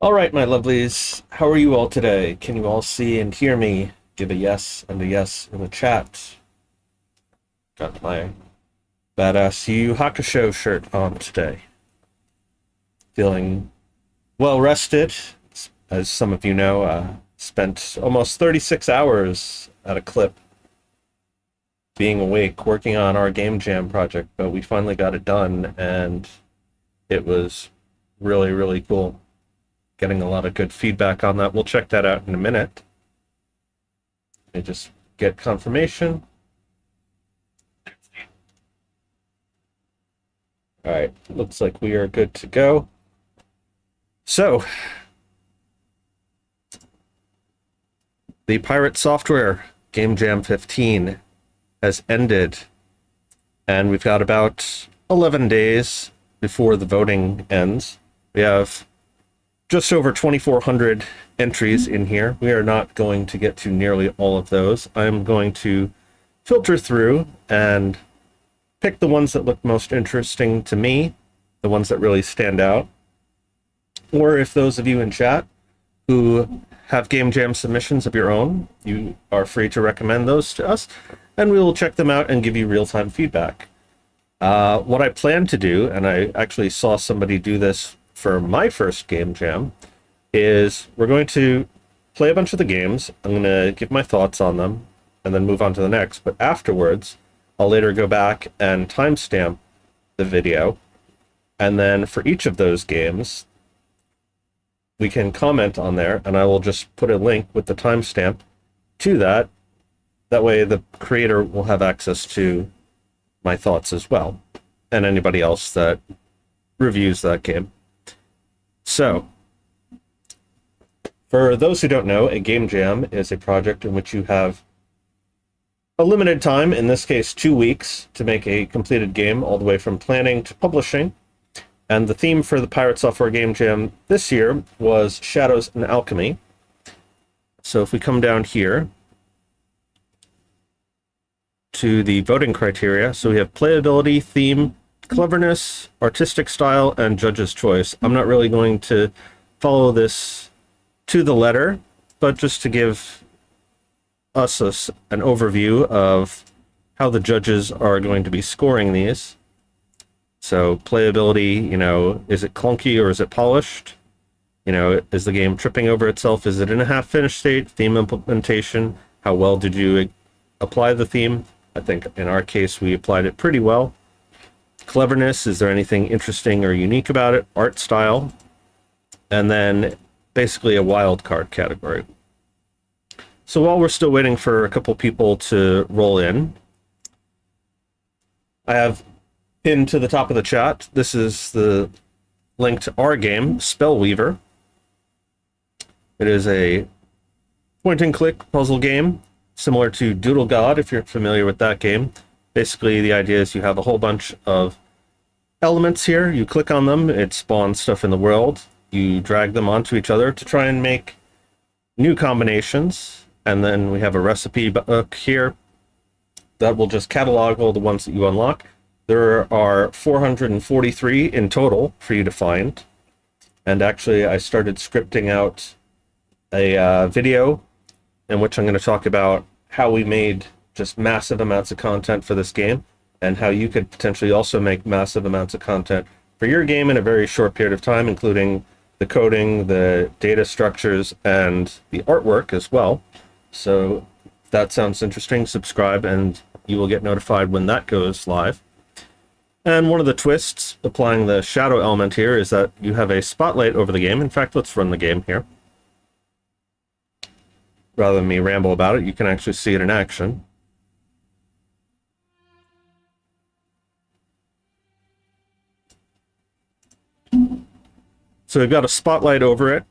All right, my lovelies, how are you all today? Can you all see and hear me? Give a yes and a yes in the chat. Got my badass Yu Hakusho shirt on today. Feeling well rested. As some of you know, spent almost 36 hours at a clip being awake, working on our Game Jam project, but we finally got it done, and it was really, really cool. Getting a lot of good feedback on that. We'll check that out in a minute. I just get confirmation. All right, looks like we are good to go. So, the Pirate Software Game Jam 15 has ended, and we've got about 11 days before the voting ends. We have just over 2,400 entries in here. We are not going to get to nearly all of those. I'm going to filter through and pick the ones that look most interesting to me, the ones that really stand out. Or if those of you in chat who have Game Jam submissions of your own, you are free to recommend those to us, and we will check them out and give you real-time feedback. What I plan to do, and I actually saw somebody do this for my first Game Jam, is we're going to play a bunch of the games. I'm going to give my thoughts on them and then move on to the next. But afterwards, I'll later go back and timestamp the video. And then for each of those games, we can comment on there, and I will just put a link with the timestamp to that. That way the creator will have access to my thoughts as well, and anybody else that reviews that game. So, for those who don't know, a game jam is a project in which you have a limited time, in this case 2 weeks, to make a completed game, all the way from planning to publishing. And the theme for the Pirate Software Game Jam this year was Shadows and Alchemy. So if we come down here to the voting criteria, so we have playability, theme, cleverness, artistic style, and judge's choice. I'm not really going to follow this to the letter, but just to give us an overview of how the judges are going to be scoring these. So playability, is it clunky or is it polished? Is the game tripping over itself? Is it in a half-finished state? Theme implementation, how well did you apply the theme? I think in our case, we applied it pretty well. Cleverness, is there anything interesting or unique about it? Art style, and then basically a wild card category. So while we're still waiting for a couple people to roll in, I have pinned to the top of the chat, this is the link to our game, Spellweaver. It is a point-and-click puzzle game, similar to Doodle God, if you're familiar with that game. Basically, the idea is you have a whole bunch of elements here. You click on them, it spawns stuff in the world. You drag them onto each other to try and make new combinations. And then we have a recipe book here that will just catalog all the ones that you unlock. There are 443 in total for you to find. And actually, I started scripting out a video in which I'm going to talk about how we made just massive amounts of content for this game, and how you could potentially also make massive amounts of content for your game in a very short period of time, including the coding, the data structures, and the artwork as well. So if that sounds interesting, subscribe and you will get notified when that goes live. And one of the twists applying the shadow element here is that you have a spotlight over the game. In fact, let's run the game here. Rather than me ramble about it, you can actually see it in action. So we've got a spotlight over it,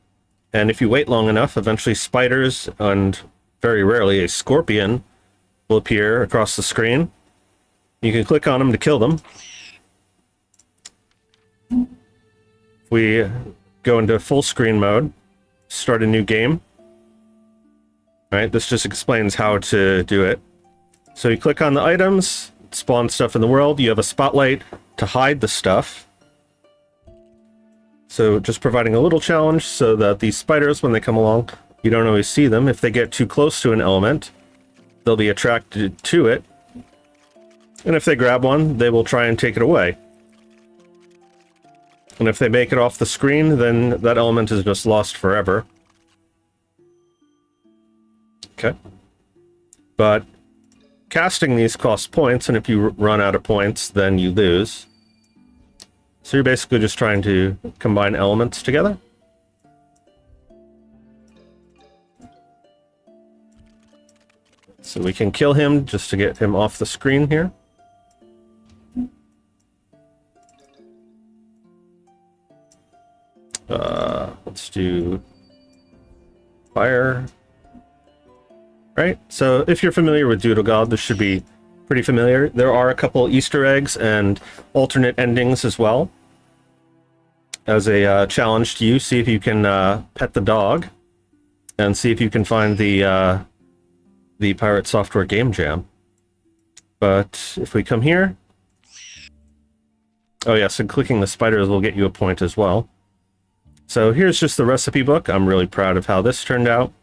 and if you wait long enough, eventually spiders and very rarely a scorpion will appear across the screen. You can click on them to kill them. If we go into full screen mode, start a new game. All right, this just explains how to do it. So you click on the items, spawn stuff in the world. You have a spotlight to hide the stuff. So just providing a little challenge so that these spiders, when they come along, you don't always see them. If they get too close to an element, they'll be attracted to it. And if they grab one, they will try and take it away. And if they make it off the screen, then that element is just lost forever. Okay. But casting these costs points, and if you run out of points, then you lose. So you're basically just trying to combine elements together. So we can kill him just to get him off the screen here. Let's do fire. Right, so if you're familiar with Doodle God, this should be pretty familiar. There are a couple Easter eggs and alternate endings as well. As a challenge to you, see if you can pet the dog, and see if you can find the Pirate Software Game Jam. But if we come here... Oh yes, and clicking the spiders will get you a point as well. So here's just the recipe book. I'm really proud of how this turned out.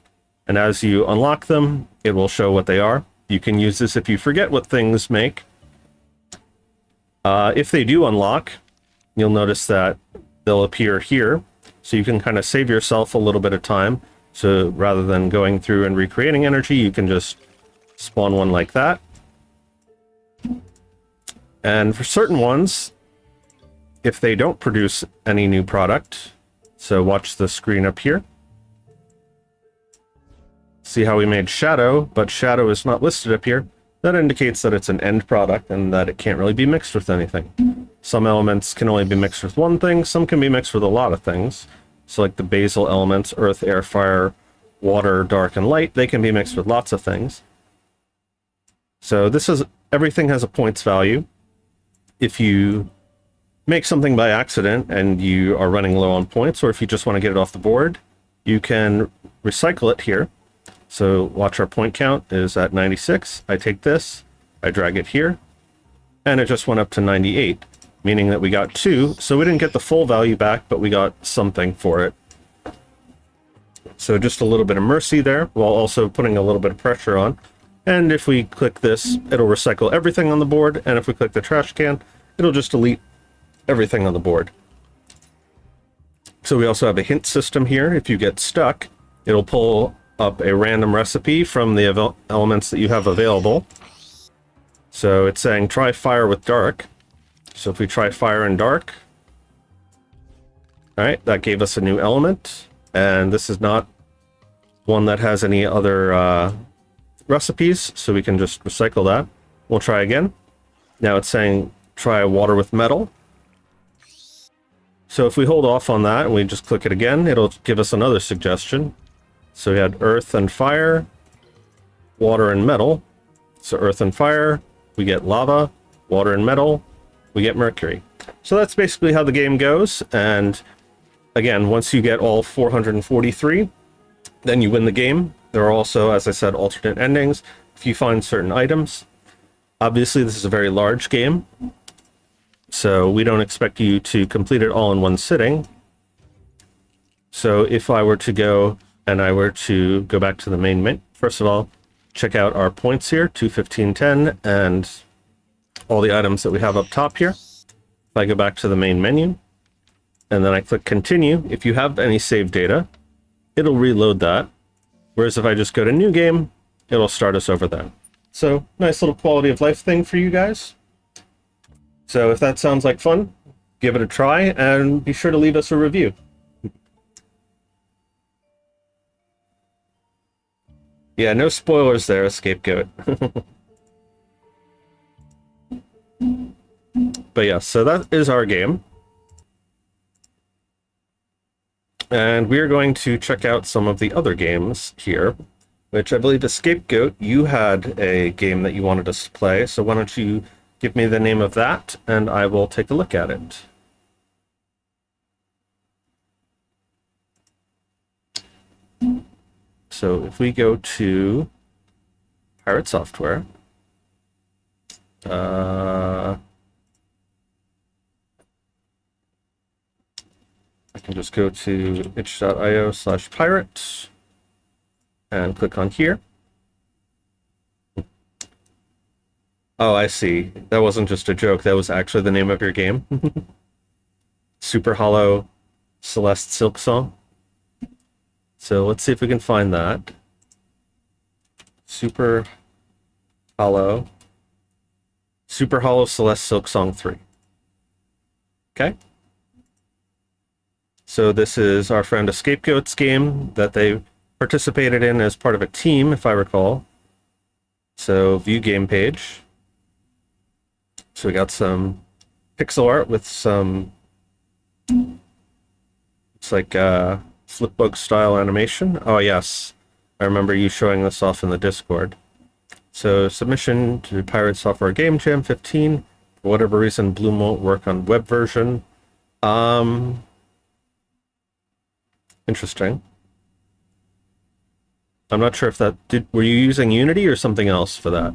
And as you unlock them, it will show what they are. You can use this if you forget what things make. If they do unlock, you'll notice that they'll appear here. So you can kind of save yourself a little bit of time. So rather than going through and recreating energy, you can just spawn one like that. And for certain ones, if they don't produce any new product, so watch the screen up here. See how we made shadow, but shadow is not listed up here. That indicates that it's an end product and that it can't really be mixed with anything. Some elements can only be mixed with one thing, some can be mixed with a lot of things. So like the basal elements, earth, air, fire, water, dark, and light, they can be mixed with lots of things. So this is, everything has a points value. If you make something by accident and you are running low on points, or if you just want to get it off the board, you can recycle it here. So watch, our point count is at 96. I take this, I drag it here, and it just went up to 98, meaning that we got 2. So we didn't get the full value back, but we got something for it. So just a little bit of mercy there, while also putting a little bit of pressure on. And if we click this, it'll recycle everything on the board, and if we click the trash can, it'll just delete everything on the board. So we also have a hint system here. If you get stuck, it'll pull up a random recipe from the elements that you have available. So it's saying try fire with dark. So if we try fire and dark, all right, that gave us a new element. And this is not one that has any other recipes, so we can just recycle that. We'll try again. Now it's saying try water with metal. So if we hold off on that and we just click it again, it'll give us another suggestion. So we had earth and fire, water and metal. So earth and fire, we get lava, water and metal, we get mercury. So that's basically how the game goes. And again, once you get all 443, then you win the game. There are also, as I said, alternate endings if you find certain items. Obviously, this is a very large game, so we don't expect you to complete it all in one sitting. So if I were to go and I were to go back to the main menu, first of all, check out our points here, 215.10, and all the items that we have up top here. If I go back to the main menu, and then I click continue, if you have any saved data, it'll reload that. Whereas if I just go to new game, it'll start us over then. So nice little quality of life thing for you guys. So if that sounds like fun, give it a try and be sure to leave us a review. Yeah, no spoilers there, Scapegoat. But yeah, so that is our game. And we are going to check out some of the other games here, which I believe is Scapegoat. You had a game that you wanted us to play, so why don't you give me the name of that, and I will take a look at it. So if we go to Pirate Software, I And just go to itch.io/pirate and click on here. Oh, I see. That wasn't just a joke. That was actually the name of your game. Super Hollow Celeste Silk Song. So let's see if we can find that. Super Hollow Celeste Silk Song 3. Okay. So this is our friend Scapegoat's game that they participated in as part of a team, if I recall. So view game page. So we got some pixel art with some, it's like flipbook style animation. Oh yes, I remember you showing this off in the Discord. So submission to Pirate Software Game Jam 15. For whatever reason, Bloom won't work on web version. Interesting. I'm not sure if that were you using Unity or something else for that?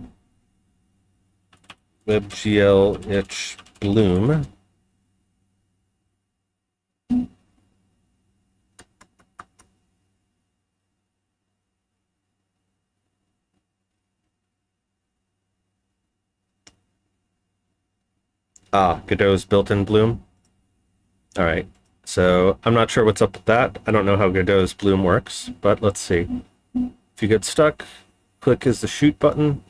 WebGL itch Bloom. Godot's built-in Bloom. All right. So I'm not sure what's up with that. I don't know how Godot's Bloom works, but let's see. If you get stuck, click is the shoot button.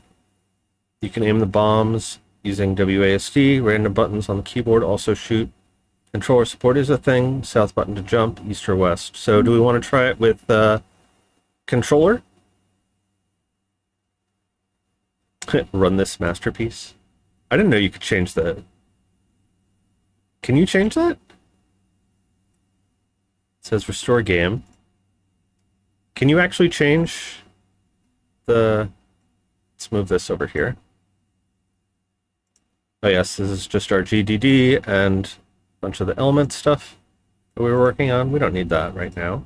You can aim the bombs using WASD. Random buttons on the keyboard also shoot. Controller support is a thing. South button to jump, east or west. So do we want to try it with controller? Run this masterpiece. I didn't know you could change the... Can you change that? It says restore game. Can you actually change the... Let's move this over here. Oh yes, this is just our GDD and a bunch of the element stuff that we were working on. We don't need that right now.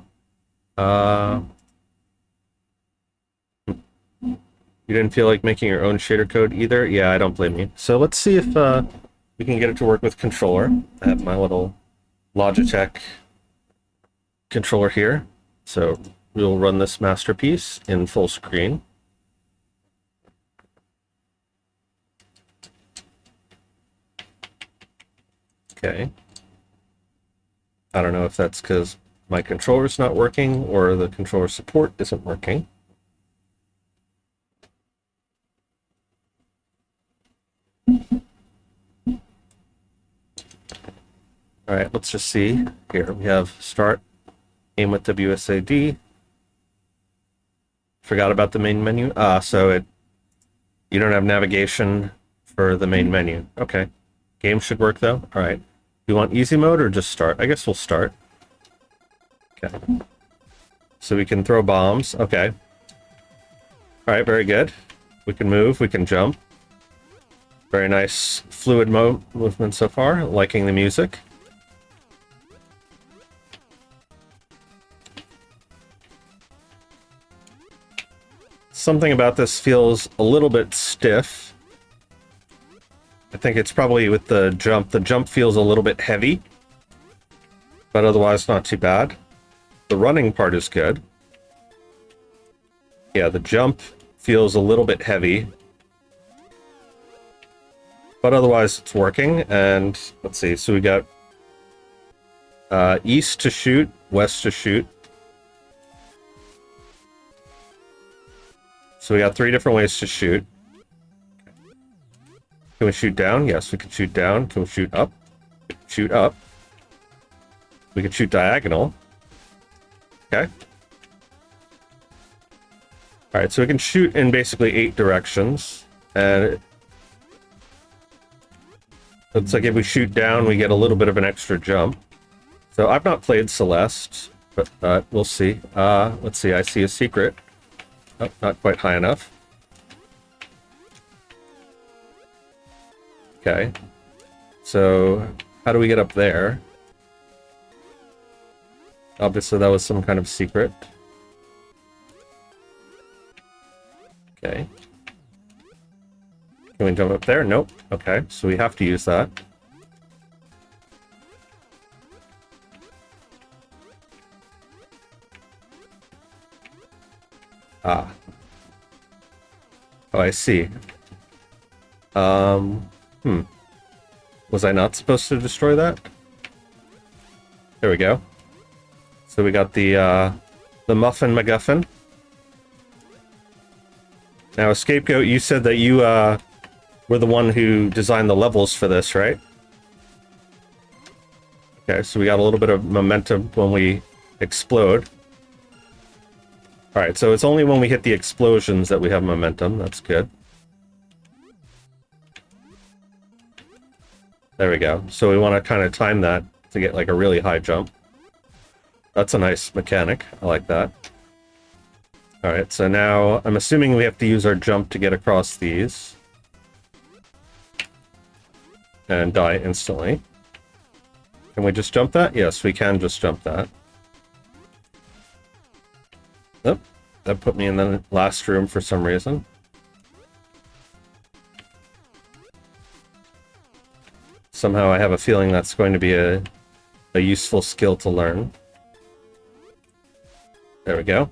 You didn't feel like making your own shader code either? Yeah, I don't blame you. So let's see if we can get it to work with controller. I have my little Logitech controller here. So we'll run this masterpiece in full screen. Okay. I don't know if that's because my controller's not working or the controller support isn't working. All right, let's just see. Here we have start, aim with WSAD. Forgot about the main menu. So you don't have navigation for the main menu. Okay. Game should work though. All right. Do you want easy mode or just start? I guess we'll start. Okay. So we can throw bombs. Okay. All right, very good. We can move, we can jump. Very nice fluid movement so far. Liking the music. Something about this feels a little bit stiff. I think it's probably with the jump. The jump feels a little bit heavy, but otherwise not too bad. The running part is good. Yeah, the jump feels a little bit heavy, but otherwise it's working. And let's see, so we got east to shoot, west to shoot. So we got 3 different ways to shoot. Can we shoot down? Yes, we can shoot down. Can we shoot up? Shoot up. We can shoot diagonal. Okay. Alright, so we can shoot in basically 8 directions. And it looks like if we shoot down, we get a little bit of an extra jump. So I've not played Celeste, but we'll see. Let's see, I see a secret. Oh, not quite high enough. Okay. So, how do we get up there? Obviously, that was some kind of secret. Okay. Can we jump up there? Nope. Okay, so we have to use that. Ah. Oh, I see. Um, hmm. Was I not supposed to destroy that? There we go. So we got the Muffin MacGuffin. Now, Scapegoat, you said that you, were the one who designed the levels for this, right? Okay, so we got a little bit of momentum when we explode. Alright, so it's only when we hit the explosions that we have momentum. That's good. There we go. So we want to kind of time that to get like a really high jump. That's a nice mechanic. I like that. Alright, so now I'm assuming we have to use our jump to get across these. And die instantly. Can we just jump that? Yes, we can just jump that. Nope. That put me in the last room for some reason. Somehow I have a feeling that's going to be a useful skill to learn. There we go.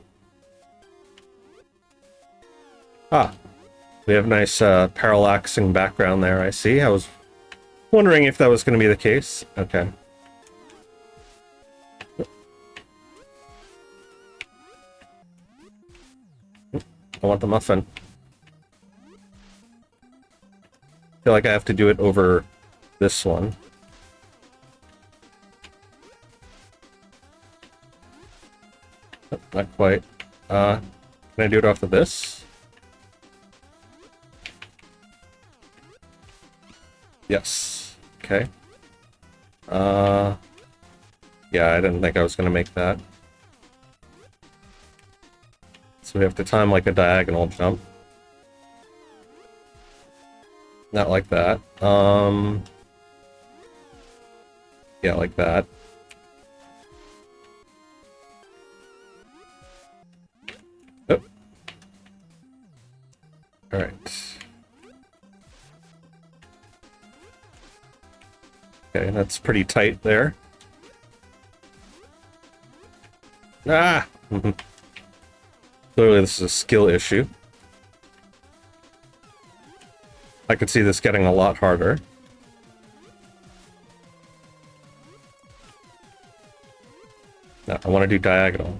Ah. We have nice parallaxing background there, I see. I was wondering if that was going to be the case. Okay. I want the muffin. I feel like I have to do it over this one. Oh, not quite. Can I do it off of this? Yes. Okay. Yeah, I didn't think I was going to make that. So we have to time like a diagonal jump. Not like that. Yeah, like that. Oh. Alright. Okay, that's pretty tight there. Ah! Clearly this is a skill issue. I could see this getting a lot harder. No, I want to do diagonal.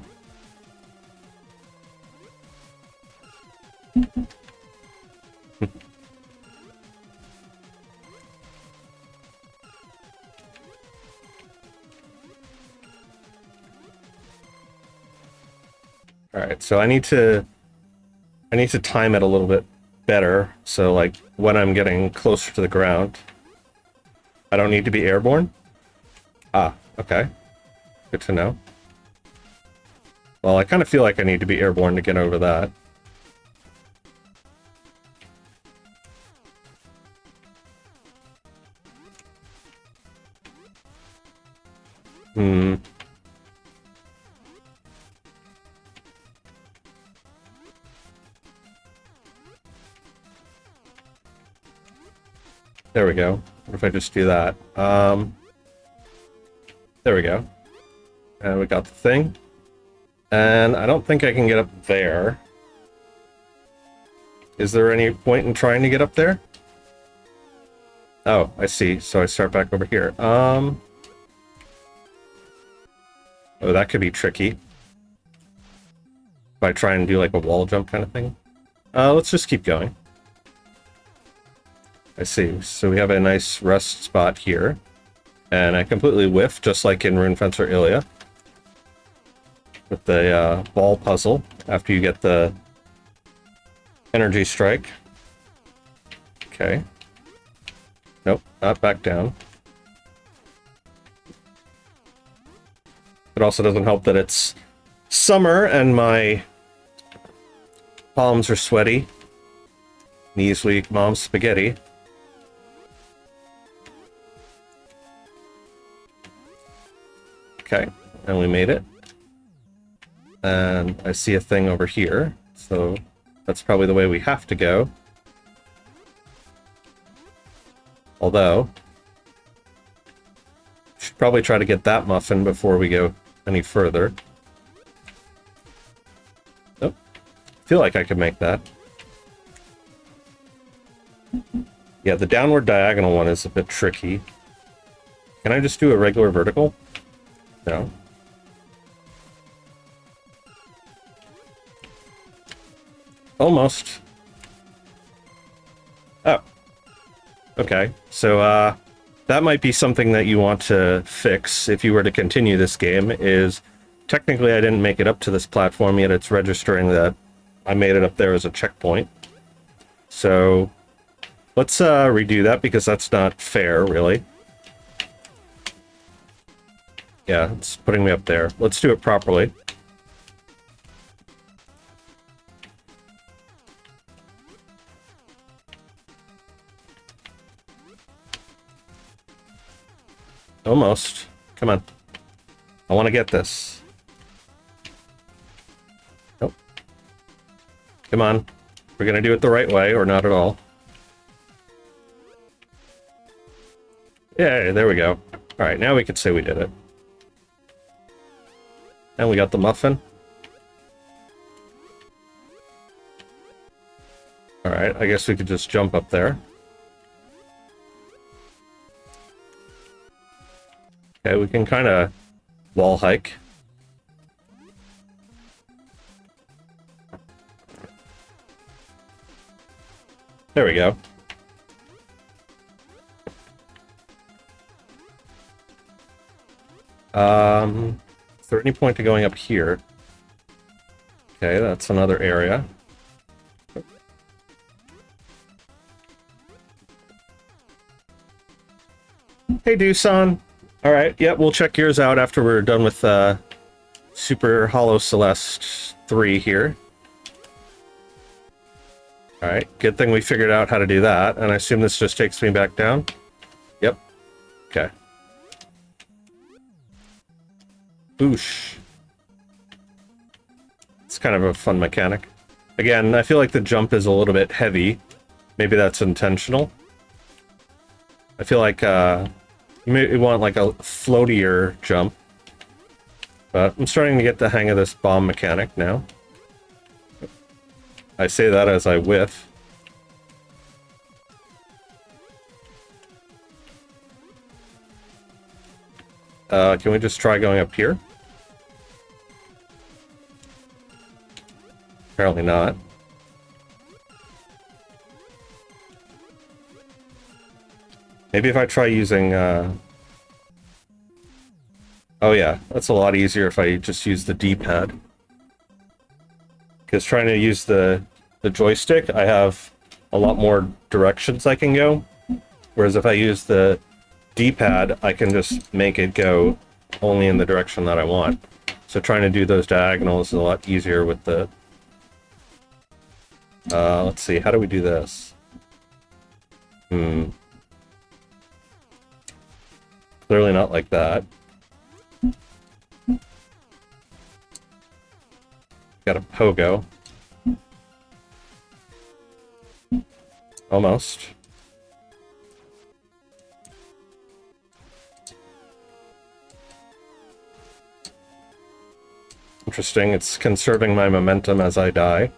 Alright, so I need to time it a little bit better, so like when I'm getting closer to the ground. I don't need to be airborne? Ah, okay. Good to know. Well, I kind of feel like I need to be airborne to get over that. Hmm. There we go. What if I just do that? There we go. And we got the thing. And I don't think I can get up there. Is there any point in trying to get up there? Oh, I see. So I start back over here. Oh, that could be tricky. If I try and do like a wall jump kind of thing. Let's just keep going. I see. So we have a nice rest spot here. And I completely whiff, just like in Rune Fencer Ilia. With the ball puzzle, after you get the energy strike. Okay. Nope, not back down. It also doesn't help that it's summer and my palms are sweaty. Knees weak, mom's spaghetti. Okay, and we made it. And I see a thing over here, so that's probably the way we have to go. Although, should probably try to get that muffin before we go any further. Nope. feel like I could make that. Yeah, the downward diagonal one is a bit tricky. Can I just do a regular vertical? No. Almost. Oh. Okay, so that might be something that you want to fix if you were to continue this game, is technically I didn't make it up to this platform yet. It's registering that I made it up there as a checkpoint. So let's redo that, because that's not fair, really. Yeah, it's putting me up there. Let's do it properly. Almost. Come on. I want to get this. Nope. Come on. We're going to do it the right way, or not at all. Yeah, there we go. Alright, now we could say we did it. And we got the muffin. Alright, I guess we could just jump up there. Okay, we can kind of wall hike. There we go. Is there any point to going up here? Okay, that's another area. Hey, Doosan. Alright, yeah, we'll check yours out after we're done with Super Hollow Celeste 3 here. Alright, good thing we figured out how to do that, and I assume this just takes me back down? Yep. Okay. Boosh. It's kind of a fun mechanic. Again, I feel like the jump is a little bit heavy. Maybe that's intentional. I feel like you may want like a floatier jump. But I'm starting to get the hang of this bomb mechanic now. I say that as I whiff. Can we just try going up here? Apparently not. Maybe if I try using, oh yeah, that's a lot easier if I just use the D-pad. Because trying to use the joystick, I have a lot more directions I can go. Whereas if I use the D-pad, I can just make it go only in the direction that I want. So trying to do those diagonals is a lot easier with the... let's see, how do we do this? Clearly not like that. Got a pogo. Almost. Interesting, it's conserving my momentum as I die.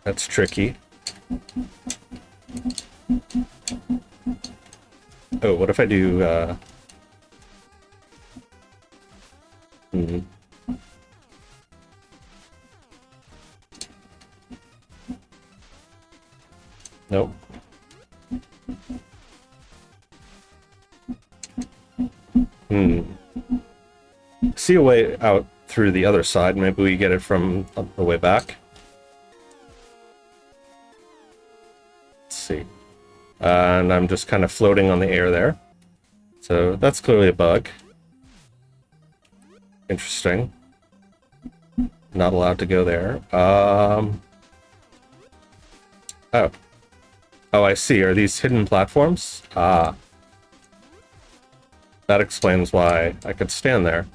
That's tricky. Oh, what if I do, Nope. See a way out through the other side. Maybe we get it from the way back. See. And I'm just kind of floating on the air there. So that's clearly a bug. Interesting. Not allowed to go there. Oh. Oh, I see. Are these hidden platforms? Ah. That explains why I could stand there.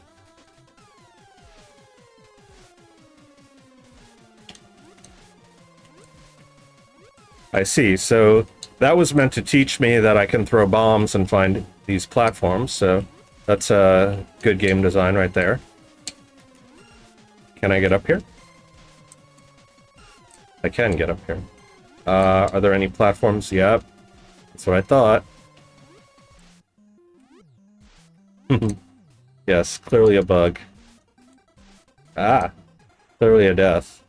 I see. So that was meant to teach me that I can throw bombs and find these platforms. So that's a good game design right there. Can I get up here? I can get up here. Are there any platforms? Yep. That's what I thought. Yes, clearly a bug. Ah, clearly a death.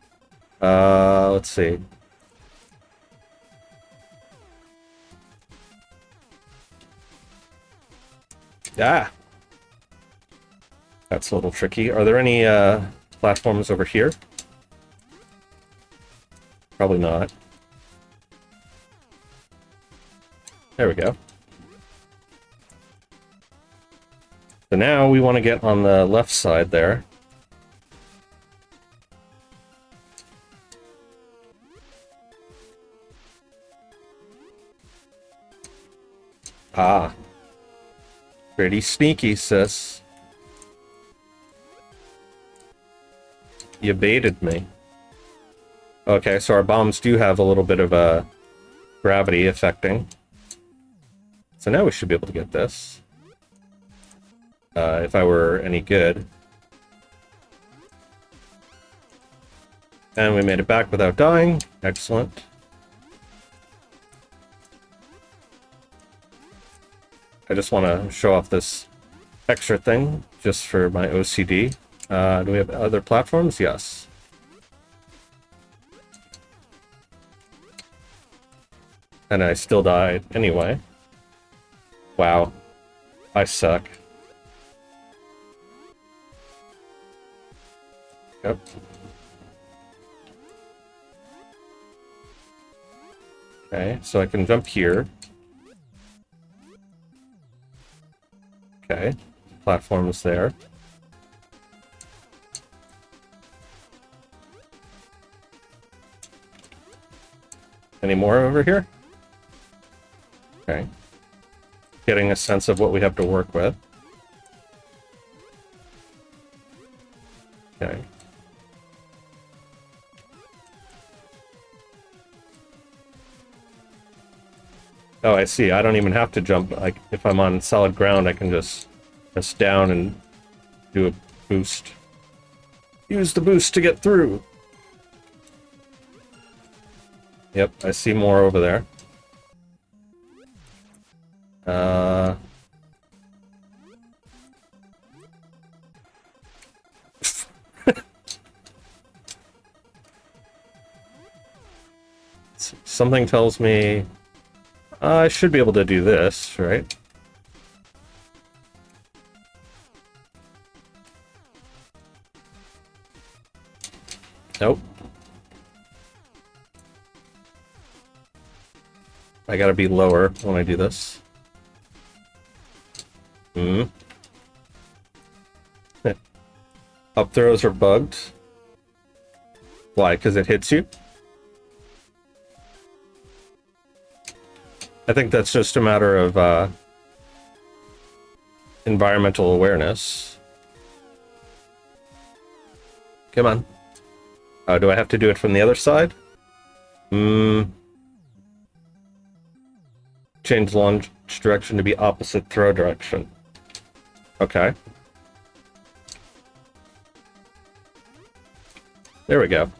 Let's see. Ah! That's a little tricky. Are there any, platforms over here? Probably not. There we go. So now we want to get on the left side there. Ah. Pretty sneaky, sis. You baited me. Okay, so our bombs do have a little bit of a gravity affecting. So now we should be able to get this. If I were any good. And we made it back without dying. Excellent. I just want to show off this extra thing, just for my OCD. Do we have other platforms? Yes. And I still died anyway. Wow. I suck. Yep. Okay, so I can jump here. Okay, platform is there. Any more over here? Okay. Getting a sense of what we have to work with. Okay. Oh, I see. I don't even have to jump. Like, if I'm on solid ground, I can just press down and do a boost. Use the boost to get through. Yep, I see more over there. Something tells me I should be able to do this, right? Nope. I gotta be lower when I do this. Up throws are bugged. Why? Because it hits you? I think that's just a matter of environmental awareness. Come on. Oh, do I have to do it from the other side? Change launch direction to be opposite throw direction. Okay. There we go.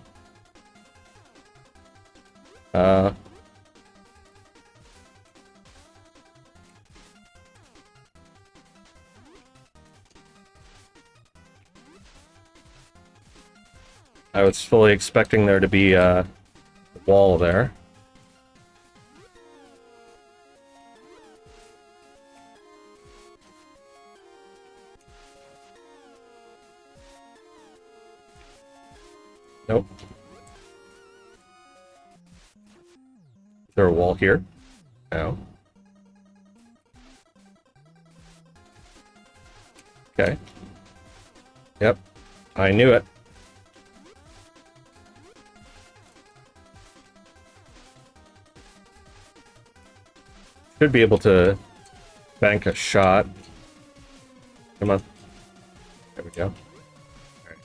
I was fully expecting there to be a wall there. Nope. Is there a wall here? No. Okay. Yep. I knew it. Should be able to bank a shot. Come on. There we go. All right.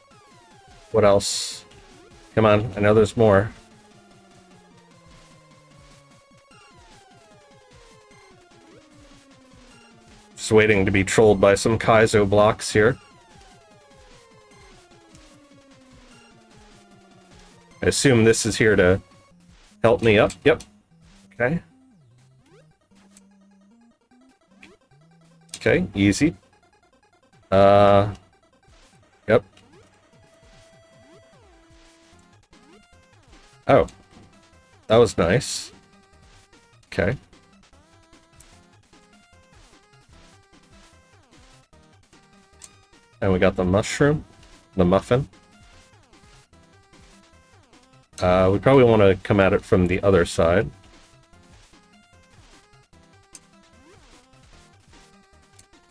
What else? Come on, I know there's more. Just waiting to be trolled by some Kaizo blocks here. I assume this is here to help me up. Yep. Okay. Okay, easy. Yep. Oh. That was nice. Okay. And we got the mushroom, the muffin. We probably want to come at it from the other side.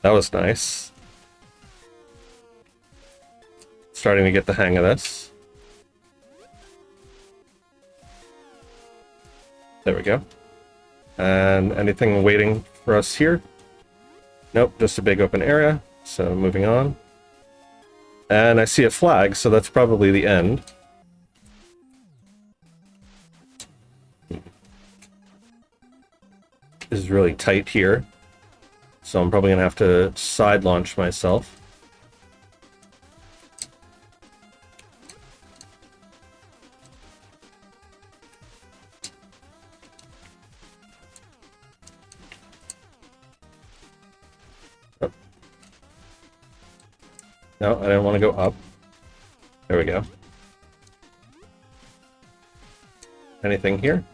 That was nice. Starting to get the hang of this. There we go. And anything waiting for us here? Nope, just a big open area. So moving on. And I see a flag, so that's probably the end. This is really tight here. So I'm probably going to have to side launch myself. Oh. No, I didn't want to go up. There we go. Anything here?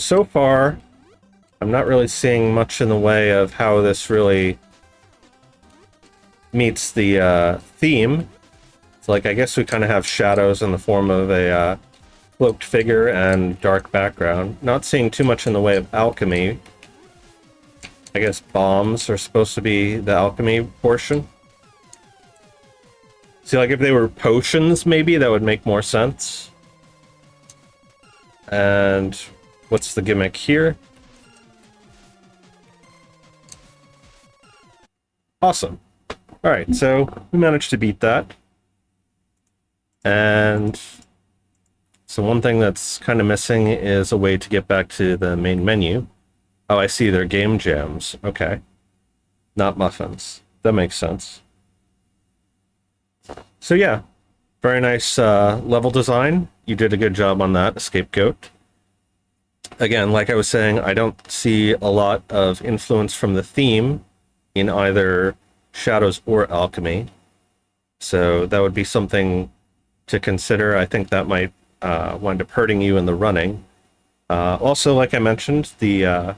So far, I'm not really seeing much in the way of how this really meets the theme. It's like, I guess we kind of have shadows in the form of a cloaked figure and dark background. Not seeing too much in the way of alchemy. I guess bombs are supposed to be the alchemy portion. See, like if they were potions, maybe that would make more sense. And what's the gimmick here? Awesome. Alright, so we managed to beat that. And so one thing that's kind of missing is a way to get back to the main menu. Oh, I see, they're game jams. Okay. Not muffins. That makes sense. So yeah, very nice level design. You did a good job on that, Scapegoat. Again, like I was saying, I don't see a lot of influence from the theme in either Shadows or Alchemy. So that would be something to consider. I think that might wind up hurting you in the running. Also, like I mentioned, the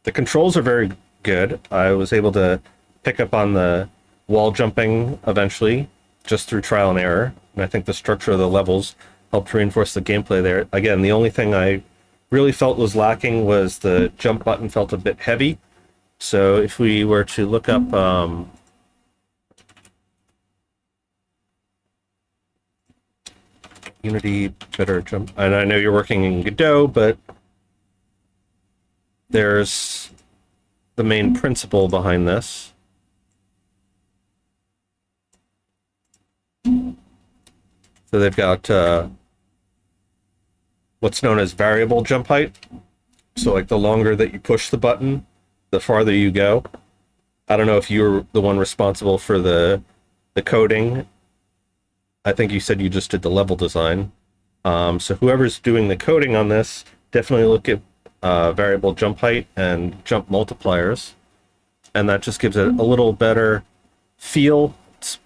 controls are very good. I was able to pick up on the wall jumping eventually, just through trial and error. And I think the structure of the levels helped reinforce the gameplay there. Again, the only thing I really felt was lacking was the jump button felt a bit heavy. So if we were to look up Unity better jump, and I know you're working in Godot, but there's the main principle behind this. So they've got what's known as variable jump height. So like the longer that you push the button, the farther you go. I don't know if you're the one responsible for the coding. I think you said you just did the level design. So whoever's doing the coding on this, definitely look at variable jump height and jump multipliers. And that just gives it a little better feel. It's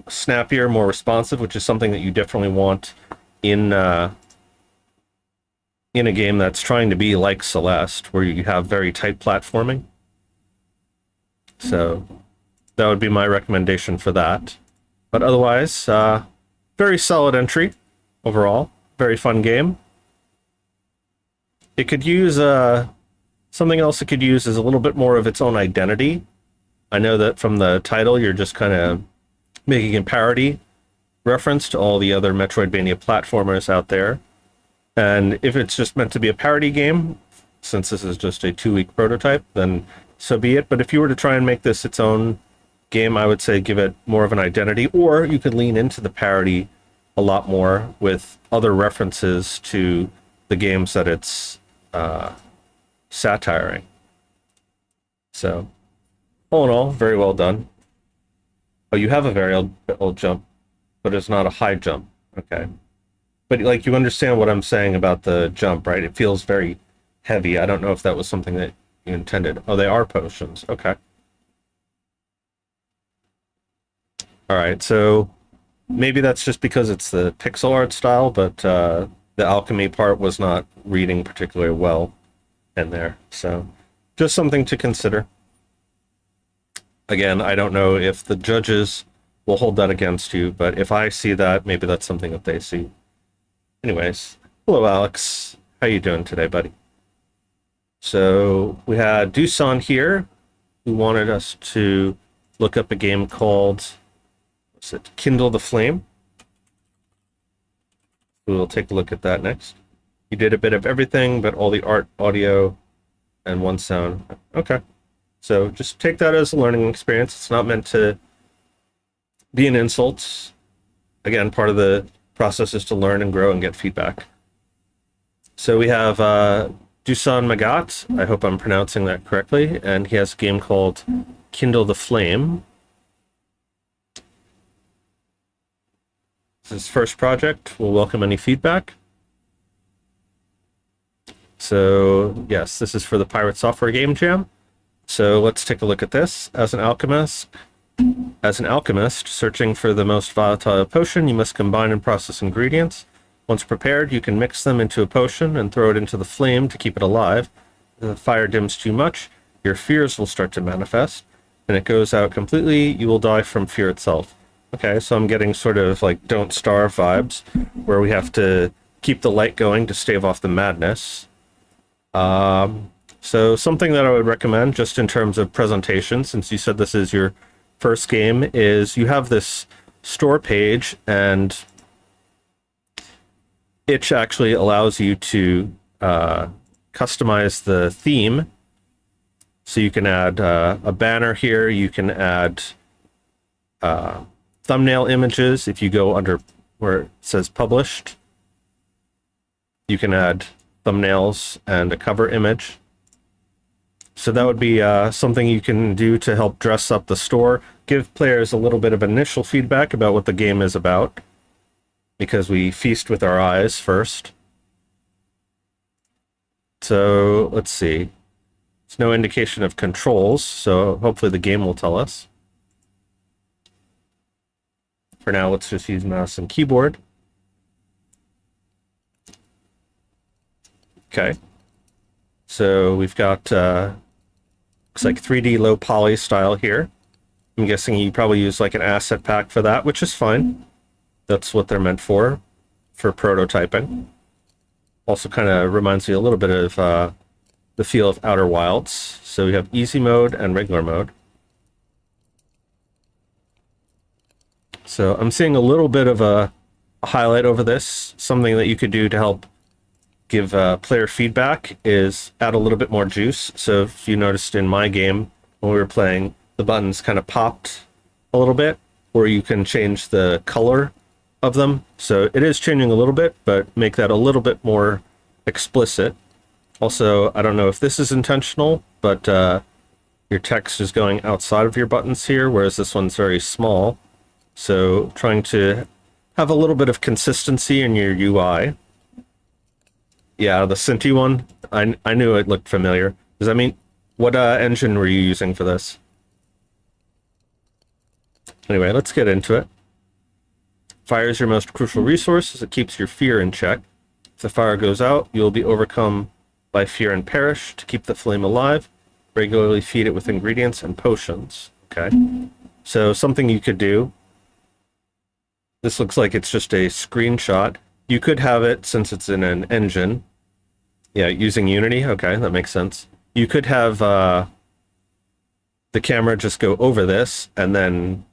snappier, more responsive, which is something that you definitely want in a game that's trying to be like Celeste, where you have very tight platforming. So that would be my recommendation for that. But otherwise, very solid entry overall. Very fun game. It could use something else it could use is a little bit more of its own identity. I know that from the title, you're just kind of making a parody reference to all the other Metroidvania platformers out there. And if it's just meant to be a parody game, since this is just a 2-week prototype, then so be it. But if you were to try and make this its own game, I would say give it more of an identity, or you could lean into the parody a lot more with other references to the games that it's satiring. So, all in all, very well done. Oh, you have a very old jump, but it's not a high jump. Okay. But like, you understand what I'm saying about the jump, right? It feels very heavy. I don't know if that was something that you intended. Oh, they are potions. Okay. All right, so maybe that's just because it's the pixel art style, but the alchemy part was not reading particularly well in there. So just something to consider. Again, I don't know if the judges will hold that against you, but if I see that, maybe that's something that they see. Anyways, hello, Alex. How you doing today, buddy? So we had Dusan here, who wanted us to look up a game called, what's it, Kindle the Flame. We'll take a look at that next. You did a bit of everything, but all the art, audio, and one sound. Okay. So just take that as a learning experience. It's not meant to be an insult. Again, part of the process is to learn and grow and get feedback. So we have Dusan Magat. I hope I'm pronouncing that correctly. And he has a game called Kindle the Flame. This is his first project. We'll welcome any feedback. So, yes, this is for the Pirate Software Game Jam. So let's take a look at this. As an alchemist, searching for the most volatile potion, you must combine and process ingredients. Once prepared, you can mix them into a potion and throw it into the flame to keep it alive. If the fire dims too much, your fears will start to manifest. And it goes out completely, you will die from fear itself. Okay, so I'm getting sort of like Don't Starve vibes, where we have to keep the light going to stave off the madness. So something that I would recommend, just in terms of presentation, since you said this is your first game, is you have this store page, and Itch actually allows you to customize the theme. So you can add a banner here, you can add thumbnail images. If you go under where it says published, you can add thumbnails and a cover image. So that would be something you can do to help dress up the store, give players a little bit of initial feedback about what the game is about, because we feast with our eyes first. So let's see. There's no indication of controls, so hopefully the game will tell us. For now, let's just use mouse and keyboard. Okay. So we've got, looks like 3D low poly style here. I'm guessing you probably use like an asset pack for that, which is fine. That's what they're meant for prototyping. Also kind of reminds me a little bit of the feel of Outer Wilds. So we have easy mode and regular mode. So I'm seeing a little bit of a highlight over this. Something that you could do to help give player feedback is add a little bit more juice. So if you noticed in my game when we were playing, the buttons kind of popped a little bit, or you can change the color of them. So it is changing a little bit, but make that a little bit more explicit. Also, I don't know if this is intentional, but your text is going outside of your buttons here, whereas this one's very small. So trying to have a little bit of consistency in your UI. Yeah, the Cinti one, I knew it looked familiar. Does that mean, what engine were you using for this? Anyway, let's get into it. Fire is your most crucial resource as it keeps your fear in check. If the fire goes out, you will be overcome by fear and perish. To keep the flame alive, regularly feed it with ingredients and potions. Okay, so something you could do. This looks like it's just a screenshot. You could have it, since it's in an engine. Yeah, using Unity. Okay, that makes sense. You could have the camera just go over this, and then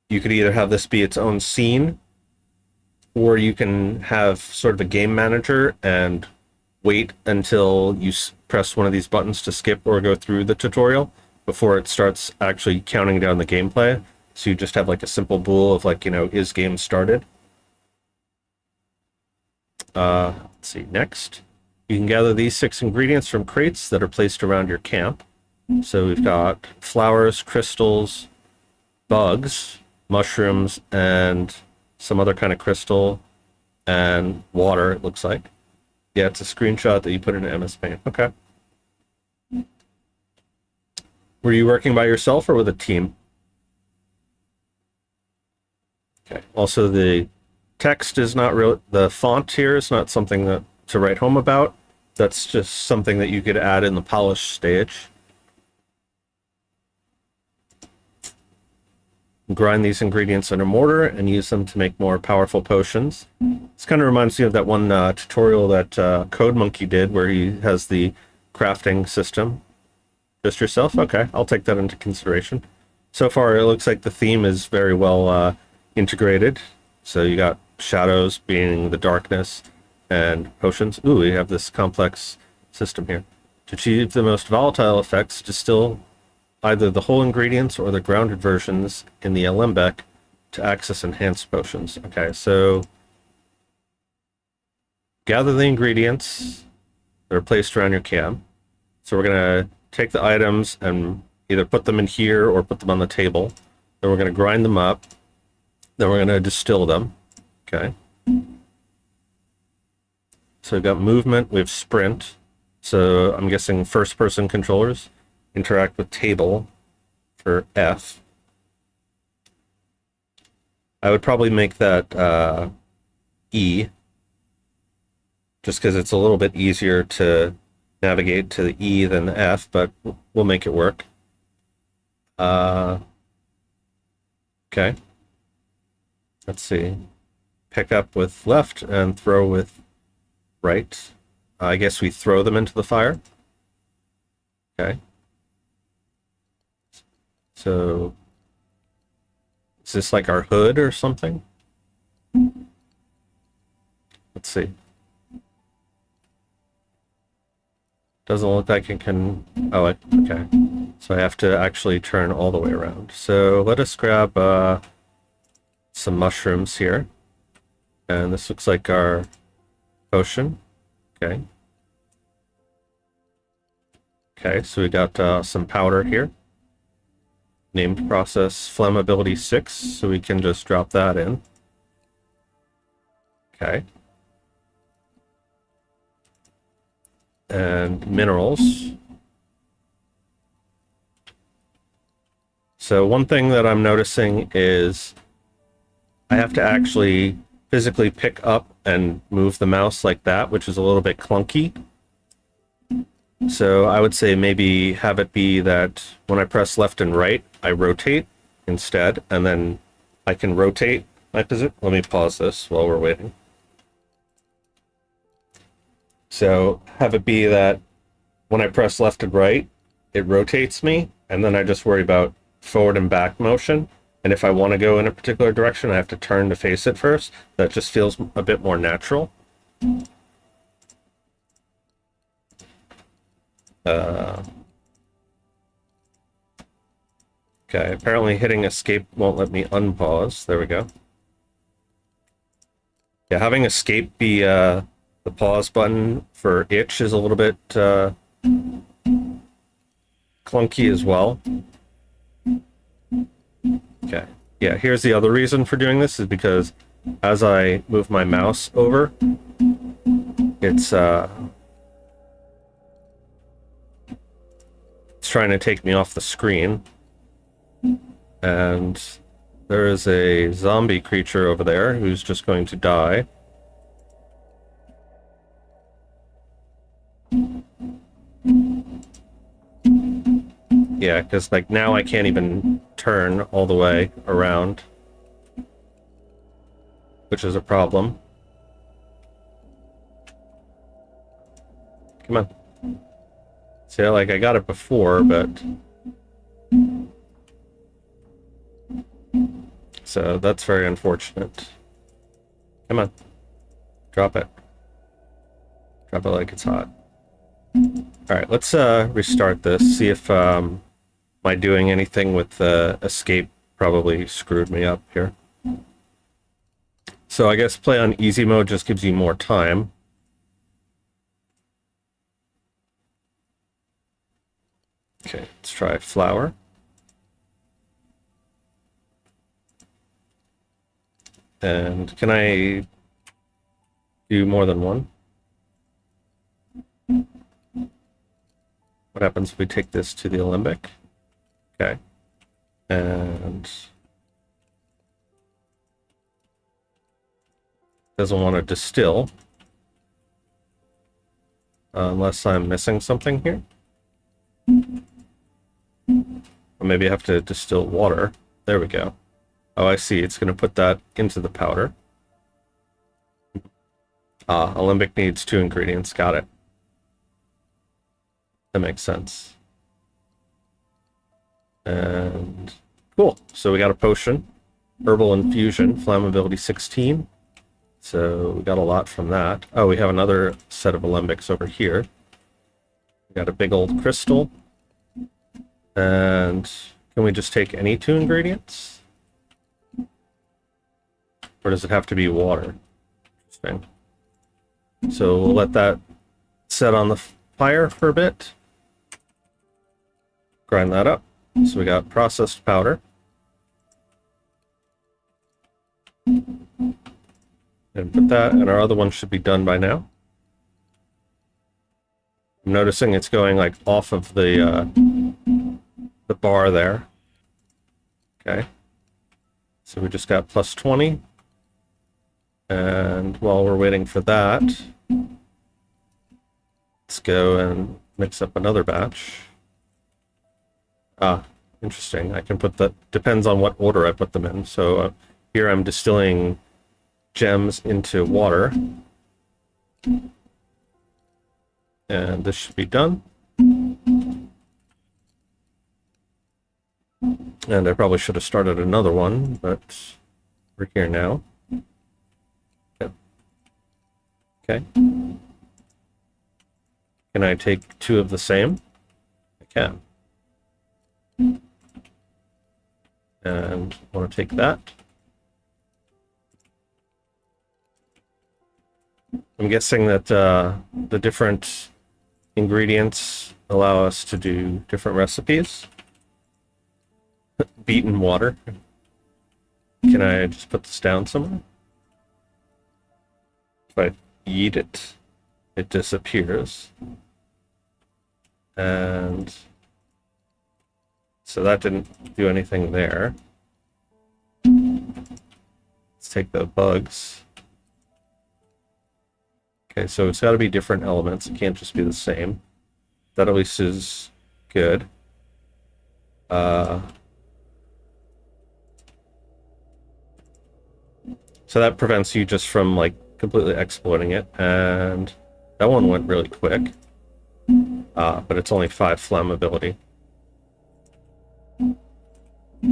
you could either have this be its own scene, or you can have sort of a game manager and wait until you press one of these buttons to skip or go through the tutorial before it starts actually counting down the gameplay. So you just have like a simple bool of like, is game started? Let's see, next. You can gather these 6 ingredients from crates that are placed around your camp. So we've got flowers, crystals, bugs, mushrooms, and some other kind of crystal, and water, it looks like. Yeah, it's a screenshot that you put into MS Paint. Okay. Were you working by yourself or with a team? Okay. Also, the text is not real. The font here is not something that to write home about. That's just something that you could add in the polish stage. Grind these ingredients in a mortar and use them to make more powerful potions. This kind of reminds me of that one tutorial that Code Monkey did where he has the crafting system. Just yourself? Okay, I'll take that into consideration. So far, it looks like the theme is very well integrated. So you got shadows being the darkness and potions. Ooh, we have this complex system here. To achieve the most volatile effects, distill either the whole ingredients or the grounded versions in the alembic to access enhanced potions. Okay, so gather the ingredients that are placed around your camp. So we're going to take the items and either put them in here or put them on the table. Then we're going to grind them up. Then we're going to distill them. Okay. So we've got movement, we have sprint. So I'm guessing first-person controllers. Interact with table for F. I would probably make that E, just because it's a little bit easier to navigate to the E than the F, but we'll make it work. Okay. Let's see. Pick up with left and throw with right. I guess we throw them into the fire. Okay. So, is this like our hood or something? Let's see. Doesn't look like it can... Oh, okay. So I have to actually turn all the way around. So let us grab some mushrooms here. And this looks like our potion. Okay. Okay, so we got some powder here. Named process flammability 6, so we can just drop that in. Okay. And minerals. So one thing that I'm noticing is I have to actually physically pick up and move the mouse like that, which is a little bit clunky. So I would say maybe have it be that when I press left and right, I rotate instead, and then I can rotate my position. Let me pause this while we're waiting. So have it be that when I press left and right, it rotates me, and then I just worry about forward and back motion. And if I want to go in a particular direction, I have to turn to face it first. That just feels a bit more natural. Okay, apparently hitting escape won't let me unpause. There we go. Yeah, having escape be the pause button for itch is a little bit clunky as well. Okay, yeah, here's the other reason for doing this is because as I move my mouse over, it's trying to take me off the screen. And there is a zombie creature over there who's just going to die. Yeah, because like now I can't even turn all the way around, which is a problem. Come on. See, like I got it before, but... So that's very unfortunate. Come on. Drop it. Drop it like it's hot. All right, let's restart this. See if my doing anything with escape probably screwed me up here. So I guess play on easy mode just gives you more time. Okay, let's try flour. And can I do more than one? What happens if we take this to the alembic? Okay. And doesn't want to distill unless I'm missing something here. Or maybe I have to distill water. There we go. Oh, I see. It's going to put that into the powder. Alembic needs 2 ingredients. Got it. That makes sense. And cool. So we got a potion. Herbal infusion. Flammability 16. So we got a lot from that. Oh, we have another set of alembics over here. We got a big old crystal. And can we just take any 2 ingredients? Or does it have to be water? Interesting. So we'll let that set on the fire for a bit. Grind that up. So we got processed powder. And put that, and our other one should be done by now. I'm noticing it's going like off of the bar there. Okay. So we just got plus 20. And while we're waiting for that, let's go and mix up another batch. Interesting. I can put that, depends on what order I put them in. So here I'm distilling gems into water. And this should be done. And I probably should have started another one, but we're here now. Yep. Okay. Can I take 2 of the same? I can. And I want to take that. I'm guessing that the different ingredients allow us to do different recipes. Beaten water. Can I just put this down somewhere? If I eat it, it disappears. And so that didn't do anything there. Let's take the bugs. Okay, so it's got to be different elements. It can't just be the same. That at least is good. So that prevents you just from like completely exploiting it. And that one went really quick. But it's only 5 flammability.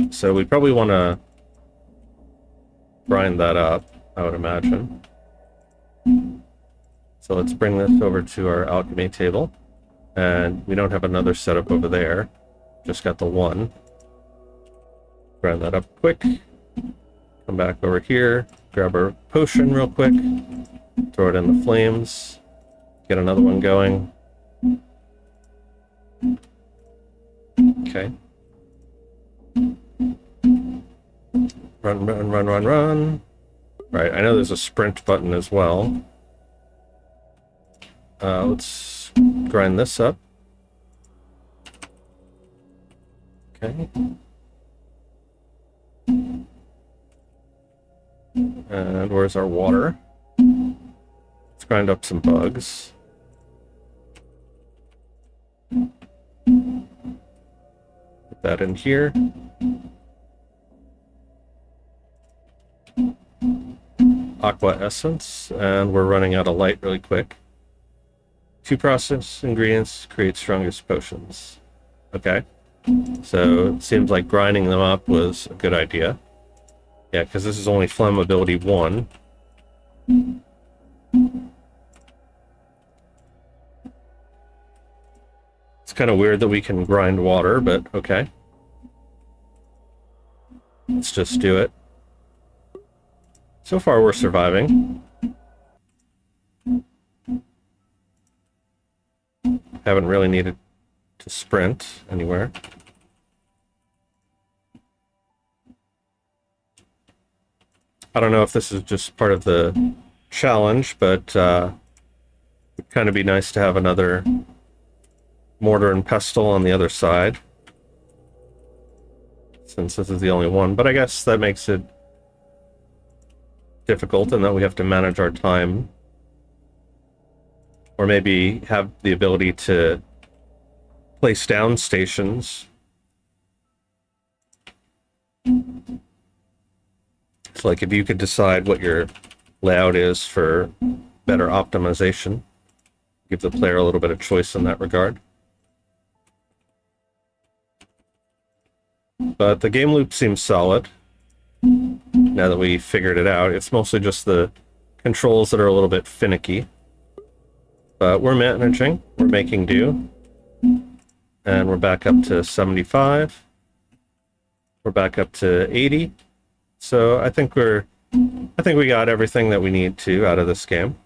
So we probably want to grind that up, I would imagine. So let's bring this over to our alchemy table. And we don't have another setup over there. Just got the one. Grind that up quick. Come back over here. Grab our potion real quick. Throw it in the flames. Get another one going. Okay. Run, run, run, run, run. Right, I know there's a sprint button as well. Let's grind this up. Okay. And where's our water? Let's grind up some bugs. Put that in here. Aqua essence, and we're running out of light really quick. 2 process ingredients create strongest potions. Okay. So it seems like grinding them up was a good idea. Yeah, because this is only flammability 1. kind of weird that we can grind water, but okay. Let's just do it. So far, we're surviving. Haven't really needed to sprint anywhere. I don't know if this is just part of the challenge, but it'd kind of be nice to have another mortar and pestle on the other side, since this is the only one. But I guess that makes it difficult in that we have to manage our time, or maybe have the ability to place down stations. It's like if you could decide what your layout is for better optimization, give the player a little bit of choice in that regard. But the game loop seems solid now that we figured it out. It's mostly just the controls that are a little bit finicky. But we're managing, we're making do. And we're back up to 75. We're back up to 80. So I think we got everything that we need to out of this game.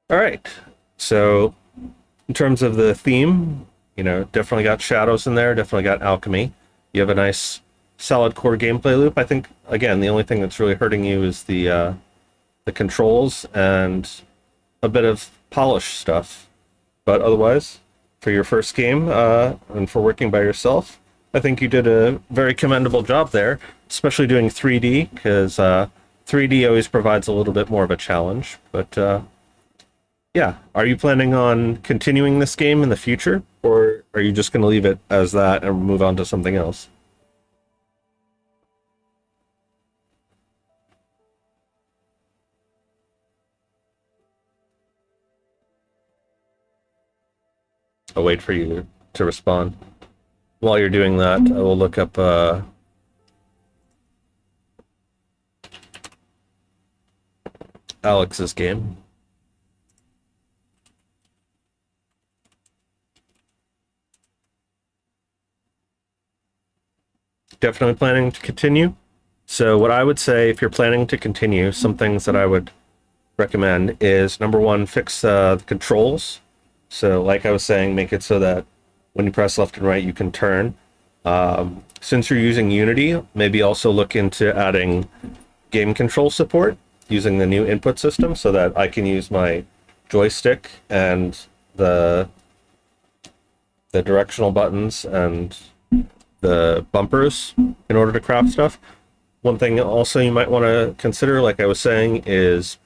All right. So in terms of the theme, you know, definitely got shadows in there, definitely got alchemy. You have a nice solid core gameplay loop. I think, again, the only thing that's really hurting you is the controls and a bit of polish stuff. But otherwise, for your first game and for working by yourself, I think you did a very commendable job there, especially doing 3D, because 3D always provides a little bit more of a challenge. But yeah, are you planning on continuing this game in the future, or are you just going to leave it as that and move on to something else? I'll wait for you to respond. While you're doing that, I will look up Alex's game. Definitely planning to continue. So what I would say, if you're planning to continue, some things that I would recommend is, number one, fix the controls. So like I was saying, make it so that when you press left and right, you can turn. Since you're using Unity, maybe also look into adding game control support using the new input system, so that I can use my joystick and the directional buttons and the bumpers in order to craft stuff. One thing also you might want to consider, like I was saying, is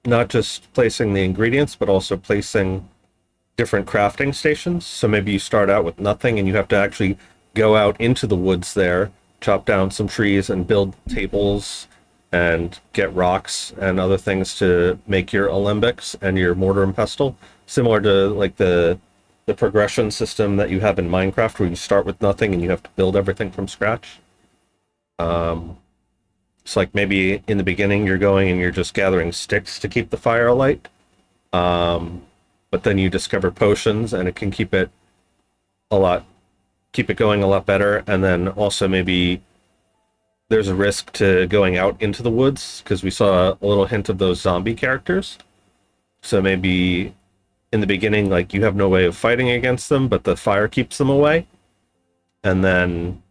not just placing the ingredients, but also placing different crafting stations. So maybe you start out with nothing and you have to actually go out into the woods there, chop down some trees and build tables and get rocks and other things to make your alembics and your mortar and pestle, similar to like the progression system that you have in Minecraft, where you start with nothing and you have to build everything from scratch. It's like maybe in the beginning you're going and you're just gathering sticks to keep the fire alight, but then you discover potions and it can keep it going a lot better. And then also maybe there's a risk to going out into the woods, because we saw a little hint of those zombie characters. So maybe in the beginning, like, you have no way of fighting against them, but the fire keeps them away. And then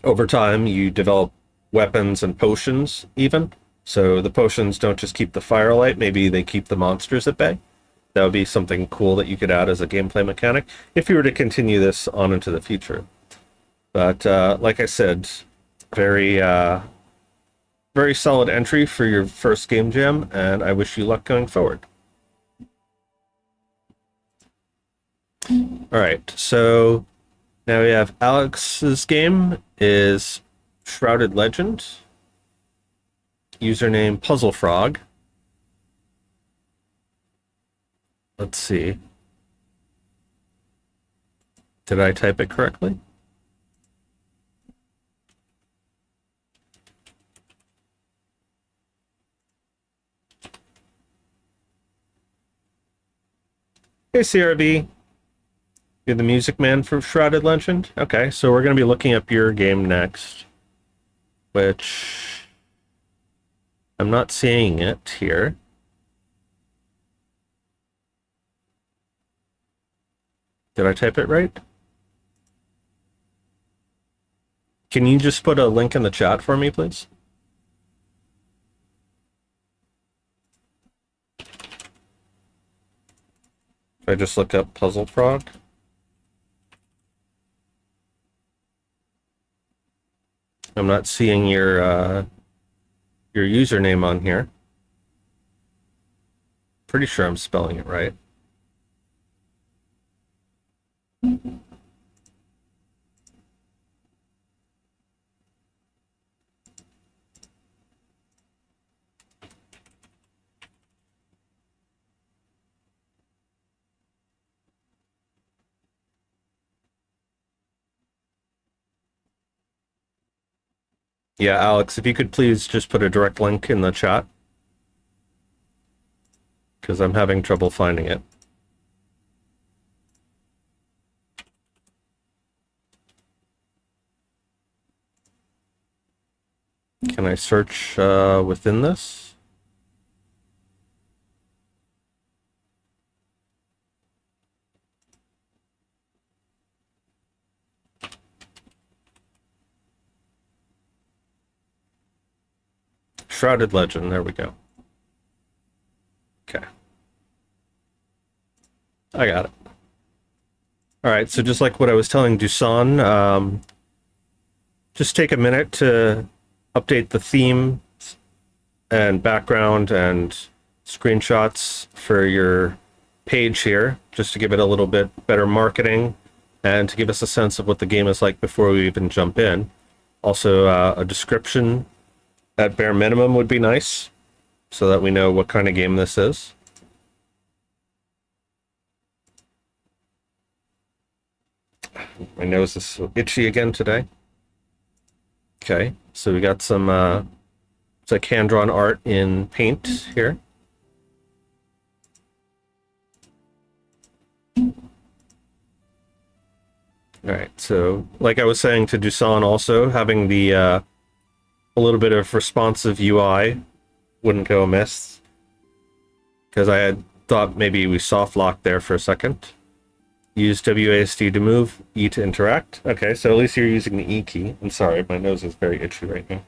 over time, you develop weapons and potions even. So the potions don't just keep the fire alight, maybe they keep the monsters at bay. That would be something cool that you could add as a gameplay mechanic if you were to continue this on into the future. But like I said, very solid entry for your first game jam, and I wish you luck going forward. All right, so now we have Alex's game is Shrouded Legend. Username Puzzle Frog. Let's see. Did I type it correctly? Hey, CRV. You're the music man for Shrouded Legend? Okay, so we're going to be looking up your game next, which I'm not seeing it here. Did I type it right? Can you just put a link in the chat for me, please? If I just look up Puzzle Frog. I'm not seeing your username on here. Pretty sure I'm spelling it right. Yeah, Alex, if you could please just put a direct link in the chat, because I'm having trouble finding it. Can I search within this? Shrouded Legend, there we go. Okay. I got it. All right, so just like what I was telling Dusan, just take a minute to update the theme and background and screenshots for your page here, just to give it a little bit better marketing and to give us a sense of what the game is like before we even jump in. Also, a description at bare minimum would be nice, so that we know what kind of game this is. My nose is so itchy again today. Okay, so we got some it's like hand-drawn art in paint here. All right, so like I was saying to Dusan, also having the a little bit of responsive UI wouldn't go amiss, because I had thought maybe we soft locked there for a second. Use WASD to move, E to interact. Okay, so at least you're using the E key. I'm sorry, my nose is very itchy right now.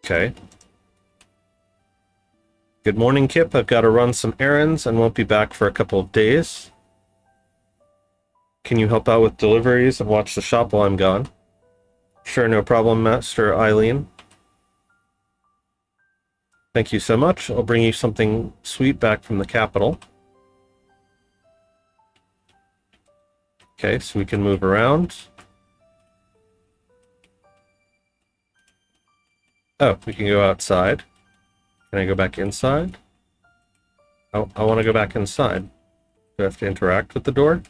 Okay. Good morning, Kip. I've got to run some errands and won't be back for a couple of days. Can you help out with deliveries and watch the shop while I'm gone? Sure, no problem, Master Eileen. Thank you so much. I'll bring you something sweet back from the capital. Okay, so we can move around. Oh, we can go outside. Can I go back inside? Oh, I want to go back inside. Do I have to interact with the door?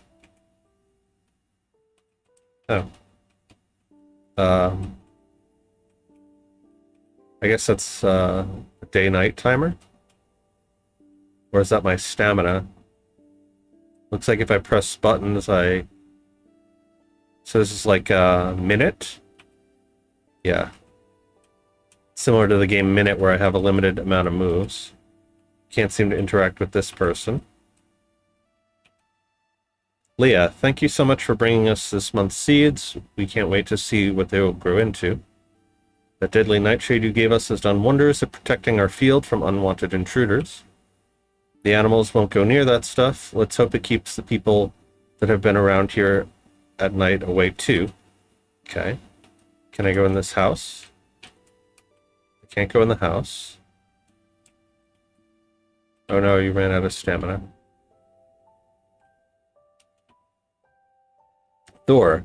Oh. I guess that's a day-night timer? Or is that my stamina? Looks like if I press buttons, So this is like a minute? Yeah. Similar to the game Minute, where I have a limited amount of moves. Can't seem to interact with this person. Leah, thank you so much for bringing us this month's seeds. We can't wait to see what they will grow into. That deadly nightshade you gave us has done wonders at protecting our field from unwanted intruders. The animals won't go near that stuff. Let's hope it keeps the people that have been around here at night away too. Okay. Can I go in this house? I can't go in the house. Oh no, you ran out of stamina. Thor.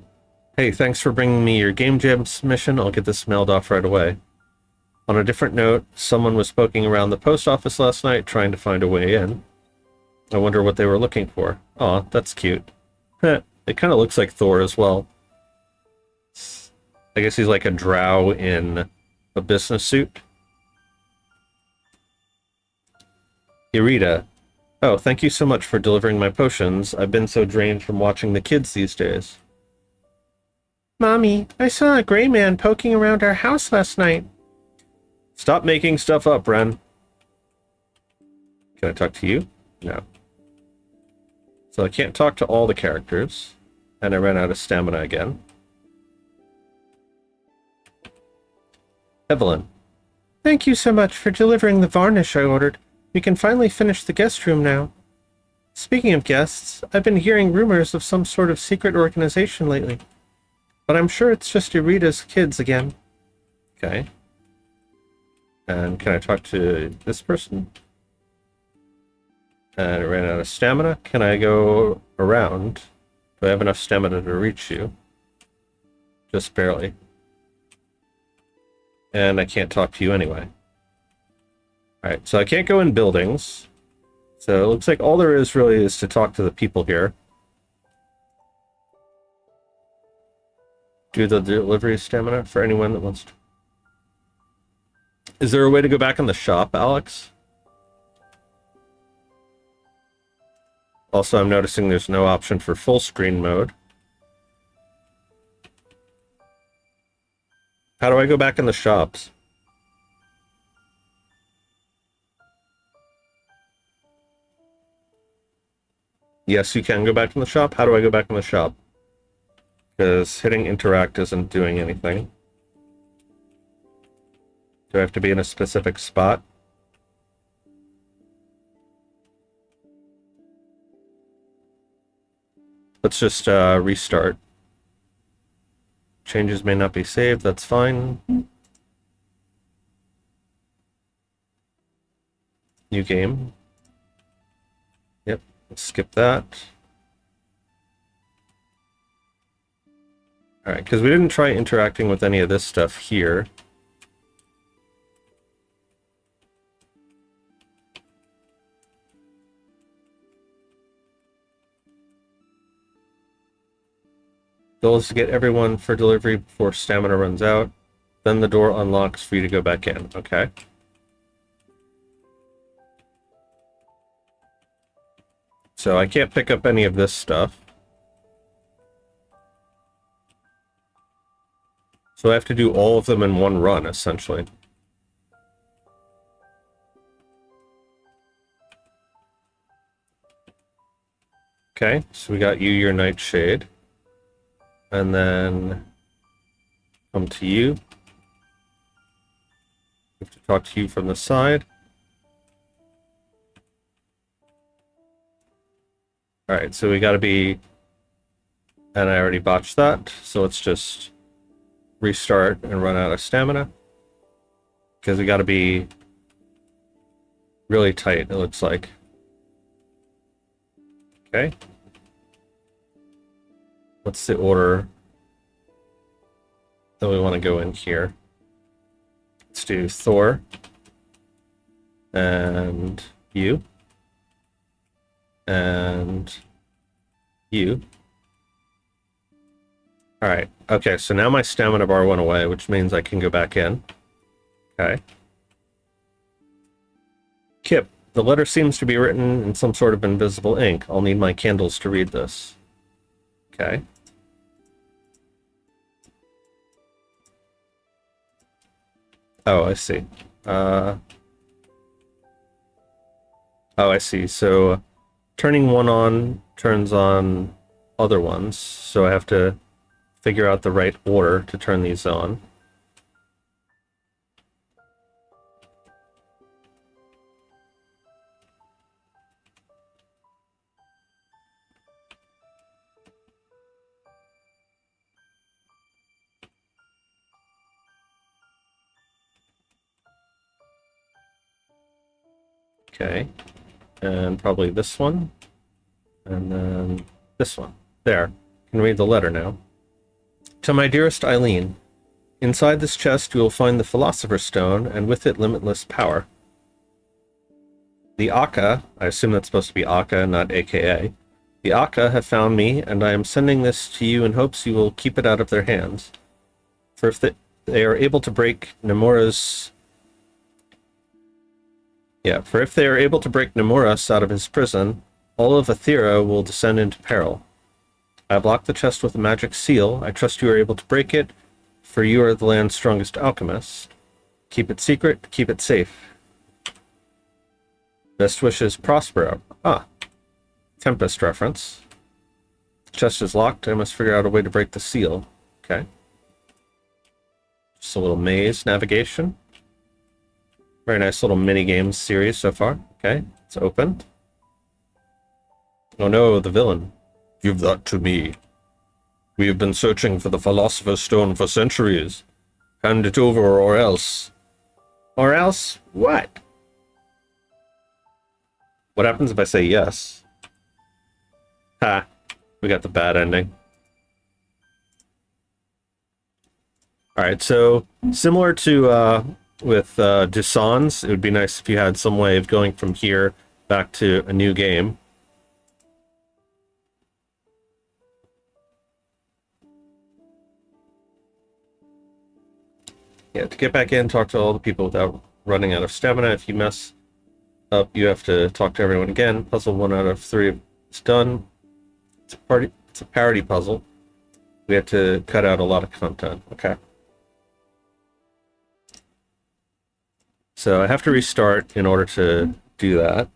Hey, thanks for bringing me your Game Jam submission. I'll get this mailed off right away. On a different note, someone was poking around the post office last night trying to find a way in. I wonder what they were looking for. Aw, that's cute. Heh, it kind of looks like Thor as well. I guess he's like a drow in a business suit. Irita, Oh, thank you so much for delivering my potions. I've been so drained from watching the kids these days. Mommy, I saw a gray man poking around our house last night. Stop making stuff up, Ren. Can I talk to you? No. So I can't talk to all the characters. And I ran out of stamina again. Evelyn. Thank you so much for delivering the varnish I ordered. We can finally finish the guest room now. Speaking of guests, I've been hearing rumors of some sort of secret organization lately. But I'm sure it's just Eureka's kids again. Okay. And can I talk to this person? And I ran out of stamina. Can I go around? Do I have enough stamina to reach you? Just barely. And I can't talk to you anyway. Alright, so I can't go in buildings. So it looks like all there is really is to talk to the people here. Do the delivery stamina for anyone that wants to. Is there a way to go back in the shop, Alex? Also, I'm noticing there's no option for full screen mode. How do I go back in the shops? Yes, you can go back in the shop. How do I go back in the shop? Because hitting interact isn't doing anything. Do I have to be in a specific spot? Let's just restart. Changes may not be saved, that's fine. New game. Yep, let's skip that. Alright, because we didn't try interacting with any of this stuff here. Goal is to get everyone for delivery before stamina runs out. Then the door unlocks for you to go back in. Okay. So I can't pick up any of this stuff. So I have to do all of them in one run, essentially. Okay, so we got you, your Nightshade. And then come to you. We have to talk to you from the side. Alright, so we gotta be... And I already botched that, so let's just restart and run out of stamina. Because we gotta be really tight, it looks like. Okay. What's the order that we want to go in here? Let's do Thor and you and you. Alright, okay, so now my stamina bar went away, which means I can go back in. Okay. Kip, the letter seems to be written in some sort of invisible ink. I'll need my candles to read this. Okay. Oh, I see. Oh, I see. So turning one on turns on other ones. So I have to figure out the right order to turn these on. Okay, and probably this one, and then this one. There, I can read the letter now. To my dearest Eileen, inside this chest you will find the Philosopher's Stone, and with it limitless power. The Akka, I assume that's supposed to be Akka, not AKA. The Akka have found me, and I am sending this to you in hopes you will keep it out of their hands. For if they are able to break Nomura's Yeah, for if they are able to break Nemoras out of his prison, all of Aethera will descend into peril. I have locked the chest with a magic seal. I trust you are able to break it, for you are the land's strongest alchemist. Keep it secret, keep it safe. Best wishes, Prospero. Ah, Tempest reference. Chest is locked. I must figure out a way to break the seal. Okay. Just a little maze navigation. Very nice little mini game series so far. Okay, it's open. Oh no, the villain. Give that to me. We have been searching for the Philosopher's Stone for centuries. Hand it over or else. Or else what? What happens if I say yes? Ha, we got the bad ending. Alright, so similar to with Dusans, it would be nice if you had some way of going from here back to a new game. Yeah, to get back in, talk to all the people without running out of stamina. If you mess up, you have to talk to everyone again. Puzzle 1 out of 3 is done. It's a parody puzzle. We have to cut out a lot of content. Okay. So I have to restart in order to do that.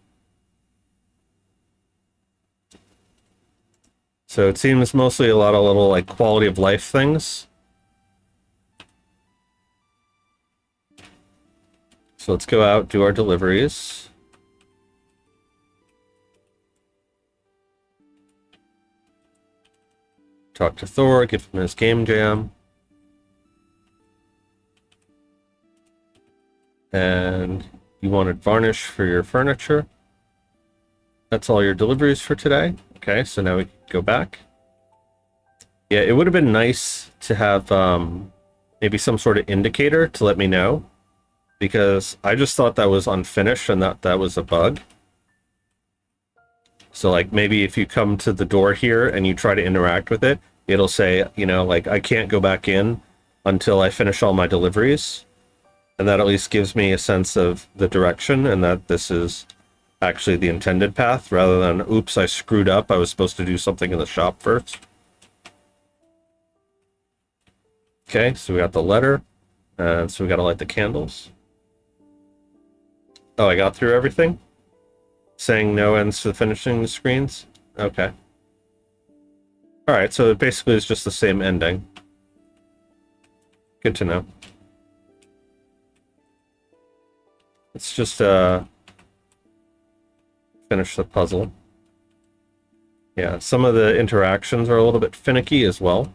So it seems mostly a lot of little like quality of life things. So let's go out, do our deliveries. Talk to Thor, give him his game jam. And you wanted varnish for your furniture. That's all your deliveries for today. Okay, so now we can go back. Yeah, it would have been nice to have maybe some sort of indicator to let me know, because I just thought that was unfinished and that was a bug. So like maybe if you come to the door here and you try to interact with it, it'll say, you know, like I can't go back in until I finish all my deliveries. And that at least gives me a sense of the direction and that this is actually the intended path rather than, oops, I screwed up. I was supposed to do something in the shop first. Okay, so we got the letter. So we got to light the candles. Oh, I got through everything? Saying no ends to finishing the screens? Okay. Alright, so it basically is just the same ending. Good to know. Let's just finish the puzzle. Yeah, some of the interactions are a little bit finicky as well.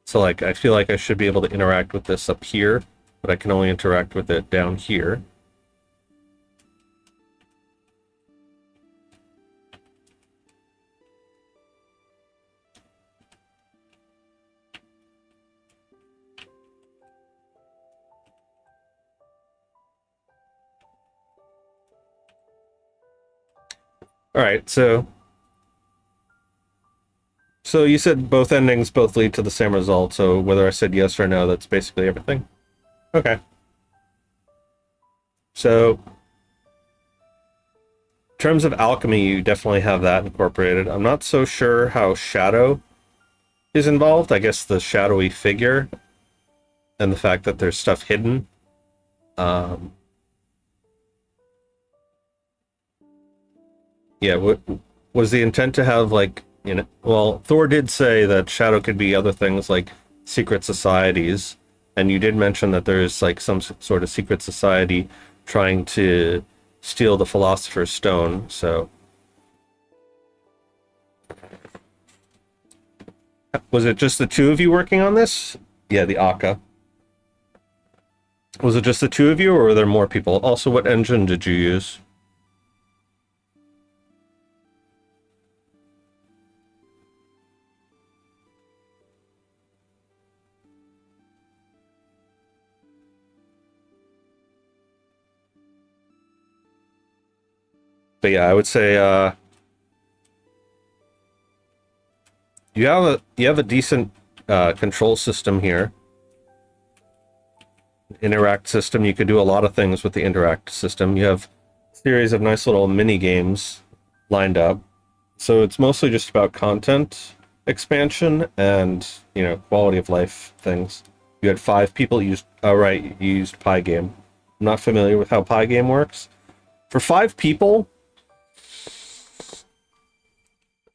So like, I feel like I should be able to interact with this up here, but I can only interact with it down here. All right, so you said both endings both lead to the same result, so whether I said yes or no, that's basically everything? Okay. So, in terms of alchemy, you definitely have that incorporated. I'm not so sure how shadow is involved. I guess the shadowy figure and the fact that there's stuff hidden. Yeah, what was the intent to have, like, you know, well, Thor did say that shadow could be other things like secret societies, and you did mention that there's like some sort of secret society trying to steal the Philosopher's Stone, so was it just the two of you working on this? Yeah, the Akka. Was it just the two of you, or were there more people? Also, what engine did you use? But yeah, I would say you have a decent control system here. Interact system. You could do a lot of things with the interact system. You have a series of nice little mini games lined up. So it's mostly just about content expansion and, quality of life things. You had 5 people use. Oh, right, you used Pygame. I'm not familiar with how Pygame works. For 5 people,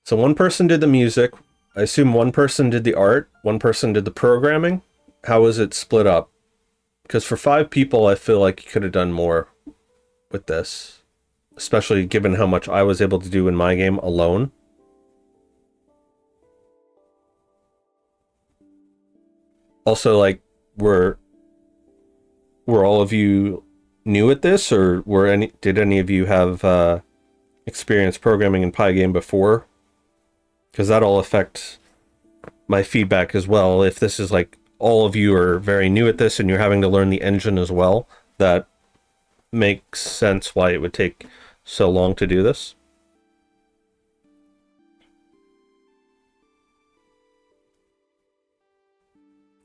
so one person did the music. I assume one person did the art. One person did the programming. How is it split up? Because for 5 people, I feel like you could have done more with this, especially given how much I was able to do in my game alone. Also, like, were all of you new at this, or did any of you have experience programming in Pygame before? Because that'll affect my feedback as well. If this is like all of you are very new at this and you're having to learn the engine as well, that makes sense why it would take so long to do this.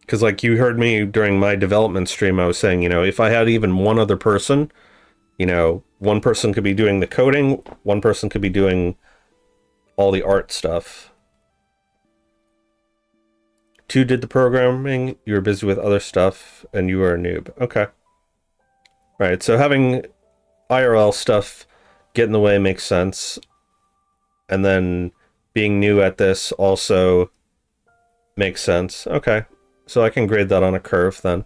Because like you heard me during my development stream, I was saying, if I had even one other person, one person could be doing the coding, one person could be doing all the art stuff. 2 did the programming, you were busy with other stuff, and you were a noob. Okay. Right, so having IRL stuff get in the way makes sense. And then being new at this also makes sense. Okay. So I can grade that on a curve then.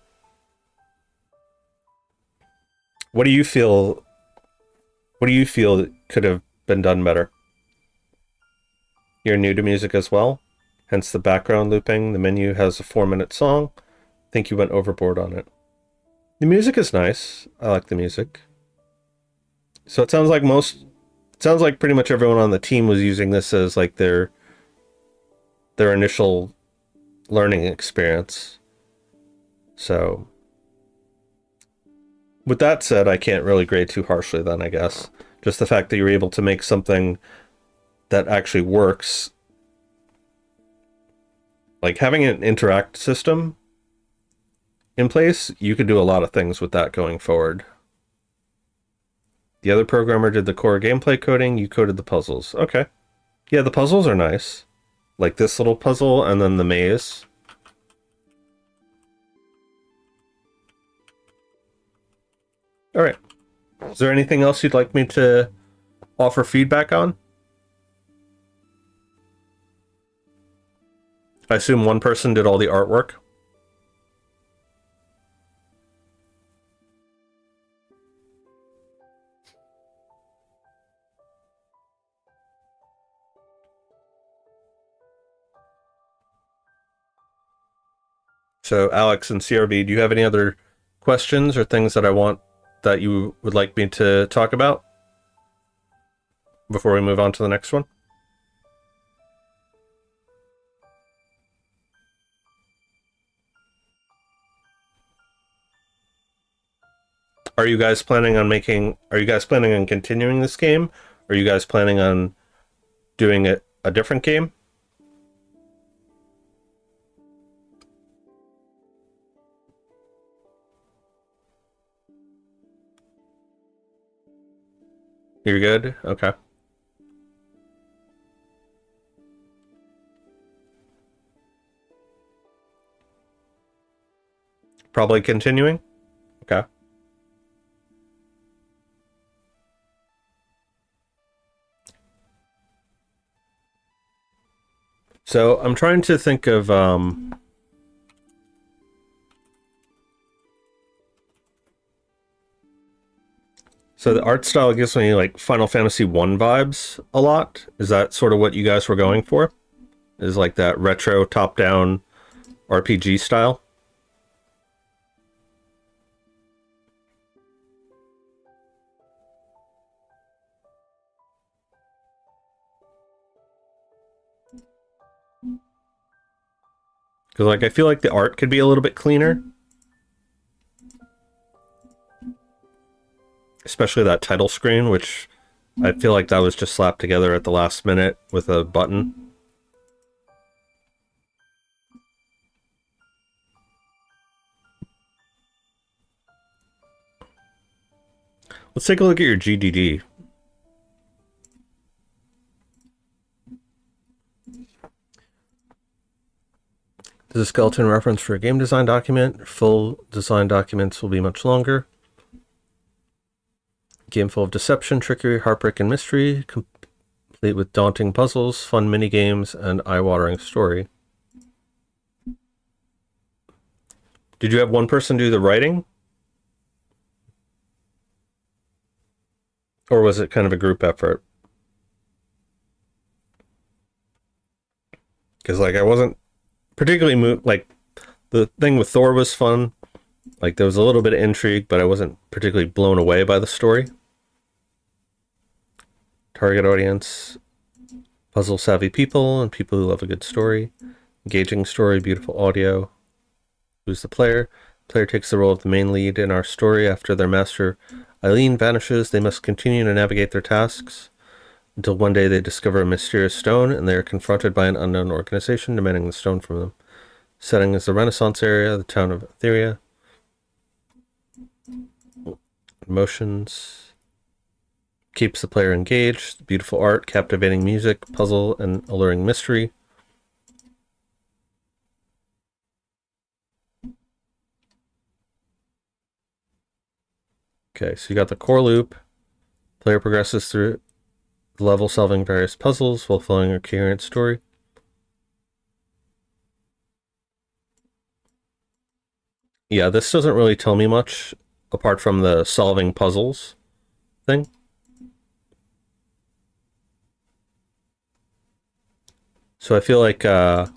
What do you feel could have been done better? You're new to music as well, hence the background looping. The menu has a 4-minute song. I think you went overboard on it. The music is nice. I like the music. So it sounds like pretty much everyone on the team was using this as like their initial learning experience. So with that said, I can't really grade too harshly then, I guess. Just the fact that you're able to make something that actually works. Like having an interact system in place, you could do a lot of things with that going forward. The other programmer did the core gameplay coding, you coded the puzzles. Okay. Yeah, the puzzles are nice. Like this little puzzle and then the maze. All right. Is there anything else you'd like me to offer feedback on? I assume one person did all the artwork. So Alex and CRB, do you have any other questions or things that you would like me to talk about before we move on to the next one? Are you guys planning on continuing this game? Are you guys planning on doing a different game? You're good? Okay. Probably continuing? Okay. So I'm trying to think of so the art style gives me like Final Fantasy 1 vibes a lot. Is that sort of what you guys were going for? Is like that retro top-down RPG style? Because like I feel like the art could be a little bit cleaner. Especially that title screen, which I feel like that was just slapped together at the last minute with a button. Let's take a look at your GDD. This is a skeleton reference for a game design document. Full design documents will be much longer. Game full of deception, trickery, heartbreak, and mystery, complete with daunting puzzles, fun mini games, and eye-watering story. Did you have one person do the writing? Or was it kind of a group effort? Because, like, I wasn't particularly moved. Like, the thing with Thor was fun. Like, there was a little bit of intrigue, but I wasn't particularly blown away by the story. Target audience, puzzle-savvy people and people who love a good story. Engaging story, beautiful audio. Who's the player? The player takes the role of the main lead in our story. After their master, Eileen, vanishes, they must continue to navigate their tasks until one day they discover a mysterious stone and they are confronted by an unknown organization demanding the stone from them. Setting is the Renaissance area, the town of Etheria. Emotions. Keeps the player engaged. Beautiful art, captivating music, puzzle, and alluring mystery. Okay, so you got the core loop. Player progresses through the level solving various puzzles while following a coherent story. Yeah, this doesn't really tell me much apart from the solving puzzles thing. So I feel like a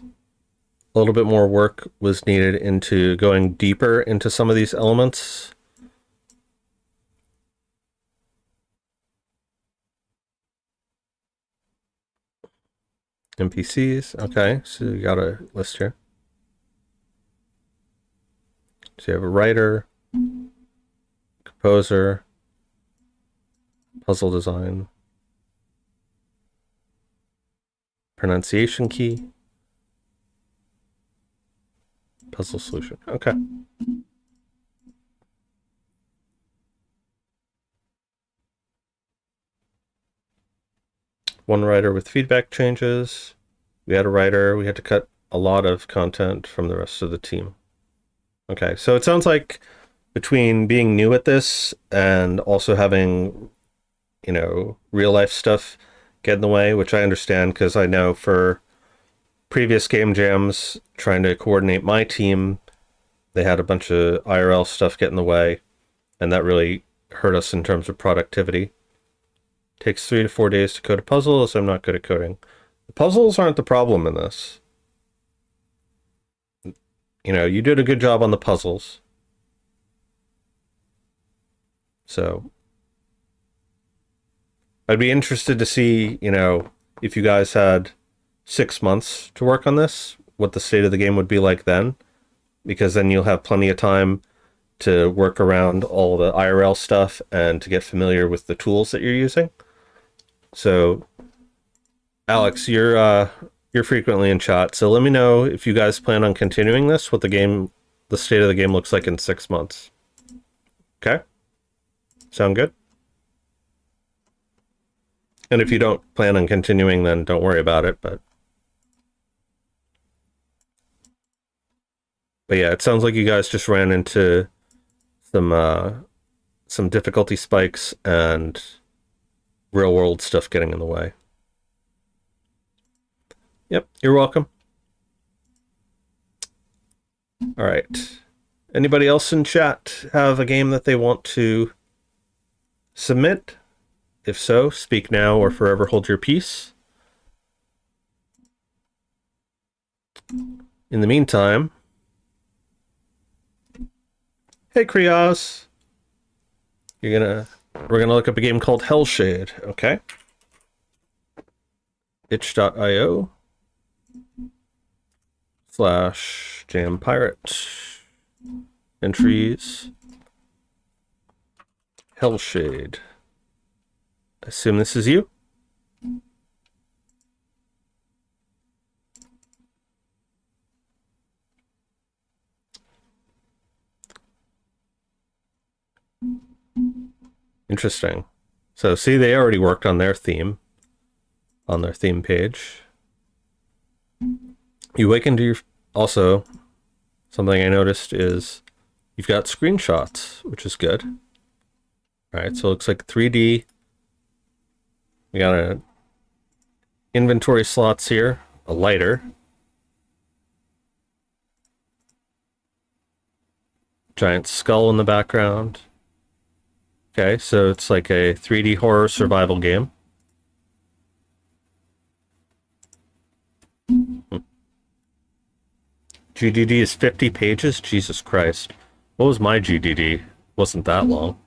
little bit more work was needed into going deeper into some of these elements. NPCs, okay, so you got a list here. So you have a writer, composer, puzzle design, pronunciation key, puzzle solution. Okay. One writer with feedback changes. We had a writer. We had to cut a lot of content from the rest of the team. Okay, so it sounds like between being new at this and also having, you know, real life stuff get in the way, which I understand because I know for previous game jams, trying to coordinate my team, they had a bunch of IRL stuff get in the way, and that really hurt us in terms of productivity. Takes 3 to 4 days to code a puzzle, as I'm not good at coding. The puzzles aren't the problem in this. You know, you did a good job on the puzzles. So I'd be interested to see, you know, if you guys had 6 months to work on this, what the state of the game would be like then, because then you'll have plenty of time to work around all the IRL stuff and to get familiar with the tools that you're using. So, Alex, you're frequently in chat, so let me know if you guys plan on continuing this, what the state of the game looks like in 6 months. Okay? Sound good? And if you don't plan on continuing, then don't worry about it, but yeah, it sounds like you guys just ran into some difficulty spikes and real world stuff getting in the way. Yep, you're welcome. All right. Anybody else in chat have a game that they want to submit? If so, speak now or forever hold your peace. In the meantime, hey Kriaz, we're gonna look up a game called Hellshade, okay? itch.io /jam pirate entries Hellshade. I assume this is you. Interesting. So see, they already worked on their theme page. You awaken to your... Also, something I noticed is you've got screenshots, which is good. All right, so it looks like 3D. We got a inventory slots here, a lighter, giant skull in the background. Okay, so it's like a 3D horror survival game. GDD is 50 pages? Jesus Christ. What was my GDD? Wasn't that long.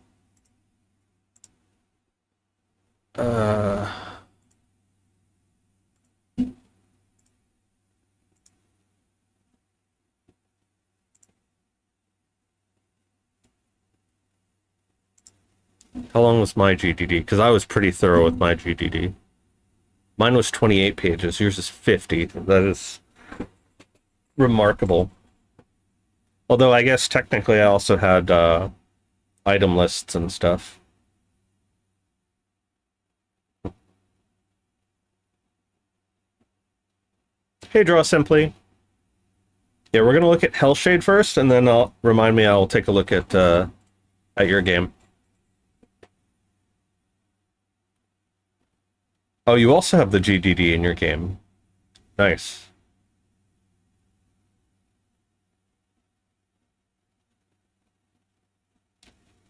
How long was my GDD? Because I was pretty thorough with my GDD. Mine was 28 pages. Yours is 50. That is remarkable. Although I guess technically I also had item lists and stuff. Hey, Draw Simply. Yeah, we're gonna look at Hellshade first, and then I'll take a look at your game. Oh, you also have the GDD in your game. Nice.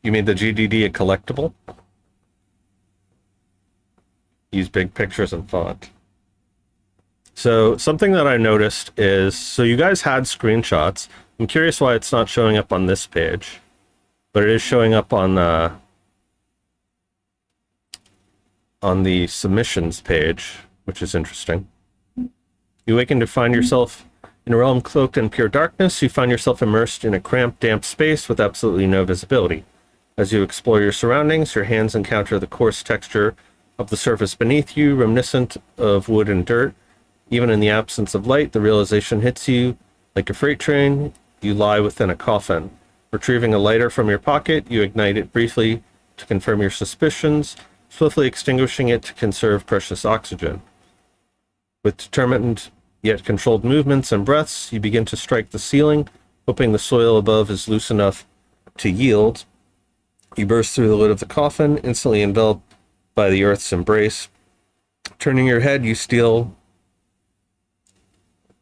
You made the GDD a collectible? Use big pictures and font. So something that I noticed is, so you guys had screenshots. I'm curious why it's not showing up on this page, but it is showing up on the submissions page, which is interesting. You awaken to find yourself in a realm cloaked in pure darkness. You find yourself immersed in a cramped, damp space with absolutely no visibility. As you explore your surroundings, your hands encounter the coarse texture of the surface beneath you, reminiscent of wood and dirt. Even in the absence of light, the realization hits you like a freight train. You lie within a coffin. Retrieving a lighter from your pocket, you ignite it briefly to confirm your suspicions, swiftly extinguishing it to conserve precious oxygen. With determined yet controlled movements and breaths, you begin to strike the ceiling, hoping the soil above is loose enough to yield. You burst through the lid of the coffin, instantly enveloped by the earth's embrace. Turning your head, you steal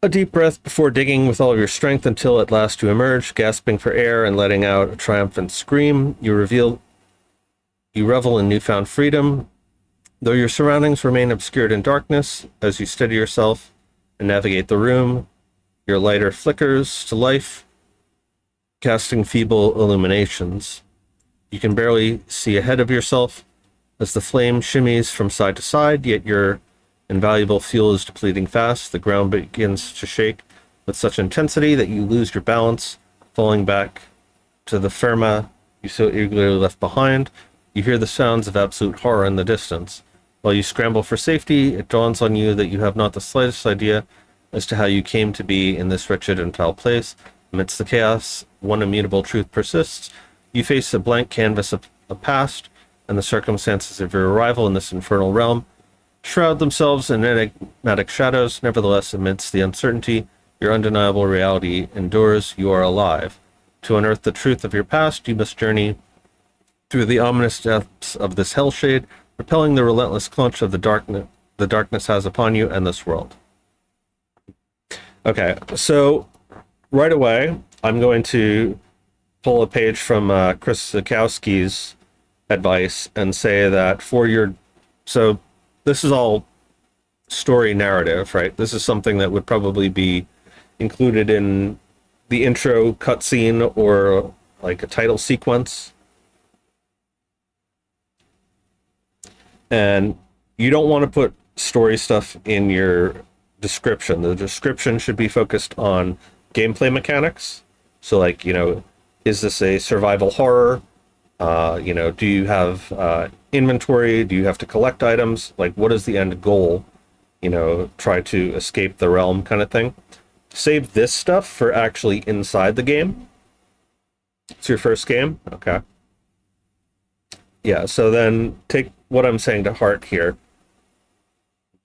a deep breath before digging with all of your strength until at last you emerge, gasping for air and letting out a triumphant scream. You revel in newfound freedom, though your surroundings remain obscured in darkness. As you steady yourself and navigate the room, your lighter flickers to life, casting feeble illuminations. You can barely see ahead of yourself as the flame shimmies from side to side, yet your invaluable fuel is depleting fast. The ground begins to shake with such intensity that you lose your balance, falling back to the firma you so eagerly left behind. You hear the sounds of absolute horror in the distance. While you scramble for safety, it dawns on you that you have not the slightest idea as to how you came to be in this wretched and foul place. Amidst the chaos, one immutable truth persists. You face a blank canvas of a past, and the circumstances of your arrival in this infernal realm shroud themselves in enigmatic shadows. Nevertheless, amidst the uncertainty, your undeniable reality endures. You are alive. To unearth the truth of your past, you must journey through the ominous depths of this hellshade, repelling the relentless clutch of the darkness has upon you and this world. Okay, so right away, I'm going to pull a page from Chris Zukowski's advice and say that so this is all story narrative, right? This is something that would probably be included in the intro cutscene or like a title sequence. And you don't want to put story stuff in your description. The description should be focused on gameplay mechanics. So like, is this a survival horror? Do you have inventory? Do you have to collect items? Like, what is the end goal? Try to escape the realm kind of thing. Save this stuff for actually inside the game. It's your first game? Okay. Yeah, so then take what I'm saying to heart here.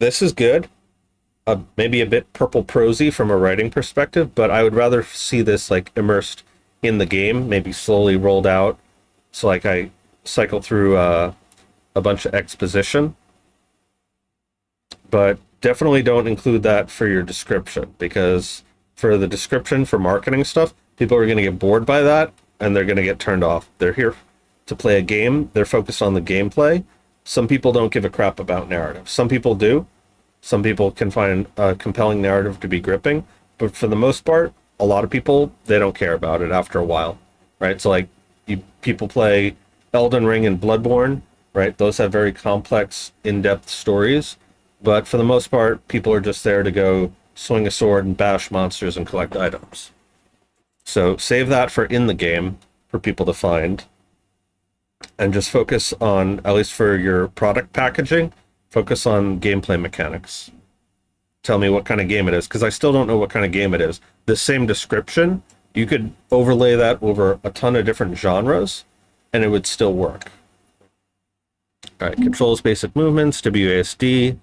This is good. Maybe a bit purple prosy from a writing perspective, but I would rather see this like immersed in the game, maybe slowly rolled out. So like I cycle through a bunch of exposition, but definitely don't include that for your description, because for the description for marketing stuff, people are going to get bored by that and they're going to get turned off. They're here to play a game. They're focused on the gameplay. Some people don't give a crap about narrative. Some people do. Some people can find a compelling narrative to be gripping, but for the most part, a lot of people, they don't care about it after a while, right? So like people play Elden Ring and Bloodborne, right? Those have very complex, in-depth stories, but for the most part, people are just there to go swing a sword and bash monsters and collect items. So save that for in the game for people to find, and just focus on, at least for your product packaging, focus on gameplay mechanics. Tell me what kind of game it is, because I still don't know what kind of game it is. The same description, you could overlay that over a ton of different genres, and it would still work. All right, controls basic movements, WASD,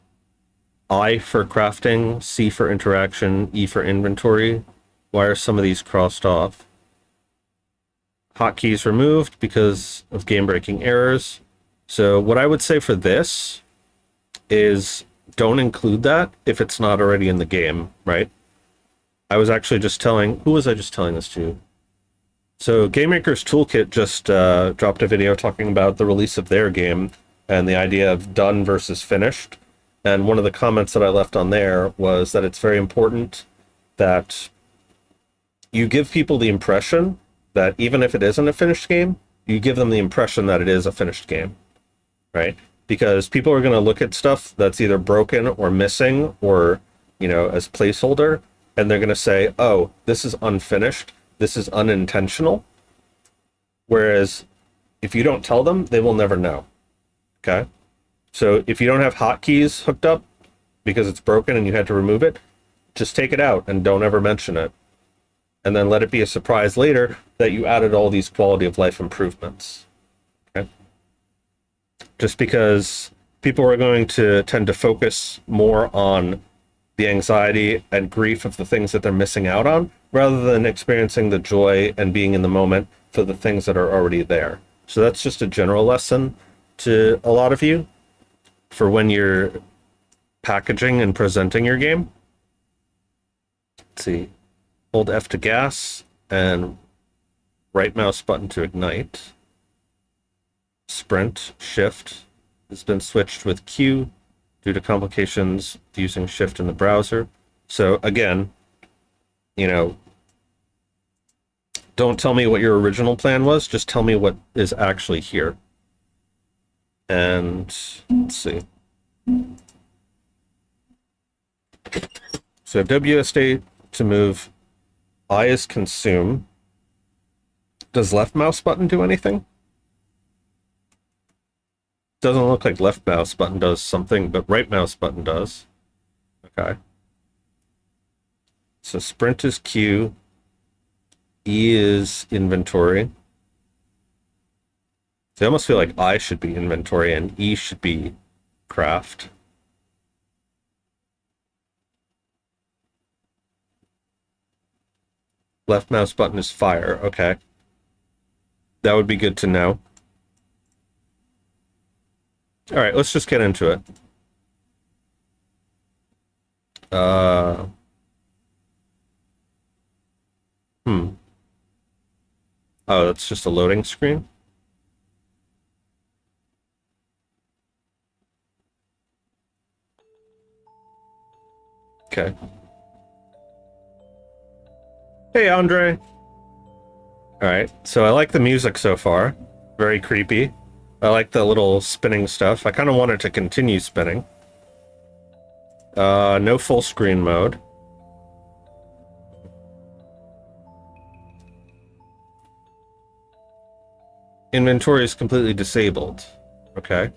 I for crafting, C for interaction, E for inventory. Why are some of these crossed off? Hotkeys removed because of game-breaking errors. So what I would say for this is don't include that if it's not already in the game, right? I was actually just telling, who was I just telling this to? So Game Maker's Toolkit just dropped a video talking about the release of their game and the idea of done versus finished. And one of the comments that I left on there was that it's very important that you give people the impression that even if it isn't a finished game, you give them the impression that it is a finished game, right? Because people are going to look at stuff that's either broken or missing or, you know, as placeholder, and they're going to say, oh, this is unfinished, this is unintentional. Whereas if you don't tell them, they will never know. Okay? So if you don't have hotkeys hooked up because it's broken and you had to remove it, just take it out and don't ever mention it. And then let it be a surprise later that you added all these quality of life improvements. Okay? Just because people are going to tend to focus more on the anxiety and grief of the things that they're missing out on, rather than experiencing the joy and being in the moment for the things that are already there. So that's just a general lesson to a lot of you for when you're packaging and presenting your game. Let's see. Hold F to gas and right mouse button to ignite. Sprint, shift has been switched with Q due to complications using shift in the browser. So again, you know, don't tell me what your original plan was, just tell me what is actually here. And let's see. So WSD to move, I is consume. Does left mouse button do anything? Doesn't look like left mouse button does something, but right mouse button does. Okay. So sprint is Q. E is inventory. So I almost feel like I should be inventory and E should be craft. Left mouse button is fire. Okay. That would be good to know. All right, let's just get into it. Oh, that's just a loading screen? Okay. Hey, Andre. All right, so I like the music so far. Very creepy. I like the little spinning stuff. I kind of want it to continue spinning. No full screen mode. Inventory is completely disabled. Okay.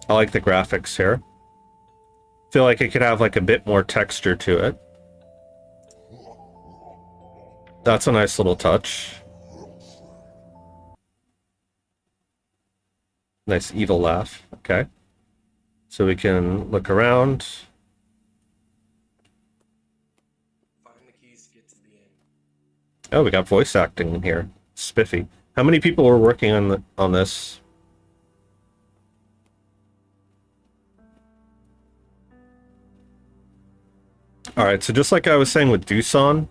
I like the graphics here. Feel like it could have like a bit more texture to it. That's a nice little touch. Nice evil laugh. Okay. So we can look around. Find the keys to get to the end. Oh, we got voice acting in here. Spiffy. How many people were working on this? All right, so just like I was saying with Doosan,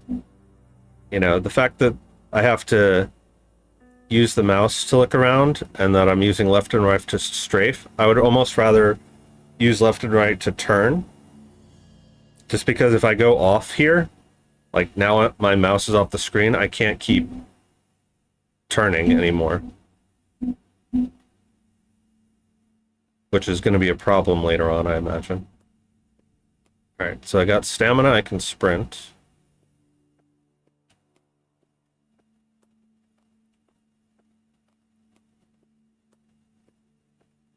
you know, the fact that I have to use the mouse to look around and that I'm using left and right to strafe, I would almost rather use left and right to turn. Just because if I go off here, like now my mouse is off the screen, I can't keep turning anymore. Which is going to be a problem later on, I imagine. Alright, so I got stamina, I can sprint.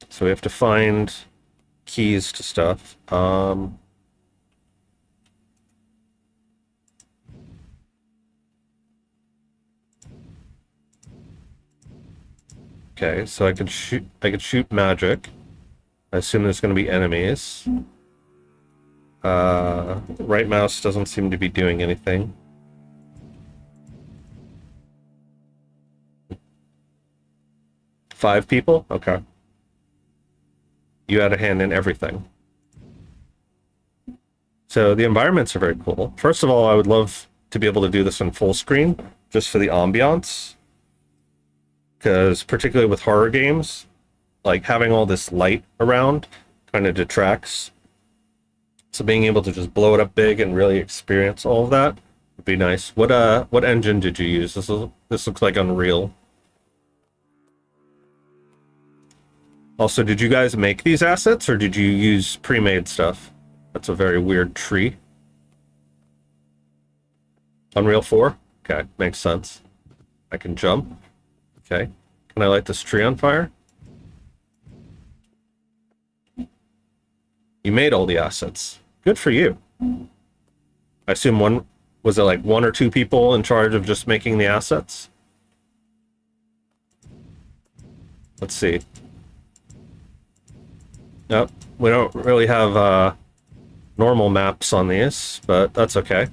So we have to find keys to stuff. Okay, so I could shoot magic. I assume there's going to be enemies. Right mouse doesn't seem to be doing anything. Five people? Okay. You had a hand in everything. So the environments are very cool. First of all, I would love to be able to do this in full screen, just for the ambiance. Because particularly with horror games, like having all this light around kind of detracts. So being able to just blow it up big and really experience all of that would be nice. What engine did you use? This looks like Unreal. Also, did you guys make these assets or did you use pre-made stuff? That's a very weird tree. Unreal 4? Okay, makes sense. I can jump. Okay. Can I light this tree on fire? You made all the assets. Good for you. I assume was it like one or two people in charge of just making the assets? Let's see. Nope, we don't really have normal maps on these, but that's okay.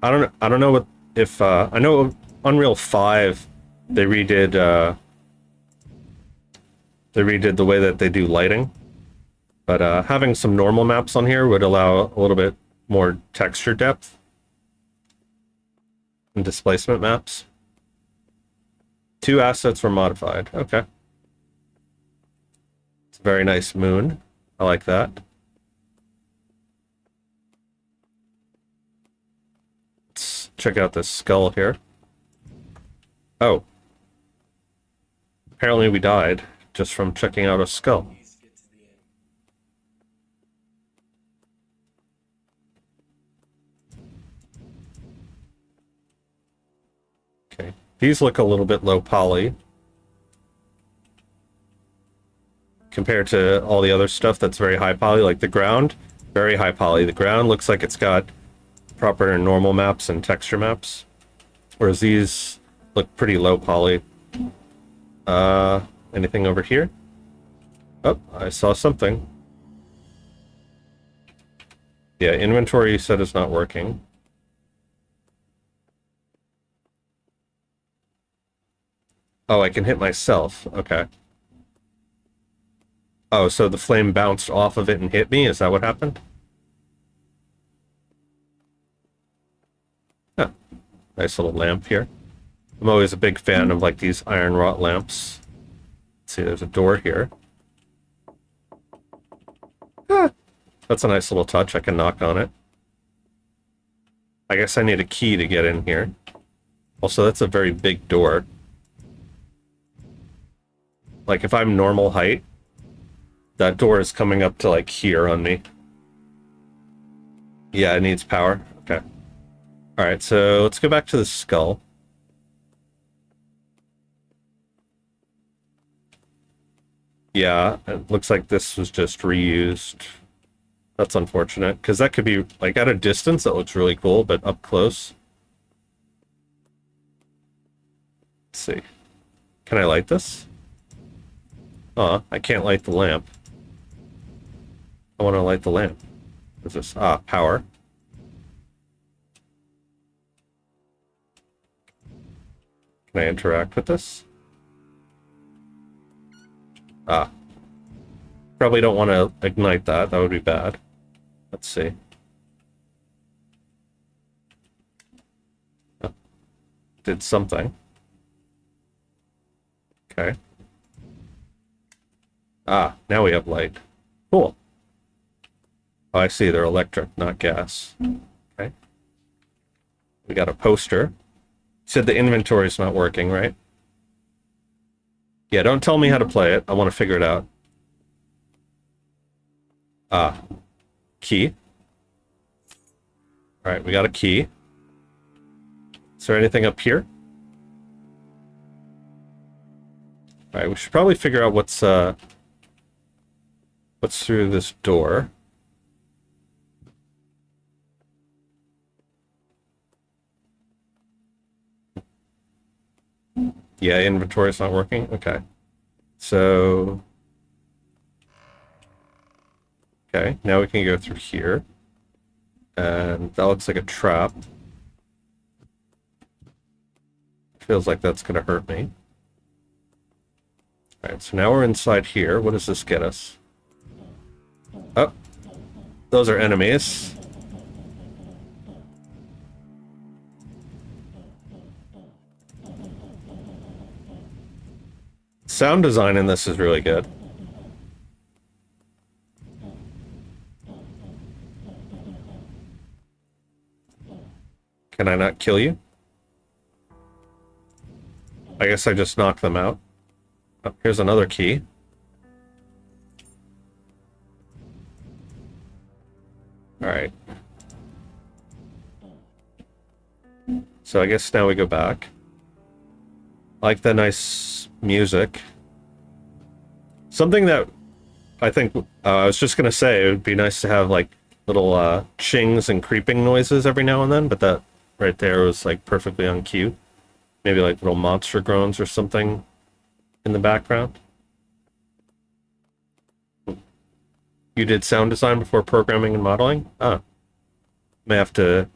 I don't know what if I know Unreal 5 they redid the way that they do lighting. But having some normal maps on here would allow a little bit more texture depth and displacement maps. 2 assets were modified. Okay. It's a very nice moon. I like that. Let's check out this skull here. Oh. Apparently we died just from checking out a skull. Keys to get to the end. Okay. These look a little bit low poly compared to all the other stuff that's very high poly, like the ground, very high poly. The ground looks like it's got proper normal maps and texture maps, whereas these look pretty low poly. Anything over here? Oh, I saw something. Yeah, inventory you said is not working. Oh, I can hit myself. Okay. Oh, so the flame bounced off of it and hit me? Is that what happened? Oh, nice little lamp here. I'm always a big fan of like these iron wrought lamps. Let's see, there's a door here. Ah, that's a nice little touch. I can knock on it. I guess I need a key to get in here. Also, that's a very big door. Like if I'm normal height, that door is coming up to like here on me. Yeah, it needs power. Okay. Alright, so let's go back to the skull. Yeah, it looks like this was just reused. That's unfortunate, because that could be, like, at a distance, that looks really cool, but up close. Let's see. Can I light this? I can't light the lamp. I want to light the lamp. What's this? Power. Can I interact with this? Probably don't want to ignite that. That would be bad. Let's see. Oh, did something. Okay. Now we have light. Cool. Oh, I see. They're electric, not gas. Okay. We got a poster. You said the inventory's not working, right? Yeah, don't tell me how to play it. I want to figure it out. Key. Alright, we got a key. Is there anything up here? Alright, we should probably figure out what's through this door. Yeah, inventory's not working? Okay. So... Okay, now we can go through here. And that looks like a trap. Feels like that's gonna hurt me. Alright, so now we're inside here. What does this get us? Oh, those are enemies. Sound design in this is really good. Can I not kill you? I guess I just knocked them out. Oh, here's another key. Alright. So I guess now we go back. I like the nice music. Something that I think I was just gonna say, it would be nice to have like little chings and creeping noises every now and then, but that right there was like perfectly on cue. Maybe like little monster groans or something in the background. You did sound design before programming and modeling? May have to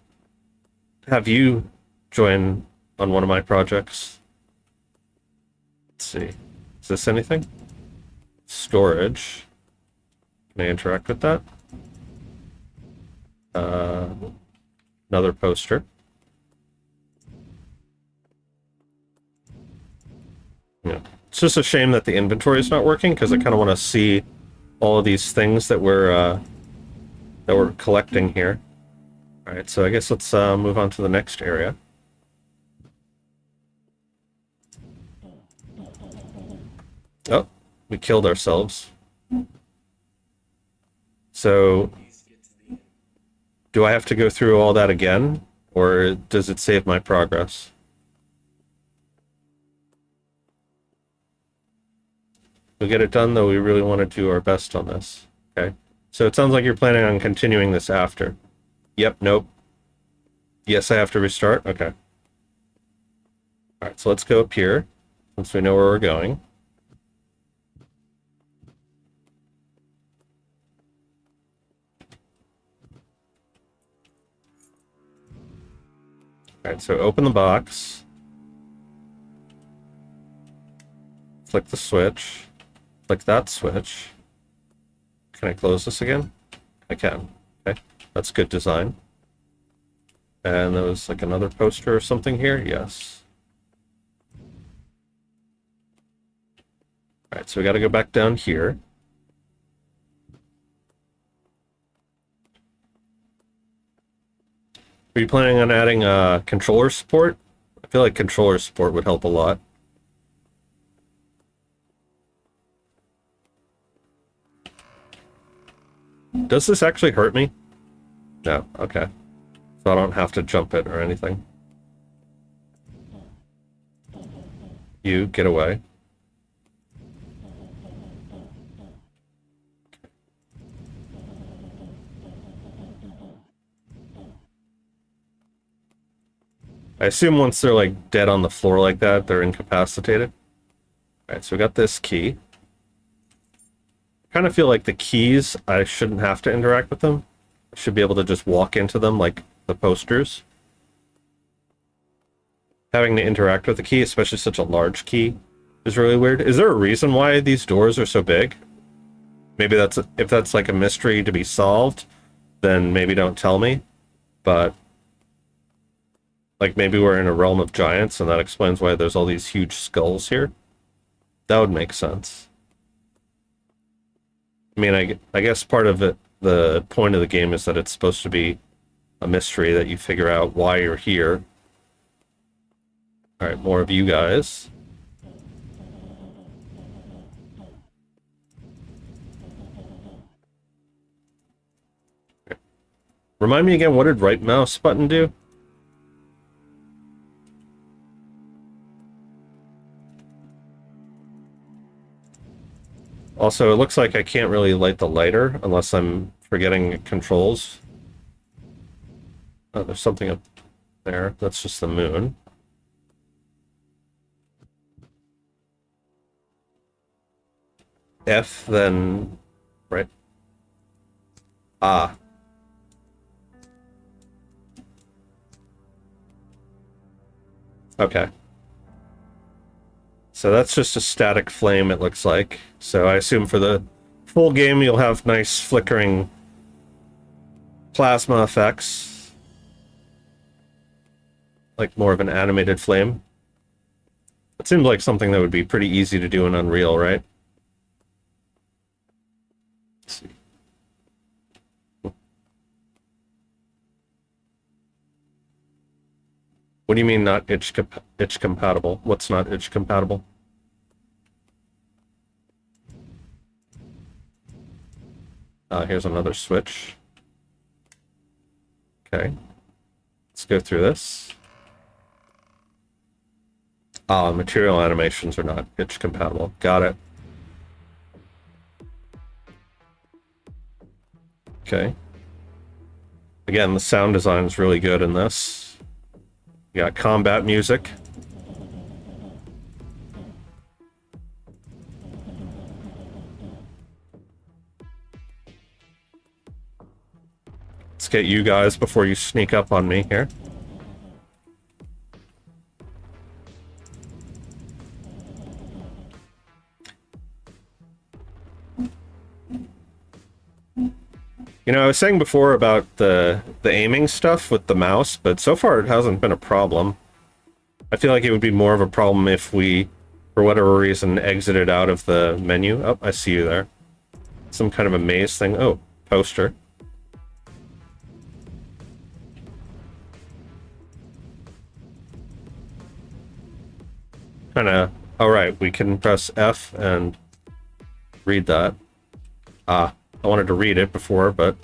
have you join on one of my projects. Let's see. Is this anything? Storage. Can I interact with that? Another poster. Yeah. It's just a shame that the inventory is not working, because I kind of want to see all of these things that we're collecting here. Alright, so I guess let's move on to the next area. Oh, we killed ourselves. So, do I have to go through all that again, or does it save my progress? We'll get it done, though we really want to do our best on this. Okay. So it sounds like you're planning on continuing this after. Yep, nope. Yes, I have to restart? Okay. Alright, so let's go up here, since we know where we're going. Alright, so open the box. Flick the switch. Flick that switch. Can I close this again? I can. Okay, that's good design. And there was like another poster or something here? Yes. Alright, so we gotta go back down here. Are you planning on adding controller support? I feel like controller support would help a lot. Does this actually hurt me? No, okay. So I don't have to jump it or anything. You, get away. I assume once they're like dead on the floor like that, they're incapacitated. Alright, so we got this key. I kind of feel like the keys, I shouldn't have to interact with them. I should be able to just walk into them like the posters. Having to interact with the key, especially such a large key, is really weird. Is there a reason why these doors are so big? Maybe if that's like a mystery to be solved, then maybe don't tell me. But like maybe we're in a realm of giants and that explains why there's all these huge skulls here. That would make sense. I mean, I guess part of it, the point of the game is that it's supposed to be a mystery that you figure out why you're here. Alright, more of you guys. Remind me again, what did right mouse button do? Also, it looks like I can't really light the lighter unless I'm forgetting controls. Oh, there's something up there. That's just the moon. F, then... right? Ah. Okay. So that's just a static flame, it looks like. So I assume for the full game you'll have nice flickering plasma effects. Like more of an animated flame. It seems like something that would be pretty easy to do in Unreal, right? Let's see. What do you mean not itch compatible? What's not itch compatible? Here's another switch. Okay. Let's go through this. Material animations are not itch compatible. Got it. Okay. Again, the sound design is really good in this. You got combat music. Let's get you guys before you sneak up on me here. You know, I was saying before about the aiming stuff with the mouse, but so far it hasn't been a problem. I feel like it would be more of a problem if we, for whatever reason, exited out of the menu. Oh, I see you there. Some kind of a maze thing. Oh, poster. Kinda... oh, right, we can press F and read that. I wanted to read it before, but...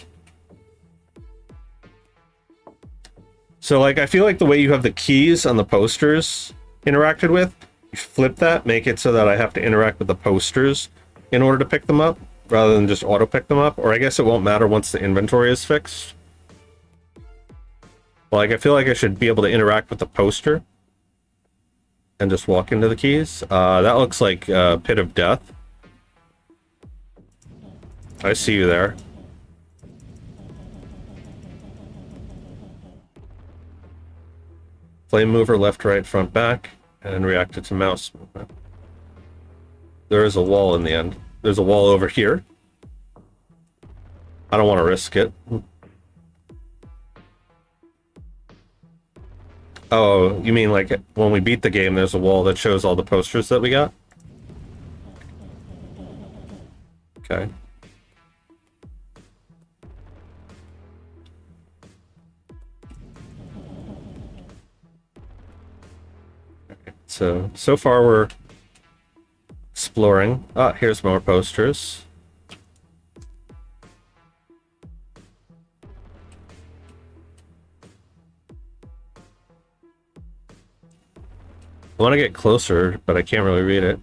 so, like, I feel like the way you have the keys on the posters interacted with, you flip that, make it so that I have to interact with the posters in order to pick them up, rather than just auto-pick them up. Or I guess it won't matter once the inventory is fixed. Like, I feel like I should be able to interact with the poster and just walk into the keys. That looks like Pit of Death. I see you there. Flame mover, left, right, front, back, and react it to mouse movement. There is a wall in the end. There's a wall over here. I don't want to risk it. Oh, you mean like when we beat the game, there's a wall that shows all the posters that we got? Okay. So far we're exploring. Ah, here's more posters. I want to get closer, but I can't really read it.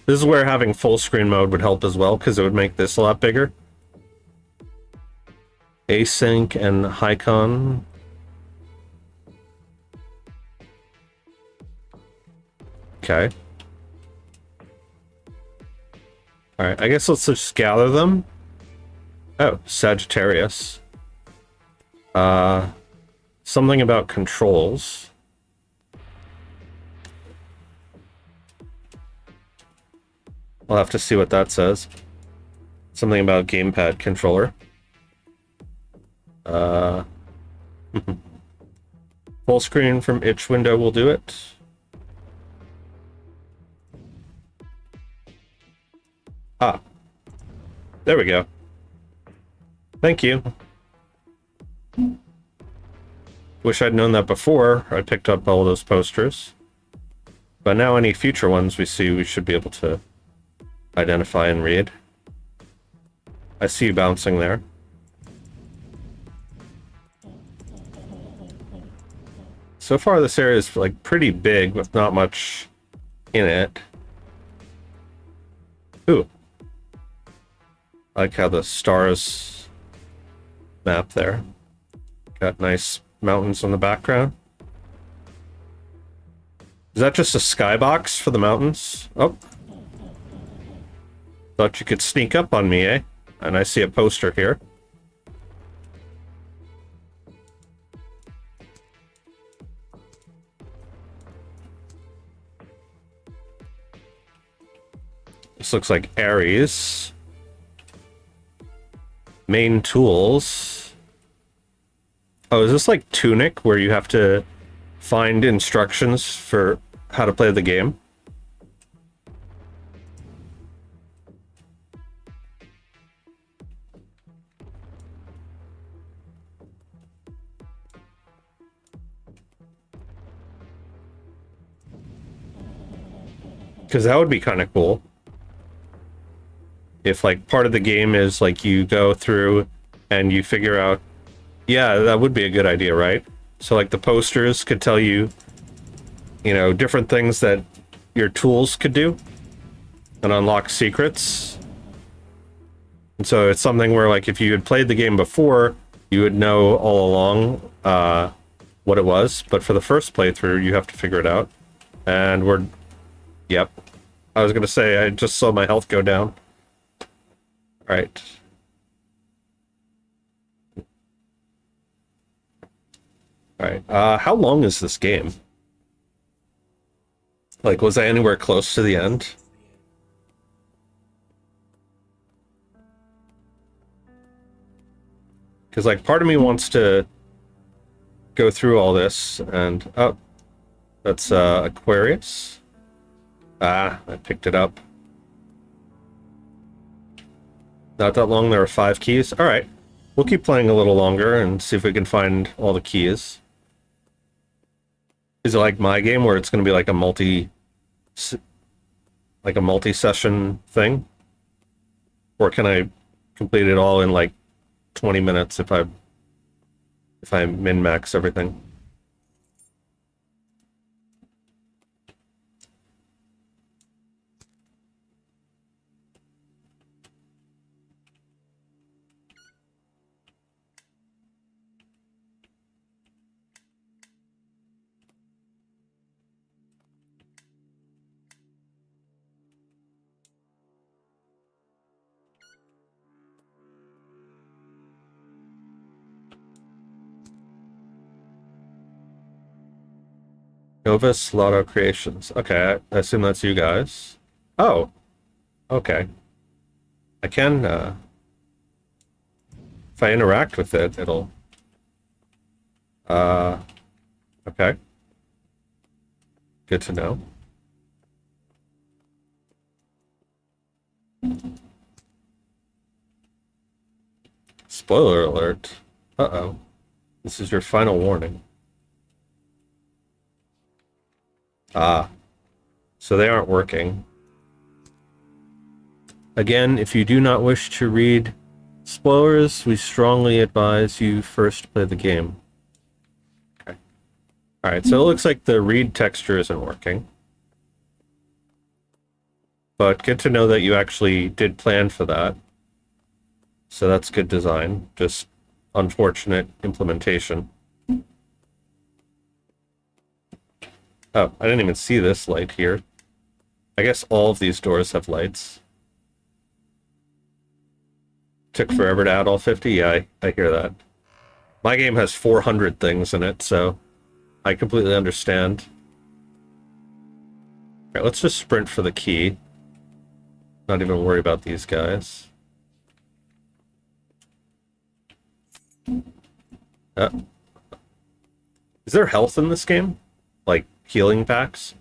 This is where having full screen mode would help as well, because it would make this a lot bigger. Async and Hycon. Okay. Alright, I guess let's just gather them. Oh, Sagittarius. Something about controls. I'll have to see what that says. Something about gamepad controller. Full screen from itch window will do it. Ah. There we go. Thank you. Wish I'd known that before I picked up all those posters. But now any future ones we see, we should be able to identify and read. I see you bouncing there. So far this area is like pretty big with not much in it. Ooh. I like how the stars map there. Got nice mountains in the background. Is that just a skybox for the mountains? Oh. Thought you could sneak up on me, eh? And I see a poster here. This looks like Ares. Main tools. Oh, is this like Tunic, where you have to find instructions for how to play the game? Because that would be kind of cool. If like part of the game is like you go through and you figure out, yeah, that would be a good idea, right? So like the posters could tell you, you know, different things that your tools could do and unlock secrets. And so it's something where like if you had played the game before, you would know all along what it was. But for the first playthrough, you have to figure it out. And we're, yep. I was gonna say, I just saw my health go down. Right. Alright, how long is this game? Like, was I anywhere close to the end? Because, like, part of me wants to go through all this, and... Oh, that's, Aquarius. Ah, I picked it up. Not that long, there are 5 keys. Alright, we'll keep playing a little longer and see if we can find all the keys. Is it like my game where it's going to be like a multi-session thing? Or can I complete it all in like 20 minutes if I min-max everything? Novus Lotto Creations. Okay, I assume that's you guys. Oh, okay. I can, if I interact with it, it'll... Okay. Good to know. Spoiler alert. Uh-oh. This is your final warning. Ah. So they aren't working. Again, if you do not wish to read spoilers, we strongly advise you first play the game. Okay. Alright, so it looks like the read texture isn't working. But good to know that you actually did plan for that. So that's good design, just unfortunate implementation. Oh, I didn't even see this light here. I guess all of these doors have lights. took forever to add all 50. Yeah, I hear that. My game has 400 things in it, so I completely understand. All right, let's just sprint for the key. Not even worry about these guys. Is there health in this game? Like healing packs?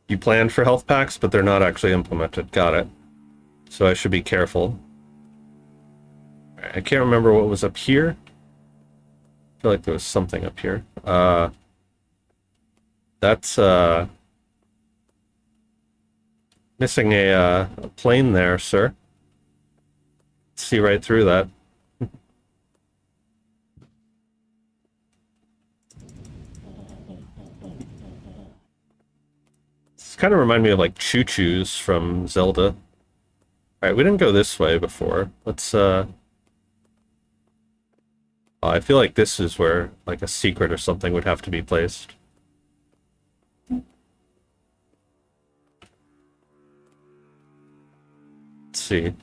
You planned for health packs, but they're not actually implemented. Got it. So I should be careful. I can't remember what was up here. I feel like there was something up here. That's missing a plane there, sir. See right through that. This kind of remind me of like choo-choos from Zelda. All right, we didn't go this way before. Let's I feel like this is where like a secret or something would have to be placed. Let's see.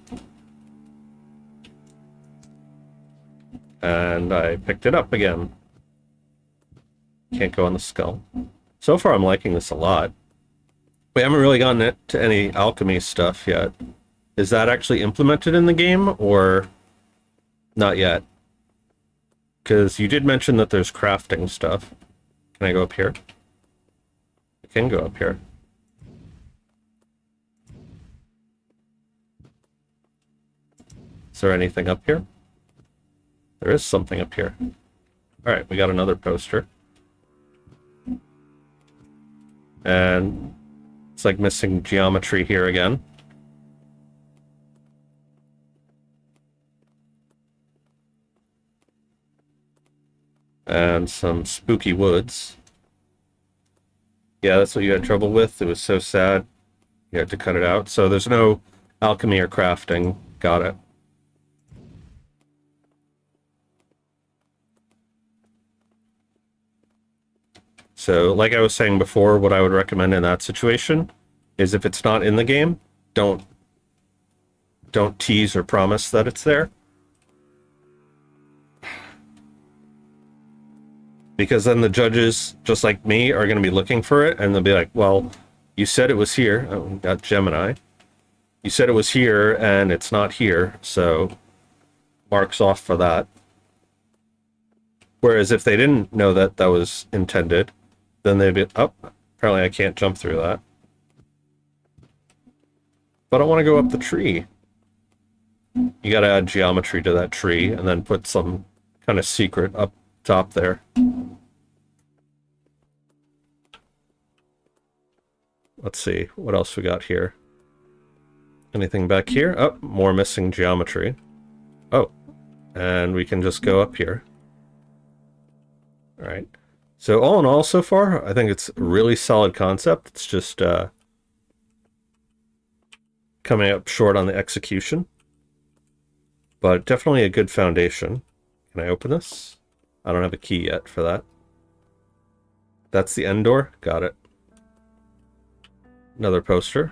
And I picked it up again. Can't go on the skull. So far I'm liking this a lot. We haven't really gotten it to any alchemy stuff yet. Is that actually implemented in the game, or not yet? Because you did mention that there's crafting stuff. Can I go up here? I can go up here. Is there anything up here? There is something up here. Alright, we got another poster. And it's like missing geometry here again. And some spooky woods. Yeah, that's what you had trouble with. It was so sad. You had to cut it out. So there's no alchemy or crafting. Got it. So, like I was saying before, what I would recommend in that situation is if it's not in the game, don't tease or promise that it's there. Because then the judges, just like me, are going to be looking for it, and they'll be like, well, you said it was here. Oh, we got Gemini. You said it was here, and it's not here, so marks off for that. Whereas if they didn't know that that was intended, then they'd be, oh, apparently I can't jump through that. But I want to go up the tree. You got to add geometry to that tree, and then put some kind of secret up top there. Let's see, what else we got here? Anything back here? Oh, more missing geometry. Oh, and we can just go up here. All right. So all in all, so far, I think it's a really solid concept. It's just coming up short on the execution. But definitely a good foundation. Can I open this? I don't have a key yet for that. That's the end door. Got it. Another poster.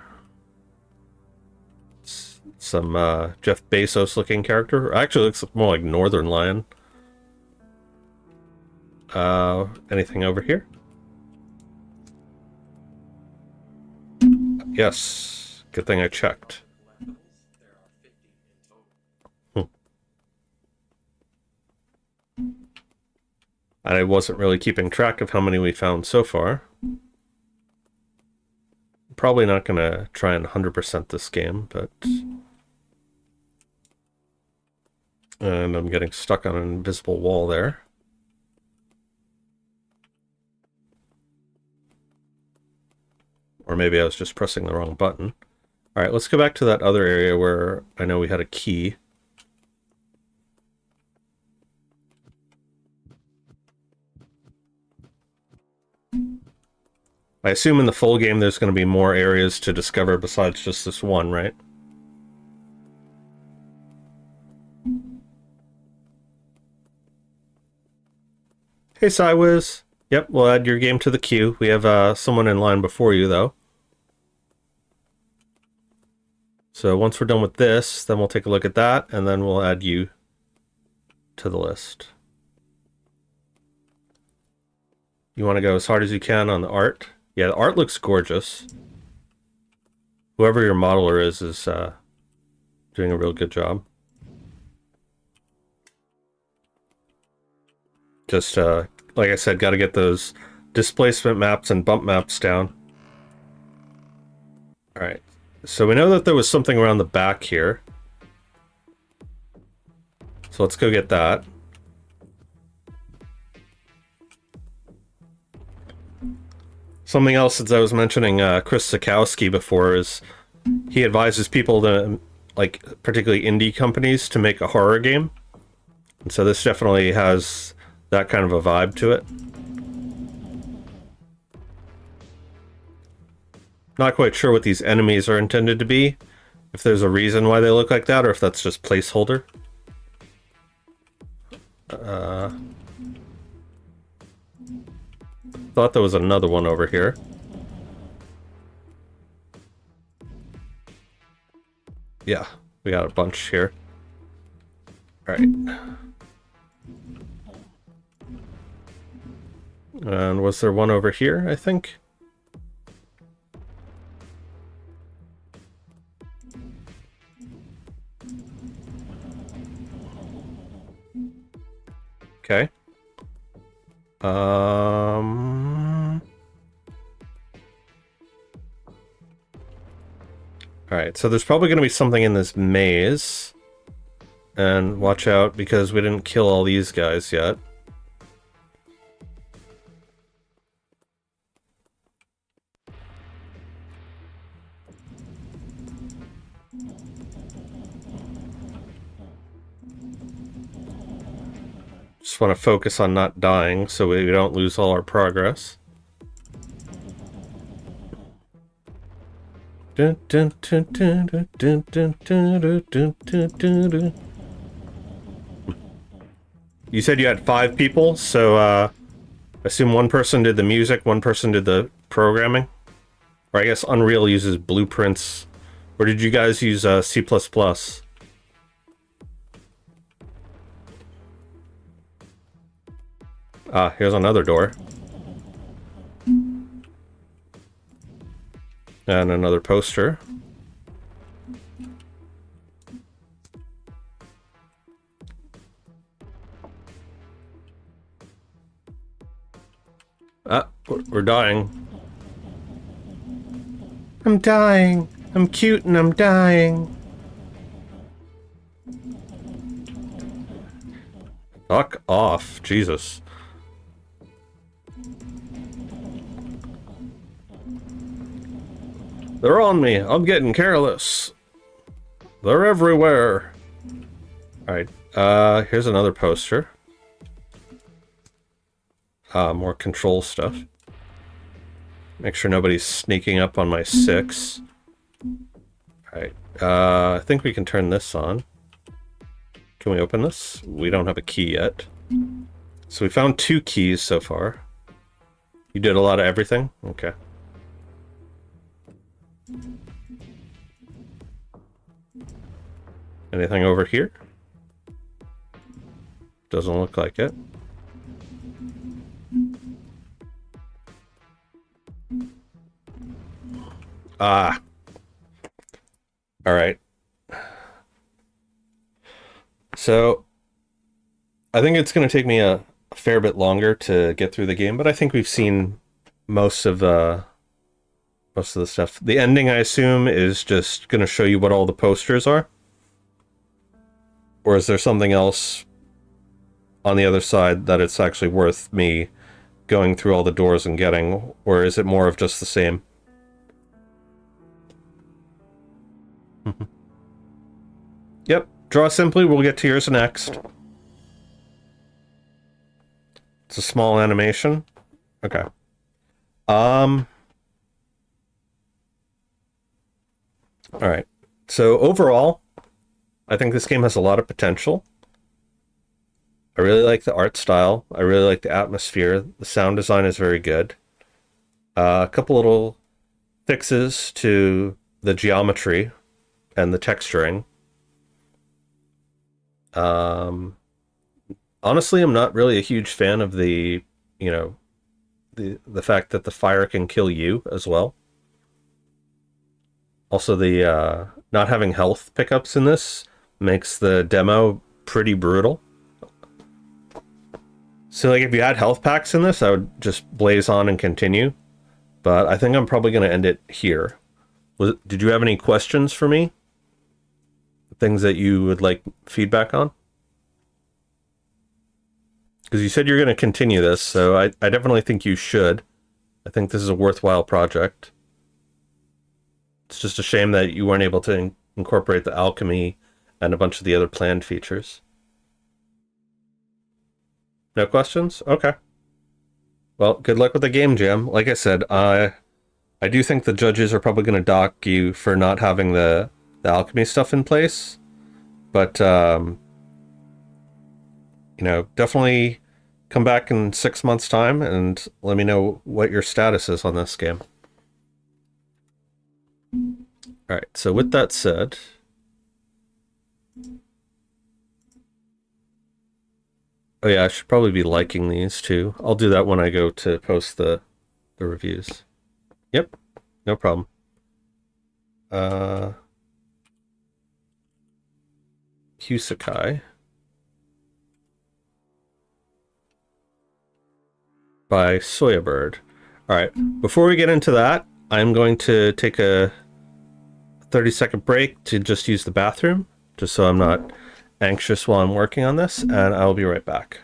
Some Jeff Bezos looking character. Actually looks more like Northern Lion. Anything over here? Yes. Good thing I checked. Collectibles, there are 50 in total. And I wasn't really keeping track of how many we found so far. Probably not going to try and 100% this game, but... And I'm getting stuck on an invisible wall there. Or maybe I was just pressing the wrong button. Alright, let's go back to that other area where I know we had a key. I assume in the full game there's going to be more areas to discover besides just this one, right? Hey, Cywiz. Yep, we'll add your game to the queue. We have someone in line before you, though. So once we're done with this, then we'll take a look at that, and then we'll add you to the list. You want to go as hard as you can on the art? Yeah, the art looks gorgeous. Whoever your modeler is doing a real good job. Just, like I said, got to get those displacement maps and bump maps down. Alright, so we know that there was something around the back here. So let's go get that. Something else, as I was mentioning Chris Sikowski before, is he advises people to, like, particularly indie companies, to make a horror game. And so this definitely has that kind of a vibe to it. Not quite sure what these enemies are intended to be, if there's a reason why they look like that, or if that's just placeholder. Thought there was another one over here. Yeah, we got a bunch here. Alright. And was there one over here, I think? Okay. Alright, so there's probably going to be something in this maze. And watch out, because we didn't kill all these guys yet. Just want to focus on not dying so we don't lose all our progress. You said you had 5 people, so I assume one person did the music, one person did the programming? Or I guess Unreal uses blueprints. Or did you guys use C++? Ah, here's another door. And another poster. Ah, we're dying. I'm dying. I'm cute and I'm dying. Fuck off, Jesus. They're on me. I'm getting careless. They're everywhere. Alright, here's another poster. More control stuff. Make sure nobody's sneaking up on my 6. Alright, I think we can turn this on. Can we open this? We don't have a key yet. So we found 2 keys so far. You did a lot of everything? Okay. Anything over here? Doesn't look like it. Ah. Alright. So, I think it's going to take me a fair bit longer to get through the game, but I think we've seen most of the stuff. The ending, I assume, is just going to show you what all the posters are? Or is there something else on the other side that it's actually worth me going through all the doors and getting? Or is it more of just the same? Yep, draw simply, we'll get to yours next. It's a small animation. Okay. All right. So overall, I think this game has a lot of potential. I really like the art style. I really like the atmosphere. The sound design is very good. A couple little fixes to the geometry and the texturing. Um, Honestly, I'm not really a huge fan of you know, the fact that the fire can kill you as well. Also, the not having health pickups in this makes the demo pretty brutal. So, like, if you had health packs in this, I would just blaze on and continue. But I think I'm probably going to end it here. Did you have any questions for me? Things that you would like feedback on? Because you said you're going to continue this, so I definitely think you should. I think this is a worthwhile project. It's just a shame that you weren't able to incorporate the alchemy and a bunch of the other planned features. No questions? Okay. Well, good luck with the game jam. Like I said, I do think the judges are probably going to dock you for not having the alchemy stuff in place. But, definitely come back in 6 months' time and let me know what your status is on this game. All right, so with that said, oh yeah, I should probably be liking these too. I'll do that when I go to post the reviews. Yep, no problem. Husakai by Soyabird. All right, before we get into that, I'm going to take a 30-second break to just use the bathroom, just so I'm not anxious while I'm working on this, and I'll be right back.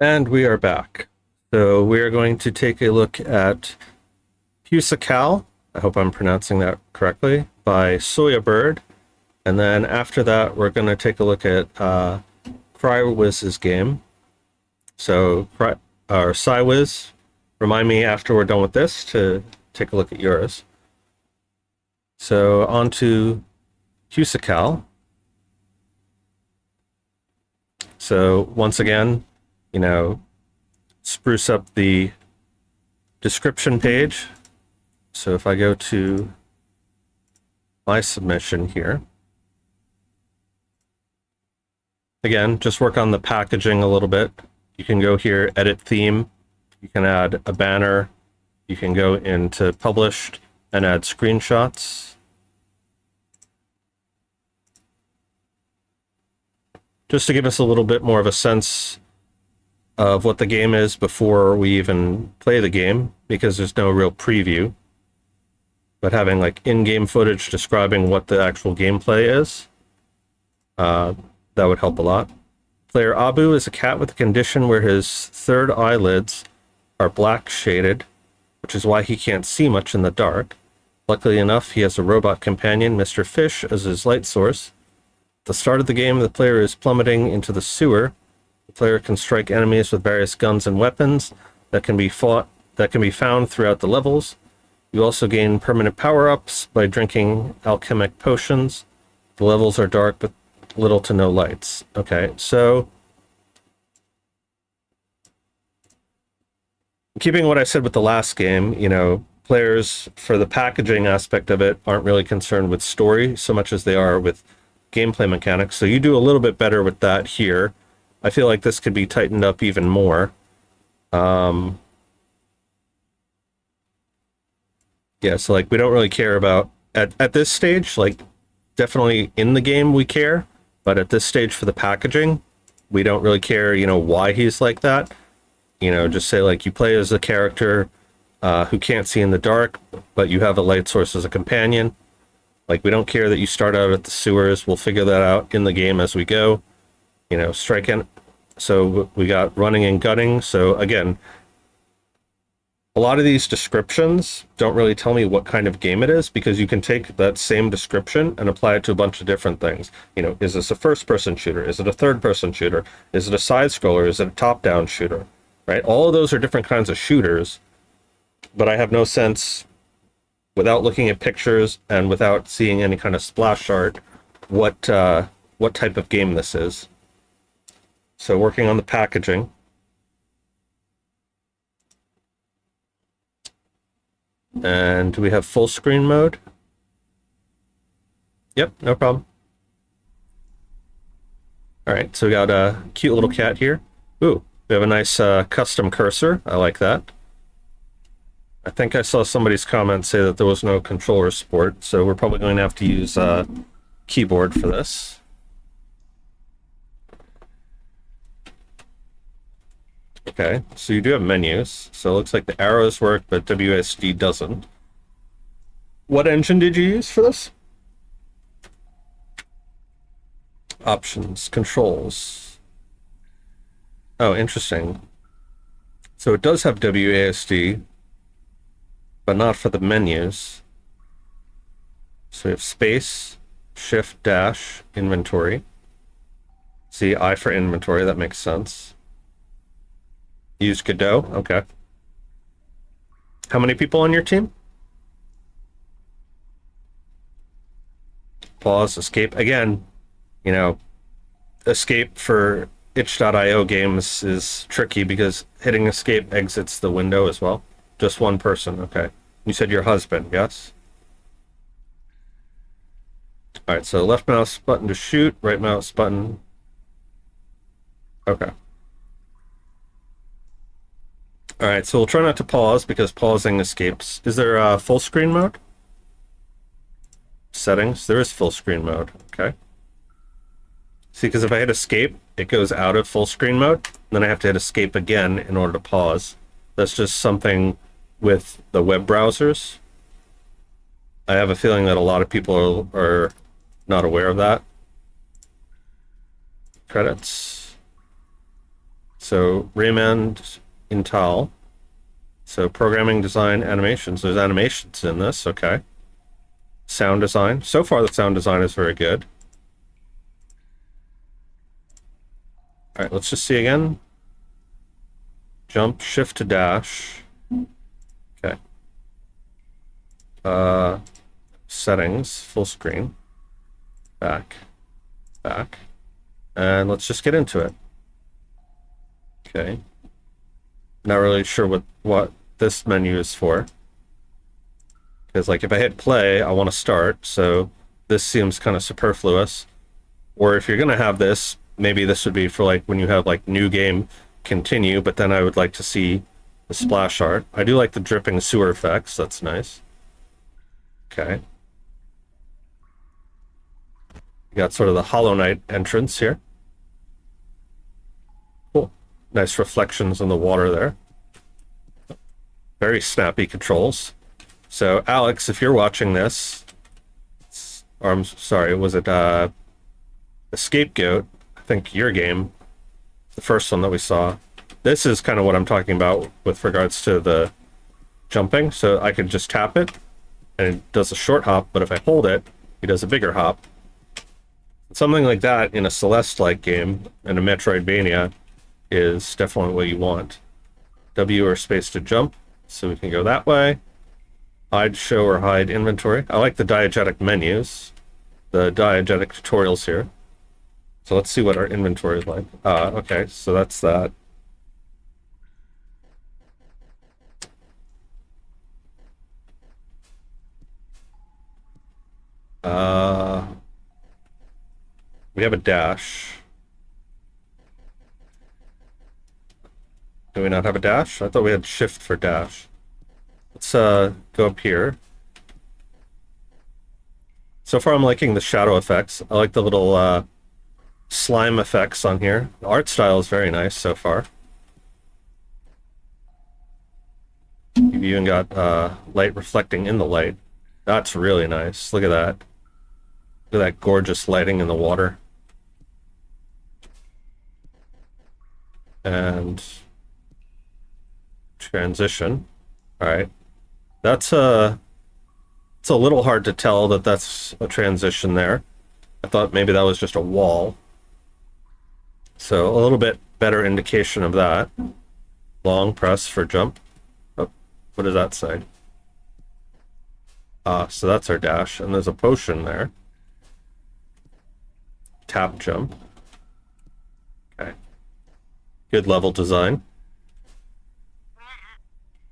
And we are back. So we are going to take a look at Husacal, I hope I'm pronouncing that correctly, by Soyabird. And then after that, we're going to take a look at Crywiz's game. So, Cywiz, remind me after we're done with this to take a look at yours. So, on to Husacal. So, once again, spruce up the description page. So, if I go to my submission here, again, just work on the packaging a little bit. You can go here, edit theme. You can add a banner. You can go into published and add screenshots. Just to give us a little bit more of a sense of what the game is before we even play the game, because there's no real preview. But having like in-game footage describing what the actual gameplay is, that would help a lot. Player Abu is a cat with a condition where his third eyelids are black shaded, which is why he can't see much in the dark. Luckily enough, he has a robot companion, Mr. Fish, as his light source. At the start of the game, the player is plummeting into the sewer. The player can strike enemies with various guns and weapons that can be found throughout the levels. You also gain permanent power-ups by drinking alchemic potions. The levels are dark but little to no lights. Okay, so keeping what I said with the last game, you know, players, for the packaging aspect of it, aren't really concerned with story so much as they are with gameplay mechanics. So you do a little bit better with that here. I feel like this could be tightened up even more. Yeah, so like we don't really care about at this stage, like definitely in the game we care, but at this stage for the packaging, we don't really care, you know, why he's like that. You know, just say like you play as a character who can't see in the dark, but you have a light source as a companion. Like we don't care that you start out at the sewers. We'll figure that out in the game as we go. You know, striking. So we got running and gunning. So again, a lot of these descriptions don't really tell me what kind of game it is, because you can take that same description and apply it to a bunch of different things. You know, is this a first-person shooter? Is it a third-person shooter? Is it a side-scroller? Is it a top-down shooter? Right? All of those are different kinds of shooters, but I have no sense, without looking at pictures and without seeing any kind of splash art, what type of game this is. So working on the packaging. And do we have full screen mode? Yep, no problem. All right, so we got a cute little cat here. Ooh, we have a nice custom cursor. I like that. I think I saw somebody's comment say that there was no controller support, so we're probably going to have to use keyboard for this. Okay, so you do have menus. So it looks like the arrows work, but WSD doesn't. What engine did you use for this? Options, controls. Oh, interesting. So it does have WASD, but not for the menus. So we have space, shift, dash, inventory. See, I for inventory, that makes sense. Use Godot, okay. How many people on your team? Pause, escape. Again, you know, escape for itch.io games is tricky because hitting escape exits the window as well. Just one person, okay. You said your husband, yes? All right, so left mouse button to shoot, right mouse button. Okay. All right, so we'll try not to pause because pausing escapes. Is there a full screen mode? Settings, there is full screen mode, okay. See, because if I hit escape, it goes out of full screen mode. Then I have to hit escape again in order to pause. That's just something with the web browsers. I have a feeling that a lot of people are not aware of that. Credits. So Raymond Intal. So programming, design, animations. There's animations in this, okay. Sound design. So far the sound design is very good. All right, let's just see again. Jump, shift to dash. Okay. Settings, full screen. Back. And let's just get into it. Okay. Not really sure what this menu is for. Because like if I hit play, I want to start, so this seems kind of superfluous. Or if you're gonna have this, maybe this would be for like when you have like new game continue, but then I would like to see the splash art. I do like the dripping sewer effects, that's nice. Okay. You got sort of the Hollow Knight entrance here. Cool. Nice reflections in the water there. Very snappy controls. So, Alex, if you're watching this, or I'm sorry, was it the Scapegoat? I think your game, the first one that we saw. This is kind of what I'm talking about with regards to the jumping. So I can just tap it, and it does a short hop, but if I hold it, it does a bigger hop. Something like that in a Celeste-like game, in a Metroidvania, is definitely what you want. W or space to jump, so we can go that way. Hide, show, or hide inventory. I like the diegetic menus, the diegetic tutorials here. So let's see what our inventory is like. Okay, so that's that. We have a dash. Do we not have a dash? I thought we had shift for dash. Let's go up here. So far I'm liking the shadow effects. I like the little slime effects on here. The art style is very nice so far. You've even got light reflecting in the light. That's really nice. Look at that. Look at that gorgeous lighting in the water. And transition. All right. That's it's a little hard to tell that that's a transition there. I thought maybe that was just a wall. So a little bit better indication of that. Long press for jump. Oh, what does that say? So that's our dash, and there's a potion there. Tap jump. Okay. Good level design.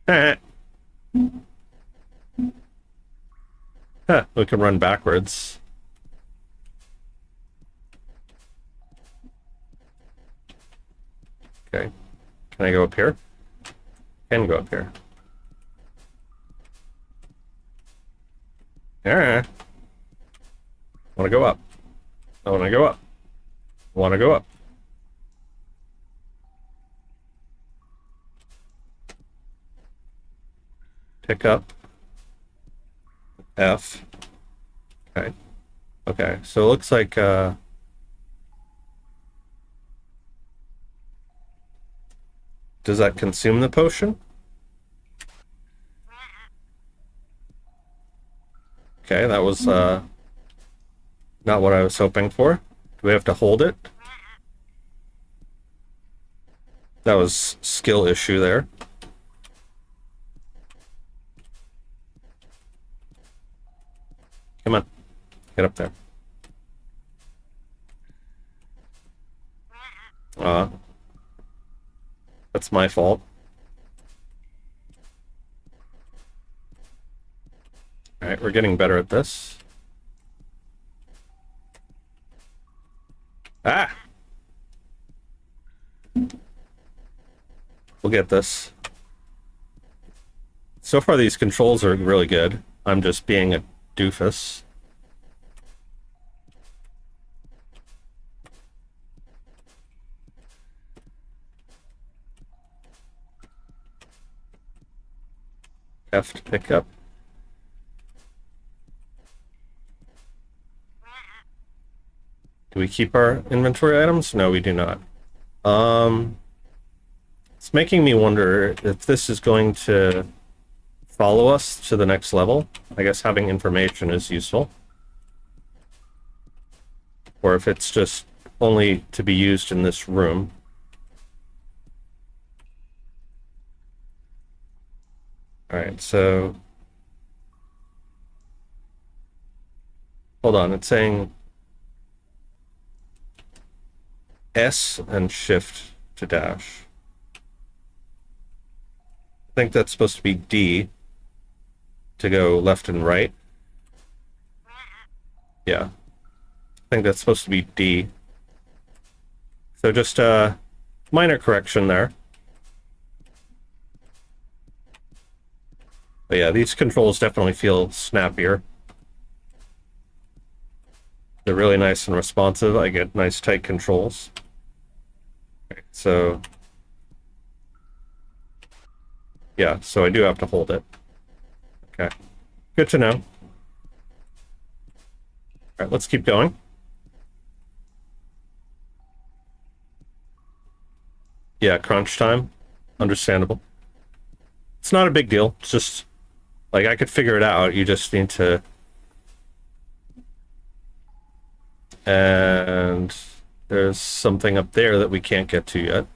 Huh, we can run backwards. Okay. Can I go up here? Can go up here. Yeah. I want to go up. I want to go up. I want to go up. Pick up. F. Okay. Okay, so it looks like does that consume the potion? Okay, that was not what I was hoping for. Do we have to hold it? That was skill issue there. Come on, get up there. That's my fault. All right, we're getting better at this. Ah! We'll get this. So far, these controls are really good. I'm just being a doofus. F to pick up. Do we keep our inventory items? No, we do not. It's making me wonder if this is going to follow us to the next level. I guess having information is useful. Or if it's just only to be used in this room. Alright, so... Hold on, it's saying S and shift to dash. I think that's supposed to be D to go left and right. Yeah. I think that's supposed to be D. So just a minor correction there. But yeah, these controls definitely feel snappier. They're really nice and responsive. I get nice tight controls. Okay, so Yeah, so I do have to hold it. Okay. Good to know. All right, let's keep going. Yeah, crunch time. Understandable. It's not a big deal. It's just like I could figure it out. You just need to. And there's something up there that we can't get to yet.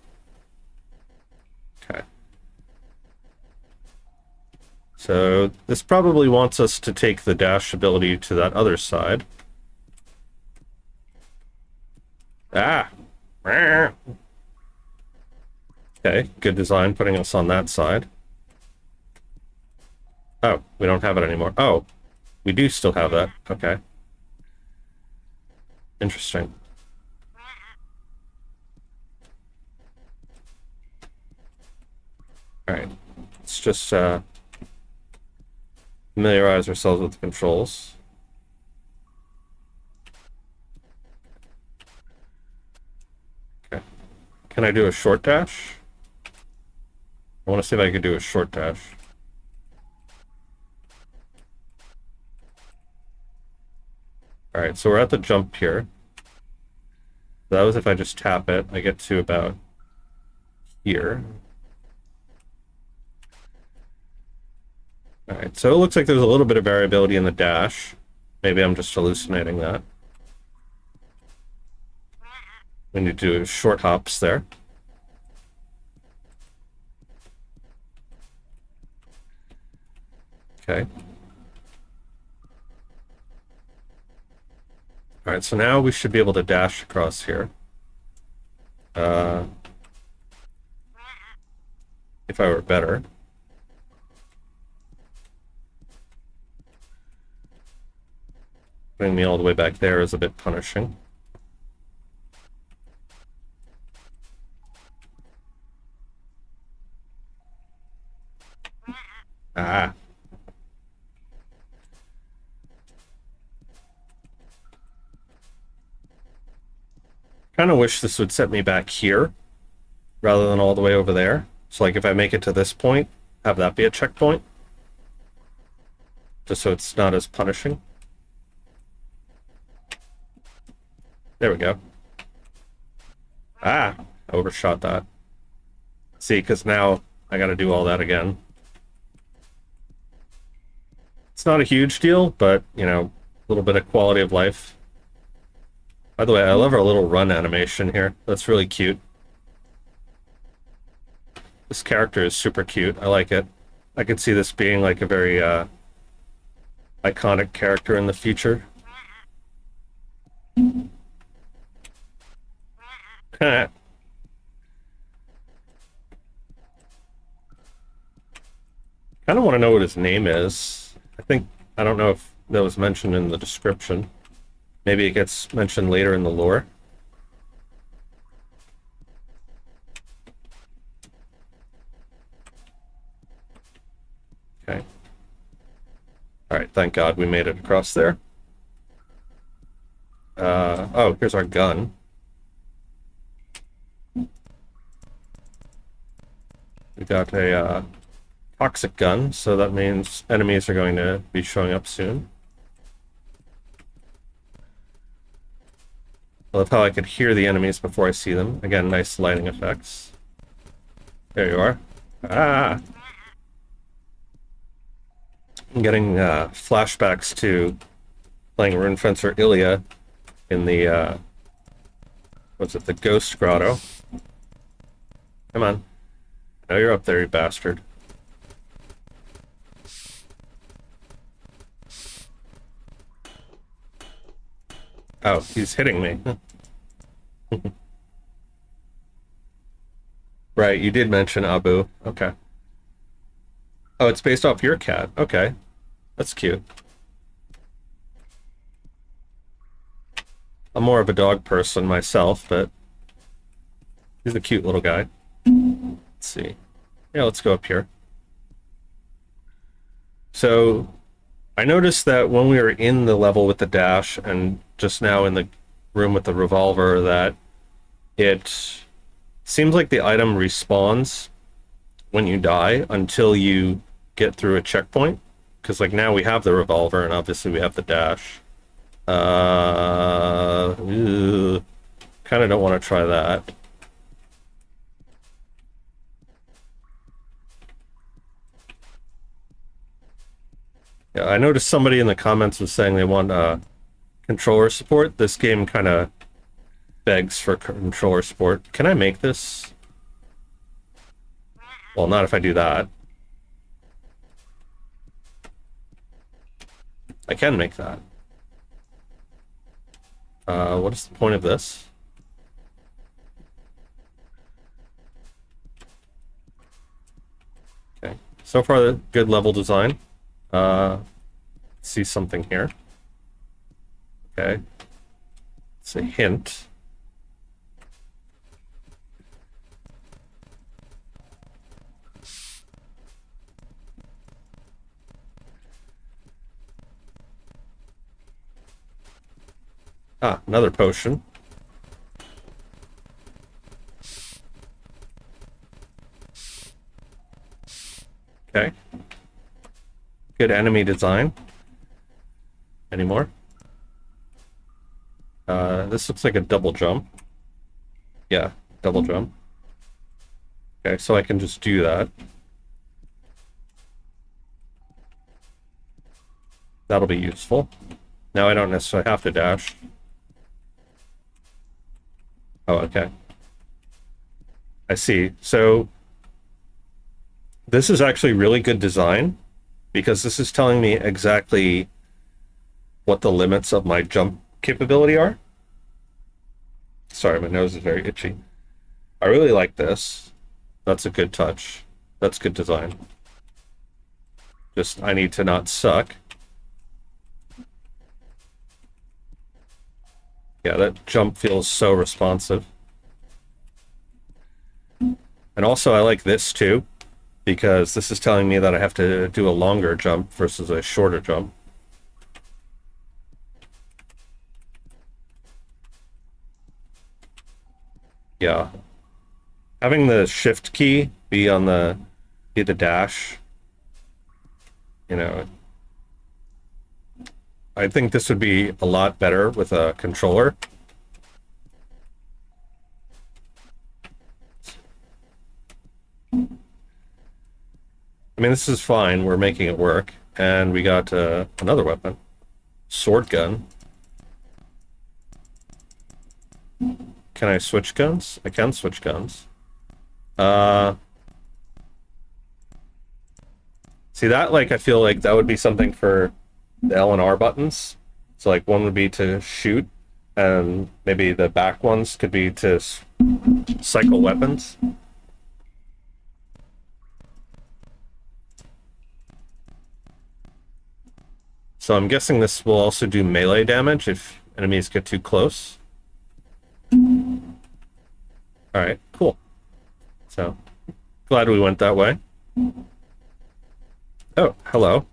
Okay. So this probably wants us to take the dash ability to that other side. Ah! Okay, good design putting us on that side. Oh, we don't have it anymore. Oh, we do still have that. Okay. Interesting. Alright. Let's just familiarize ourselves with the controls. Okay. Can I do a short dash? I want to see if I could do a short dash. Alright, so we're at the jump here. That was if I just tap it, I get to about here. Alright, so it looks like there's a little bit of variability in the dash. Maybe I'm just hallucinating that. We need to do short hops there. Okay. Alright, so now we should be able to dash across here. If I were better. Putting me all the way back there is a bit punishing. Ah. Kind of wish this would set me back here rather than all the way over there. So like if I make it to this point, have that be a checkpoint. Just so it's not as punishing. There we go. Ah, I overshot that. See, because now I gotta do all that again. It's not a huge deal, but, you know, a little bit of quality of life. By the way, I love our little run animation here. That's really cute. This character is super cute. I like it. I could see this being like a very iconic character in the future. Kind of want to know what his name is. I don't know if that was mentioned in the description. Maybe it gets mentioned later in the lore. Okay. Alright, thank God we made it across there. Oh, here's our gun. We got a toxic gun, so that means enemies are going to be showing up soon. I love how I could hear the enemies before I see them. Again, nice lighting effects. There you are. Ah! I'm getting flashbacks to playing Rune Fencer Ilya in the, what's it, the Ghost Grotto. Come on. I know you're up there, you bastard. Oh, he's hitting me. Right, you did mention Abu. Okay. Oh, it's based off your cat. Okay. That's cute. I'm more of a dog person myself, but he's a cute little guy. Let's see. Yeah, let's go up here. So I noticed that when we were in the level with the dash and just now in the room with the revolver that it seems like the item respawns when you die until you get through a checkpoint. Because like now we have the revolver and obviously we have the dash. Kind of don't want to try that. Yeah, I noticed somebody in the comments was saying they want controller support. This game kind of begs for controller support. Can I make this? Well, not if I do that. I can make that. What is the point of this? Okay. So far, good level design. See something here. Okay. It's a hint. Ah, another potion. Okay. Good enemy design. Any more? This looks like a double jump. Yeah, double jump. Okay, so I can just do that. That'll be useful. Now I don't necessarily have to dash. Oh, okay. I see. So this is actually really good design because this is telling me exactly what the limits of my jump capability are. Sorry, my nose is very itchy. I really like this. That's a good touch. That's good design. Just, I need to not suck. Yeah, that jump feels so responsive. And also, I like this too, because this is telling me that I have to do a longer jump versus a shorter jump. Yeah. Having the shift key be on the dash, you know, I think this would be a lot better with a controller. I mean, this is fine. We're making it work. And we got another weapon. Sword gun. Can I switch guns? I can switch guns. See that? Like, I feel like that would be something for the L and R buttons. So, like, one would be to shoot, and maybe the back ones could be to cycle weapons. So I'm guessing this will also do melee damage if enemies get too close. Alright, cool. So, glad we went that way. Oh, hello.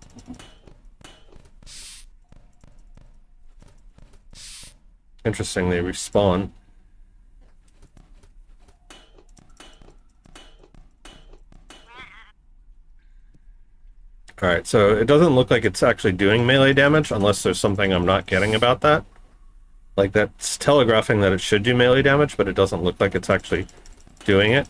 Interesting, they respawn. Alright, so it doesn't look like it's actually doing melee damage unless there's something I'm not getting about that. Like, that's telegraphing that it should do melee damage, but it doesn't look like it's actually doing it.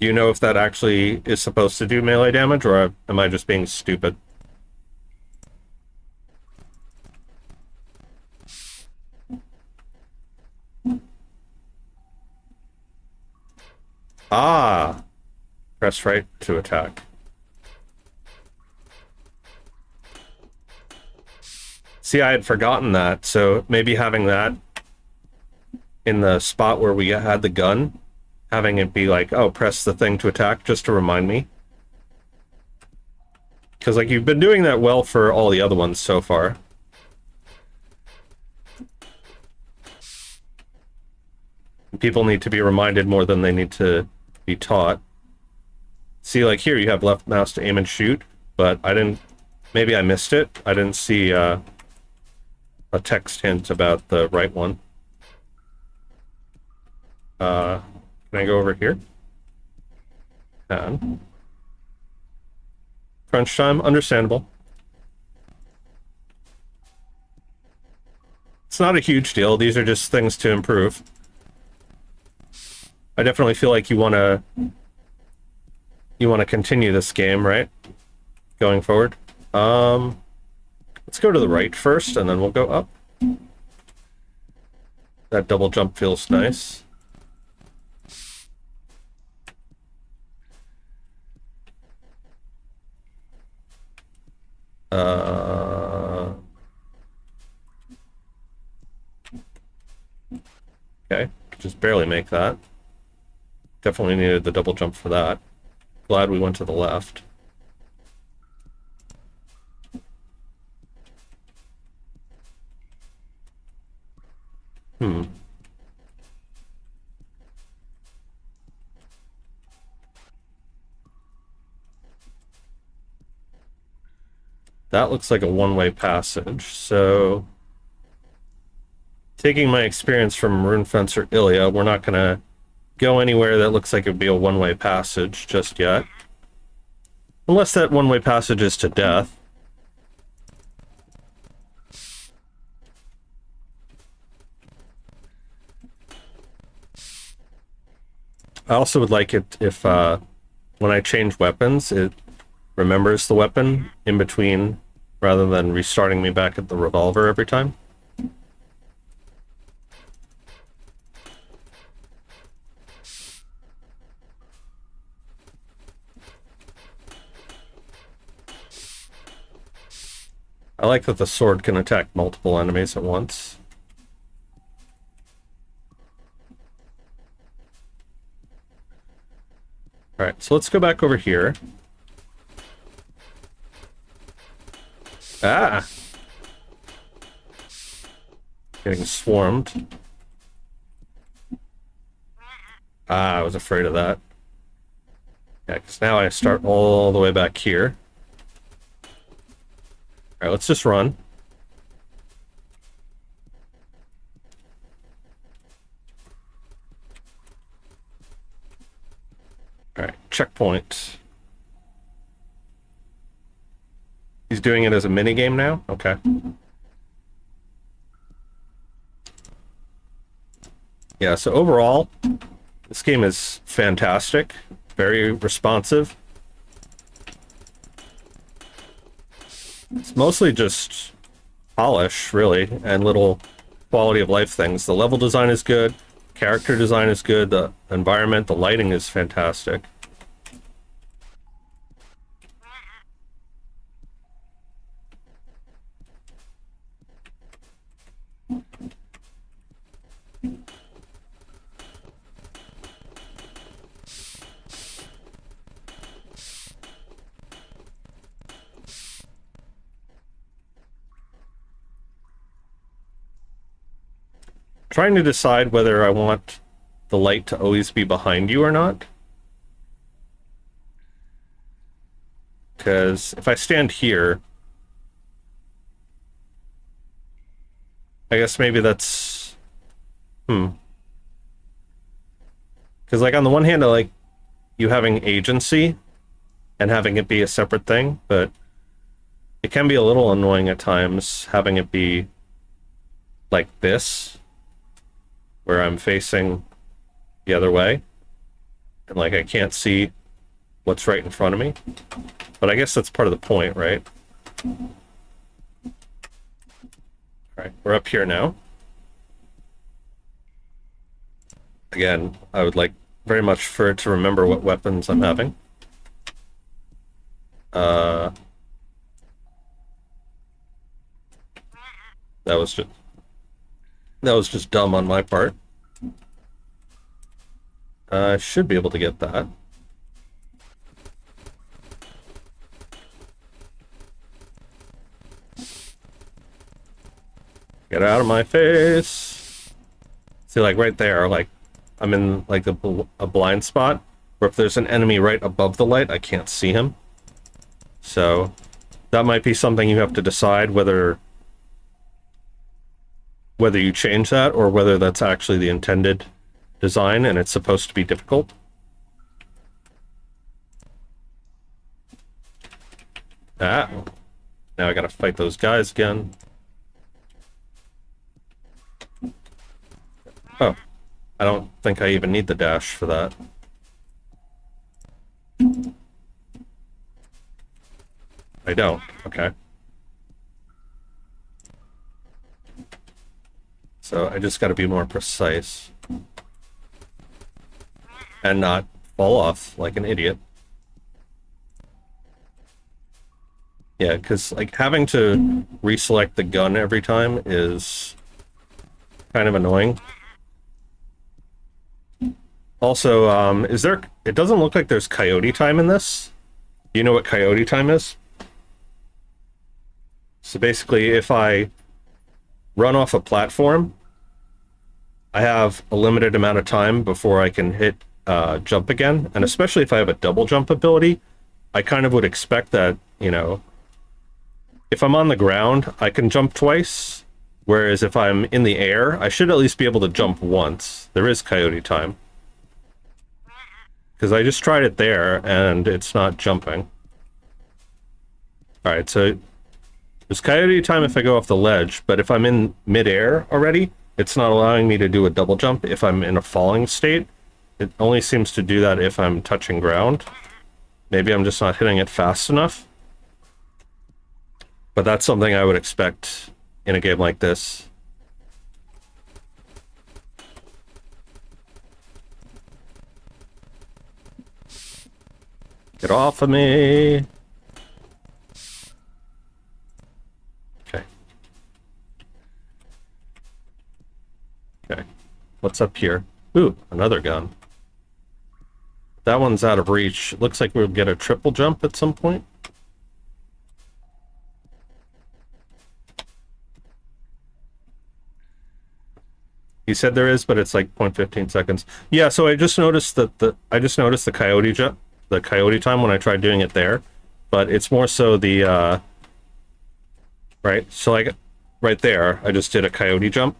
Do you know if that actually is supposed to do melee damage, or am I just being stupid? Ah! Press right to attack. See, I had forgotten that, so maybe having that in the spot where we had the gun, having it be like, oh, press the thing to attack, just to remind me. Because, like, you've been doing that well for all the other ones so far. People need to be reminded more than they need to be taught. See, like, here you have left mouse to aim and shoot, but I didn't... Maybe I missed it. I didn't see a text hint about the right one. Can I go over here? Can. Crunch time, understandable. It's not a huge deal. These are just things to improve. I definitely feel like you want to continue this game, right? Going forward. Let's go to the right first, and then we'll go up. That double jump feels nice. Okay, just barely make that. Definitely needed the double jump for that. Glad we went to the left. That looks like a one-way passage, so... Taking my experience from Rune Fencer Ilya, we're not gonna go anywhere that looks like it would be a one-way passage just yet. Unless that one-way passage is to death. I also would like it if, when I change weapons, it remembers the weapon in between, rather than restarting me back at the revolver every time. I like that the sword can attack multiple enemies at once. Alright, so let's go back over here. Ah! Getting swarmed. Ah, I was afraid of that. Yeah, because now I start all the way back here. Alright, let's just run. Alright, checkpoint. He's doing it as a minigame now? Okay. Yeah, so overall, this game is fantastic. Very responsive. It's mostly just polish, really, and little quality of life things. The level design is good, character design is good, the environment, the lighting is fantastic. Trying to decide whether I want the light to always be behind you or not. Because if I stand here, I guess maybe that's... Because, like, on the one hand, I like you having agency and having it be a separate thing, but it can be a little annoying at times having it be like this, where I'm facing the other way, and like I can't see what's right in front of me. But I guess that's part of the point, right? Alright, we're up here now. Again, I would like very much for it to remember what weapons I'm having. That was just dumb on my part. I should be able to get that. Get out of my face. See, like right there, like I'm in like a blind spot where if there's an enemy right above the light, I can't see him. So that might be something you have to decide whether you change that or whether that's actually the intended design, and it's supposed to be difficult. Ah, now I gotta fight those guys again. Oh, I don't think I even need the dash for that. I don't. Okay. So I just gotta be more precise. And not fall off like an idiot. Yeah, because like having to reselect the gun every time is kind of annoying. Also, is there... It doesn't look like there's coyote time in this. Do you know what coyote time is? So basically, if I run off a platform, I have a limited amount of time before I can hit jump again. And especially if I have a double jump ability, I kind of would expect that, you know, if I'm on the ground, I can jump twice. Whereas if I'm in the air, I should at least be able to jump once. There is coyote time. Because I just tried it there, and it's not jumping. Alright, so there's coyote time if I go off the ledge, but if I'm in midair already, it's not allowing me to do a double jump if I'm in a falling state. It only seems to do that if I'm touching ground. Maybe I'm just not hitting it fast enough. But that's something I would expect in a game like this. Get off of me! Okay. Okay. What's up here? Ooh, another gun. That one's out of reach. Looks like we'll get a triple jump at some point. He said there is, but it's like 0.15 seconds. Yeah, so I just noticed that the coyote jump, the coyote time when I tried doing it there, but it's more so the right. So like right there, I just did a coyote jump.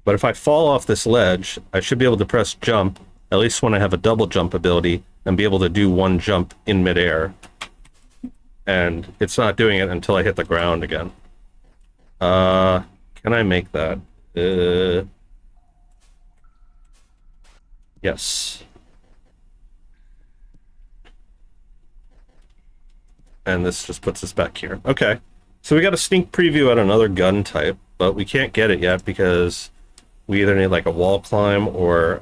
But if I fall off this ledge, I should be able to press jump, at least when I have a double jump ability, and be able to do one jump in midair. And it's not doing it until I hit the ground again. Can I make that? Yes. And this just puts us back here. Okay. So we got a sneak preview at another gun type, but we can't get it yet because we either need like a wall climb or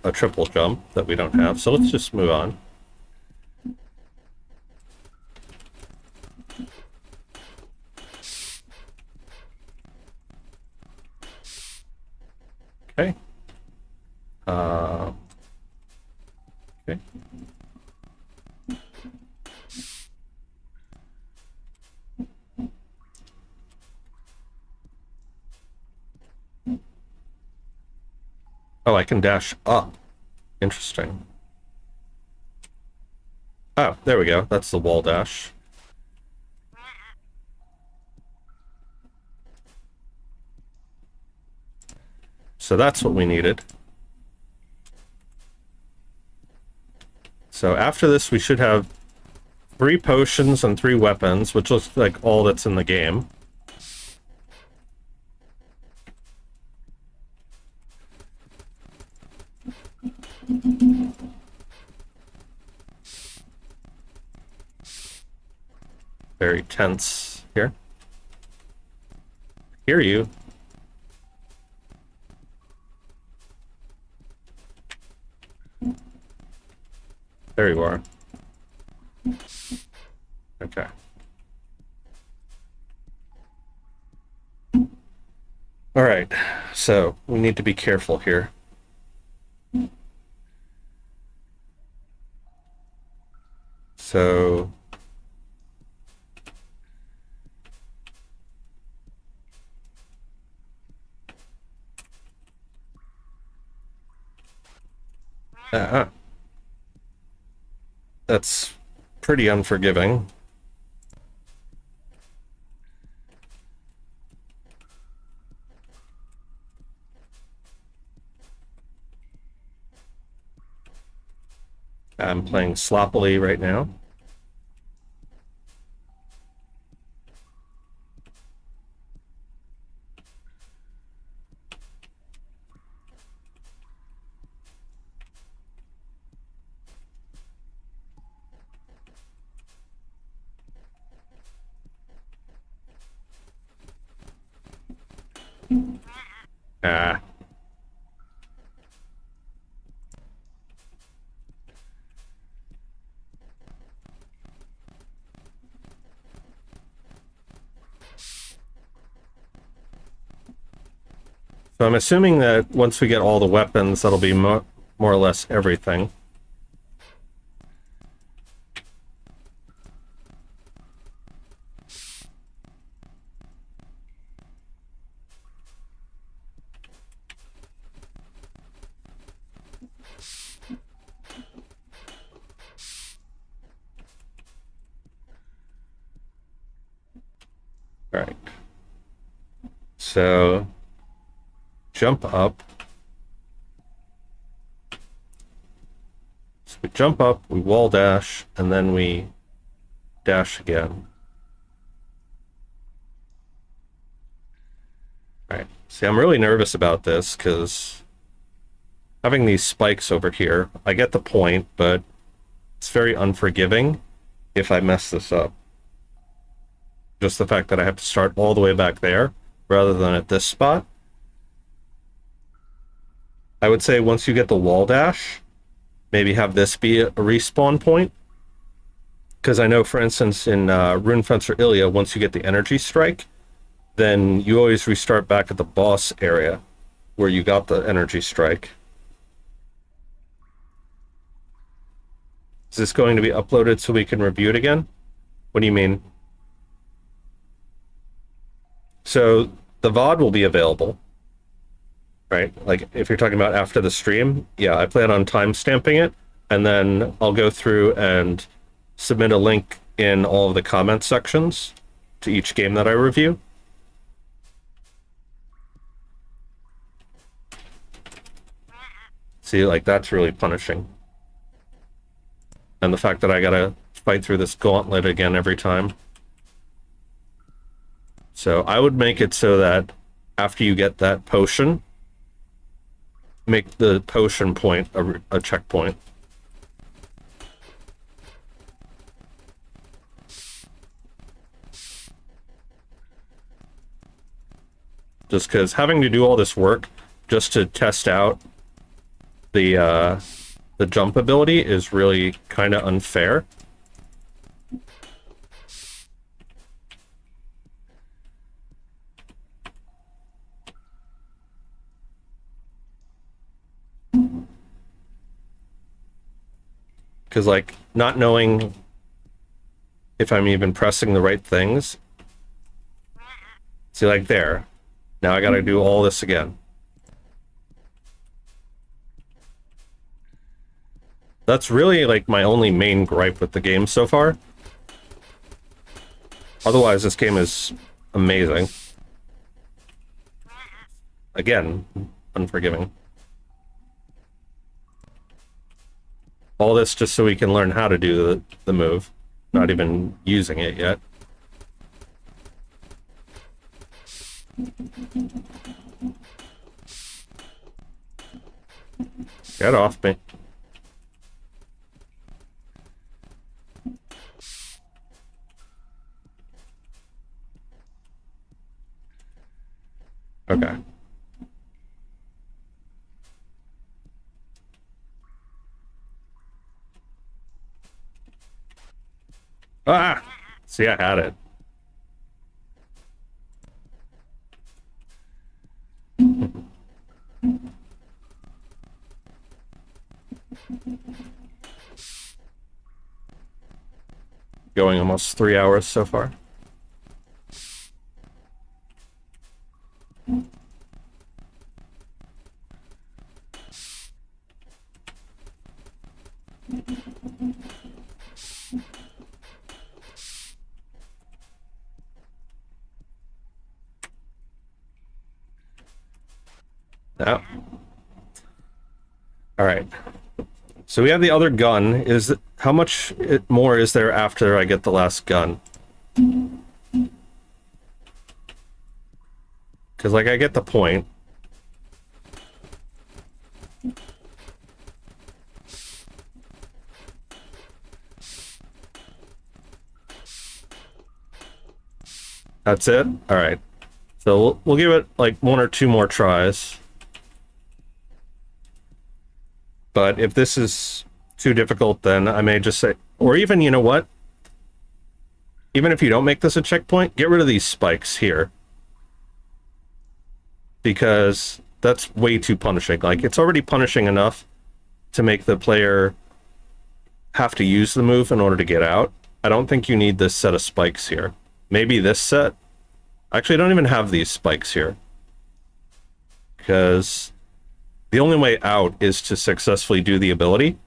a triple jump that we don't have. So let's just move on. Okay. Okay. Oh, I can dash up. Interesting. Oh, there we go. That's the wall dash. So that's what we needed. So after this, we should have 3 potions and 3 weapons, which looks like all that's in the game. Very tense here. Hear you. There you are. Okay. All right. So we need to be careful here. So that's pretty unforgiving. I'm playing sloppily right now. Ah. So I'm assuming that once we get all the weapons, that'll be more or less everything. All right. So jump up. So we jump up, we wall dash, and then we dash again. All right. See, I'm really nervous about this because having these spikes over here, I get the point, but it's very unforgiving if I mess this up. Just the fact that I have to start all the way back there rather than at this spot. I would say once you get the wall dash, maybe have this be a respawn point. Because I know, for instance, in Rune Fencer Ilia, once you get the energy strike, then you always restart back at the boss area where you got the energy strike. Is this going to be uploaded so we can review it again? What do you mean? So the VOD will be available, right? Like if you're talking about after the stream, yeah, I plan on time stamping it, and then I'll go through and submit a link in all of the comment sections to each game that I review. See, like that's really punishing. And the fact that I gotta fight through this gauntlet again every time. So I would make it so that after you get that potion, make the potion point a checkpoint. Just because having to do all this work just to test out the jump ability is really kind of unfair. Because, like, not knowing if I'm even pressing the right things. See, like, there. Now I gotta do all this again. That's really, like, my only main gripe with the game so far. Otherwise, this game is amazing. Again, unforgiving. All this just so we can learn how to do the move. Not even using it yet. Get off me. Okay. Ah! See, I had it. Going almost 3 hours so far. Yeah. All right. So we have the other gun. How much more is there after I get the last gun? Because, like, I get the point. That's it? Alright. So we'll give it, like, 1 or 2 more tries. But if this is too difficult, then I may just say... Or even, you know what? Even if you don't make this a checkpoint, get rid of these spikes here. Because that's way too punishing. Like, it's already punishing enough to make the player have to use the move in order to get out. I don't think you need this set of spikes here. Maybe this set. Actually, I don't even have these spikes here. Because the only way out is to successfully do the ability.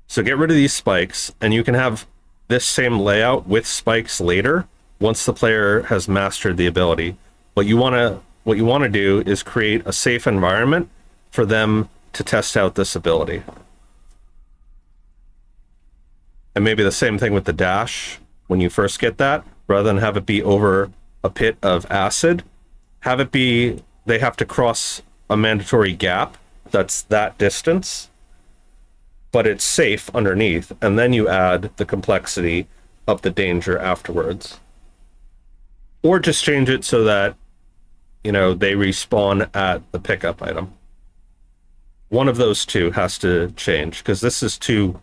So get rid of these spikes, and you can have this same layout with spikes later once the player has mastered the ability. What you want to do is create a safe environment for them to test out this ability. And maybe the same thing with the dash when you first get that, rather than have it be over a pit of acid, have it be they have to cross a mandatory gap that's that distance, but it's safe underneath, and then you add the complexity of the danger afterwards. Or just change it so that, you know, they respawn at the pickup item. One of those two has to change, because this is too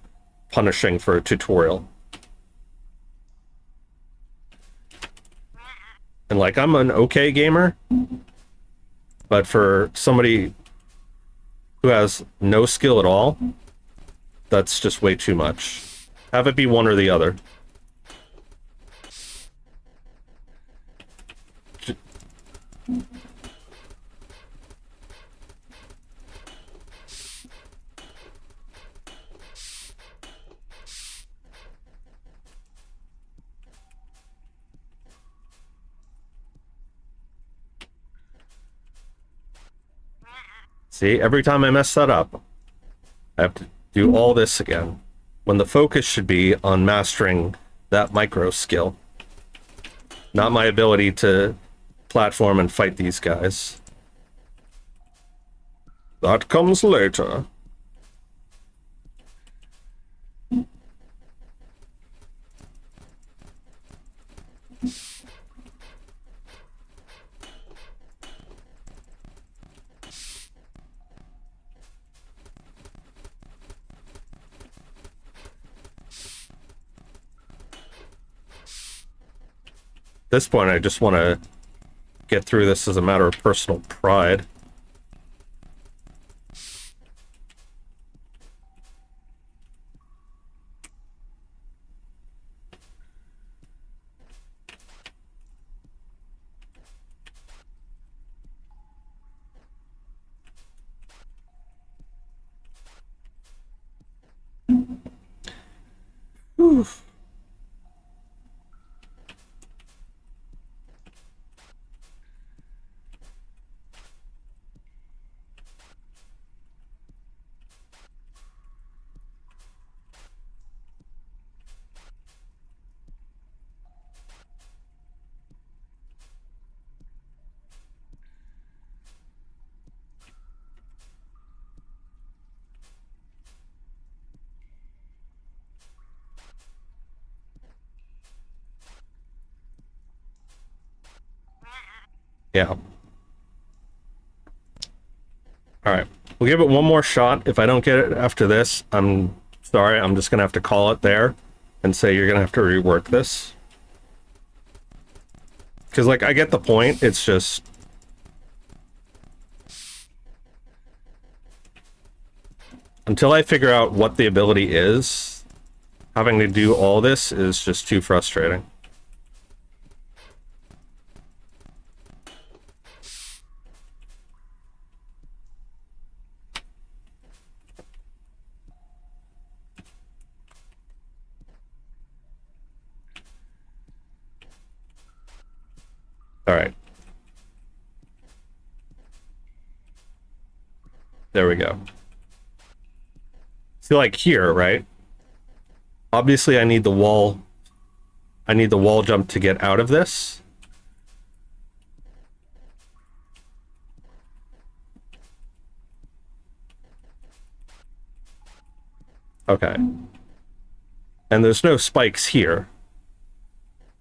punishing for a tutorial. And, like, I'm an okay gamer, but for somebody who has no skill at all, that's just way too much. Have it be one or the other. See, every time I mess that up, I have to do all this again, when the focus should be on mastering that micro skill, not my ability to platform and fight these guys. That comes later. At this point, I just want to get through this as a matter of personal pride. Oof. Yeah. Alright. We'll give it one more shot. If I don't get it after this, I'm sorry. I'm just going to have to call it there and say you're going to have to rework this. Because, like, I get the point. It's just... until I figure out what the ability is, having to do all this is just too frustrating. All right. There we go. So like here, right? Obviously I need the wall jump to get out of this. Okay. And there's no spikes here.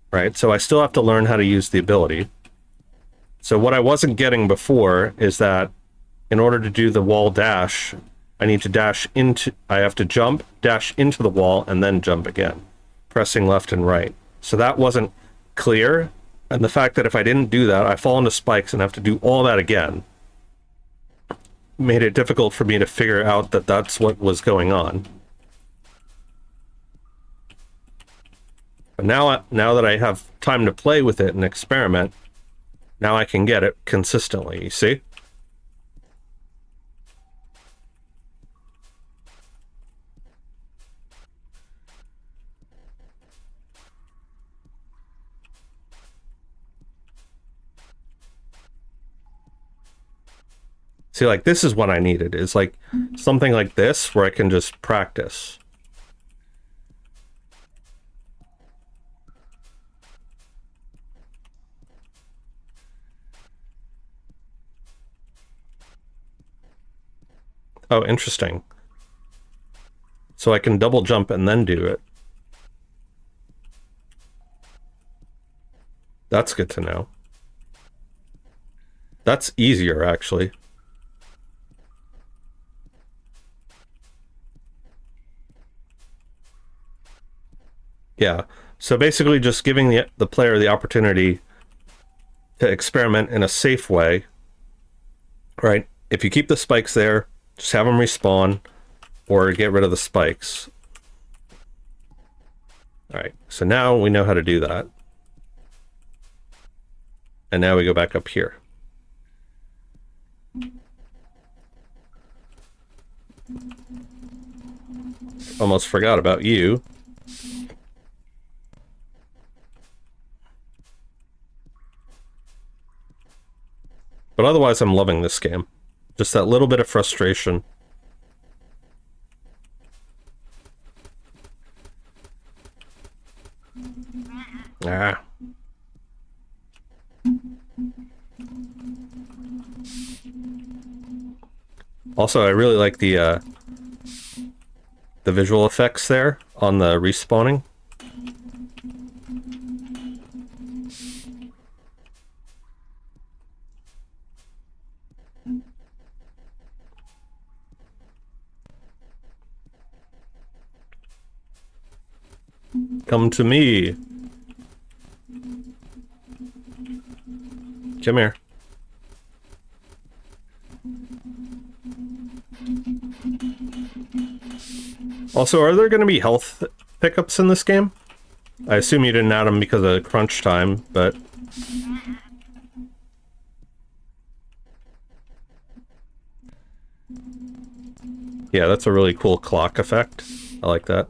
Right? So I still have to learn how to use the ability. So what I wasn't getting before is that in order to do the wall dash, I have to jump, dash into the wall, and then jump again, pressing left and right. So that wasn't clear. And the fact that if I didn't do that, I fall into spikes and have to do all that again made it difficult for me to figure out that that's what was going on. But now that I have time to play with it and experiment, now I can get it consistently, you see? See, like, this is what I needed. It's like something like this where I can just practice. Oh, interesting. So I can double jump and then do it. That's good to know. That's easier, actually. Yeah. So basically just giving the player the opportunity to experiment in a safe way, right? If you keep the spikes there, just have them respawn or get rid of the spikes. All right. So now we know how to do that. And now we go back up here. Almost forgot about you. But otherwise, I'm loving this game. Just that little bit of frustration. Ah. Also, I really like the visual effects there on the respawning. Come to me. Come here. Also, are there going to be health pickups in this game? I assume you didn't add them because of crunch time, but... yeah, that's a really cool clock effect. I like that.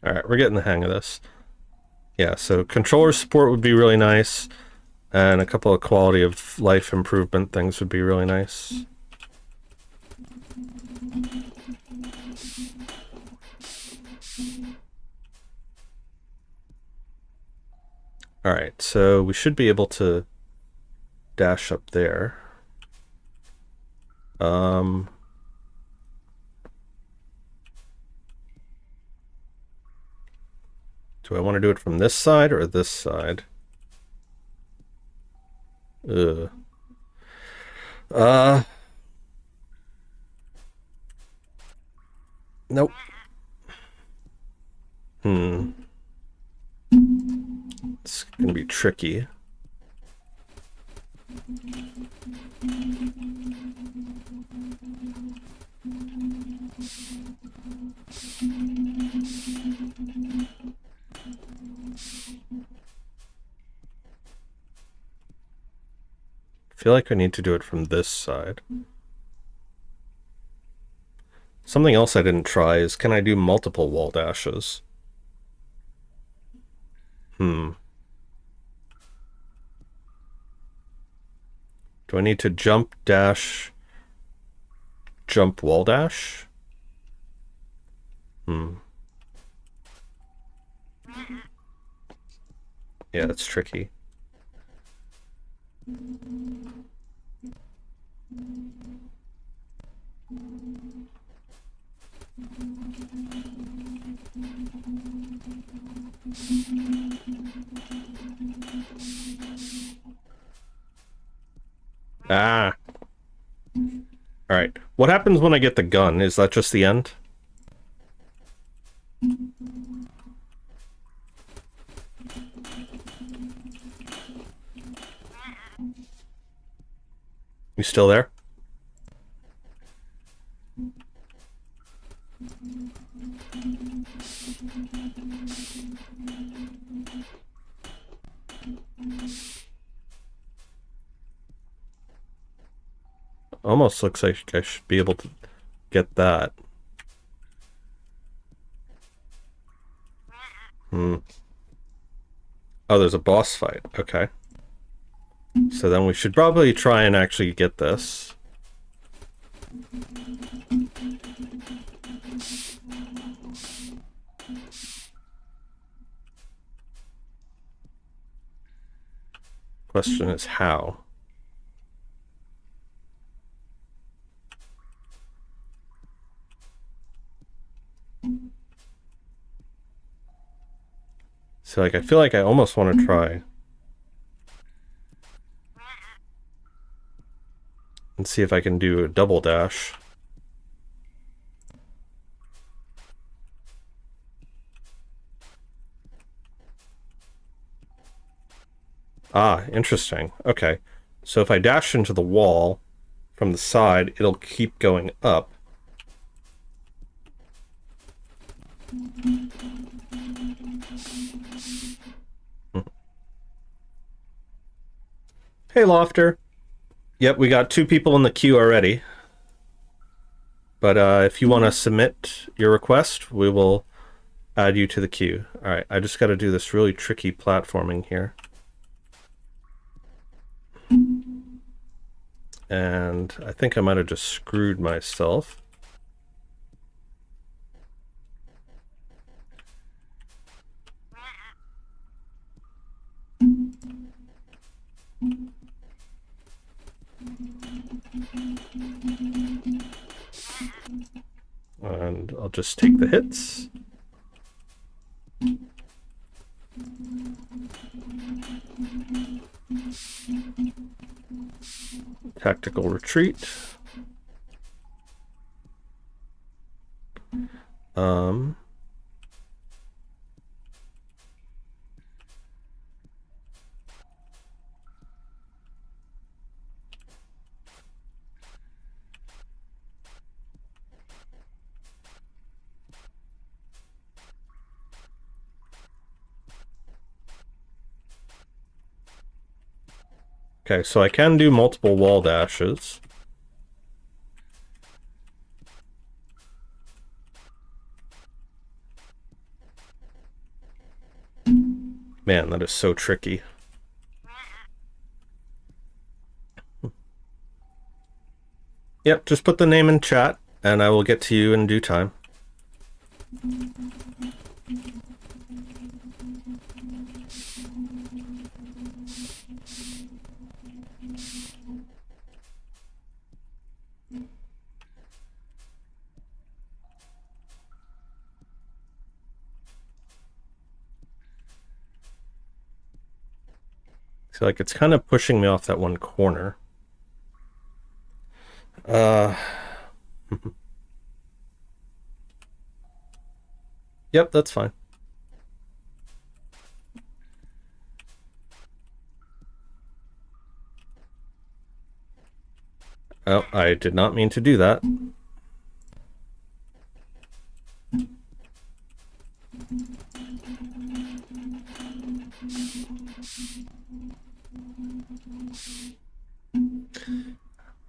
Alright, we're getting the hang of this. Yeah, so controller support would be really nice, and a couple of quality of life improvement things would be really nice. Alright, so we should be able to dash up there. Do I want to do it from this side or this side? Ugh. Nope. It's gonna be tricky. feel like I need to do it from this side. Something else I didn't try is, can I do multiple wall dashes? Do I need to jump, dash, jump, wall dash? Yeah, that's tricky. Ah. Alright. What happens when I get the gun? Is that just the end? You still there? Almost looks like I should be able to get that. Oh, there's a boss fight. Okay. So then we should probably try and actually get this. Question is how. So like I feel like I almost want to try and see if I can do a double dash. Ah, interesting. Okay. So if I dash into the wall from the side, it'll keep going up. Hey, Lofter. Yep, we got 2 people in the queue already. But if you want to submit your request, we will add you to the queue. Alright, I just got to do this really tricky platforming here. And I think I might have just screwed myself. And I'll just take the hits. Tactical retreat. Okay, so I can do multiple wall dashes. Man, that is so tricky. Yep, just put the name in chat, and I will get to you in due time. So like it's kind of pushing me off that one corner. Yep, that's fine. Oh, I did not mean to do that.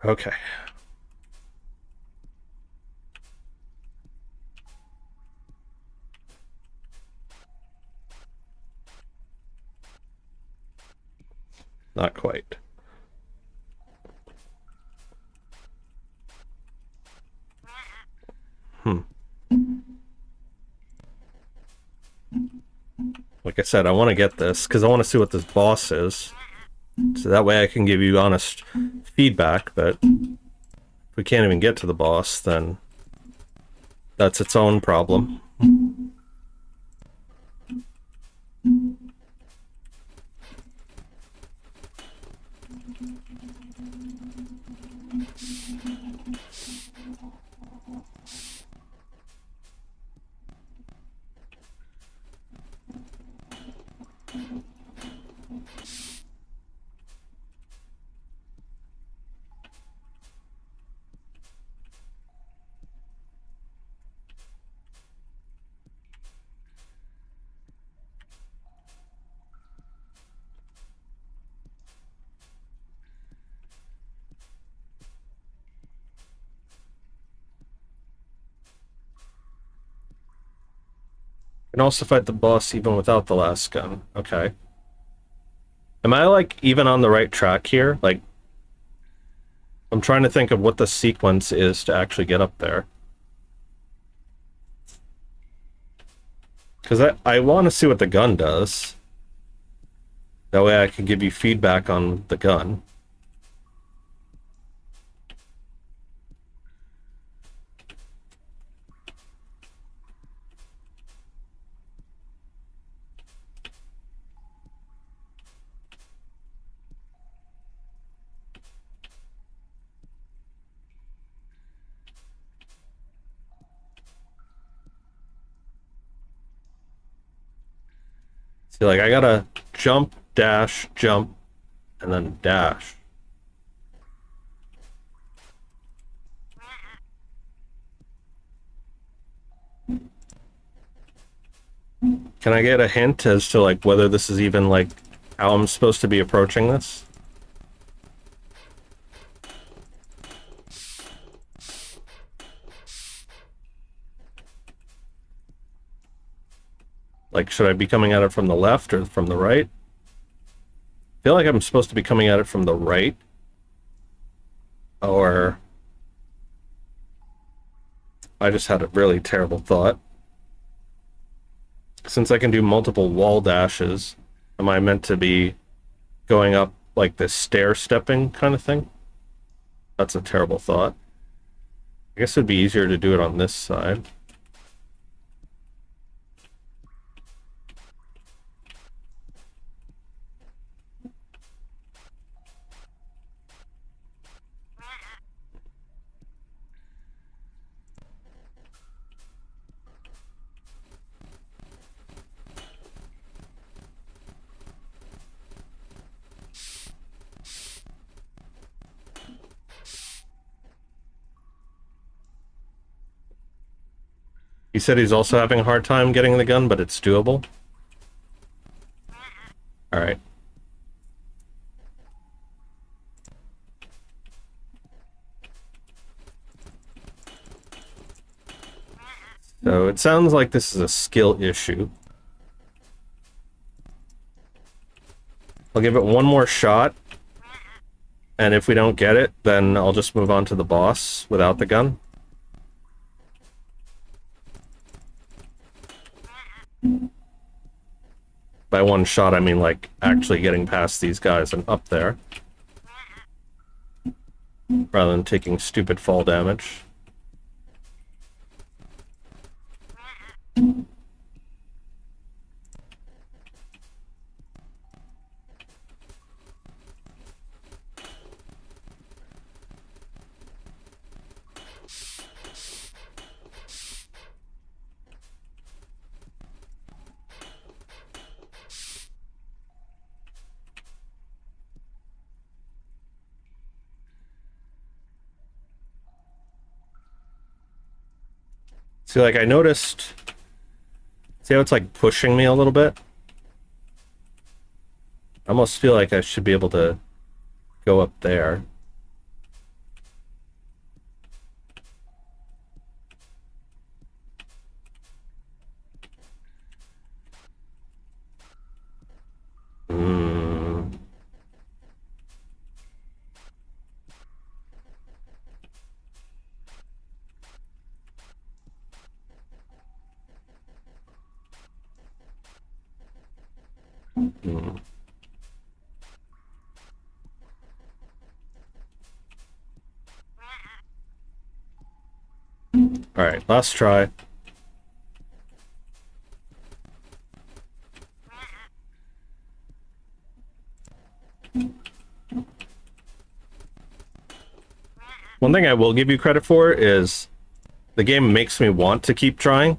Okay. Not quite. Hmm. Like I said, I want to get this because I want to see what this boss is. So that way I can give you honest feedback, but if we can't even get to the boss, then that's its own problem. You can also fight the boss even without the last gun. Okay. Am I like even on the right track here? Like, I'm trying to think of what the sequence is to actually get up there. Because I want to see what the gun does. That way I can give you feedback on the gun. See, like, I gotta jump, dash, jump, and then dash. Can I get a hint as to, like, whether this is even, like, how I'm supposed to be approaching this? Like, should I be coming at it from the left or from the right? I feel like I'm supposed to be coming at it from the right. Or I just had a really terrible thought. Since I can do multiple wall dashes, am I meant to be going up like this stair stepping kind of thing? That's a terrible thought. I guess it'd be easier to do it on this side. He said he's also having a hard time getting the gun, but it's doable. All right. So it sounds like this is a skill issue. I'll give it one more shot, and if we don't get it, then I'll just move on to the boss without the gun. By one shot, I mean like actually getting past these guys and up there, rather than taking stupid fall damage. See, like I noticed, see how it's like pushing me a little bit? I almost feel like I should be able to go up there. Hmm. All right, last try. One thing I will give you credit for is the game makes me want to keep trying.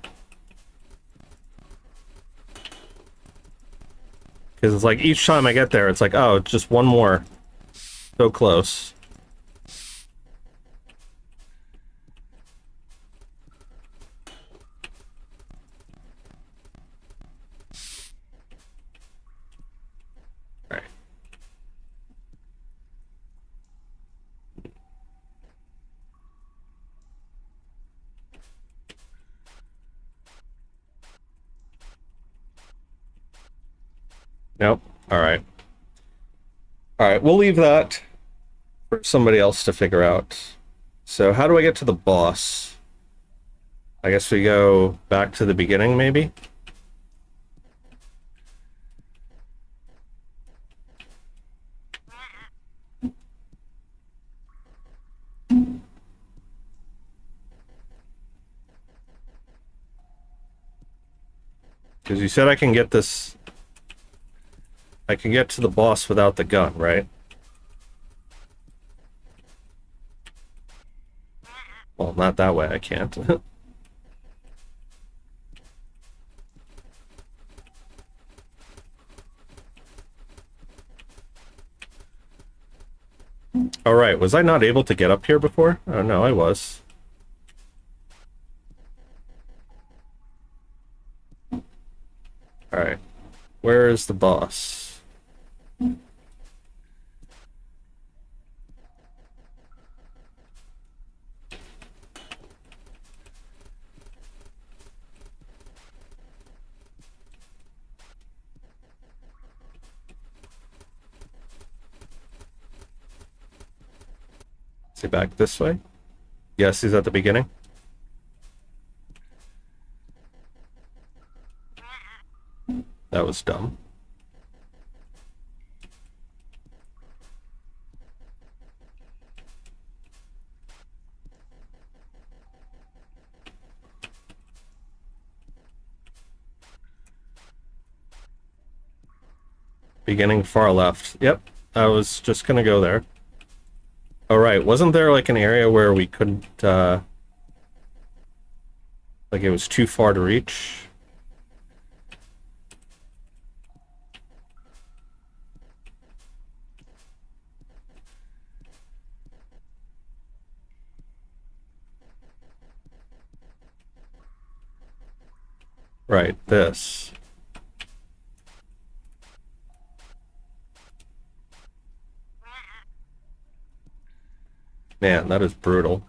Because it's like each time I get there, it's like, oh, just one more. So close. All right. Nope. All right. All right, we'll leave that for somebody else to figure out. So how do I get to the boss? I guess we go back to the beginning, maybe? Because you said I can get this... I can get to the boss without the gun, right? Well, not that way, I can't. All right, was I not able to get up here before? Oh, no, I was. All right, where is the boss? Is he back this way? Yes, he's at the beginning. That was dumb. Beginning far left. Yep, I was just gonna go there. Oh, right. Wasn't there like an area where we couldn't, like it was too far to reach? Right, this. Man, that is brutal.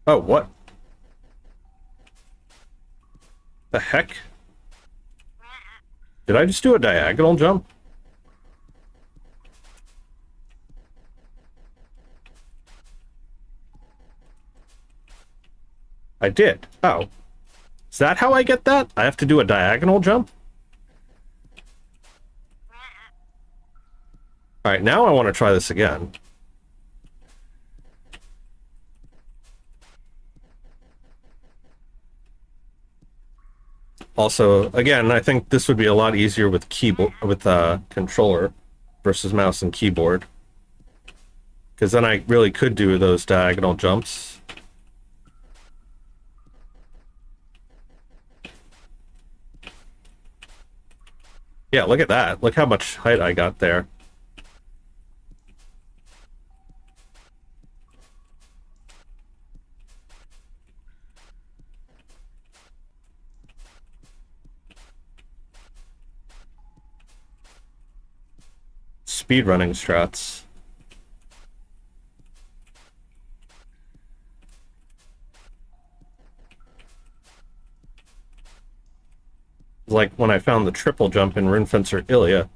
Oh, what? The heck? Did I just do a diagonal jump? I did. Oh. Is that how I get that? I have to do a diagonal jump? Alright, now I want to try this again. Also, again, I think this would be a lot easier with keyboard, with controller versus mouse and keyboard. Because then I really could do those diagonal jumps. Yeah, look at that. Look how much height I got there. Speedrunning strats. Like when I found the triple jump in Rune Fencer Ilia.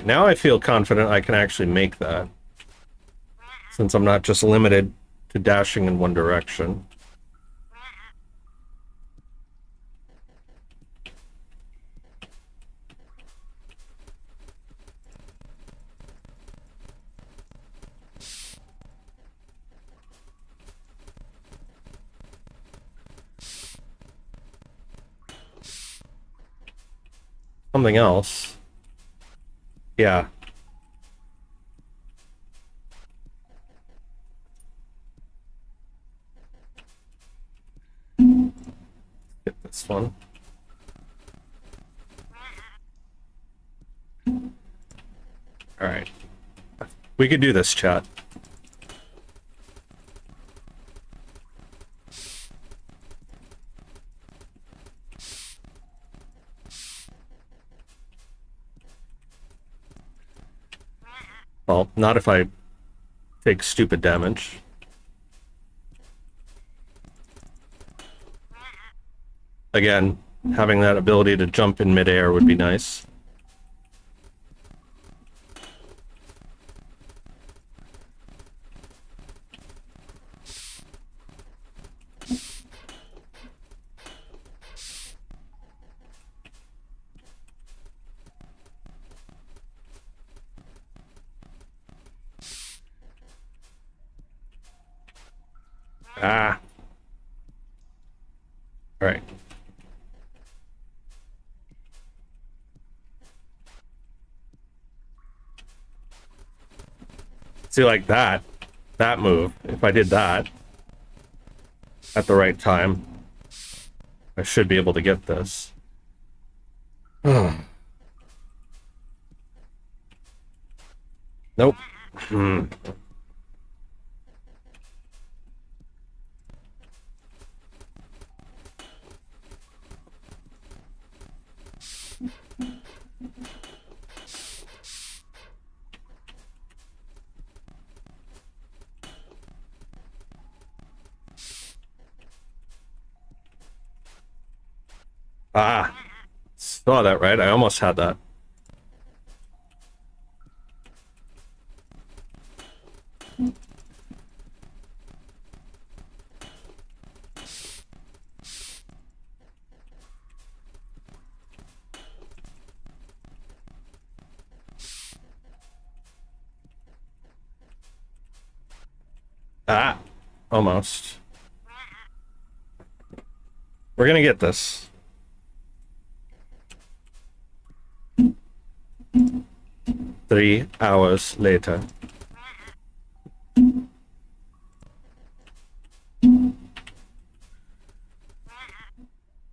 now I feel confident I can actually make that. Since I'm not just limited to dashing in one direction. Something else. Yeah. Get this one. Alright. We could do this, chat. Well, not if I take stupid damage. Again, having that ability to jump in midair would be nice. Ah. All right. See, like that move, if I did that at the right time, I should be able to get this. Nope. Ah. Saw that, right? I almost had that. Ah. Almost. We're gonna get this. Three hours later.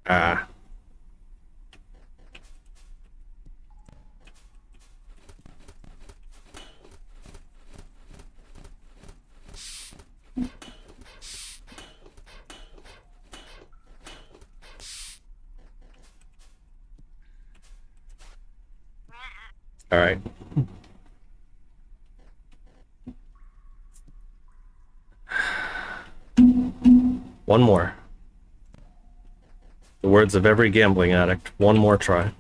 Ah. All right. One more. The words of every gambling addict. One more try.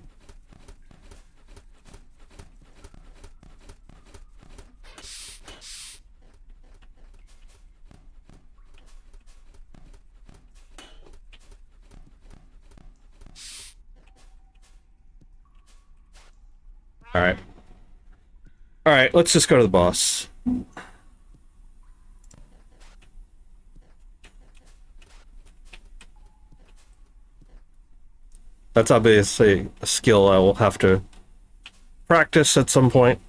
All right. All right, let's just go to the boss. That's obviously a skill I will have to practice at some point.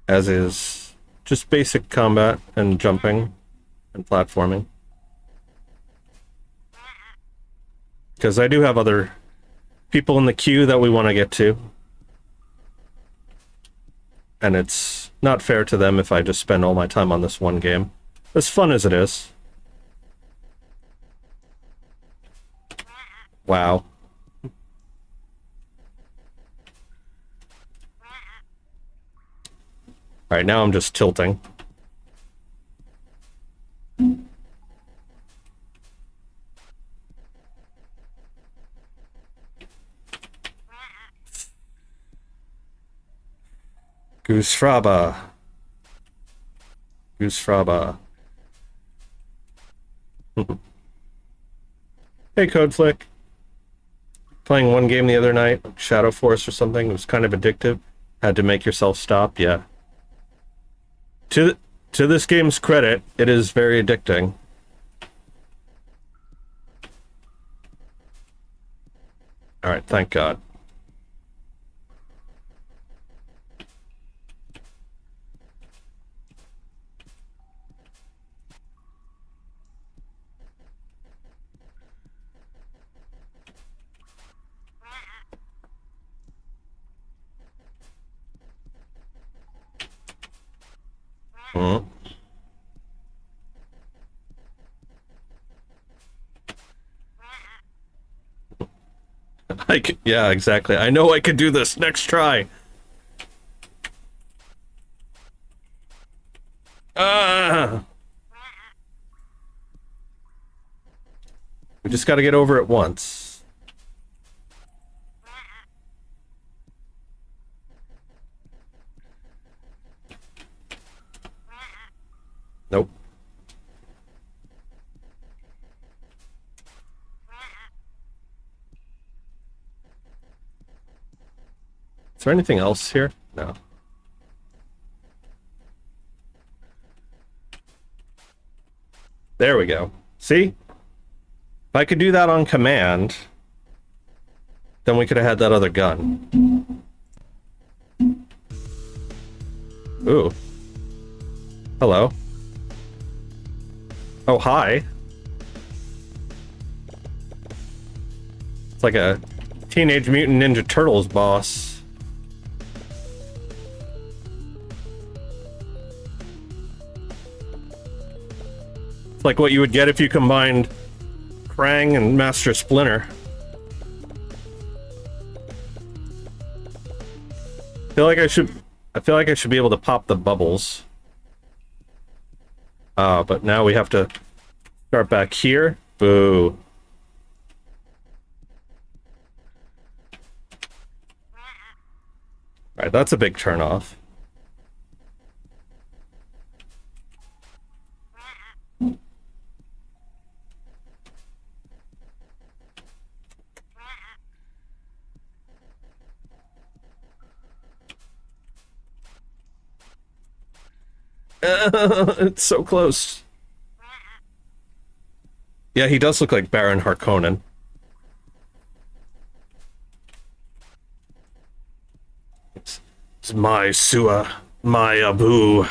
As is just basic combat and jumping and platforming. Because I do have other people in the queue that we want to get to. And it's not fair to them if I just spend all my time on this one game. As fun as it is. Wow. Alright, now I'm just tilting. Goose Fraba. Goose Fraba. Hey, Codeflick. Playing one game the other night, Shadow Force or something. It was kind of addictive. Had to make yourself stop. Yeah. To this game's credit, it is very addicting. All right, thank God. Hmm. Yeah, exactly. I know I could do this. Next try. Ah! We just got to get over it once. Nope. Is there anything else here? No. There we go. See? If I could do that on command, then we could have had that other gun. Ooh. Hello. Oh, hi. It's like a Teenage Mutant Ninja Turtles boss. It's like what you would get if you combined Krang and Master Splinter. I feel like I should be able to pop the bubbles. But now we have to start back here. Boo. Alright, that's a big turnoff. It's so close. Yeah, he does look like Baron Harkonnen. It's my Sua, my Abu.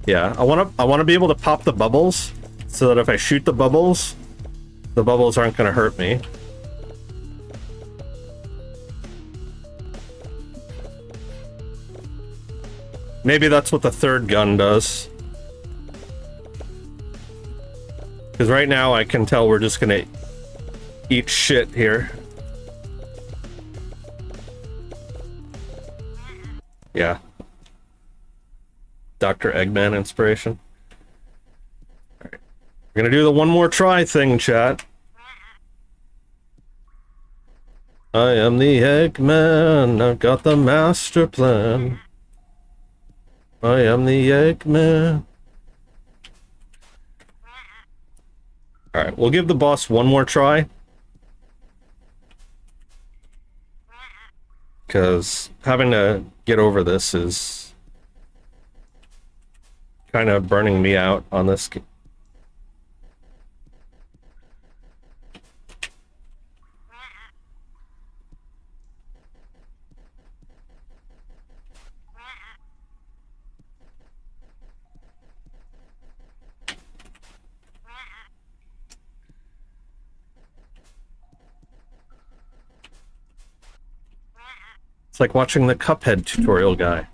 Yeah, I wanna be able to pop the bubbles so that if I shoot the bubbles aren't gonna hurt me. Maybe that's what the third gun does. Because right now I can tell we're just gonna eat shit here. Yeah. Dr. Eggman inspiration. Alright. We're gonna do the one more try thing, chat. I am the Eggman. I've got the master plan. I am the Eggman. Alright, we'll give the boss one more try. Because having to get over this is kind of burning me out on this. It's like watching the Cuphead tutorial guy.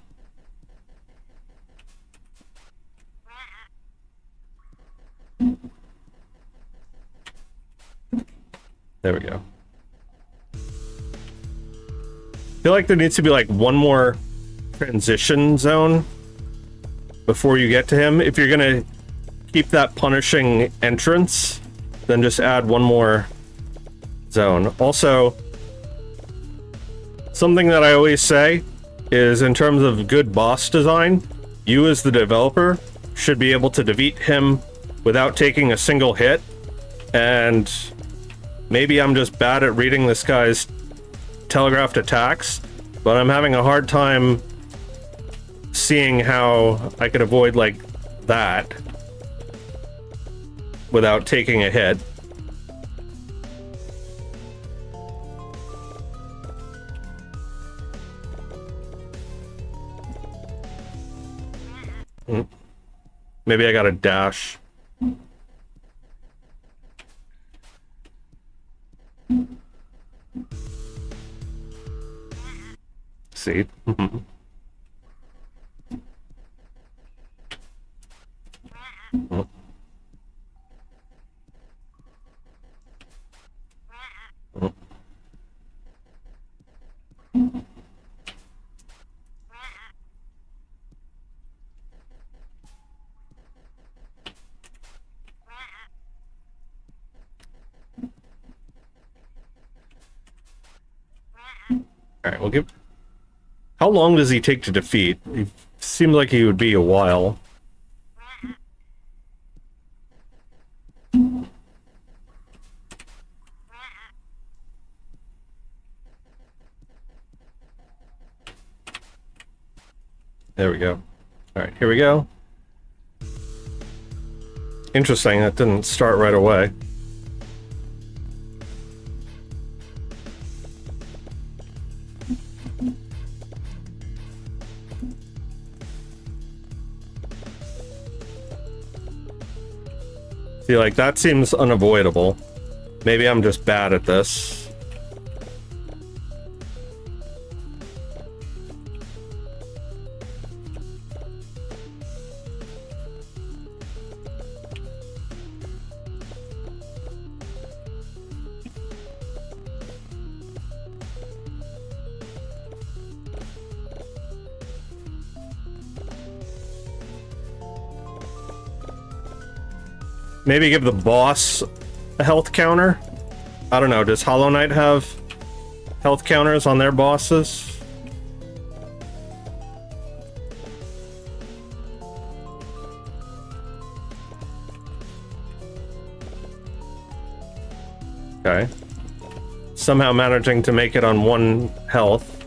There we go. I feel like there needs to be like one more transition zone before you get to him. If you're gonna keep that punishing entrance, then just add one more zone. Also, something that I always say is, in terms of good boss design, you as the developer should be able to defeat him without taking a single hit. And maybe I'm just bad at reading this guy's telegraphed attacks, but I'm having a hard time seeing how I could avoid like that without taking a hit. Maybe I got a dash. See? Alright, we'll give... How long does he take to defeat? It seems like he would be a while. There we go. Alright, here we go. Interesting, that didn't start right away. See, like, that seems unavoidable. Maybe I'm just bad at this. Maybe give the boss a health counter? I don't know, does Hollow Knight have health counters on their bosses? Okay. Somehow managing to make it on 1 health.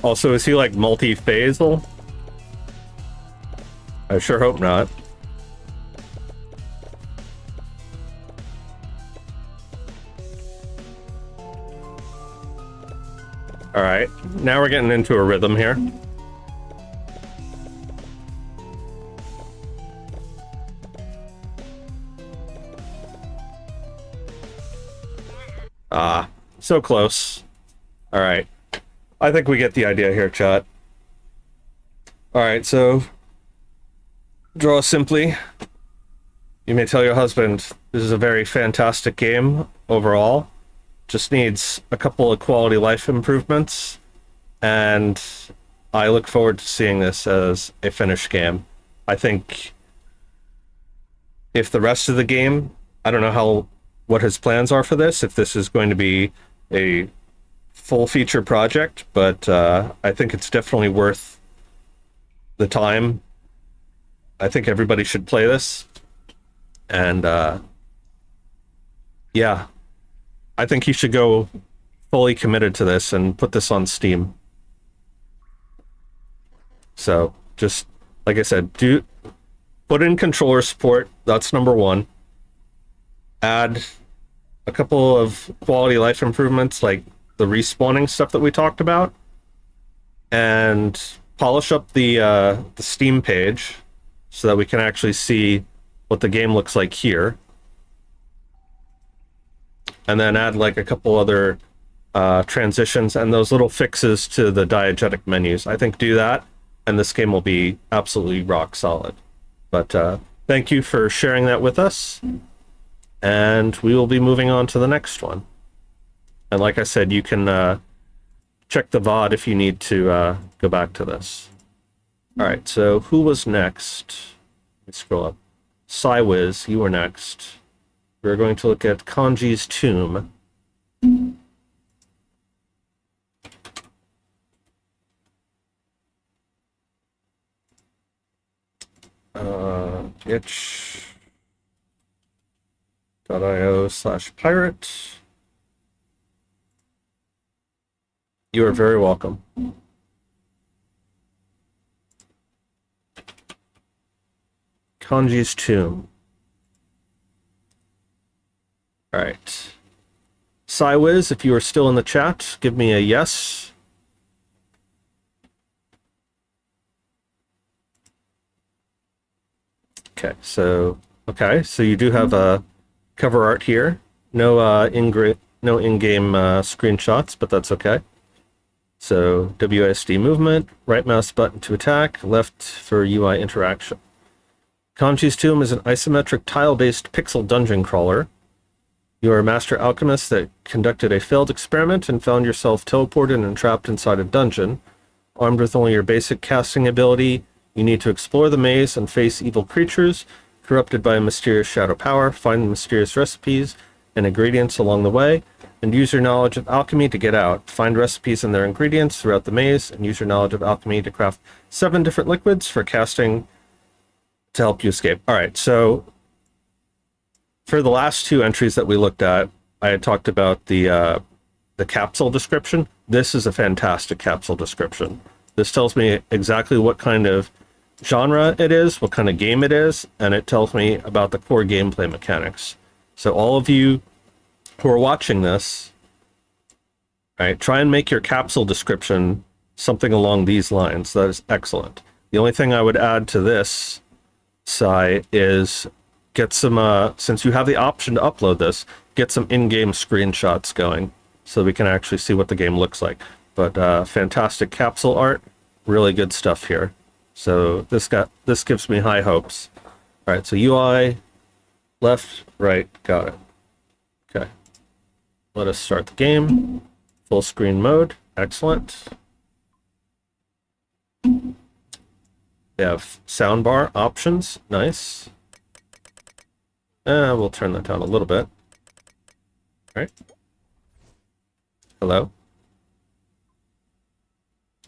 Also, is he like multi-phasal? I sure hope not. Alright, now we're getting into a rhythm here. Ah, so close. Alright. I think we get the idea here, chat. Alright, so... Draw simply. You may tell your husband this is a very fantastic game overall. Just needs a couple of quality life improvements. And I look forward to seeing this as a finished game. I think if the rest of the game... I don't know what his plans are for this, if this is going to be a full feature project, but I think it's definitely worth the time. I think everybody should play this, and yeah, I think he should go fully committed to this and put this on Steam. So just like I said, put in controller support. That's number 1. Add a couple of quality life improvements like the respawning stuff that we talked about, and polish up the Steam page so that we can actually see what the game looks like here. And then add like a couple other transitions and those little fixes to the diegetic menus. I think do that, and this game will be absolutely rock solid. But thank you for sharing that with us, and we will be moving on to the next one. And like I said, you can check the VOD if you need to go back to this. All right, so who was next? Let me scroll up. Cywiz, you were next. We're going to look at Kanji's tomb. itch.io/pirate. You are very welcome. Kanji's tomb. All right. Cywiz, if you are still in the chat, give me a yes. Okay, so you do have a cover art here. No in-game screenshots, but that's okay. So WASD movement, right mouse button to attack, left for UI interaction. Kanji's Tomb is an isometric tile-based pixel dungeon crawler. You are a master alchemist that conducted a failed experiment and found yourself teleported and trapped inside a dungeon. Armed with only your basic casting ability, you need to explore the maze and face evil creatures, corrupted by a mysterious shadow power, find mysterious recipes and ingredients along the way, and use your knowledge of alchemy to get out. Find recipes and their ingredients throughout the maze, and use your knowledge of alchemy to craft 7 different liquids for casting to help you escape. All right, so for the last 2 entries that we looked at, I had talked about the capsule description. This is a fantastic capsule description. This tells me exactly what kind of genre it is, what kind of game it is, and it tells me about the core gameplay mechanics. So all of you who are watching this, right, try and make your capsule description something along these lines. That is excellent. The only thing I would add to this, Sai, is get some, since you have the option to upload this, get some in-game screenshots going so we can actually see what the game looks like. But fantastic capsule art, really good stuff here. So this gives me high hopes. All right, so UI, left, right, got it. Okay, let us start the game. Full screen mode, excellent. We have soundbar options, nice. We'll turn that down a little bit. All right. Hello.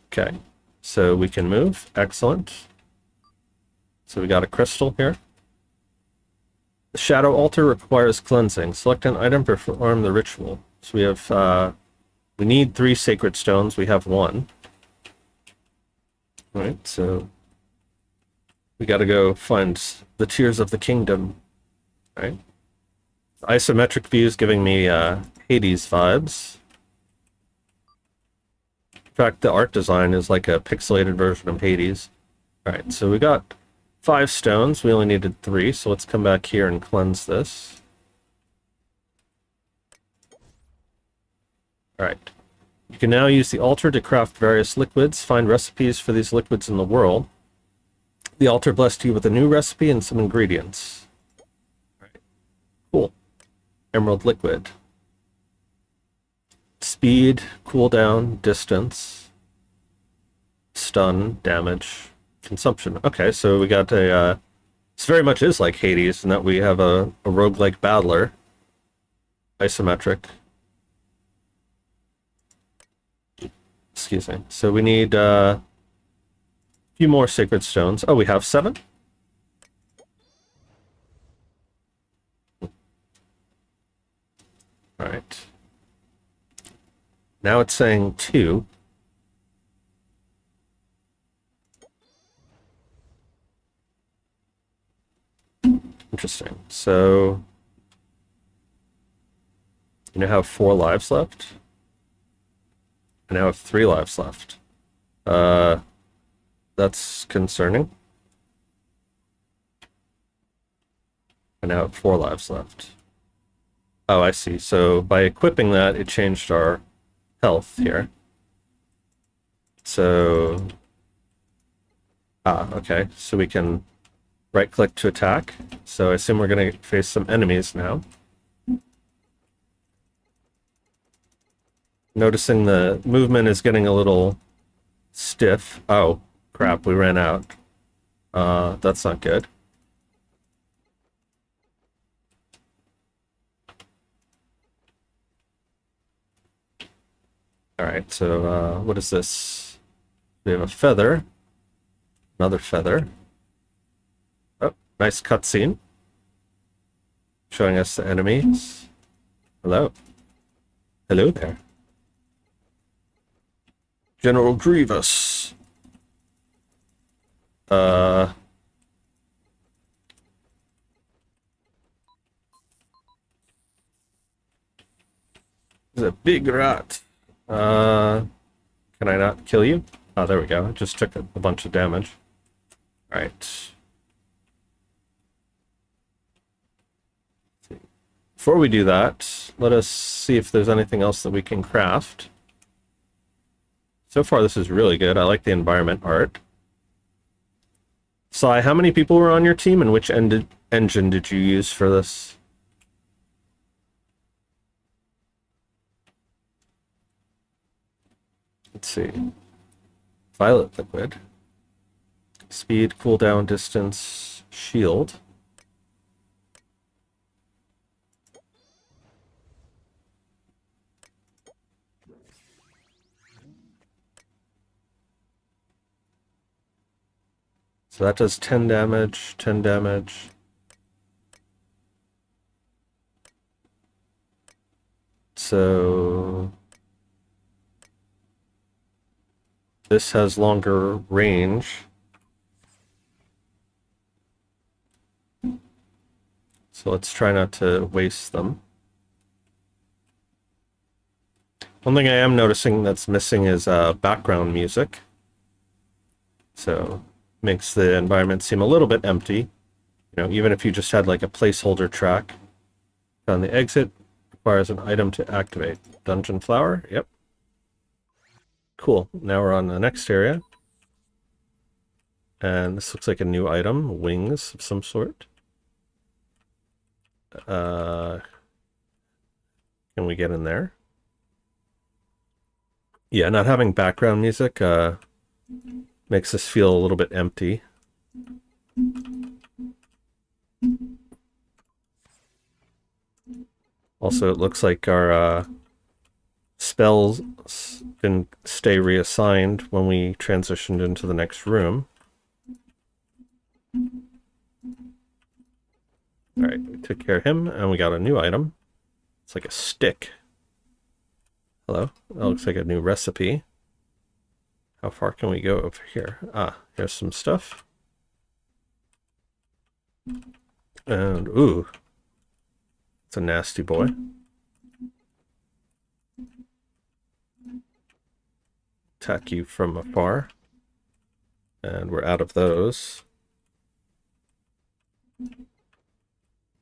Okay, so we can move, excellent. So we got a crystal here. The shadow altar requires cleansing. Select an item to perform the ritual. So we have, we need 3 sacred stones. We have 1. All right, so we got to go find the Tears of the Kingdom. All right. Isometric view is giving me Hades vibes. In fact, the art design is like a pixelated version of Hades. All right, so we got 5 stones. We only needed 3, so let's come back here and cleanse this. All right. You can now use the altar to craft various liquids. Find recipes for these liquids in the world. The altar blessed you with a new recipe and some ingredients. All right. Cool. Emerald liquid. Speed, cooldown, distance, stun, damage, consumption. Okay, so we got a, this very much is like Hades in that we have a roguelike battler, isometric. Excuse me. So we need a few more sacred stones. Oh, we have 7? All right. Now it's saying 2. Interesting. So you now have 4 lives left. I now have 3 lives left. That's concerning. I now have 4 lives left. Oh, I see. So by equipping that, it changed our health here. So, okay. So we can right-click to attack. So I assume we're going to face some enemies now. Noticing the movement is getting a little stiff. Oh, crap, we ran out. That's not good. Alright, so what is this? We have a feather. Another feather. Oh, nice cutscene. Showing us the enemies. Hello. Hello there. General Grievous. There's a big rat. Can I not kill you? Oh, there we go. I just took a bunch of damage. Alright. Before we do that, let us see if there's anything else that we can craft. So far, this is really good. I like the environment art. Sai, how many people were on your team, and which engine did you use for this? Let's see. Violet liquid. Speed, cooldown, distance, shield. So that does 10 damage, 10 damage. So this has longer range. So let's try not to waste them. One thing I am noticing that's missing is background music. So makes the environment seem a little bit empty. You know, even if you just had like a placeholder track. Found the exit. Requires an item to activate. Dungeon flower. Yep. Cool. Now we're on the next area. And this looks like a new item. Wings of some sort. Can we get in there? Yeah, not having background music makes this feel a little bit empty. Also, it looks like our spells can stay reassigned when we transitioned into the next room. Alright, we took care of him, and we got a new item. It's like a stick. Hello? That looks like a new recipe. How far can we go over here? Ah, here's some stuff. And, ooh. It's a nasty boy. Attack you from afar. And we're out of those.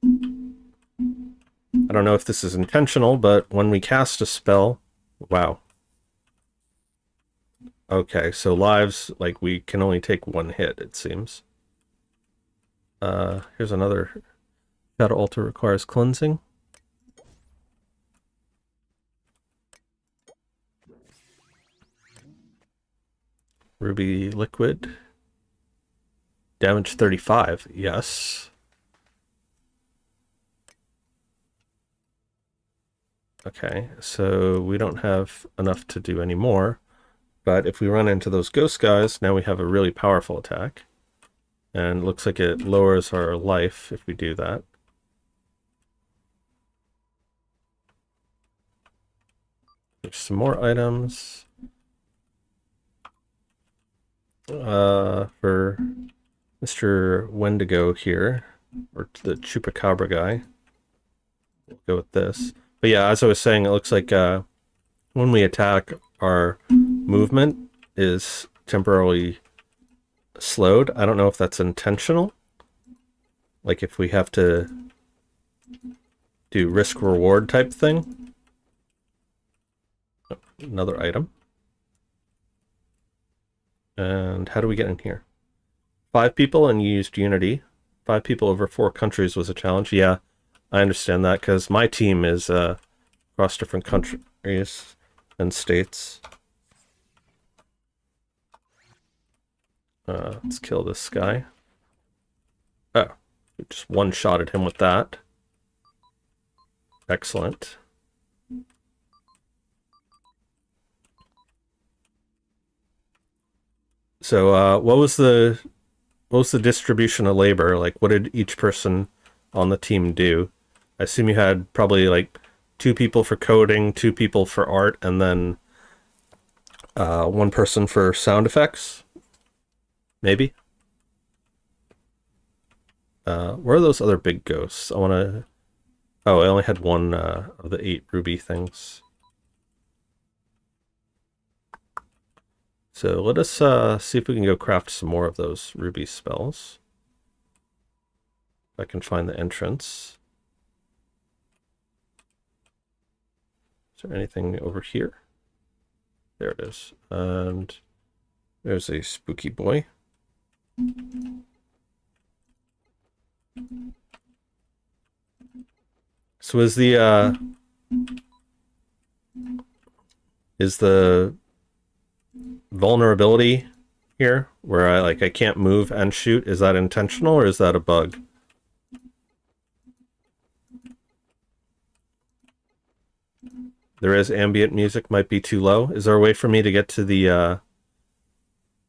I don't know if this is intentional, but when we cast a spell... Wow. Okay, so lives, like, we can only take one hit, it seems. Here's another. Shadow Altar requires cleansing. Ruby liquid. Damage 35, yes. Okay, so we don't have enough to do any more. But if we run into those ghost guys, now we have a really powerful attack. And it looks like it lowers our life if we do that. There's some more items. For Mr. Wendigo here, or the Chupacabra guy. We'll go with this. But yeah, as I was saying, it looks like when we attack, our movement is temporarily slowed. I don't know if that's intentional. Like if we have to do risk-reward type thing. Oh, another item. And how do we get in here? 5 people and you used Unity. 5 people over 4 countries was a challenge. Yeah, I understand that because my team is across different countries and states. Let's kill this guy. Oh, just one-shotted him with that. Excellent. So, what was the distribution of labor? Like, what did each person on the team do? I assume you had probably like 2 people for coding, 2 people for art, and then 1 person for sound effects. Maybe. Where are those other big ghosts? I want to. Oh, I only had one of the 8 ruby things. So let us see if we can go craft some more of those ruby spells. If I can find the entrance. Is there anything over here? There it is. And there's a spooky boy. So is the vulnerability here where I can't move and shoot, is that intentional or is that a bug? There is ambient music, might be too low. Is there a way for me to get to the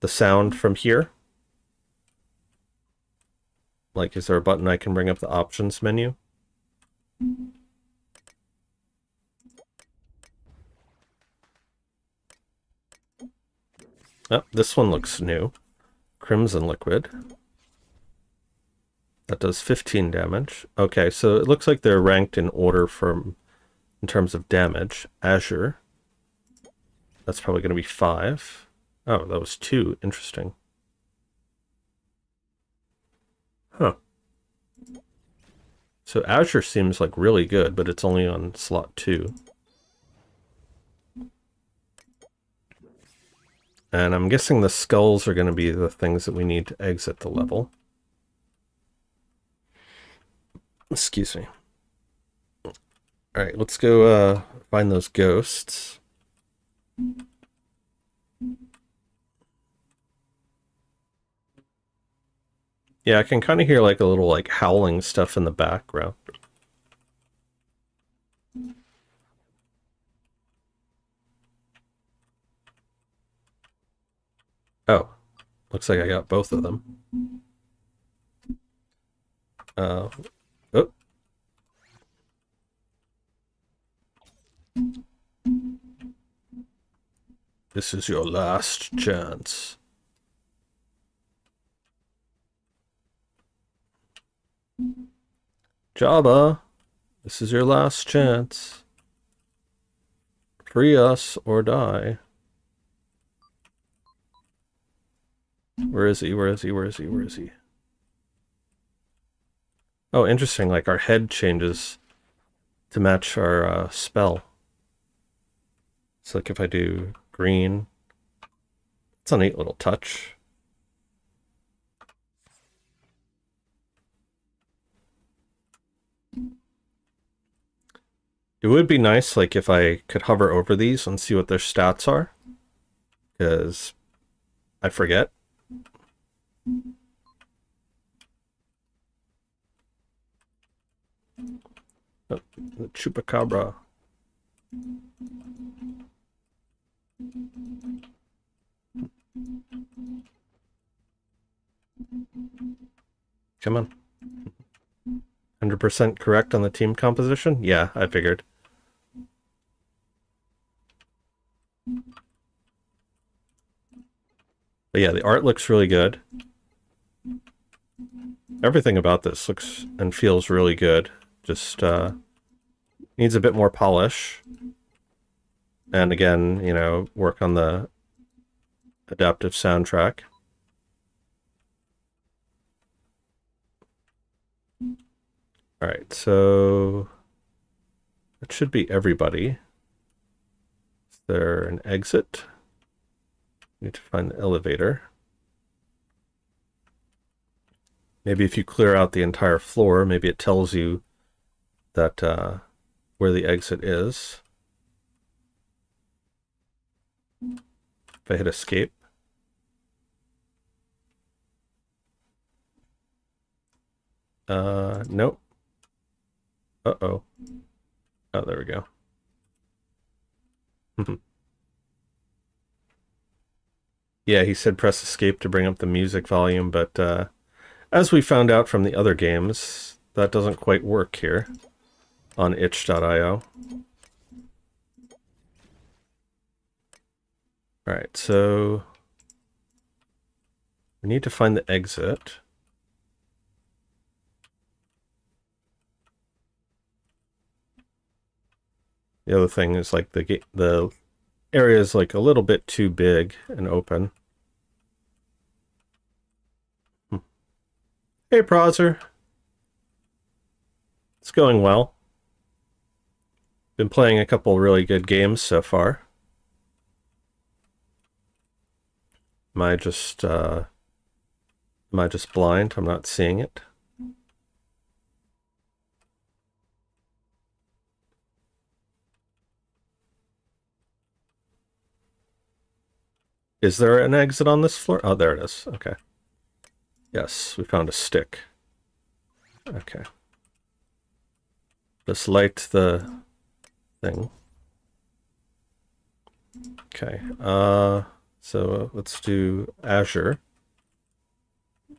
sound from here? Like, is there a button I can bring up the options menu? Oh, this one looks new. Crimson Liquid. That does 15 damage. Okay, so it looks like they're ranked in order in terms of damage. Azure. That's probably going to be 5. Oh, that was 2. Interesting. Huh. So Azure seems like really good, but it's only on slot 2. And I'm guessing the skulls are going to be the things that we need to exit the level. Excuse me. Alright, let's go find those ghosts. Yeah, I can kind of hear like a little like howling stuff in the background. Oh, looks like I got both of them. Oh. This is your last chance. Jabba, this is your last chance. Free us or die. Where is he? Where is he? Where is he? Where is he? Oh, interesting. Like our head changes to match our spell. It's like if I do green. It's a neat little touch. It would be nice, like, if I could hover over these and see what their stats are. Because I forget. Oh, the chupacabra. Come on. 100% correct on the team composition? Yeah, I figured. But yeah, the art looks really good. Everything about this looks and feels really good. Just needs a bit more polish. And again, you know, work on the adaptive soundtrack. All right, so that should be everybody. Is there an exit? Need to find the elevator. Maybe if you clear out the entire floor, maybe it tells you that where the exit is. If I hit escape. Nope. Uh-oh. Oh, there we go. Yeah, he said press escape to bring up the music volume, but as we found out from the other games, that doesn't quite work here on itch.io. Alright, so we need to find the exit. The other thing is like the area is like a little bit too big and open. Hey, Prozer. It's going well. Been playing a couple really good games so far. Am I just blind? I'm not seeing it. Is there an exit on this floor? Oh, there it is. Okay. Yes, we found a stick. Okay. Just light the thing. Okay. So let's do Azure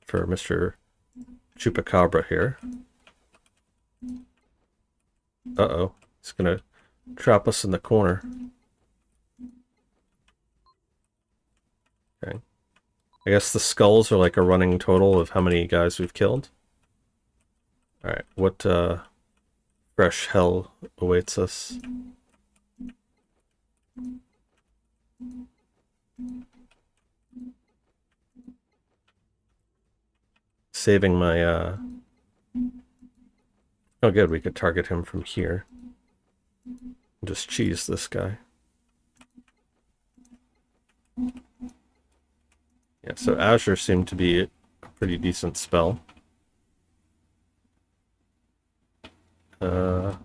for Mr. Chupacabra here. Uh-oh. It's gonna trap us in the corner. Okay. I guess the skulls are like a running total of how many guys we've killed. Alright, what fresh hell awaits us? Saving my oh good, we could target him from here. Just cheese this guy. Yeah, so Azure seemed to be a pretty decent spell. Okay.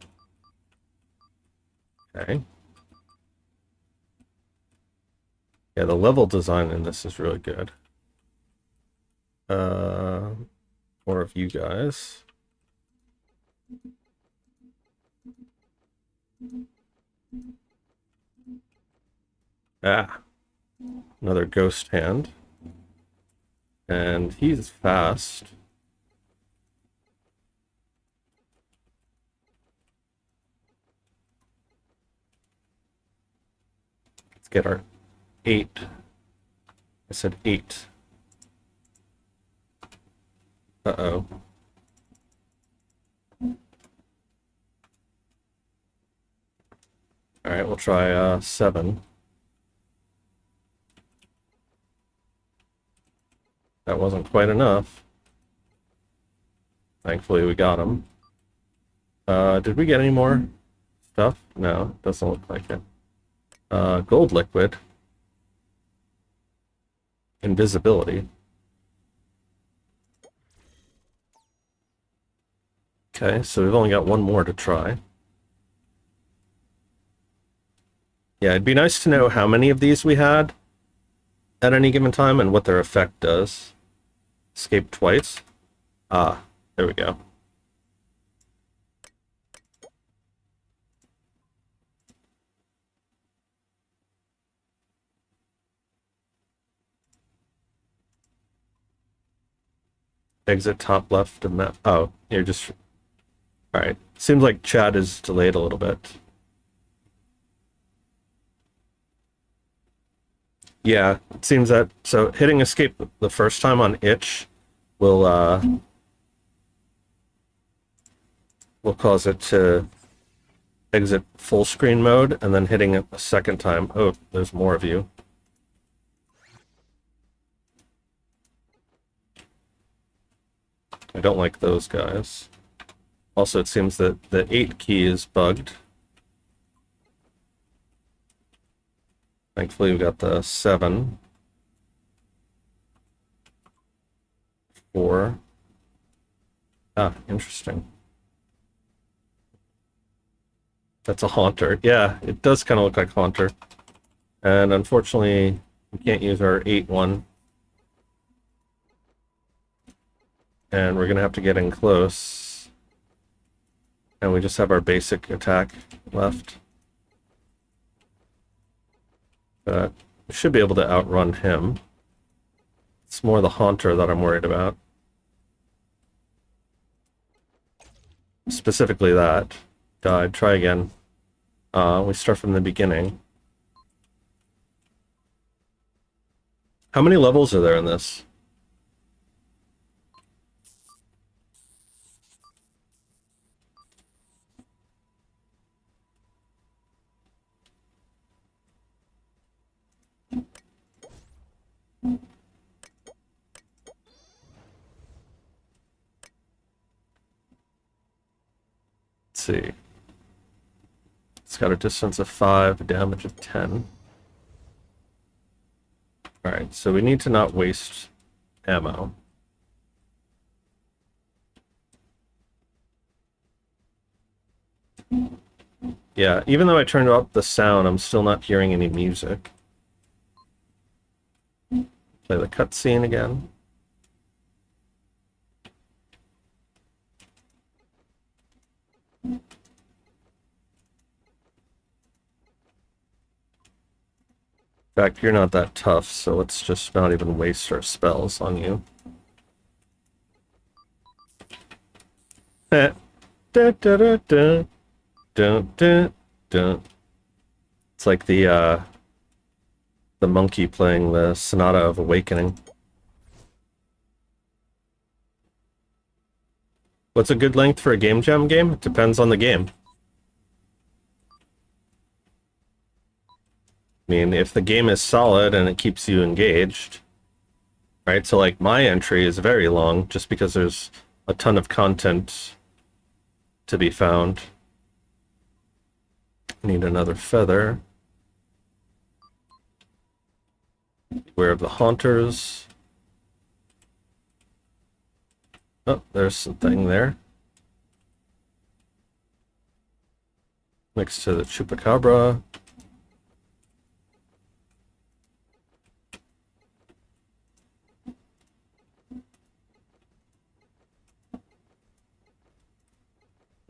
Yeah, the level design in this is really good. More of you guys. Ah, another ghost hand. And he's fast. Let's get our 8. I said 8. Uh-oh. Alright, we'll try 7. That wasn't quite enough. Thankfully we got him. Did we get any more stuff? No, doesn't look like it. Gold liquid. Invisibility. Okay, so we've only got one more to try. Yeah, it'd be nice to know how many of these we had at any given time and what their effect does. Escape twice. Ah, there we go. Exit top left of map. Oh, you're just... Alright. Seems like chat is delayed a little bit. Yeah, it seems that... So hitting escape the first time on itch will cause it to exit full screen mode, and then hitting it a second time. Oh, there's more of you. I don't like those guys. Also, it seems that the 8 key is bugged. Thankfully, we got the 7. 4. Ah, interesting. That's a Haunter. Yeah, it does kind of look like Haunter. And unfortunately, we can't use our 8 one. And we're going to have to get in close. And we just have our basic attack left. But we should be able to outrun him. It's more the Haunter that I'm worried about. Specifically that. Died. Try again. We start from the beginning. How many levels are there in this? Let's see. It's got a distance of 5, a damage of 10. Alright, so we need to not waste ammo. Yeah, even though I turned up the sound, I'm still not hearing any music. Play the cutscene again. In fact, you're not that tough, so let's just not even waste our spells on you. Da, da, da, da. Dun, dun, dun. It's like the monkey playing the Sonata of Awakening. What's a good length for a game jam game? It depends on the game. I mean, if the game is solid and it keeps you engaged, right? So like my entry is very long just because there's a ton of content to be found. Need another feather. Beware of the Haunters. Oh, there's something there. Next to the Chupacabra.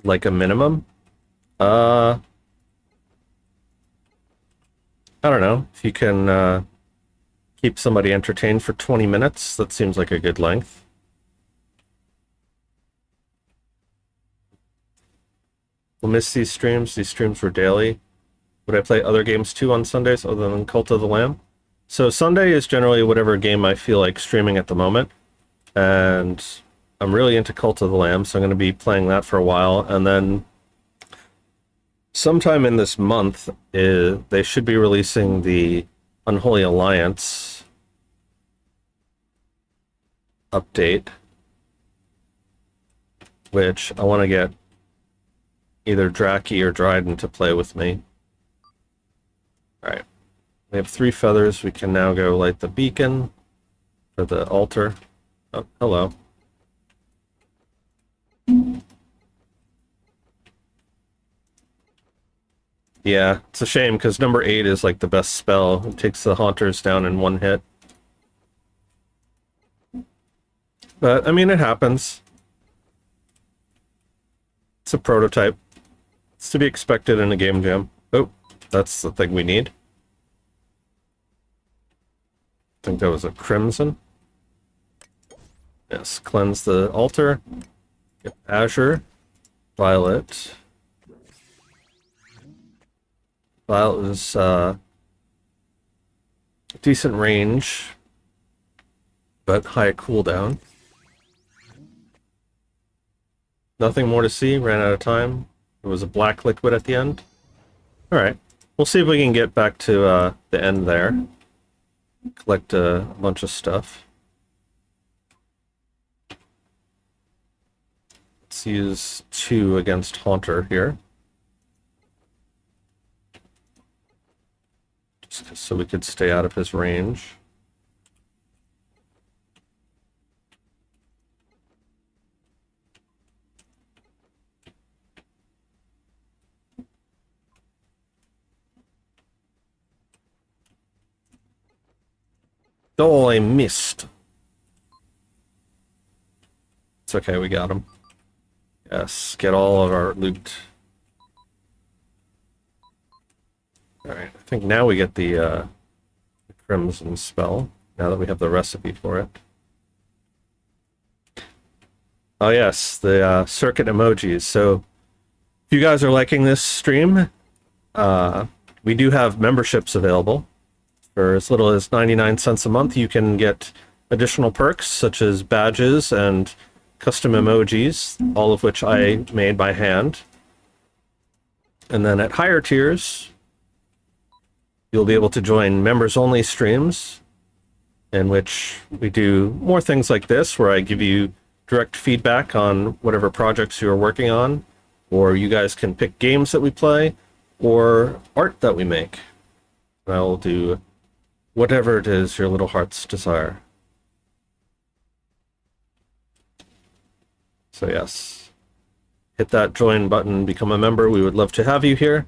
Like a minimum? I don't know. If you can keep somebody entertained for 20 minutes, that seems like a good length. We'll miss these streams. These streams were daily. Would I play other games too on Sundays other than Cult of the Lamb? So Sunday is generally whatever game I feel like streaming at the moment. And I'm really into Cult of the Lamb, so I'm going to be playing that for a while. And then sometime in this month, they should be releasing the Unholy Alliance update, which I want to get either Draki or Dryden to play with me. Alright. We have 3 feathers. We can now go light the beacon for the altar. Oh, hello. Yeah, it's a shame because number 8 is like the best spell. It takes the Haunters down in 1 hit. But, I mean, it happens. It's a prototype. It's to be expected in a game jam. Oh, that's the thing we need. I think that was a Crimson. Yes, cleanse the altar. Get Azure. Violet. Violet is decent range, but high cooldown. Nothing more to see. Ran out of time. There was a black liquid at the end. Alright. We'll see if we can get back to the end there. Collect a bunch of stuff. Let's use 2 against Haunter here. Just so we could stay out of his range. Oh, I missed. It's okay, we got him. Yes, get all of our loot. Alright, I think now we get the Crimson spell, now that we have the recipe for it. Oh yes, the circuit emojis. So, if you guys are liking this stream, we do have memberships available. For as little as 99 cents a month, you can get additional perks such as badges and custom emojis, all of which I made by hand. And then at higher tiers, you'll be able to join members-only streams in which we do more things like this, where I give you direct feedback on whatever projects you're working on, or you guys can pick games that we play, or art that we make. And I'll do whatever it is your little hearts desire. So yes, hit that join button, become a member. We would love to have you here.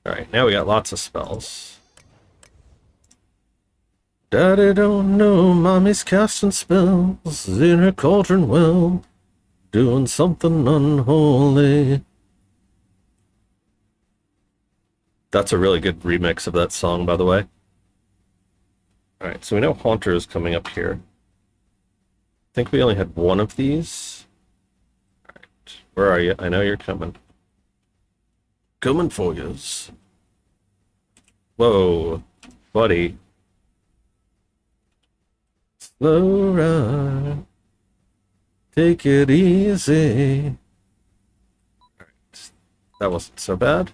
Alright, now we got lots of spells. Daddy don't know, mommy's casting spells in her cauldron well, doing something unholy. That's a really good remix of that song, by the way. Alright, so we know Haunter is coming up here. I think we only had one of these. Alright, where are you? I know you're coming. Coming for yous. Whoa, buddy. Slow ride. Take it easy. Alright, that wasn't so bad.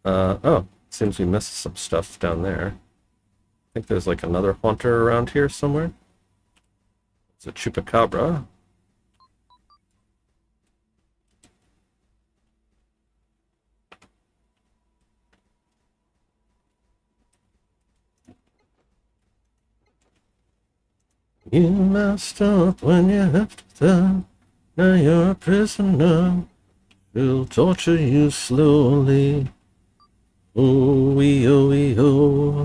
Oh, seems we missed some stuff down there. I think there's like another haunter around here somewhere. It's a chupacabra. You messed up when you left them. Now you're a prisoner. We'll torture you slowly. Oh,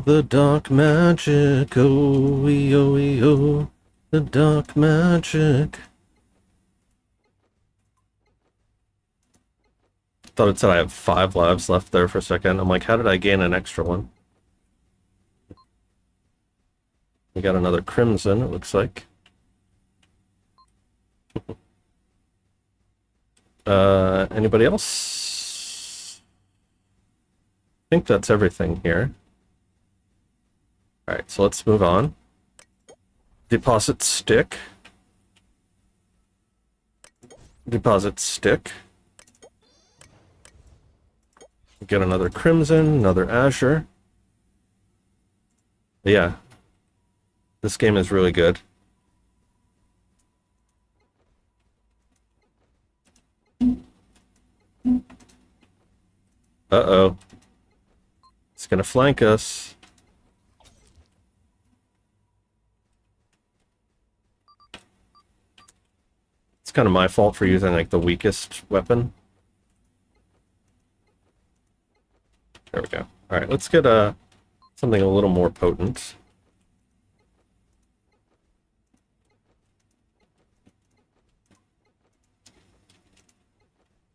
the dark magic. Oh, the dark magic. Thought it said I have 5 lives left there for a second. I'm like, how did I gain an extra one? We got another crimson, it looks like. Anybody else? I think that's everything here. Alright, so let's move on. Deposit stick. Deposit stick. Get another crimson, another azure. Yeah. This game is really good. Uh-oh. It's gonna flank us. It's kind of my fault for using, like, the weakest weapon. There we go. Alright, let's get something a little more potent.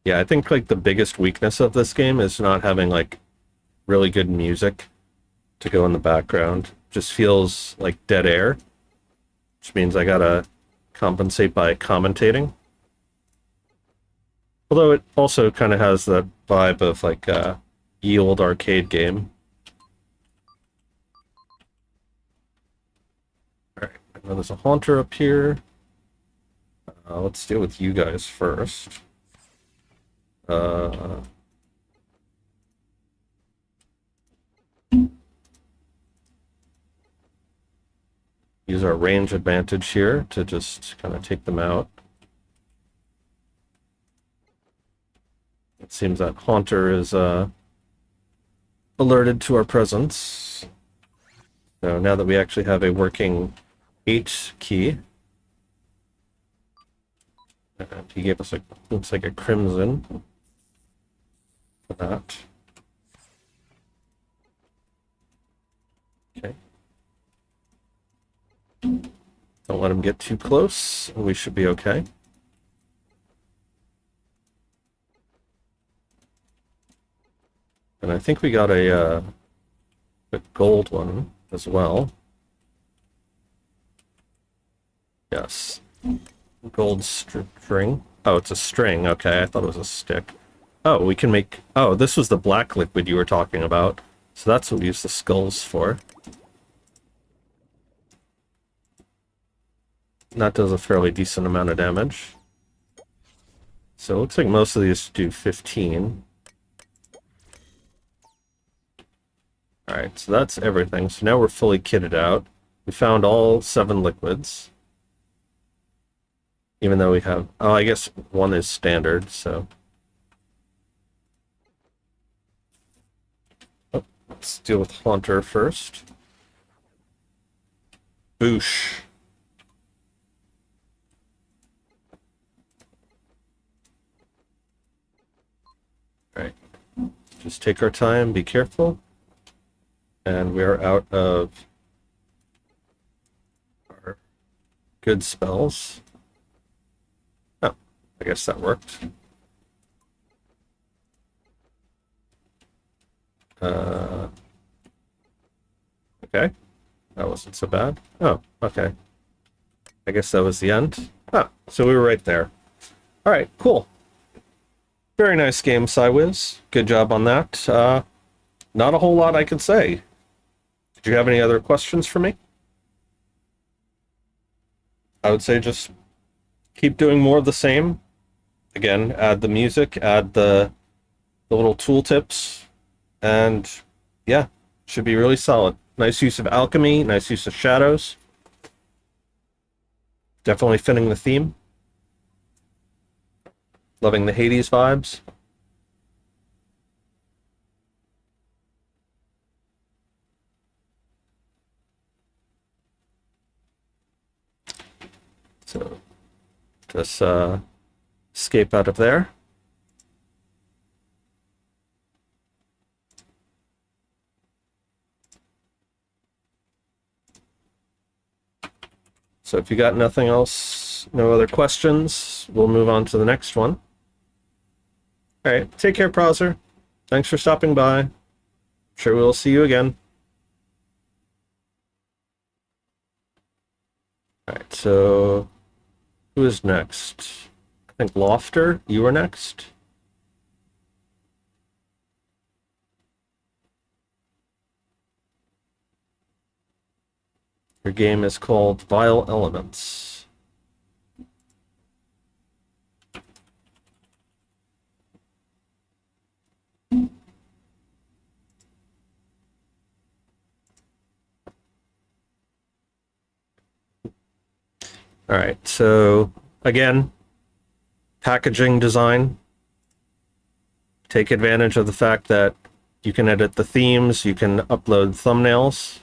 Yeah, I think, like, the biggest weakness of this game is not having, like, really good music to go in the background. Just feels like dead air, which means I gotta compensate by commentating. Although it also kind of has that vibe of, like, a ye old arcade game. Alright, and then there's a haunter up here. Let's deal with you guys first. Use our range advantage here to just kind of take them out. It seems that Haunter is alerted to our presence. So now that we actually have a working H key, and he gave us a, looks like a crimson for that. Don't let him get too close, and we should be okay. And I think we got a gold one as well. Yes. Gold string. Oh, it's a string. Okay, I thought it was a stick. Oh, we can make... Oh, this was the black liquid you were talking about. So that's what we use the skulls for. And that does a fairly decent amount of damage. So it looks like most of these do 15. Alright, so that's everything. So now we're fully kitted out. We found all 7 liquids. Even though we have... Oh, I guess one is standard, so... Oh, let's deal with Haunter first. Boosh. Alright. Just take our time, be careful. And we're out of our good spells. Oh, I guess that worked. Okay. That wasn't so bad. Oh, okay. I guess that was the end. Oh, so we were right there. Alright, cool. Very nice game, Cywiz. Good job on that. Not a whole lot I can say. Did you have any other questions for me? I would say just keep doing more of the same. Again, add the music, add the little tooltips, and yeah, should be really solid. Nice use of alchemy, nice use of shadows. Definitely fitting the theme. Loving the Hades vibes. So just escape out of there. So if you got nothing else, no other questions, we'll move on to the next one. All right, take care, Prosser. Thanks for stopping by. Sure we'll see you again. All right, so who is next? I think Lofter, you were next. Your game is called Vile Elements. All right, so again, packaging design. Take advantage of the fact that you can edit the themes, you can upload thumbnails,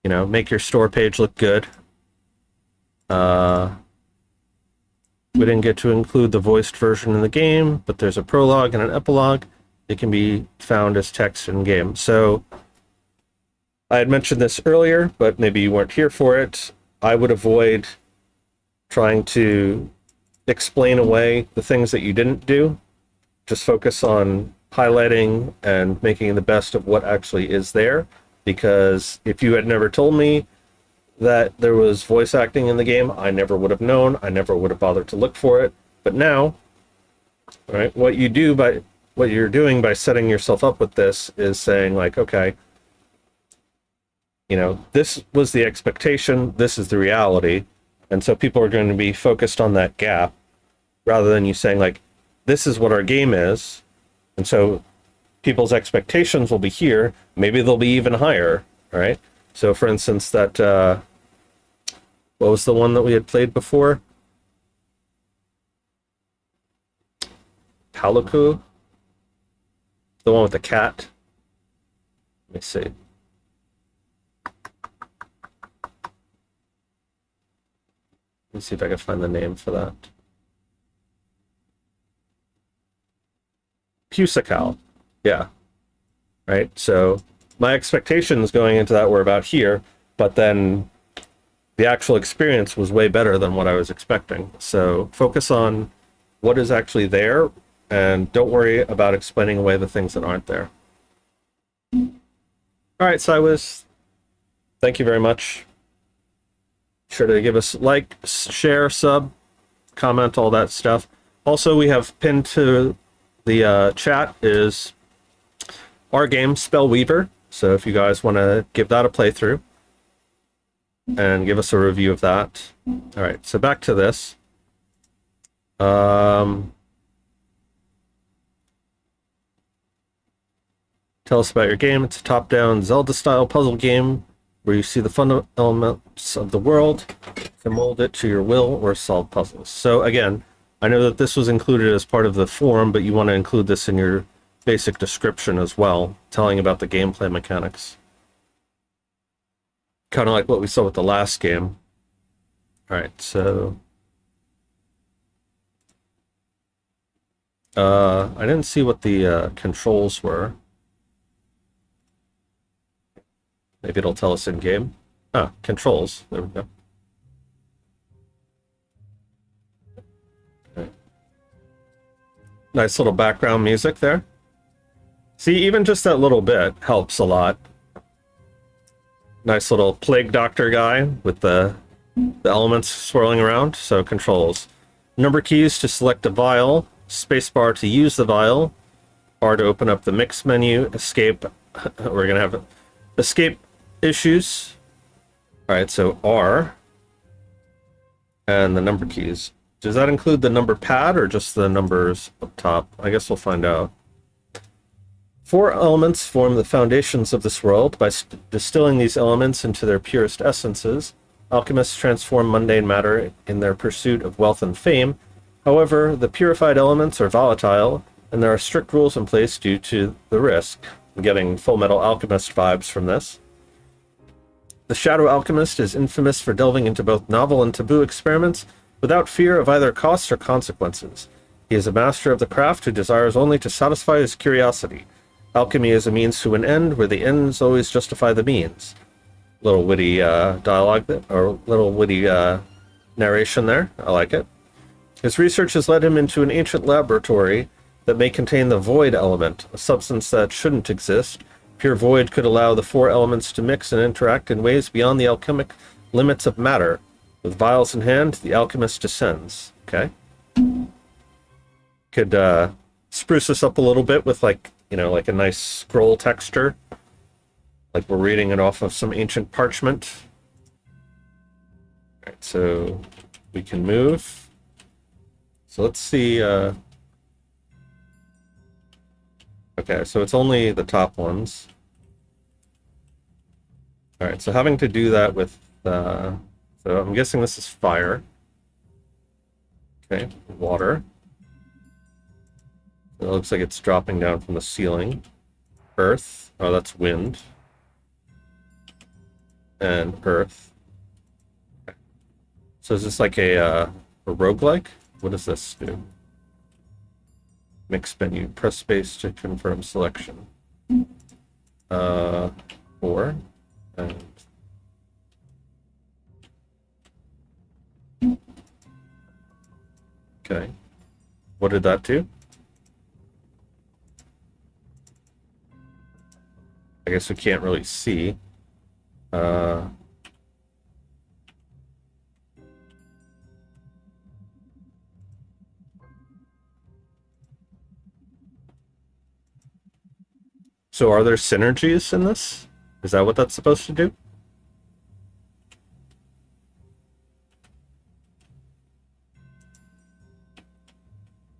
you know, make your store page look good. We didn't get to include the voiced version in the game, but there's a prologue and an epilogue. It can be found as text in game. So I had mentioned this earlier, but maybe you weren't here for it. I would avoid trying to explain away the things that you didn't do. Just focus on highlighting and making the best of what actually is there. Because if you had never told me that there was voice acting in the game, I never would have known. I never would have bothered to look for it. But now, right, what you're doing by setting yourself up with this is saying like, okay, you know, this was the expectation, this is the reality. And so people are going to be focused on that gap rather than you saying like, this is what our game is. And so people's expectations will be here. Maybe they'll be even higher, right? So for instance, that, what was the one that we had played before? Paliku? The one with the cat? Let me see. Let me see if I can find the name for that. Pusical. Yeah. Right? So my expectations going into that were about here, but then the actual experience was way better than what I was expecting. So focus on what is actually there and don't worry about explaining away the things that aren't there. All right, Cywis, thank you very much. Sure to give us like, share, sub, comment, all that stuff. Also, we have pinned to the chat is our game Spellweaver. So if you guys want to give that a playthrough and give us a review of that. All right, so back to this. Tell us about your game. It's a top-down Zelda-style puzzle game where you see the fundamental elements of the world and mold it to your will or solve puzzles. So again, I know that this was included as part of the forum, but you want to include this in your basic description as well, telling about the gameplay mechanics. Kind of like what we saw with the last game. All right, so I didn't see what the controls were. Maybe it'll tell us in game. Ah, controls. There we go. Okay. Nice little background music there. See, even just that little bit helps a lot. Nice little plague doctor guy with the elements swirling around. So controls. Number keys to select a vial. Spacebar to use the vial. R to open up the mix menu. Escape. We're going to have escape issues. All right, so R. And the number keys. Does that include the number pad or just the numbers up top? I guess we'll find out. 4 elements form the foundations of this world. By distilling these elements into their purest essences, alchemists transform mundane matter in their pursuit of wealth and fame. However, the purified elements are volatile, and there are strict rules in place due to the risk. I'm getting Full Metal Alchemist vibes from this. The Shadow Alchemist is infamous for delving into both novel and taboo experiments without fear of either costs or consequences. He is a master of the craft who desires only to satisfy his curiosity. Alchemy is a means to an end, where the ends always justify the means. Little witty dialogue, or little witty narration there. I like it. His research has led him into an ancient laboratory that may contain the void element, a substance that shouldn't exist. Pure void could allow the 4 elements to mix and interact in ways beyond the alchemic limits of matter. With vials in hand, the alchemist descends. Okay. Could spruce this up a little bit with like a nice scroll texture. Like we're reading it off of some ancient parchment. All right, so we can move. So let's see. Okay, so it's only the top ones. All right, so having to do that with, so I'm guessing this is fire. Okay, water. It looks like it's dropping down from the ceiling. Earth. Oh, that's wind. And earth. Okay. So is this like a roguelike? What does this do? Mix menu. Press space to confirm selection. 4. And okay. What did that do? I guess we can't really see. So are there synergies in this? Is that what that's supposed to do?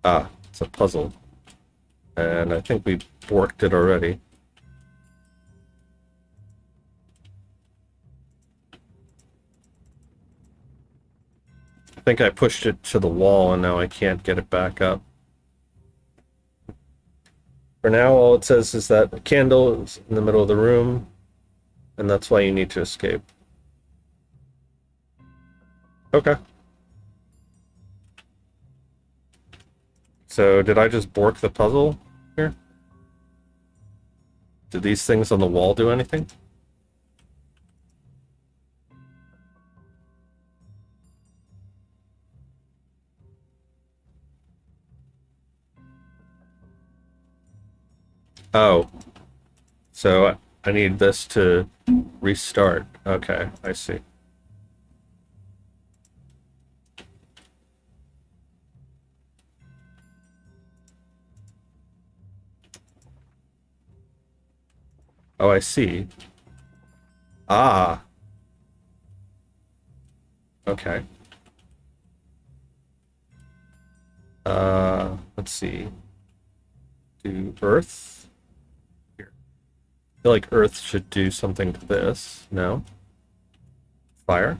Ah, it's a puzzle. And I think we worked it already. I think I pushed it to the wall and now I can't get it back up. For now, all it says is that the candle is in the middle of the room, and that's why you need to escape. Okay. So, did I just bork the puzzle here? Did these things on the wall do anything? Oh, so I need this to restart. Okay, I see. Oh, I see. Ah, okay. Let's see. Do Earth? Here. I feel like Earth should do something to this. No? Fire?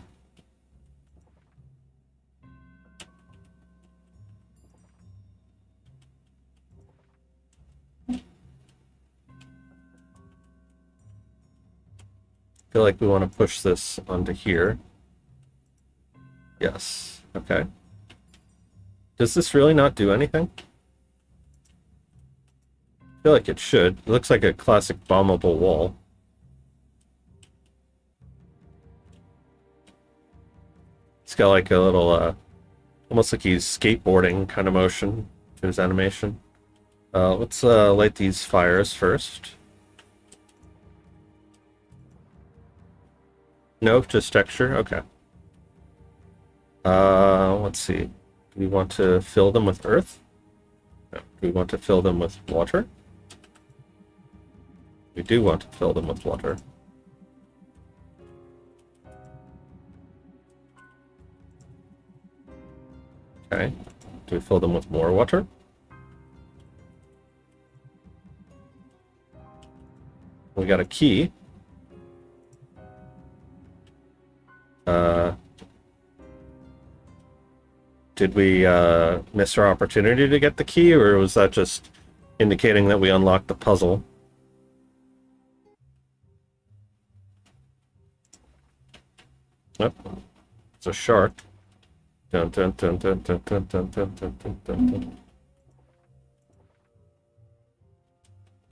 I feel like we want to push this onto here. Yes. Okay. Does this really not do anything? I feel like it should. It looks like a classic bombable wall. It's got like a little, almost like he's skateboarding kind of motion to his animation. Let's light these fires first. No, just texture? Okay. Let's see. Do we want to fill them with earth? No. Do we want to fill them with water? We do want to fill them with water. Okay. Do we fill them with more water? We got a key. Did we miss our opportunity to get the key, or was that just indicating that we unlocked the puzzle? Yep. It's a shark. Dun, dun, dun, dun, dun, dun, dun, dun, dun, dun, dun, dun.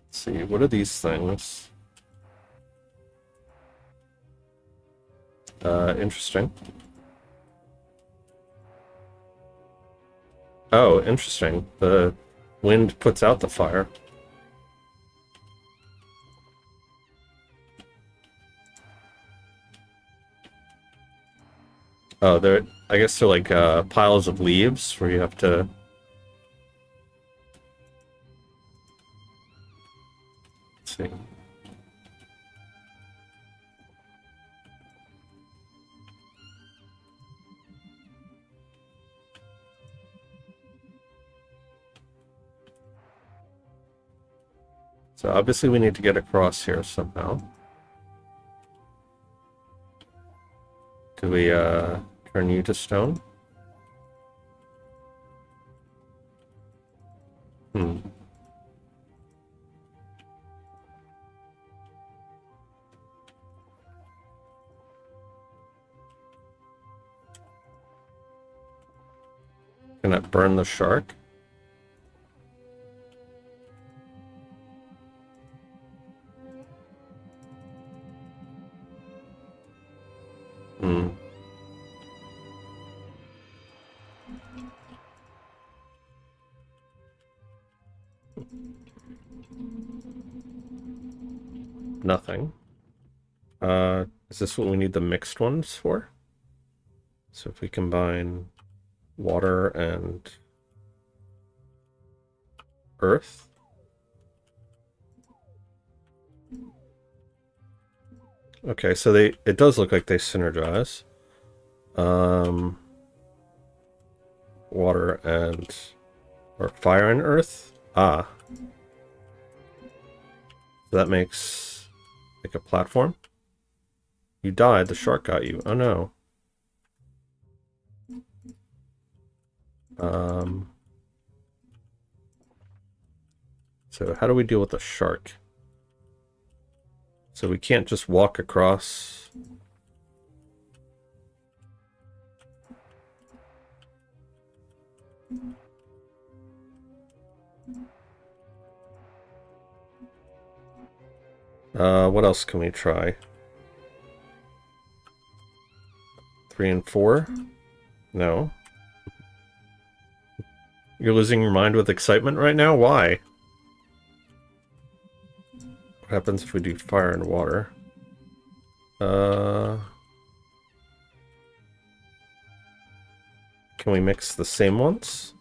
Let's see, what are these things? Interesting. Oh, interesting. The wind puts out the fire. Oh, I guess they're like piles of leaves where you have to. Let's see. So obviously we need to get across here somehow. Do we turn you to stone? Hmm. Can that burn the shark? Hmm. Nothing. Is this what we need the mixed ones for? So if we combine water and earth. Okay, so it does look like they synergize. Water and or fire and earth. Ah. So that makes like a platform. You died, the shark got you. Oh no. So how do we deal with the shark? So we can't just walk across. What else can we try? 3 and 4? No. You're losing your mind with excitement right now? Why? What happens if we do fire and water? Can we mix the same ones?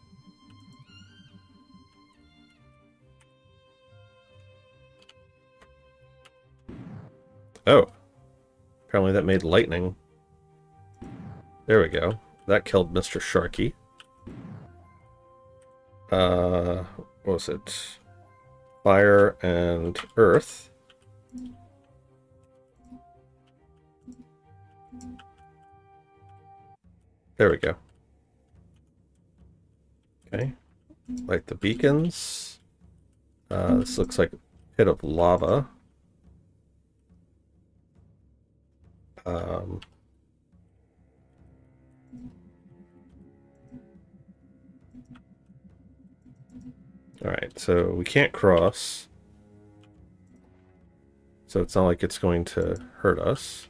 Oh. Apparently that made lightning. There we go. That killed Mr. Sharky. What was it? Fire and earth. There we go. Okay. Light the beacons. This looks like a pit of lava. Alright, so we can't cross. So it's not like it's going to hurt us.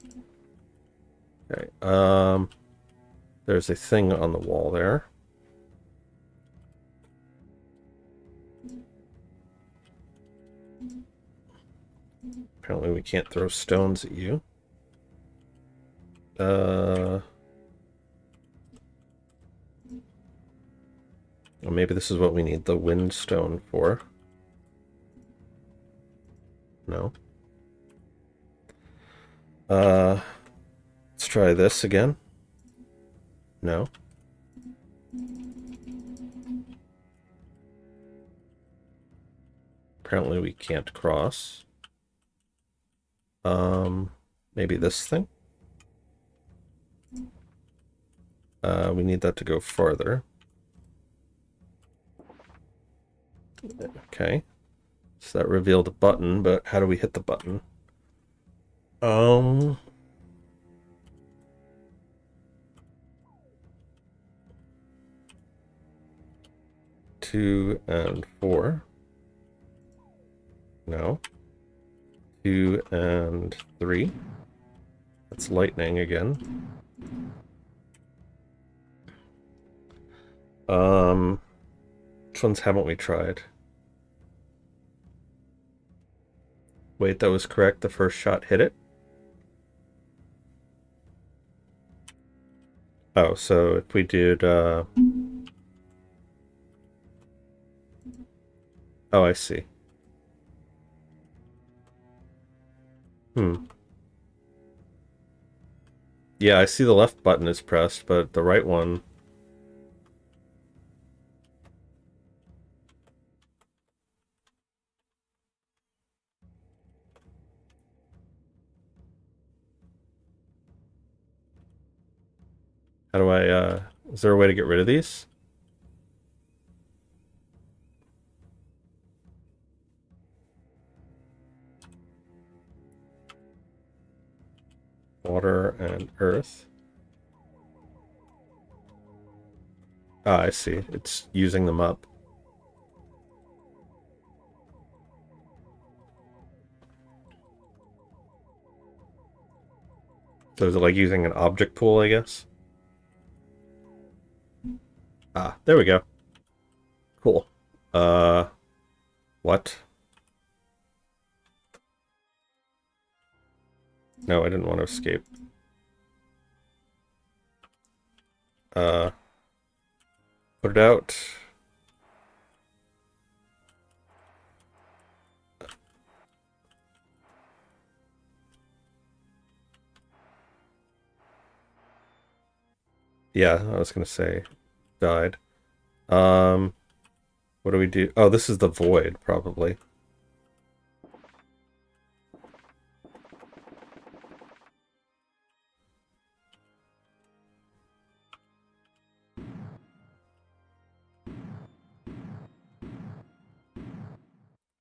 Okay, there's a thing on the wall there. Apparently we can't throw stones at you. Well, maybe this is what we need the wind stone for. No. Let's try this again. No. Apparently we can't cross. Maybe this thing? We need that to go farther. Okay. So that revealed a button, but how do we hit the button? 2 and 4. No. 2 and 3. That's lightning again. Which ones haven't we tried? Wait, that was correct. The first shot hit it. Oh, so if we did, oh, I see. Yeah, I see the left button is pressed, but the right one... How do I, is there a way to get rid of these? Water and earth. Ah, I see. It's using them up. So is it like using an object pool, I guess? Ah, there we go. Cool. What? No, I didn't want to escape. Put it out. Yeah, I was gonna say, died. What do we do? Oh, this is the void, probably.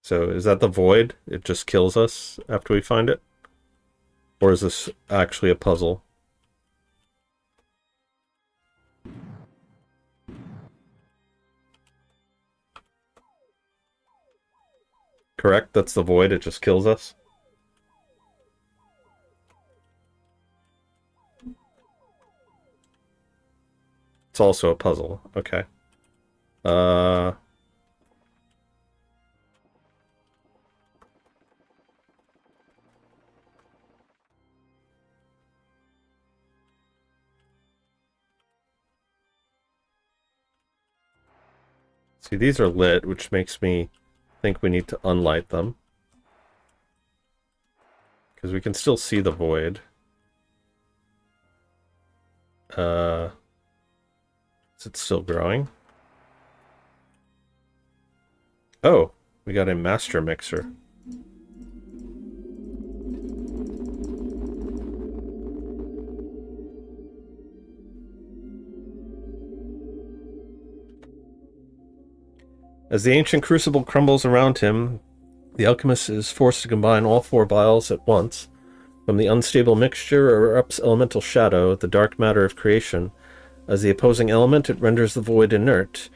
So is that the void? It just kills us after we find it? Or is this actually a puzzle? Correct? That's the void, it just kills us? It's also a puzzle. Okay. See, these are lit, which makes me think we need to unlight them. Because we can still see the void. Is it still growing? Oh, we got a master mixer. As the ancient crucible crumbles around him, the alchemist is forced to combine all 4 vials at once. From the unstable mixture erupts elemental shadow, the dark matter of creation. As the opposing element, it renders the void inert.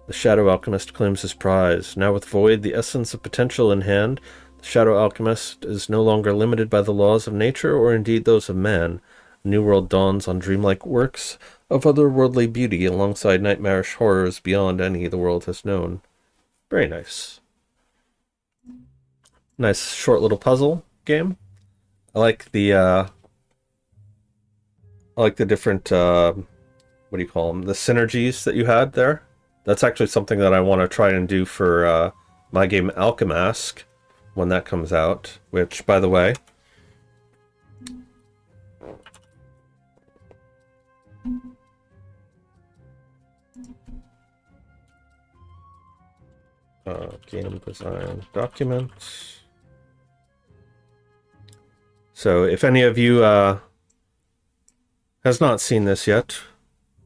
The shadow alchemist claims his prize. Now with void, the essence of potential in hand, the shadow alchemist is no longer limited by the laws of nature or indeed those of man. A new world dawns on dreamlike works of otherworldly beauty alongside nightmarish horrors beyond any the world has known. Very nice. Nice short little puzzle game. I like the different what do you call them? The synergies that you had there. That's actually something that I want to try and do for my game Alchemask when that comes out, which, by the way, game design documents. So if any of you has not seen this yet,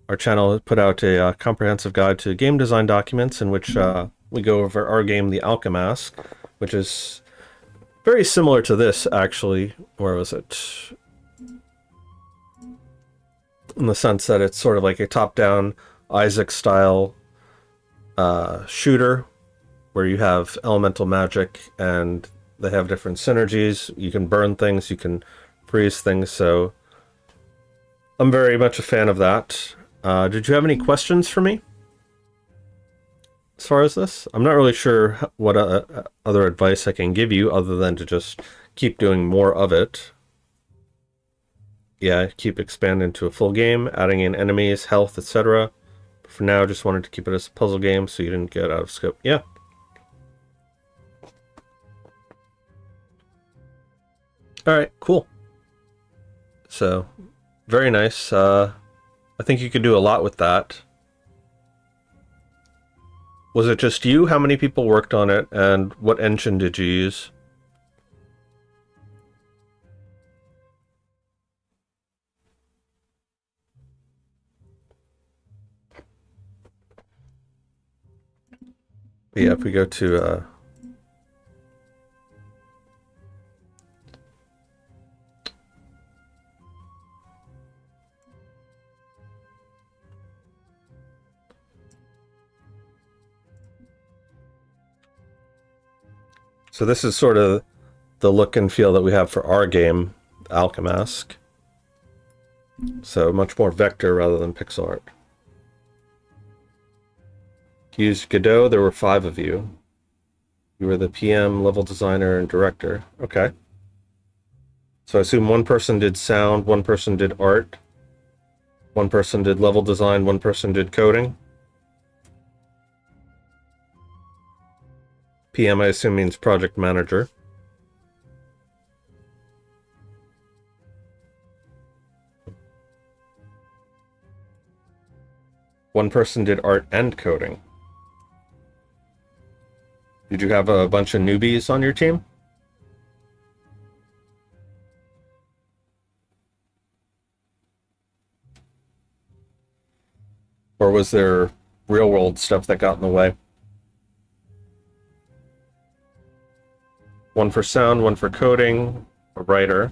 our channel has put out a comprehensive guide to game design documents in which we go over our game, The Alchemask, which is very similar to this, actually. Where was it? In the sense that it's sort of like a top-down Isaac-style shooter, where you have elemental magic and they have different synergies. You can burn things, you can freeze things, so I'm very much a fan of that. Did you have any questions for me as far as this? I'm not really sure what other advice I can give you other than to just keep doing more of it. Yeah, keep expanding to a full game, adding in enemies, health, etc. For now, just wanted to keep it as a puzzle game so you didn't get out of scope. Yeah. Alright, cool. So, very nice. I think you could do a lot with that. Was it just you? How many people worked on it? And what engine did you use? Yeah, if we go to... So this is sort of the look and feel that we have for our game, Alchemask. So much more vector rather than pixel art. You used Godot, there were 5 of you. You were the PM, level designer, and director. Okay. So I assume one person did sound, one person did art, one person did level design, one person did coding. PM, I assume, means project manager. One person did art and coding. Did you have a bunch of newbies on your team? Or was there real-world stuff that got in the way? One for sound, one for coding, a writer.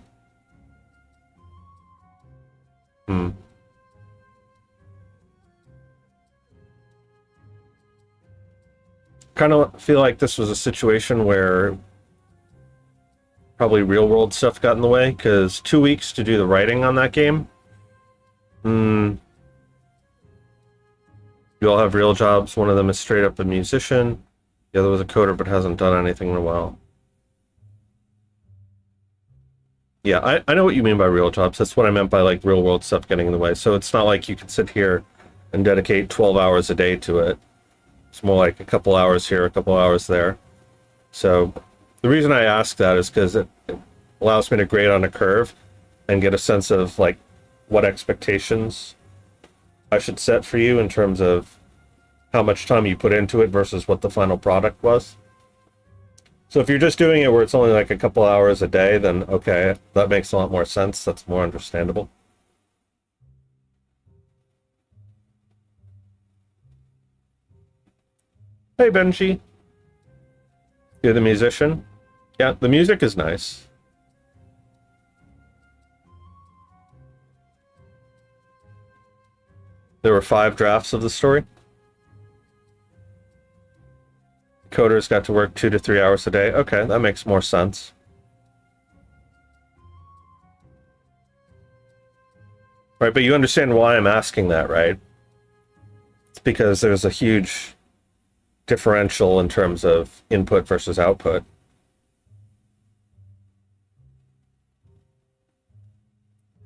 Kind of feel like this was a situation where probably real-world stuff got in the way, because 2 weeks to do the writing on that game. You all have real jobs. One of them is straight up a musician. The other was a coder but hasn't done anything in a while. Yeah, I know what you mean by real jobs. That's what I meant by like real world stuff getting in the way. So it's not like you could sit here and dedicate 12 hours a day to it. It's more like a couple hours here, a couple hours there. So the reason I ask that is because it allows me to grade on a curve and get a sense of like what expectations I should set for you in terms of how much time you put into it versus what the final product was. So if you're just doing it where it's only like a couple hours a day, then okay, that makes a lot more sense. That's more understandable. Hey, Benji. You're the musician? Yeah, the music is nice. There were 5 drafts of the story. Coders got to work 2 to 3 hours a day. Okay, that makes more sense. Right, but you understand why I'm asking that, right? It's because there's a huge differential in terms of input versus output.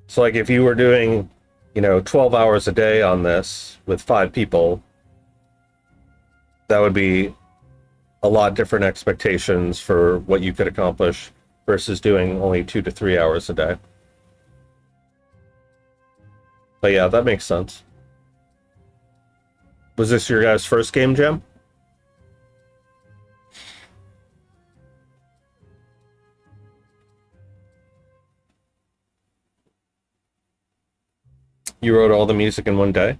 So like if you were doing, 12 hours a day on this with 5 people, that would be a lot different expectations for what you could accomplish versus doing only 2 to 3 hours a day. But yeah, that makes sense. Was this your guys' first game jam? You wrote all the music in one day?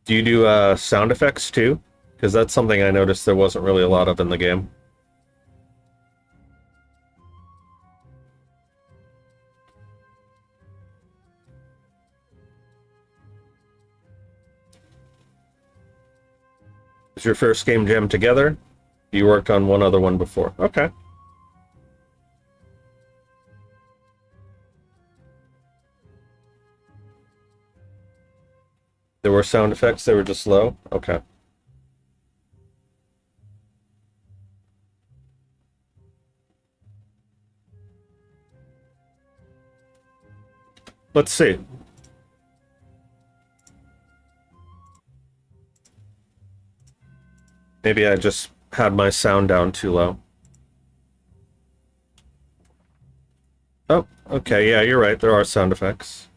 Do you do sound effects too? Because that's something I noticed there wasn't really a lot of in the game. Was your first game jam together? You worked on one other one before. Okay. There were sound effects, they were just low? Okay. Let's see. Maybe I just had my sound down too low. Oh, okay, yeah, you're right. There are sound effects.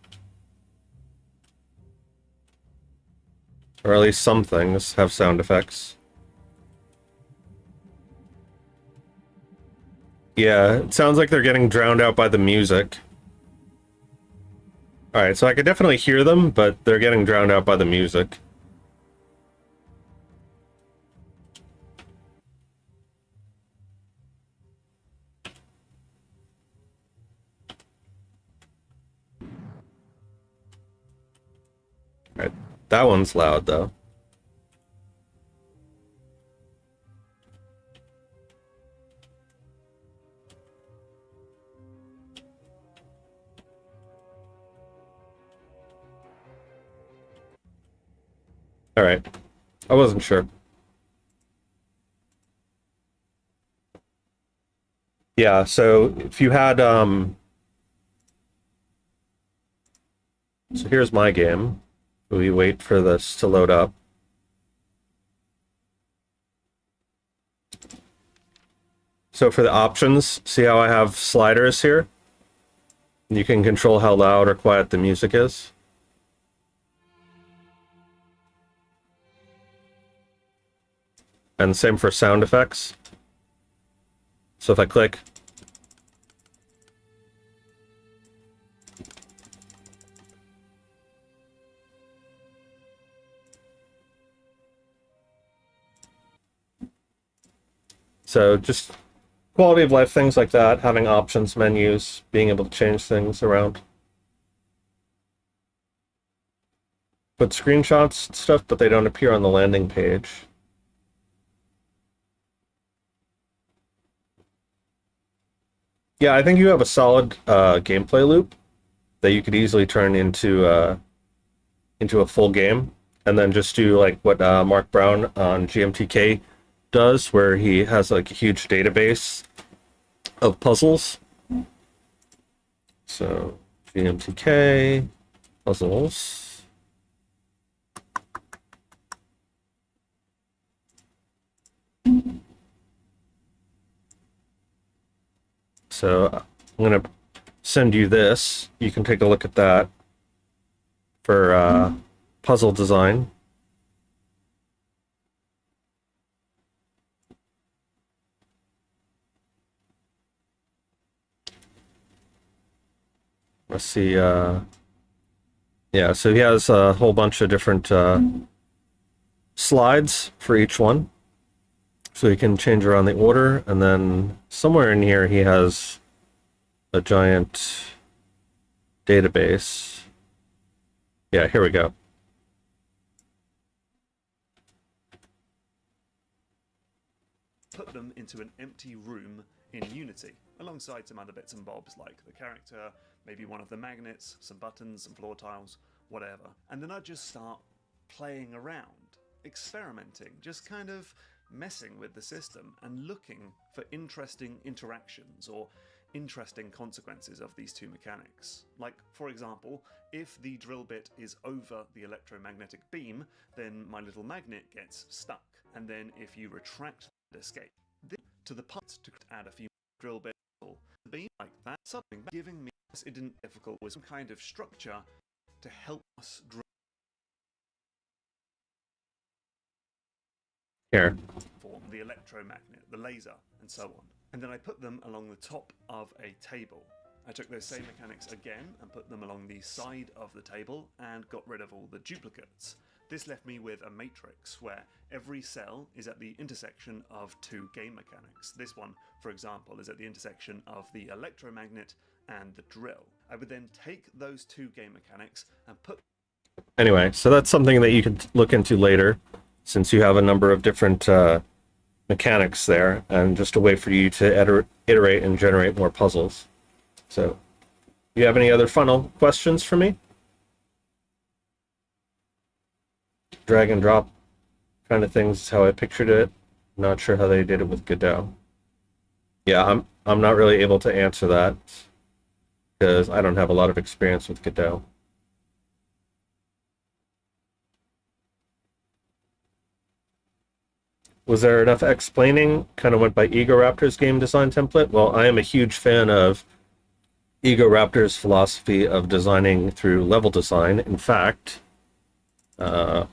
Or at least some things have sound effects. Yeah, it sounds like they're getting drowned out by the music. Alright, so I could definitely hear them, but they're getting drowned out by the music. Alright, that one's loud, though. Alright, I wasn't sure. Yeah, so if you had, so here's my game. We wait for this to load up. So for the options, see how I have sliders here? You can control how loud or quiet the music is. And same for sound effects. So if I click, so just quality of life, things like that, having options menus, being able to change things around. Put screenshots and stuff, but they don't appear on the landing page. Yeah, I think you have a solid gameplay loop that you could easily turn into a full game, and then just do like what Mark Brown on GMTK does, where he has like a huge database of puzzles. So GMTK puzzles. So I'm going to send you this. You can take a look at that for puzzle design. Let's see. Yeah, so he has a whole bunch of different slides for each one. So you can change around the order, and then somewhere in here he has a giant database. Yeah, here we go. Put them into an empty room in Unity, alongside some other bits and bobs like the character, maybe one of the magnets, some buttons, some floor tiles, whatever. And then I just start playing around, experimenting, just kind of messing with the system and looking for interesting interactions or interesting consequences of these two mechanics. Like, for example, if the drill bit is over the electromagnetic beam, then my little magnet gets stuck. And then if you retract the escape to the parts to add a few drill bits, the beam like that, something giving me it didn't difficult with some kind of structure to help us drill Here. form the electromagnet, the laser, and so on. And then I put them along the top of a table. I took those same mechanics again and put them along the side of the table and got rid of all the duplicates. This left me with a matrix where every cell is at the intersection of two game mechanics. This one, for example, is at the intersection of the electromagnet and the drill. I would then take those two game mechanics and put... Anyway, so that's something that you could look into later, since you have a number of different mechanics there, and just a way for you to iterate and generate more puzzles. So, you have any other final questions for me? Drag and drop kind of things is how I pictured it. Not sure how they did it with Godot. Yeah, I'm not really able to answer that because I don't have a lot of experience with Godot. Was there enough explaining? Kind of went by Egoraptor's game design template. Well, I am a huge fan of Egoraptor's philosophy of designing through level design. In fact, like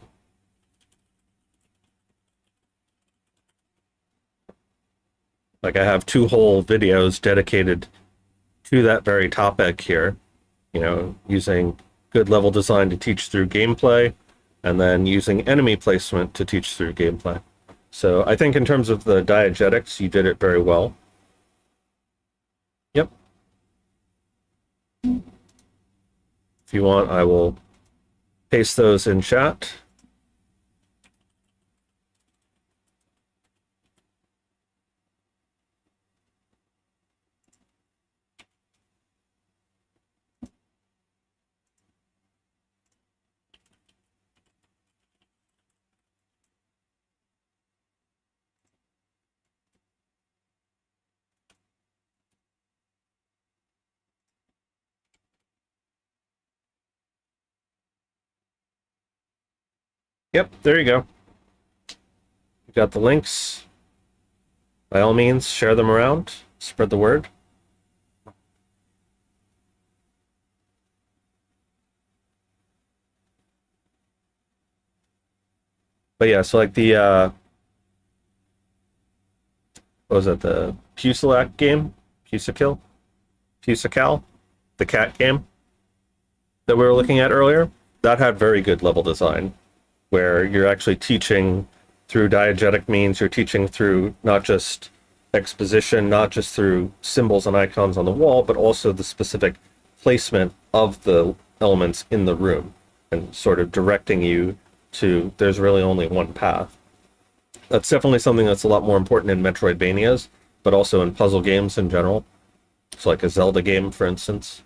I have 2 whole videos dedicated to that very topic here, you know, using good level design to teach through gameplay, and then using enemy placement to teach through gameplay. So I think in terms of the diegetics, you did it very well. Yep. If you want, I will paste those in chat. Yep, there you go. You've got the links. By all means, share them around, spread the word. But yeah, so like the what was it, the Pusilac game? Pusical? The cat game that we were looking at earlier, that had very good level design, where you're actually teaching through diegetic means, you're teaching through not just exposition, not just through symbols and icons on the wall, but also the specific placement of the elements in the room, and sort of directing you to, there's really only one path. That's definitely something that's a lot more important in Metroidvanias, but also in puzzle games in general. So like a Zelda game, for instance.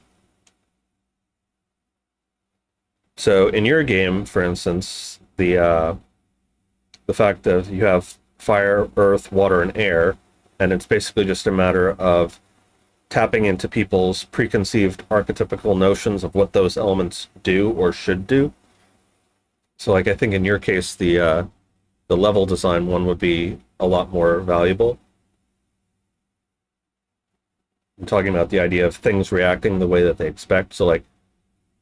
So in your game, for instance, the fact that you have fire, earth, water, and air, and it's basically just a matter of tapping into people's preconceived archetypical notions of what those elements do or should do. So like I think in your case, the level design one would be a lot more valuable. I'm talking about the idea of things reacting the way that they expect. So like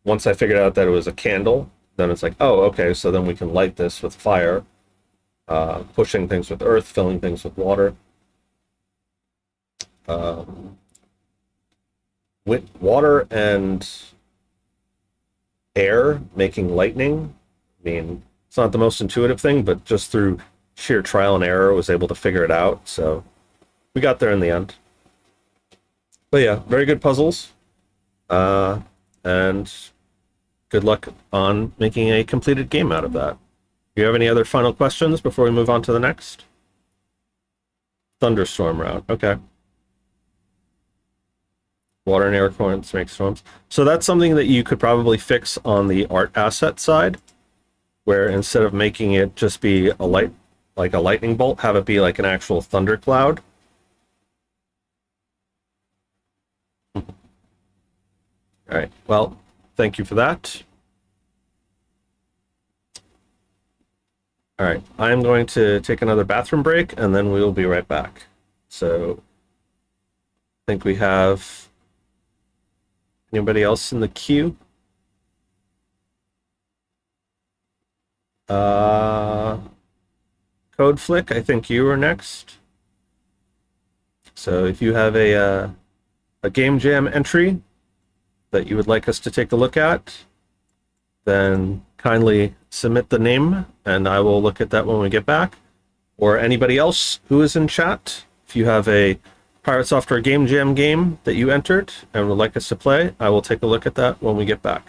once I figured out that it was a candle, then it's like, oh, okay, so then we can light this with fire, pushing things with earth, filling things with water. With water and air making lightning. I mean, it's not the most intuitive thing, but just through sheer trial and error, was able to figure it out. So we got there in the end. But yeah, very good puzzles. And good luck on making a completed game out of that. Do you have any other final questions before we move on to the next? Thunderstorm route. Okay. Water and air currents make storms. So that's something that you could probably fix on the art asset side, where instead of making it just be a light, like a lightning bolt, have it be like an actual thundercloud. All right. Well, thank you for that. All right. I'm going to take another bathroom break, and then we will be right back. So I think we have anybody else in the queue? Code Flick, I think you were next. So if you have a Game Jam entry that you would like us to take a look at, then kindly submit the name and I will look at that when we get back. Or anybody else who is in chat, if you have a Pirate Software Game Jam game that you entered and would like us to play, I will take a look at that when we get back.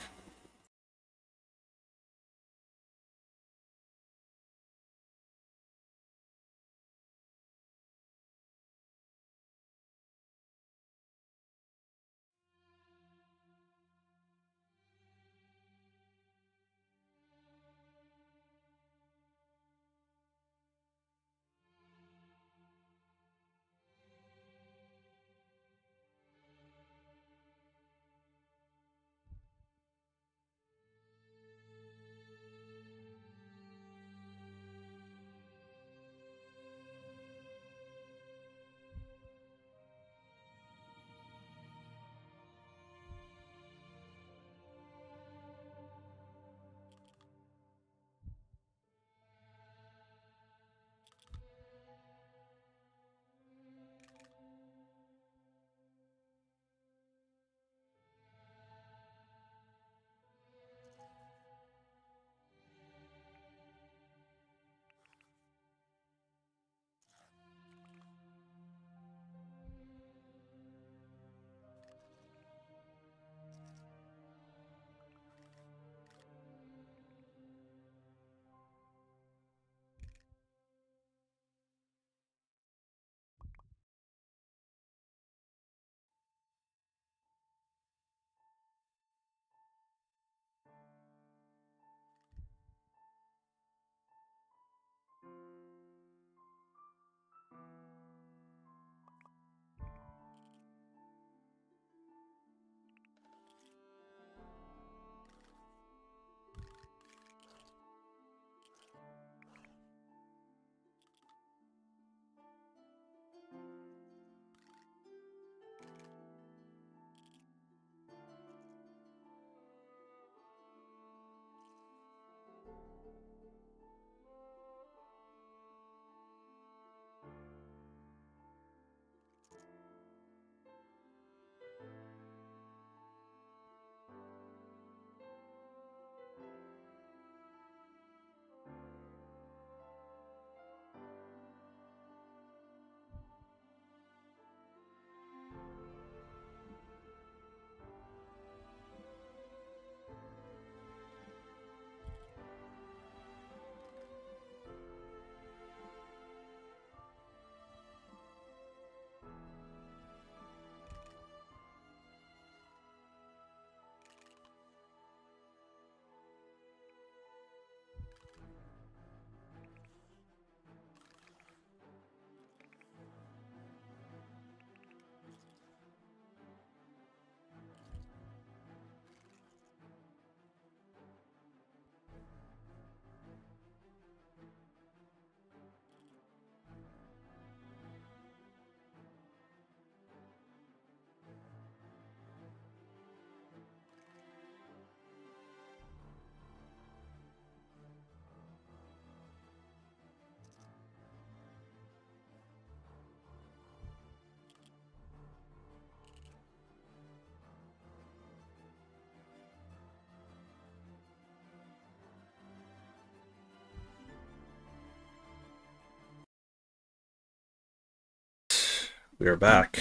We are back.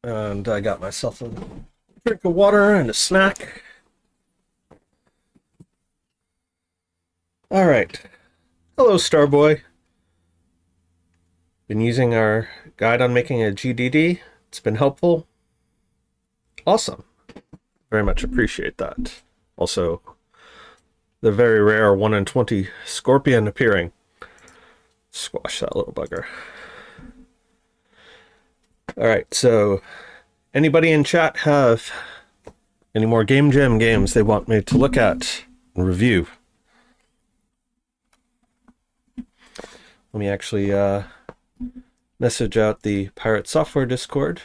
And I got myself a drink of water and a snack. Alright. Hello, Starboy. Been using our guide on making a GDD. It's been helpful. Awesome. Very much appreciate that. Also, the very rare 1 in 20 scorpion appearing. Squash that little bugger. Alright, so anybody in chat have any more Game Jam games they want me to look at and review? Let me actually message out the Pirate Software Discord.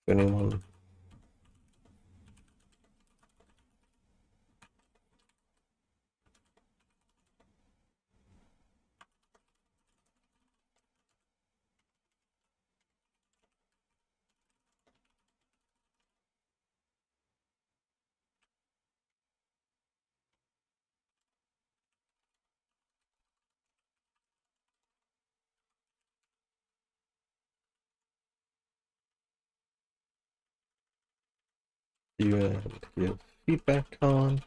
Anyone? You give feedback on?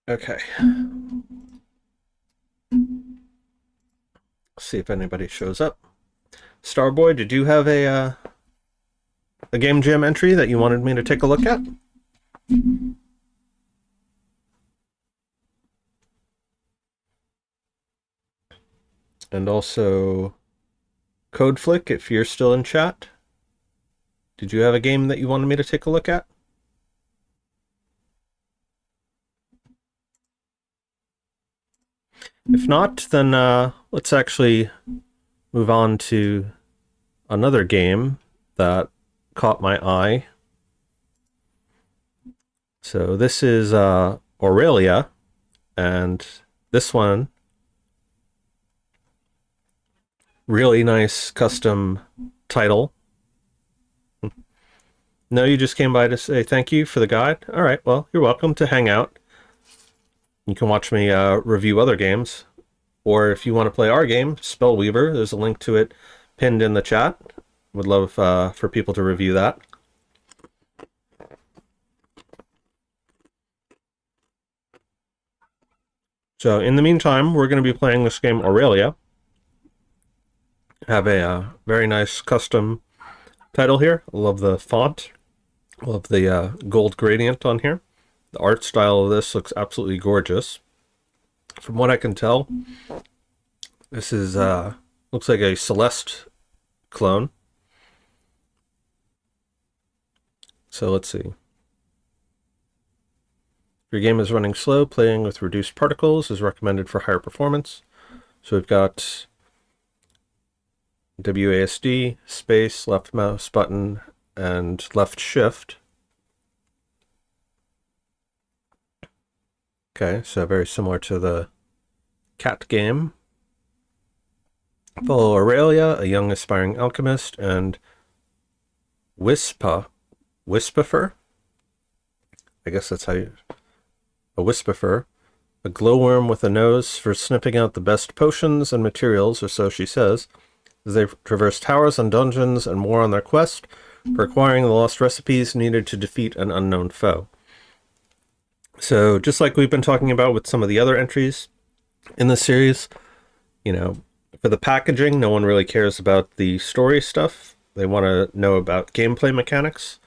Okay. See if anybody shows up. Starboy, did you have a Game Jam entry that you wanted me to take a look at? And also, Codeflick, if you're still in chat, did you have a game that you wanted me to take a look at? If not, then let's actually move on to another game that caught my eye. So this is Aurelia, and this one, really nice custom title. No, you just came by to say thank you for the guide? All right, well, you're welcome to hang out. You can watch me review other games. Or if you want to play our game, Spellweaver, there's a link to it pinned in the chat. Would love for people to review that. So in the meantime, we're going to be playing this game Aurelia. Have a very nice custom title here. I love the font. I love the gold gradient on here. The art style of this looks absolutely gorgeous. From what I can tell, this is looks like a Celeste clone. So let's see. If your game is running slow, playing with reduced particles is recommended for higher performance. So we've got WASD, space, left mouse button, and left shift. Okay, so very similar to the cat game. Follow Aurelia, a young aspiring alchemist, and Wispifer. I guess that's how you... A Wispifer. A glowworm with a nose for sniffing out the best potions and materials, or so she says, as they traverse towers and dungeons and more on their quest for acquiring the lost recipes needed to defeat an unknown foe. So just like we've been talking about with some of the other entries in the series, you know, for the packaging, no one really cares about the story stuff. They want to know about gameplay mechanics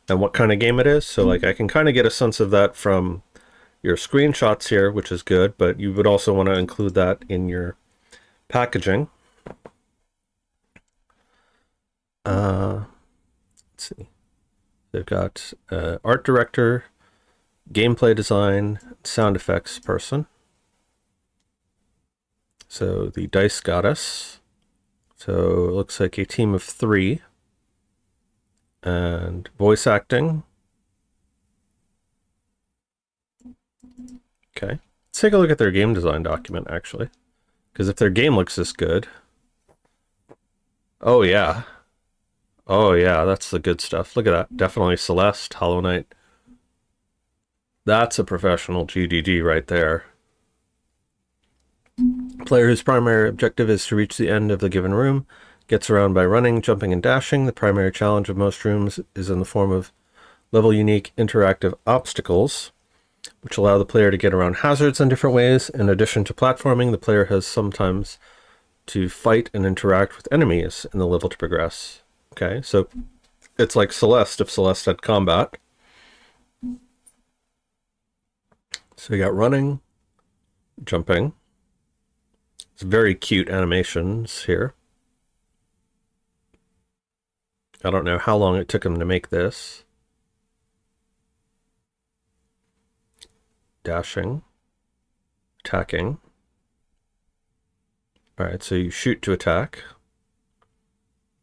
and what kind of game it is. So like I can kind of get a sense of that from your screenshots here, which is good, but you would also want to include that in your packaging. Let's see. They've got art director, gameplay design, sound effects person. So the dice goddess. So it looks like a team of 3. And voice acting, Okay. Let's take a look at their game design document, actually. Because if their game looks this good... Oh, yeah. Oh, yeah, that's the good stuff. Look at that. Definitely Celeste, Hollow Knight. That's a professional GDD right there. Player whose primary objective is to reach the end of the given room gets around by running, jumping, and dashing. The primary challenge of most rooms is in the form of level-unique interactive obstacles, which allow the player to get around hazards in different ways. In addition to platforming, the player has sometimes to fight and interact with enemies in the level to progress. Okay, so it's like Celeste if Celeste had combat. So you got running, jumping. It's very cute animations here. I don't know how long it took him to make this. Dashing. Attacking. Alright, so you shoot to attack.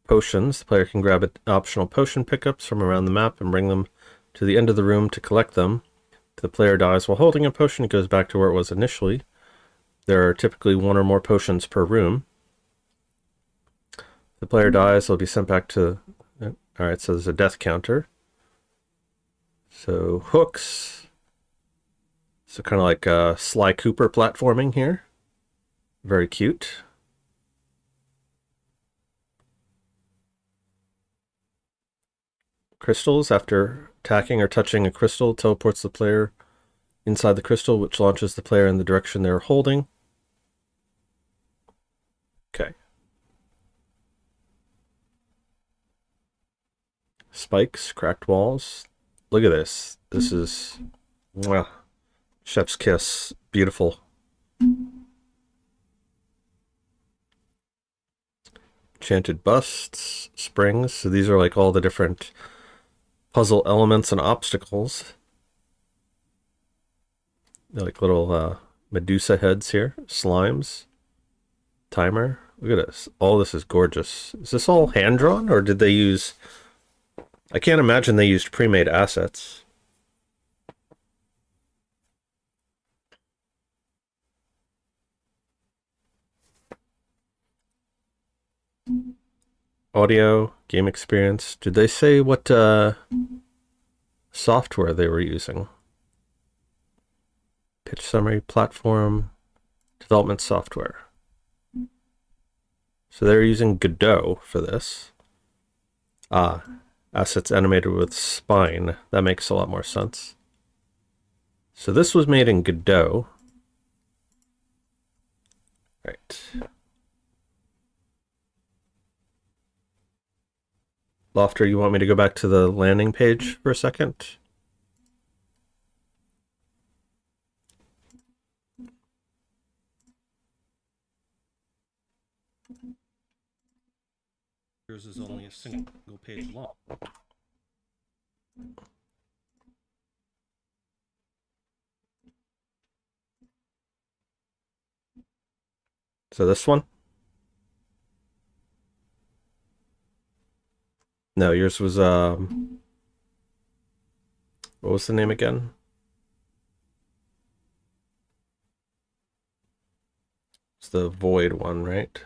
Potions. The player can grab optional potion pickups from around the map and bring them to the end of the room to collect them. If the player dies while holding a potion, it goes back to where it was initially. There are typically one or more potions per room. If the player dies, they'll be sent back to... Alright, so there's a death counter. So, hooks. So kind of like Sly Cooper platforming here. Very cute. Crystals. After attacking or touching a crystal, teleports the player inside the crystal, which launches the player in the direction they're holding. Okay. Spikes, cracked walls. Look at this. This is... Mwah. Chef's kiss. Beautiful. Enchanted busts, springs. So these are like all the different puzzle elements and obstacles. They're like little Medusa heads here. Slimes. Timer. Look at this. All this is gorgeous. Is this all hand-drawn, or did they use... I can't imagine they used pre-made assets. Audio, game experience. Did they say what software they were using? Pitch summary, platform, development software. So they're using Godot for this. Assets animated with spine. That makes a lot more sense. So this was made in Godot. Right. Lofter, you want me to go back to the landing page for a second? Yours is only a single page long. So this one? No, yours was what was the name again? It's the Void one, right?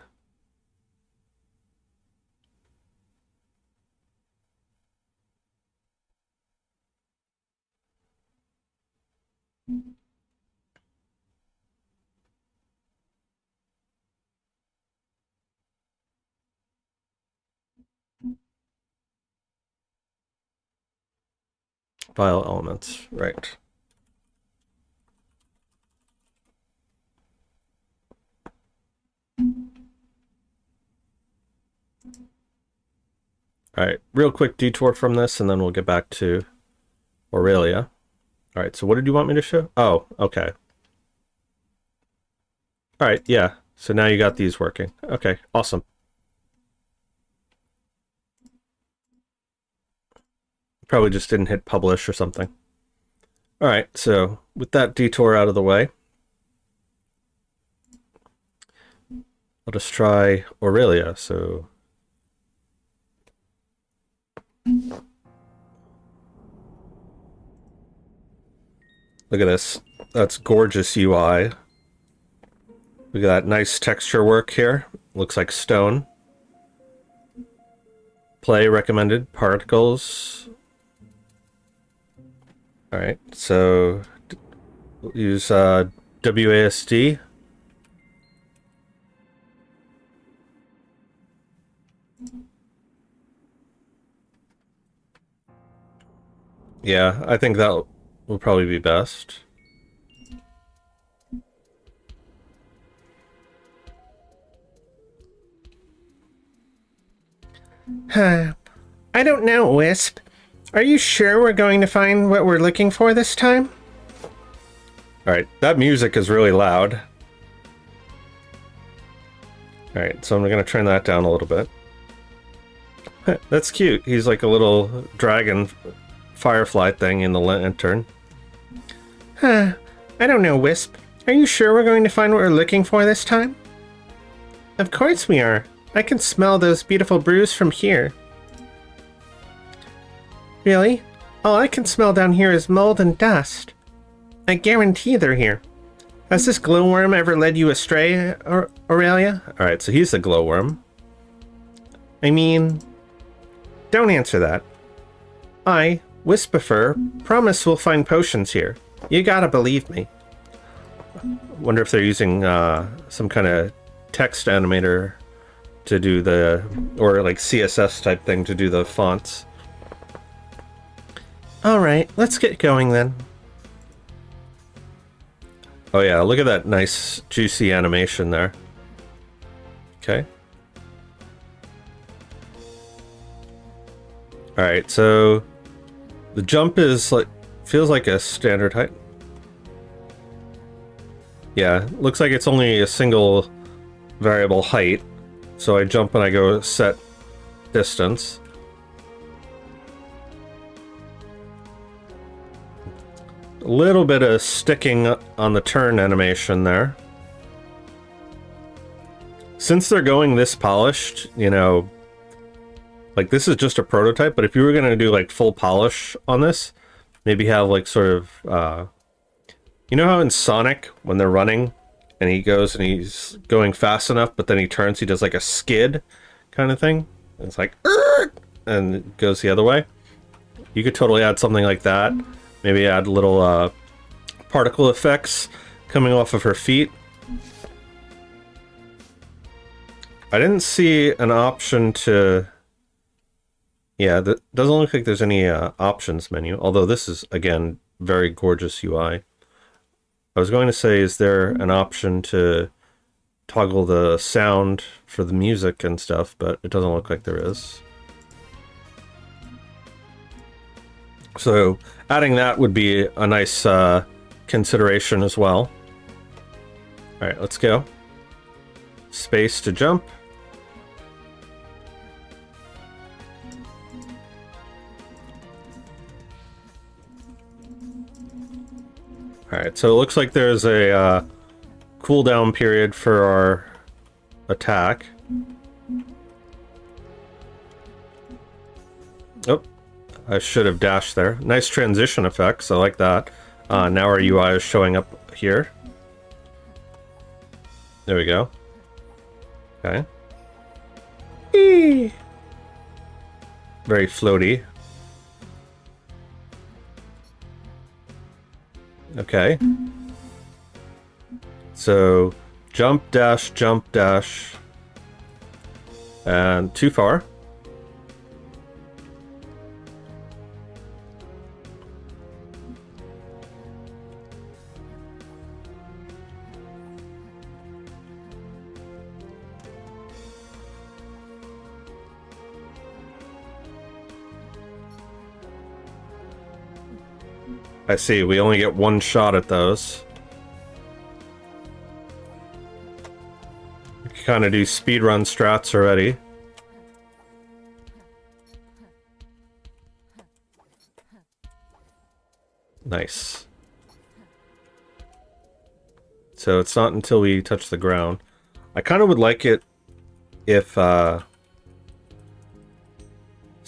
File elements, right. All right, real quick detour from this, and then we'll get back to Aurelia. All right, so what did you want me to show? Oh, okay. All right, yeah. So now you got these working. Okay, awesome. Probably just didn't hit publish or something. All right, so with that detour out of the way, I'll just try Aurelia. So look at this. That's gorgeous UI. Look at that nice texture work here. Looks like stone. Play recommended. Particles. Alright, so use WASD. Yeah, I think that will probably be best. I don't know, Wisp. Are you sure we're going to find what we're looking for this time? Alright, that music is really loud. Alright, so I'm gonna turn that down a little bit. That's cute. He's like a little dragon firefly thing in the lantern. I don't know, Wisp. Are you sure we're going to find what we're looking for this time? Of course we are. I can smell those beautiful brews from here. Really? All I can smell down here is mold and dust. I guarantee they're here. Has this glowworm ever led you astray, Aurelia? Alright, so he's the glowworm. I mean... Don't answer that. I, Wispifer, promise we'll find potions here. You gotta believe me. Wonder if they're using some kind of text animator to do the... or like CSS type thing to do the fonts. Alright, let's get going then. Oh yeah, look at that nice juicy animation there. Okay. Alright, so the jump is like feels like a standard height. Yeah, looks like it's only a single variable height. So I jump and I go set distance. A little bit of sticking on the turn animation there. Since they're going this polished, you know, like this is just a prototype, but if you were going to do like full polish on this, maybe have like sort of, you know how in Sonic, when they're running and he goes and he's going fast enough, but then he turns, he does like a skid kind of thing. And it's like, and it goes the other way. You could totally add something like that. Maybe add little particle effects coming off of her feet. I didn't see an option to... Yeah, that doesn't look like there's any options menu, although this is, again, very gorgeous UI. I was going to say, is there an option to toggle the sound for the music and stuff, but it doesn't look like there is. So adding that would be a nice consideration as well. All right, let's go. Space to jump. All right, so it looks like there's a cooldown period for our attack. Oh. I should have dashed there. Nice transition effects. I like that. Now our UI is showing up here. There we go. Okay. Eee. Very floaty. Okay. So, jump, dash, and too far. I see, we only get one shot at those. You can kind of do speedrun strats already. Nice. So it's not until we touch the ground. I kind of would like it if, so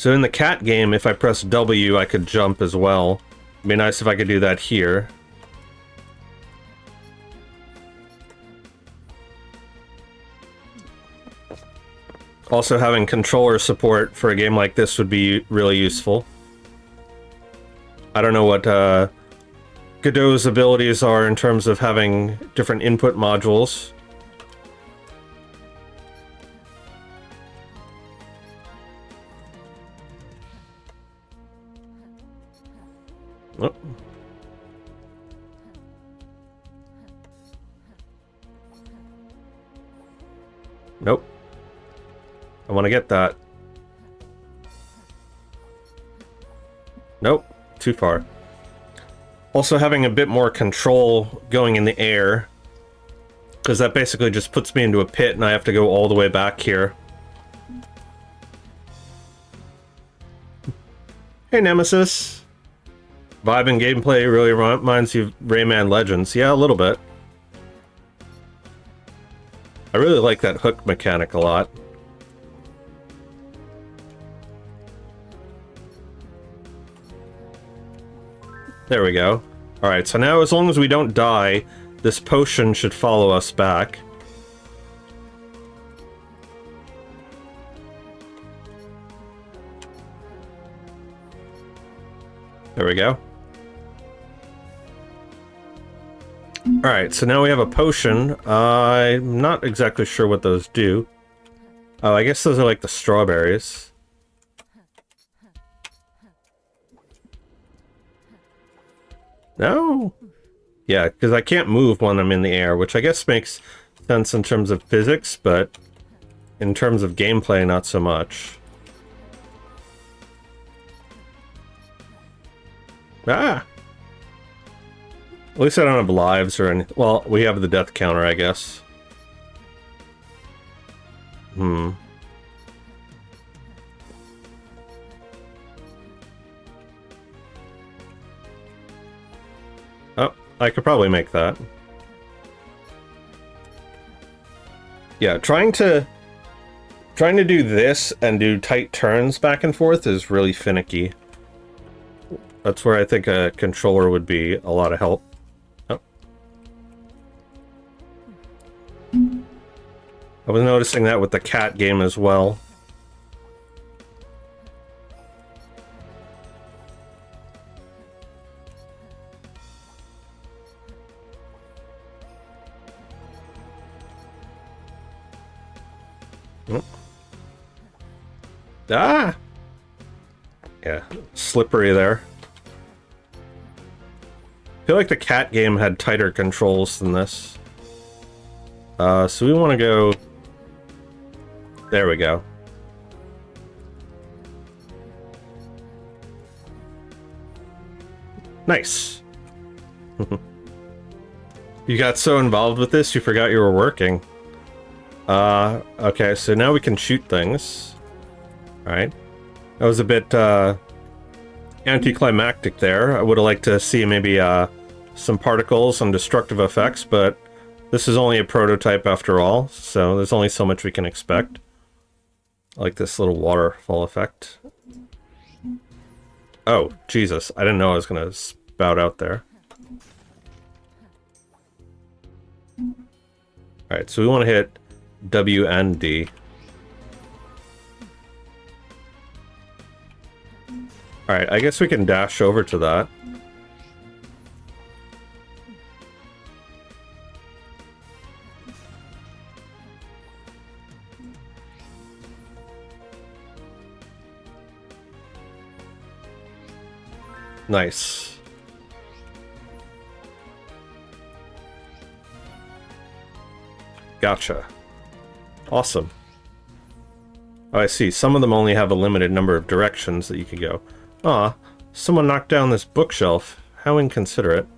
in the cat game, if I press W, I could jump as well. It'd be nice if I could do that here. Also, having controller support for a game like this would be really useful. I don't know what Godot's abilities are in terms of having different input modules. Oh. Nope. I want to get that. Nope. Too far. Also having a bit more control going in the air, because that basically just puts me into a pit and I have to go all the way back here. Hey Nemesis. Vibe and gameplay really reminds you of Rayman Legends. Yeah, a little bit. I really like that hook mechanic a lot. There we go. Alright, so now as long as we don't die, this potion should follow us back. There we go. Alright, so now we have a potion. I'm not exactly sure what those do. Oh, I guess those are like the strawberries. No? Yeah, because I can't move when I'm in the air, which I guess makes sense in terms of physics, but in terms of gameplay, not so much. Ah! At least I don't have lives or anything. Well, we have the death counter, I guess. Hmm. Oh, I could probably make that. Yeah, trying to do this and do tight turns back and forth is really finicky. That's where I think a controller would be a lot of help. Oh. I was noticing that with the cat game as well. Ah! Yeah, slippery there. I feel like the cat game had tighter controls than this. So we want to go... There we go. Nice. You got so involved with this, you forgot you were working. Okay, so now we can shoot things. Alright. That was a bit, anticlimactic there. I would have liked to see maybe, some particles and destructive effects, but this is only a prototype after all, so there's only so much we can expect. I like this little waterfall effect. Oh, Jesus. I didn't know I was gonna spout out there. Alright, so we want to hit W and D. Alright, I guess we can dash over to that. Nice. Gotcha. Awesome. Oh, I see. Some of them only have a limited number of directions that you can go. Aw, someone knocked down this bookshelf. How inconsiderate.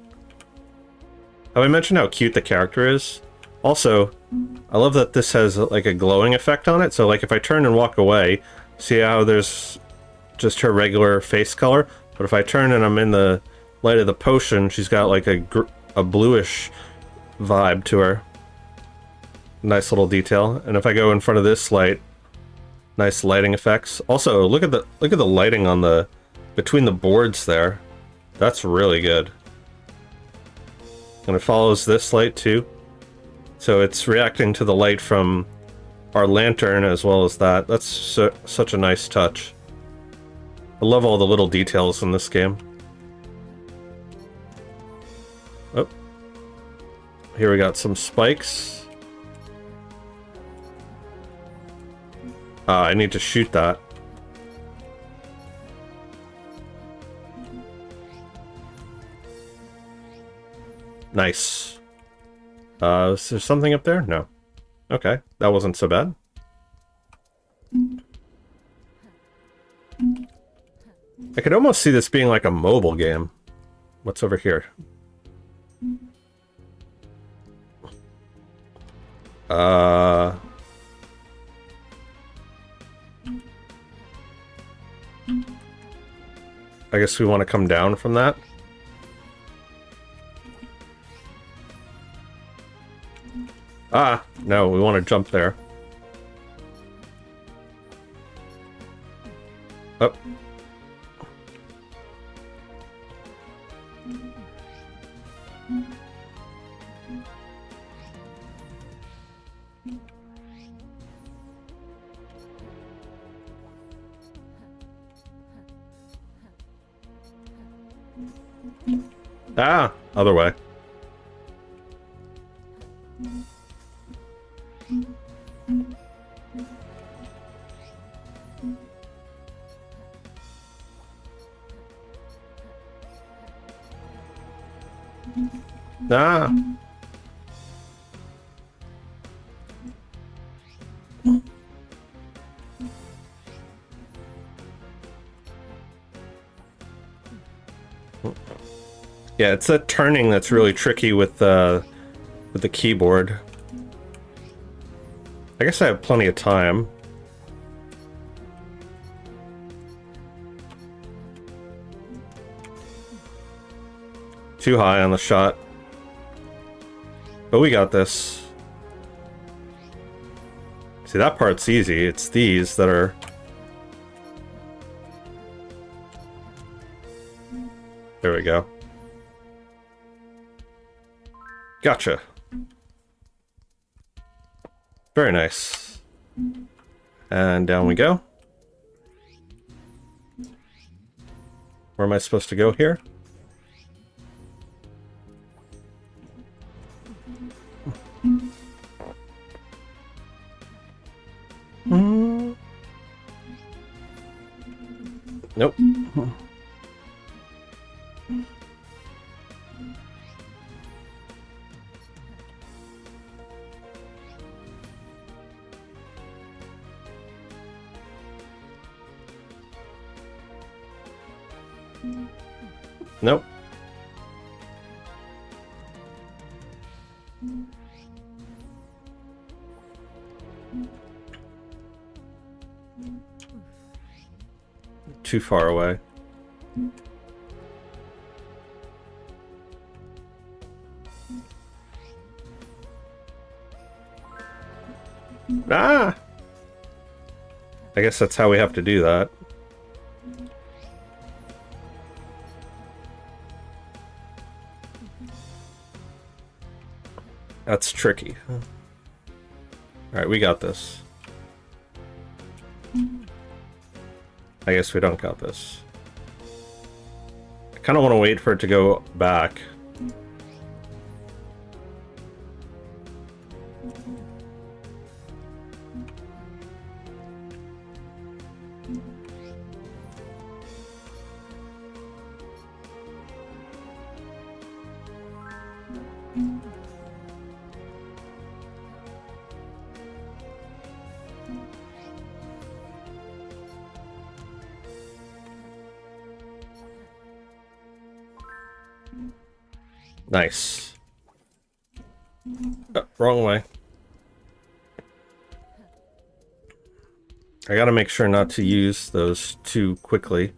Have I mentioned how cute the character is? Also, I love that this has like a glowing effect on it. So like if I turn and walk away, see how there's just her regular face color? But if I turn and I'm in the light of the potion, she's got like a bluish vibe to her. Nice little detail. And if I go in front of this light, nice lighting effects. Also, look at the lighting on the between the boards there. That's really good. And it follows this light too. So it's reacting to the light from our lantern as well as that. That's such a nice touch. I love all the little details in this game. Oh. Here we got some spikes. I need to shoot that. Nice. Is there something up there? No. Okay, that wasn't so bad. I could almost see this being like a mobile game. What's over here? I guess we want to come down from that. Ah, no, we want to jump there. Oh. Ah, other way. Ah. Yeah, it's that turning that's really tricky with the keyboard. I guess I have plenty of time. Too high on the shot. But we got this. See, that part's easy. It's these that are... There we go. Gotcha. Very nice. And down we go. Where am I supposed to go here? Nope. Nope. Too far away. Ah! I guess that's how we have to do that. That's tricky. Alright, we got this. I guess we don't got this. I kind of want to wait for it to go back. Nice. Oh, wrong way. I gotta make sure not to use those too quickly.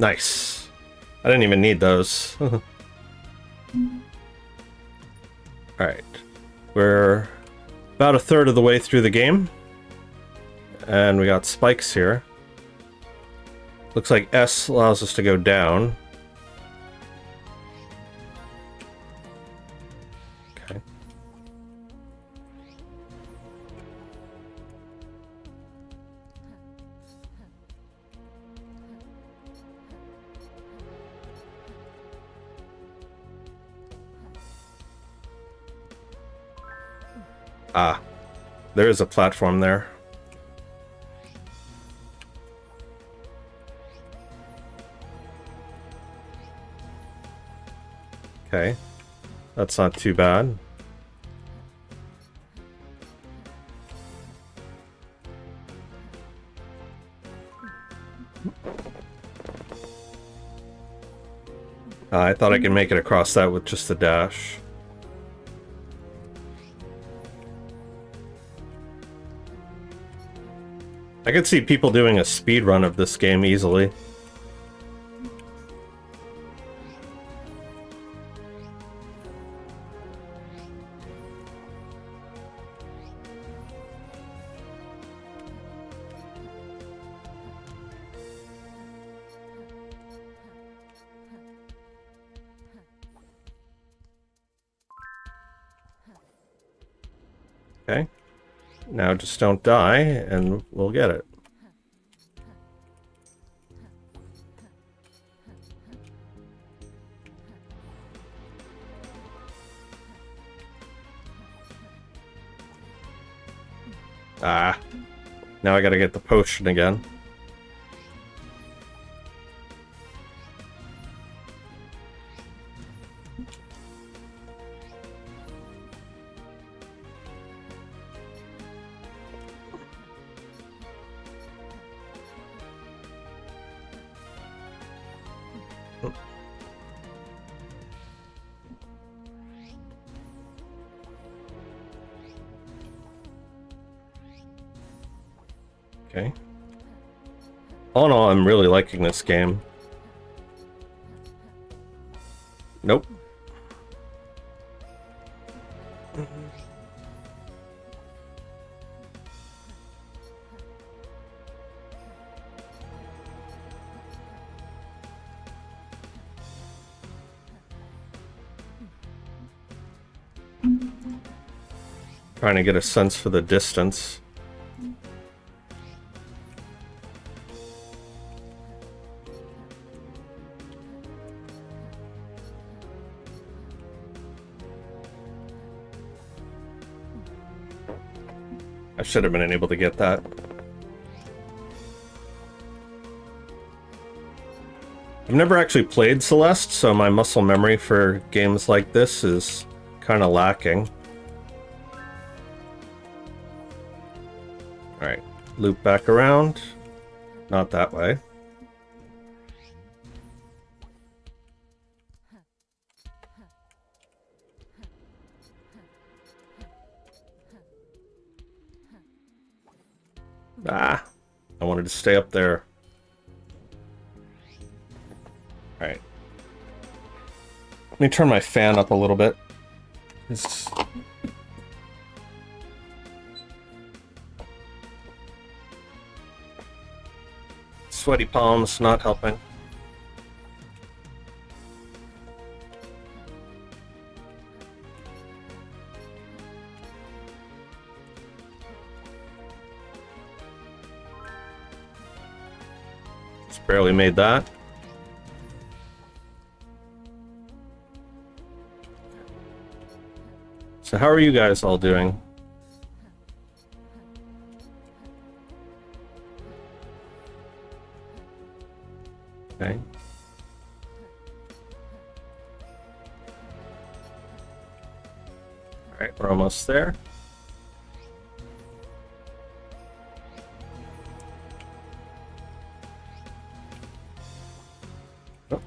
Nice. I didn't even need those. Alright. We're about a third of the way through the game. And we got spikes here. Looks like S allows us to go down. Okay. Ah, there is a platform there. Okay, that's not too bad. I thought I could make it across that with just the dash. I could see people doing a speed run of this game easily. Okay. Now just don't die, and we'll get it. Ah. Now I gotta get the potion again. Okay. All in all, I'm really liking this game. Nope. Trying to get a sense for the distance. I should have been able to get that. I've never actually played Celeste, so my muscle memory for games like this is kind of lacking. Alright, loop back around. Not that way. Ah, I wanted to stay up there. Alright. Let me turn my fan up a little bit. It's... Sweaty palms not helping. Just barely made that. So how are you guys all doing? Okay. Alright, we're almost there. Oh.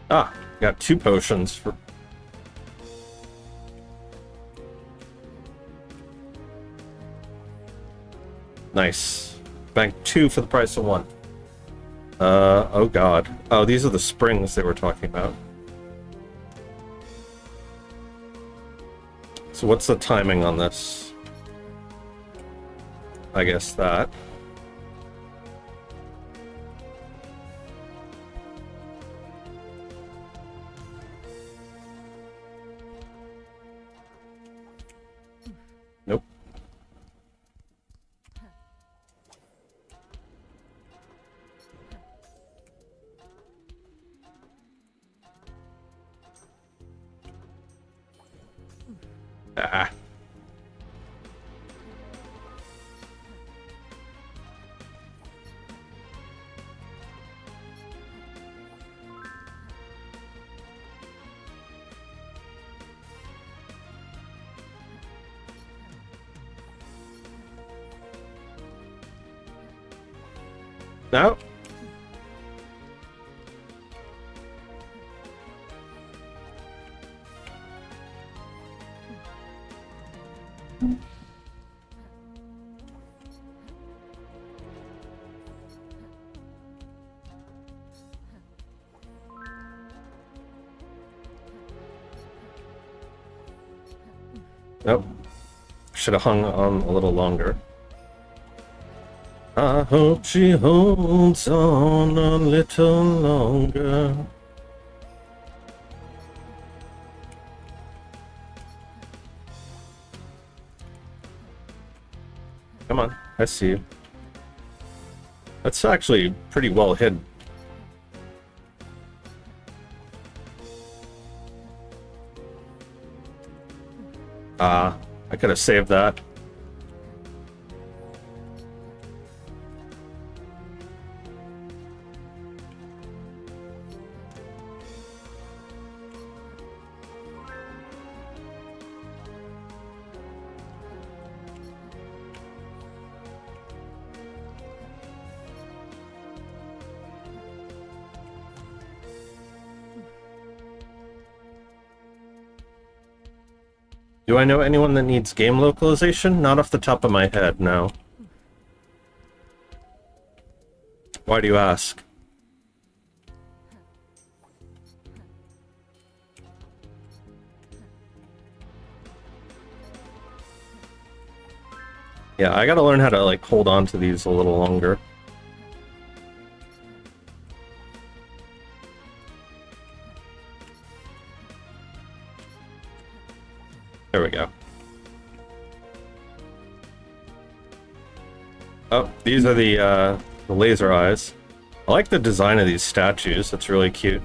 Ah, got 2 potions for... Nice. Bank 2 for the price of 1. Oh god. Oh, these are the springs they were talking about. So what's the timing on this? I guess that. Nope. Ah. No. Nope. Should have hung on a little longer. I hope she holds on a little longer. Come on, I see you. That's actually pretty well hidden. I could have saved that. Do I know anyone that needs game localization? Not off the top of my head, no. Why do you ask? Yeah, I gotta learn how to, like, hold on to these a little longer. There we go. Oh, these are the laser eyes. I like the design of these statues. It's really cute.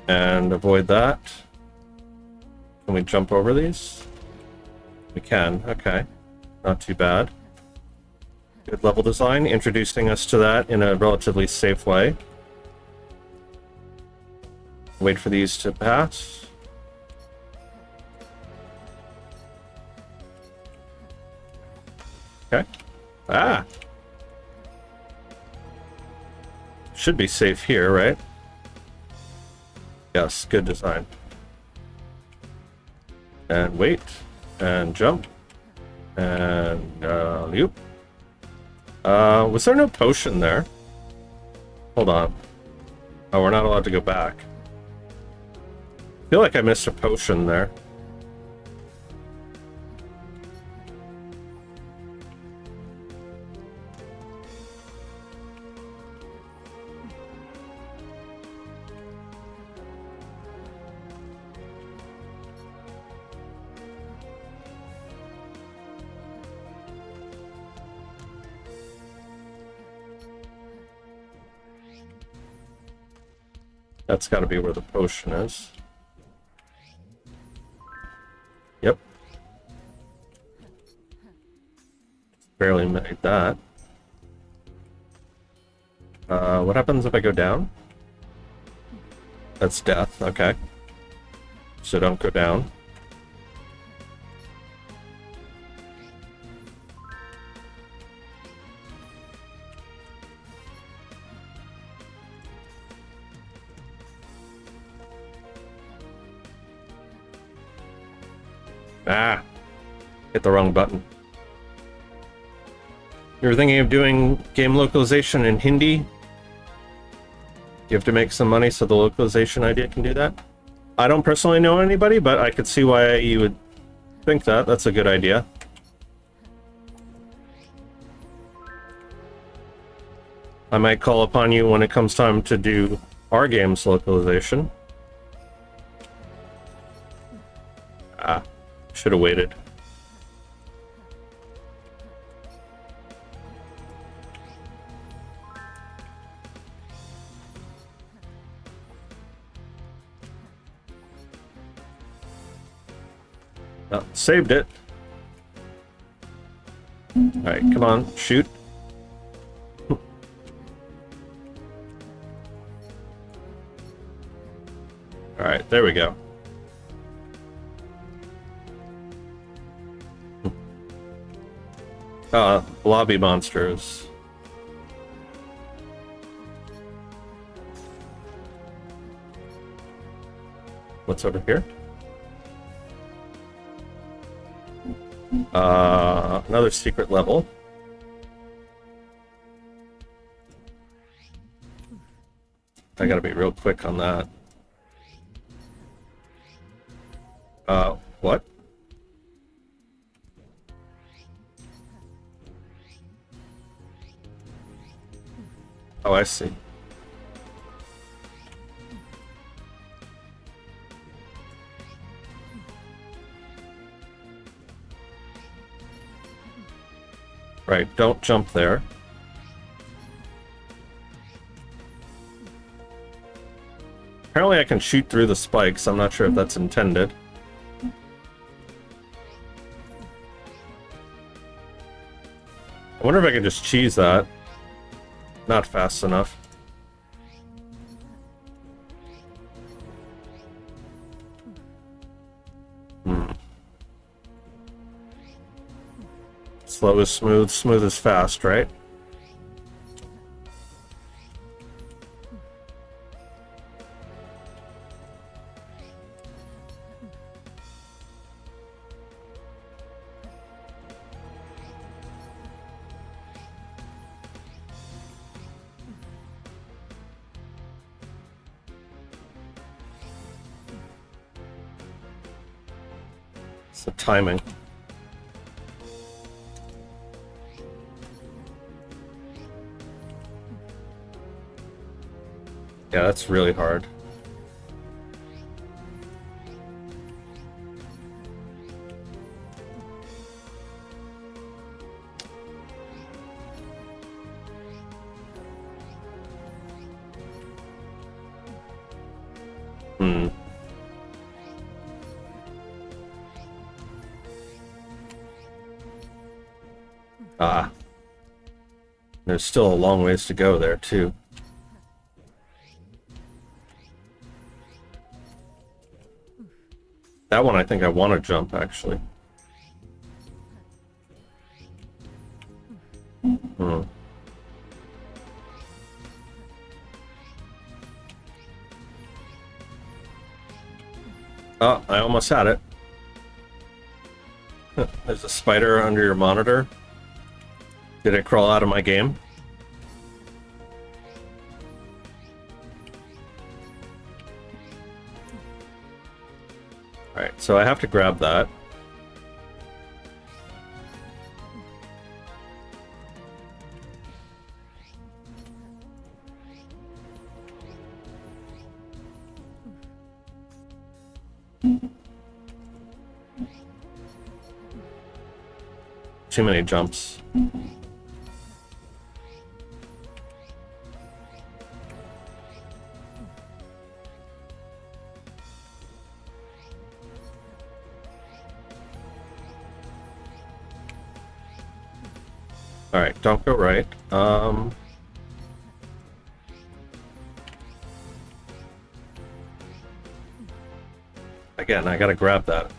And avoid that. Can we jump over these? We can. Okay. Not too bad. Good level design, introducing us to that in a relatively safe way. Wait for these to pass. Okay. Ah! Should be safe here, right? Yes, good design. And wait. And jump. And, loop. Was there no potion there? Hold on. Oh, we're not allowed to go back. I feel like I missed a potion there. That's got to be where the potion is. Yep. Barely made that. What happens if I go down? That's death, okay. So don't go down. Ah, hit the wrong button. You're thinking of doing game localization in Hindi? You have to make some money so the localization idea can do that? I don't personally know anybody, but I could see why you would think that. That's a good idea. I might call upon you when it comes time to do our game's localization. Ah, should have waited. Oh, saved it. Alright, come on, shoot. Alright, there we go. Lobby monsters. What's over here? Another secret level. I gotta be real quick on that. What? Oh, I see. Right, don't jump there. Apparently I can shoot through the spikes. I'm not sure if that's intended. I wonder if I can just cheese that. Not fast enough. Slow is smooth, smooth is fast, right? It's the timing. Yeah, that's really hard. Ah. There's still a long ways to go there, too. That one I think I want to jump, actually. Hmm. Oh, I almost had it. There's a spider under your monitor. Did it crawl out of my game? Alright, so I have to grab that. Too many jumps. Alright, don't go right. Again, I gotta grab that.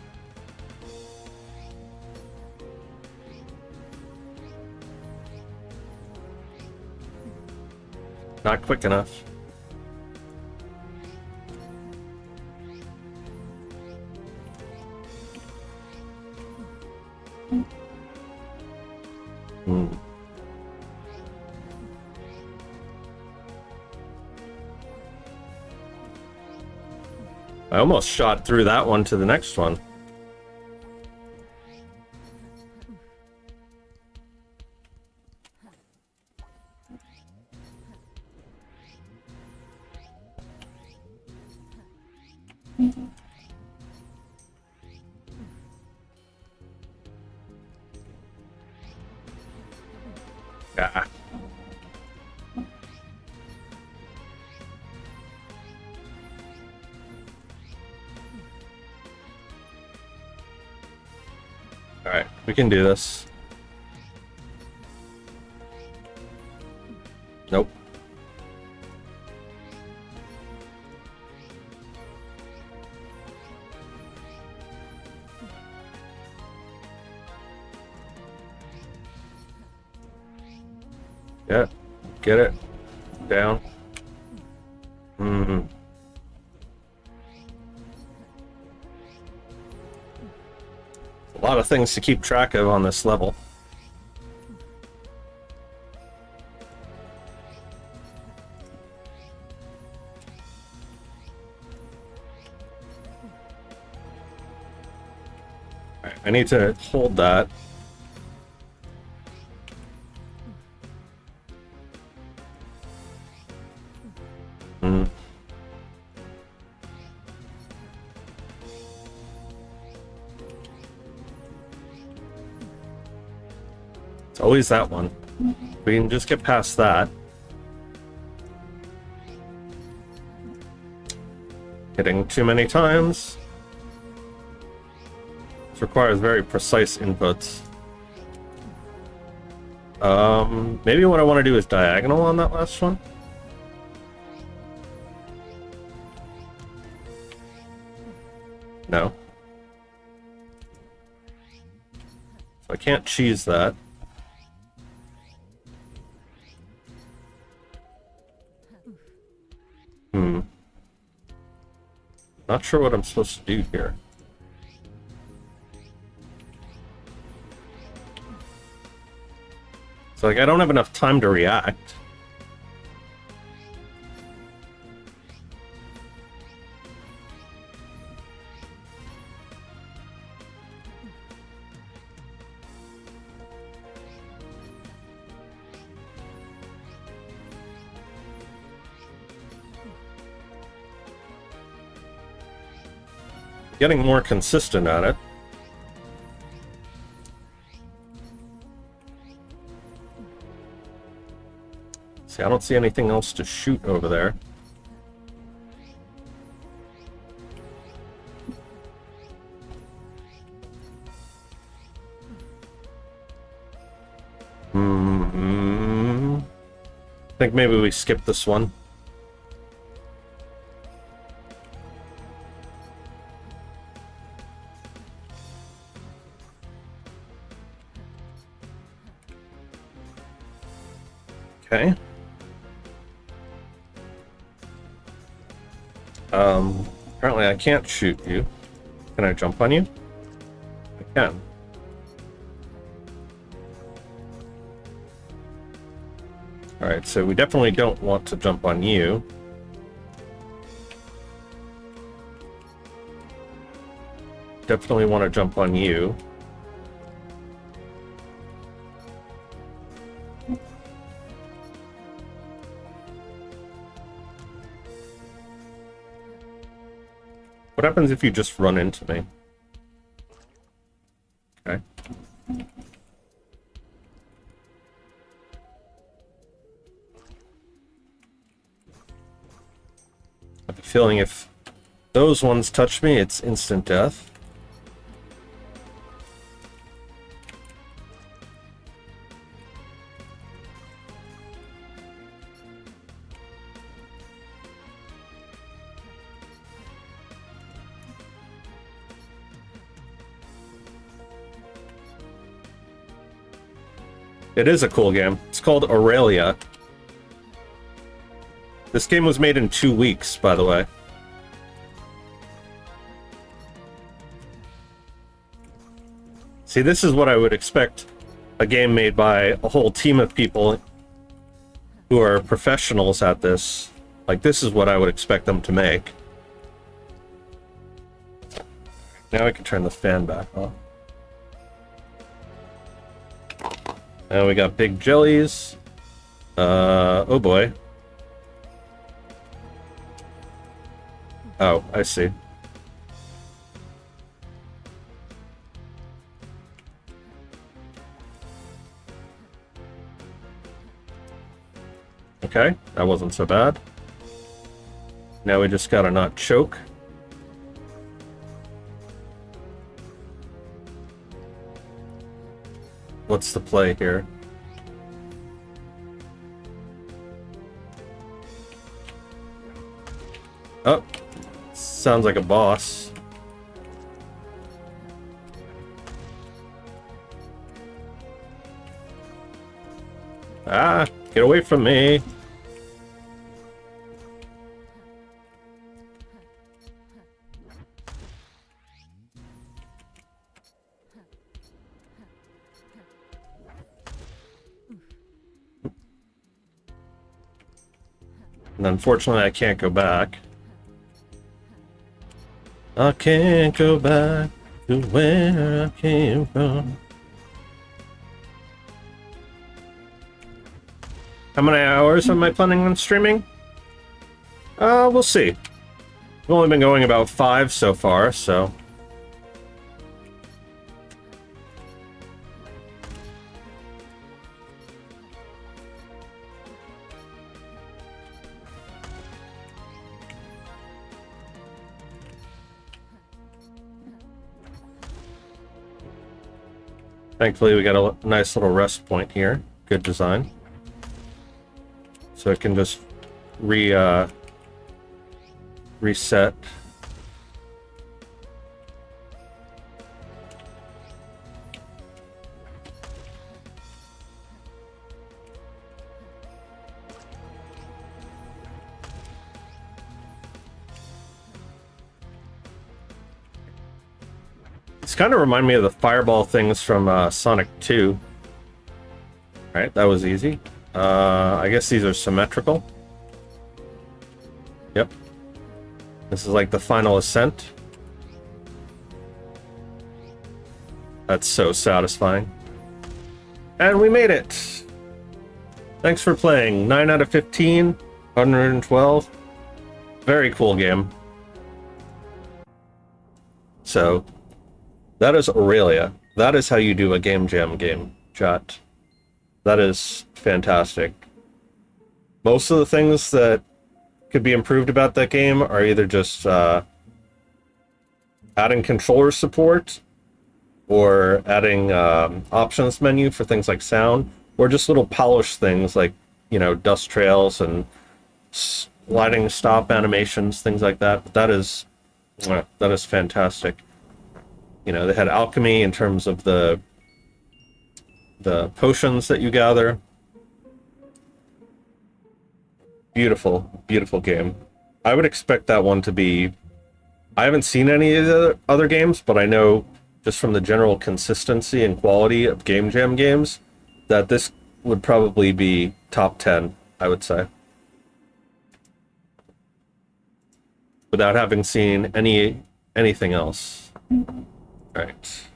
Not quick enough. I almost shot through that one to the next one. Ah. Alright, we can do this. Nope. Yeah, get it. Down. Mm-hmm. A lot of things to keep track of on this level. Alright, I need to hold that. It's always that one. We can just get past that. Hitting too many times. This requires very precise inputs. Maybe what I want to do is diagonal on that last one. No. So I can't cheese that. Not sure what I'm supposed to do here. So, like, I don't have enough time to react. Getting more consistent at it. See, I don't see anything else to shoot over there. I think maybe we skip this one. Okay. Apparently I can't shoot you. Can I jump on you? I can. Alright, so we definitely don't want to jump on you. Definitely want to jump on you. What happens if you just run into me? Okay. I have a feeling if those ones touch me, it's instant death. It is a cool game. It's called Aurelia. This game was made in 2 weeks, by the way. See, this is what I would expect a game made by a whole team of people who are professionals at this. Like, this is what I would expect them to make. Now I can turn the fan back off. Now we got big jellies. Oh boy. Oh, I see. Okay, that wasn't so bad. Now we just gotta not choke. What's the play here? Oh, sounds like a boss. Ah, get away from me. And unfortunately, I can't go back. I can't go back to where I came from. How many hours am I planning on streaming? We'll see. I've only been going about 5 so far, so... Thankfully, we got a nice little rest point here. Good design. So it can just reset. It's kind of remind me of the fireball things from Sonic 2. Right, that was easy. I guess these are symmetrical. Yep. This is like the final ascent. That's so satisfying. And we made it! Thanks for playing. 9 out of 15, 112. Very cool game. So, that is Aurelia. That is how you do a Game Jam game, chat. That is fantastic. Most of the things that could be improved about that game are either just adding controller support or adding options menu for things like sound, or just little polish things like, you know, dust trails and sliding stop animations, things like that. But that is fantastic. You know, they had alchemy in terms of the potions that you gather. Beautiful, beautiful game. I would expect that one to be... I haven't seen any of the other games, but I know just from the general consistency and quality of Game Jam games that this would probably be top 10, I would say. Without having seen anything else. Right.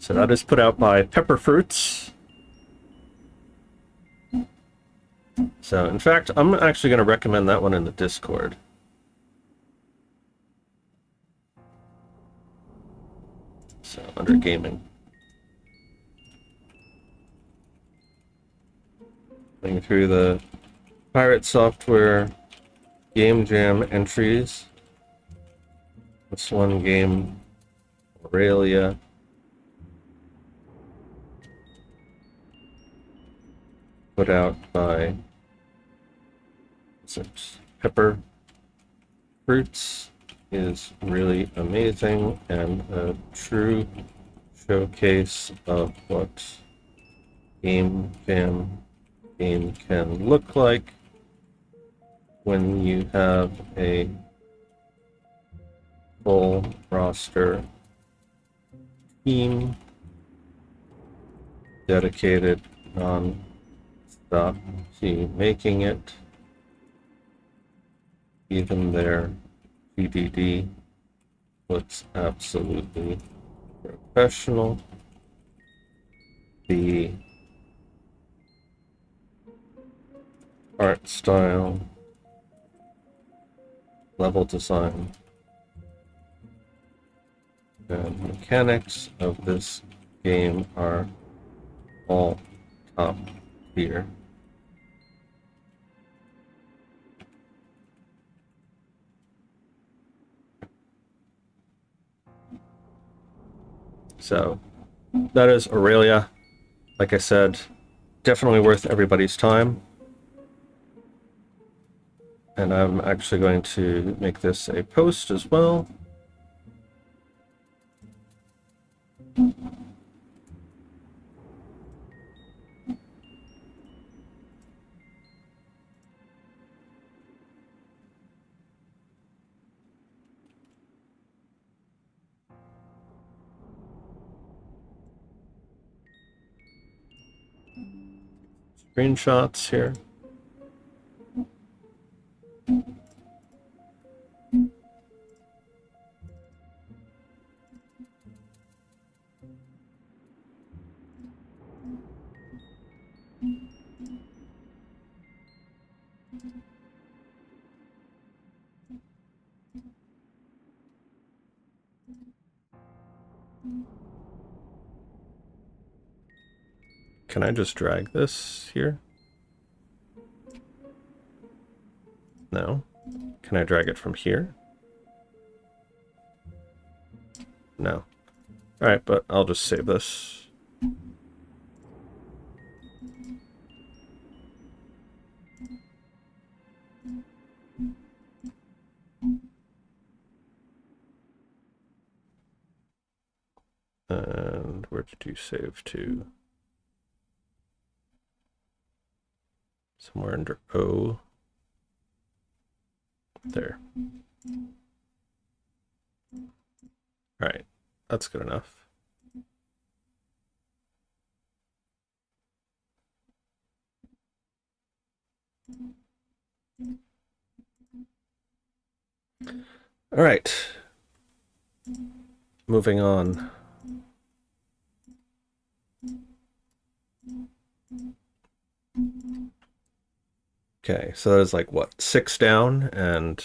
So that is put out by Pepper Fruits. So, in fact, I'm actually going to recommend that one in the Discord. So, under gaming. Going through the Pirate Software Game Jam entries. This one game, Aurelia. Put out by Pepper Fruits, is really amazing and a true showcase of what Game Jam game can look like when you have a full roster team dedicated non-stop to making it. Even their PDD looks absolutely professional. The art style, level design, and mechanics of this game are all top tier. So that is Aurelia. Like I said, definitely worth everybody's time. And I'm actually going to make this a post as well. Screenshots here. Can I just drag this here? No. Can I drag it from here? No. Alright, but I'll just save this. And where did you save to? Somewhere under O. There. Alright, that's good enough. Alright. Moving on. Okay, so that is like what, 6 down and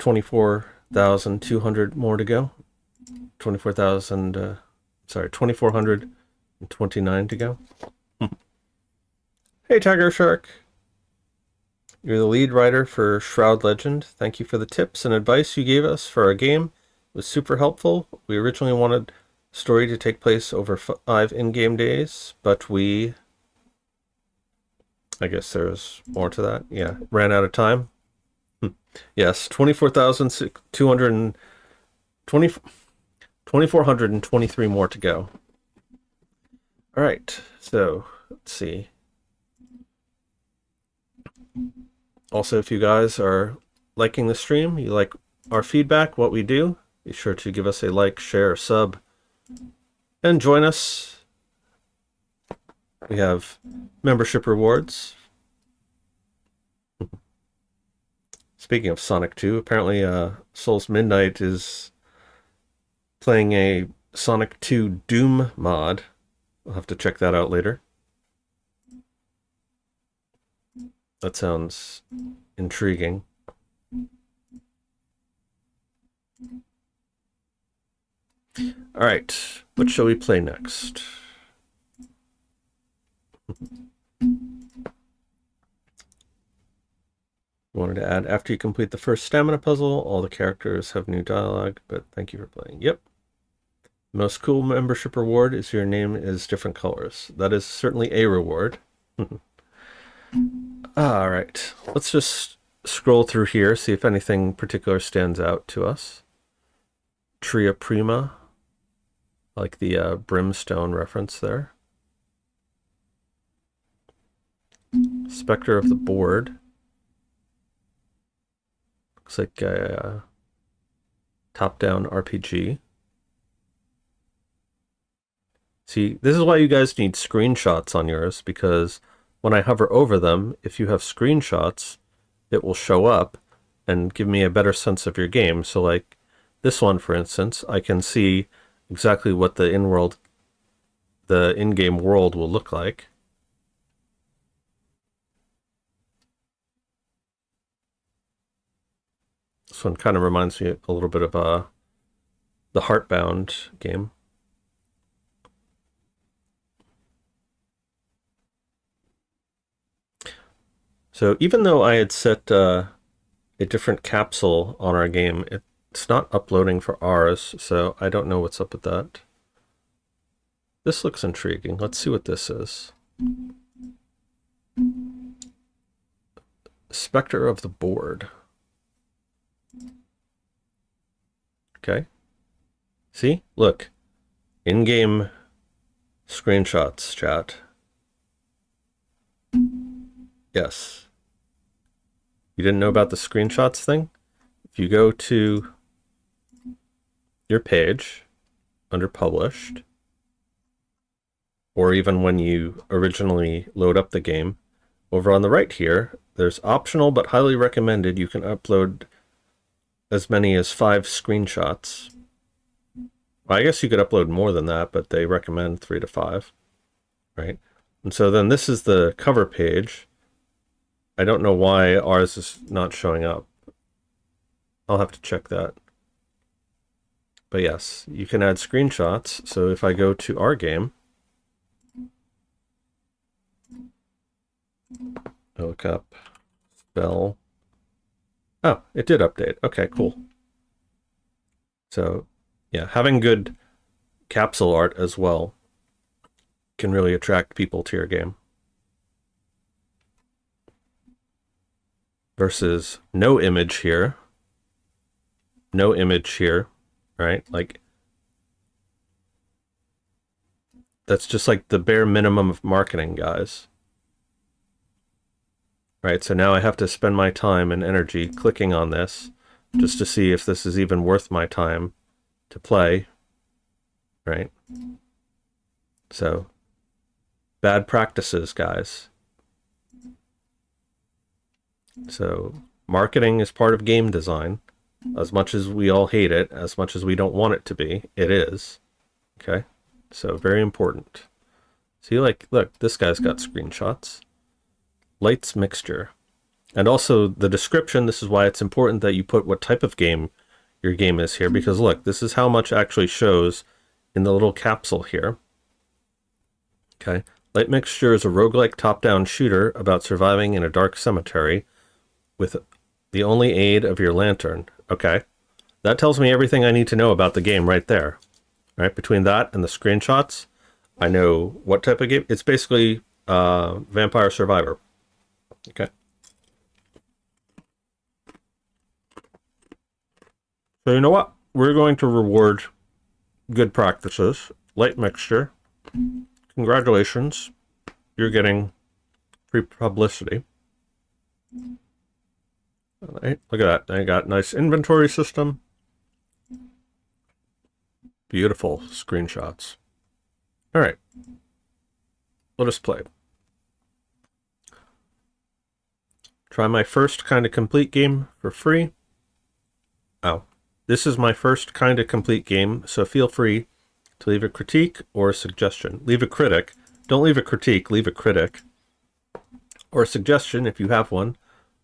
24,200 more to go. 2,429 to go. Hey, Tiger Shark. You're the lead writer for Shroud Legend. Thank you for the tips and advice you gave us for our game. It was super helpful. We originally wanted the story to take place over 5 in-game days, but I guess there's more to that. Yeah, ran out of time. Yes, 2,423 more to go. All right, so let's see. Also, if you guys are liking the stream, you like our feedback, what we do, be sure to give us a like, share, sub, and join us. We have membership rewards. Speaking of Sonic 2, apparently Souls Midnight is playing a Sonic 2 Doom mod. We'll have to check that out later. That sounds intriguing. All right, what shall we play next? Wanted to add, after you complete the first stamina puzzle, all the characters have new dialogue, but thank you for playing. Yep. Most cool membership reward is your name is different colors. That is certainly a reward. All right, let's just scroll through here, see if anything particular stands out to us. Tria Prima, like the brimstone reference there. Spectre of the Board. Looks like a top-down RPG. See, this is why you guys need screenshots on yours, because when I hover over them, if you have screenshots, it will show up and give me a better sense of your game. So like this one, for instance, I can see exactly what the in-game world will look like. This one kind of reminds me a little bit of the Heartbound game. So even though I had set a different capsule on our game, it's not uploading for ours, so I don't know what's up with that. This looks intriguing. Let's see what this is. Spectre of the Board. Okay. See? Look. In-game screenshots, chat. Yes. You didn't know about the screenshots thing? If you go to your page under Published, or even when you originally load up the game, over on the right here, there's optional but highly recommended. You can upload as many as 5 screenshots. Well, I guess you could upload more than that, but they recommend 3 to 5, right? And so then this is the cover page. I don't know why ours is not showing up. I'll have to check that. But yes, you can add screenshots. So if I go to our game, I look up spell. Oh, it did update. Okay, cool. So yeah, having good capsule art as well can really attract people to your game. Versus no image here. No image here, right? Like, that's just like the bare minimum of marketing, guys. Right, so now I have to spend my time and energy clicking on this just to see if this is even worth my time to play, right? So, bad practices, guys. So, marketing is part of game design. As much as we all hate it, as much as we don't want it to be, it is. Okay? So, very important. See, like, look, this guy's got screenshots. Lights mixture. And also the description, this is why it's important that you put what type of game your game is here, because look, this is how much actually shows in the little capsule here. Okay. Light Mixture is a roguelike top-down shooter about surviving in a dark cemetery with the only aid of your lantern. Okay. That tells me everything I need to know about the game right there. Right? Between that and the screenshots, I know what type of game. It's basically Vampire Survivor. Okay. So you know what? We're going to reward good practices. Light Mixture. Congratulations. You're getting free publicity. All right, look at that. I got nice inventory system. Beautiful screenshots. All right. Let us play. Try my first kind of complete game for free. Oh, this is my first kind of complete game, so feel free to leave a critique or a suggestion. Leave a critic. Don't leave a critique, leave a critic. Or a suggestion if you have one.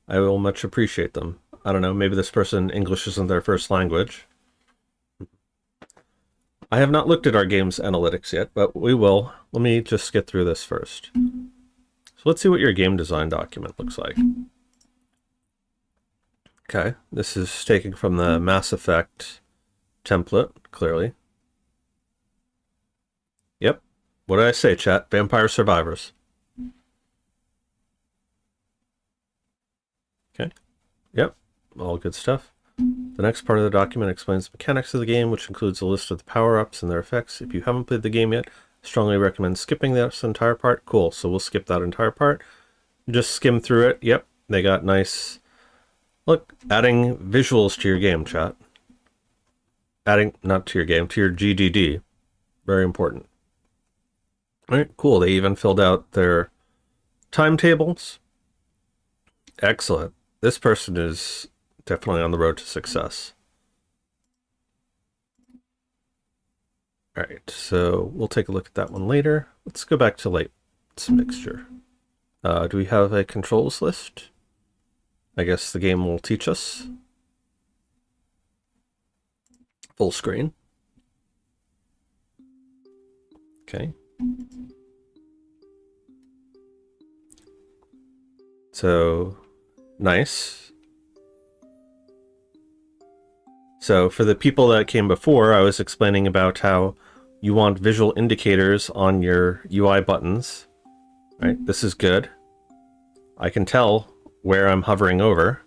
I will much appreciate them. I don't know, maybe this person, English isn't their first language. I have not looked at our game's analytics yet, but we will. Let me just get through this first. So let's see what your game design document looks like. Okay, this is taken from the Mass Effect template, clearly. Yep. What did I say, chat? Vampire Survivors. Okay. Yep. All good stuff. The next part of the document explains the mechanics of the game, which includes a list of the power-ups and their effects. If you haven't played the game yet, I strongly recommend skipping this entire part. Cool. So we'll skip that entire part. Just skim through it. Yep. They got nice Look, adding visuals to your game, chat. Adding, not to your game, to your GDD. Very important. All right, cool. They even filled out their timetables. Excellent. This person is definitely on the road to success. All right, so we'll take a look at that one later. Let's go back to lights mixture. Do we have a controls list? I guess the game will teach us. Full screen. Okay. So, nice. So for the people that came before, I was explaining about how you want visual indicators on your UI buttons. Right, this is good. I can tell where I'm hovering over.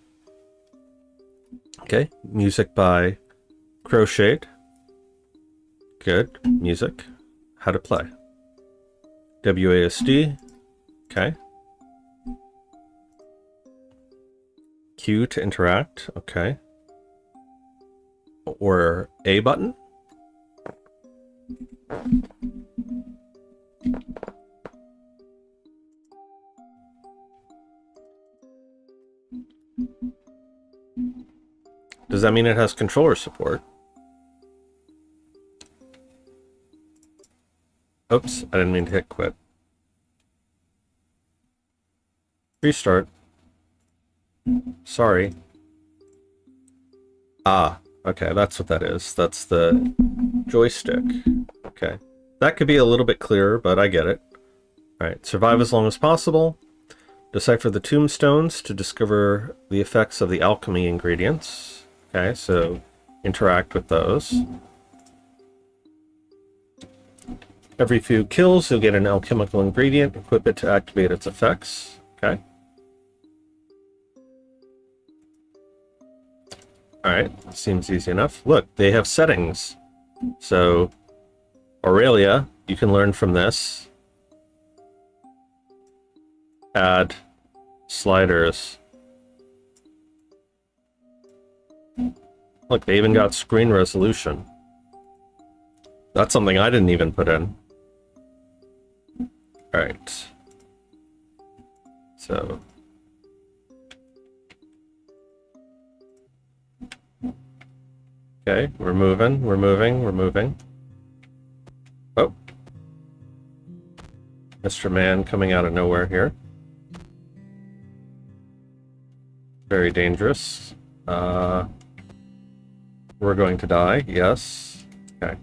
Okay, music by Crochet. Good, music. How to play. WASD. Okay. Q to interact. Okay. Or A button. Does that mean it has controller support? Oops, I didn't mean to hit quit. Restart. Sorry. Ah, okay, that's what that is. That's the joystick. Okay. That could be a little bit clearer, but I get it. Alright, survive as long as possible. Decipher the tombstones to discover the effects of the alchemy ingredients. Okay, so interact with those. Every few kills, you'll get an alchemical ingredient. Equip it to activate its effects. Okay. Alright, seems easy enough. Look, they have settings. So, Aurelia, you can learn from this. Add sliders. Look, they even got screen resolution. That's something I didn't even put in. Alright. So. Okay, we're moving, we're moving, we're moving. Oh. Mr. Man coming out of nowhere here. Very dangerous. We're going to die, yes. Okay.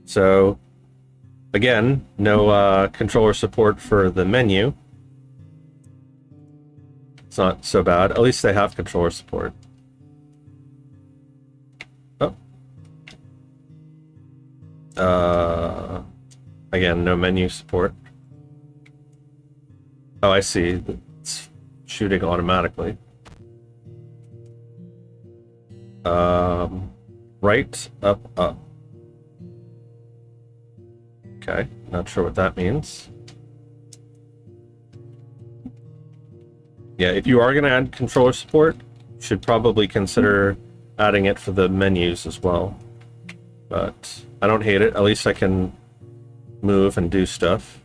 So, again, no controller support for the menu. It's not so bad. At least they have controller support. Oh. Again, no menu support. Oh, I see. It's shooting automatically. Right, up, up. Okay, not sure what that means. Yeah, if you are going to add controller support, you should probably consider adding it for the menus as well. But I don't hate it. At least I can move and do stuff.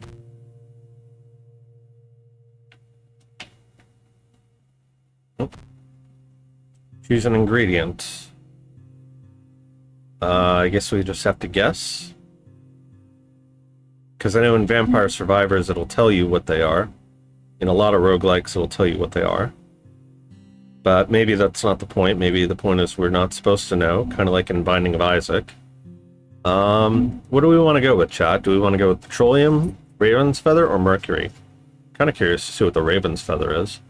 Oh. Choose an ingredient. I guess we just have to guess. Because I know in Vampire Survivors it'll tell you what they are. In a lot of roguelikes it'll tell you what they are. But maybe that's not the point. Maybe the point is we're not supposed to know. Kind of like in Binding of Isaac. What do we want to go with, chat? Do we want to go with petroleum, raven's feather, or mercury? Kind of curious to see what the raven's feather is.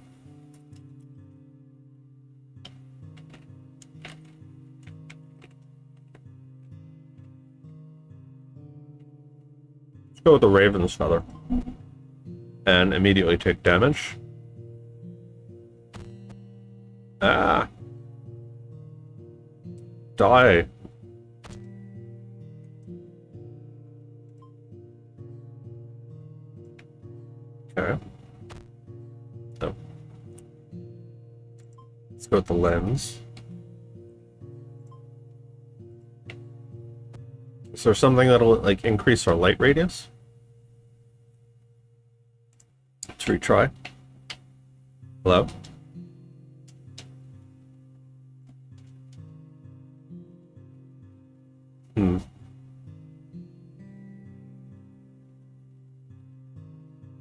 Go with the raven's feather and immediately take damage. Ah, die. Okay. So let's go with the lens. Is there something that'll like increase our light radius? Let's retry. Hello?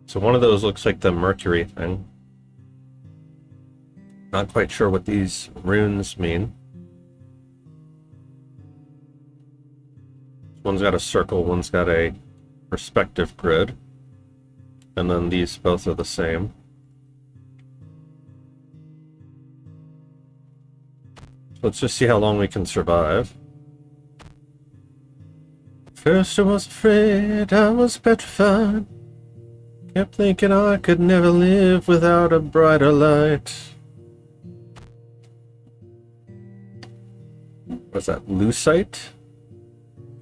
So one of those looks like the Mercury thing. Not quite sure what these runes mean. One's got a circle, one's got a perspective grid. And then these both are the same. Let's just see how long we can survive. First I was afraid, I was petrified. Kept thinking I could never live without a brighter light. What's that? Lucite?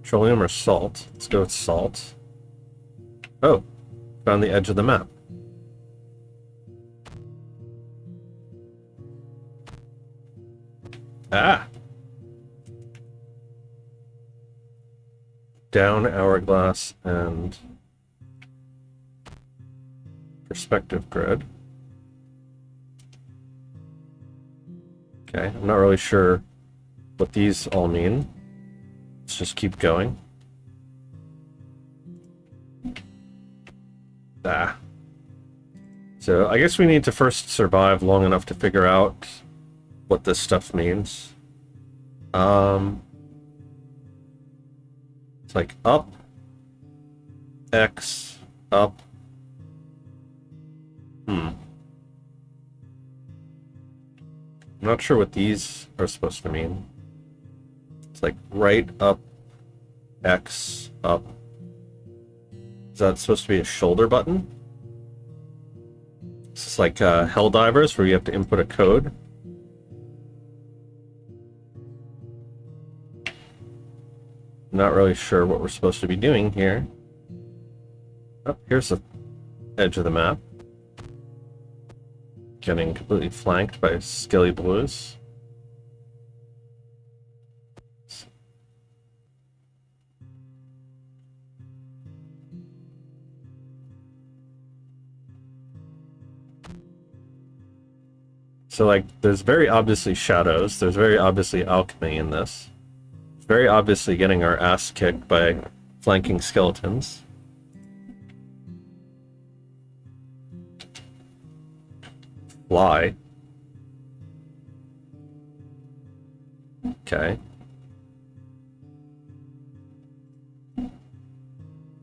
Petroleum or salt? Let's go with salt. Oh, found the edge of the map. Ah! Down, hourglass, and perspective grid. Okay, I'm not really sure what these all mean. Let's just keep going. Ah. So I guess we need to first survive long enough to figure out what this stuff means. It's like up, X, up. I'm not sure what these are supposed to mean. It's like right, up, X, up. Is that supposed to be a shoulder button? It's like Helldivers where you have to input a code. Not really sure what we're supposed to be doing here. Oh, here's the edge of the map. Getting completely flanked by Skelly Blues. So, like, there's very obviously shadows. There's very obviously alchemy in this. It's very obviously getting our ass kicked by flanking skeletons. Fly. Okay.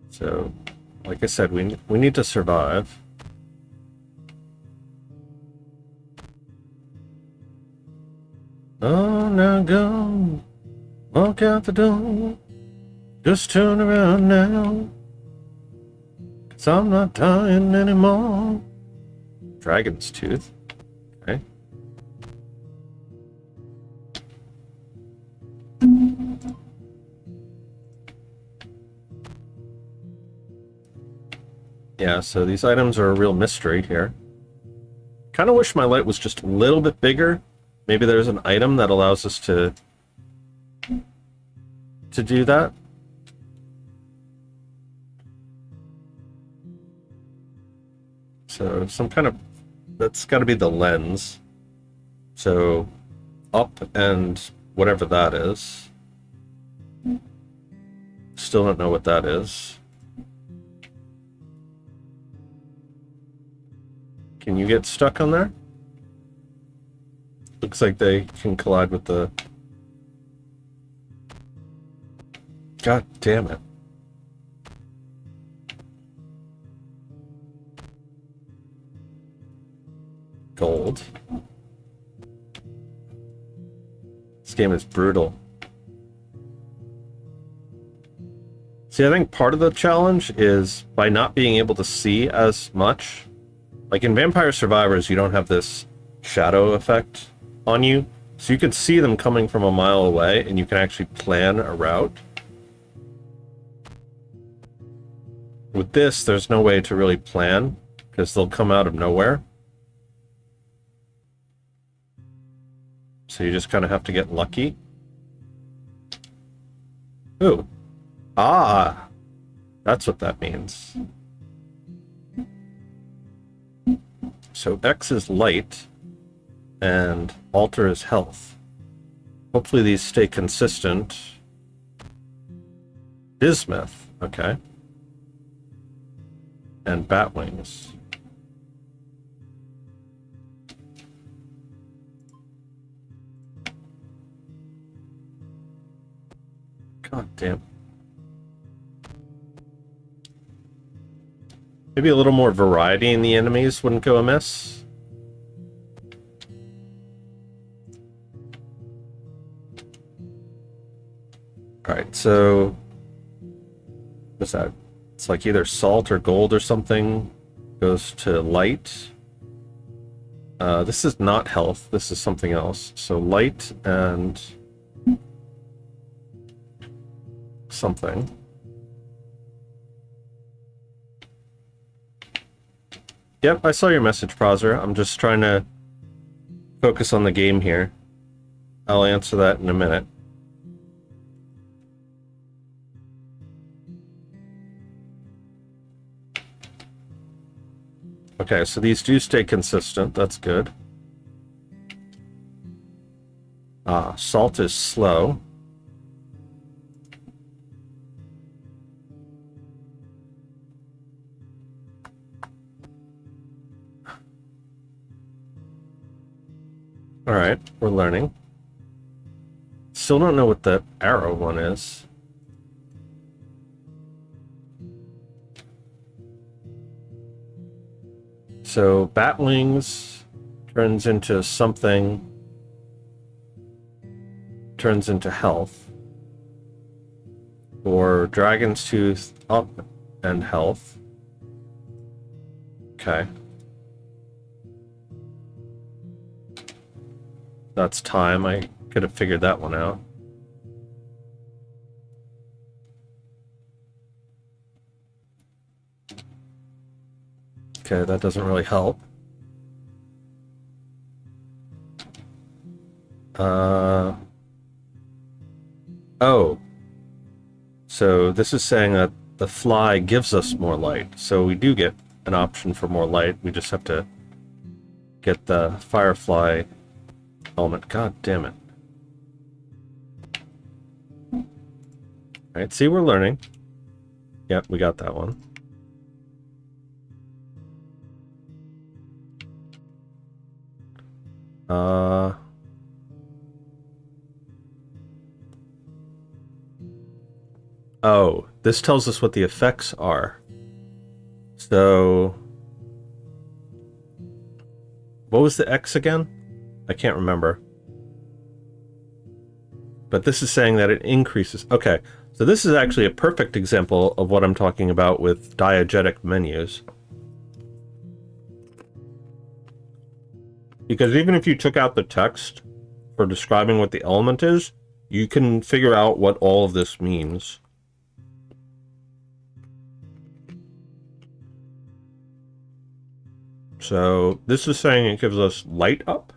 So, like I said, we need to survive. Oh, now go. Walk out the door. Just turn around now. 'Cause I'm not dying anymore. Dragon's Tooth. Okay. Yeah, so these items are a real mystery here. Kind of wish my light was just a little bit bigger. Maybe there's an item that allows us to do that. So some kind of, that's got to be the lens. So up and whatever that is. Still don't know what that is. Can you get stuck on there? Looks like they can collide with the... God damn it. Gold. This game is brutal. See, I think part of the challenge is by not being able to see as much. Like in Vampire Survivors, you don't have this shadow effect on you, so you can see them coming from a mile away and you can actually plan a route. With this, there's no way to really plan because they'll come out of nowhere. So you just kind of have to get lucky. Ooh. Ah! That's what that means. So X is light, and alter is health. Hopefully these stay consistent. Bismuth, okay. And bat wings. God damn. Maybe a little more variety in the enemies wouldn't go amiss. Alright, so... what's that? It's like either salt or gold or something. Goes to light. This is not health. This is something else. So light and... something. Yep, I saw your message, Prozer. I'm just trying to focus on the game here. I'll answer that in a minute. Okay, so these do stay consistent. That's good. Salt is slow. Alright, we're learning. Still don't know what the arrow one is. So, bat wings turns into something, turns into health. Or dragon's tooth up and health. Okay. That's time. I could have figured that one out. Okay, that doesn't really help. Oh. So this is saying that the fly gives us more light. So we do get an option for more light. We just have to get the firefly element. God damn it. Alright, see, we're learning. Yep, we got that one. Oh, this tells us what the effects are. So... what was the X again? I can't remember. But this is saying that it increases. Okay, so this is actually a perfect example of what I'm talking about with diegetic menus. Because even if you took out the text for describing what the element is, you can figure out what all of this means. So this is saying it gives us light up.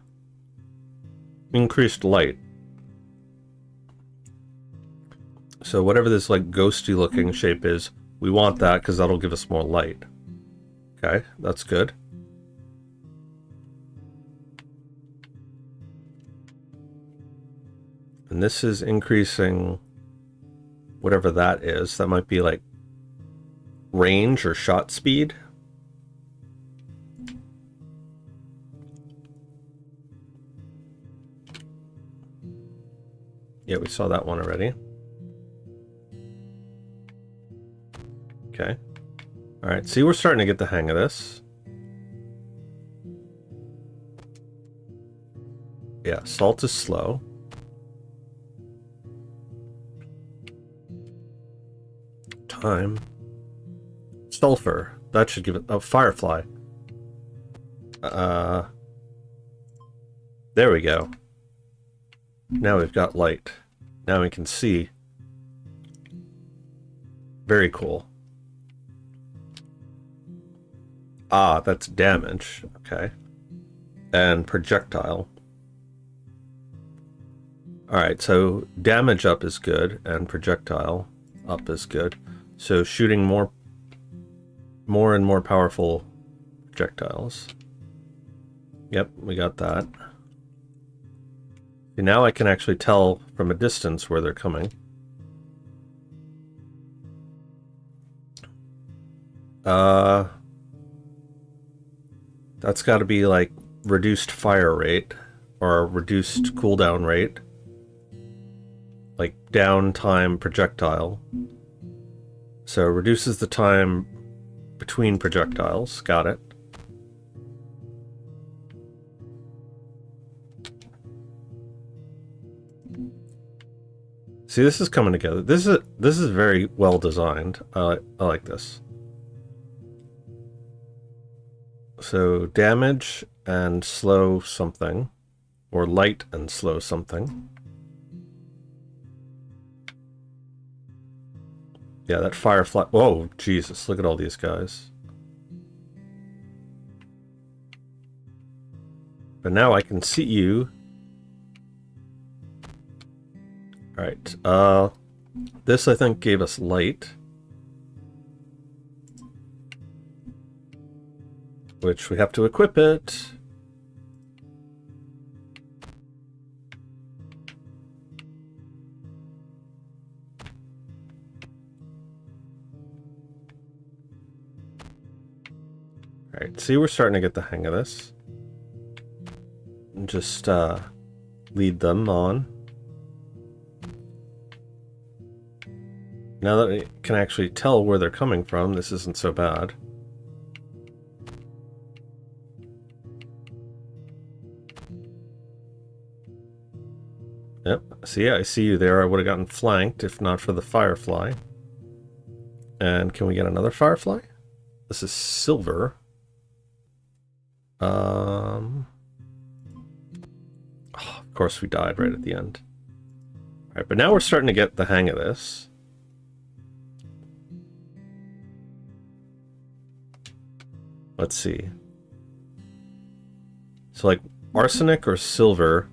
Increased light. So whatever this like ghosty looking shape is, we want that because that'll give us more light. Okay, that's good. And this is increasing whatever that is. That might be like range or shot speed. Yeah, we saw that one already. Okay. All right, see, we're starting to get the hang of this. Yeah, salt is slow. Time. Sulfur. That should give it... oh, firefly. There we go. Now we've got light. Now we can see. Very cool. Ah, that's damage. Okay. And projectile. Alright, so damage up is good, and projectile up is good. So shooting more and more powerful projectiles. Yep, we got that. See, now I can actually tell from a distance where they're coming. That's got to be like reduced fire rate or reduced cooldown rate. Like downtime projectile. So reduces the time between projectiles. Got it. See, this is coming together. This is very well designed. I like this. So damage and slow something, or light and slow something. Yeah, that firefly. Whoa, Jesus! Look at all these guys. But now I can see you. All right. This I think gave us light, which we have to equip it. Alright, see, we're starting to get the hang of this. And just lead them on. Now that I can actually tell where they're coming from, this isn't so bad. Yep, see, I see you there. I would have gotten flanked if not for the firefly. And can we get another firefly? This is silver. Oh, of course we died right at the end. Alright, but now we're starting to get the hang of this. Let's see. So like arsenic or silver.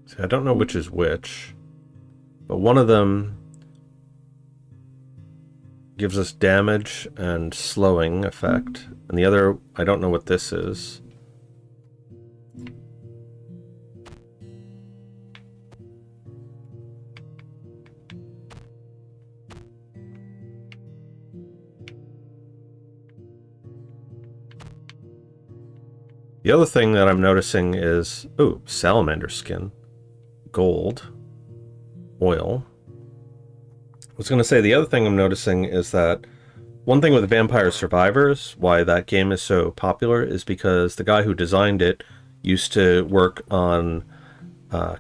See, I don't know which is which, but one of them gives us damage and slowing effect, and the other, I don't know what this is. The other thing that I'm noticing is, ooh, salamander skin. Gold. Oil. I was going to say, the other thing I'm noticing is that one thing with Vampire Survivors, why that game is so popular, is because the guy who designed it used to work on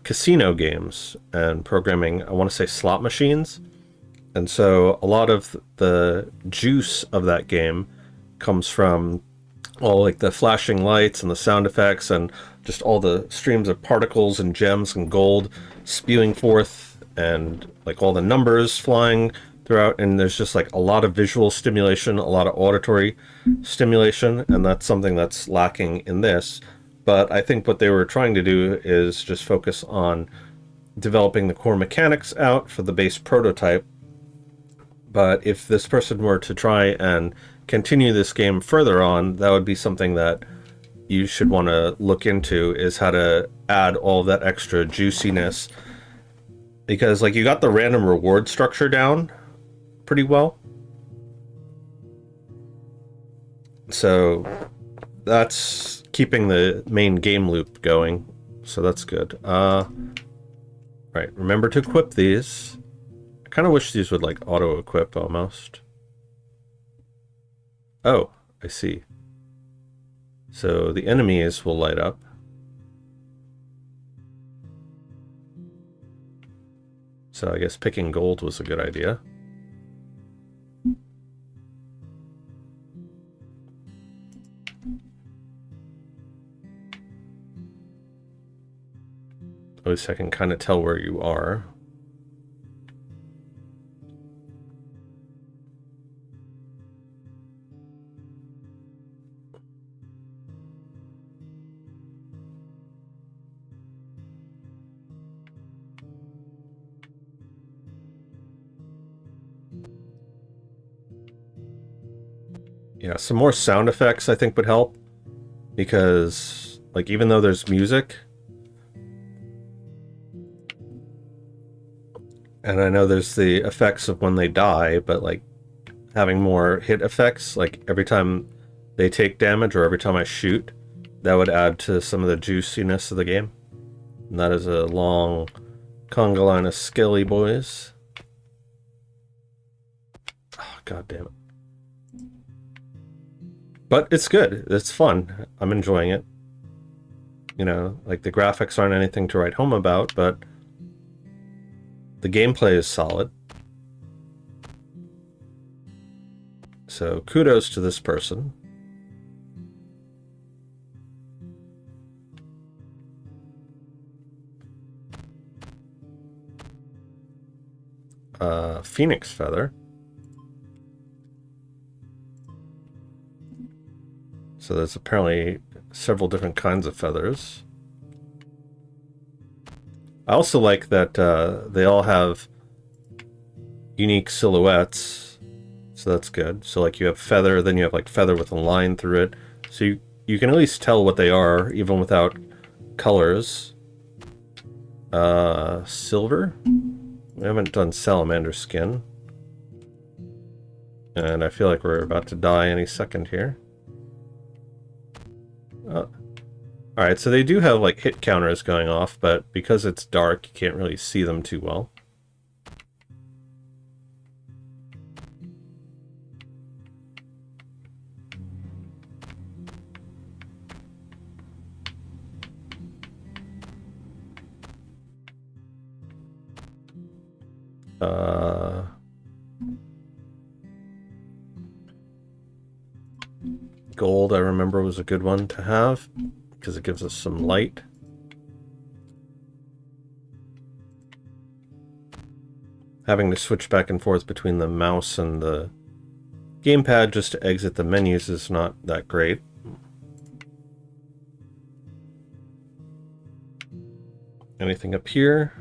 casino games and programming, I want to say, slot machines. And so a lot of the juice of that game comes from all like the flashing lights and the sound effects and just all the streams of particles and gems and gold spewing forth and like all the numbers flying throughout, and there's just like a lot of visual stimulation, a lot of auditory stimulation, and that's something that's lacking in this. But I think what they were trying to do is just focus on developing the core mechanics out for the base prototype. But if this person were to try and continue this game further on, that would be something that you should want to look into, is how to add all that extra juiciness. Because like you got the random reward structure down pretty well. So that's keeping the main game loop going. So that's good. Right, remember to equip these. I kind of wish these would like auto-equip almost. Oh, I see. So the enemies will light up. So I guess picking gold was a good idea. At least I can kind of tell where you are. Yeah, some more sound effects I think would help, because like even though there's music, and I know there's the effects of when they die, but like having more hit effects, like every time they take damage or every time I shoot, that would add to some of the juiciness of the game. And that is a long conga line of skelly boys. Oh, God damn it. But it's good. It's fun. I'm enjoying it. You know, like the graphics aren't anything to write home about, but the gameplay is solid. So kudos to this person. Phoenix feather. So there's apparently several different kinds of feathers. I also like that they all have unique silhouettes, so that's good. So like you have feather, then you have like feather with a line through it. So you can at least tell what they are, even without colors. Silver? We haven't done salamander skin. And I feel like we're about to die any second here. Alright, so they do have like hit counters going off, but because it's dark, you can't really see them too well. Gold, I remember, was a good one to have because it gives us some light. Having to switch back and forth between the mouse and the gamepad just to exit the menus is not that great. Anything up here?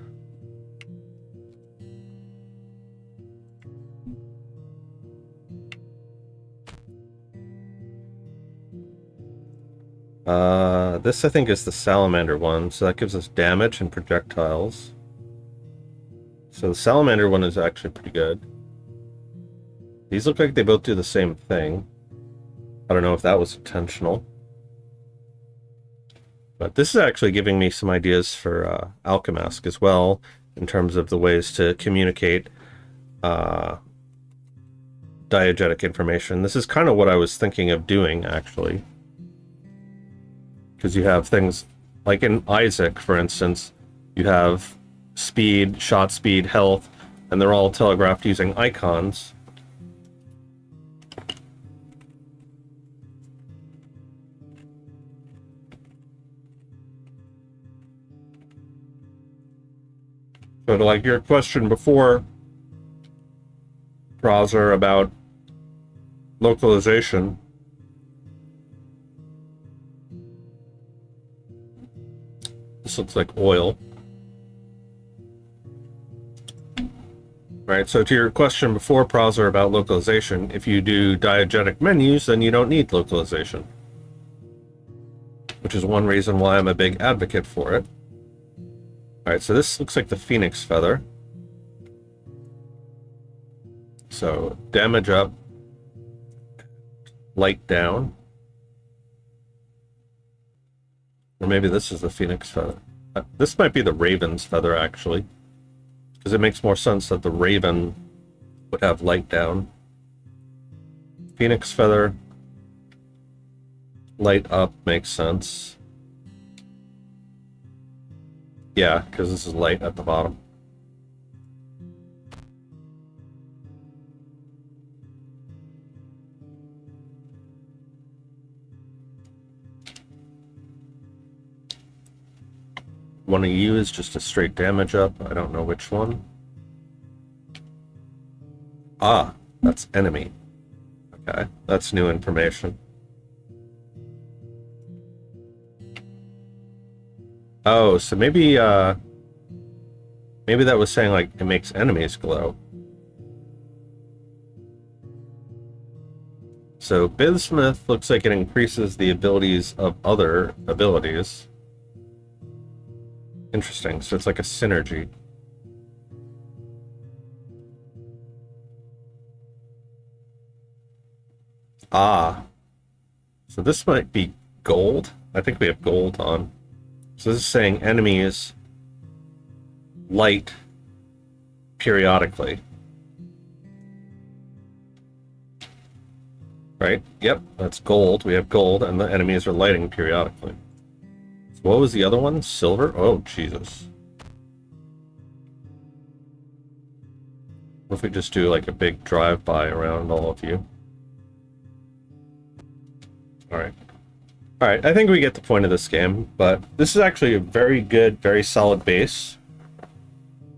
This I think is the salamander one, so that gives us damage and projectiles. So the salamander one is actually pretty good. These look like they both do the same thing. I don't know if that was intentional. But this is actually giving me some ideas for Alchemask as well, in terms of the ways to communicate diegetic information. This is kind of what I was thinking of doing, actually. Because you have things like in Isaac, for instance, you have speed, shot speed, health, and they're all telegraphed using icons. So to like your question before, browser, about localization, this looks like oil. Right, so to your question before, browser, about localization, if you do diegetic menus, then you don't need localization. Which is one reason why I'm a big advocate for it. Alright, so this looks like the Phoenix feather. So, damage up, light down. Or maybe this is the Phoenix feather. This might be the Raven's feather, actually. Because it makes more sense that the Raven would have light down. Phoenix feather, light up makes sense. Yeah, because this is light at the bottom. One of you is just a straight damage up. I don't know which one. Ah, that's enemy. Okay, that's new information. Oh, so maybe maybe that was saying like it makes enemies glow. So Bismuth looks like it increases the abilities of other abilities. Interesting. So it's like a synergy. Ah. So this might be gold. I think we have gold on. So this is saying enemies light periodically. Right? Yep, that's gold. We have gold, and the enemies are lighting periodically. So what was the other one? Silver? Oh, Jesus. What if we just do like a big drive-by around all of you? Alright. Alright, I think we get the point of this game, but this is actually a very good, very solid base.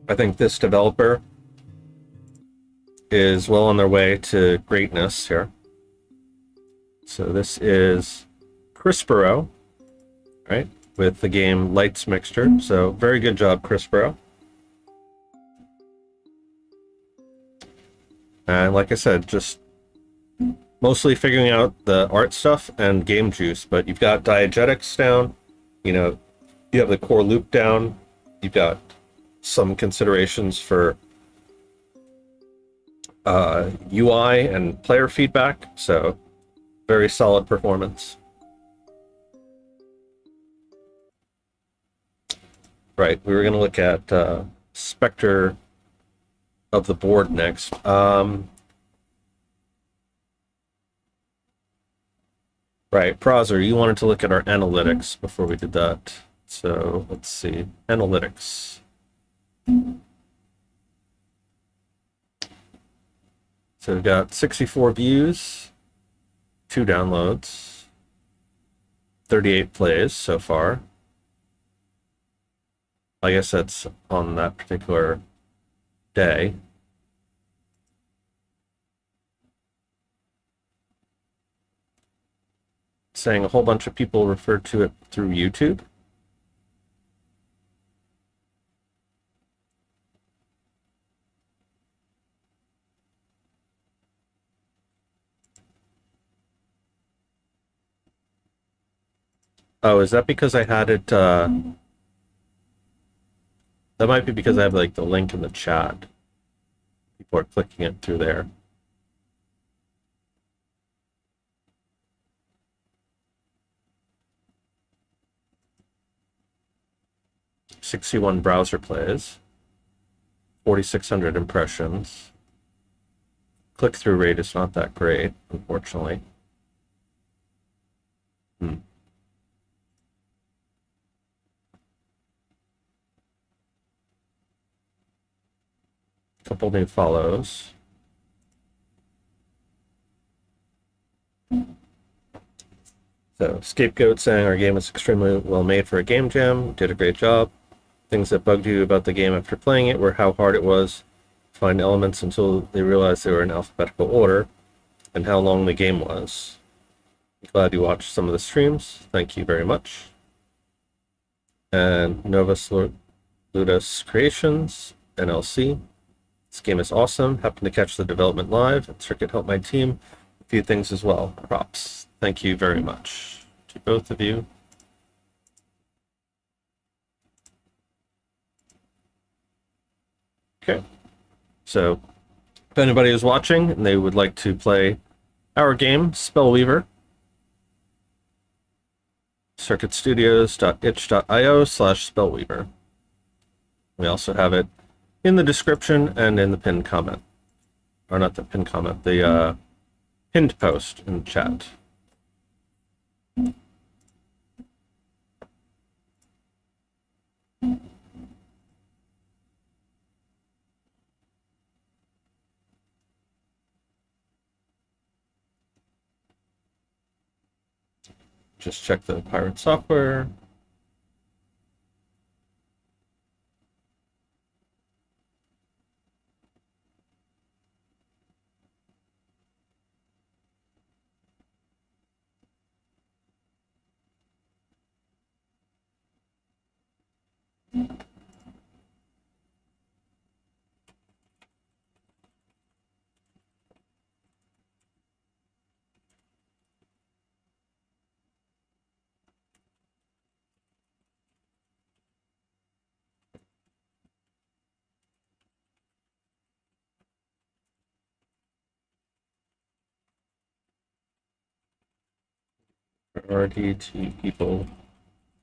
I think this developer is well on their way to greatness here. So this is Crispero, right, with the game Lights Mixture. So very good job, Crispero. And like I said, just mostly figuring out the art stuff and game juice, but you've got diegetics down, you know, you have the core loop down, you've got some considerations for UI and player feedback, so very solid performance. Right, we were going to look at Spectre of the board next. Right, Prozer, you wanted to look at our analytics before we did that. So let's see, analytics. So we've got 64 views, 2 downloads, 38 plays so far. I guess that's on that particular day. Saying a whole bunch of people referred to it through YouTube. Oh, is that because I had it, that might be because I have like the link in the chat. People are clicking it through there. .61 browser plays, 4,600 impressions. Click-through rate is not that great, unfortunately. Couple new follows. So, Scapegoat saying our game is extremely well made for a game jam. Did a great job. Things that bugged you about the game after playing it were how hard it was to find elements until they realized they were in alphabetical order, and how long the game was. Glad you watched some of the streams. Thank you very much. And Novus Ludus Creations, NLC. This game is awesome. Happened to catch the development live. And Circuit helped my team a few things as well. Props. Thank you very much to both of you. Okay. So, if anybody is watching and they would like to play our game, Spellweaver, circuitstudios.itch.io/Spellweaver. We also have it in the description and in the pinned comment. Or not the pinned comment, the pinned post in the chat. Just check the pirate software. RDT people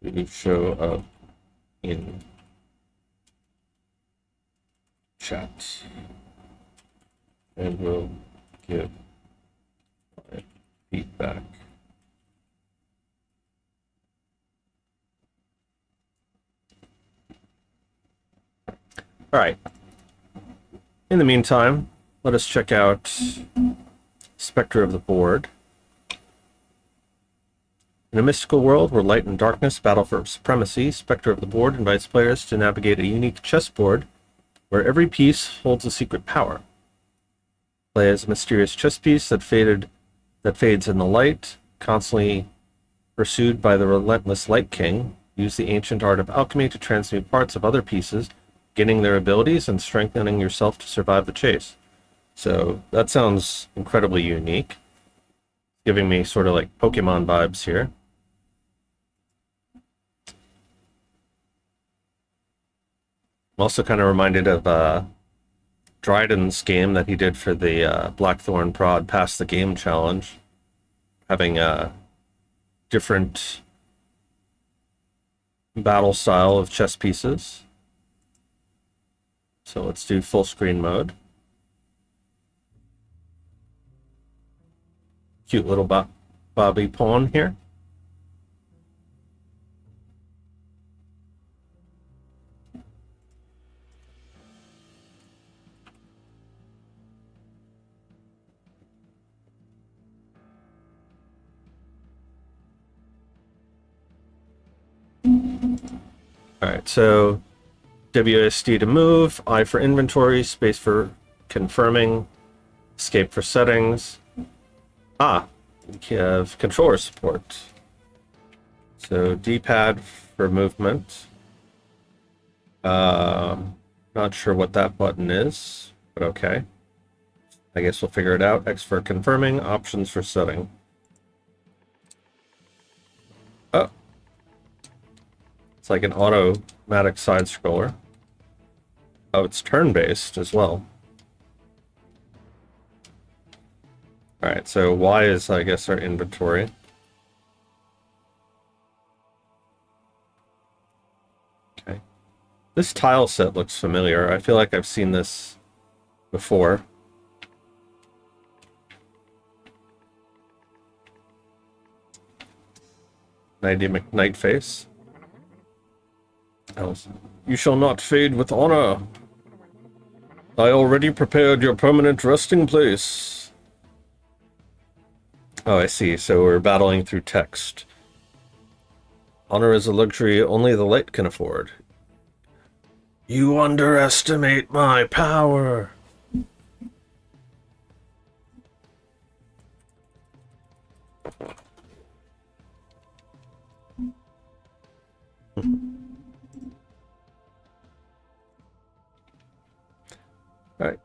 who show up in chat and will give my feedback. All right. In the meantime, let us check out Spectre of the Board. In a mystical world where light and darkness battle for supremacy, Spectre of the Board invites players to navigate a unique chessboard where every piece holds a secret power. Play as a mysterious chess piece that fades in the light, constantly pursued by the relentless Light King. Use the ancient art of alchemy to transmute parts of other pieces, gaining their abilities and strengthening yourself to survive the chase. So that sounds incredibly unique, giving me sort of like Pokemon vibes here. I'm also kind of reminded of Dryden's game that he did for the Blackthorn Prod Pass the Game Challenge, having a different battle style of chess pieces. So let's do full screen mode. Cute little Bobby pawn here. All right, so WSD to move, I for inventory, space for confirming, escape for settings. We have controller support. So D-pad for movement. Not sure what that button is, but okay. I guess we'll figure it out. X for confirming, options for setting. Oh. It's like an automatic side scroller. Oh, it's turn-based as well. Alright, so Y is, I guess, our inventory. Okay. This tile set looks familiar. I feel like I've seen this before. Nighty McNightface. You shall not fade with honor. I already prepared your permanent resting place. Oh, I see. So we're battling through text. Honor is a luxury only the light can afford. You underestimate my power. Alright.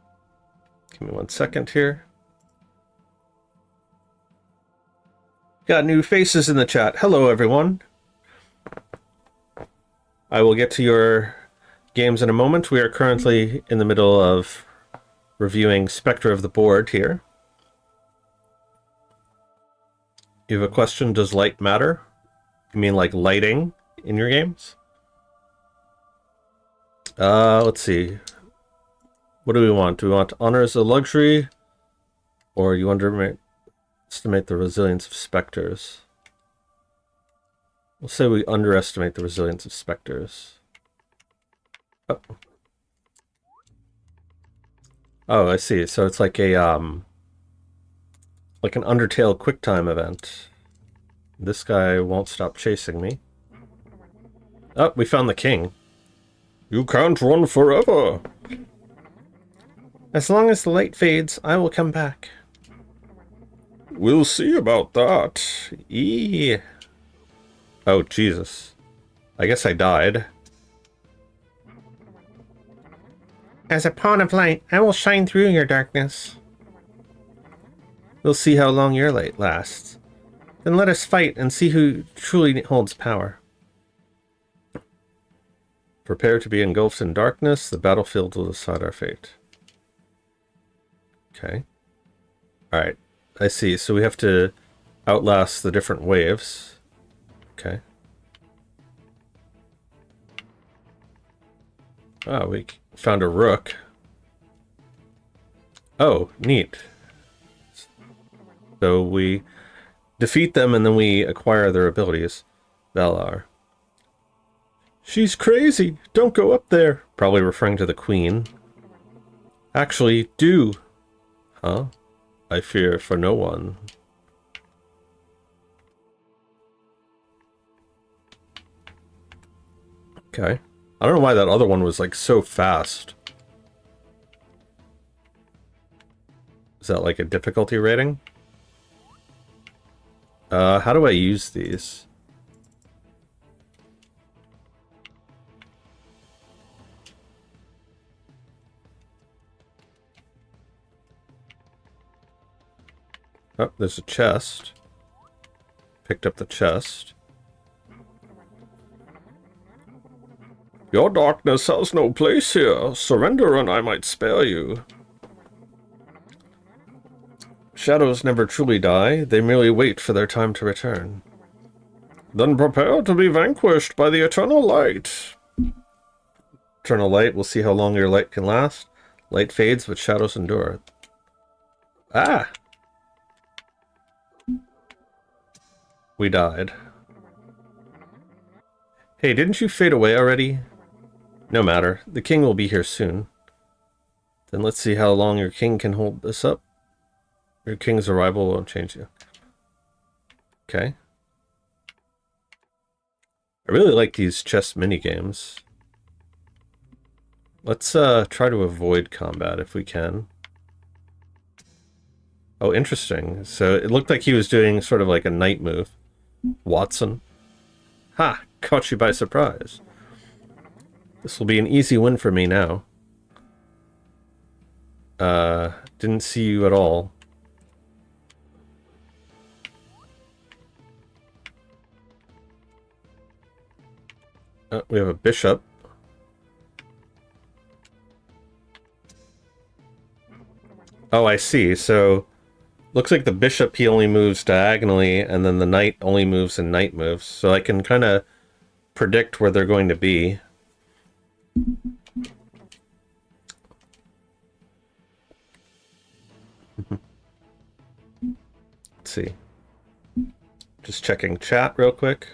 Give me 1 second here. Got new faces in the chat. Hello, everyone. I will get to your games in a moment. We are currently in the middle of reviewing Spectre of the Board here. You have a question, does light matter? You mean like lighting in your games? Let's see. What do we want? Do we want honor as a luxury? Or you underestimate the resilience of specters? We'll say we underestimate the resilience of specters. Oh. Oh, I see. So it's like a like an Undertale QuickTime event. This guy won't stop chasing me. Oh, we found the king. You can't run forever. As long as the light fades, I will come back. We'll see about that. Oh, Jesus. I guess I died. As a pawn of light, I will shine through your darkness. We'll see how long your light lasts. Then let us fight and see who truly holds power. Prepare to be engulfed in darkness. The battlefield will decide our fate. Okay. Alright. I see. So we have to outlast the different waves. Okay. Ah, we found a rook. Oh, neat. So we defeat them and then we acquire their abilities. Valar. She's crazy! Don't go up there! Probably referring to the queen. Actually, do. Huh? I fear for no one. Okay. I don't know why that other one was like so fast. Is that like a difficulty rating? How do I use these? Oh, there's a chest. Picked up the chest. Your darkness has no place here. Surrender and I might spare you. Shadows never truly die. They merely wait for their time to return. Then prepare to be vanquished by the eternal light. Eternal light. We'll see how long your light can last. Light fades, but shadows endure. Ah! We died. Hey, didn't you fade away already? No matter. The king will be here soon. Then let's see how long your king can hold this up. Your king's arrival won't change you. Okay. I really like these chess minigames. Let's try to avoid combat if we can. Oh, interesting. So it looked like he was doing sort of like a knight move. Watson. Ha! Caught you by surprise. This will be an easy win for me now. Didn't see you at all. We have a bishop. Oh, I see. So, looks like the bishop, he only moves diagonally, and then the knight only moves in knight moves. So I can kind of predict where they're going to be. Let's see. Just checking chat real quick.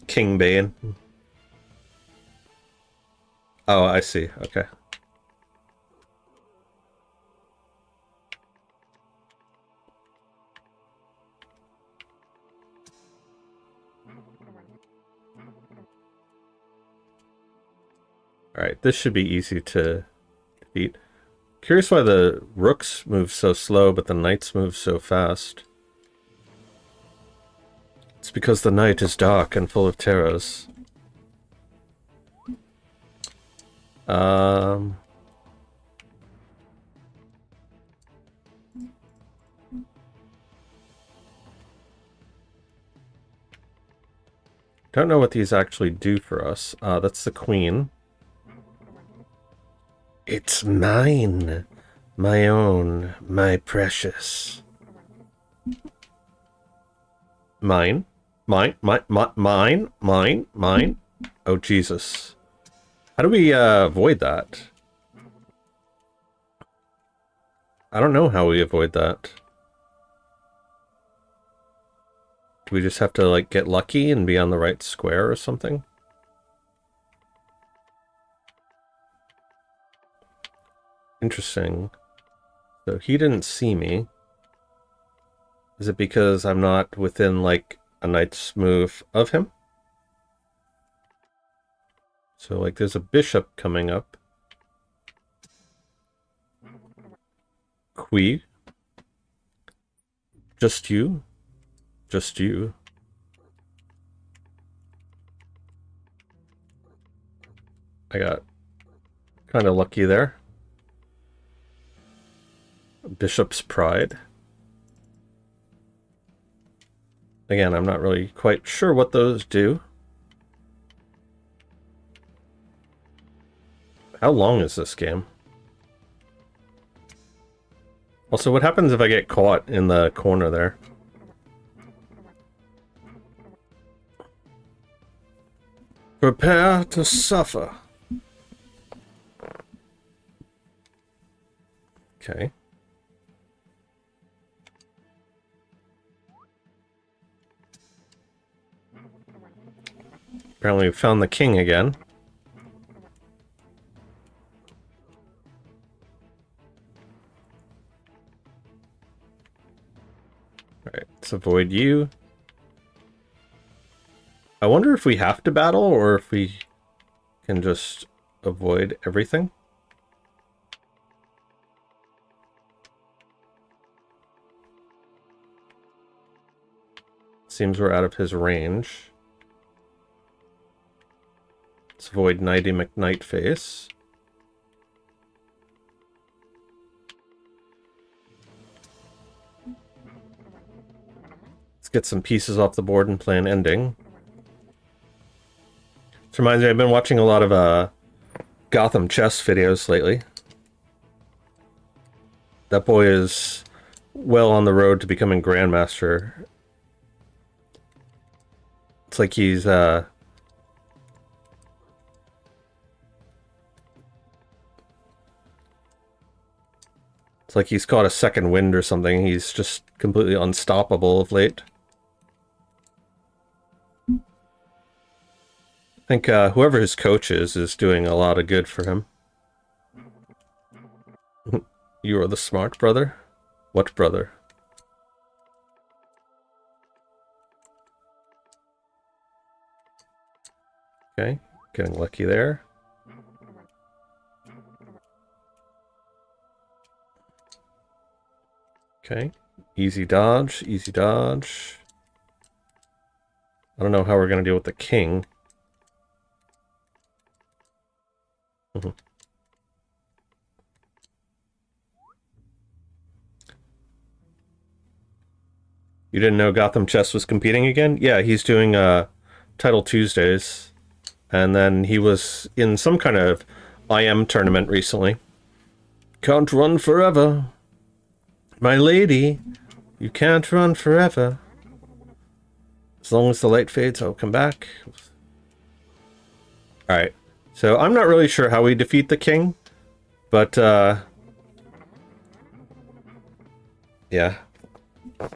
King Bane. Oh, I see. Okay. Alright, this should be easy to defeat. Curious why the rooks move so slow, but the knights move so fast. It's because the night is dark and full of terrors. Don't know what these actually do for us. That's the queen. It's mine. My own. My precious. Mine. Mine. Mine. Oh, Jesus. How do we avoid that? I don't know how we avoid that. Do we just have to, like, get lucky and be on the right square or something? Interesting. So he didn't see me. Is it because I'm not within, like, a knight's move of him? So, like, there's a bishop coming up. Qui. Just you. Just you. I got kind of lucky there. Bishop's Pride. Again, I'm not really quite sure what those do. How long is this game? Also, what happens if I get caught in the corner there? Prepare to suffer. Okay. Apparently we found the king again. Alright, let's avoid you. I wonder if we have to battle or if we can just avoid everything. Seems we're out of his range. Let's avoid Nighty McNightface. Let's get some pieces off the board and play an ending. This reminds me, I've been watching a lot of Gotham chess videos lately. That boy is well on the road to becoming Grandmaster. It's like he's it's like he's caught a second wind or something. He's just completely unstoppable of late. I think whoever his coach is doing a lot of good for him. You are the smart brother? What brother? Okay, getting lucky there. Okay, easy dodge, easy dodge. I don't know how we're going to deal with the king. You didn't know Gotham Chess was competing again? Yeah, he's doing Title Tuesdays. And then he was in some kind of IM tournament recently. Can't run forever. My lady, you can't run forever. As long as the light fades, I'll come back. Alright. So I'm not really sure how we defeat the king. But, yeah. I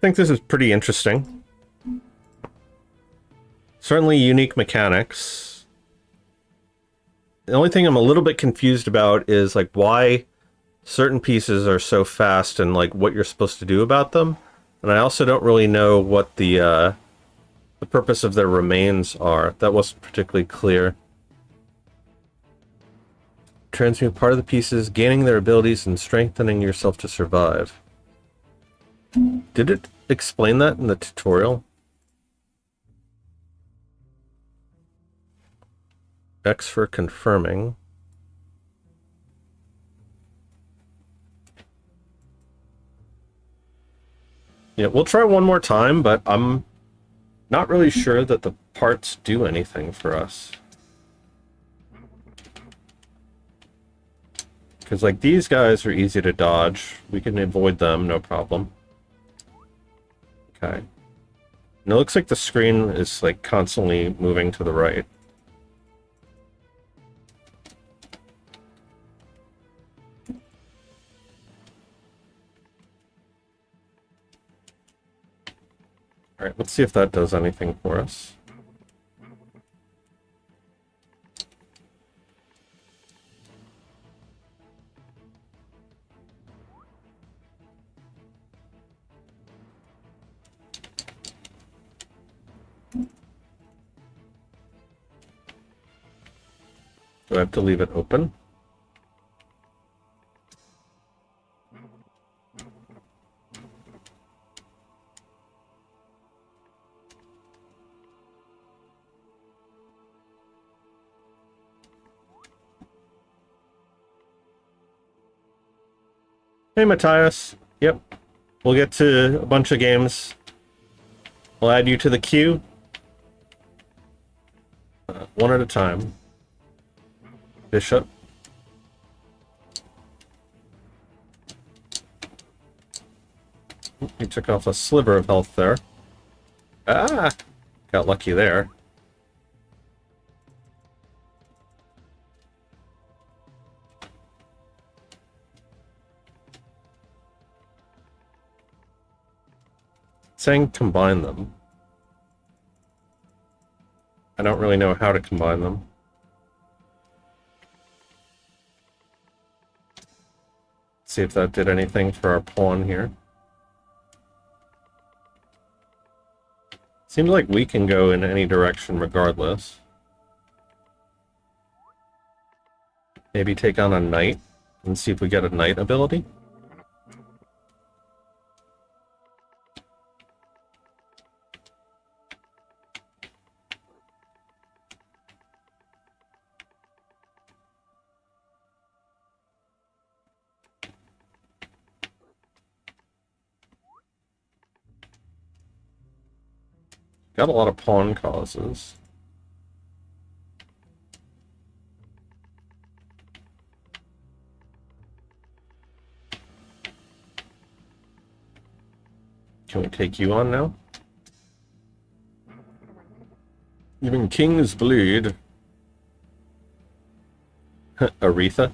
think this is pretty interesting. Certainly unique mechanics. The only thing I'm a little bit confused about is like why certain pieces are so fast and like what you're supposed to do about them. And I also don't really know what the purpose of their remains are. That wasn't particularly clear. Transmute part of the pieces, gaining their abilities and strengthening yourself to survive. Did it explain that in the tutorial? X for confirming. Yeah, we'll try one more time, but I'm not really sure that the parts do anything for us. Because, like, these guys are easy to dodge. We can avoid them, no problem. Okay. And it looks like the screen is, like, constantly moving to the right. Alright, let's see if that does anything for us. Do I have to leave it open? Hey, Matthias. Yep. We'll get to a bunch of games. We'll add you to the queue. One at a time. Bishop. He took off a sliver of health there. Ah! Got lucky there. Saying combine them. I don't really know how to combine them. See if that did anything for our pawn here. Seems like we can go in any direction regardless. Maybe take on a knight and see if we get a knight ability. Got a lot of pawn causes. Can we take you on now? Even kings bleed. Aretha?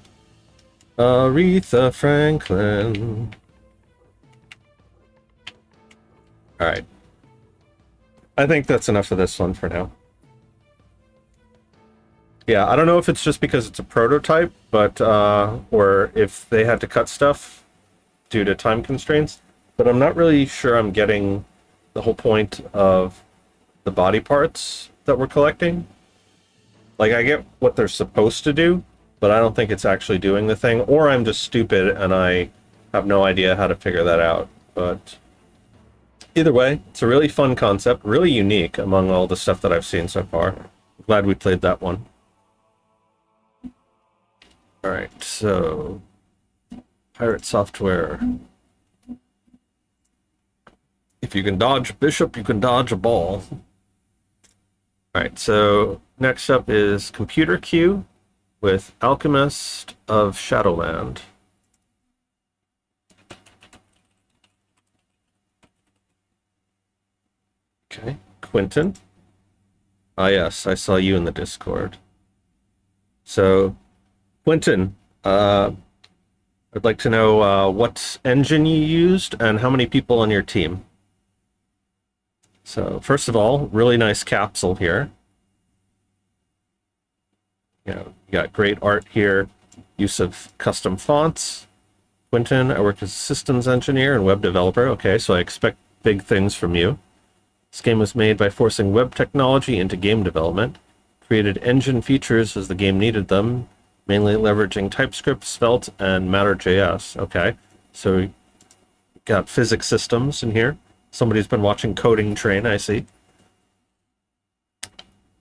Aretha Franklin. Alright. I think that's enough of this one for now. Yeah, I don't know if it's just because it's a prototype, but, or if they had to cut stuff due to time constraints, but I'm not really sure I'm getting the whole point of the body parts that we're collecting. Like, I get what they're supposed to do, but I don't think it's actually doing the thing, or I'm just stupid and I have no idea how to figure that out, but either way, it's a really fun concept, really unique among all the stuff that I've seen so far. Glad we played that one. Alright, so pirate software. If you can dodge a bishop, you can dodge a ball. Alright, so next up is Computer Queue with Alchemist of Shadowland. Okay, Quentin. Ah, yes, I saw you in the Discord. So, Quentin, I'd like to know what engine you used and how many people on your team. So, first of all, really nice capsule here. You got great art here, use of custom fonts. Quentin, I work as a systems engineer and web developer. Okay, so I expect big things from you. This game was made by forcing web technology into game development, created engine features as the game needed them, mainly leveraging TypeScript, Svelte, and Matter.js. Okay, so we got physics systems in here. Somebody's been watching Coding Train, I see.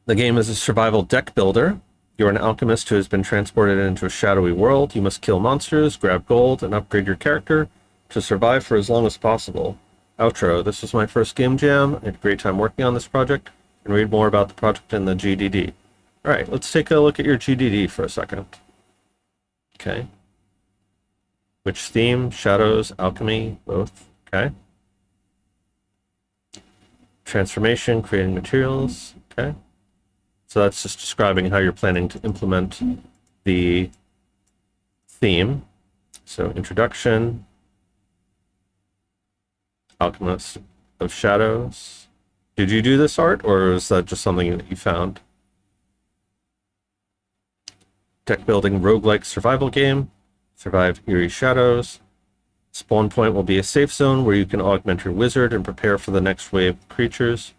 The game is a survival deck builder. You're an alchemist who has been transported into a shadowy world. You must kill monsters, grab gold, and upgrade your character to survive for as long as possible. Outro. This was my first game jam. I had a great time working on this project. And read more about the project in the GDD. Alright, let's take a look at your GDD for a second. Okay. Which theme? Shadows, alchemy, both. Okay. Transformation, creating materials. Okay. So that's just describing how you're planning to implement the theme. So introduction. Alchemist of Shadows. Did you do this art, or is that just something that you found? Deck building roguelike survival game. Survive eerie shadows. Spawn point will be a safe zone where you can augment your wizard and prepare for the next wave of creatures.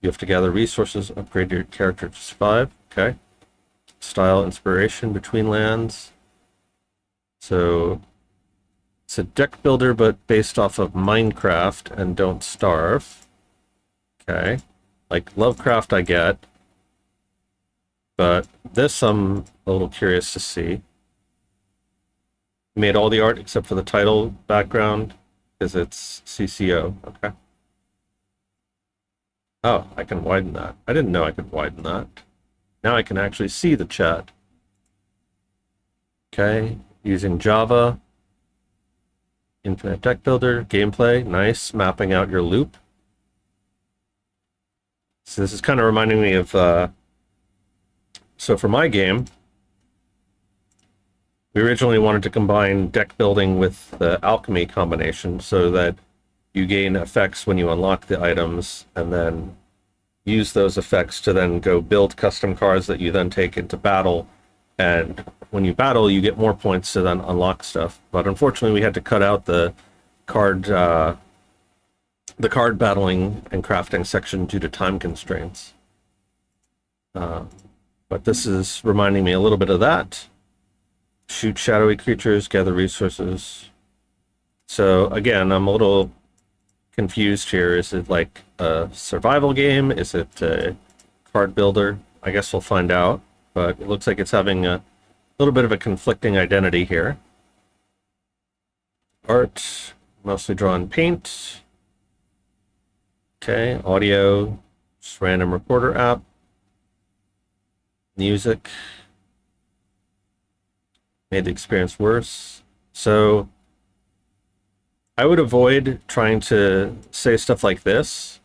You have to gather resources, upgrade your character to survive. Okay. Style, inspiration, between lands. So it's a deck builder, but based off of Minecraft and Don't Starve. Okay. Like Lovecraft I get. But this I'm a little curious to see. Made all the art except for the title background because it's CCO. Okay. Oh, I can widen that. I didn't know I could widen that. Now I can actually see the chat. Okay. Using Java. Infinite deck builder, gameplay, nice. Mapping out your loop. So this is kind of reminding me of, so for my game, we originally wanted to combine deck building with the alchemy combination so that you gain effects when you unlock the items and then use those effects to then go build custom cards that you then take into battle. And when you battle, you get more points to then unlock stuff. But unfortunately, we had to cut out the card battling and crafting section due to time constraints. But this is reminding me a little bit of that. Shoot shadowy creatures, gather resources. So again, I'm a little confused here. Is it like a survival game? Is it a card builder? I guess we'll find out. But it looks like it's having a little bit of a conflicting identity here. Art, mostly drawn paint. Okay, audio, just random recorder app. Music. Made the experience worse. So I would avoid trying to say stuff like this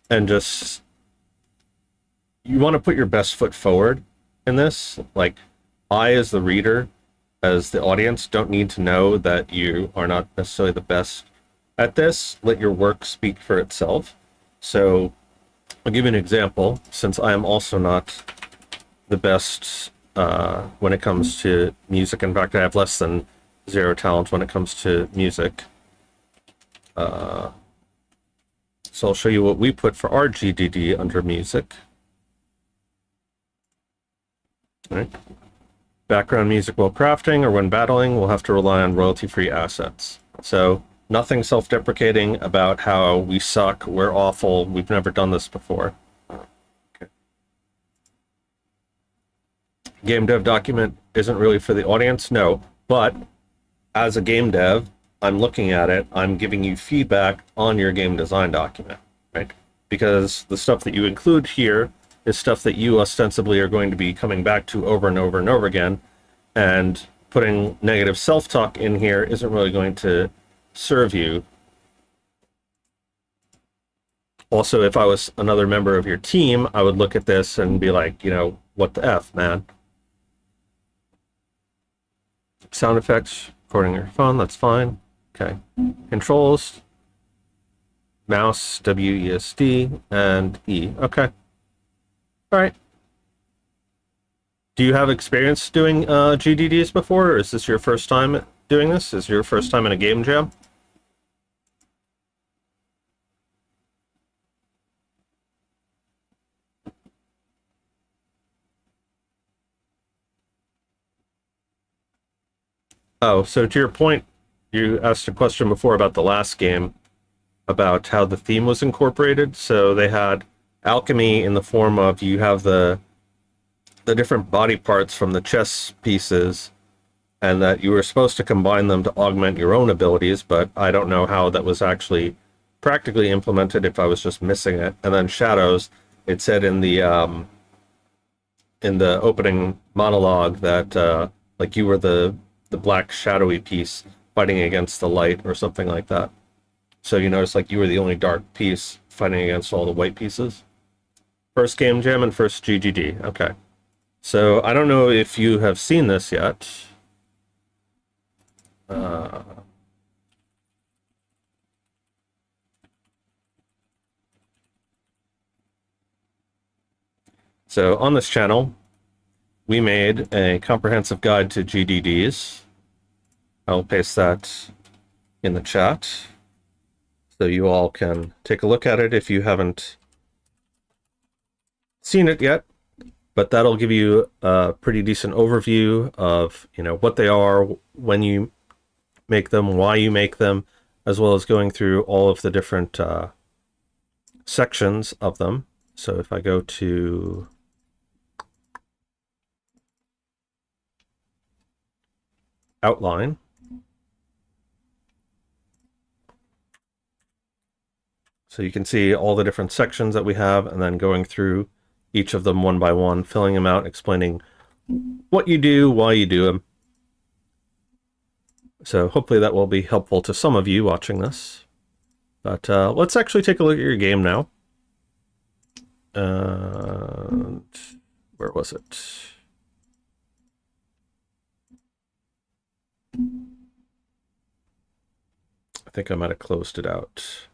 and just, you want to put your best foot forward in this. Like, I as the reader, as the audience, don't need to know that you are not necessarily the best at this. Let your work speak for itself. So I'll give you an example, since I am also not the best when it comes to music. In fact, I have less than 0 talent when it comes to music. So I'll show you what we put for our GDD under music. All right. Background music while crafting or when battling will have to rely on royalty-free assets. So nothing self-deprecating about how we suck, we're awful, we've never done this before. Okay. Game dev document isn't really for the audience, no, but as a game dev, I'm looking at it, I'm giving you feedback on your game design document, right? Because the stuff that you include here is stuff that you ostensibly are going to be coming back to over and over and over again, and putting negative self-talk in here isn't really going to serve you. Also, if I was another member of your team, I would look at this and be like, you know, what the F, man? Sound effects, recording your phone, that's fine. Okay. Controls, mouse, WESD, and E. Okay. All right. Do you have experience doing GDDs before, or is this your first time doing this? Is it your first time in a game jam? Oh, so to your point, you asked a question before about the last game, about how the theme was incorporated. So they had alchemy in the form of, you have the different body parts from the chess pieces, and that you were supposed to combine them to augment your own abilities, but I don't know how that was actually practically implemented if I was just missing it. And then shadows, it said in the opening monologue that like you were the black shadowy piece fighting against the light or something like that. So you notice like you were the only dark piece fighting against all the white pieces. First game jam and first GGD. Okay. So I don't know if you have seen this yet. So on this channel, we made a comprehensive guide to GDDs. I'll paste that in the chat so you all can take a look at it if you haven't seen it yet. But that'll give you a pretty decent overview of, you know, what they are, when you make them, why you make them, as well as going through all of the different sections of them. So if I go to outline, so you can see all the different sections that we have, and then going through each of them one by one, filling them out, explaining what you do, why you do them. So hopefully that will be helpful to some of you watching this. But let's actually take a look at your game now. And where was it? I think I might have closed it out.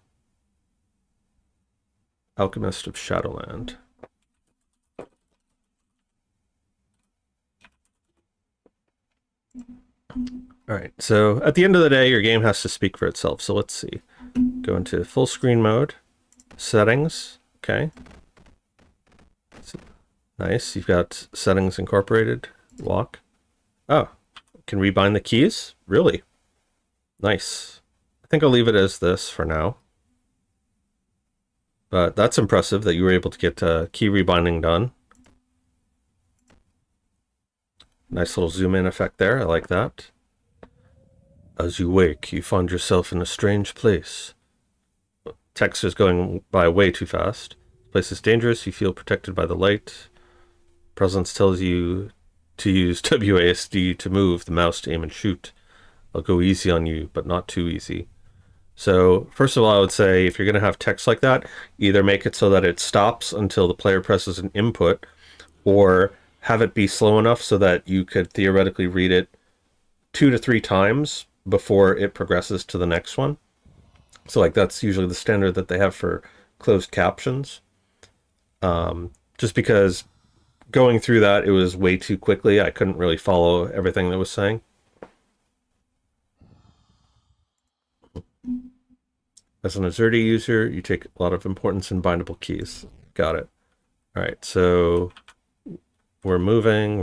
Alchemist of Shadowland. All right, so at the end of the day, your game has to speak for itself. So let's see. Go into full screen mode, settings, okay. Nice, you've got settings incorporated, walk. Oh, can rebind the keys? Really? Nice. I think I'll leave it as this for now. But that's impressive that you were able to get key rebinding done. Nice little zoom in effect there, I like that. As you wake, you find yourself in a strange place. Text is going by way too fast. This place is dangerous, you feel protected by the light. Presence tells you to use WASD to move, the mouse to aim and shoot. I'll go easy on you, but not too easy. So, first of all, I would say if you're going to have text like that, either make it so that it stops until the player presses an input, or have it be slow enough so that you could theoretically read it 2 to 3 times before it progresses to the next one. So like that's usually the standard that they have for closed captions. Just because going through that, it was way too quickly. I couldn't really follow everything that was saying. As an Azerty user, you take a lot of importance in bindable keys. Got it. All right, so we're moving.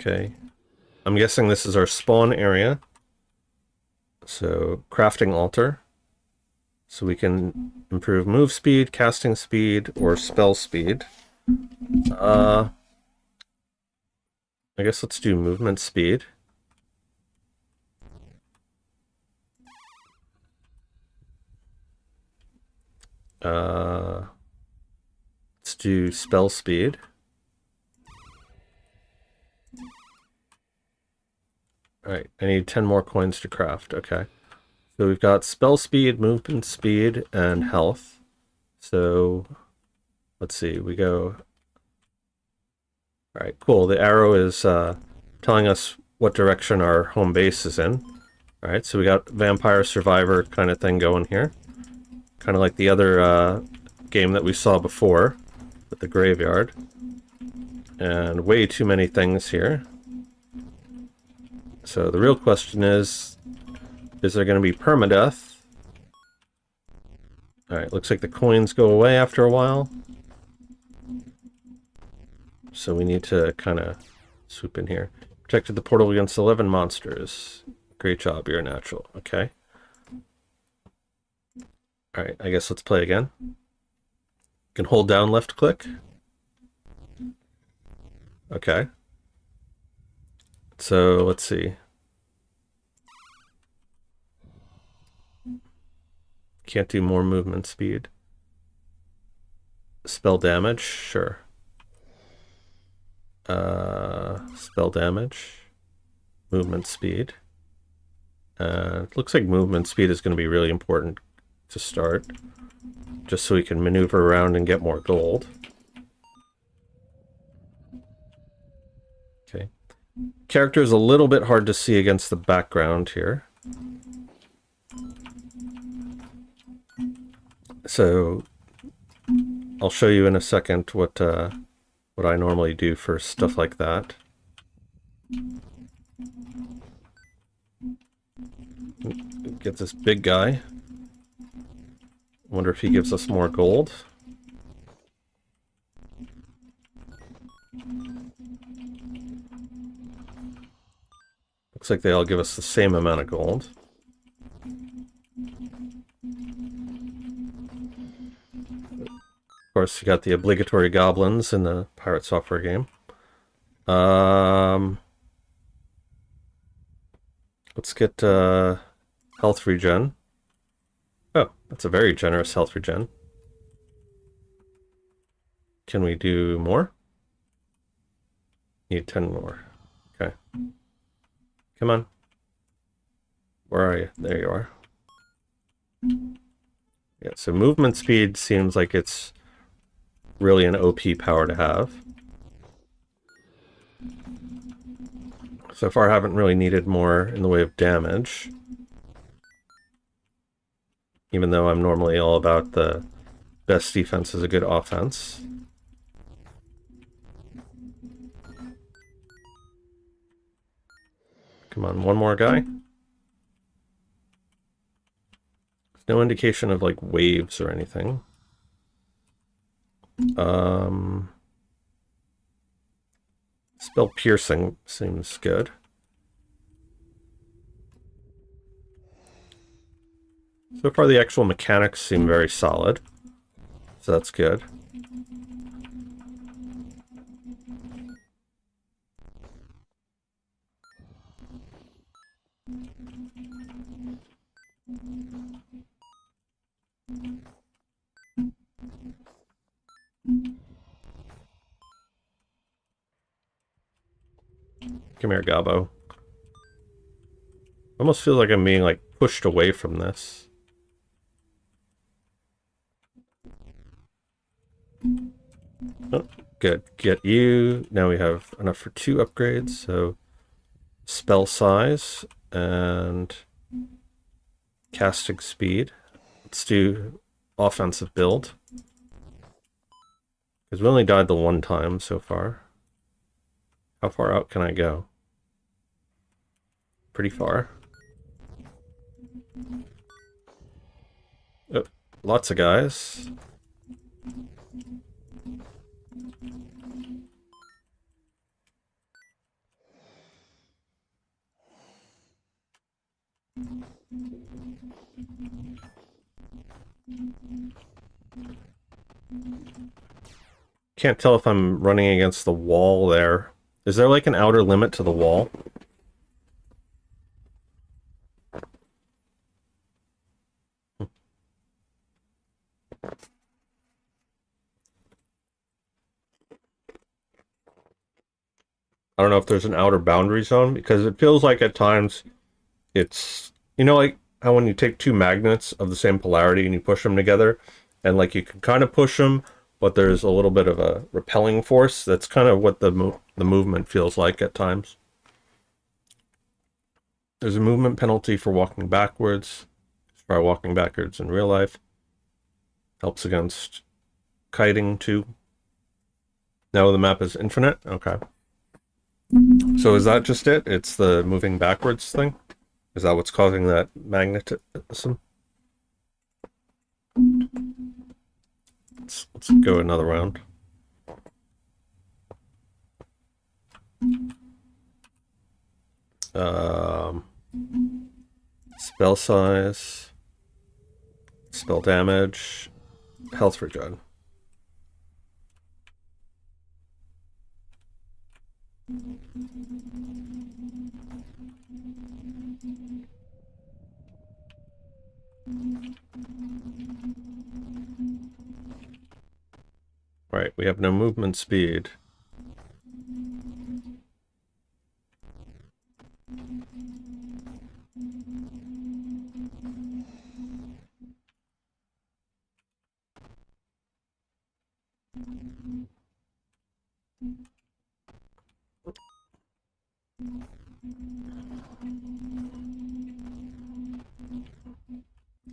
Okay. I'm guessing this is our spawn area. So crafting altar. So we can improve move speed, casting speed, or spell speed. I guess let's do movement speed. Let's do spell speed. Alright, I need 10 more coins to craft. Okay. So we've got spell speed, movement speed, and health. So let's see, we go... Alright, cool. The arrow is telling us what direction our home base is in. Alright, so we got vampire survivor kind of thing going here. Kind of like the other game that we saw before with the graveyard. And way too many things here. So the real question is there going to be permadeath? Alright, looks like the coins go away after a while. So we need to kind of swoop in here. Protected the portal against 11 monsters. Great job, you're a natural. Okay. Alright, I guess let's play again. You can hold down left click. Okay. So let's see. Can't do more movement speed. Spell damage, sure. Spell damage. Movement speed. It looks like movement speed is going to be really important to start. Just so we can maneuver around and get more gold. Okay. Character is a little bit hard to see against the background here. So I'll show you in a second what I normally do for stuff like that. Get this big guy. Wonder if he gives us more gold. Looks like they all give us the same amount of gold. Of course, you got the obligatory goblins in the pirate software game. Let's get health regen. Oh, that's a very generous health regen. Can we do more? Need 10 more. Okay. Come on. Where are you? There you are. Yeah, so movement speed seems like it's really an OP power to have. So far, I haven't really needed more in the way of damage. Even though I'm normally all about the best defense is a good offense. Come on, one more guy. There's no indication of like waves or anything. Spell piercing seems good. So far the actual mechanics seem very solid. So that's good. Come here, Gabo. Almost feels like I'm being like pushed away from this. Oh, good. Get you. Now we have enough for 2 upgrades, so spell size and casting speed. Let's do offensive build. Because we only died the one time so far. How far out can I go? Pretty far. Oh, lots of guys. Can't tell if I'm running against the wall there. Is there like an outer limit to the wall? I don't know if there's an outer boundary zone, because it feels like at times it's, you know, like how when you take 2 magnets of the same polarity and you push them together, and like you can kind of push them, but there's a little bit of a repelling force. That's kind of what the movement feels like at times. There's a movement penalty for walking backwards. Try walking backwards in real life. Helps against kiting too. Now the map is infinite? Okay. So is that just it? It's the moving backwards thing? Is that what's causing that magnetism? Let's go another round. Spell size, spell damage, health regen. Right, we have no movement speed.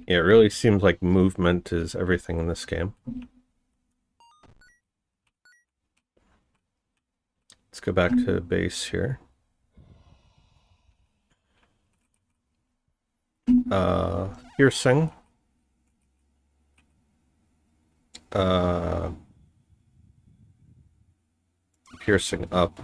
Yeah, it really seems like movement is everything in this game. Let's go back to base here. Piercing. Piercing up.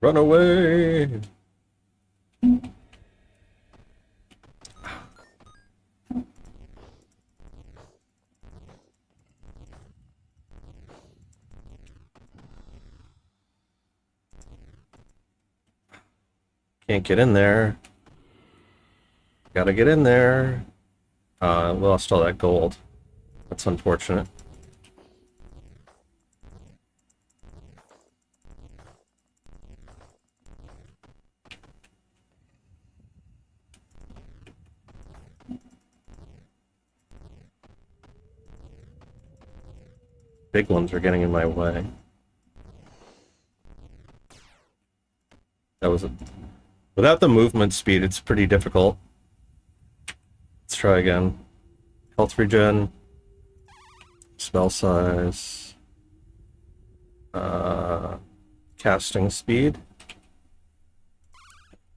Run away! Can't get in there. Gotta get in there. Lost all that gold. That's unfortunate. Big ones are getting in my way. That was without the movement speed, it's pretty difficult. Let's try again. Health regen, spell size, casting speed,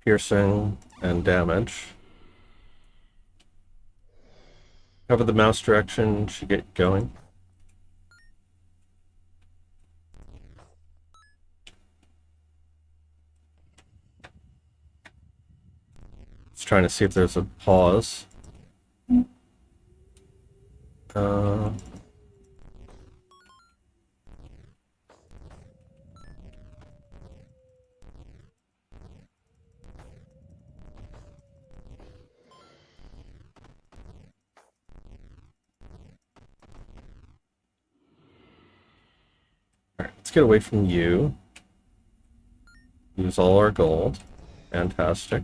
piercing, and damage. Cover the mouse direction should get going. Just trying to see if there's a pause. Alright, let's get away from you. Use all our gold. Fantastic.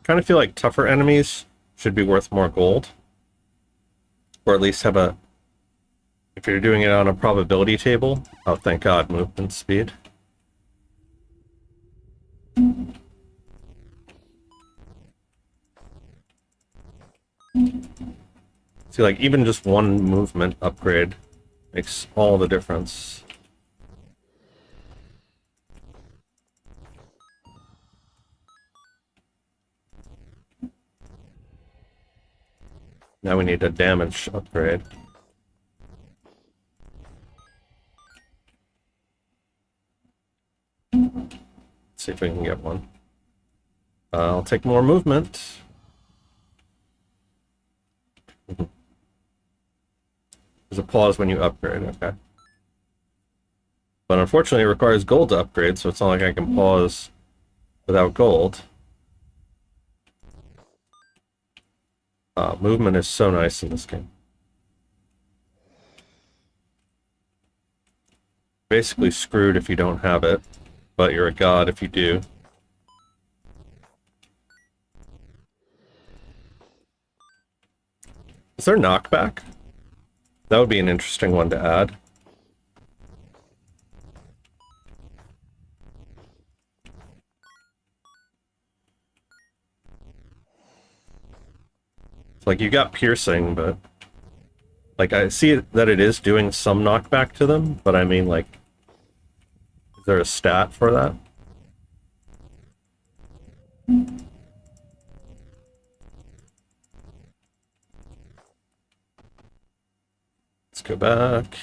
Kind of feel like tougher enemies should be worth more gold. Or at least have a... If you're doing it on a probability table... Oh, thank God, movement speed. See, like, even just one movement upgrade makes all the difference. Now we need a damage upgrade. Let's see if we can get one. I'll take more movement. There's a pause when you upgrade, okay. But unfortunately it requires gold to upgrade, so it's not like I can pause without gold. Movement is so nice in this game. Basically screwed if you don't have it, but you're a god if you do. Is there knockback? That would be an interesting one to add. It's like you got piercing, but like I see that it is doing some knockback to them, but I mean, like, is there a stat for that? Let's go back.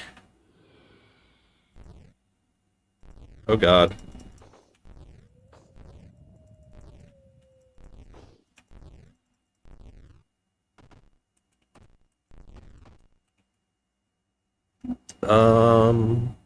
Oh God. Um...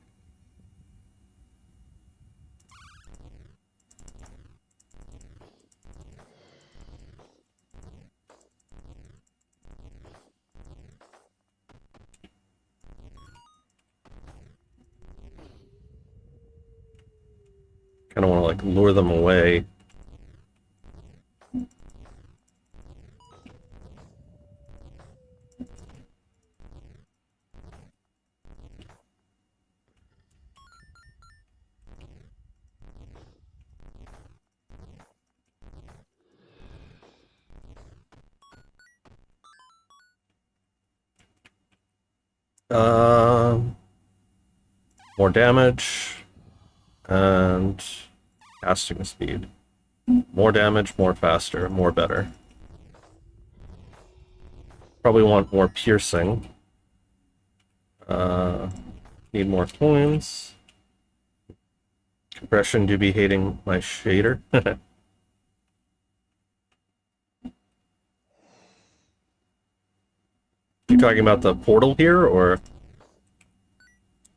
Kind of want to like lure them away. More damage and casting speed. More damage, more faster, more better. Probably want more piercing. Need more coins. Compression do be hating my shader. You talking about the portal here, or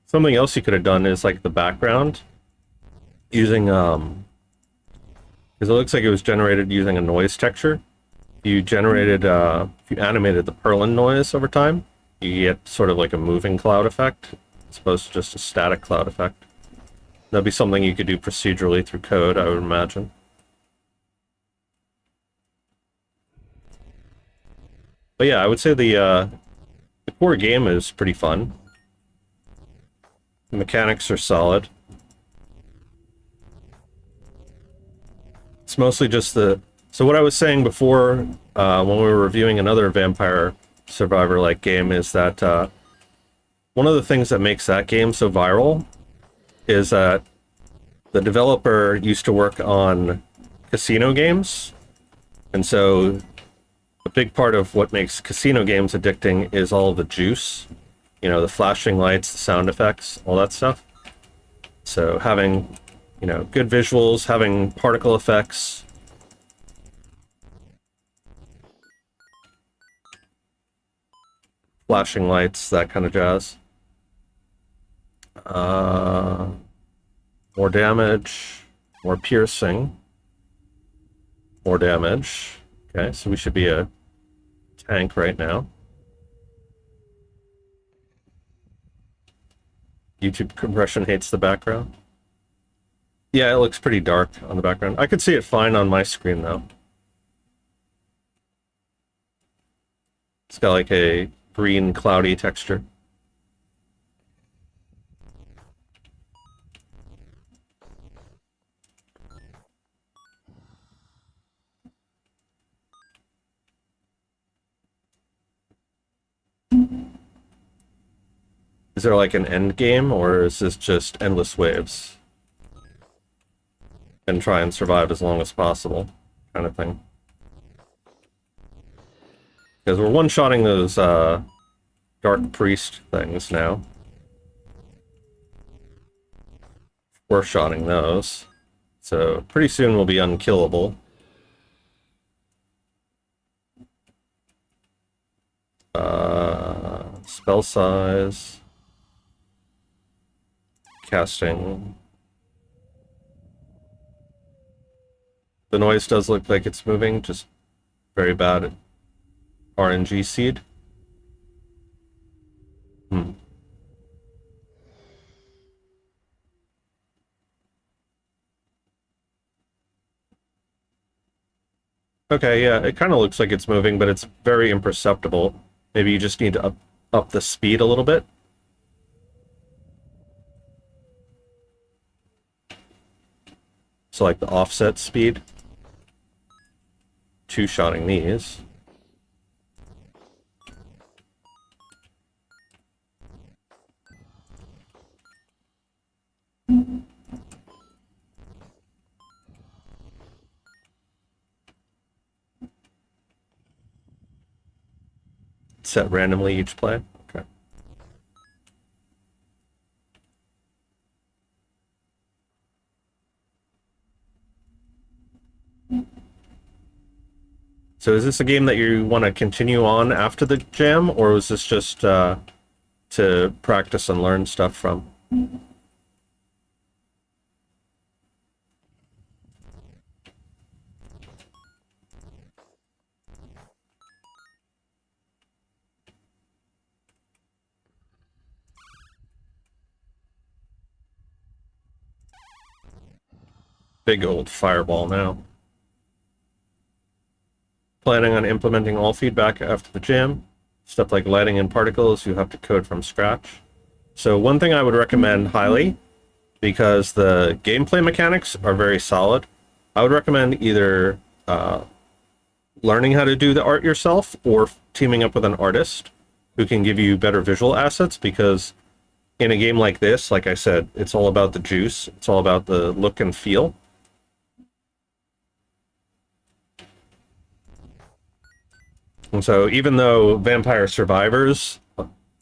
something else you could have done is like the background using because it looks like it was generated using a noise texture. You generated if you animated the Perlin noise over time, you get sort of like a moving cloud effect as opposed to just a static cloud effect. That'd be something you could do procedurally through code, I would imagine. But yeah, I would say the core game is pretty fun. The mechanics are solid. It's mostly just the... So what I was saying before, when we were reviewing another Vampire Survivor-like game, is that one of the things that makes that game so viral is that the developer used to work on casino games, and so a big part of what makes casino games addicting is all the juice. You know, the flashing lights, the sound effects, all that stuff. So having, you know, good visuals, having particle effects, flashing lights, that kind of jazz. More damage, more piercing, more damage. Okay, so we should be a tank right now. YouTube compression hates the background. Yeah, it looks pretty dark on the background. I could see it fine on my screen, though. It's got like a green, cloudy texture. Is there like an end game, or is this just endless waves? And try and survive as long as possible, kind of thing. Because we're one-shotting those Dark Priest things now. We're shotting those. So pretty soon we'll be unkillable. Spell size. Casting. The noise does look like it's moving, just very bad RNG seed. Okay, yeah, it kind of looks like it's moving, but it's very imperceptible. Maybe you just need to up the speed a little bit. So like the offset speed. Two-shotting these. Set randomly each play. Okay. So is this a game that you want to continue on after the jam, or was this just to practice and learn stuff from? Big old fireball now. Planning on implementing all feedback after the jam. Stuff like lighting and particles, you have to code from scratch. So one thing I would recommend highly, because the gameplay mechanics are very solid, I would recommend either learning how to do the art yourself or teaming up with an artist who can give you better visual assets, because in a game like this, like I said, it's all about the juice. It's all about the look and feel. And so even though Vampire Survivors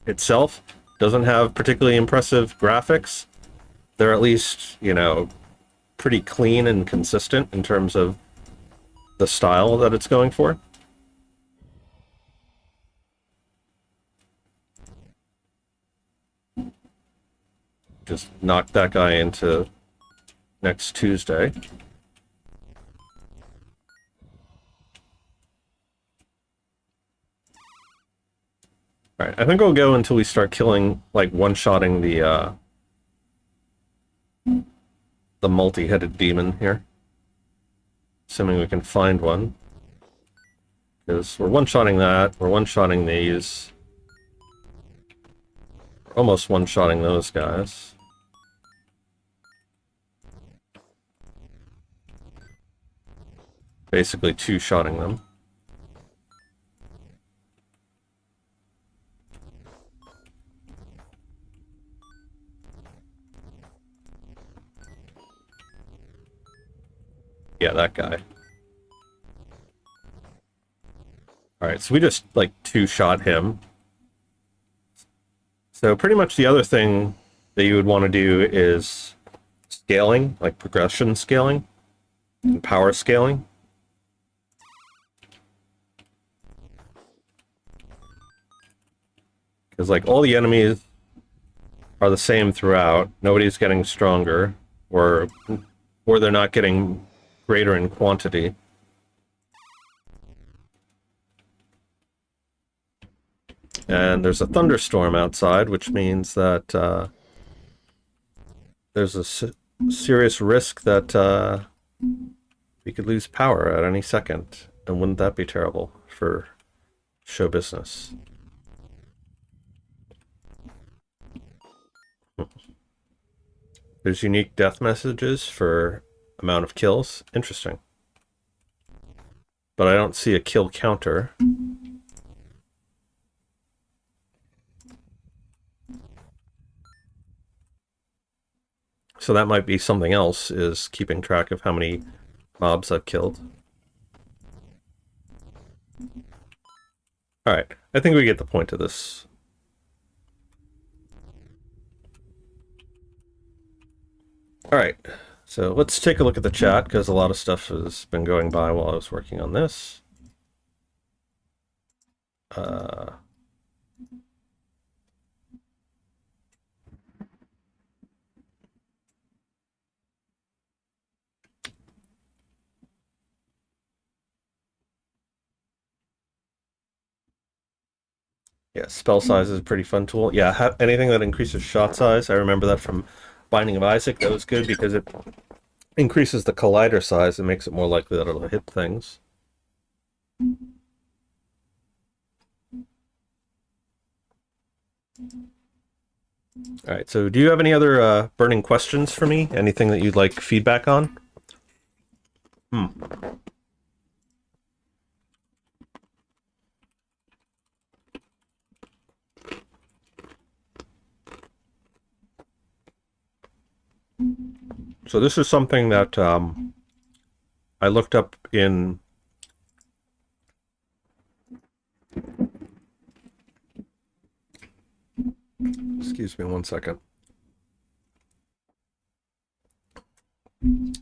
itself doesn't have particularly impressive graphics, they're at least, you know, pretty clean and consistent in terms of the style that it's going for. just knock that guy into next Tuesday. Alright, I think we'll go until we start killing, like, one-shotting the multi-headed demon here. Assuming we can find one. Because we're one-shotting that, we're one-shotting these. We're almost one-shotting those guys. Basically two-shotting them. Yeah, that guy. Alright, so we just, like, two-shot him. So pretty much the other thing that you would want to do is scaling, like progression scaling, and power scaling. Because, like, all the enemies are the same throughout. Nobody's getting stronger, or they're not getting greater in quantity. And there's a thunderstorm outside, which means that there's a serious risk that we could lose power at any second. And wouldn't that be terrible for show business? There's unique death messages for amount of kills. Interesting. But I don't see a kill counter. So that might be something else, is keeping track of how many mobs I've killed. Alright, I think we get the point of this. Alright, so let's take a look at the chat, because a lot of stuff has been going by while I was working on this. Yeah, spell size is a pretty fun tool. Yeah, anything that increases shot size. I remember that from Binding of Isaac. That was good because it increases the collider size and makes it more likely that it'll hit things. Alright, so do you have any other burning questions for me? Anything that you'd like feedback on? So this is something that I looked up in excuse me one second.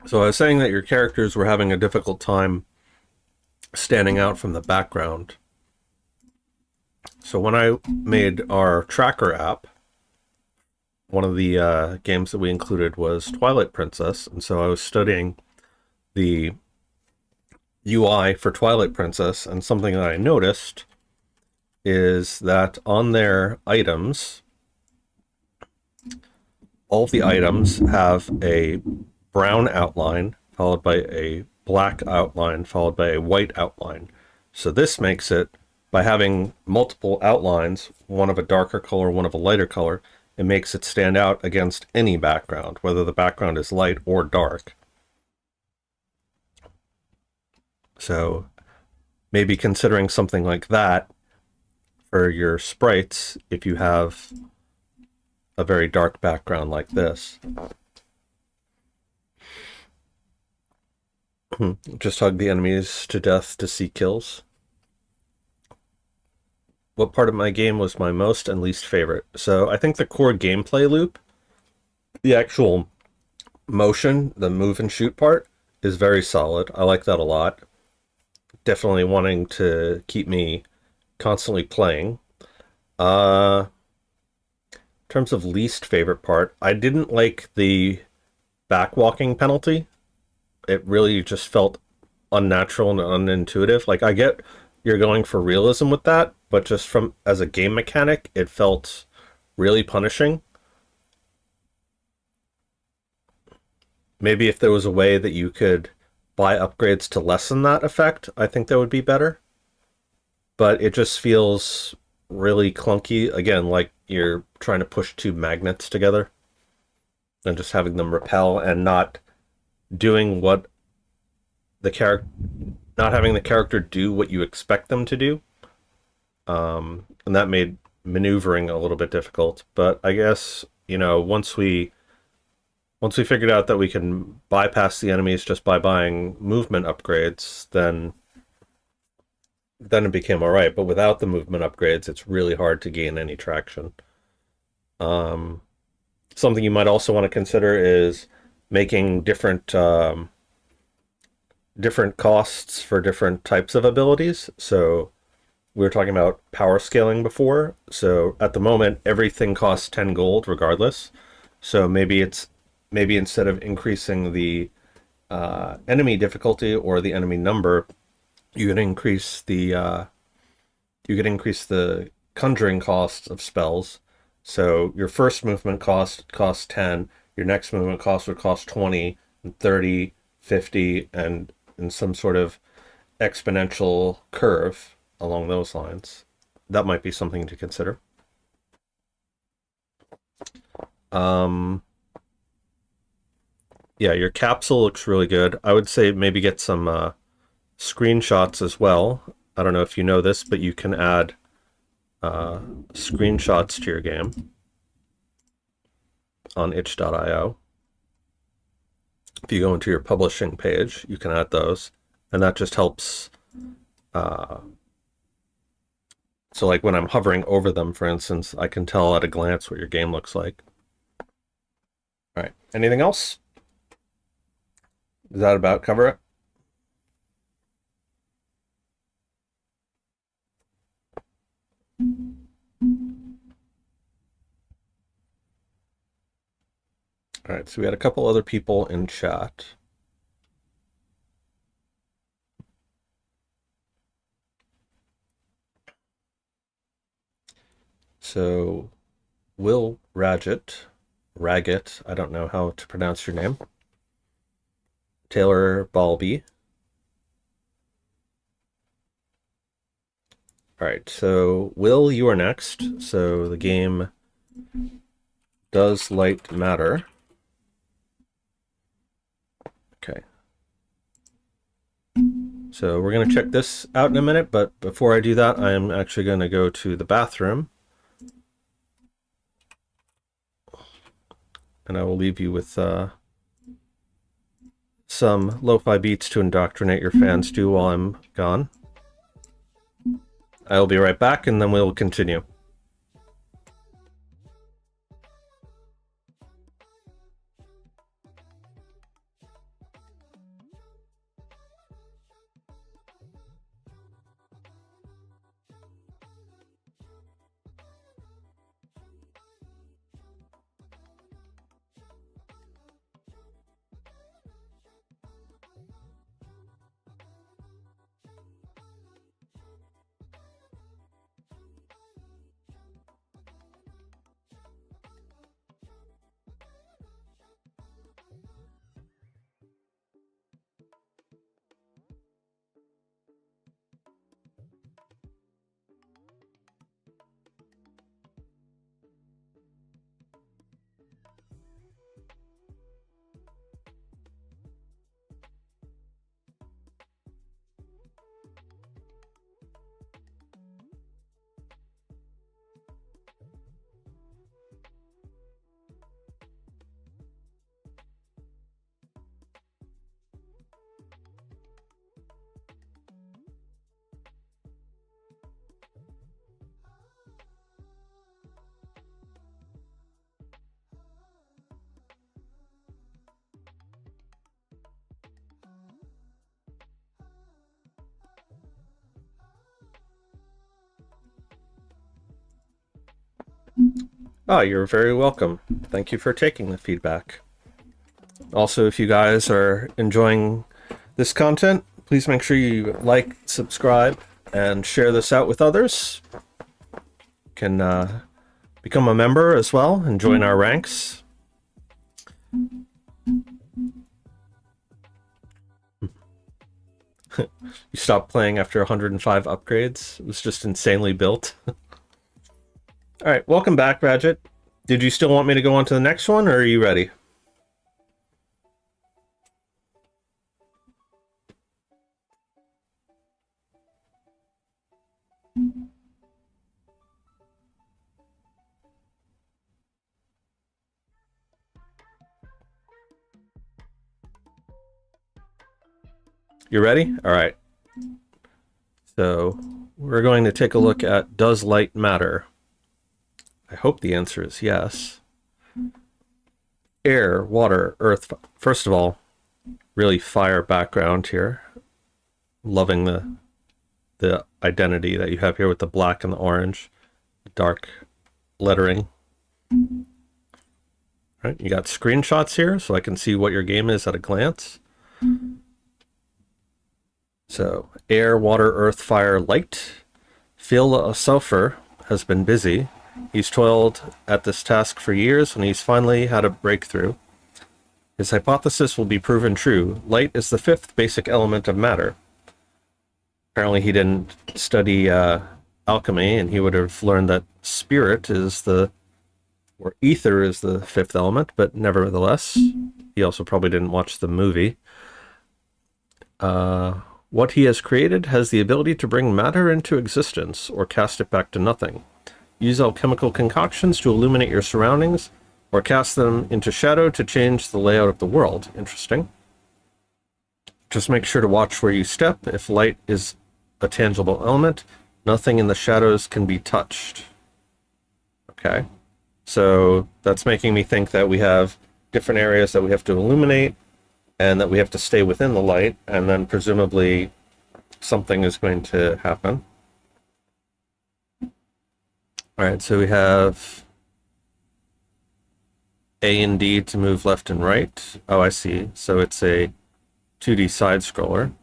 So I was saying that your characters were having a difficult time standing out from the background. So when I made our tracker app, one of the games that we included was Twilight Princess, and so I was studying the UI for Twilight Princess, and something that I noticed is that on their items, all of the items have a brown outline, followed by a black outline, followed by a white outline. So this makes it, by having multiple outlines, one of a darker color, one of a lighter color, it makes it stand out against any background, whether the background is light or dark. So maybe considering something like that for your sprites if you have a very dark background like this. Just hug the enemies to death to see kills. What part of my game was my most and least favorite? So I think the core gameplay loop, the actual motion, the move and shoot part, is very solid. I like that a lot. Definitely wanting to keep me constantly playing. But terms of least favorite part, I didn't like the backwalking penalty. It really just felt unnatural and unintuitive. Like, I get you're going for realism with that, but just from as a game mechanic, it felt really punishing. Maybe if there was a way that you could buy upgrades to lessen that effect, I think that would be better. But it just feels really clunky. Again, like you're trying to push two magnets together and just having them repel and not doing what the character, not having the character do what you expect them to do. And that made maneuvering a little bit difficult. But I guess, once we figured out that we can bypass the enemies just by buying movement upgrades, then it became all right. But without the movement upgrades, it's really hard to gain any traction. Something you might also want to consider is making different different costs for different types of abilities. So we were talking about power scaling before. So at the moment, everything costs 10 gold regardless. So maybe instead of increasing the enemy difficulty or the enemy number, you could increase the conjuring costs of spells. So your first movement costs 10, your next movement cost would cost 20, 30, 50, and in some sort of exponential curve along those lines. That might be something to consider. Yeah, your capsule looks really good. I would say maybe get some screenshots as well. I don't know if you know this, but you can add screenshots to your game on itch.io. If you go into your publishing page, you can add those, and that just helps. So like when I'm hovering over them, for instance, I can tell at a glance what your game looks like. All right, anything else? Does that about cover it? All right, so we had a couple other people in chat. So Will Raggett, I don't know how to pronounce your name. Taylor Balby. All right, so Will, you are next. So the game Does Light Matter? Okay. So we're going to check this out in a minute, but before I do that, I'm actually going to go to the bathroom. And I will leave you with some lo-fi beats to indoctrinate your fans to while I'm gone. I will be right back, and then we'll continue. Oh, you're very welcome. Thank you for taking the feedback. Also, if you guys are enjoying this content, please make sure you like, subscribe, and share this out with others. You can become a member as well and join our ranks. You stopped playing after 105 upgrades. It was just insanely built. Alright, welcome back, Radget. Did you still want me to go on to the next one, or are you ready? You ready? Alright. So, we're going to take a look at, does light matter? I hope the answer is yes. Air, water, earth. First of all, really fire background here. Loving the identity that you have here with the black and the orange. Dark lettering. All right, you got screenshots here, so I can see what your game is at a glance. So, air, water, earth, fire, light. Philosopher has been busy. He's toiled at this task for years, and he's finally had a breakthrough. His hypothesis will be proven true. Light is the fifth basic element of matter. Apparently he didn't study alchemy, and he would have learned that spirit is or ether is the fifth element, but nevertheless, he also probably didn't watch the movie. What he has created has the ability to bring matter into existence or cast it back to nothing. Use alchemical concoctions to illuminate your surroundings or cast them into shadow to change the layout of the world. Interesting. Just make sure to watch where you step. If light is a tangible element, nothing in the shadows can be touched. Okay. So that's making me think that we have different areas that we have to illuminate, and that we have to stay within the light, and then presumably something is going to happen. All right, so we have A and D to move left and right. Oh, I see. So it's a 2D side scroller.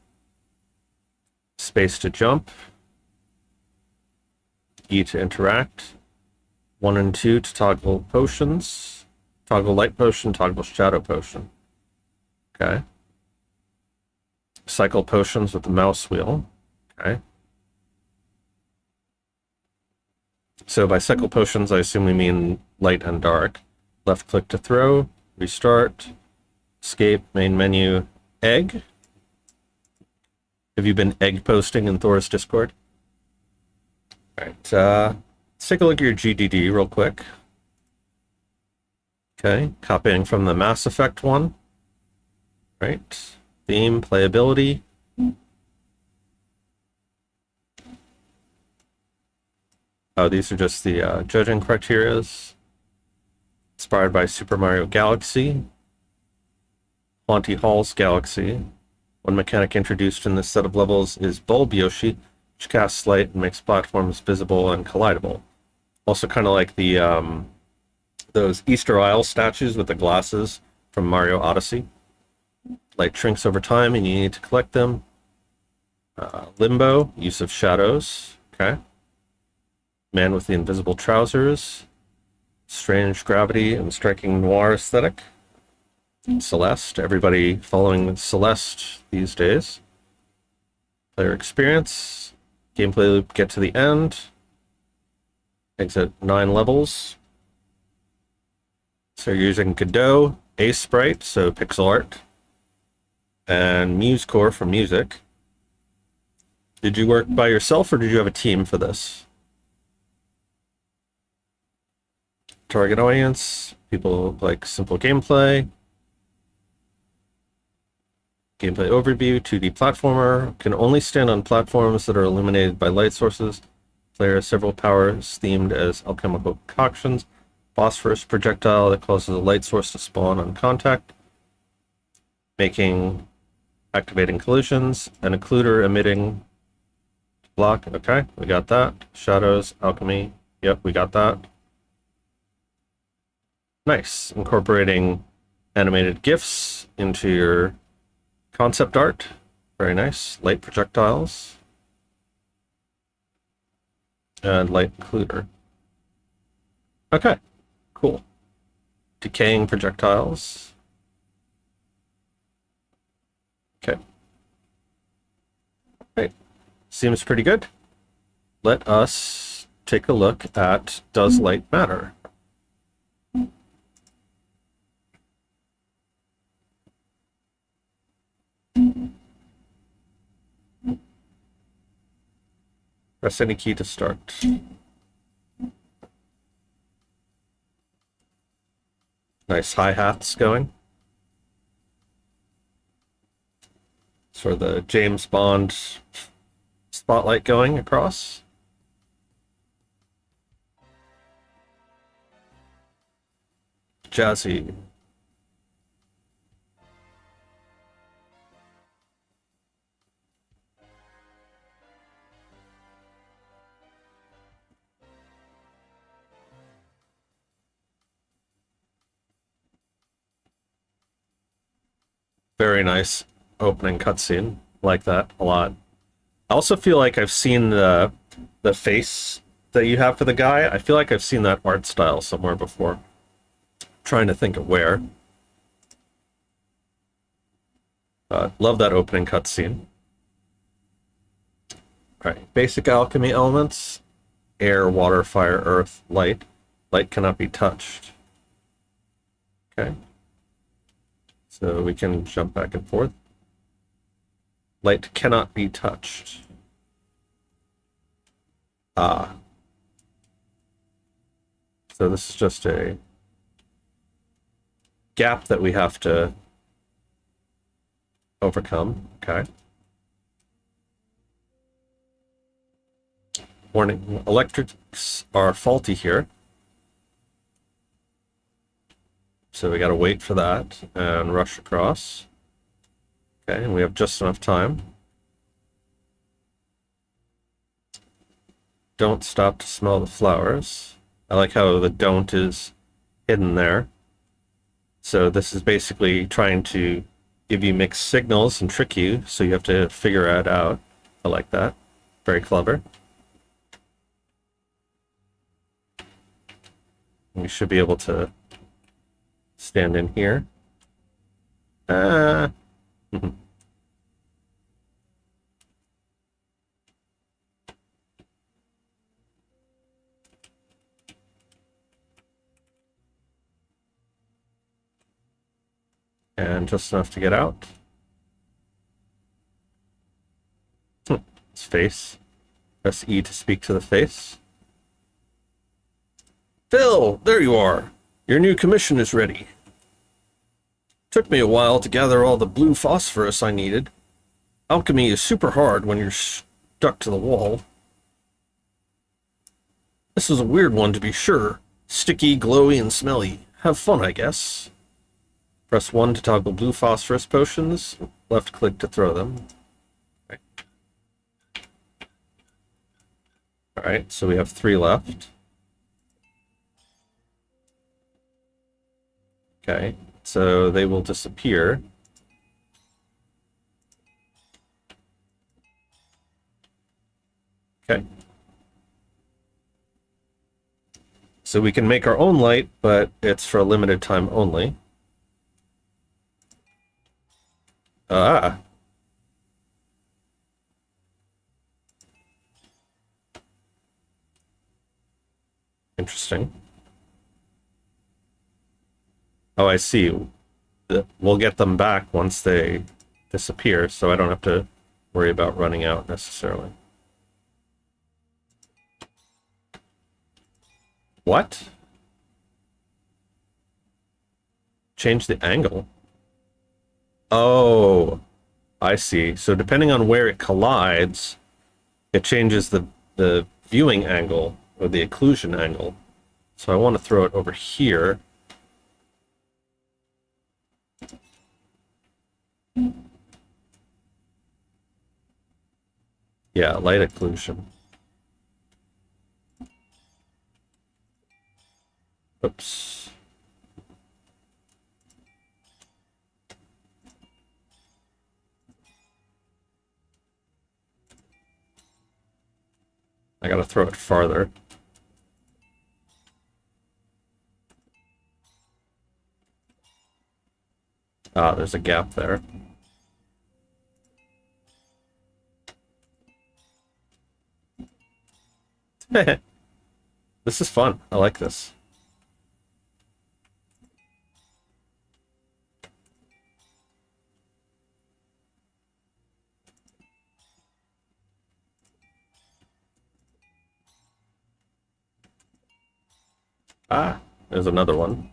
Space to jump. E to interact. 1 and 2 to toggle potions. Toggle light potion, toggle shadow potion. Okay. Cycle potions with the mouse wheel. Okay. So by cycle potions, I assume we mean light and dark. Left click to throw, restart, escape, main menu, egg. Have you been egg posting in Thor's Discord? All right, let's take a look at your GDD real quick. Okay, copying from the Mass Effect one. Right, theme, playability. Oh, these are just the judging criterias. Inspired by Super Mario Galaxy. Monty Hall's Galaxy. One mechanic introduced in this set of levels is Bulb Yoshi, which casts light and makes platforms visible and collidable. Also kind of like the those Easter Isle statues with the glasses from Mario Odyssey. Light shrinks over time and you need to collect them. Limbo, use of shadows. Okay. Man with the invisible trousers. Strange gravity and striking noir aesthetic. Celeste, everybody following Celeste these days. Player experience. Gameplay loop, get to the end. Exit 9 levels. So you're using Godot, Ace Sprite, so pixel art, and MuseCore for music. Did you work by yourself or did you have a team for this? Target audience, people like simple gameplay. Gameplay overview, 2D platformer. Can only stand on platforms that are illuminated by light sources. Player has several powers themed as alchemical concoctions. Phosphorus projectile that causes a light source to spawn on contact. Activating collisions. An occluder emitting block. Okay, we got that. Shadows, alchemy. Yep, we got that. Nice. Incorporating animated GIFs into your concept art. Very nice. Light projectiles. And light occluder. Okay, cool. Decaying projectiles. Okay. Great. Seems pretty good. Let us take a look at Does Light Matter? Press any key to start. Nice hi-hats going. For the James Bond spotlight going across. Jazzy. Very nice opening cutscene. Like that a lot. I also feel like I've seen the face that you have for the guy. I feel like I've seen that art style somewhere before. Trying to think of where. Love that opening cutscene. Alright, basic alchemy elements. Air, water, fire, earth, light. Light cannot be touched. Okay. So we can jump back and forth. Light cannot be touched. Ah. So this is just a gap that we have to overcome. Okay. Warning, electrics are faulty here. So we gotta wait for that and rush across. Okay, and we have just enough time. Don't stop to smell the flowers. I like how the don't is hidden there. So this is basically trying to give you mixed signals and trick you, so you have to figure it out. I like that. Very clever. We should be able to stand in here. And just enough to get out. His face. Press E to speak to the face. Phil, there you are. Your new commission is ready. Took me a while to gather all the blue phosphorus I needed. Alchemy is super hard when you're stuck to the wall. This is a weird one to be sure. Sticky, glowy, and smelly. Have fun, I guess. Press 1 to toggle blue phosphorus potions. Left click to throw them. Okay. Alright, so we have 3 left. Okay, so they will disappear. Okay. So we can make our own light, but it's for a limited time only. Ah. Interesting. Oh, I see. We'll get them back once they disappear, so I don't have to worry about running out necessarily. What? Change the angle? Oh, I see. So depending on where it collides, it changes the viewing angle, or the occlusion angle. So I want to throw it over here. Yeah, light occlusion. Oops. I gotta throw it farther. Ah, there's a gap there. This is fun. I like this. Ah, there's another one.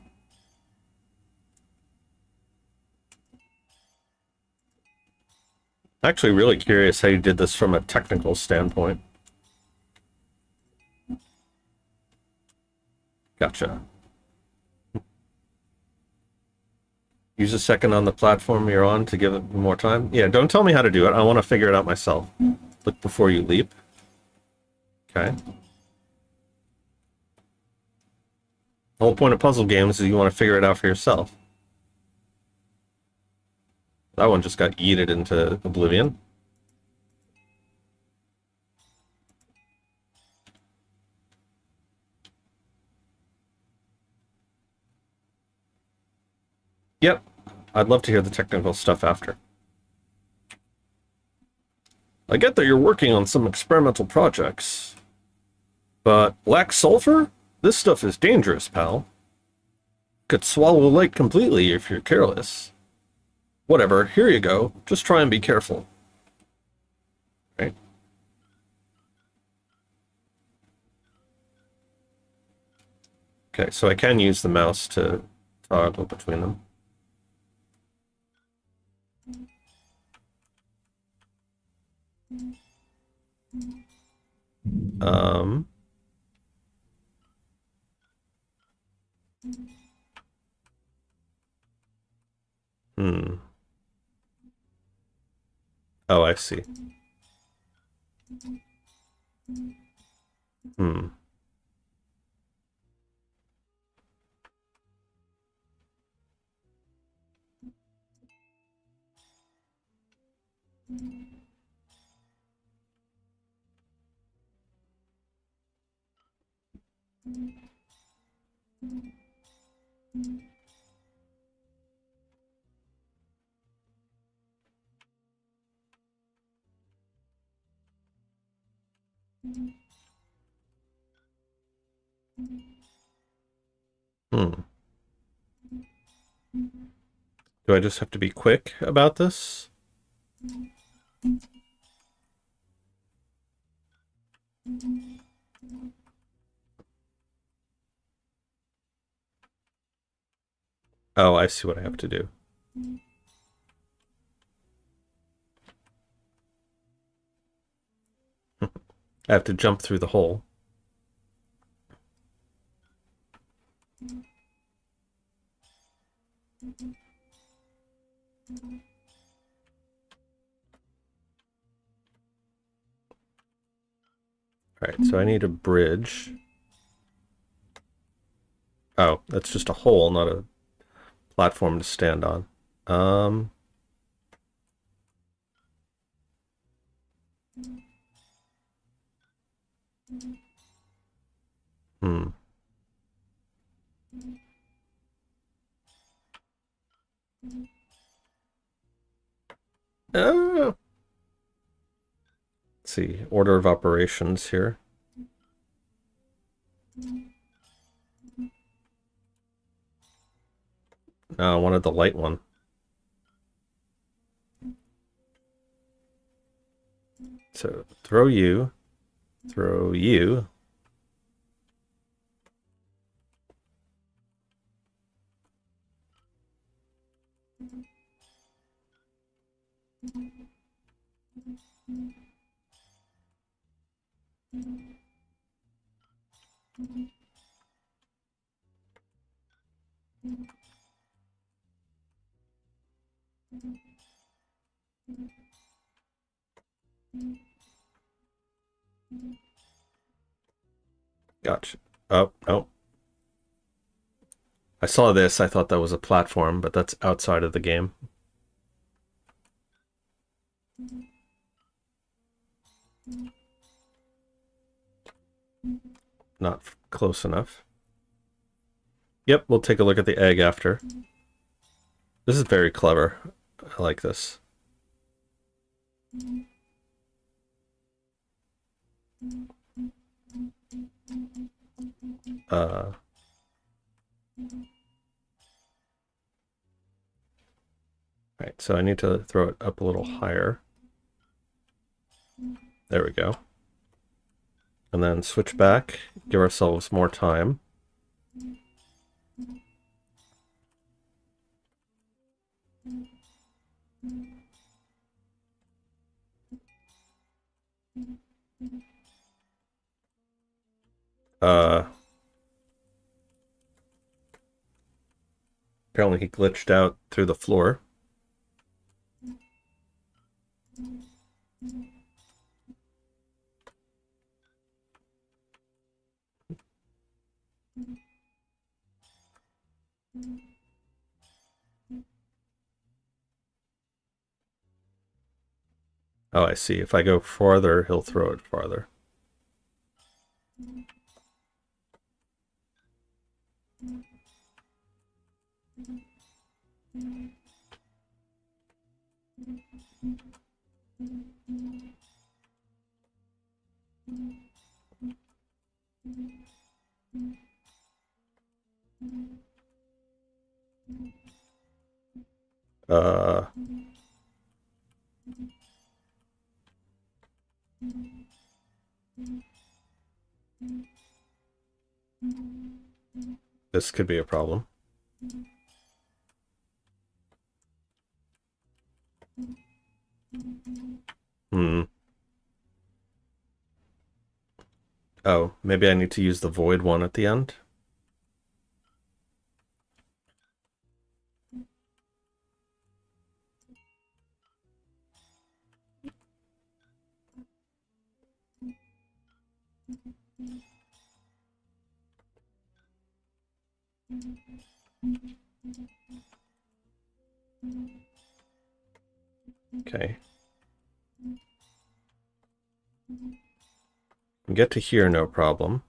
Actually, really curious how you did this from a technical standpoint. Gotcha. Use a second on the platform you're on to give it more time. Yeah, don't tell me how to do it. I want to figure it out myself. Look before you leap. Okay. The whole point of puzzle games is you want to figure it out for yourself. That one just got yeeted into oblivion. Yep. I'd love to hear the technical stuff after. I get that you're working on some experimental projects, but black sulfur? This stuff is dangerous, pal. Could swallow light completely if you're careless. Whatever, here you go. Just try and be careful. Right? Okay, so I can use the mouse to toggle between them. Um... Hmm. Oh, I see. Hmm. Hmm. Do I just have to be quick about this? Oh, I see what I have to do. I have to jump through the hole. Alright, so I need a bridge. Oh, that's just a hole, not a platform to stand on. Hmm. Oh. Let's see, order of operations here. No, I wanted the light one. So throw you. Throw you. Gotcha. Oh, no. I saw this, I thought that was a platform, but that's outside of the game. not close enough. Yep, we'll take a look at the egg after. This is very clever. I like this. Right, so I need to throw it up a little higher. There we go. And then switch back, give ourselves more time. Apparently he glitched out through the floor. Oh, I see. If I go farther, he'll throw it farther. This could be a problem. Oh, maybe I need to use the void one at the end. Okay. Get to here, no problem.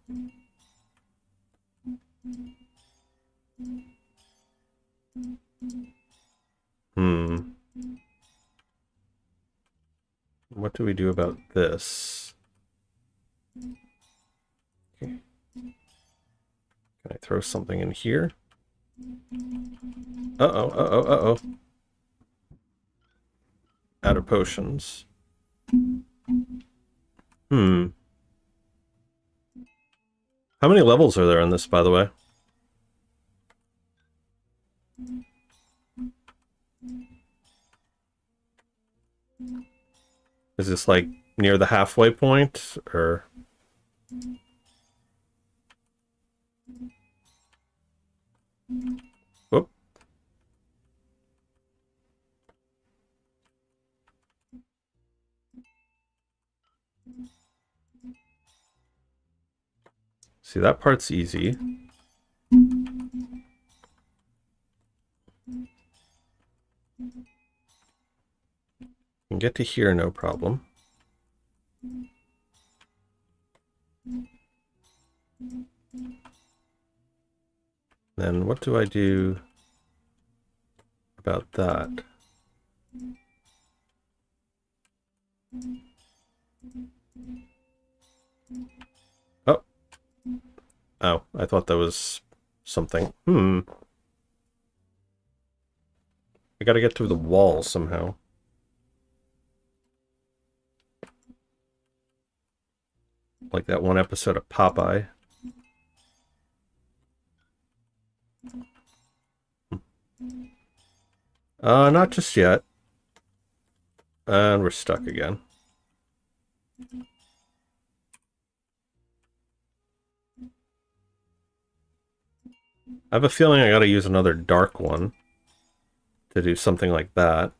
What do we do about this? Okay. Can I throw something in here? Uh-oh, uh-oh, uh-oh. Out of potions. How many levels are there in this, by the way? Is this like near the halfway point, or? Whoop. See, that part's easy. Can get to here, no problem. Then what do I do about that? Oh. Oh, I thought that was something. I gotta get through the wall somehow. Like that one episode of Popeye. Not just yet. And we're stuck again. I have a feeling I gotta use another dark one to do something like that.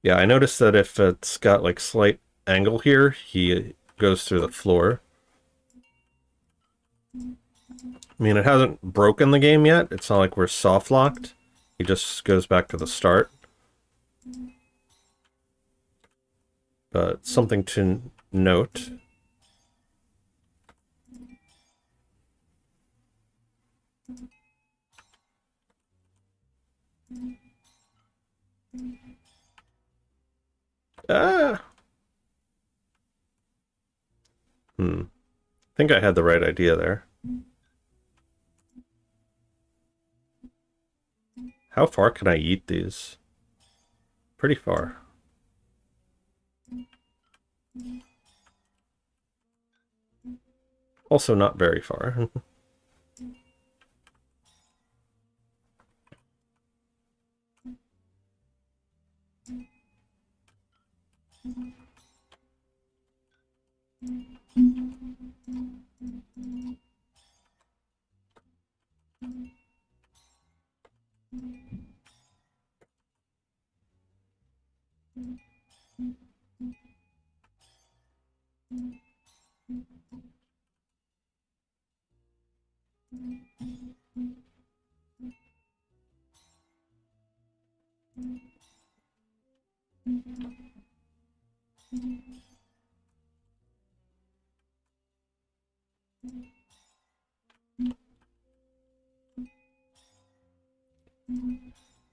Yeah, I noticed that if it's got like slight angle here, he goes through the floor. I mean, it hasn't broken the game yet. It's not like we're soft locked. He just goes back to the start. But something to note. Ah! I think I had the right idea there. How far can I eat these? Pretty far. Also not very far.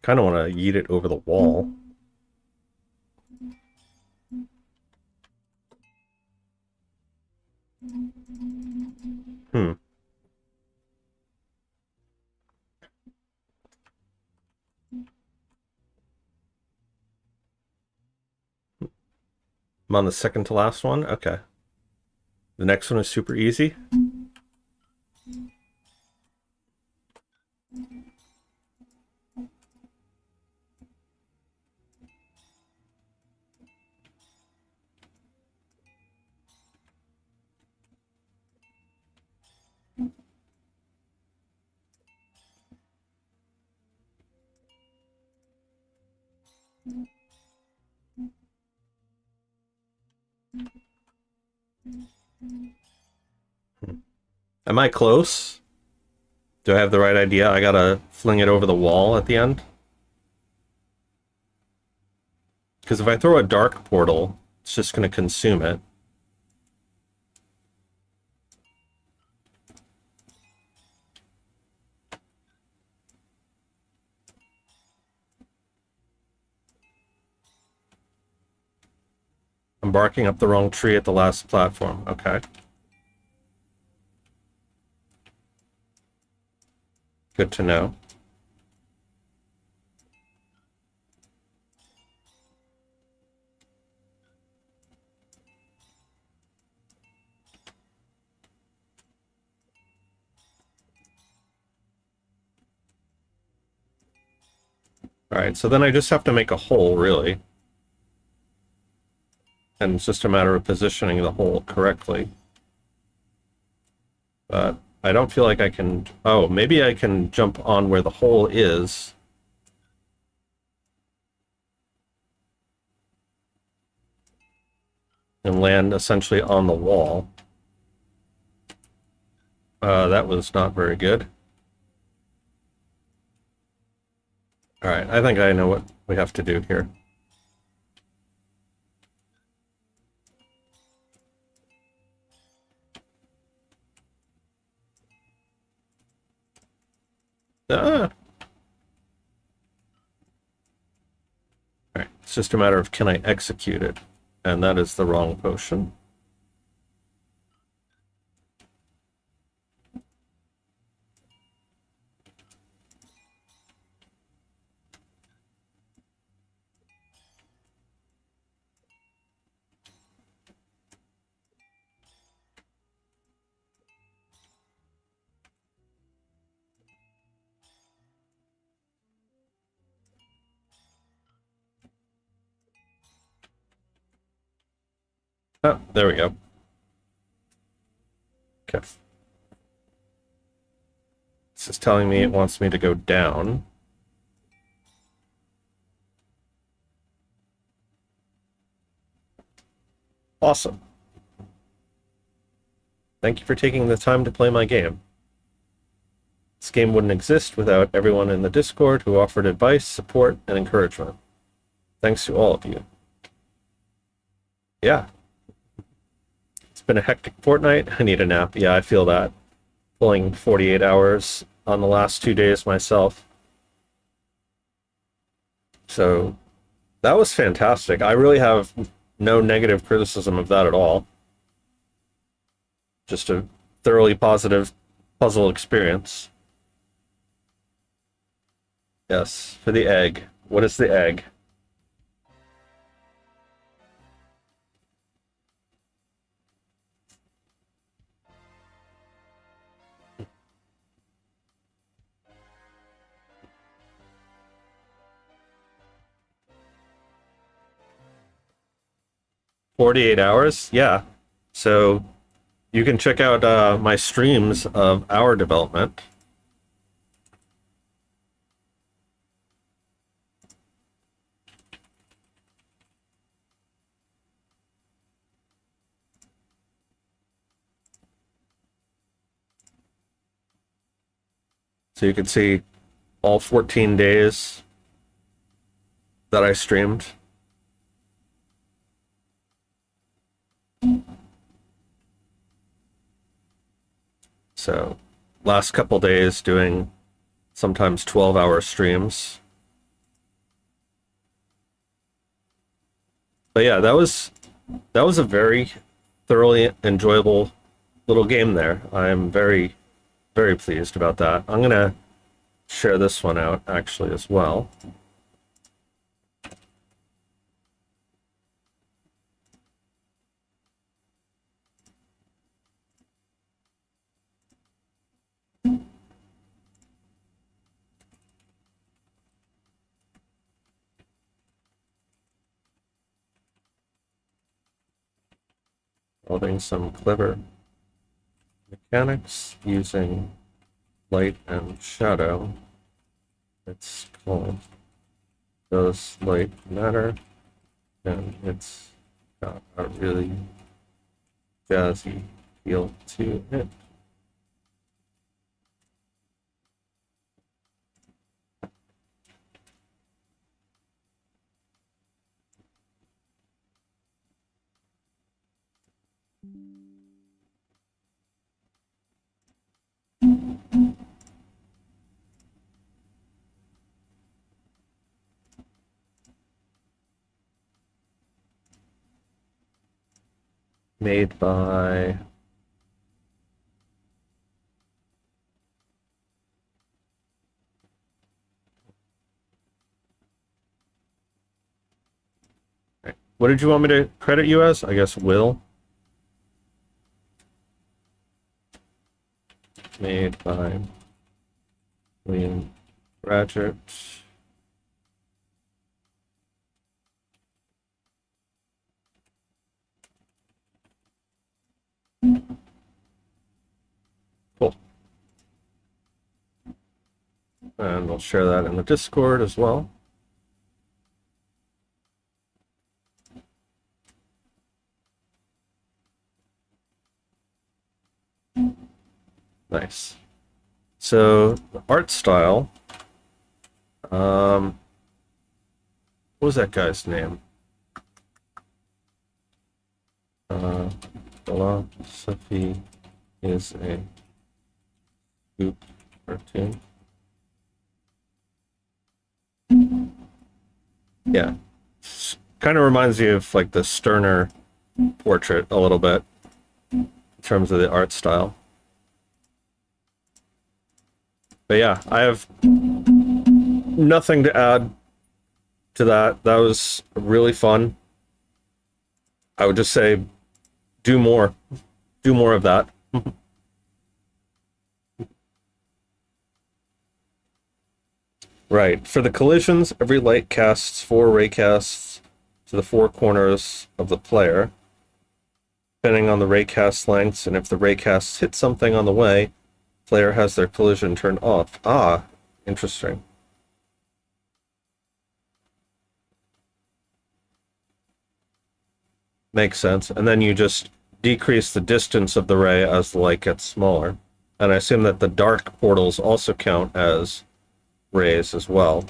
Kind of want to yeet it over the wall. I'm on the second to last one? Okay. The next one is super easy. Am I close? Do I have the right idea? I gotta fling it over the wall at the end? Because if I throw a dark portal, it's just gonna consume it. I'm barking up the wrong tree at the last platform. Okay. Good to know. Alright, so then I just have to make a hole, really. And it's just a matter of positioning the hole correctly. But I don't feel like I can... Oh, maybe I can jump on where the hole is. And land essentially on the wall. That was not very good. Alright, I think I know what we have to do here. Ah! Alright, it's just a matter of can I execute it? And that is the wrong potion. Oh, there we go. Okay. This is telling me it wants me to go down. Awesome. Thank you for taking the time to play my game. This game wouldn't exist without everyone in the Discord who offered advice, support, and encouragement. Thanks to all of you. Yeah. It's been a hectic fortnight. I need a nap. Yeah, I feel that. Pulling 48 hours on the last 2 days myself. So that was fantastic. I really have no negative criticism of that at all. Just a thoroughly positive puzzle experience. Yes, for the egg. What is the egg? "48 hours?" Yeah. So you can check out my streams of our development. So you can see all 14 days that I streamed. So last couple days doing sometimes 12-hour streams. But yeah, that was a very thoroughly enjoyable little game there. I'm very, very pleased about that. I'm gonna share this one out actually as well. Building some clever mechanics using light and shadow. It's called Does Light Matter? And it's got a really jazzy feel to it. Made by what did you want me to credit you as? I guess Will. Made by William Bradgett. Cool. And we'll share that in the Discord as well. Nice. So the art style. What was that guy's name? Philosophy is a scoop cartoon. Yeah. Kind of reminds you of like the Sterner portrait a little bit in terms of the art style. But yeah, I have nothing to add to that. That was really fun. I would just say do more. Do more of that. Right. For the collisions, every light casts 4 raycasts to the 4 corners of the player. Depending on the raycast lengths, and if the raycasts hit something on the way, player has their collision turned off. Ah, interesting. Makes sense. And then you just decrease the distance of the ray as the light gets smaller. And I assume that the dark portals also count as rays as well.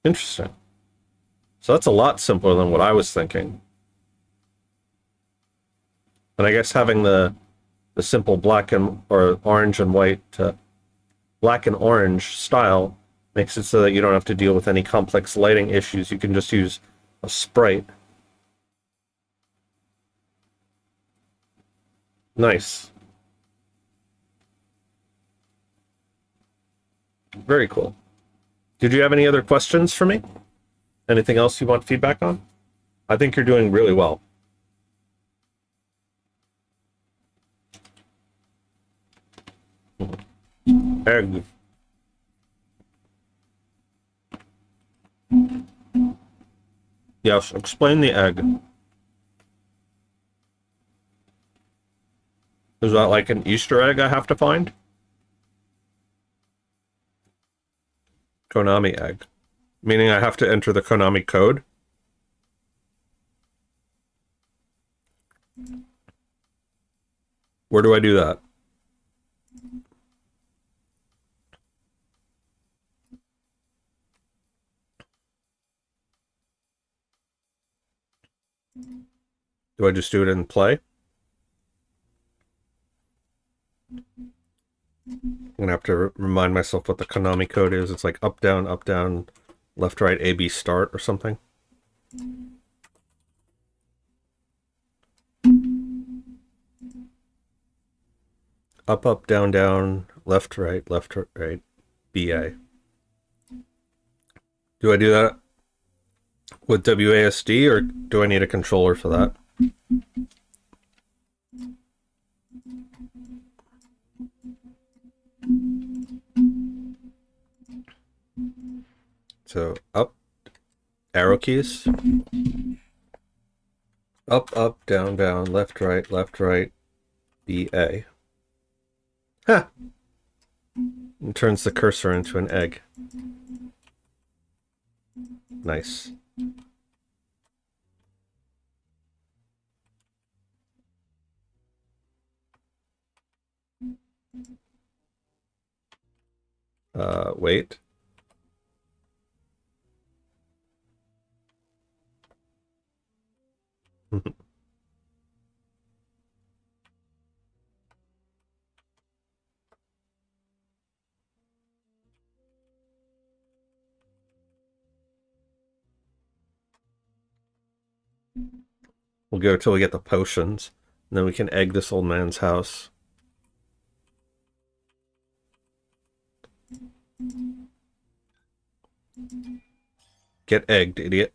Interesting. So that's a lot simpler than what I was thinking. And I guess having the simple black and or orange and white, black and orange style makes it so that you don't have to deal with any complex lighting issues. You can just use a sprite. Nice. Very cool. Did you have any other questions for me? Anything else you want feedback on? I think you're doing really well. Egg. Yes, explain the egg. Is that like an Easter egg I have to find? Konami egg. Meaning I have to enter the Konami code? Where do I do that? Do I just do it in play? I'm gonna have to remind myself what the Konami code is. It's like up, down, left, right, A, B, start or something. Up, down, left, right, B, A. Do I do that with WASD or do I need a controller for that? So up, arrow keys. Up, down, left, right, B, A. Huh. And turns the cursor into an egg. Nice. Wait. We'll go till we get the potions, and then we can egg this old man's house. Get egged, idiot.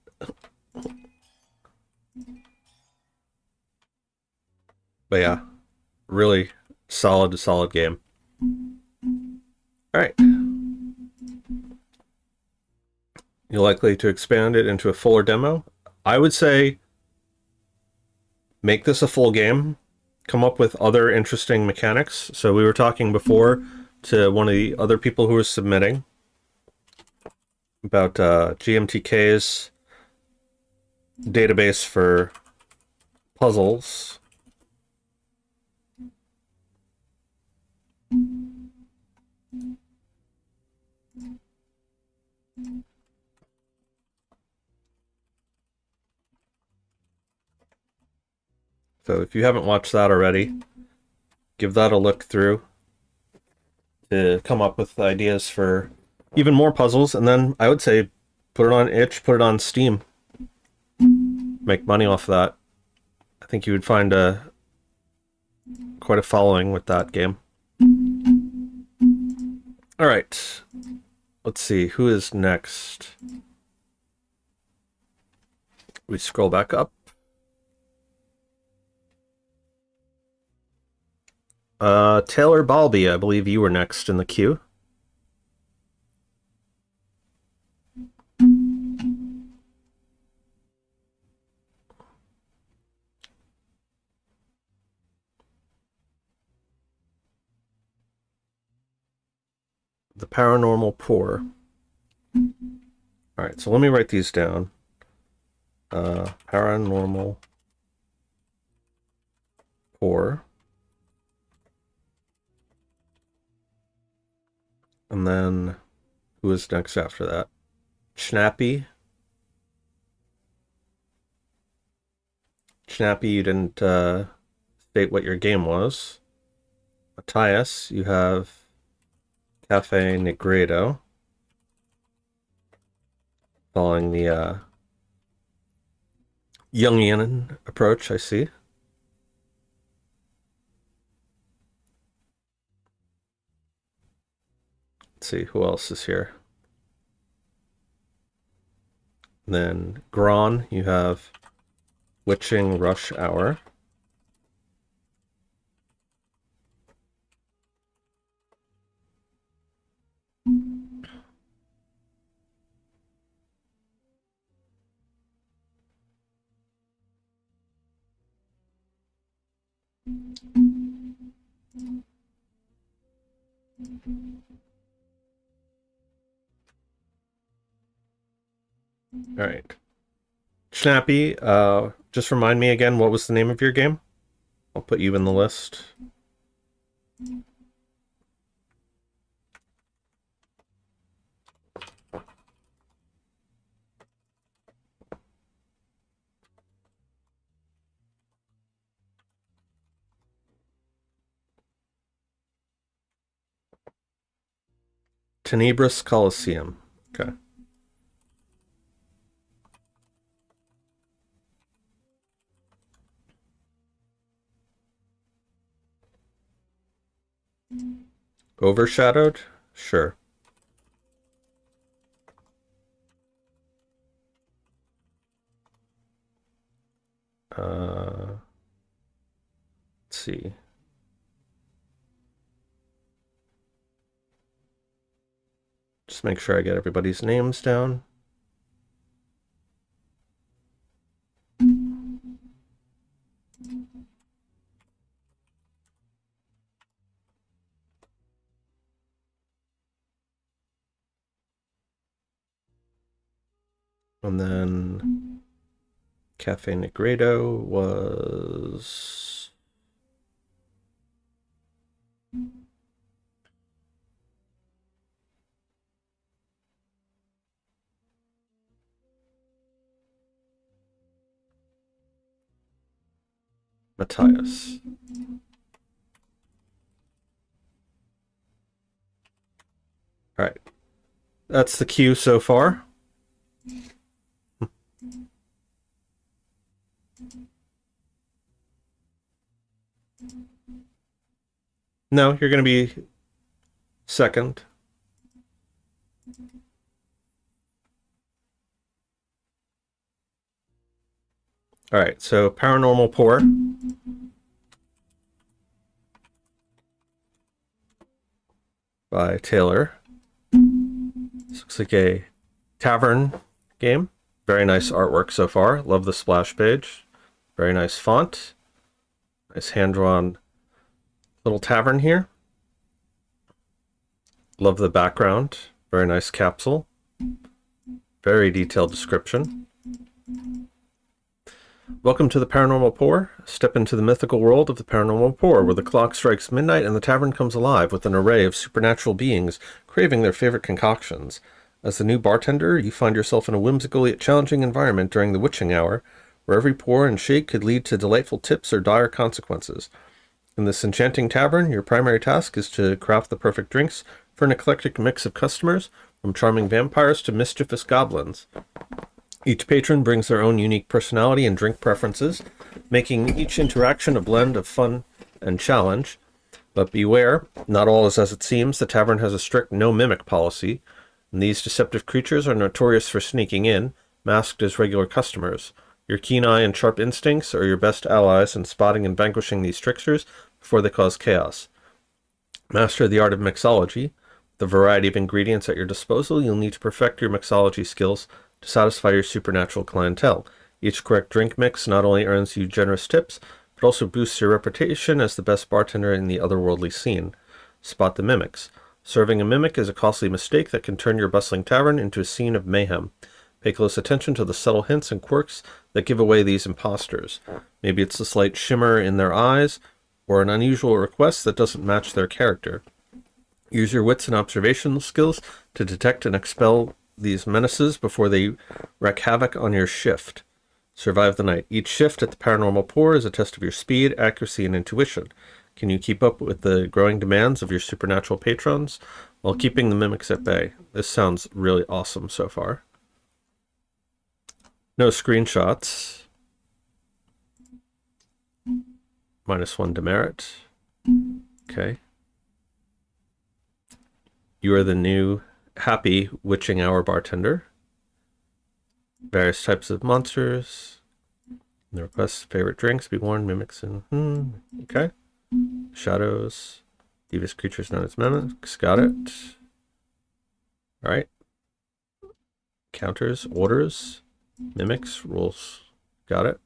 But yeah, really solid game. All right. You're likely to expand it into a fuller demo. I would say make this a full game. Come up with other interesting mechanics. So we were talking before to one of the other people who was submitting about GMTK's database for puzzles. So if you haven't watched that already, give that a look through to come up with ideas for even more puzzles. And then I would say put it on itch, put it on Steam. Make money off of that. I think you would find quite a following with that game. All right. Let's see, who is next? We scroll back up. Taylor Balby, I believe you were next in the queue. The paranormal pour. All right, so let me write these down. Paranormal pour. And then who is next after that? Schnappy. Snappy, you didn't state what your game was. Matthias, you have Cafe Negredo. Following the Jungian approach, I see. Let's see, who else is here? And then Gron, you have Witching Rush Hour. All right. Snappy, just remind me again, what was the name of your game? I'll put you in the list. Tenebris Coliseum. Okay. Overshadowed? Sure. Let's see. Just make sure I get everybody's names down. And then Cafe Negredo was Matthias. All right. That's the queue so far. No, you're going to be second. All right, so Paranormal Pour. By Taylor. This looks like a tavern game. Very nice artwork so far. Love the splash page. Very nice font. Nice hand-drawn little tavern here. Love the background. Very nice capsule. Very detailed description. Welcome to the Paranormal Pour. Step into the mythical world of the Paranormal Pour, where the clock strikes midnight and the tavern comes alive with an array of supernatural beings craving their favorite concoctions. As the new bartender, you find yourself in a whimsical yet challenging environment during the witching hour, where every pour and shake could lead to delightful tips or dire consequences. In this enchanting tavern, your primary task is to craft the perfect drinks for an eclectic mix of customers, from charming vampires to mischievous goblins. Each patron brings their own unique personality and drink preferences, making each interaction a blend of fun and challenge. But beware, not all is as it seems. The tavern has a strict no-mimic policy, and these deceptive creatures are notorious for sneaking in, masked as regular customers. Your keen eye and sharp instincts are your best allies in spotting and vanquishing these tricksters before they cause chaos. Master the art of mixology. The variety of ingredients at your disposal, you'll need to perfect your mixology skills to satisfy your supernatural clientele. Each correct drink mix not only earns you generous tips, but also boosts your reputation as the best bartender in the otherworldly scene. Spot the mimics. Serving a mimic is a costly mistake that can turn your bustling tavern into a scene of mayhem. Pay close attention to the subtle hints and quirks that give away these imposters. Maybe it's a slight shimmer in their eyes, or an unusual request that doesn't match their character. Use your wits and observational skills to detect and expel these menaces before they wreak havoc on your shift. Survive the night. Each shift at the paranormal pour is a test of your speed, accuracy, and intuition. Can you keep up with the growing demands of your supernatural patrons while keeping the mimics at bay? This sounds really awesome so far. No screenshots. -1 demerit. Okay. You are the new happy witching hour bartender. Various types of monsters. The request favorite drinks be warned, mimics, and okay. Shadows. Devious creatures known as mimics. Got it. Alright. Counters, orders, mimics, rules. Got it.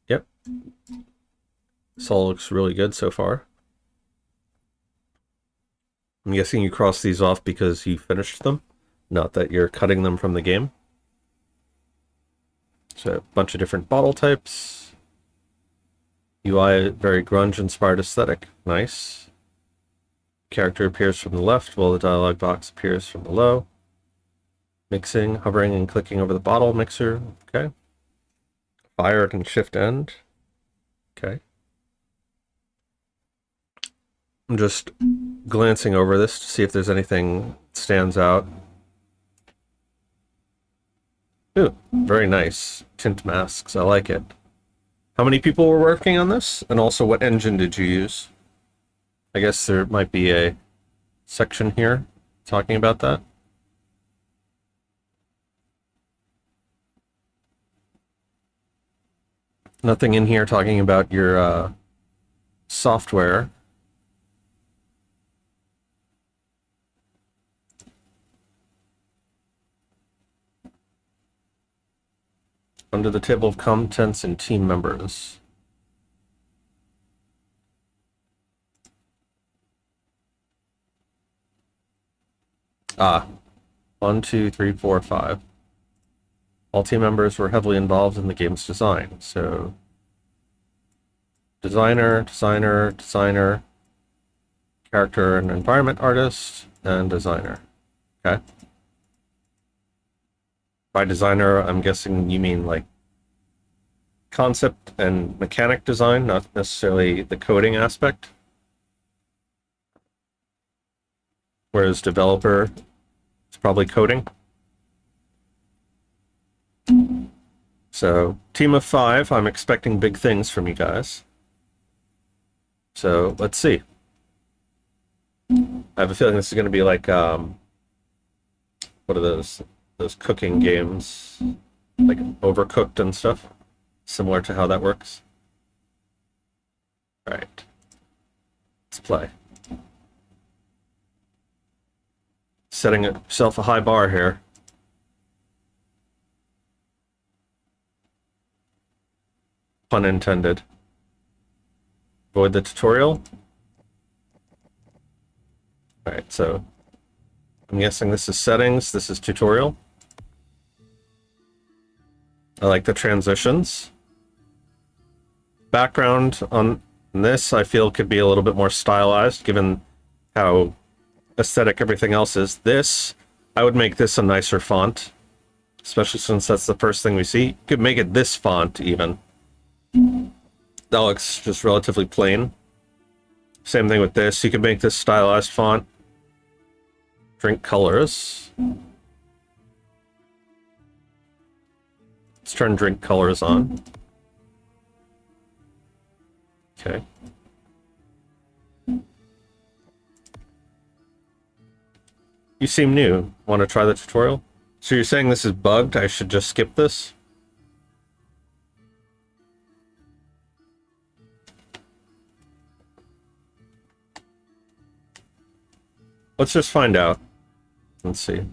Yep. This all looks really good so far. I'm guessing you cross these off because you finished them, not that you're cutting them from the game. So a bunch of different bottle types. UI, very grunge-inspired aesthetic. Nice. Character appears from the left while the dialog box appears from below. Mixing, hovering, and clicking over the bottle mixer. Okay. Fire and shift end. Okay. I'm just glancing over this to see if there's anything that stands out. Ooh, very nice. Tint masks. I like it. How many people were working on this? And also, what engine did you use? I guess there might be a section here talking about that. Nothing in here talking about your software. Under the table of contents and team members. Ah, 1, 2, 3, 4, 5. All team members were heavily involved in the game's design. So, designer, character and environment artist, and designer. Okay. By designer, I'm guessing you mean like concept and mechanic design, not necessarily the coding aspect. Whereas developer is probably coding. So, team of 5, I'm expecting big things from you guys. So, let's see. I have a feeling this is going to be like, what are those cooking games, like Overcooked and stuff, similar to how that works. All right, let's play. Setting yourself a high bar here. Pun intended. Avoid the tutorial. All right, so I'm guessing this is settings, this is tutorial. I like the transitions. Background on this, I feel, could be a little bit more stylized, given how aesthetic everything else is. This, I would make this a nicer font, especially since that's the first thing we see. You could make it this font, even. That looks just relatively plain. Same thing with this. You could make this stylized font. Drink colors. Let's turn drink colors on. Okay. You seem new. Want to try the tutorial? So you're saying this is bugged? I should just skip this? Let's just find out. Let's see.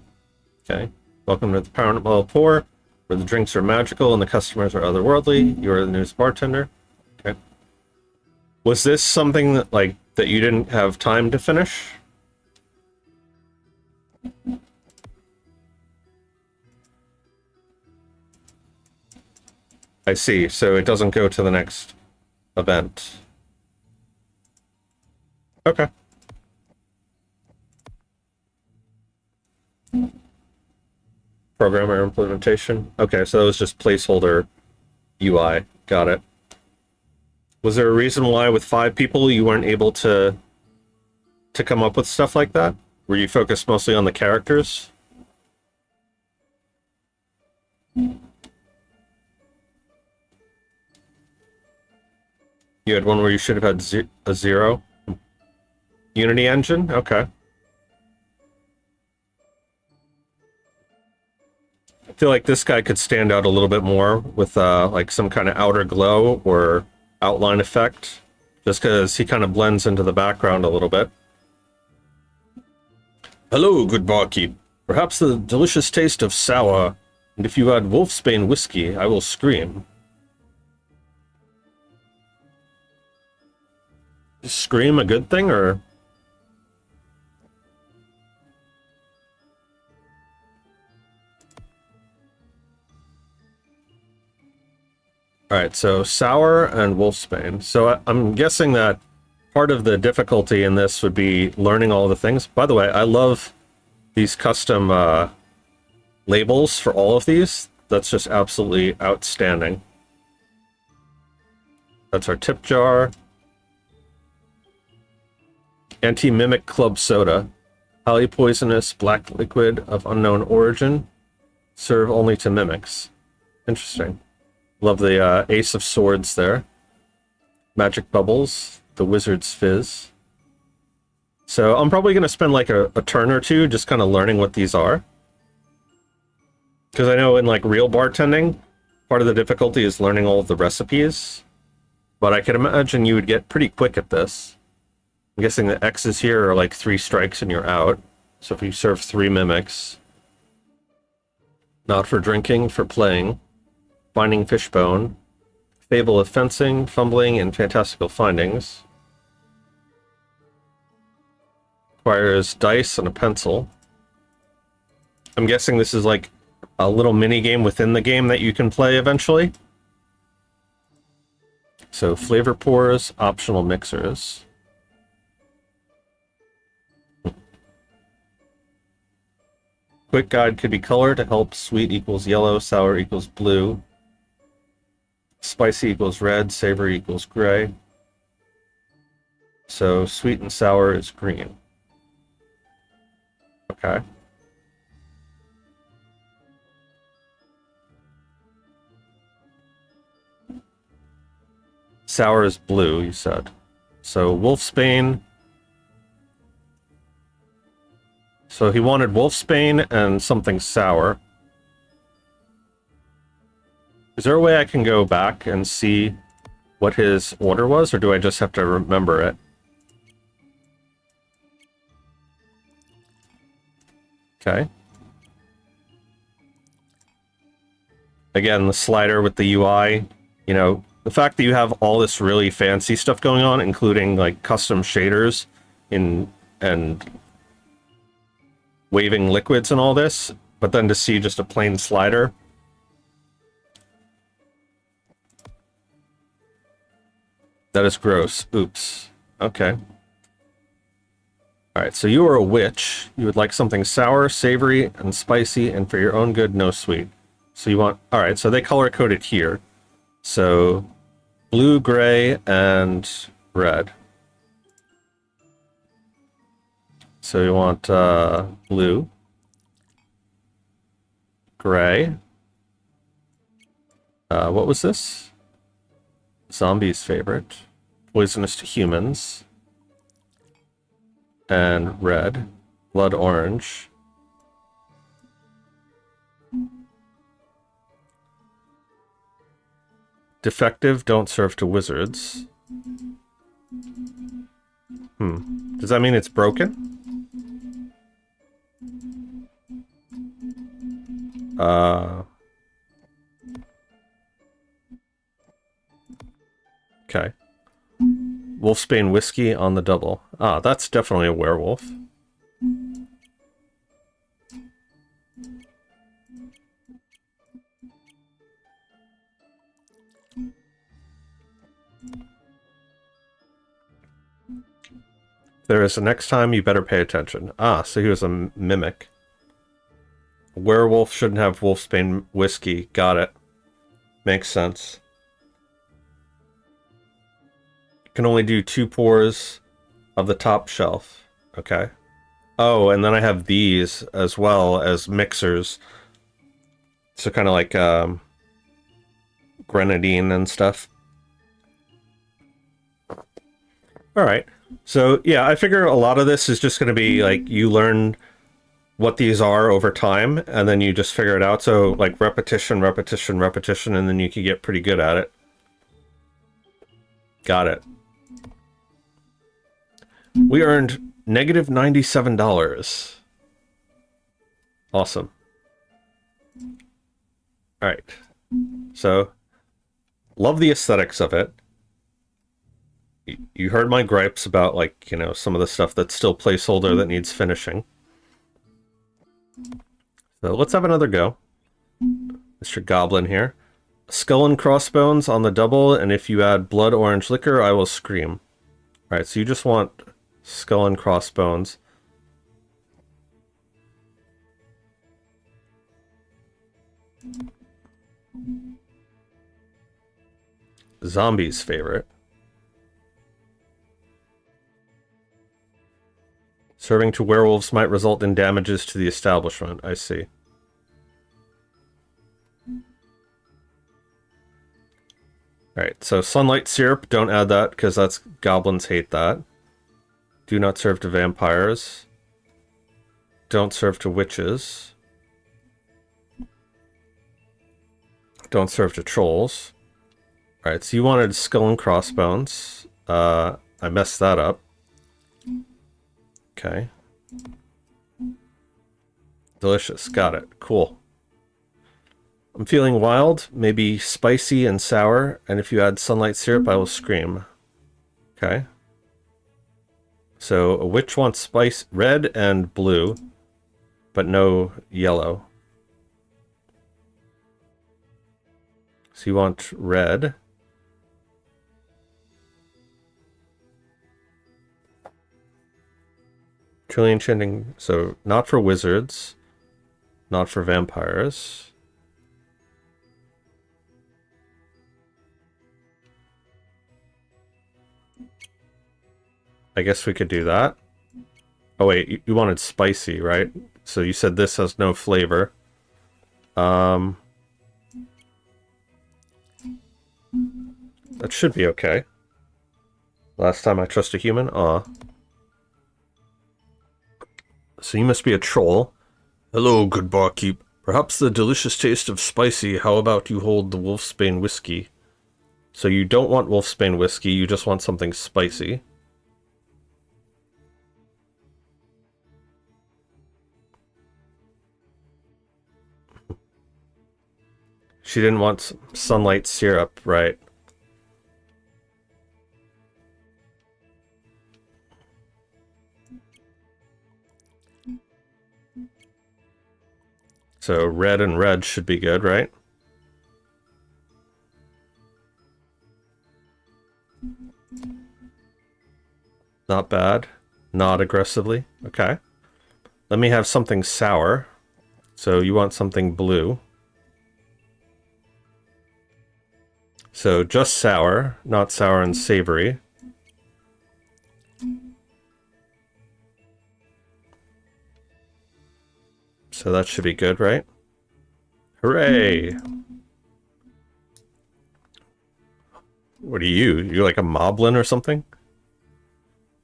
Okay. Welcome to the Paranormal Pour, where the drinks are magical and the customers are otherworldly. You are the newest bartender. Okay. Was this something that, like, that you didn't have time to finish? I see. So it doesn't go to the next event. Okay. Programmer implementation. Okay, so it was just placeholder UI. Got it. Was there a reason why with 5 people you weren't able to come up with stuff like that? Were you focused mostly on the characters? You had one where you should have had a 0? Unity engine? Okay. I feel like this guy could stand out a little bit more with like some kind of outer glow or outline effect, just because he kind of blends into the background a little bit. Hello, good barkeep. Perhaps the delicious taste of sour, and if you add Wolfsbane whiskey, I will scream. Is scream a good thing, or? Alright, so sour and Wolfsbane. So I'm guessing that part of the difficulty in this would be learning all the things. By the way, I love these custom labels for all of these. That's just absolutely outstanding. That's our tip jar. Anti-Mimic Club Soda. Highly poisonous black liquid of unknown origin. Serve only to mimics. Interesting. Love the Ace of Swords there. Magic Bubbles. The Wizard's Fizz. So I'm probably going to spend like a turn or two just kind of learning what these are. Because I know in like real bartending, part of the difficulty is learning all of the recipes. But I can imagine you would get pretty quick at this. I'm guessing the X's here are like 3 strikes and you're out. So if you serve 3 mimics. Not for drinking, for playing. Finding Fishbone. Fable of Fencing, Fumbling, and Fantastical Findings. Requires dice and a pencil. I'm guessing this is like a little mini game within the game that you can play eventually. So flavor pours, optional mixers. Quick guide could be color to help sweet equals yellow, sour equals blue. Spicy equals red, savory equals gray. So sweet and sour is green. Okay. Sour is blue, you said. So Wolfsbane. So he wanted Wolfsbane and something sour. Is there a way I can go back and see what his order was, or do I just have to remember it? Okay. Again, the slider with the UI, you know, the fact that you have all this really fancy stuff going on, including like custom shaders and waving liquids and all this, but then to see just a plain slider. That is gross. Oops. Okay. Alright, so you are a witch. You would like something sour, savory, and spicy, and for your own good, no sweet. So you want... Alright, so they color-coded here. So, blue, gray, and red. So you want blue, gray. What was this? Zombies' favorite. Poisonous to humans. And red. Blood orange. Defective, don't serve to wizards. Does that mean it's broken? Okay. Wolfsbane whiskey on the double. Ah, that's definitely a werewolf. If there is a next time, you better pay attention. Ah, so he was a mimic. A werewolf shouldn't have Wolfsbane whiskey. Got it. Makes sense. Can only do 2 pours of the top shelf. Okay. Oh, and then I have these as well as mixers. So kind of like grenadine and stuff. All right. So yeah, I figure a lot of this is just going to be like you learn what these are over time, and then you just figure it out. So like repetition, repetition, repetition, and then you can get pretty good at it. Got it. We earned negative $97. Awesome. All right. So, love the aesthetics of it. You heard my gripes about, like, you know, some of the stuff that's still placeholder that needs finishing. So let's have another go. Mr. Goblin here. Skull and crossbones on the double, and if you add blood orange liquor, I will scream. Alright, so you just want skull and crossbones. Zombie's favorite. Serving to werewolves might result in damages to the establishment. I see. Alright, so sunlight syrup, don't add that because that's goblins hate that. Do not serve to vampires. Don't serve to witches. Don't serve to trolls. Alright, so you wanted skull and crossbones. I messed that up. Okay. Delicious. Got it. Cool. I'm feeling wild, maybe spicy and sour, and if you add sunlight syrup, I will scream. Okay. So a witch wants spice red and blue, but no yellow. So you want red. Truly enchanting, so not for wizards, not for vampires. I guess we could do that. Oh wait, you wanted spicy, right? So you said this has no flavor. That should be okay. Last time I trust a human? Aw. So you must be a troll. Hello, good barkeep. Perhaps the delicious taste of spicy, how about you hold the Wolfsbane whiskey? So you don't want Wolfsbane whiskey, you just want something spicy. She didn't want sunlight syrup, right? So red and red should be good, right? Not bad. Not aggressively. Okay. Let me have something sour. So you want something blue. So just sour, not sour and savory. So that should be good, right? Hooray! What are you? You're like a moblin or something?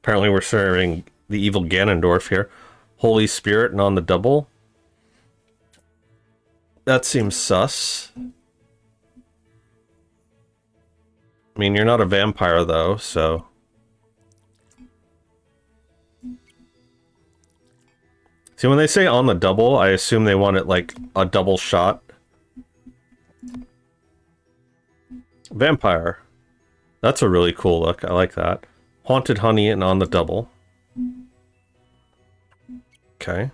Apparently we're serving the evil Ganondorf here. Holy Spirit and on the double. That seems sus. I mean, you're not a vampire though, so... See, when they say on the double, I assume they want it like a double shot. Vampire. That's a really cool look. I like that. Haunted honey and on the double. Okay.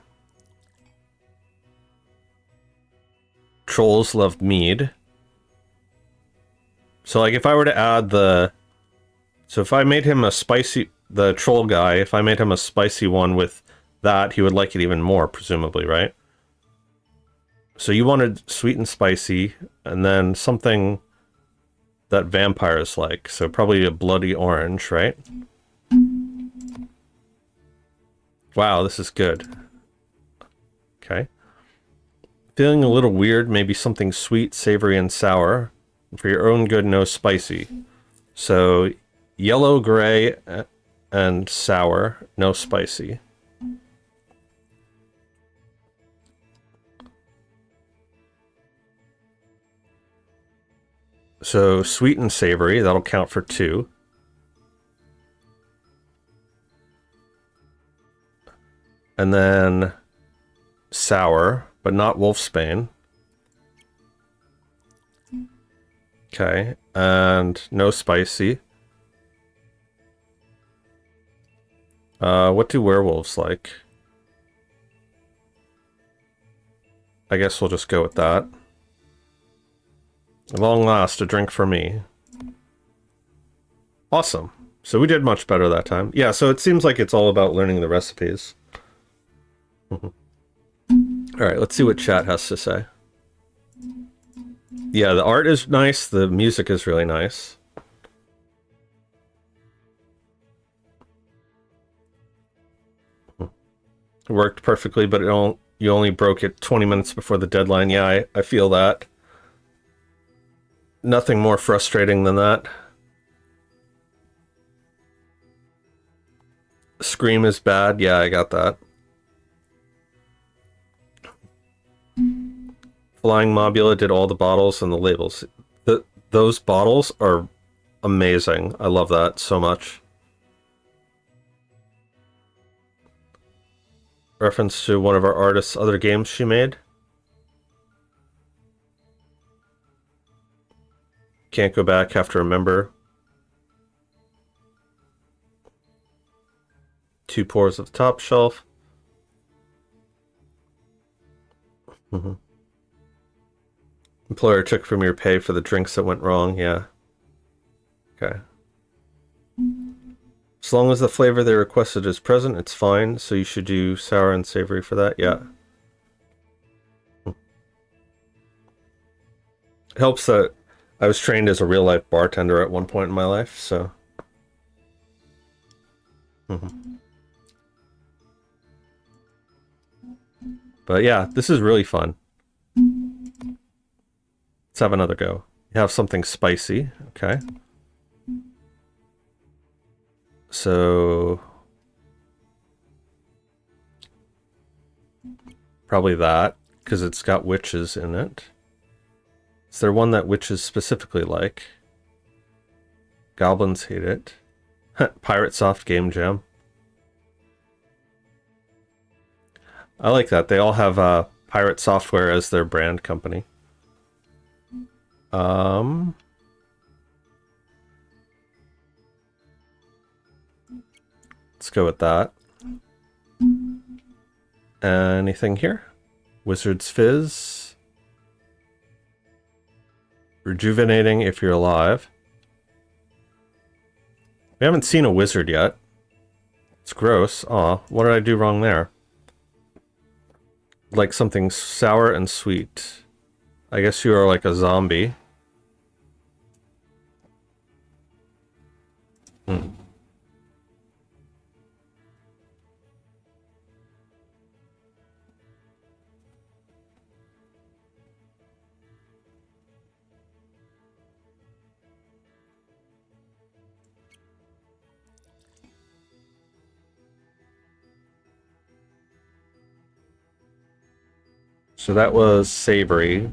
Trolls love mead. So like if I were to add the... So if I made him a spicy... The troll guy, if I made him a spicy one with that, he would like it even more, presumably, right? So you wanted sweet and spicy, and then something that vampires like. So probably a bloody orange, right? Wow, this is good. Okay. Feeling a little weird, maybe something sweet, savory, and sour. For your own good, no spicy. So yellow, gray, and sour, no spicy. So sweet and savory, that'll count for 2. And then sour, but not wolfsbane. Okay, and no spicy. What do werewolves like? I guess we'll just go with that. At long last, a drink for me. Awesome. So we did much better that time. Yeah, so it seems like it's all about learning the recipes. Alright, let's see what chat has to say. Yeah, the art is nice, the music is really nice. It worked perfectly, but you only broke it 20 minutes before the deadline. Yeah, I feel that. Nothing more frustrating than that. Scream is bad. Yeah, I got that. Flying Mobula did all the bottles and the labels. Those bottles are amazing. I love that so much. Reference to one of our artists' other games she made. Can't go back, have to remember. 2 pours of the top shelf. Employer took from your pay for the drinks that went wrong, yeah. Okay. As long as the flavor they requested is present, it's fine, so you should do sour and savory for that, yeah. It helps that I was trained as a real-life bartender at one point in my life, so... But yeah, this is really fun. Let's have another go. You have something spicy, okay. So... probably that, because it's got witches in it. Is there one that witches specifically like? Goblins hate it. Pirate Soft Game Jam. I like that. They all have Pirate Software as their brand company. Let's go with that. Anything here? Wizard's Fizz. Rejuvenating if you're alive. We haven't seen a wizard yet. It's gross. Aw, what did I do wrong there? Like something sour and sweet. I guess you are like a zombie. So that was savory.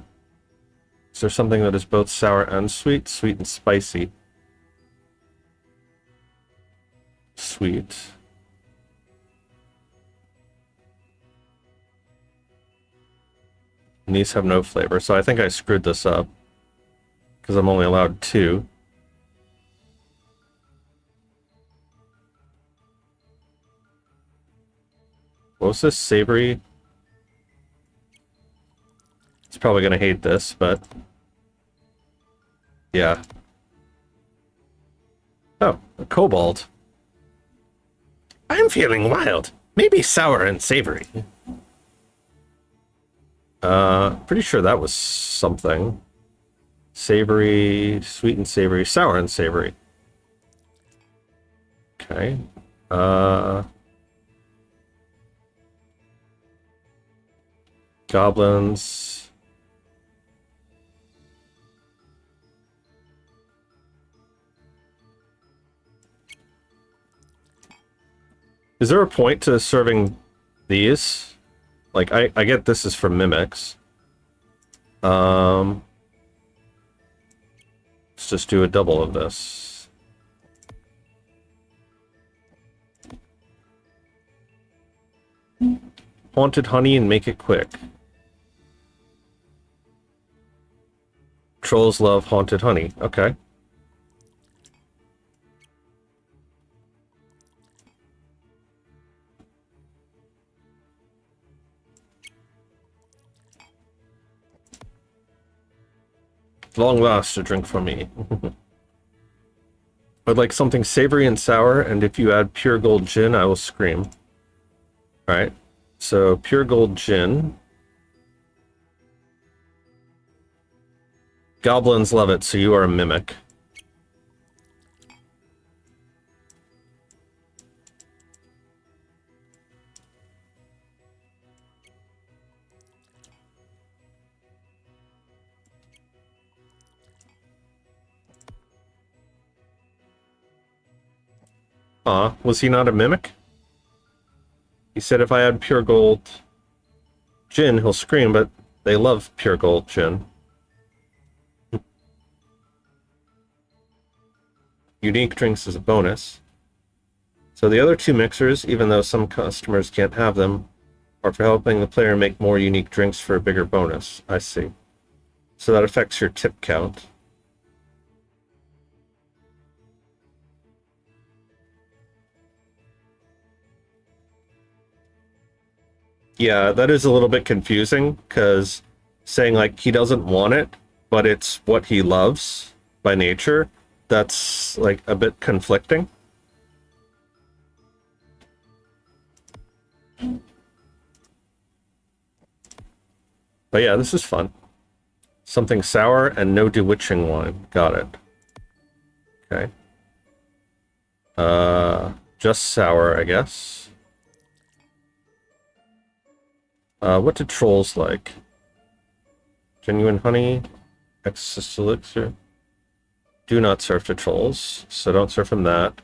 Is there something that is both sour and sweet? Sweet and spicy. Sweet. And these have no flavor, so I think I screwed this up. Because I'm only allowed 2. What was this? Savory? It's probably gonna hate this, but... yeah. Oh, a kobold. I'm feeling wild. Maybe sour and savory. Pretty sure that was something. Savory, sweet and savory, sour and savory. Okay. Goblins. Is there a point to serving these? Like, I get this is for mimics. Let's just do a double of this. Haunted honey and make it quick. Trolls love haunted honey. Okay. Long last a drink for me. I'd like something savory and sour, and if you add pure gold gin, I will scream. Alright, so pure gold gin. Goblins love it, so you are a mimic. Was he not a mimic? He said if I add pure gold gin, he'll scream, but they love pure gold gin. Unique drinks is a bonus. So the other two mixers, even though some customers can't have them, are for helping the player make more unique drinks for a bigger bonus. I see. So that affects your tip count. Yeah, that is a little bit confusing, because saying, like, he doesn't want it, but it's what he loves by nature, that's, like, a bit conflicting. But yeah, this is fun. Something sour and no bewitching wine. Got it. Okay. Just sour, I guess. What do trolls like? Genuine honey, Exorcist elixir. Do not serve to trolls, so don't serve them that.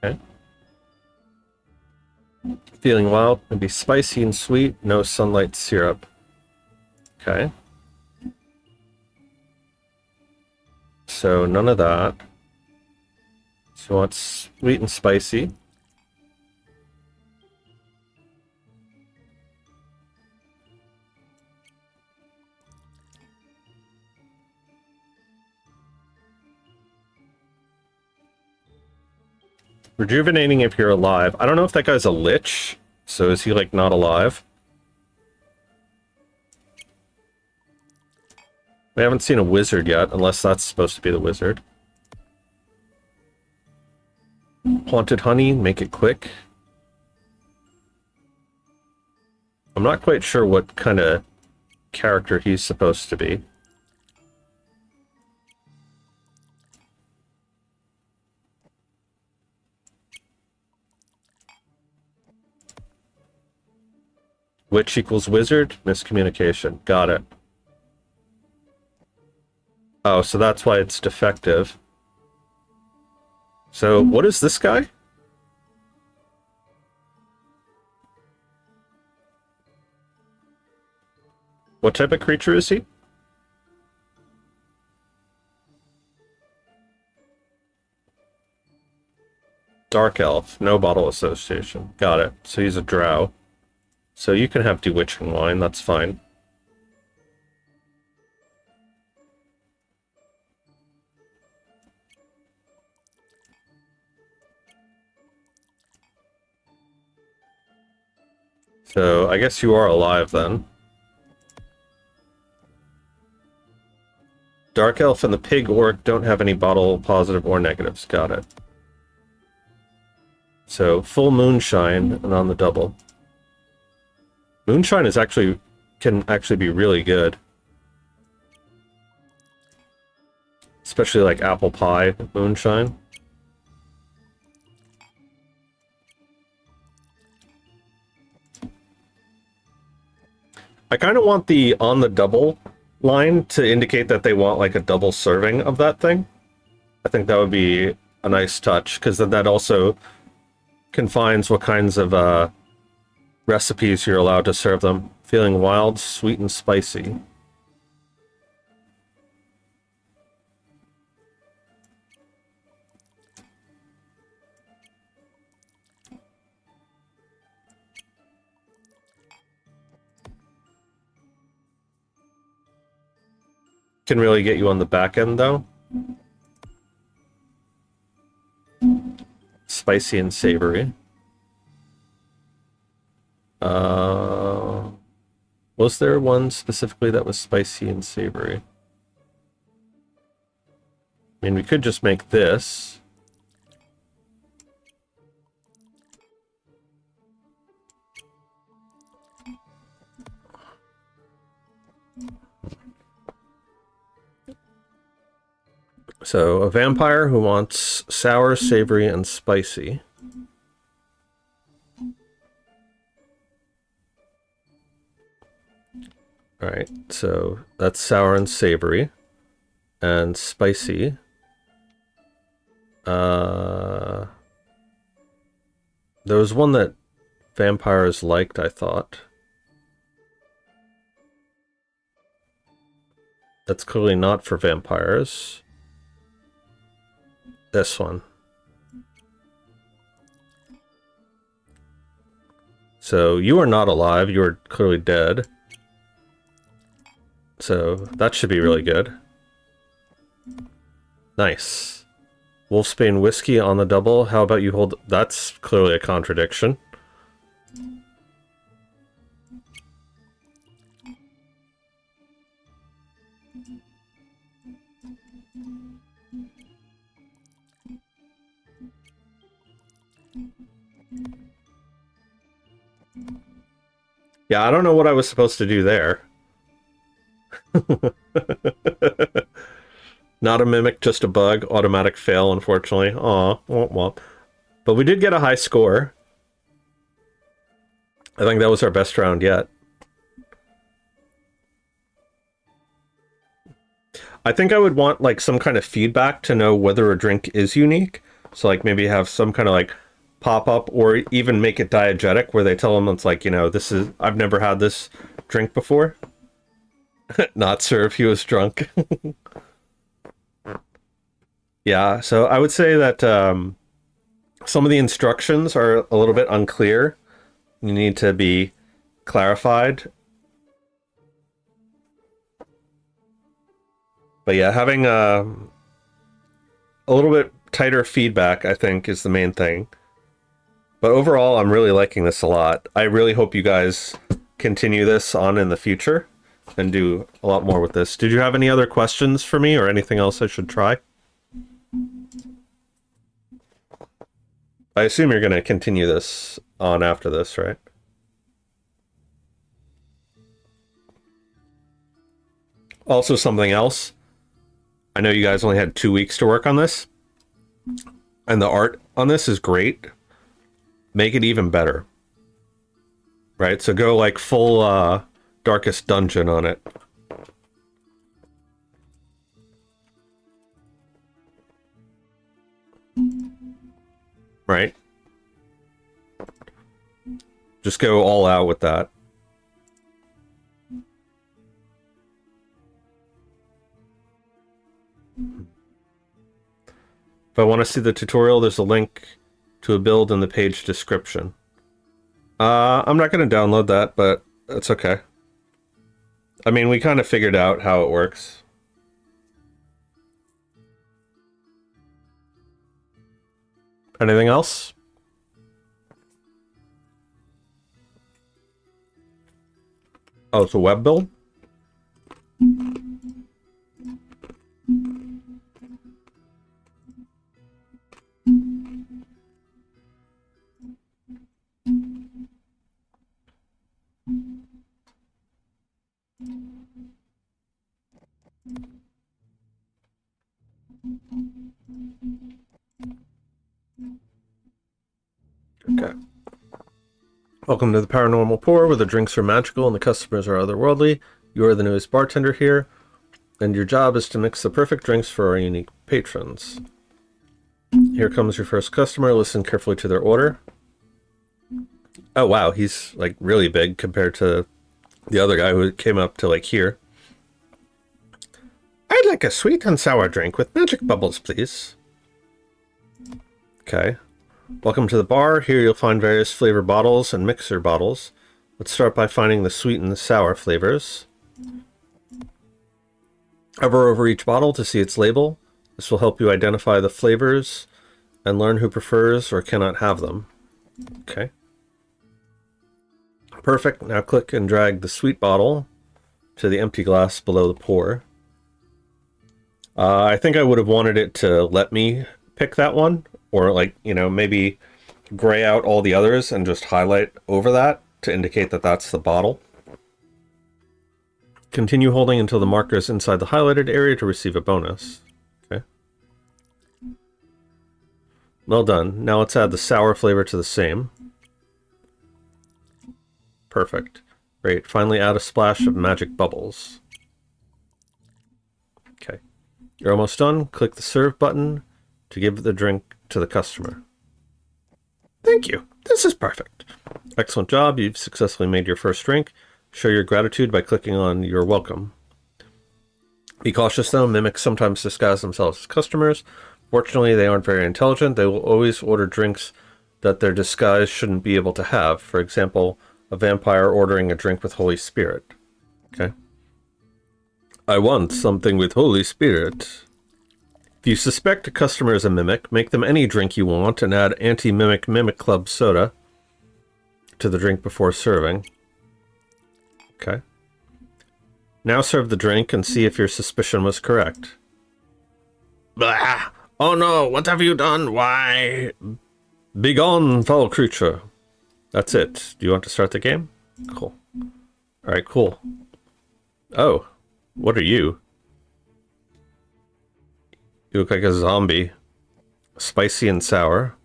Okay. Feeling wild, maybe spicy and sweet, no sunlight syrup. Okay. So none of that. So what's sweet and spicy? Rejuvenating if you're alive. I don't know if that guy's a lich, so is he, like, not alive? We haven't seen a wizard yet, unless that's supposed to be the wizard. Haunted honey, make it quick. I'm not quite sure what kind of character he's supposed to be. Witch equals wizard, miscommunication. Got it. Oh, so that's why it's defective. So, what is this guy? What type of creature is he? Dark elf, no bottle association. Got it. So he's a drow. So you can have bewitching wine, that's fine. So I guess you are alive then. Dark Elf and the Pig Orc don't have any bottle positive or negatives. Got it. So, full Moonshine and on the double. Moonshine can actually be really good. Especially like apple pie moonshine. I kind of want the on the double line to indicate that they want like a double serving of that thing. I think that would be a nice touch, because then that also confines what kinds of recipes you're allowed to serve them. Feeling wild, sweet, and spicy. Can really get you on the back end, though. Spicy and savory. Was there one specifically that was spicy and savory? I mean, we could just make this. So, a vampire who wants sour, savory, and spicy. Alright, so that's sour and savory. And spicy. There was one that vampires liked, I thought. That's clearly not for vampires. This one. So you are not alive, you are clearly dead. So that should be really good. Nice. Wolfsbane whiskey on the double. How about you hold... That's clearly a contradiction. Yeah, I don't know what I was supposed to do there. Not a mimic, just a bug. Automatic fail, unfortunately. Aw, womp womp. But we did get a high score. I think that was our best round yet. I think I would want like some kind of feedback to know whether a drink is unique. So like maybe have some kind of like pop-up, or even make it diegetic where they tell them it's like, you know, this is, I've never had this drink before. Not serve, he was drunk. Yeah, so I would say that some of the instructions are a little bit unclear. You need to be clarified. But yeah, having a little bit tighter feedback, I think, is the main thing. But overall, I'm really liking this a lot. I really hope you guys continue this on in the future and do a lot more with this. Did you have any other questions for me or anything else I should try? I assume you're going to continue this on after this, right? Also, something else. I know you guys only had 2 weeks to work on this, and the art on this is great. Make it even better. Right? So go like full Darkest Dungeon on it. Right? Just go all out with that. If I want to see the tutorial, there's a link to a build in the page description. I'm not going to download that, but it's okay. I mean, we kind of figured out how it works. Anything else? Oh, it's a web build? Welcome to the Paranormal Pour, where the drinks are magical and the customers are otherworldly. You are the newest bartender here, and your job is to mix the perfect drinks for our unique patrons. Here comes your first customer. Listen carefully to their order. Oh wow, he's like really big compared to the other guy who came up to like here. I'd like a sweet and sour drink with magic bubbles, please. Okay. Welcome to the bar. Here you'll find various flavor bottles and mixer bottles. Let's start by finding the sweet and the sour flavors. Hover over each bottle to see its label. This will help you identify the flavors and learn who prefers or cannot have them. Okay. Perfect. Now click and drag the sweet bottle to the empty glass below the pour. I think I would have wanted it to let me pick that one, or like, you know, maybe gray out all the others and just highlight over that to indicate that that's the bottle. Continue holding until the marker is inside the highlighted area to receive a bonus. Okay. Well done. Now let's add the sour flavor to the same. Perfect. Great. Finally add a splash of magic bubbles. Okay. You're almost done. Click the serve button to give the drink to the customer. Thank you. This is perfect. Excellent job. You've successfully made your first drink. Show your gratitude by clicking on You're Welcome. Be cautious though. Mimics sometimes disguise themselves as customers. Fortunately, they aren't very intelligent. They will always order drinks that their disguise shouldn't be able to have. For example, a vampire ordering a drink with Holy Spirit. Okay. I want something with Holy Spirit. If you suspect a customer is a mimic, make them any drink you want and add Anti-Mimic Mimic Club soda to the drink before serving. Okay. Now serve the drink and see if your suspicion was correct. Blah! Oh no, what have you done? Why? Begone, foul creature. That's it. Do you want to start the game? Cool. Alright, cool. Oh, what are you? You look like a zombie. Spicy and sour.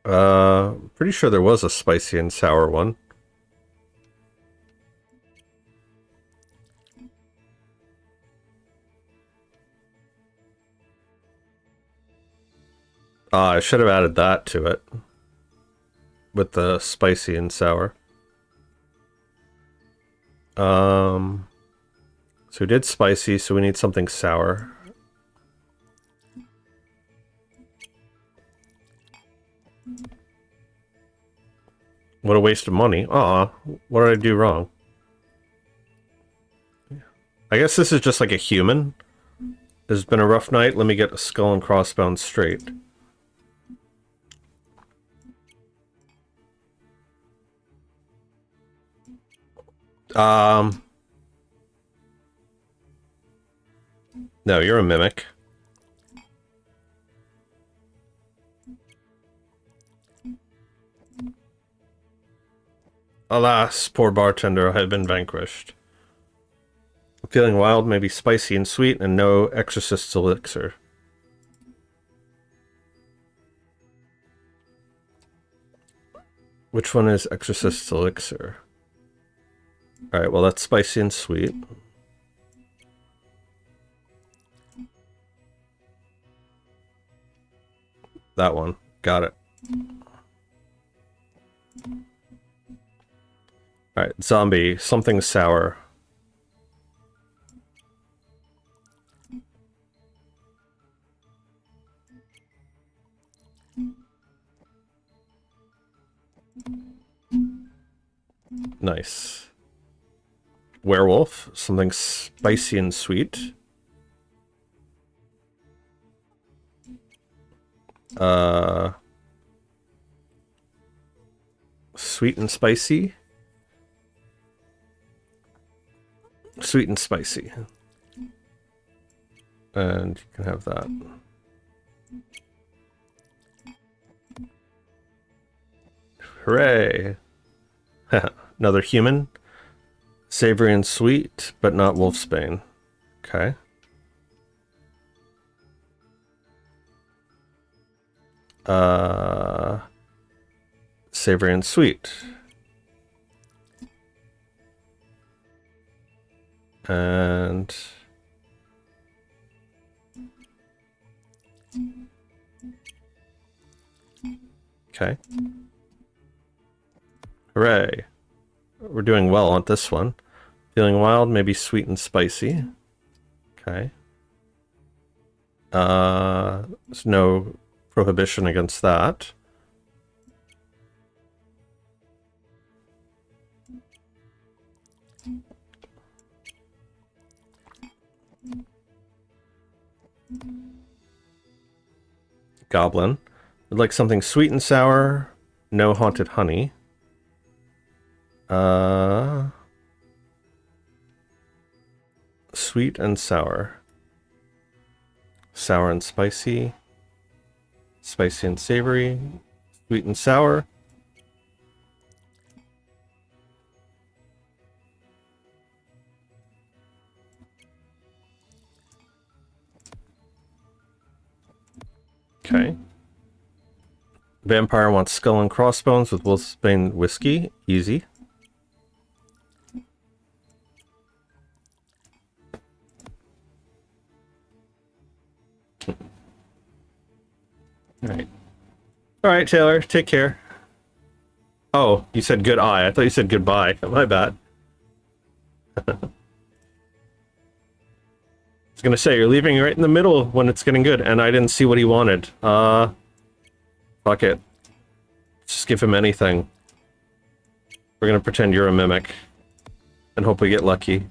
Pretty sure there was a spicy and sour one. I should have added that to it. With the spicy and sour. So we did spicy, so we need something sour. What a waste of money. Aw, what did I do wrong? I guess this is just like a human. It's been a rough night. Let me get a skull and crossbones straight. No, you're a mimic. Alas, poor bartender, I have been vanquished. I'm feeling wild, maybe spicy and sweet, and no exorcist's elixir. Which one is exorcist's elixir? Alright, well that's spicy and sweet. That one. Got it. Alright, zombie. Something sour. Nice. Werewolf. Something spicy and sweet. Sweet and spicy. Sweet and spicy. And you can have that. Hooray! Another human. Savory and sweet, but not wolfsbane. Okay. Savory and sweet. And okay. Hooray. We're doing well on this one. Feeling wild, maybe sweet and spicy. Okay. There's no prohibition against that. Goblin. Would like something sweet and sour, no haunted honey. Sweet and sour. Sour and spicy. Spicy and savory. Sweet and sour. Okay. Vampire wants skull and crossbones with Wolfsbane whiskey. Easy. Alright. Alright, Taylor. Take care. Oh, you said good eye. I thought you said goodbye. My bad. I was gonna say, you're leaving right in the middle when it's getting good, and I didn't see what he wanted. Fuck it. Just give him anything. We're gonna pretend you're a mimic. And hope we get lucky.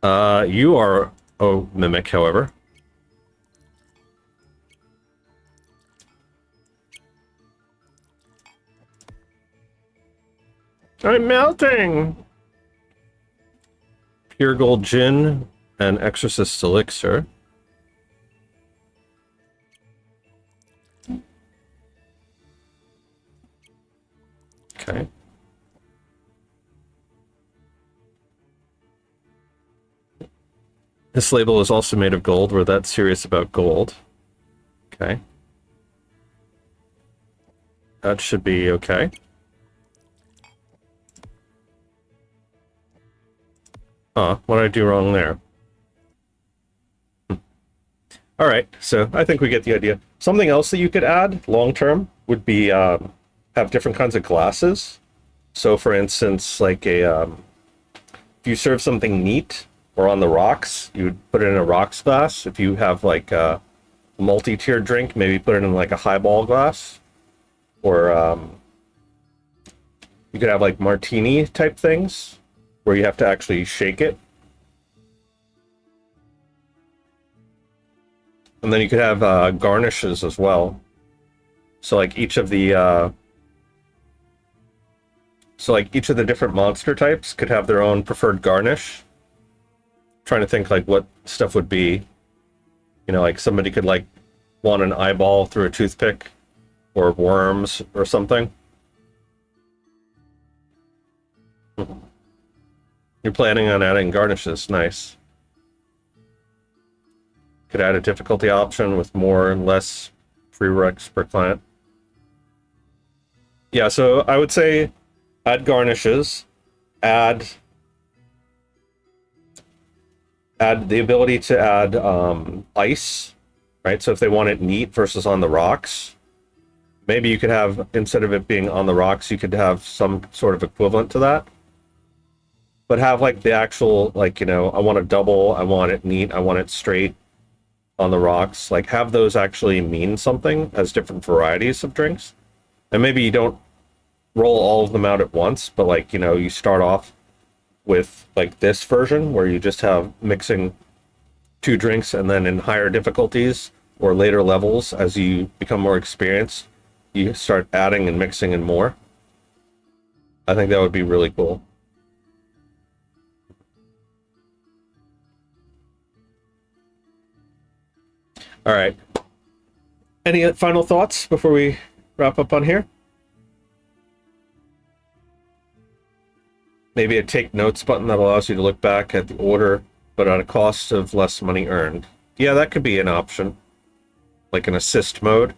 You are a mimic, however. I'm melting! Pure Gold Gin and Exorcist Elixir. Okay. This label is also made of gold. We're that serious about gold. Okay. That should be okay. What did I do wrong there? Alright, so I think we get the idea. Something else that you could add long-term would be have different kinds of glasses. So for instance, like a if you serve something neat or on the rocks, you would put it in a rocks glass. If you have like a multi-tiered drink, maybe put it in like a highball glass. Or you could have like martini type things where you have to actually shake it. And then you could have garnishes as well. So like each of the different monster types could have their own preferred garnish. Trying to think like what stuff would be. You know, like somebody could like want an eyeball through a toothpick or worms or something. You're planning on adding garnishes. Nice. Could add a difficulty option with more and less prereqs per client. Yeah, so I would say add garnishes, add the ability to add ice, right? So if they want it neat versus on the rocks, maybe you could have, instead of it being on the rocks, you could have some sort of equivalent to that. But have like the actual, like, you know, I want a double, I want it neat, I want it straight on the rocks. Like have those actually mean something as different varieties of drinks. And maybe you don't roll all of them out at once, but like, you know, you start off with like this version where you just have mixing two drinks, and then in higher difficulties or later levels, as you become more experienced, you start adding and mixing in more. I think that would be really cool. All right. Any final thoughts before we wrap up on here? Maybe a take notes button that allows you to look back at the order, but at a cost of less money earned. Yeah, that could be an option. like an assist mode.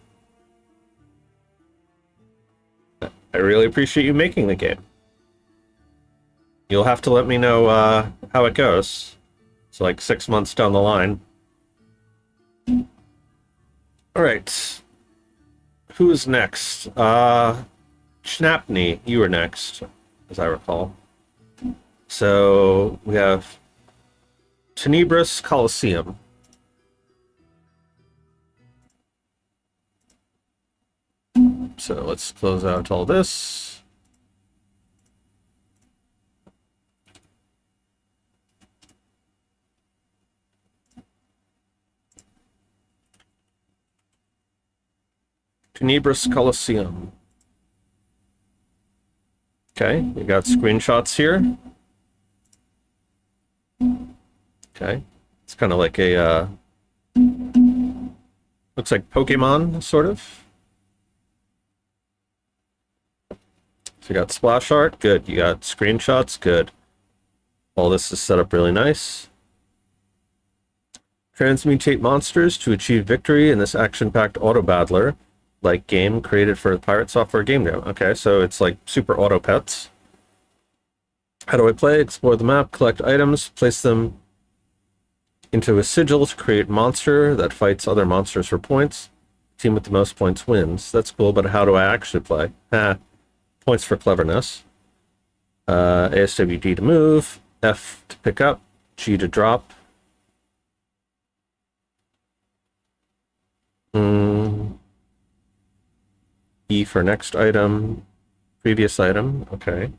I really appreciate you making the game. You'll have to let me know how it goes. It's like 6 months down the line. Alright. Who's next? Schnapney, you were next, as I recall. So we have Tenebris Coliseum. So let's close out all this. Tenebris Coliseum. Okay, we got screenshots here. Okay, it's kind of like a, looks like Pokemon, sort of. So you got splash art, good. You got screenshots, good. All this is set up really nice. Transmutate monsters to achieve victory in this action-packed auto-battler like game created for the Pirate Software Game Jam. Okay, so it's like super auto pets. How do I play? Explore the map, collect items, place them into a sigil to create monster that fights other monsters for points. Team with the most points wins. That's cool, but how do I actually play? Points for cleverness. ASWD to move, F to pick up, G to drop. E for next item, previous item, okay.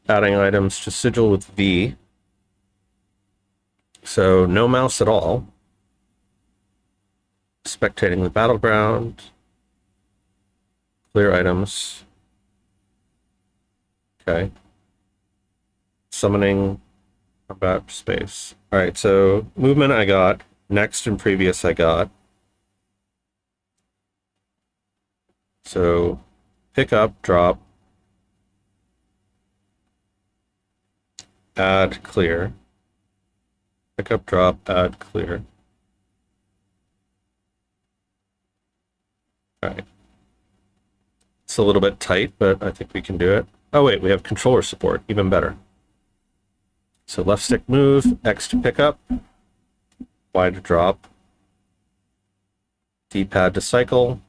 Adding items to sigil with V. So no mouse at all. Spectating the battleground. Clear items. Okay. Summoning about space. Alright, so movement I got. Next and previous I got. So pick up, drop. Add, clear. Pick up, drop, add, clear. Alright. It's a little bit tight, but I think we can do it. Oh wait, we have controller support, even better. So left stick move, X to pick up, Y to drop, D-pad to cycle,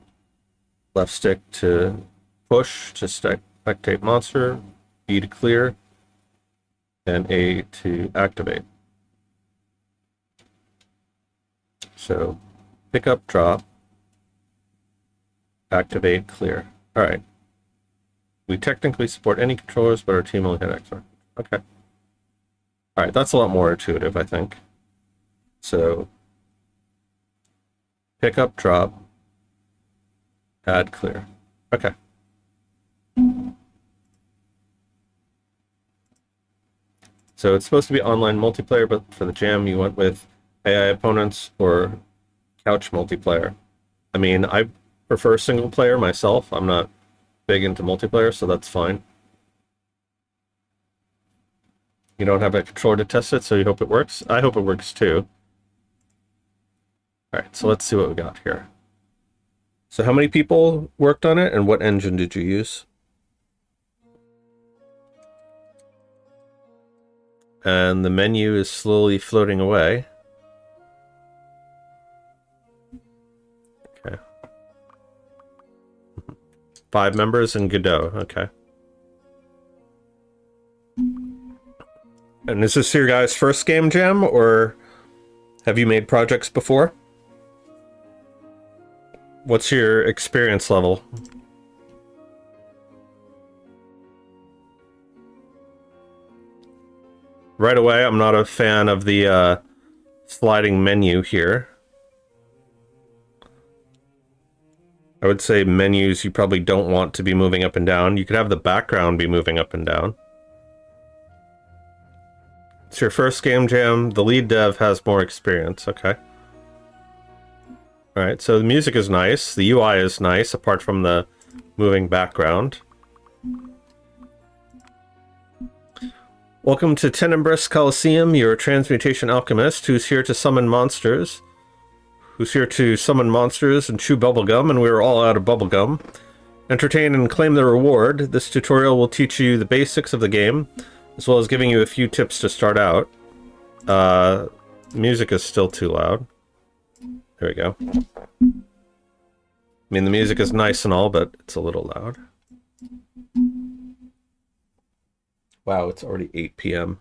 left stick to push to spectate monster, B to clear, and A to activate. So pick up, drop, activate, clear. All right. We technically support any controllers, but our team only had X. Okay. All right, that's a lot more intuitive, I think. So pick up, drop, add, clear. Okay. So it's supposed to be online multiplayer, but for the jam you went with AI opponents or couch multiplayer. I mean, I prefer single player myself. I'm not big into multiplayer, so that's fine. You don't have a controller to test it, so you hope it works? I hope it works too. Alright, so let's see what we got here. So how many people worked on it, and what engine did you use? And the menu is slowly floating away. Okay. 5 members and Godot, okay. And is this your guys' first game jam, or have you made projects before? What's your experience level? Right away, I'm not a fan of the sliding menu here. I would say menus you probably don't want to be moving up and down. You could have the background be moving up and down. It's your first game jam. The lead dev has more experience. Okay. Alright, so the music is nice. The UI is nice, apart from the moving background. Welcome to Tenebrous Coliseum, your transmutation alchemist who's here to summon monsters. And chew bubblegum, and we are all out of bubblegum. Entertain and claim the reward. This tutorial will teach you the basics of the game, as well as giving you a few tips to start out. Music is still too loud. There we go. I mean, the music is nice and all, but it's a little loud. Wow, it's already 8 p.m.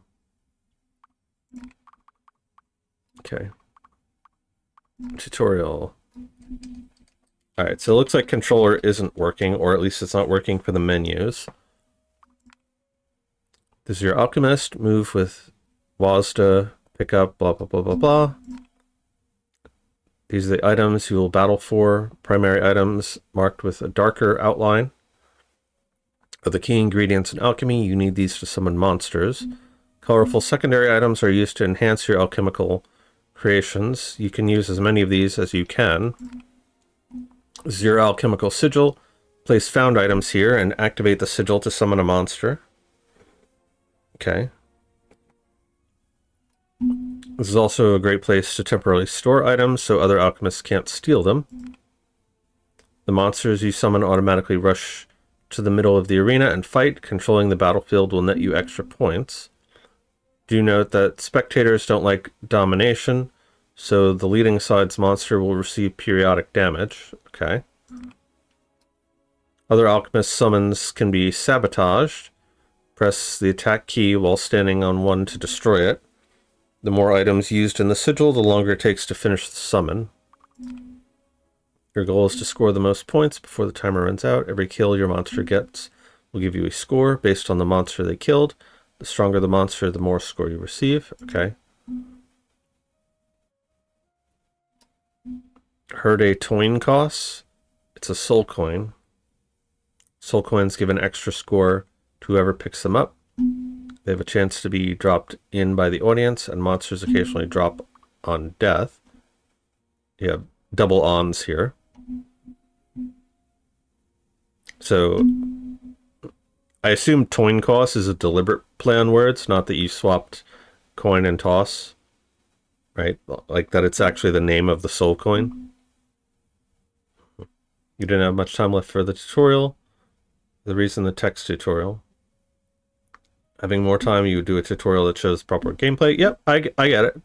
Okay. Tutorial. Alright, so it looks like controller isn't working, or at least it's not working for the menus. This is your alchemist. Move with WASD, pick up, blah, blah, blah, blah, blah. These are the items you will battle for. Primary items marked with a darker outline are the key ingredients in alchemy. You need these to summon monsters. Colorful secondary items are used to enhance your alchemical creations. You can use as many of these as you can. This is your alchemical sigil. Place found items here and activate the sigil to summon a monster. Okay. This is also a great place to temporarily store items so other alchemists can't steal them. The monsters you summon automatically rush to the middle of the arena and fight. Controlling the battlefield will net you extra points. Do note that spectators don't like domination, so the leading side's monster will receive periodic damage. Okay. Other alchemist summons can be sabotaged. Press the attack key while standing on one to destroy it. The more items used in the sigil, the longer it takes to finish the summon. Your goal is to score the most points before the timer runs out. Every kill your monster gets will give you a score based on the monster they killed. The stronger the monster, the more score you receive. Okay. Heard a coin costs. It's a soul coin. Soul coins give an extra score to whoever picks them up. They have a chance to be dropped in by the audience, and monsters occasionally drop on death. You have double ons here. So, I assume coin cost is a deliberate play on words, not that you swapped coin and toss, right? Like that it's actually the name of the soul coin. You didn't have much time left for the tutorial. The reason the text tutorial. Having more time, you would do a tutorial that shows proper gameplay. Yep, I get it.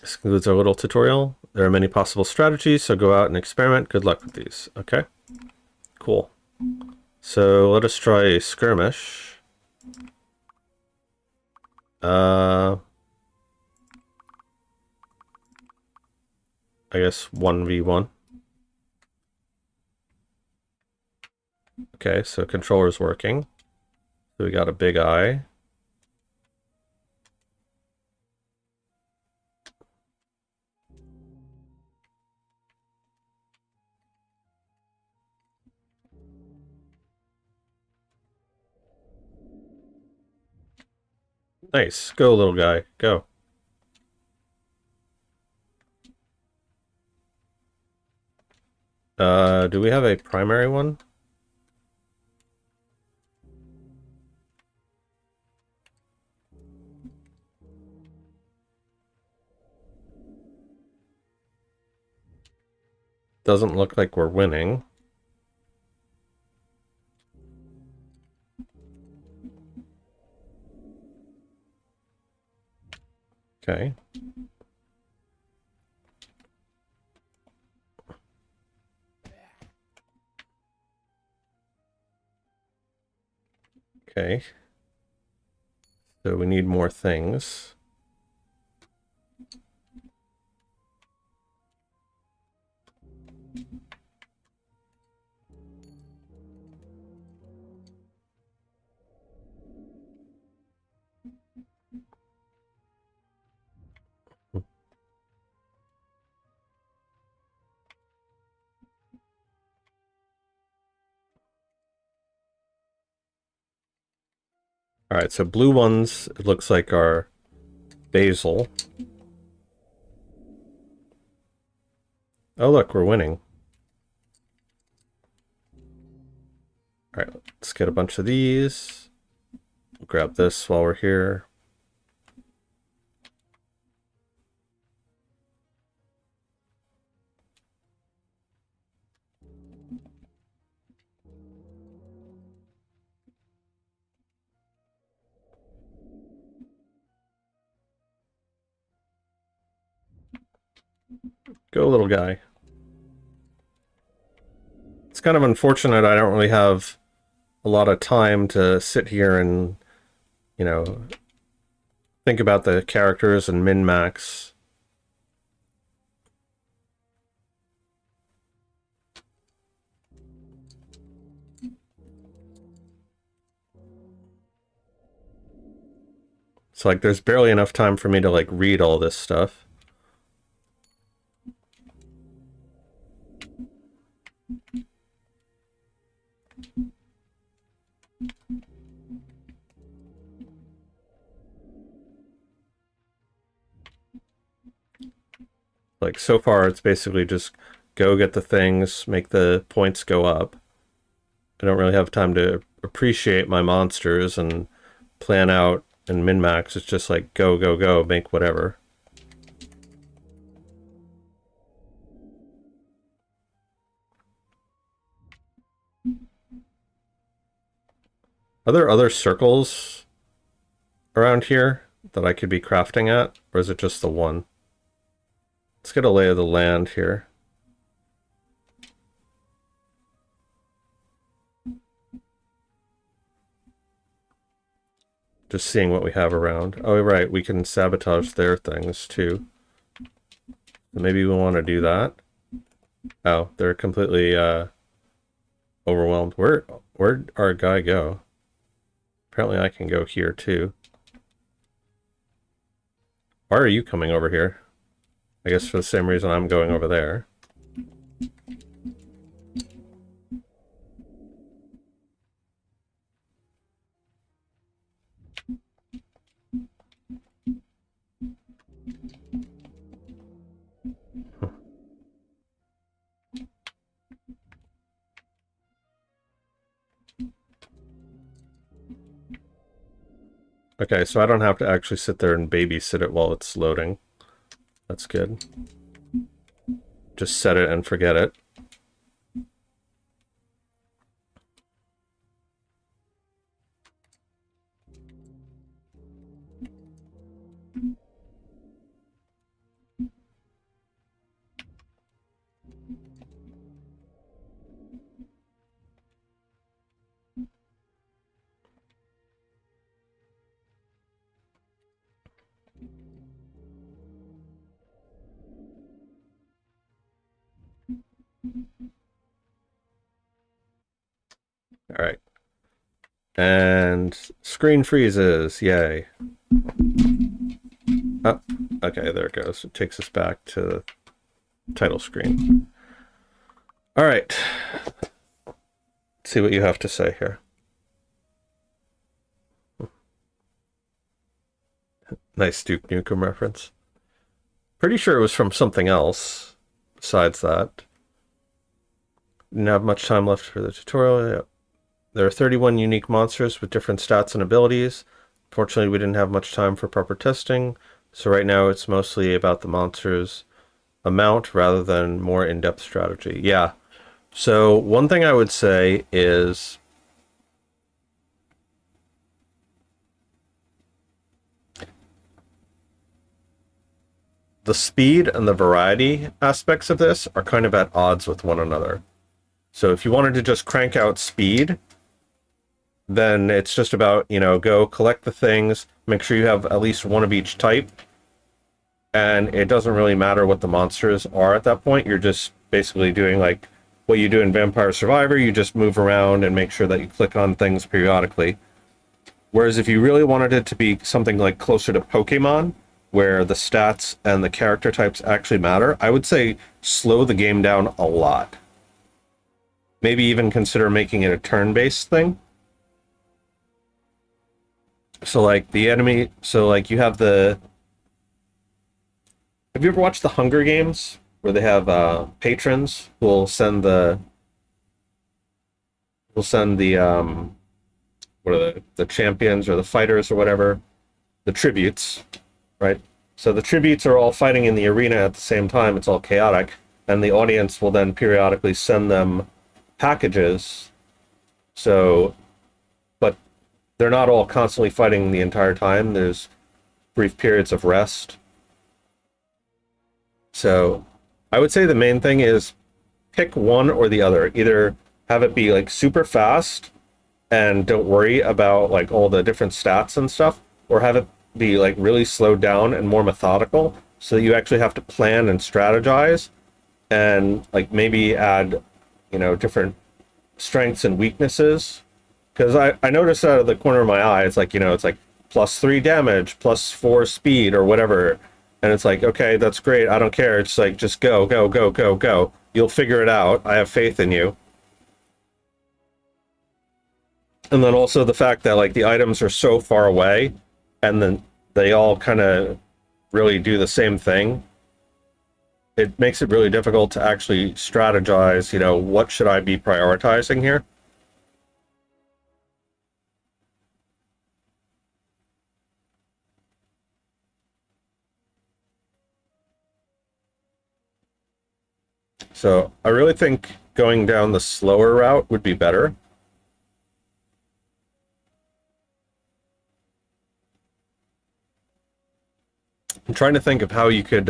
This concludes our little tutorial. There are many possible strategies, so go out and experiment. Good luck with these. Okay, cool. So let us try a skirmish. I guess 1v1. Okay, so controller's working. So we got a big eye. Nice. Go, little guy. Go. Do we have a primary one? Doesn't look like we're winning. Okay. Okay. So we need more things. All right, so blue ones, it looks like are basil. Oh, look, we're winning. All right, let's get a bunch of these. Grab this while we're here. Go, little guy. It's kind of unfortunate I don't really have a lot of time to sit here and, you know, think about the characters and min-max. It's like there's barely enough time for me to like read all this stuff. Like, so far, it's basically just go get the things, make the points go up. I don't really have time to appreciate my monsters and plan out and min-max. It's just like, go, go, go, make whatever. Are there other circles around here that I could be crafting at? Or is it just the one? Let's get a lay of the land here. Just seeing what we have around. Oh, right, we can sabotage their things too. Maybe we want to do that. Oh, they're completely overwhelmed. Where'd our guy go? Apparently I can go here too. Why are you coming over here? I guess for the same reason I'm going over there. Okay, so I don't have to actually sit there and babysit it while it's loading. That's good. Just set it and forget it. All right. And screen freezes. Yay. Oh, okay, there it goes. It takes us back to the title screen. All right. Let's see what you have to say here. Nice Duke Nukem reference. Pretty sure it was from something else besides that. Didn't have much time left for the tutorial. Yep. There are 31 unique monsters with different stats and abilities. Fortunately, we didn't have much time for proper testing, so right now it's mostly about the monsters' amount rather than more in-depth strategy. Yeah, so one thing I would say is the speed and the variety aspects of this are kind of at odds with one another. So if you wanted to just crank out speed, then it's just about, you know, go collect the things, make sure you have at least one of each type, and it doesn't really matter what the monsters are at that point. You're just basically doing like what you do in Vampire Survivor. You just move around and make sure that you click on things periodically. Whereas if you really wanted it to be something like closer to Pokemon, where the stats and the character types actually matter, I would say slow the game down a lot. Maybe even consider making it a turn-based thing. So like the enemy, so like you have the... Have you ever watched the Hunger Games? Where they have patrons who will send the... what what are the champions or the fighters or whatever, the tributes, right? So the tributes are all fighting in the arena at the same time. It's all chaotic, and the audience will then periodically send them packages. So, but they're not all constantly fighting the entire time. There's brief periods of rest. So I would say the main thing is pick one or the other. Either have it be like super fast and don't worry about like all the different stats and stuff, or have it be like really slowed down and more methodical, so you actually have to plan and strategize and like maybe add, you know, different strengths and weaknesses. Because I noticed out of the corner of my eye, it's like, you know, it's like +3 damage, +4 speed or whatever. And it's like, okay, that's great. I don't care. It's like, just go, go, go, go, go. You'll figure it out. I have faith in you. And then also the fact that like the items are so far away and then they all kind of really do the same thing. It makes it really difficult to actually strategize, you know, what should I be prioritizing here? So I really think going down the slower route would be better. I'm trying to think of how you could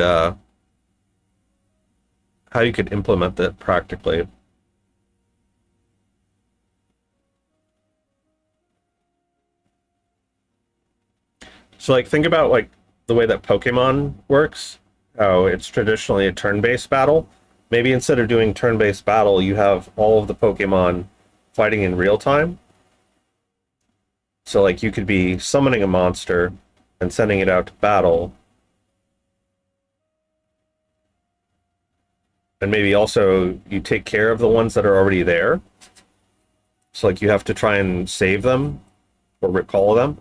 implement that practically. So like think about like the way that Pokemon works, how it's traditionally a turn-based battle. Maybe instead of doing turn-based battle, you have all of the Pokemon fighting in real time. So like you could be summoning a monster and sending it out to battle. And maybe also you take care of the ones that are already there. So like you have to try and save them or recall them.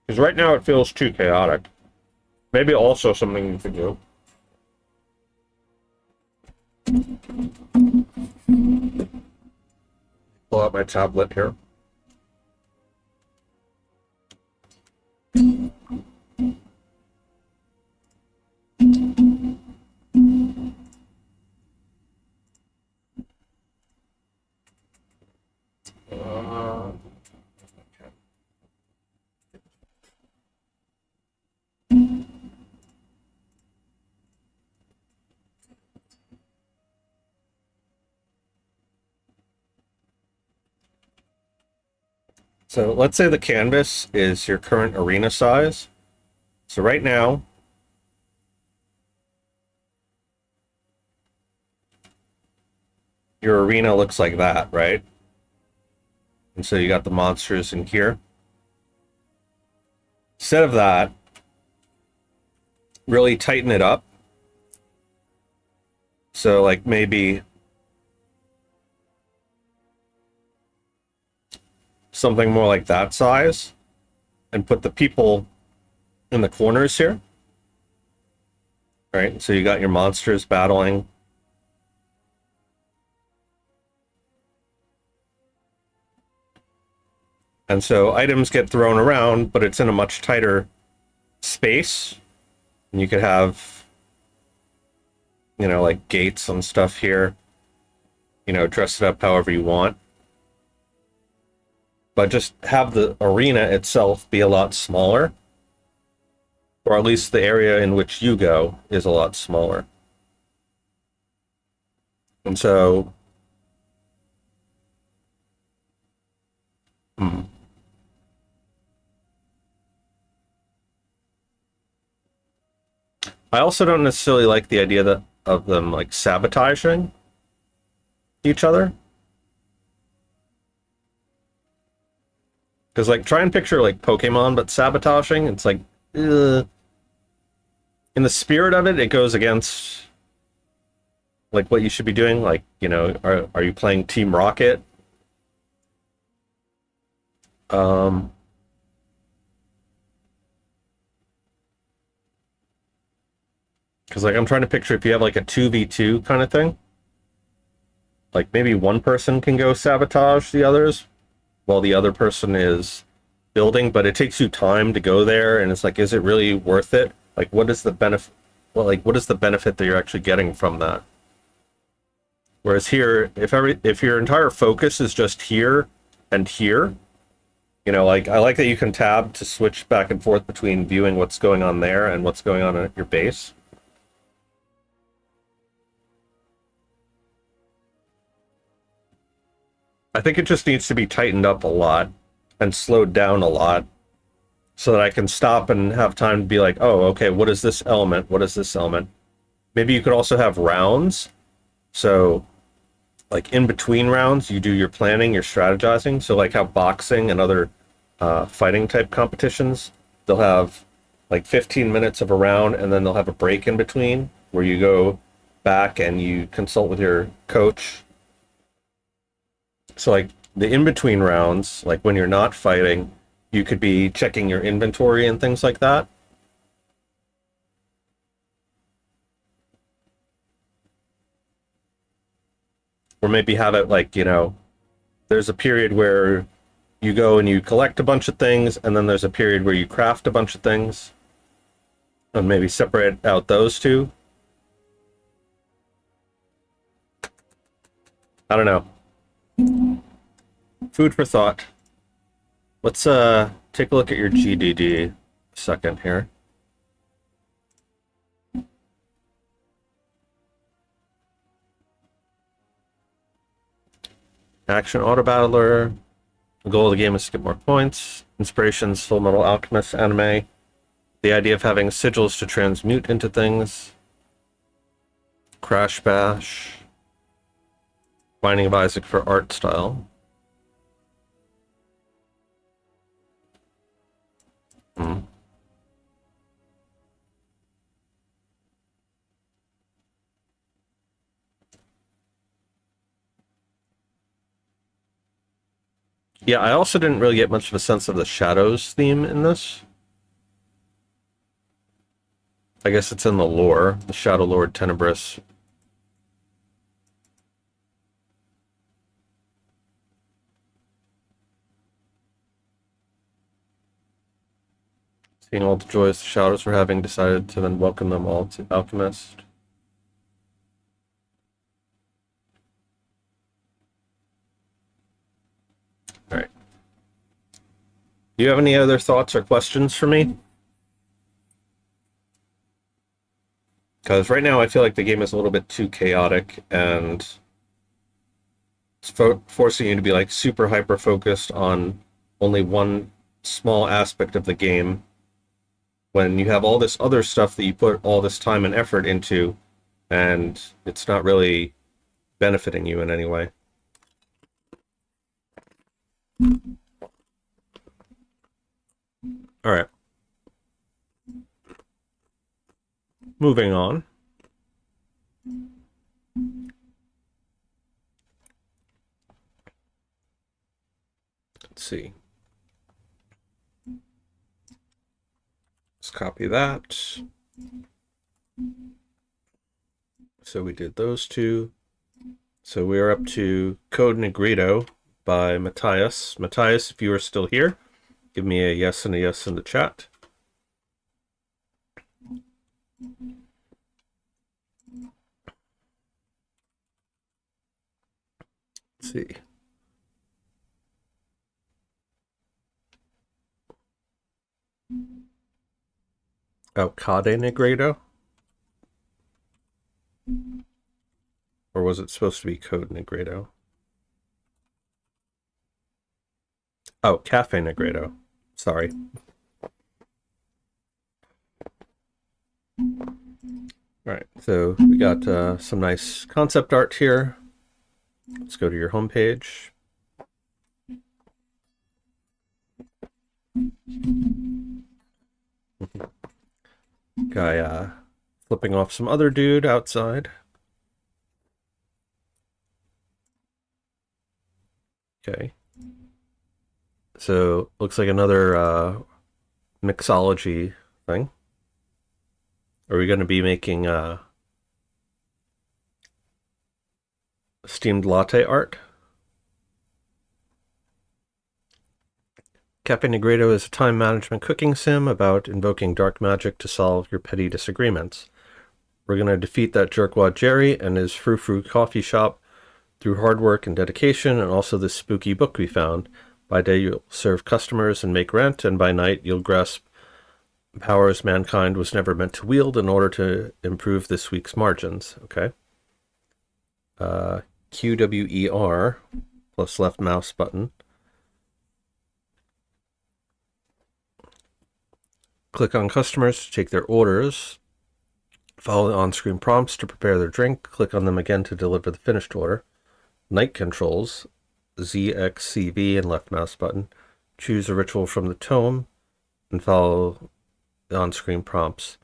Because right now it feels too chaotic. Maybe also something you could do. Pull out my tablet here. So let's say the canvas is your current arena size. So right now, your arena looks like that, right? And so you got the monsters in here. Instead of that, really tighten it up. So like maybe something more like that size, and put the people in the corners here. All right, so you got your monsters battling. And so items get thrown around, but it's in a much tighter space. And you could have, you know, like gates and stuff here, you know, dress it up however you want. But just have the arena itself be a lot smaller, or at least the area in which you go is a lot smaller. And so, I also don't necessarily like the idea that of them like sabotaging each other. Because, like, try and picture, like, Pokemon, but sabotaging. It's like, ugh. In the spirit of it, it goes against, like, what you should be doing. Like, you know, are you playing Team Rocket? Because like I'm trying to picture if you have like a 2v2 kind of thing, like maybe one person can go sabotage the others while the other person is building, but it takes you time to go there, and it's like, is it really worth it? Like, what is the benefit? Well, like, what is the benefit that you're actually getting from that? Whereas here, if your entire focus is just here and here, you know, like I like that you can tab to switch back and forth between viewing what's going on there and what's going on at your base. I think it just needs to be tightened up a lot and slowed down a lot so that I can stop and have time to be like, oh, okay, what is this element? What is this element? Maybe you could also have rounds. So like in between rounds, you do your planning, your strategizing. So like how boxing and other fighting type competitions, they'll have like 15 minutes of a round and then they'll have a break in between where you go back and you consult with your coach. So like the in-between rounds, like when you're not fighting, you could be checking your inventory and things like that. Or maybe have it like, you know, there's a period where you go and you collect a bunch of things, and then there's a period where you craft a bunch of things. And maybe separate out those two. I don't know. Food for thought. Let's take a look at your GDD a second here. Action auto battler. The goal of the game is to get more points. Inspirations, Full Metal Alchemist anime. The idea of having sigils to transmute into things. Crash Bash. Binding of Isaac for art style. Yeah, I also didn't really get much of a sense of the shadows theme in this. I guess it's in the lore, the Shadow Lord Tenebris. Seeing all the joys the shadows were having, decided to then welcome them all to Alchemist. Alright. Do you have any other thoughts or questions for me? Because right now I feel like the game is a little bit too chaotic, and it's forcing you to be like super hyper focused on only one small aspect of the game when you have all this other stuff that you put all this time and effort into, and it's not really benefiting you in any way. All right. Moving on. Let's see. Let's copy that. So we did those two. So we are up to Code Negrito by Matthias. Matthias, if you are still here, give me a yes and a yes in the chat. Let's see. Oh, Cade Negrito? Or was it supposed to be Code Negrito? Oh, Cafe Negredo. Sorry. Alright, so we got some nice concept art here. Let's go to your homepage. Guy flipping off some other dude outside. Okay. So, looks like another mixology thing. Are we going to be making steamed latte art? Cafe Negredo is a time management cooking sim about invoking dark magic to solve your petty disagreements. We're going to defeat that jerkwad Jerry and his frou-frou coffee shop through hard work and dedication, and also this spooky book we found. By day, you'll serve customers and make rent, and by night, you'll grasp powers mankind was never meant to wield in order to improve this week's margins. Okay. QWER plus left mouse button. Click on customers to take their orders. Follow the on-screen prompts to prepare their drink. Click on them again to deliver the finished order. Night controls, ZXCV and left mouse button. Choose a ritual from the tome and follow the on-screen prompts.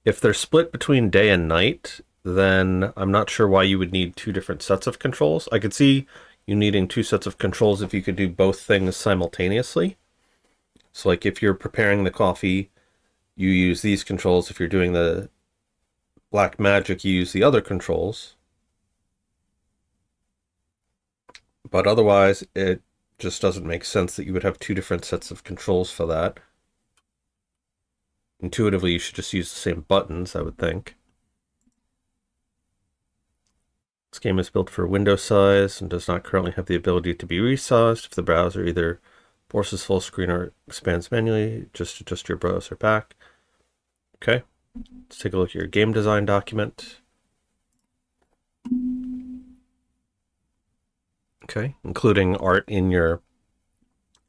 If they're split between day and night, then I'm not sure why you would need two different sets of controls. I could see you needing two sets of controls if you could do both things simultaneously. So like if you're preparing the coffee, you use these controls. If you're doing the black magic, you use the other controls. But otherwise, it just doesn't make sense that you would have two different sets of controls for that. Intuitively, you should just use the same buttons, I would think. This game is built for window size and does not currently have the ability to be resized if the browser either forces full screen or expands manually. Just adjust your browser back. Okay, let's take a look at your game design document. Okay, including art in your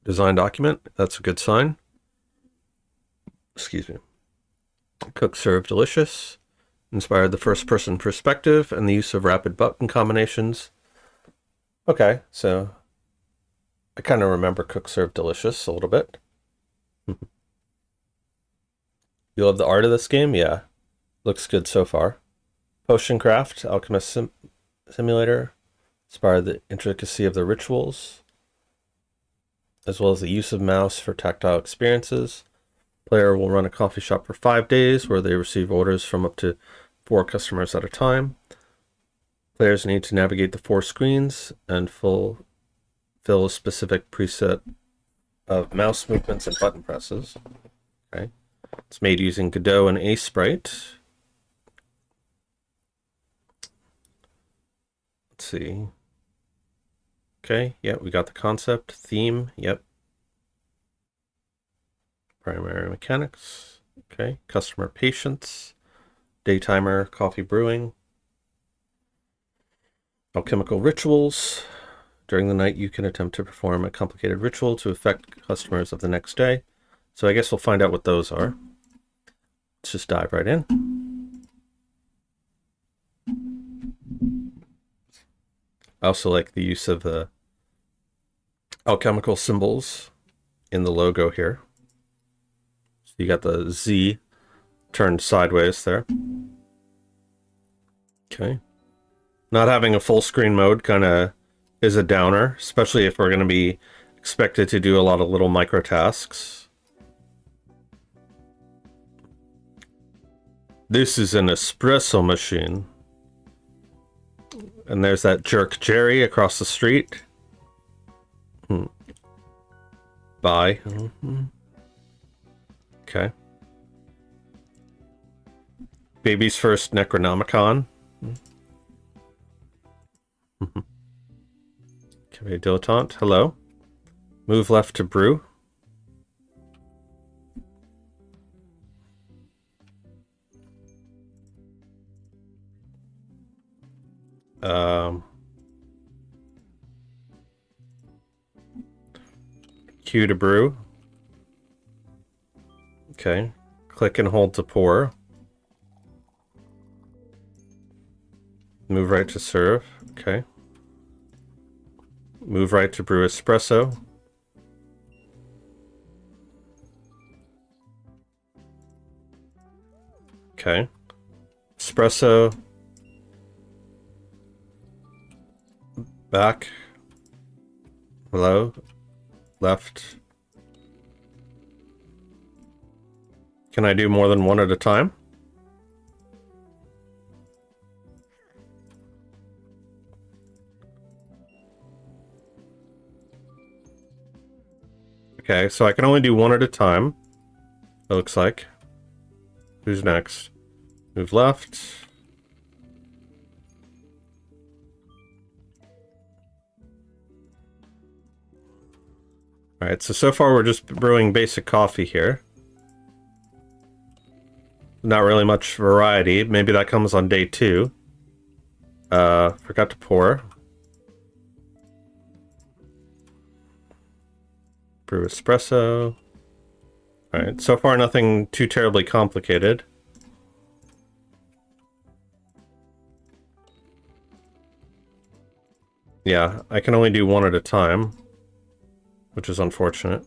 design document. That's a good sign. Excuse me. Cook, serve, delicious. Inspired the first-person perspective and the use of rapid button combinations. Okay, so I kind of remember Cook, Serve, Delicious a little bit. You love the art of this game? Yeah. Looks good so far. Potion Craft, Alchemist Simulator. Inspired the intricacy of the rituals, as well as the use of mouse for tactile experiences. Player will run a coffee shop for 5 days where they receive orders from up to 4 customers at a time. Players need to navigate the 4 screens and fill a specific preset of mouse movements and button presses. Okay. It's made using Godot and Ace Sprite. Let's see. Okay, yeah, we got the concept, theme, yep. Primary mechanics, okay. Customer patience, daytimer, coffee brewing. Alchemical rituals. During the night, you can attempt to perform a complicated ritual to affect customers of the next day. So I guess we'll find out what those are. Let's just dive right in. I also like the use of the alchemical symbols in the logo here. So you got the Z turned sideways there. Okay. Not having a full screen mode kind of is a downer, especially if we're going to be expected to do a lot of little micro tasks. This is an espresso machine. And there's that jerk Jerry across the street. Bye. Okay. Baby's first Necronomicon. Cafe Dilettante. Hello. Move left to brew. Q to brew. Okay. Click and hold to pour. Move right to serve. Okay. Move right to brew espresso. Okay. Espresso. Back. Hello. Left. Can I do more than one at a time? Okay, so I can only do one at a time. It looks like. Who's next? Move left. Alright, so far we're just brewing basic coffee here. Not really much variety. Maybe that comes on day 2. Forgot to pour. Brew espresso. Alright, so far nothing too terribly complicated. Yeah, I can only do one at a time, which is unfortunate.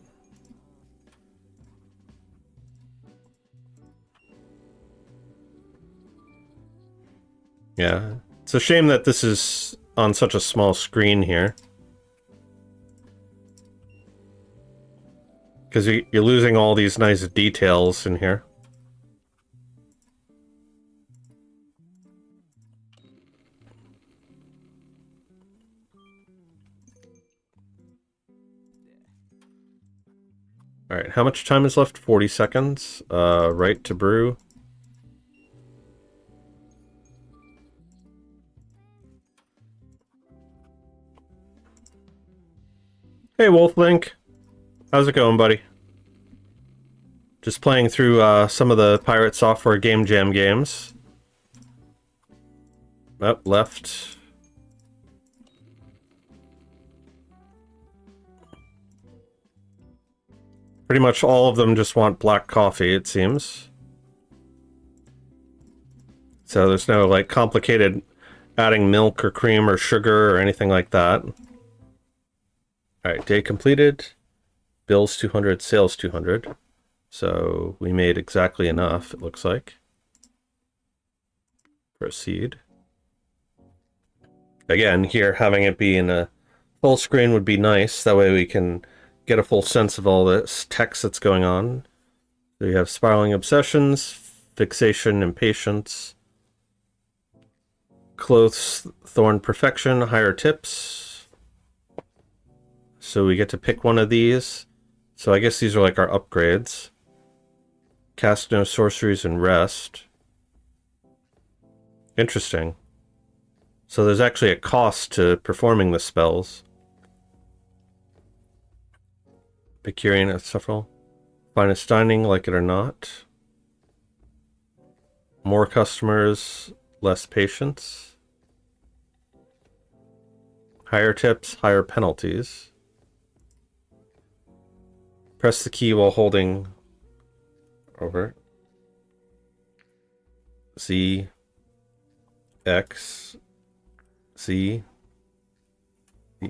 Yeah, it's a shame that this is on such a small screen here. Because you're losing all these nice details in here. Alright, how much time is left? 40 seconds. Right to brew. Hey, Wolflink. How's it going, buddy? Just playing through some of the Pirate Software Game Jam games. Up, left. Pretty much all of them just want black coffee, it seems. So there's no, like, complicated adding milk or cream or sugar or anything like that. Alright, day completed. Bills 200, sales 200. So we made exactly enough, it looks like. Proceed. Again, here, having it be in a full screen would be nice. That way we can get a full sense of all this text that's going on. So you have spiraling obsessions, fixation, impatience, clothes, thorn perfection, higher tips. So we get to pick one of these. So I guess these are like our upgrades. Cast no sorceries and rest. Interesting. So there's actually a cost to performing the spells. Epicurean at several. Finest dining, like it or not. More customers, less patience. Higher tips, higher penalties. Press the key while holding over. Z, X, Z, E.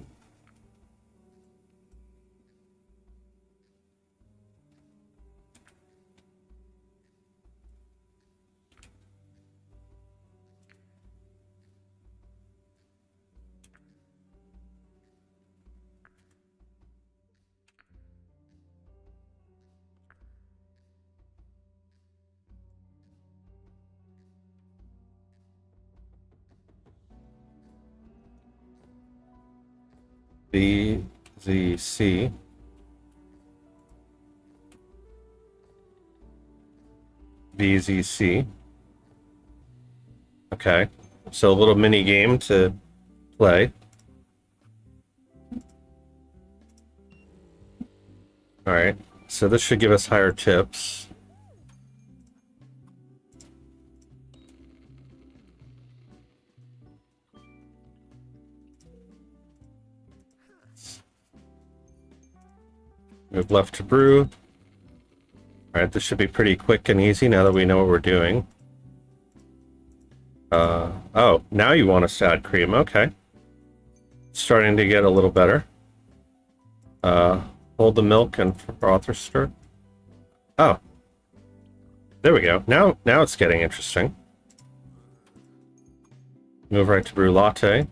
B, Z, C. B, Z, C. Okay. So a little mini game to play. Alright. So this should give us higher tips. Move left to brew. Alright, this should be pretty quick and easy now that we know what we're doing. Oh, now you want us to add cream. Okay. Starting to get a little better. Hold the milk and froth stir. Oh. There we go. Now it's getting interesting. Move right to brew latte.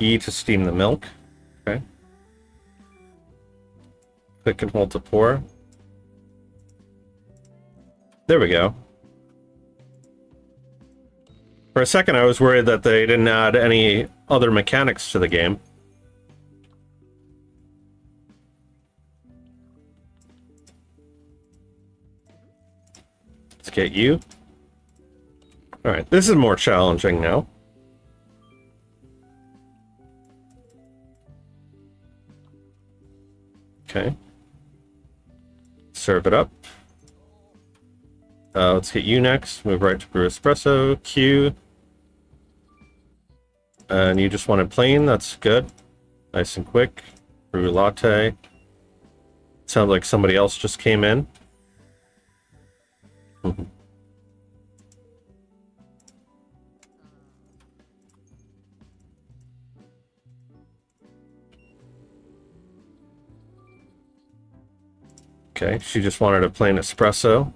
E to steam the milk. Okay. Click and hold to pour. There we go. For a second I was worried that they didn't add any other mechanics to the game. get you. Alright, this is more challenging now. Okay. Serve it up. Let's get you next. Move right to brew espresso. Q. And you just wanted plain. That's good. Nice and quick. Brew latte. Sounds like somebody else just came in. Okay, she just wanted a plain espresso.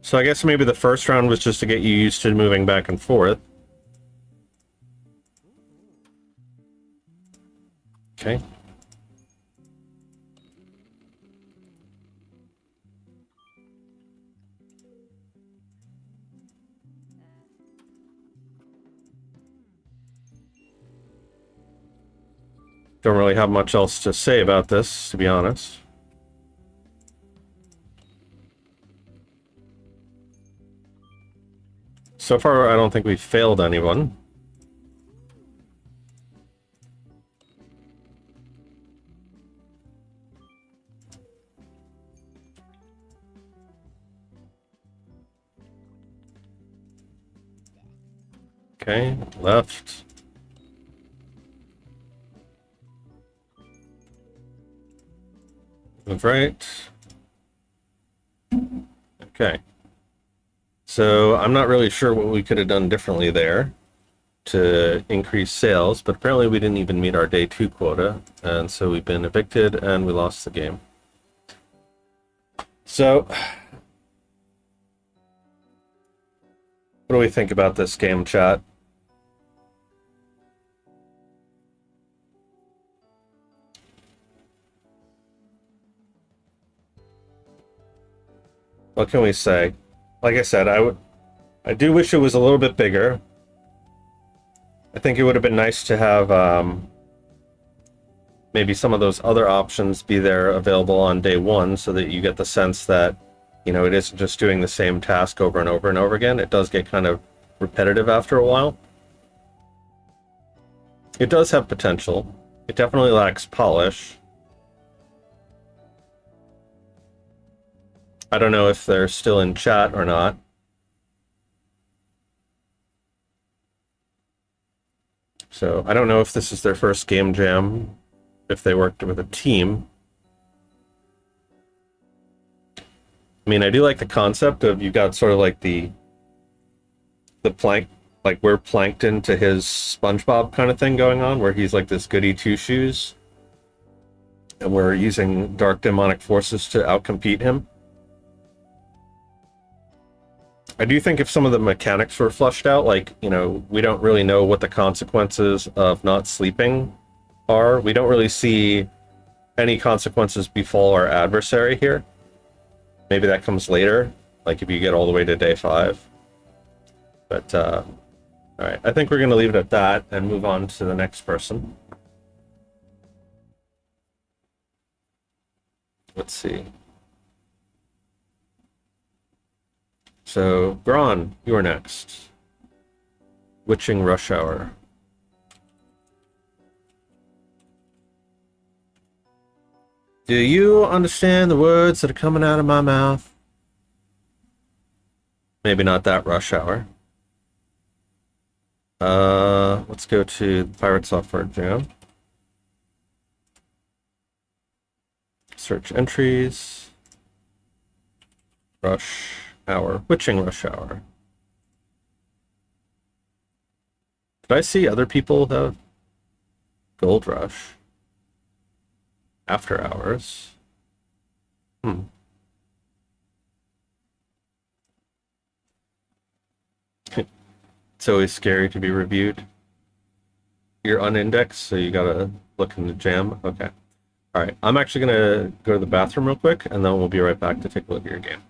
So I guess maybe the first round was just to get you used to moving back and forth. Okay. Don't really have much else to say about this, to be honest. So far, I don't think we've failed anyone. Okay, left. Move right. Okay. So I'm not really sure what we could have done differently there to increase sales, but apparently we didn't even meet our day 2 quota, and so we've been evicted and we lost the game. So, what do we think about this game, chat? What can we say? Like I said, I do wish it was a little bit bigger. I think it would have been nice to have maybe some of those other options be there available on day 1 so that you get the sense that, you know, it isn't just doing the same task over and over and over again. It does get kind of repetitive after a while. It does have potential. It definitely lacks polish. I don't know if they're still in chat or not. So I don't know if this is their first game jam, if they worked with a team. I mean, I do like the concept of you've got sort of like the plank, like we're plankton to his SpongeBob kind of thing going on, where he's like this goody two-shoes, and we're using dark demonic forces to outcompete him. I do think if some of the mechanics were flushed out, like, you know, we don't really know what the consequences of not sleeping are. We don't really see any consequences befall our adversary here. Maybe that comes later, like if you get all the way to day 5. But, alright, I think we're going to leave it at that and move on to the next person. Let's see. So, Gron, you're next. Witching Rush Hour. Do you understand the words that are coming out of my mouth? Maybe not that rush hour. Let's go to the Pirate Software Jam. Search entries. Rush Hour. Witching Rush Hour. Did I see other people have Gold Rush? After hours. It's always scary to be reviewed. You're unindexed, so you gotta look in the jam. Okay. Alright, I'm actually gonna go to the bathroom real quick, and then we'll be right back to take a look at your game.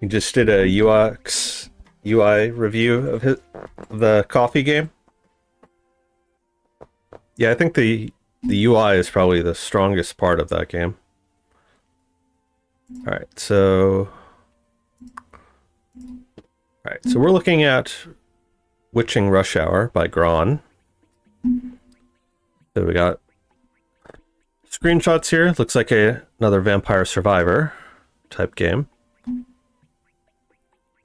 He just did a UI review of the coffee game. Yeah, I think the UI is probably the strongest part of that game. All right, so we're looking at Witching Rush Hour by Gron. So we got screenshots here. Looks like another Vampire Survivor type game.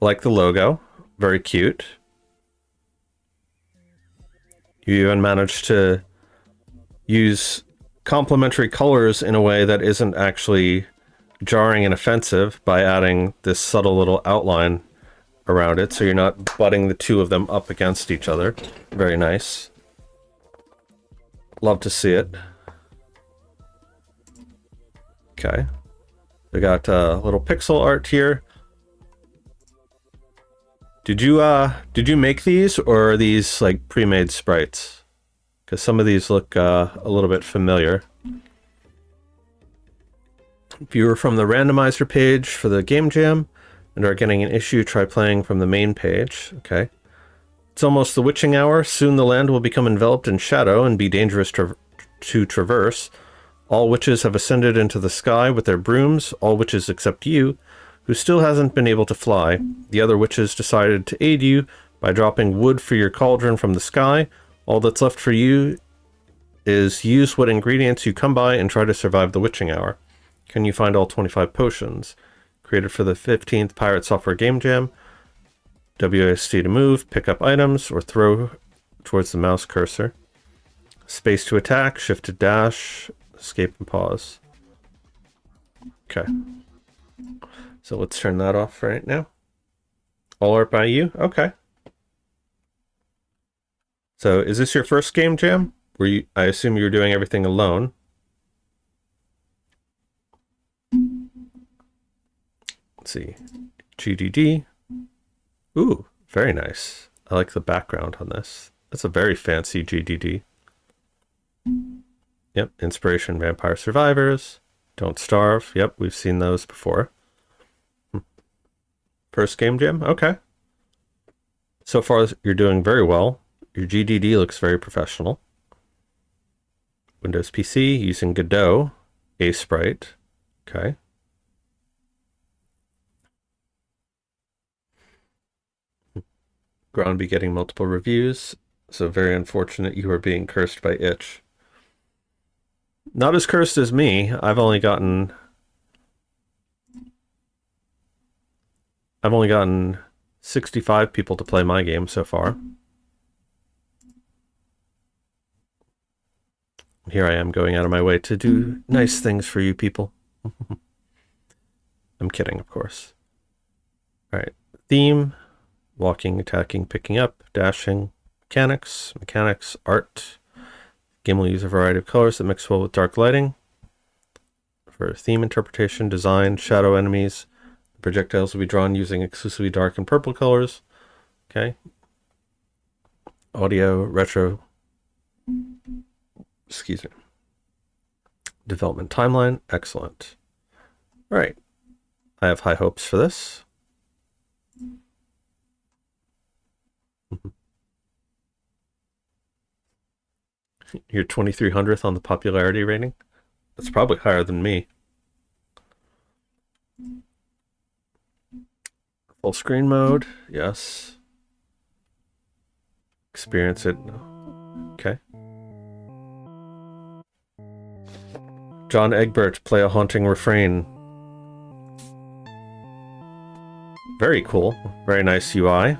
Like the logo, very cute. You even managed to use complementary colors in a way that isn't actually jarring and offensive by adding this subtle little outline around it, so you're not butting the two of them up against each other. Very nice. Love to see it. Okay. We got little pixel art here. Did you make these, or are these like pre-made sprites? Because some of these look a little bit familiar. If you were from the randomizer page for the Game Jam and are getting an issue, try playing from the main page. Okay. It's almost the witching hour. Soon the land will become enveloped in shadow and be dangerous to traverse. All witches have ascended into the sky with their brooms, all witches except you, who still hasn't been able to fly. The other witches decided to aid you by dropping wood for your cauldron from the sky. All that's left for you is use what ingredients you come by and try to survive the witching hour. Can you find all 25 potions? Created for the 15th Pirate Software Game Jam. WASD to move, pick up items, or throw towards the mouse cursor. Space to attack, shift to dash, escape and pause. Okay. So let's turn that off right now. All art by you? Okay. So is this your first Game Jam? I assume you were doing everything alone. Let's see. GDD. Ooh, very nice. I like the background on this. That's a very fancy GDD. Yep, Inspiration Vampire Survivors. Don't Starve. Yep, we've seen those before. First Game Jam? Okay. So far, you're doing very well. Your GDD looks very professional. Windows PC using Godot, a sprite. Okay. Gron be getting multiple reviews, so very unfortunate you are being cursed by Itch. Not as cursed as me. I've only gotten 65 people to play my game so far. Here I am going out of my way to do nice things for you people. I'm kidding, of course. All right, theme, walking, attacking, picking up, dashing, mechanics, art. Game will use a variety of colors that mix well with dark lighting. For theme interpretation, design, shadow enemies, projectiles will be drawn using exclusively dark and purple colors. Okay. Audio, retro. Excuse me. Development timeline, excellent. All right. I have high hopes for this. You're 2300th on the popularity rating. That's probably higher than me. Full screen mode, yes. Experience it, no. Okay. John Egbert, play a haunting refrain. Very cool. Very nice UI.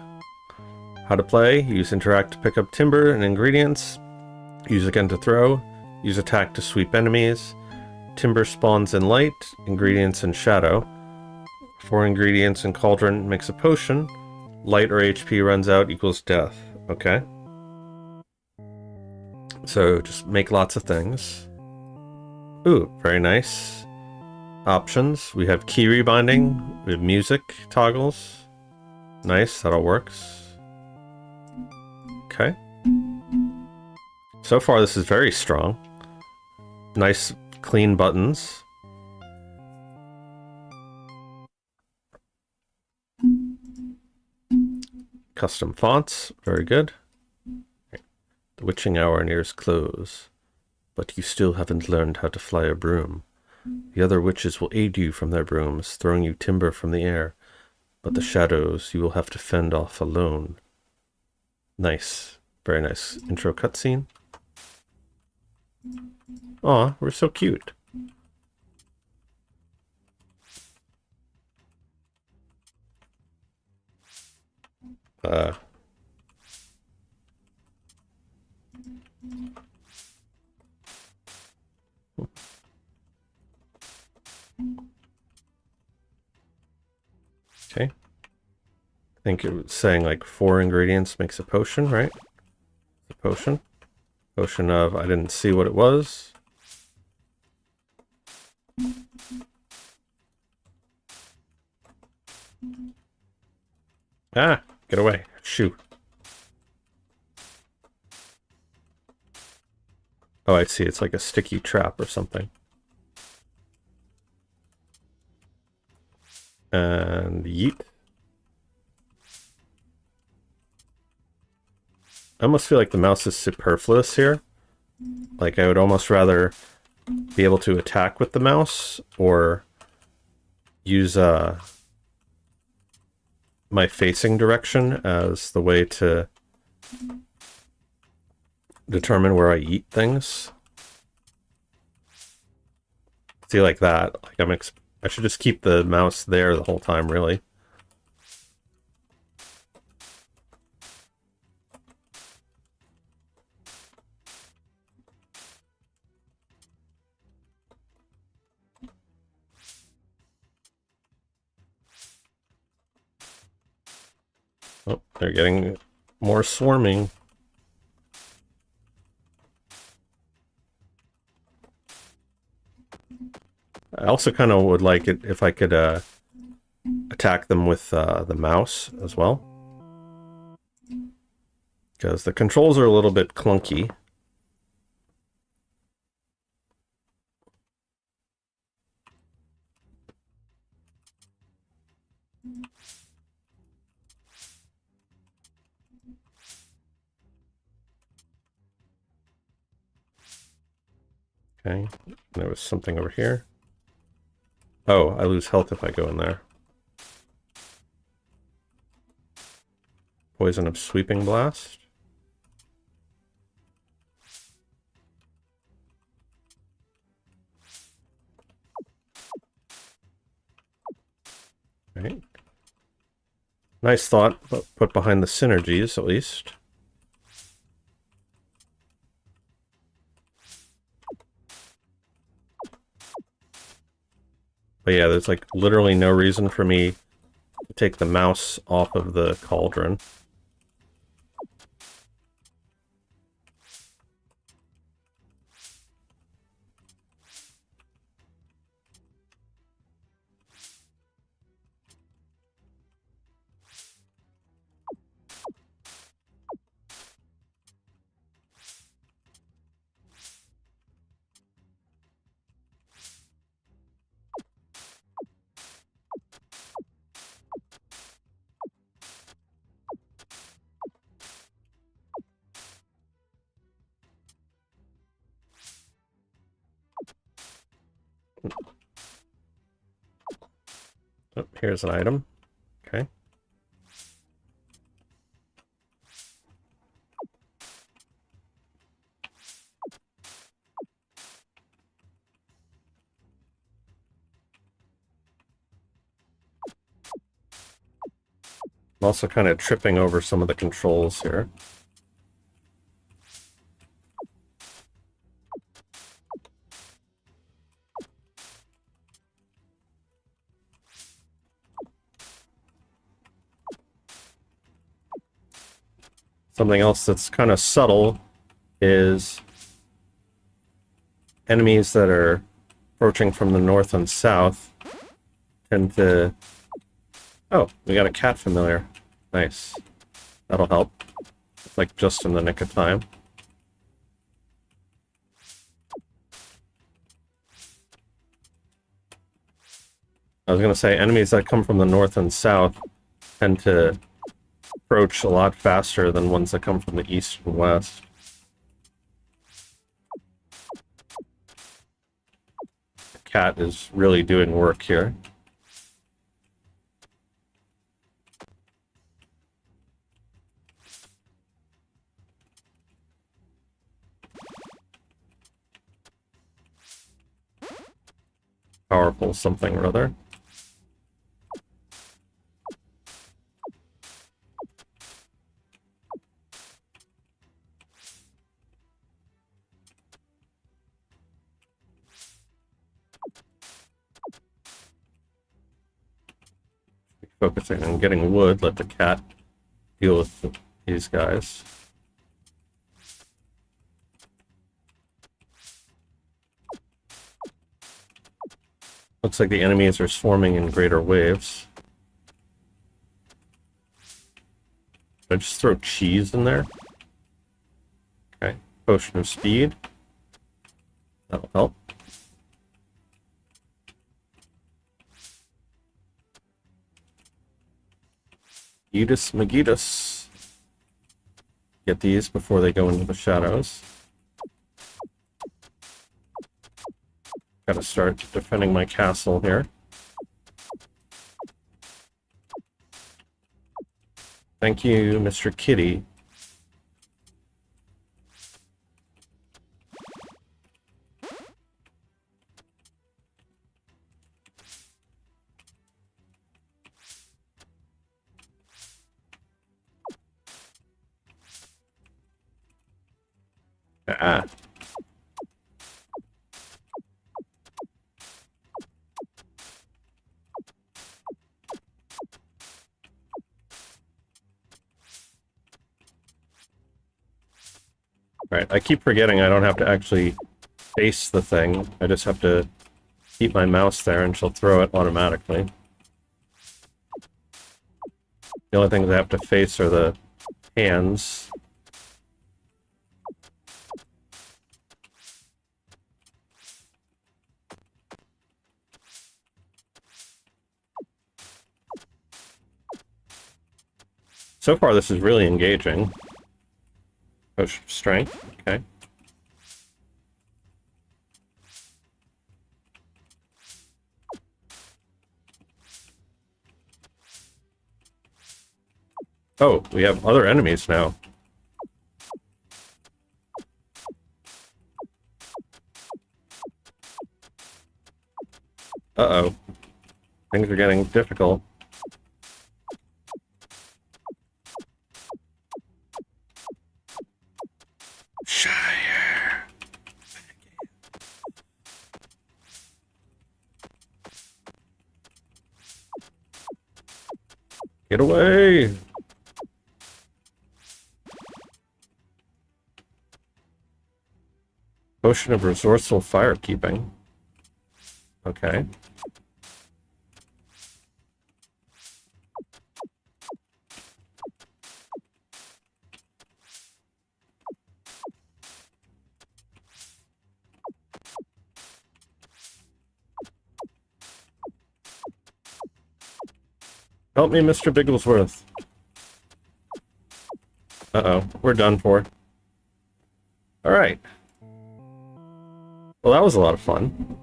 How to play, use interact to pick up timber and ingredients. Use again to throw. Use attack to sweep enemies. Timber spawns in light, ingredients in shadow. 4 ingredients in cauldron makes a potion. Light or HP runs out equals death. Okay. So just make lots of things. Ooh, very nice. Options. We have key rebinding. We have music toggles. Nice, that all works. Okay. So far, this is very strong. Nice, clean buttons. custom fonts. Very good. The witching hour nears close, but you still haven't learned how to fly a broom. The other witches will aid you from their brooms, throwing you timber from the air, but the shadows you will have to fend off alone. Nice. Very nice intro cutscene. Aw, we're so cute. Okay. I think it was saying like 4 ingredients makes a potion, right? A potion. Potion of, I didn't see what it was. Ah, get away. Shoo. Oh, I see. It's like a sticky trap or something. And yeet. I almost feel like the mouse is superfluous here. Like, I would almost rather be able to attack with the mouse or use my facing direction as the way to determine where I eat things. See, like that. Like I should just keep the mouse there the whole time, really. Oh, they're getting more swarming. I also kind of would like it if I could attack them with the mouse as well. Because the controls are a little bit clunky. Okay, there was something over here. Oh, I lose health if I go in there. Poison of Sweeping Blast. Right. Nice thought, but put behind the synergies at least. But yeah, there's like literally no reason for me to take the mouse off of the cauldron. Oh, here's an item. Okay. I'm also kind of tripping over some of the controls here. Something else that's kind of subtle is enemies that are approaching from the north and south tend to... Oh, we got a cat familiar. Nice. That'll help. Like, just in the nick of time. I was going to say, enemies that come from the north and south tend to approach a lot faster than ones that come from the east and west. The cat is really doing work here. Powerful something or other. Focusing on getting wood, let the cat deal with these guys. Looks like the enemies are swarming in greater waves. Should I just throw cheese in there? Okay, potion of speed. That'll help. Eatus Magitas. Get these before they go into the shadows. Gotta start defending my castle here. Thank you, Mr. Kitty. Ah. Alright, I keep forgetting I don't have to actually face the thing. I just have to keep my mouse there and she'll throw it automatically. The only things I have to face are the hands. So far, this is really engaging. Potion of strength, okay. Oh, we have other enemies now. Uh-oh. Things are getting difficult. Shire. Get away! Potion of resourceful firekeeping. Okay. Help me, Mr. Bigglesworth. Uh-oh, we're done for. Alright. Well, that was a lot of fun.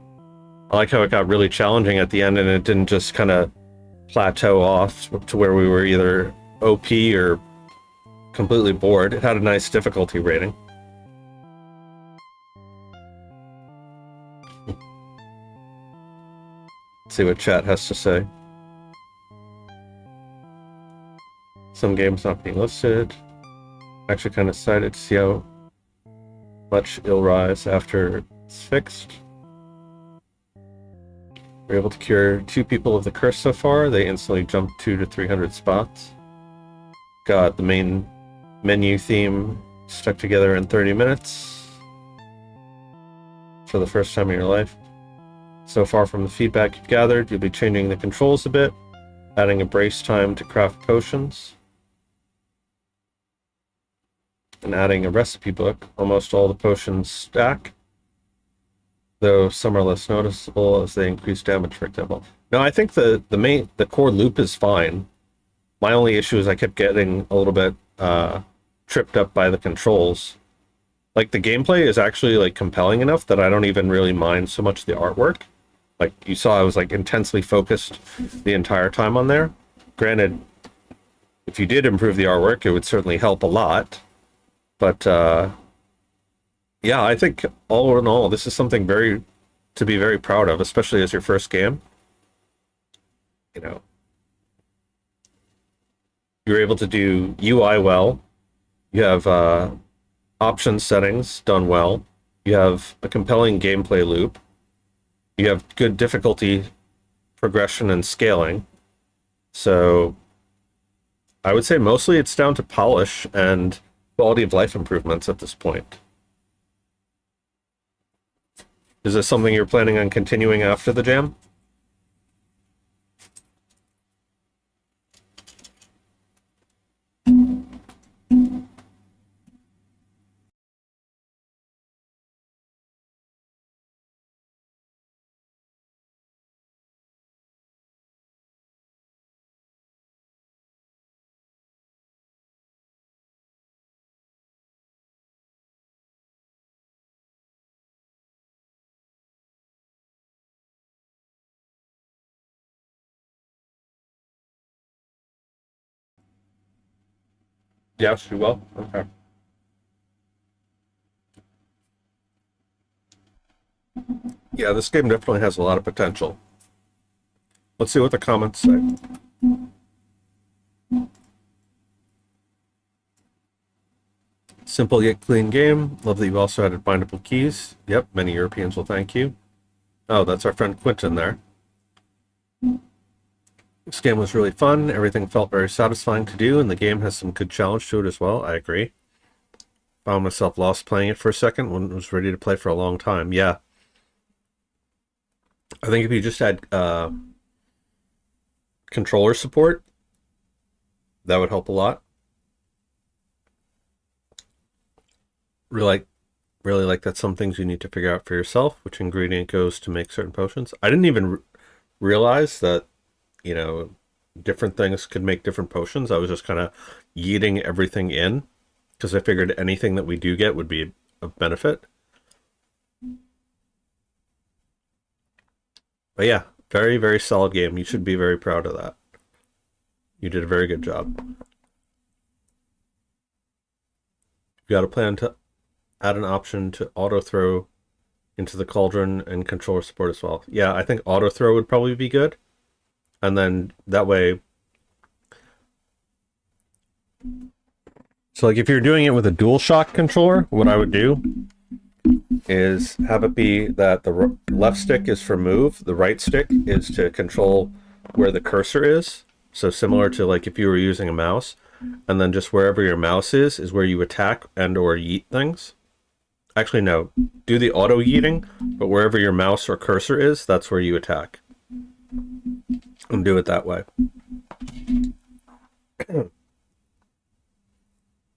I like how it got really challenging at the end and it didn't just kind of plateau off to where we were either OP or completely bored. It had a nice difficulty rating. Let's see what chat has to say. Some games not being listed. Actually kind of excited to see how much it'll rise after it's fixed. We're able to cure 2 people of the curse so far. They instantly jumped 200 to 300 spots. Got the main menu theme stuck together in 30 minutes. For the first time in your life. So far from the feedback you've gathered, you'll be changing the controls a bit, adding a brace time to craft potions, and adding a recipe book. Almost all the potions stack, though some are less noticeable as they increase damage, for example. No, I think the core loop is fine. My only issue is I kept getting a little bit tripped up by the controls. Like, the gameplay is actually like compelling enough that I don't even really mind so much the artwork. Like you saw, I was like intensely focused the entire time on there. Granted, if you did improve the artwork, it would certainly help a lot. But yeah, I think all in all, this is something to be very proud of, especially as your first game. You know, you're able to do UI well. You have option settings done well. You have a compelling gameplay loop. You have good difficulty progression and scaling. So I would say mostly it's down to polish and quality of life improvements at this point. Is this something you're planning on continuing after the jam? Yes, you will. Okay. Yeah, this game definitely has a lot of potential. Let's see what the comments say. Simple yet clean game. Love that you also added bindable keys. Yep, many Europeans will thank you. Oh, that's our friend Quentin there. This game was really fun. Everything felt very satisfying to do, and the game has some good challenge to it as well. I agree. Found myself lost playing it for a second when it was ready to play for a long time. Yeah. I think if you just had controller support, that would help a lot. Really like that some things you need to figure out for yourself, which ingredient goes to make certain potions. I didn't even realize that, you know, different things could make different potions. I was just kind of yeeting everything in because I figured anything that we do get would be of benefit. But yeah, very, very solid game. You should be very proud of that. You did a very good job. You got a plan to add an option to auto throw into the cauldron and controller support as well. Yeah, I think auto throw would probably be good. And then that way, so like if you're doing it with a DualShock controller, what I would do is have it be that the left stick is for move, the right stick is to control where the cursor is. So similar to like if you were using a mouse, and then just wherever your mouse is where you attack and or yeet things. Actually, no, do the auto yeeting, but wherever your mouse or cursor is, that's where you attack. And do it that way.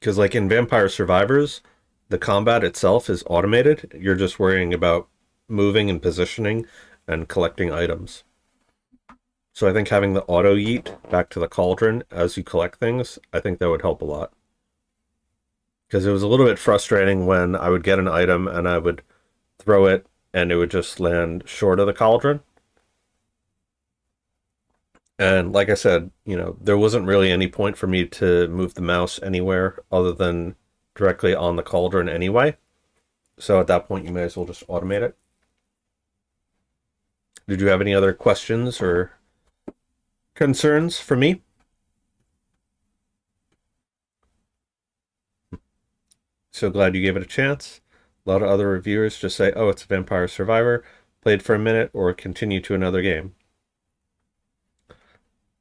Because like in Vampire Survivors, the combat itself is automated. You're just worrying about moving and positioning and collecting items. So I think having the auto yeet back to the cauldron as you collect things, I think that would help a lot. Because it was a little bit frustrating when I would get an item and I would throw it and it would just land short of the cauldron. And like I said, you know, there wasn't really any point for me to move the mouse anywhere other than directly on the cauldron anyway. So at that point, you may as well just automate it. Did you have any other questions or concerns for me? So glad you gave it a chance. A lot of other reviewers just say, oh, it's a Vampire Survivor, played for a minute, or continue to another game.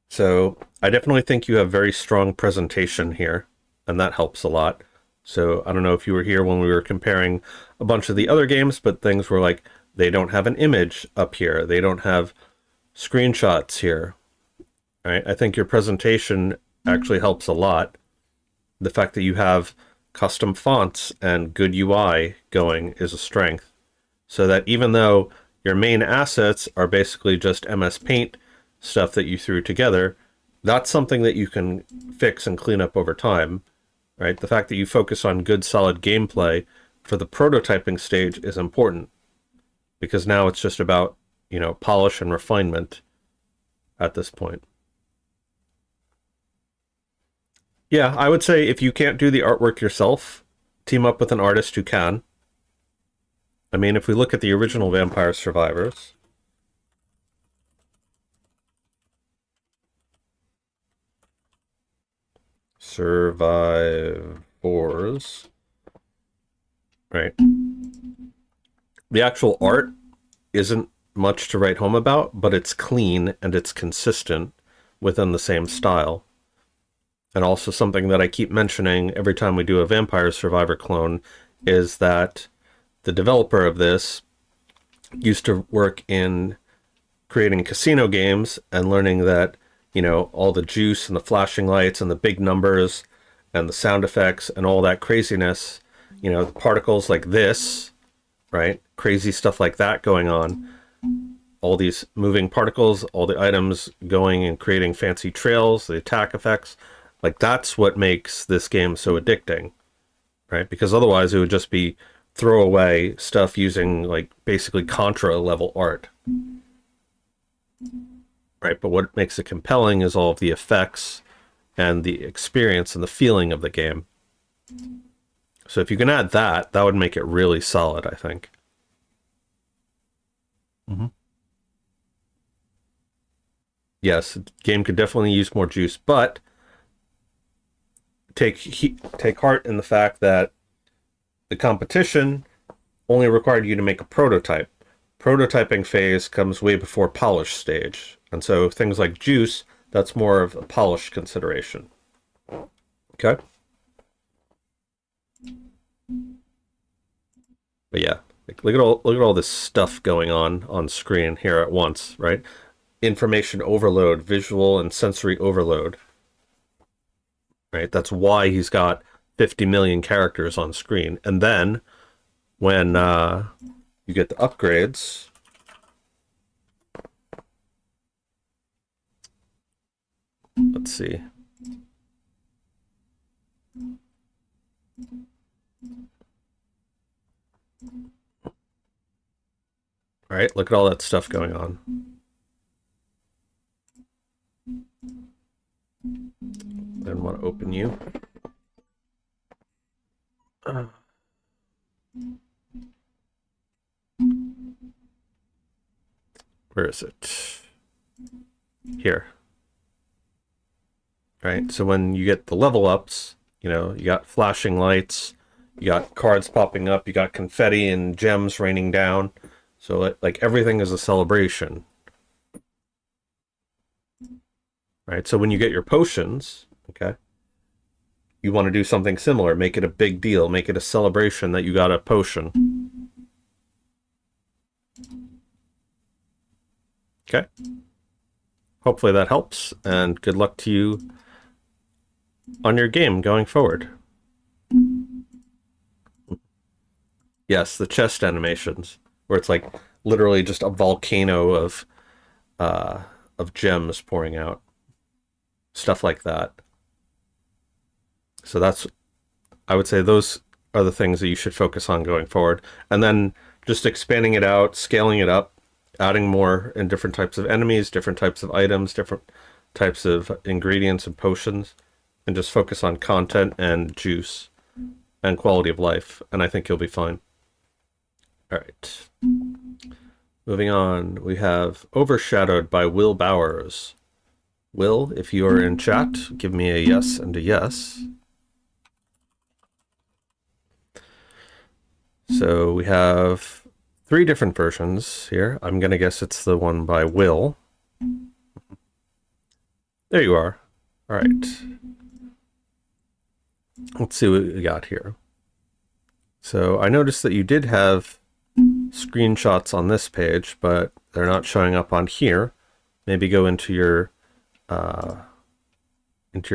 So I definitely think you have very strong presentation here, and that helps a lot. So I don't know if you were here when we were comparing a bunch of the other games, but things were like, they don't have an image up here. They don't have screenshots here. All right? I think your presentation actually helps a lot. The fact that you have custom fonts and good UI going is a strength. So that even though your main assets are basically just MS Paint stuff that you threw together, that's something that you can fix and clean up over time, right? The fact that you focus on good, solid gameplay for the prototyping stage is important, because now it's just about, you know, polish and refinement at this point. Yeah, I would say if you can't do the artwork yourself, team up with an artist who can. I mean, if we look at the original Vampire Survivors, Survivors, right? The actual art isn't much to write home about, but it's clean and it's consistent within the same style. And also something that I keep mentioning every time we do a Vampire Survivor clone is that the developer of this used to work in creating casino games and learning that, you know, all the juice and the flashing lights and the big numbers and the sound effects and all that craziness, you know, the particles like this, right? Crazy stuff like that going on. All these moving particles, all the items going and creating fancy trails, the attack effects. Like, that's what makes this game so addicting, right? Because otherwise it would just be throwaway stuff using, like, basically Contra level art. Right, but what makes it compelling is all of the effects and the experience and the feeling of the game. So if you can add that, that would make it really solid, I think. Yes, the game could definitely use more juice, but take heart in the fact that the competition only required you to make a prototype. Prototyping phase comes way before polish stage. And so things like juice, that's more of a polish consideration. Okay? But yeah, like, look at all this stuff going on screen here at once, right? Information overload, visual and sensory overload. Right? That's why he's got 50 million characters on screen. And then when you get the upgrades, let's see. All right, look at all that stuff going on. Then want to open you. Where is it? Here. Right, so when you get the level ups, you know, you got flashing lights, you got cards popping up, you got confetti and gems raining down. So like everything is a celebration. Right, so when you get your potions, okay, you want to do something similar. Make it a big deal. Make it a celebration that you got a potion. Okay. Hopefully that helps, and good luck to you on your game going forward. Yes, the chest animations, where it's like literally just a volcano of gems pouring out. Stuff like that. So that's, I would say those are the things that you should focus on going forward. And then just expanding it out, scaling it up, adding more in different types of enemies, different types of items, different types of ingredients and potions, and just focus on content and juice and quality of life. And I think you'll be fine. All right. Moving on, we have Overshadowed by Will Bowers. Will, if you are in chat, give me a yes and a yes. So we have 3 different versions here. I'm going to guess it's the one by Will. There you are. All right. Let's see what we got here. So I noticed that you did have screenshots on this page, but they're not showing up on here. Maybe go into your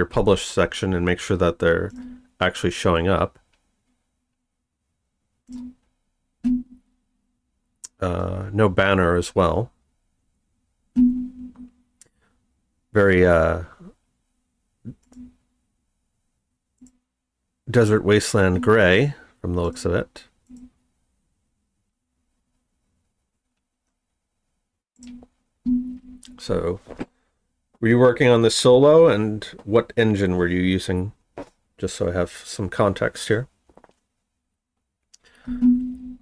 published section and make sure that they're actually showing up. No banner as well. Very Desert Wasteland Gray, from the looks of it. So, were you working on this solo, and what engine were you using? Just so I have some context here.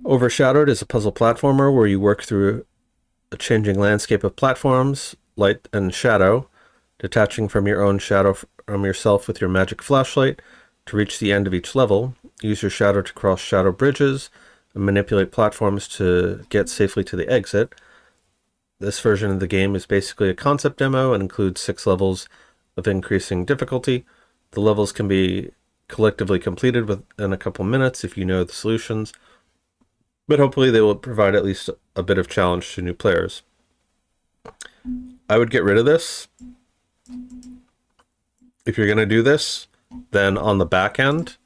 Overshadowed is a puzzle platformer where you work through a changing landscape of platforms, light and shadow, detaching from your own shadow from yourself with your magic flashlight to reach the end of each level. Use your shadow to cross shadow bridges and manipulate platforms to get safely to the exit. This version of the game is basically a concept demo and includes 6 levels of increasing difficulty. The levels can be collectively completed within a couple minutes if you know the solutions, but hopefully they will provide at least a bit of challenge to new players. I would get rid of this. If you're going to do this, then on the back end,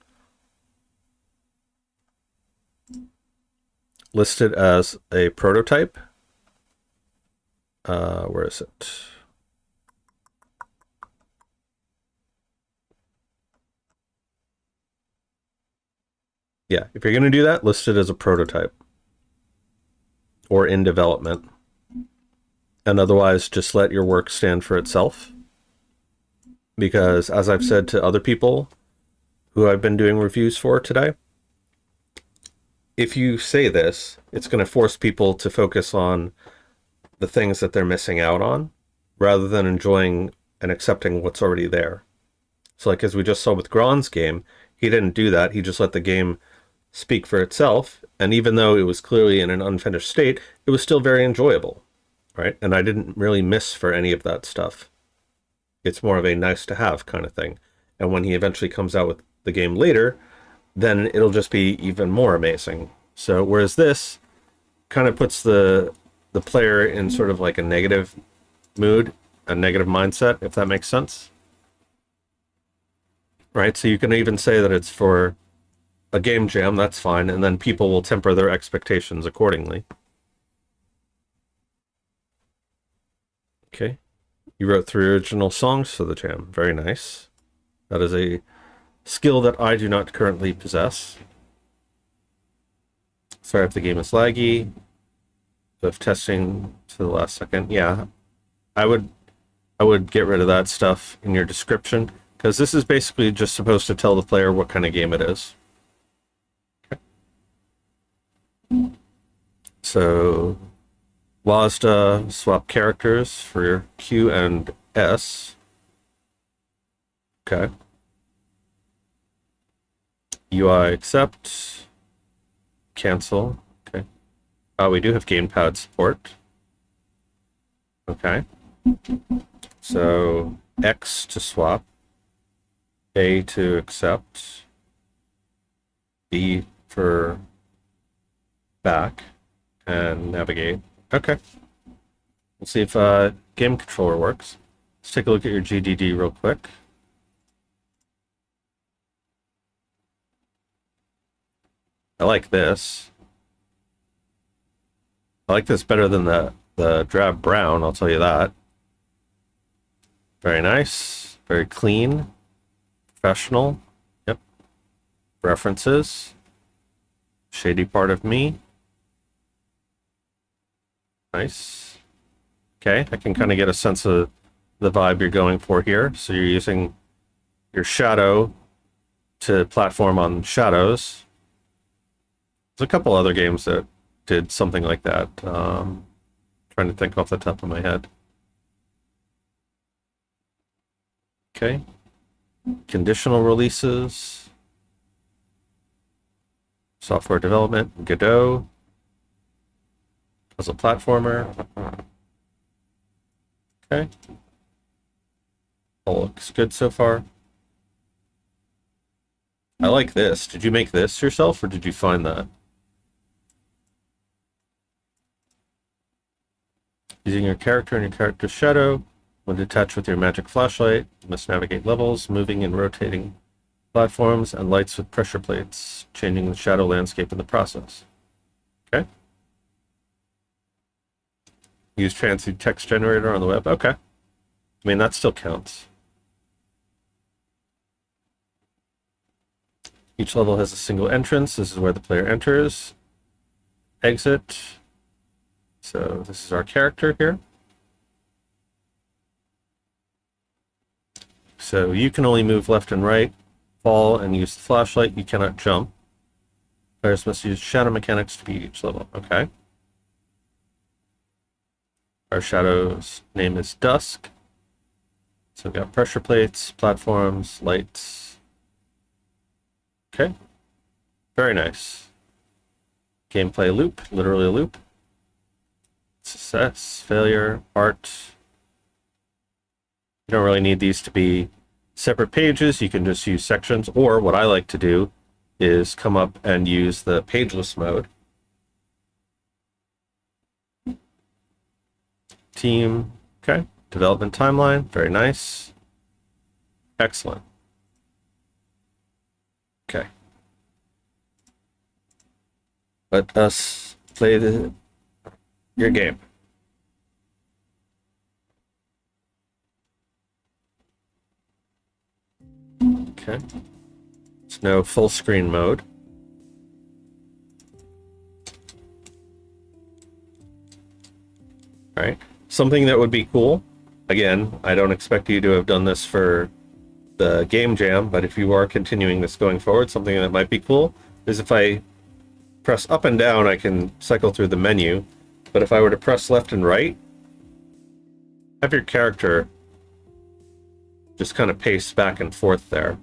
list it as a prototype. Where is it? Yeah, if you're going to do that, list it as a prototype or in development. And otherwise, just let your work stand for itself. Because as I've said to other people who I've been doing reviews for today, if you say this, it's going to force people to focus on the things that they're missing out on rather than enjoying and accepting what's already there. So like as we just saw with Gron's game, he didn't do that. He just let the game speak for itself. And even though it was clearly in an unfinished state, it was still very enjoyable, right? And I didn't really miss for any of that stuff. It's more of a nice to have kind of thing. And when he eventually comes out with the game later, then it'll just be even more amazing. So whereas this kind of puts the player in sort of like a negative mood, a negative mindset, if that makes sense. Right? So you can even say that it's for a game jam, that's fine, and then people will temper their expectations accordingly. Okay. You wrote 3 original songs for the jam. Very nice. That is a skill that I do not currently possess. Sorry if the game is laggy. If testing to the last second, yeah, I would get rid of that stuff in your description, because this is basically just supposed to tell the player what kind of game it is. Okay. So WASD swap characters for your Q and S. Okay. UI accept. Cancel. Okay. We do have gamepad support. Okay. So X to swap. A to accept. B for back. And navigate. Okay. We'll see if game controller works. Let's take a look at your GDD real quick. I like this. I like this better than the drab brown, I'll tell you that. Very nice. Very clean. Professional. Yep. References. Shady part of me. Nice. Okay, I can kind of get a sense of the vibe you're going for here. So you're using your shadow to platform on shadows. There's a couple other games that did something like that. Trying to think off the top of my head. Okay. Conditional releases. Software development. Godot. Puzzle platformer. Okay. All looks good so far. I like this. Did you make this yourself, or did you find that? Using your character and your character's shadow. When detached with your magic flashlight, you must navigate levels, moving and rotating platforms, and lights with pressure plates, changing the shadow landscape in the process. Okay. Use fancy text generator on the web. Okay. I mean, that still counts. Each level has a single entrance. This is where the player enters. Exit. So this is our character here. So you can only move left and right, fall, and use the flashlight. You cannot jump. Players must use shadow mechanics to beat each level. Okay. Our shadow's name is Dusk. So we've got pressure plates, platforms, lights. Okay. Very nice. Gameplay loop, literally a loop. Success, failure, art. You don't really need these to be separate pages. You can just use sections, or what I like to do is come up and use the pageless mode. Team, okay. Development timeline, very nice. Excellent. Okay. Let us play your game. Okay. It's now full screen mode. All right. Something that would be cool. Again, I don't expect you to have done this for the game jam, but if you are continuing this going forward, something that might be cool is if I press up and down, I can cycle through the menu. But if I were to press left and right, have your character just kind of pace back and forth there,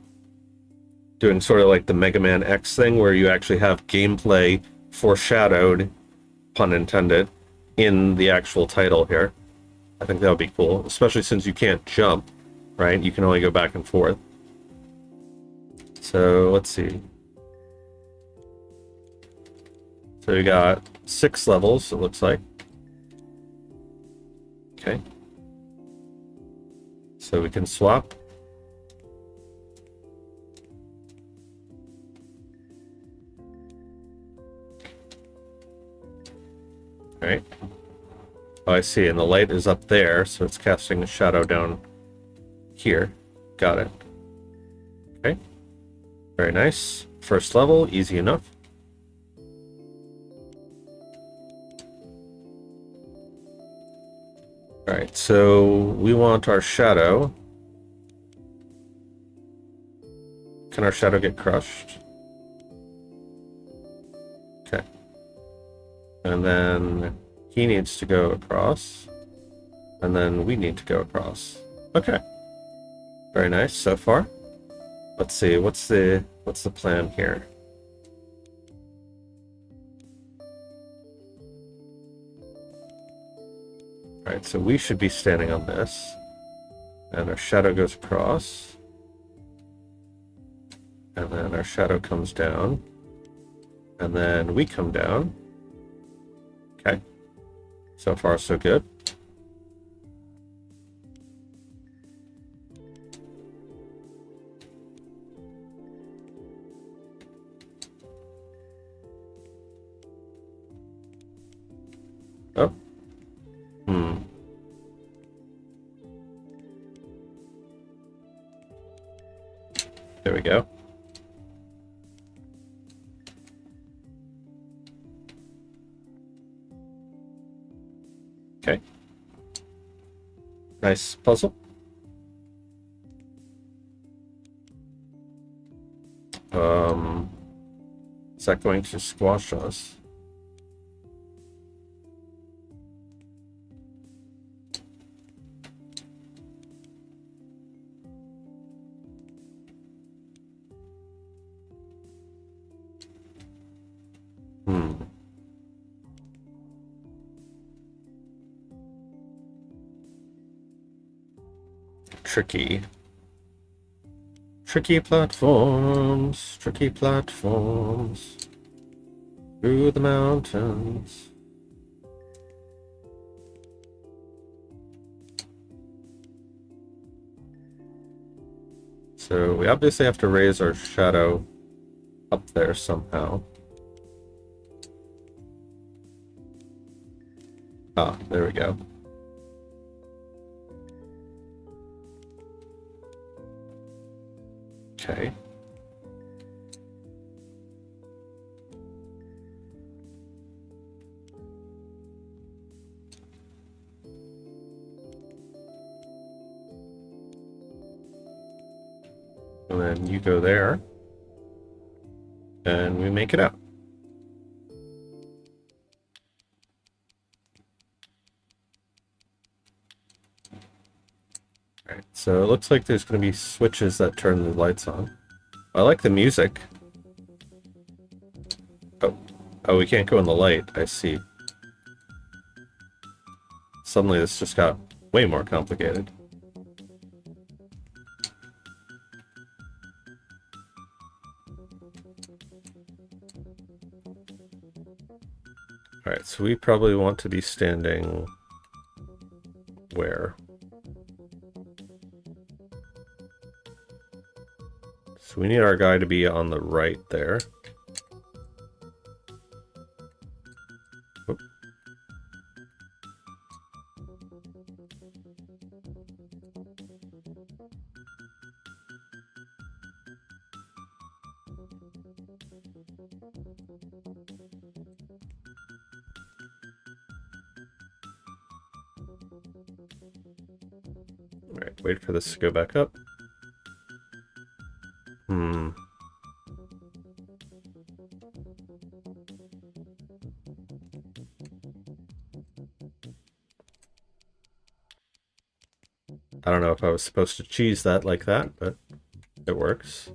doing sort of like the Mega Man X thing where you actually have gameplay foreshadowed, pun intended, in the actual title here. I think that would be cool, especially since you can't jump, right? You can only go back and forth. So let's see. So we got 6 levels, it looks like. Okay. So we can swap. All right. Oh, I see. And the light is up there, so it's casting a shadow down here. Got it. Okay. Very nice. First level, easy enough. All right, so we want our shadow. Can our shadow get crushed? Okay. And then he needs to go across. And then we need to go across. Okay. Very nice so far. Let's see, what's the plan here? Alright, so we should be standing on this. And our shadow goes across. And then our shadow comes down. And then we come down. Okay. So far, so good. Oh. There we go. Okay. Nice puzzle. Is that going to squash us? Tricky. Tricky platforms, tricky platforms. Through the mountains. So we obviously have to raise our shadow up there somehow. Ah, there we go. Okay. And then you go there. And we make it out. Alright, so it looks like there's going to be switches that turn the lights on. I like the music. Oh, we can't go in the light. I see. Suddenly this just got way more complicated. Alright, so we probably want to be standing where? So we need our guy to be on the right there. Oop. Alright, wait for this to go back up. I don't know if I was supposed to cheese that like that, but it works.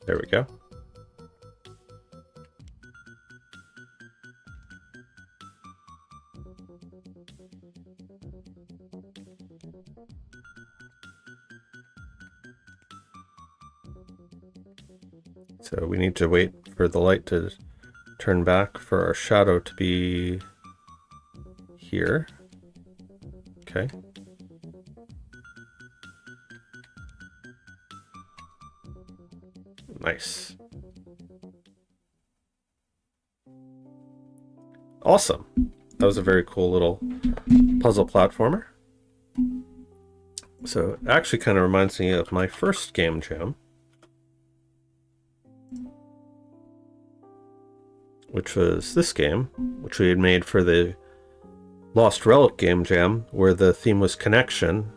There we go. So we need to wait for the light to turn back for our shadow to be here. Okay. Nice. Awesome. That was a very cool little puzzle platformer. So it actually kind of reminds me of my first game jam, which was this game, which we had made for the Lost Relic game jam, where the theme was connection.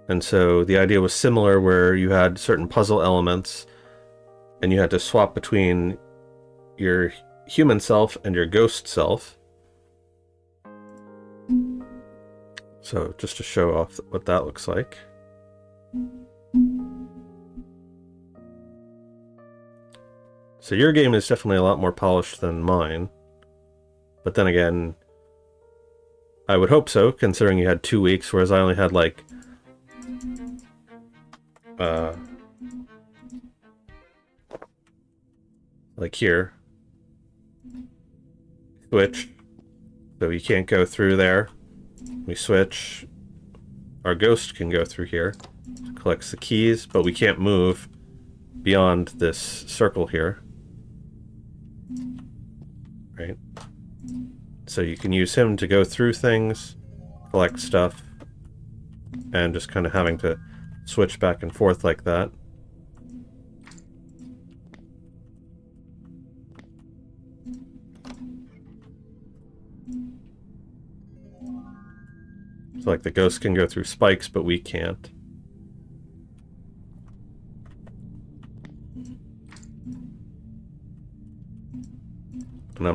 And so the idea was similar, where you had certain puzzle elements and you had to swap between your human self and your ghost self. So just to show off what that looks like. So your game is definitely a lot more polished than mine. But then again, I would hope so, considering you had 2 weeks, whereas I only had like here, switch, so you can't go through there. We switch, our ghost can go through here, collects the keys, but we can't move beyond this circle here, right? So you can use him to go through things, collect stuff, and just kind of having to switch back and forth like that. So like the ghost can go through spikes, but we can't. And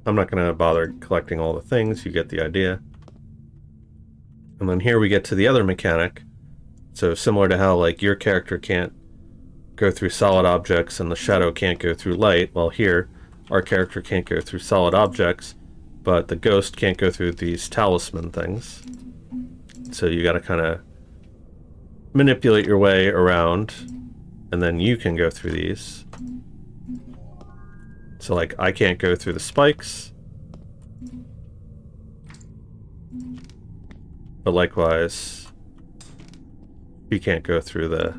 I'm not gonna bother collecting all the things, you get the idea. And then here we get to the other mechanic. So similar to how like your character can't go through solid objects and the shadow can't go through light, well here our character can't go through solid objects, but the ghost can't go through these talisman things. So you gotta kind of manipulate your way around, and then you can go through these. So like I can't go through the spikes, but likewise You can't go through the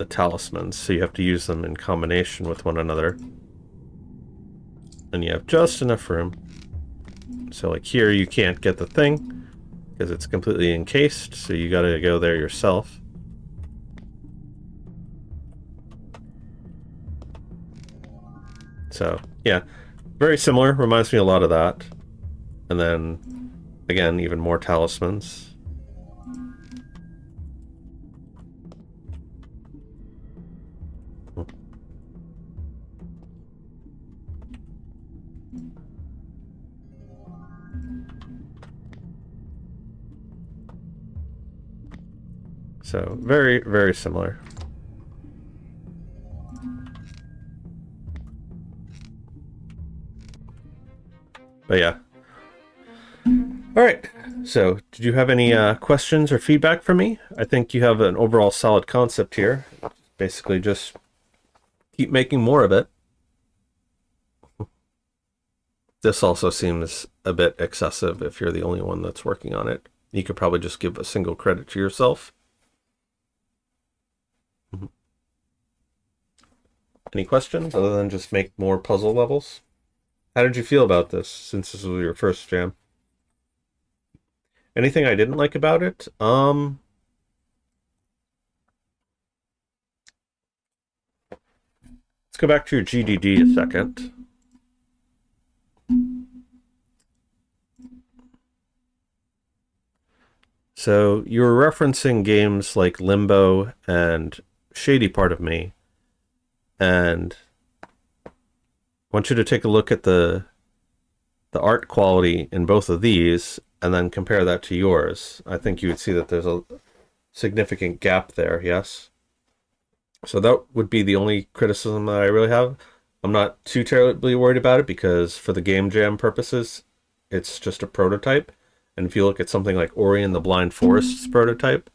talismans, so you have to use them in combination with one another. And you have just enough room. So like here you can't get the thing because it's completely encased, so you gotta go there yourself. So yeah, very similar, reminds me a lot of that. And then again, even more talismans. So very, very similar. But yeah. All right. So did you have any questions or feedback for me? I think you have an overall solid concept here. Basically just keep making more of it. This also seems a bit excessive if you're the only one that's working on it. You could probably just give a single credit to yourself. Any questions other than just make more puzzle levels? How did you feel about this since this was your first jam? Anything I didn't like about it? Let's go back to your GDD a second. So you were referencing games like Limbo and Shady Part of Me, and I want you to take a look at the art quality in both of these and then compare that to yours. I think you would see that there's a significant gap there, yes? So that would be the only criticism that I really have. I'm not too terribly worried about it because for the game jam purposes, it's just a prototype. And if you look at something like Ori and the Blind Forest's prototype,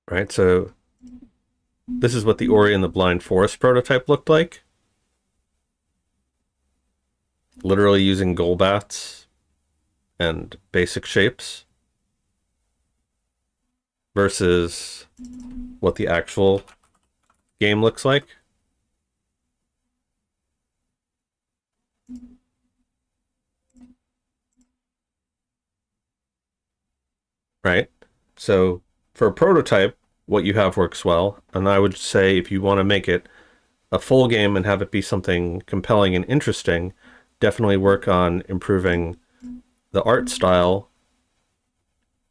right? So this is what the Ori and the Blind Forest prototype looked like. Literally using Golbats and basic shapes versus what the actual game looks like. Right? So for a prototype, what you have works well, and I would say if you want to make it a full game and have it be something compelling and interesting, definitely work on improving the art style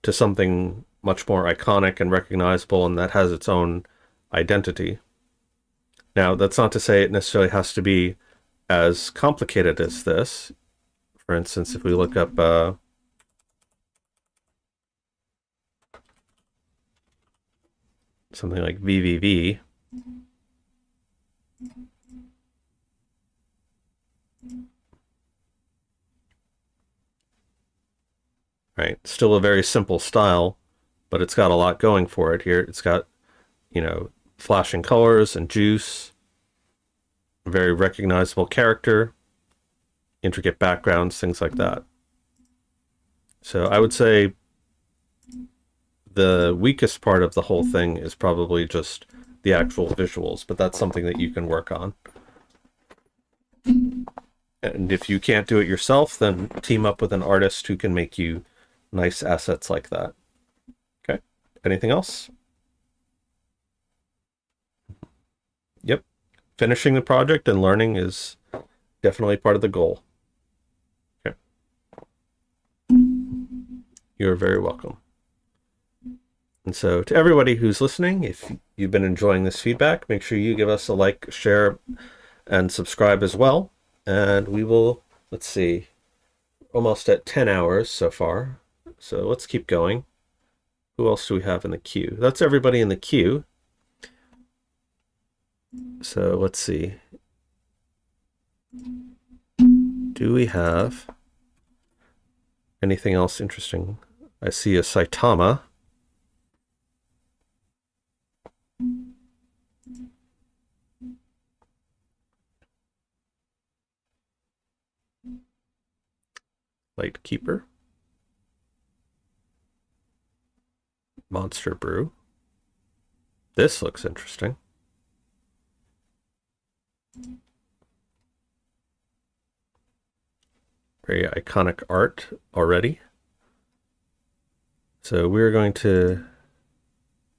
to something much more iconic and recognizable and that has its own identity. Now, that's not to say it necessarily has to be as complicated as this. For instance, if we look up something like VVV, right? Still a very simple style, but it's got a lot going for it here. It's got, you know, flashing colors and juice, a very recognizable character, intricate backgrounds, things like that. So I would say the weakest part of the whole thing is probably just the actual visuals, but that's something that you can work on. And if you can't do it yourself, then team up with an artist who can make you nice assets like that. Okay. Anything else? Yep. Finishing the project and learning is definitely part of the goal. Okay. You're very welcome. And so to everybody who's listening, if you've been enjoying this feedback, make sure you give us a like, share, and subscribe as well. And we will, let's see, almost at 10 hours so far. So let's keep going. Who else do we have in the queue? That's everybody in the queue. So let's see. Do we have anything else interesting? I see a Saitama. Shopkeeper. Monster Brew. This looks interesting. Very iconic art already. So we're going to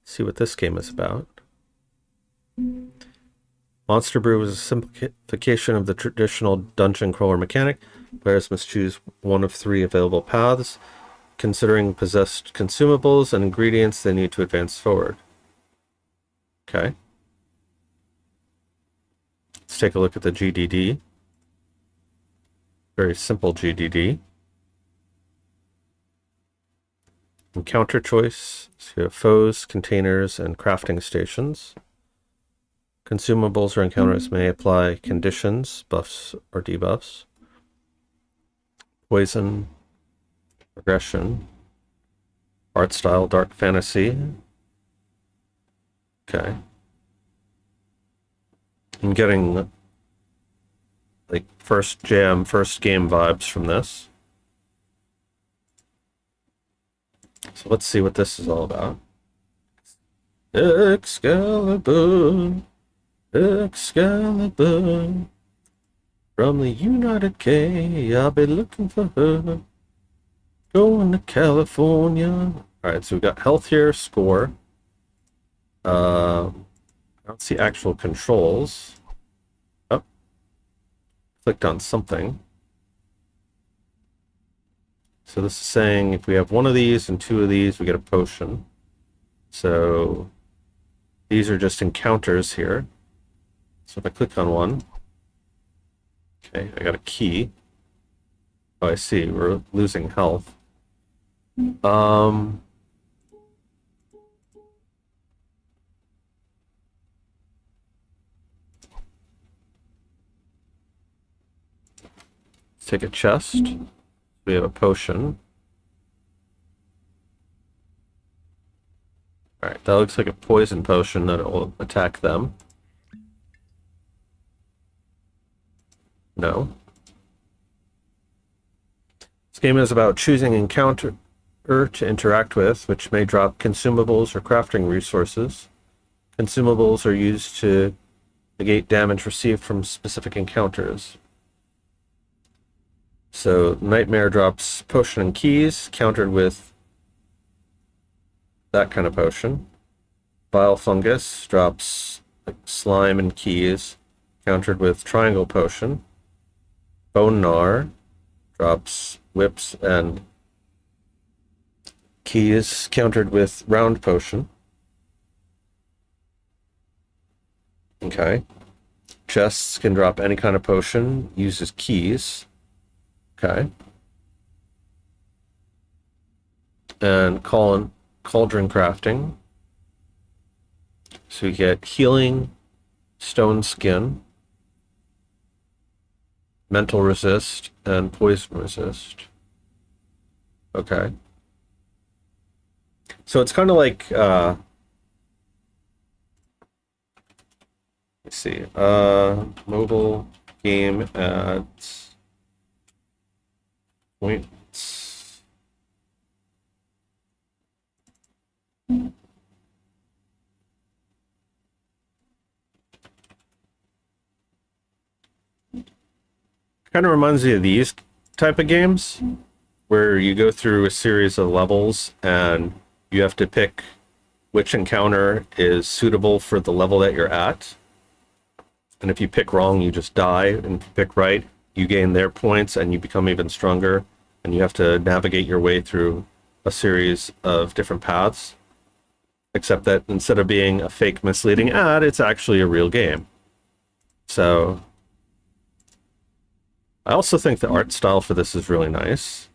see what this game is about. Monster Brew is a simplification of the traditional dungeon crawler mechanic. Players must choose one of 3 available paths, considering possessed consumables and ingredients they need to advance forward. Okay. Let's take a look at the GDD. Very simple GDD. Encounter choice. So you have foes, containers, and crafting stations. Consumables or encounters may apply conditions, buffs, or debuffs. Poison, aggression, art style, dark fantasy. Okay. I'm getting like first game vibes from this. So let's see what this is all about. Excalibur, Excalibur. From the United K, I'll be looking for her. Going to California. Alright, so we've got health here, score. I don't see actual controls. Oh. Clicked on something. So this is saying if we have 1 of these and 2 of these, we get a potion. So these are just encounters here. So if I click on one, okay, I got a key. Oh, I see, we're losing health. Let's take a chest. We have a potion. Alright, that looks like a poison potion that will attack them. No. This game is about choosing encounter to interact with, which may drop consumables or crafting resources. Consumables are used to negate damage received from specific encounters. So Nightmare drops potion and keys, countered with that kind of potion. Vile Fungus drops like, slime and keys, countered with triangle potion. Bone Gnar drops whips and keys, countered with round potion. Okay. Chests can drop any kind of potion, uses keys. Okay. And cauldron crafting. So we get healing, stone skin, mental resist, and poison resist. Okay. So it's kind of like, let's see, mobile game at points. Kind of reminds me of these type of games where you go through a series of levels and you have to pick which encounter is suitable for the level that you're at. And if you pick wrong, you just die. And if you pick right, you gain their points and you become even stronger. And you have to navigate your way through a series of different paths. Except that instead of being a fake misleading ad, it's actually a real game. So I also think the art style for this is really nice.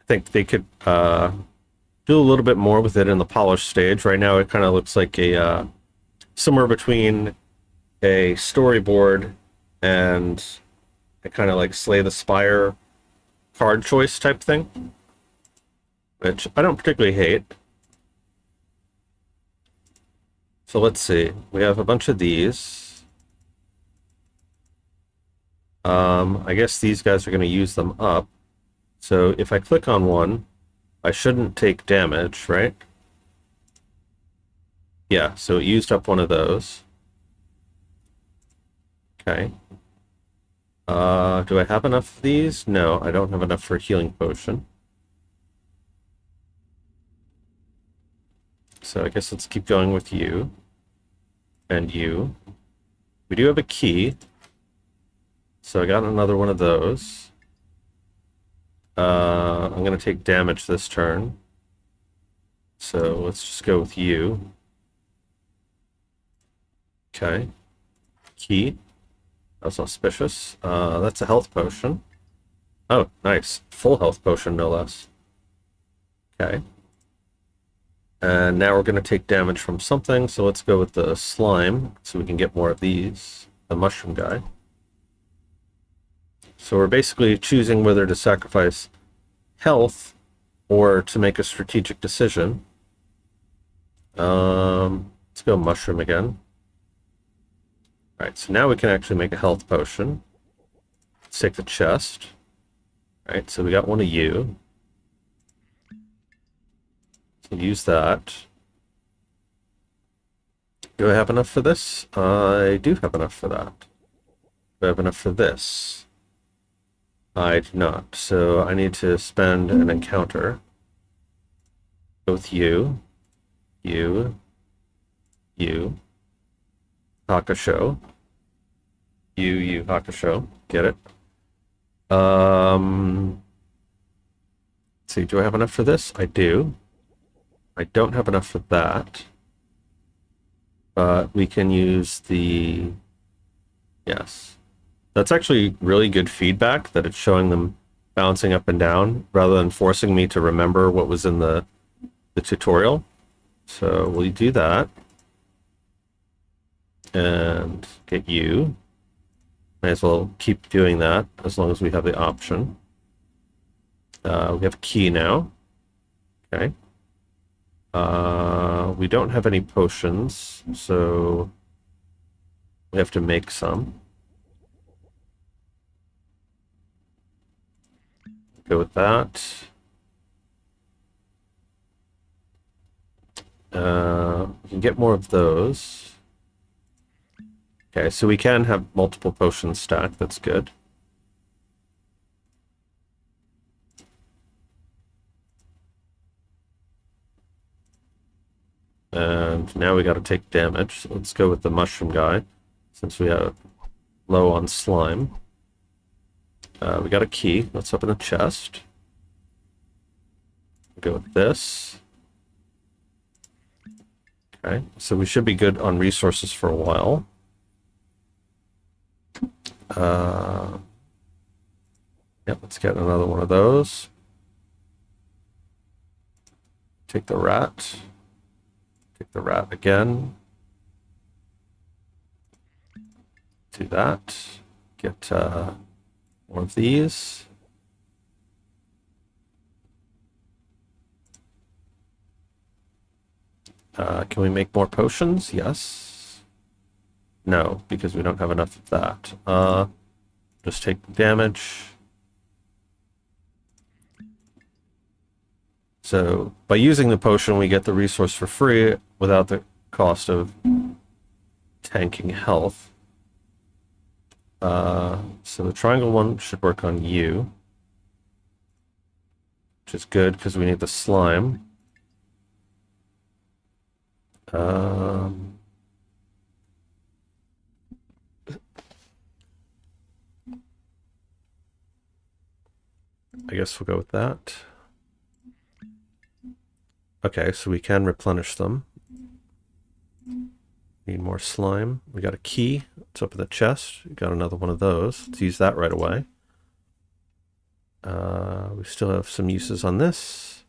I think they could do a little bit more with it in the polished stage. Right now it kind of looks like a somewhere between a storyboard and a kind of like Slay the Spire card choice type thing, which I don't particularly hate. So let's see. We have a bunch of these. I guess these guys are going to use them up. So if I click on one, I shouldn't take damage, right? Yeah, so it used up one of those. Okay. Do I have enough of these? No, I don't have enough for a healing potion. So I guess let's keep going with you. And you. We do have a key. So I got another one of those. I'm going to take damage this turn. So let's just go with you. Okay. Key. That's auspicious. That's a health potion. Oh, nice. Full health potion, no less. Okay. And now we're going to take damage from something, so let's go with the slime, so we can get more of these. The mushroom guy. So we're basically choosing whether to sacrifice health or to make a strategic decision. Let's go mushroom again. Alright, so now we can actually make a health potion. Let's take the chest. Alright, so we got one of you. So use that. Do I have enough for this? I do have enough for that. Do I have enough for this? I do not. So I need to spend an encounter. Go with you. You. Hakusho. You, Hakusho. Get it? Let's see, do I have enough for this? I do. I don't have enough for that. But we can use the... Yes. That's actually really good feedback, that it's showing them bouncing up and down, rather than forcing me to remember what was in the tutorial. So we'll do that. And get you. May as well keep doing that, as long as we have the option. We have a key now. Okay. We don't have any potions, so we have to make some. Go with that. We can get more of those. Okay, so we can have multiple potions stacked. That's good. And now we got to take damage. So let's go with the mushroom guy, since we have low on slime. We got a key. Let's open the chest. Go with this. Okay, so we should be good on resources for a while. Yep, let's get another one of those. Take the rat. Take the rat again. Do that. Get one of these. Can we make more potions? Yes. No, because we don't have enough of that. Just take the damage. So by using the potion, we get the resource for free without the cost of tanking health. So the triangle one should work on you, which is good because we need the slime. I guess we'll go with that. Okay, so we can replenish them. Need more slime. We got a key. It's up in the chest. We got another one of those. Let's use that right away. We still have some uses on this.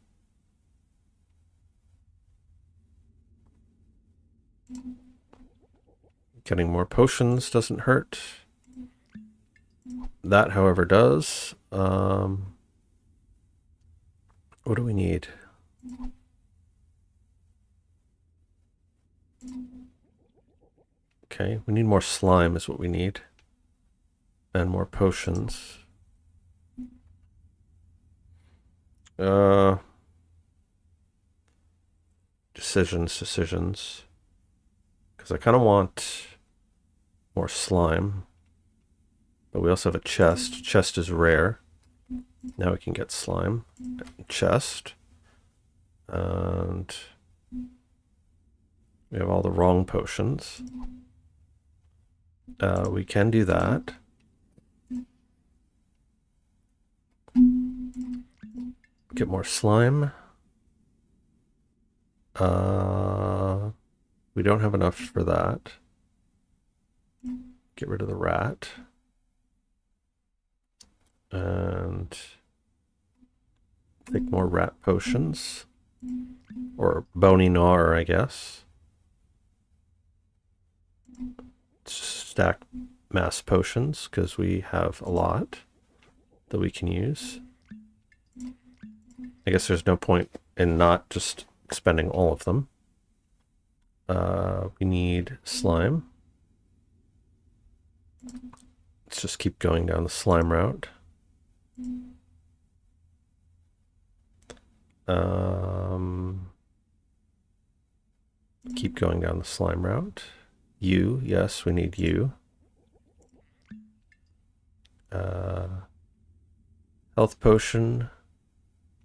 Getting more potions doesn't hurt. That, however, does. What do we need? Okay, we need more slime is what we need. And more potions. Decisions. Because I kind of want more slime. But we also have a chest. Chest is rare. Now we can get slime. Chest. And we have all the wrong potions. We can do that. Get more slime. We don't have enough for that. Get rid of the rat. And take more rat potions. Or bony gnar, I guess. Stack mass potions, because we have a lot that we can use. I guess there's no point in not just spending all of them. We need slime. Let's just keep going down the slime route. Keep going down the slime route. You, yes, we need you. Health potion.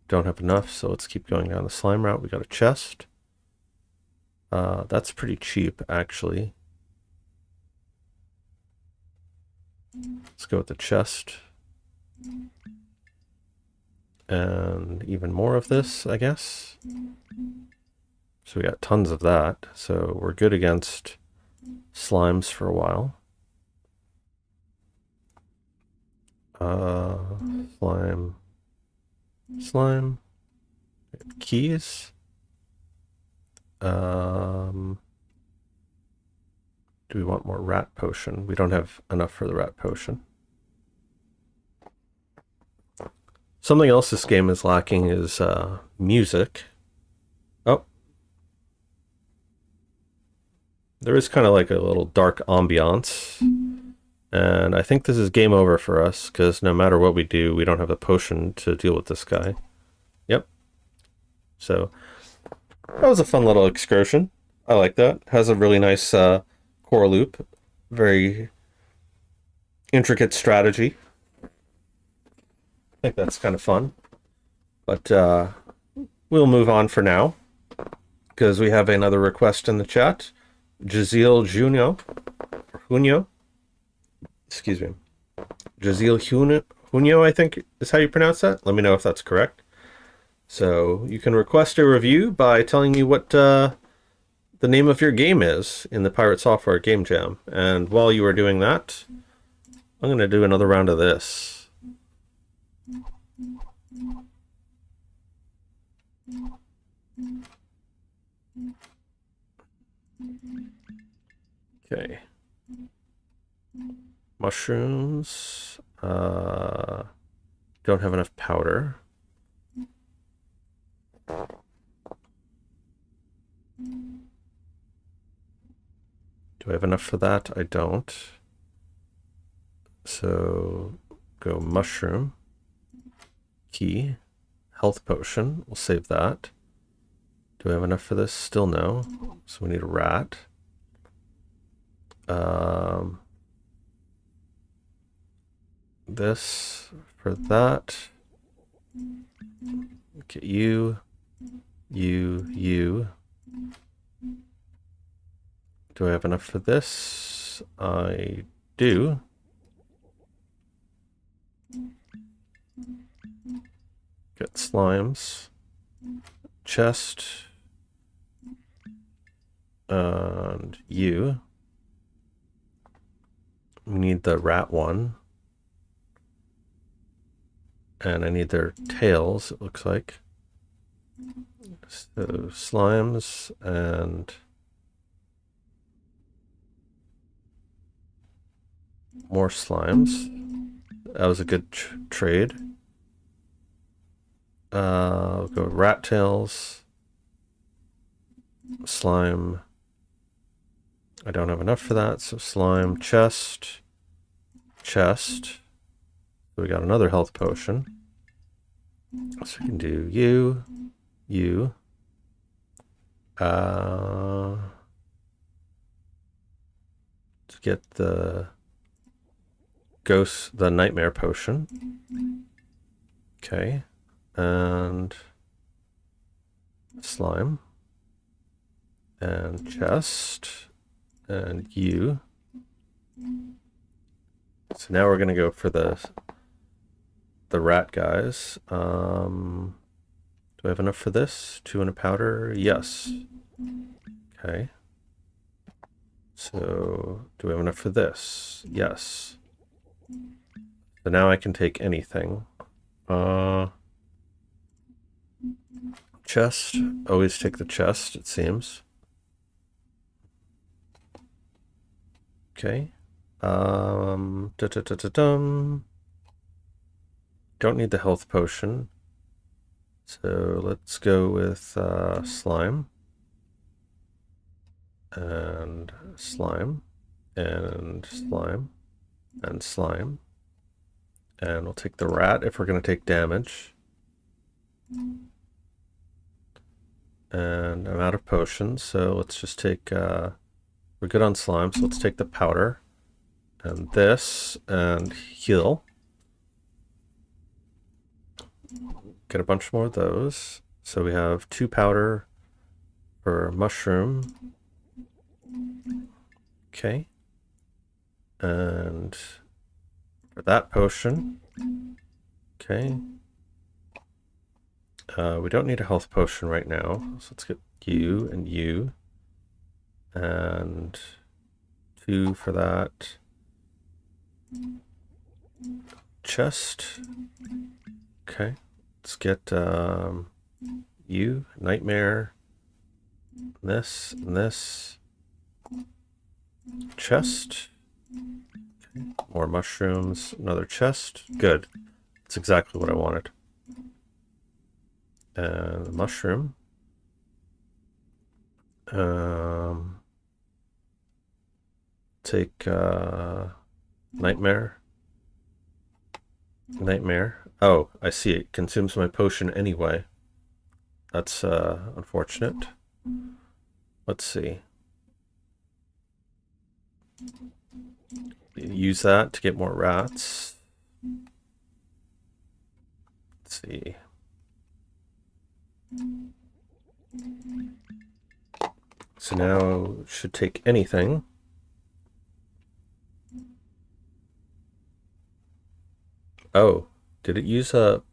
Don't have enough, so let's keep going down the slime route. We got a chest. That's pretty cheap, actually. Let's go with the chest. And even more of this, I guess. So we got tons of that. So we're good against slimes for a while. Slime. Keys. Do we want more rat potion? We don't have enough for the rat potion. Something else this game is lacking is music. Oh. There is kind of like a little dark ambiance. And I think this is game over for us, because no matter what we do, we don't have the potion to deal with this guy. Yep. So, that was a fun little excursion. I like that. Has a really nice core loop. Very intricate strategy. I think that's kind of fun. But we'll move on for now, because we have another request in the chat. Jazeel Junio. Excuse me. Jazeel Junio, I think is how you pronounce that. Let me know if that's correct. So you can request a review by telling me what the name of your game is in the Pirate Software Game Jam. And while you are doing that, I'm going to do another round of this. Okay. Mushrooms. Don't have enough powder. Do I have enough for that? I don't. So go mushroom. Key. Health potion. We'll save that. Do I have enough for this? Still no. So we need a rat. This for that. Get you. Do I have enough for this? I do. Get slimes. Chest. And you. We need the rat one. And I need their tails, it looks like. So slimes and more slimes. That was a good trade. We'll go rat tails. Slime. I don't have enough for that, so slime, chest, chest. So we got another health potion. So we can do you. To get the ghost, the nightmare potion. Okay. And slime. And chest. And you. So now we're gonna go for the rat guys. Do I have enough for this? 2 in a powder? Yes. Okay. So do we have enough for this? Yes. So now I can take anything. Chest. Always take the chest, it seems. Okay. Don't need the health potion. So let's go with slime. And slime. And slime. And slime. And we'll take the rat if we're going to take damage. And I'm out of potions, so let's just take... we're good on slime, so let's take the powder. And this, and heal. Get a bunch more of those. So we have 2 powder for mushroom. Okay. And for that potion. Okay. We don't need a health potion right now. So let's get you and you. And 2 for that. Chest. Okay. Let's get you, nightmare, this, and this. Chest. Okay. More mushrooms, another chest. Good. That's exactly what I wanted. And mushroom. Take nightmare. Nightmare. Oh, I see. It consumes my potion anyway. That's unfortunate. Let's see. Use that to get more rats. Let's see. So now should take anything. Oh, did it use up?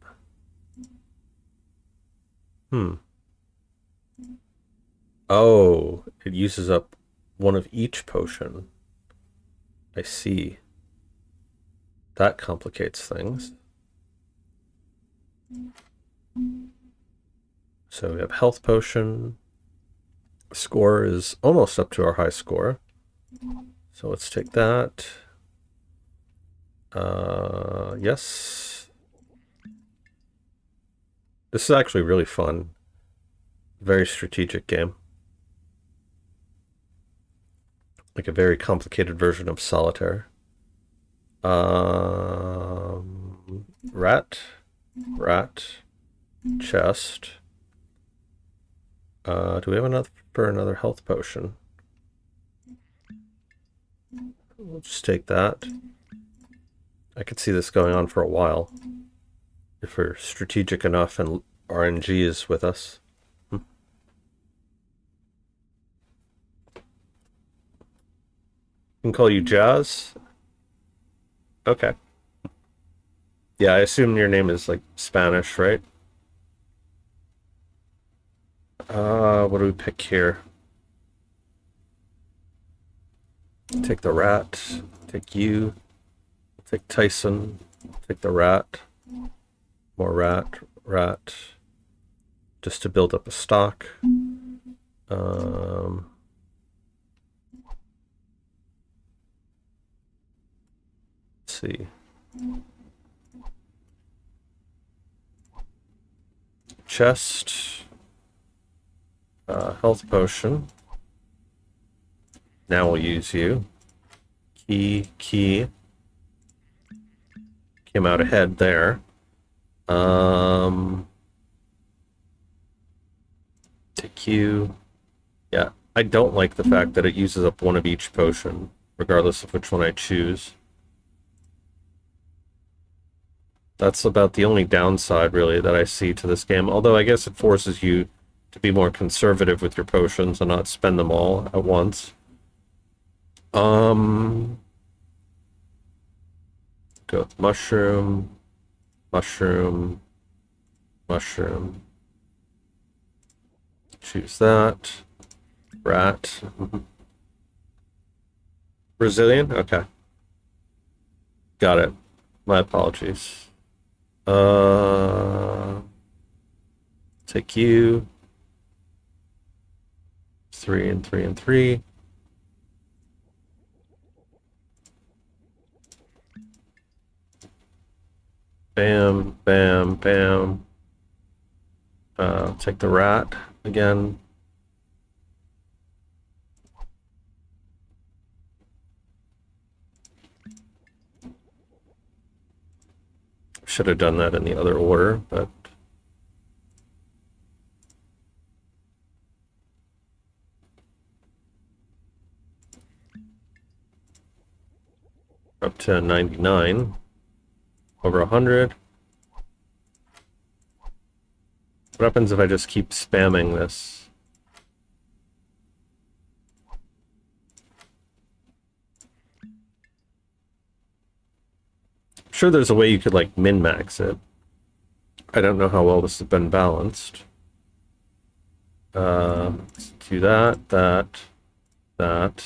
Oh, it uses up one of each potion. I see. That complicates things. So we have health potion. Score is almost up to our high score. So let's take that. Yes. This is actually really fun. Very strategic game. Like a very complicated version of solitaire. Rat. Chest. Do we have enough for another health potion? We'll just take that. I could see this going on for a while. If we're strategic enough and RNG is with us. Can call you Jazz? Okay. Yeah, I assume your name is like Spanish, right? What do we pick here? Take the rat. Take you. Take Tyson. Take the rat. More rat. Just to build up a stock. Let's see. Chest. Health potion. Now we'll use you. Key. came out ahead there. TQ. Yeah, I don't like the fact that it uses up one of each potion, regardless of which one I choose. That's about the only downside, really, that I see to this game. Although I guess it forces you to be more conservative with your potions and not spend them all at once. Go with mushroom, mushroom, mushroom. Choose that. Rat. Brazilian? Okay. Got it. My apologies. Take you. 3 and 3 and 3. Bam, bam, bam. Take the rat again. Should have done that in the other order, but up to 99, over 100. What happens if I just keep spamming this? I'm sure there's a way you could like min-max it. I don't know how well this has been balanced. Let's do that, that.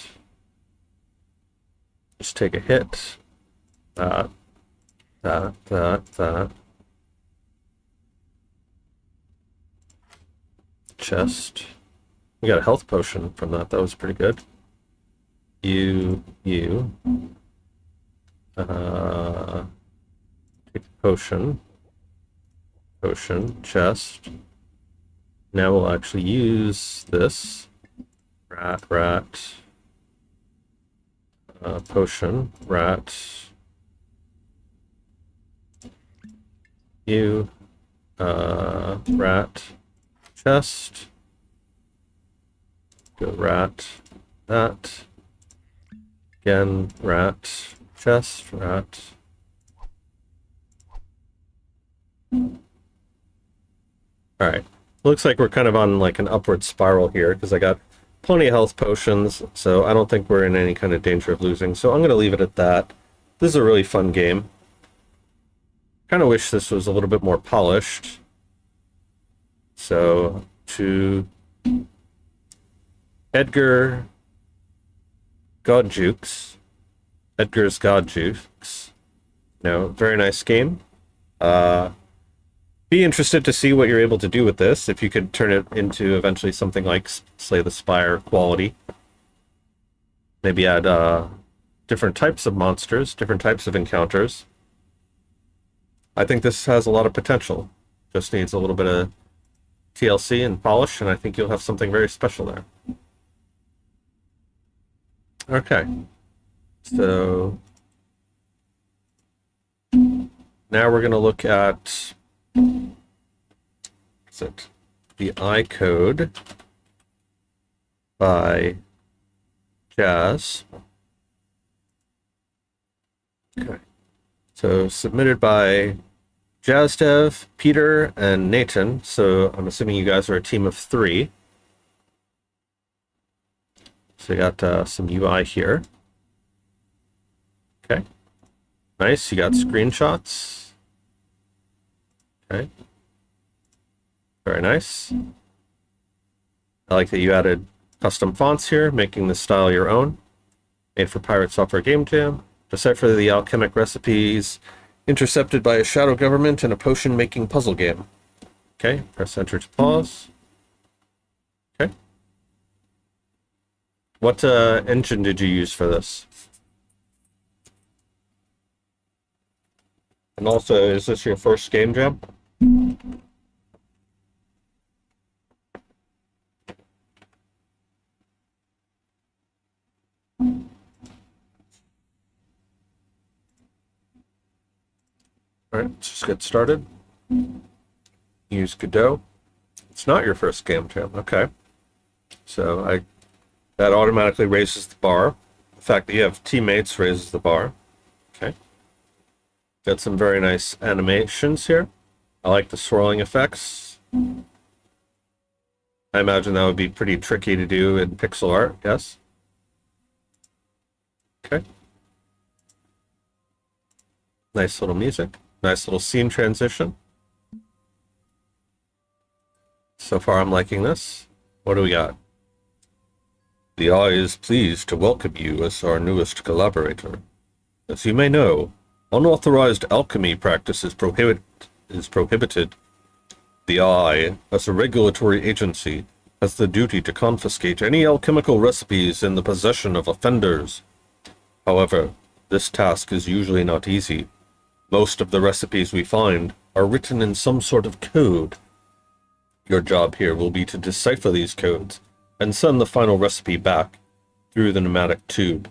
Just take a hit. That. Chest. We got a health potion from that. That was pretty good. You. Take the potion. Potion. Chest. Now we'll actually use this. Rat. Potion. Rat. You. Rat. Chest. Go rat. That. Again. Rat. Chest. Rat. Alright. Looks like we're kind of on like an upward spiral here because I got plenty of health potions, so I don't think we're in any kind of danger of losing. So I'm going to leave it at that. This is a really fun game. Kind of wish this was a little bit more polished. So to Edgar's Godjukes. No, very nice game. Be interested to see what you're able to do with this, if you could turn it into eventually something like Slay the Spire quality. Maybe add different types of monsters, different types of encounters. I think this has a lot of potential. Just needs a little bit of TLC and polish, and I think you'll have something very special there. Okay. So now we're going to look at the I code by Jazz. Okay. So submitted by JazzDev, Peter, and Nathan. So I'm assuming you guys are a team of 3. So you got some UI here. Okay. Nice. You got screenshots. Okay. Very nice. I like that you added custom fonts here, making the style your own. Made for Pirate Software Game Jam. Decipher the alchemic recipes intercepted by a shadow government in a potion-making puzzle game. Okay, press enter to pause. Okay. What engine did you use for this? And also, is this your first game jam? All right, let's just get started. Use Godot. It's not your first game jam. Okay. So that automatically raises the bar. The fact that you have teammates raises the bar. Okay. Got some very nice animations here. I like the swirling effects. I imagine that would be pretty tricky to do in pixel art, yes? Okay. Nice little music. Nice little scene transition. So far I'm liking this. What do we got? The Eye is pleased to welcome you as our newest collaborator. As you may know, unauthorized alchemy practice is prohibited. The Eye, as a regulatory agency, has the duty to confiscate any alchemical recipes in the possession of offenders. However, this task is usually not easy. Most of the recipes we find are written in some sort of code. Your job here will be to decipher these codes and send the final recipe back through the pneumatic tube.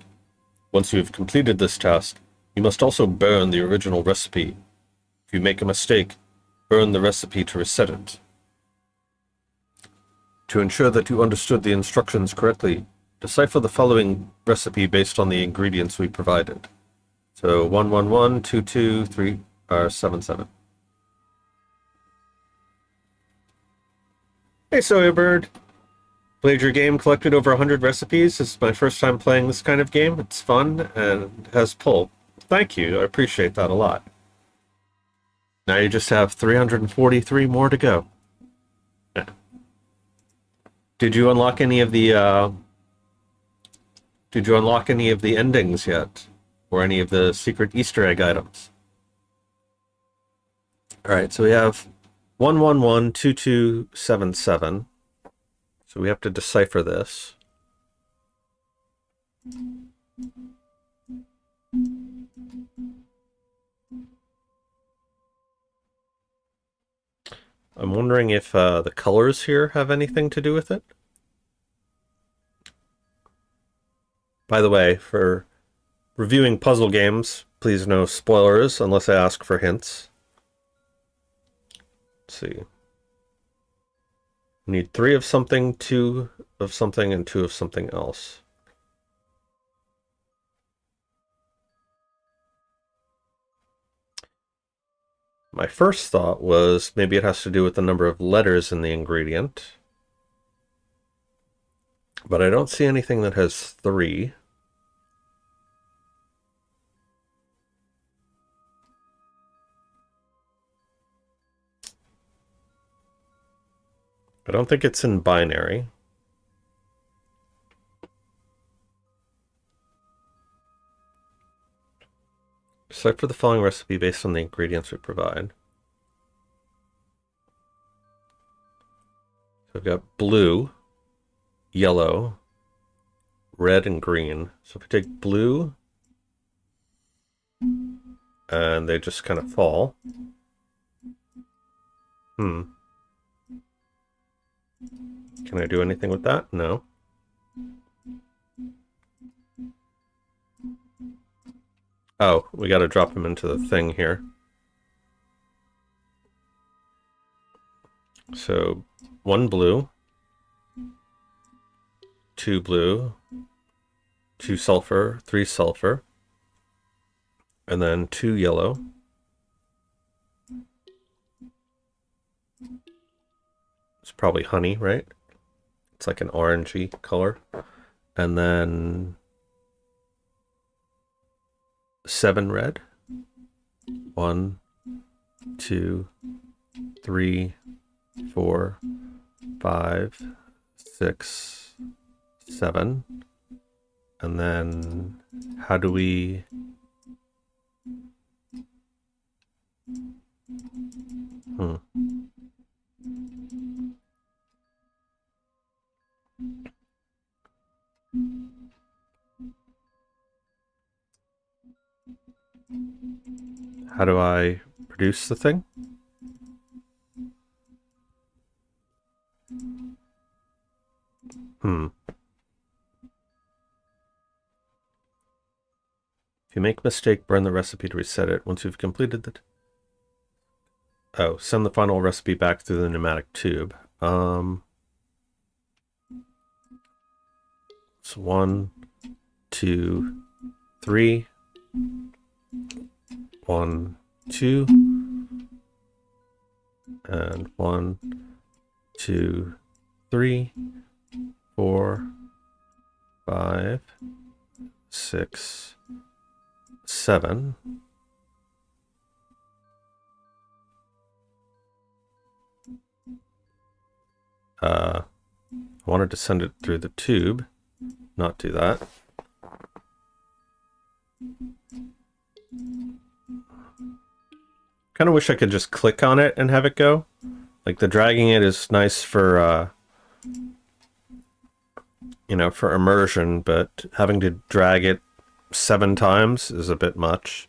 Once you have completed this task, you must also burn the original recipe. If you make a mistake, burn the recipe to reset it. To ensure that you understood the instructions correctly, decipher the following recipe based on the ingredients we provided. So 111, 223, 77. Hey, Soyabird. Played your game, collected over 100 recipes. This is my first time playing this kind of game. It's fun and has pull. Thank you. I appreciate that a lot. Now you just have 343 more to go. Yeah. Did you unlock any of the endings yet? Or any of the secret Easter egg items? Alright, so we have 1112277. So we have to decipher this. I'm wondering if the colors here have anything to do with it. By the way, for reviewing puzzle games, please no spoilers unless I ask for hints. Let's see. We need 3 of something, 2 of something, and 2 of something else. My first thought was maybe it has to do with the number of letters in the ingredient. But I don't see anything that has 3. I don't think it's in binary. Decipher the following recipe based on the ingredients we provide. So we've got blue, yellow, red, and green. So if we take blue, and they just kind of fall. Can I do anything with that? No. Oh, we got to drop him into the thing here. So 1 blue, 2 blue, 2 sulfur, 3 sulfur, and then 2 yellow. It's probably honey, right? It's like an orangey color. And then 7 red. 1, 2, 3, 4, 5, 6, 7. And then how do we... How do I produce the thing? If you make a mistake, burn the recipe to reset it. Once you've completed it, Oh, send the final recipe back through the pneumatic tube. So 1, 2, 3. 1, 2. And 1, 2, 3, 4, 5, 6, 7. I wanted to send it through the tube, not do that. Kind of wish I could just click on it and have it go. Like, the dragging it is nice for, for immersion, but having to drag it 7 times is a bit much.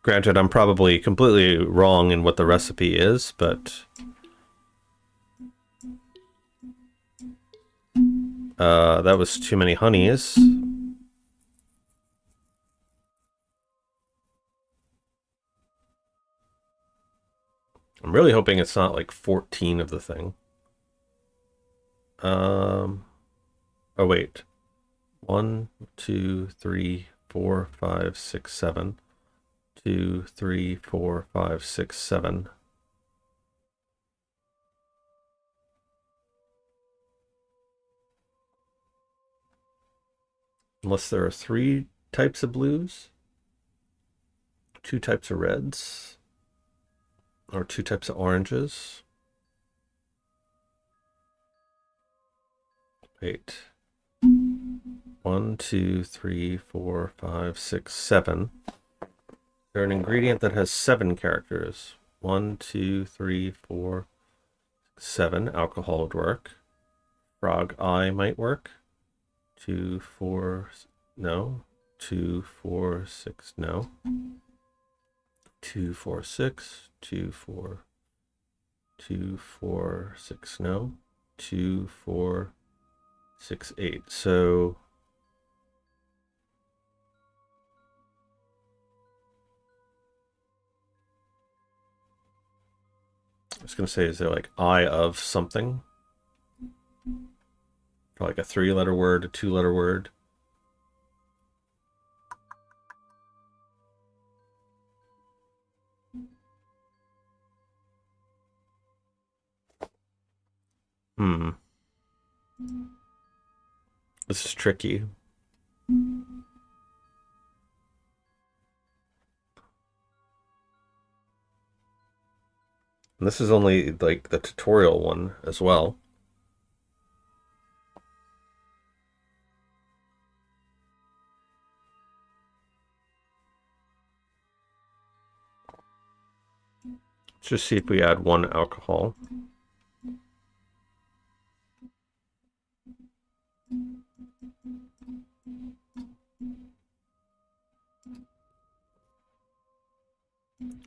Granted, I'm probably completely wrong in what the recipe is, but that was too many honeys. I'm really hoping it's not like 14 of the thing. Oh wait. 1, 2, 3, 4, 5, 6, 7. 2, 3, 4, 5, 6, 7. Unless there are 3 types of blues, 2 types of reds, or 2 types of oranges. Wait. 1, 2, 3, 4, 5, 6, 7. There's an ingredient that has 7 characters. 1, 2, 3, 4, 7. Alcohol would work. Frog eye might work. 2, 4, no. 2, 4, 6, no. 2, 4, 6. 2, 4. 2, 4, 6, no. 2, 4, 6, 8. So I was going to say, is there like eye of something? For like a 3-letter word, a 2-letter word. This is tricky. And this is only like the tutorial one as well. Let's just see if we add 1 alcohol.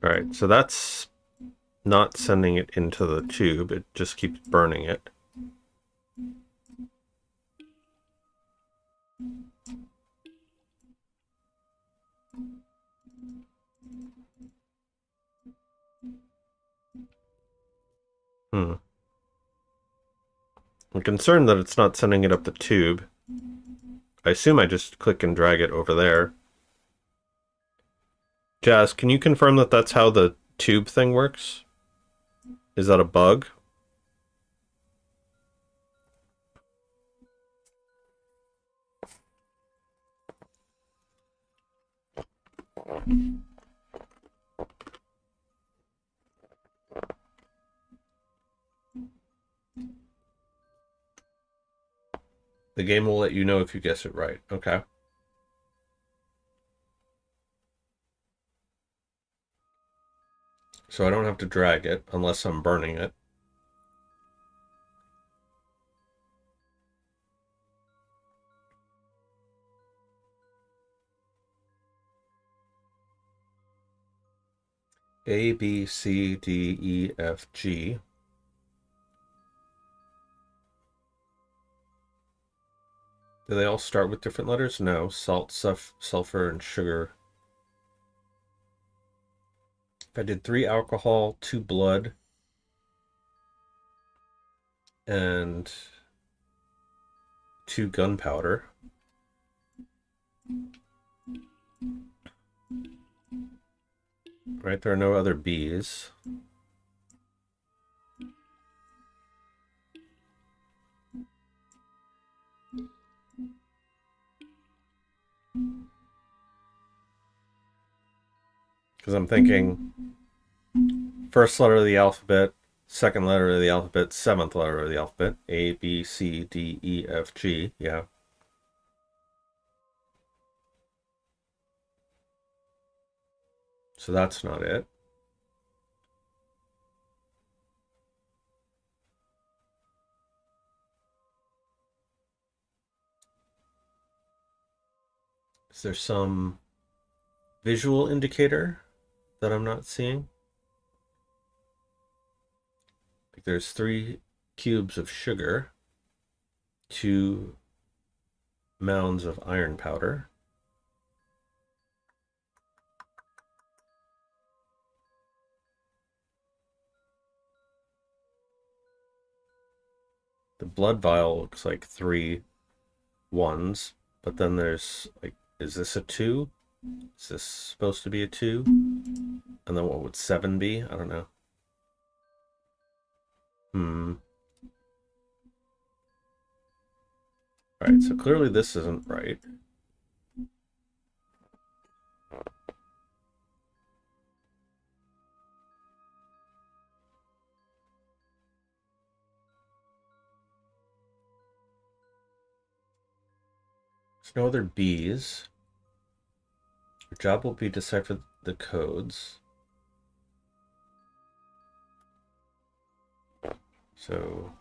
All right, so that's not sending it into the tube. It just keeps burning it. I'm concerned that it's not sending it up the tube. I assume I just click and drag it over there. Jazz, can you confirm that that's how the tube thing works? Is that a bug? The game will let you know if you guess it right. Okay. So I don't have to drag it unless I'm burning it. A, B, C, D, E, F, G. Do they all start with different letters? No. Salt, sulfur, and sugar. If I did 3 alcohol, 2 blood, and 2 gunpowder. Right, there are no other bees. Because I'm thinking first letter of the alphabet, second letter of the alphabet, seventh letter of the alphabet, A, B, C, D, E, F, G, yeah. So that's not it. Is there some visual indicator that I'm not seeing? Like there's 3 cubes of sugar, 2 mounds of iron powder. The blood vial looks like 3 ones, but then there's like, is this a 2? Is this supposed to be a 2? And then what would 7 be? I don't know. Alright, so clearly this isn't right. There's no other B's. Your job will be to decipher the codes. So,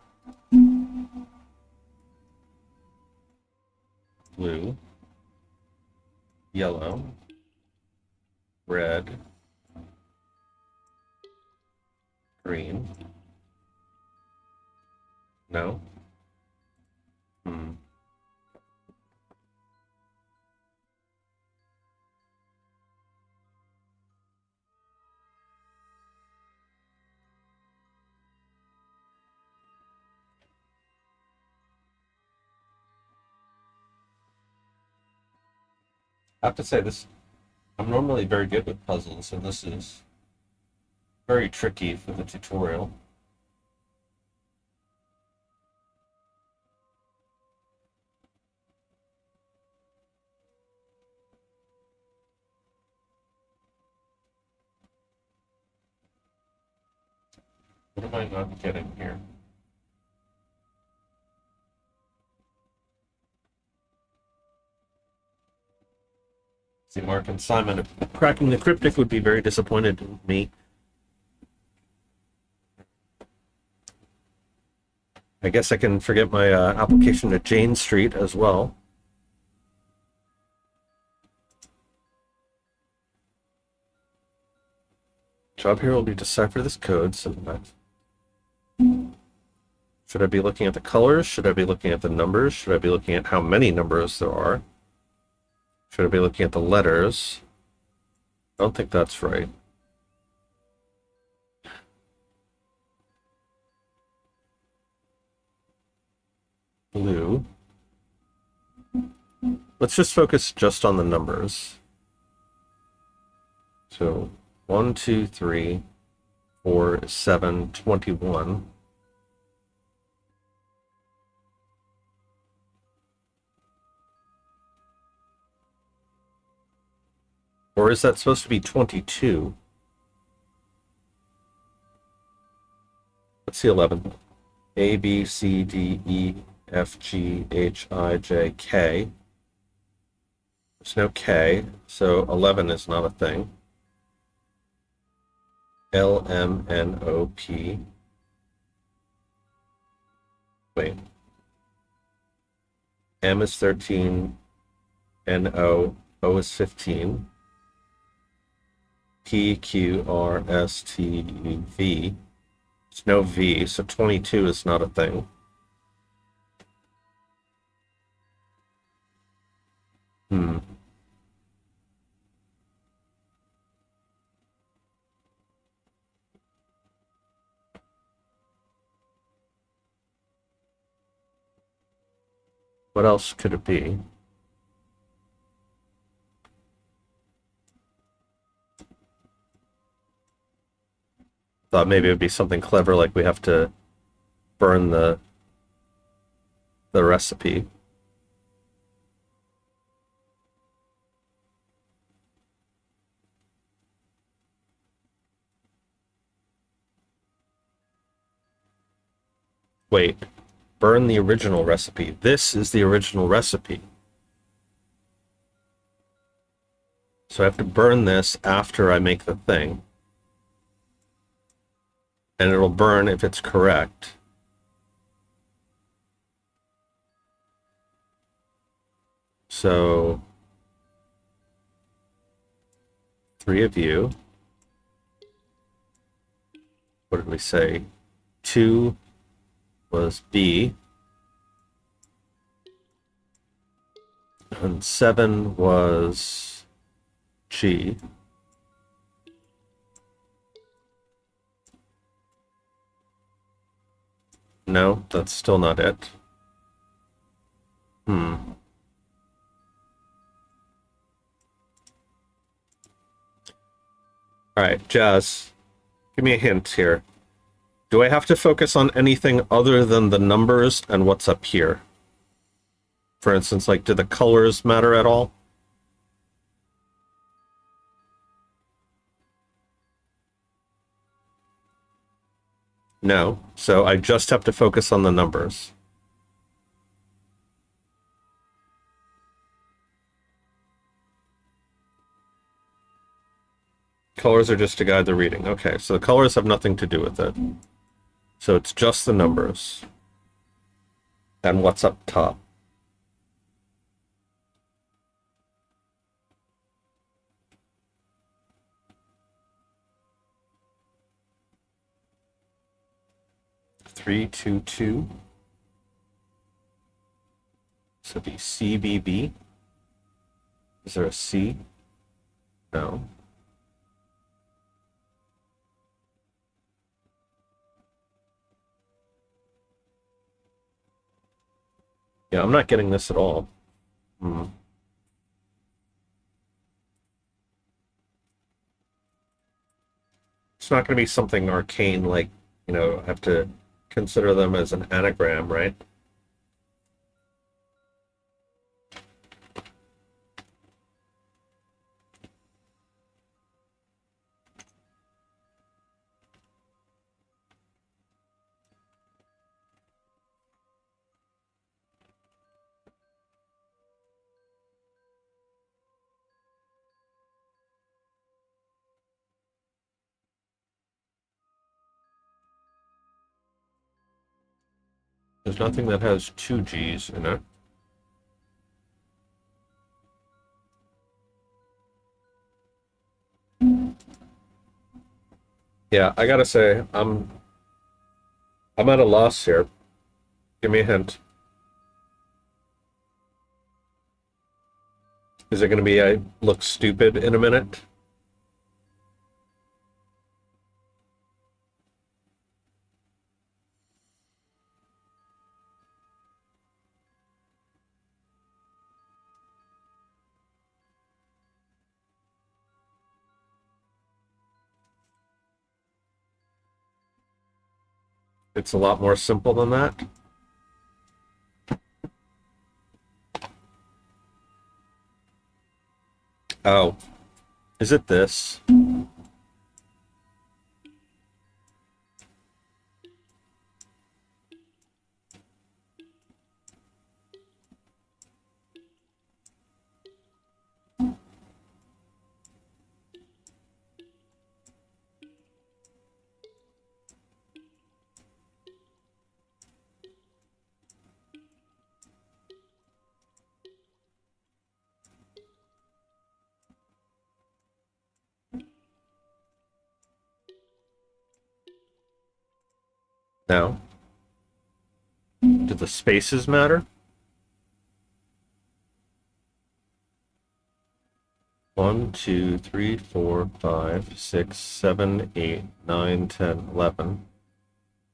blue, yellow, red, green. No? I have to say this, I'm normally very good with puzzles, and this is very tricky for the tutorial. What am I not getting here? See, Mark and Simon, cracking the cryptic would be very disappointed in me. I guess I can forget my application to Jane Street as well. Job here will be decipher this code. So should I be looking at the colors? Should I be looking at the numbers? Should I be looking at how many numbers there are? Should I be looking at the letters? I don't think that's right. Blue. Let's just focus just on the numbers. So 1, 2, 3, 4, 7, 21. Or is that supposed to be 22? Let's see 11. A, B, C, D, E, F, G, H, I, J, K. There's no K, so 11 is not a thing. L, M, N, O, P. Wait. M is 13, N, O, O is 15. P, Q, R, S, T, V. There's no V, so 22 is not a thing. What else could it be? Thought maybe it would be something clever, like we have to burn the recipe. Wait, burn the original recipe. This is the original recipe. So I have to burn this after I make the thing. And it'll burn if it's correct. So 3 of you. What did we say? 2 was B. And 7 was G. No, that's still not it. Alright, Jazz, give me a hint here. Do I have to focus on anything other than the numbers and what's up here? For instance, like, do the colors matter at all? No, so I just have to focus on the numbers. Colors are just to guide the reading. Okay, so the colors have nothing to do with it. So it's just the numbers. And what's up top. Three, two, two. So it'd be CBB. Is there a C? No. Yeah, I'm not getting this at all. It's not going to be something arcane like, I have to consider them as an anagram, right? There's nothing that has 2 G's in it. Yeah, I gotta say, I'm at a loss here. Give me a hint. Is it gonna be I look stupid in a minute? It's a lot more simple than that. Oh, is it this? Now, do the spaces matter? 1, 2, 3, 4, 5, 6, 7, 8, 9, 10, 11.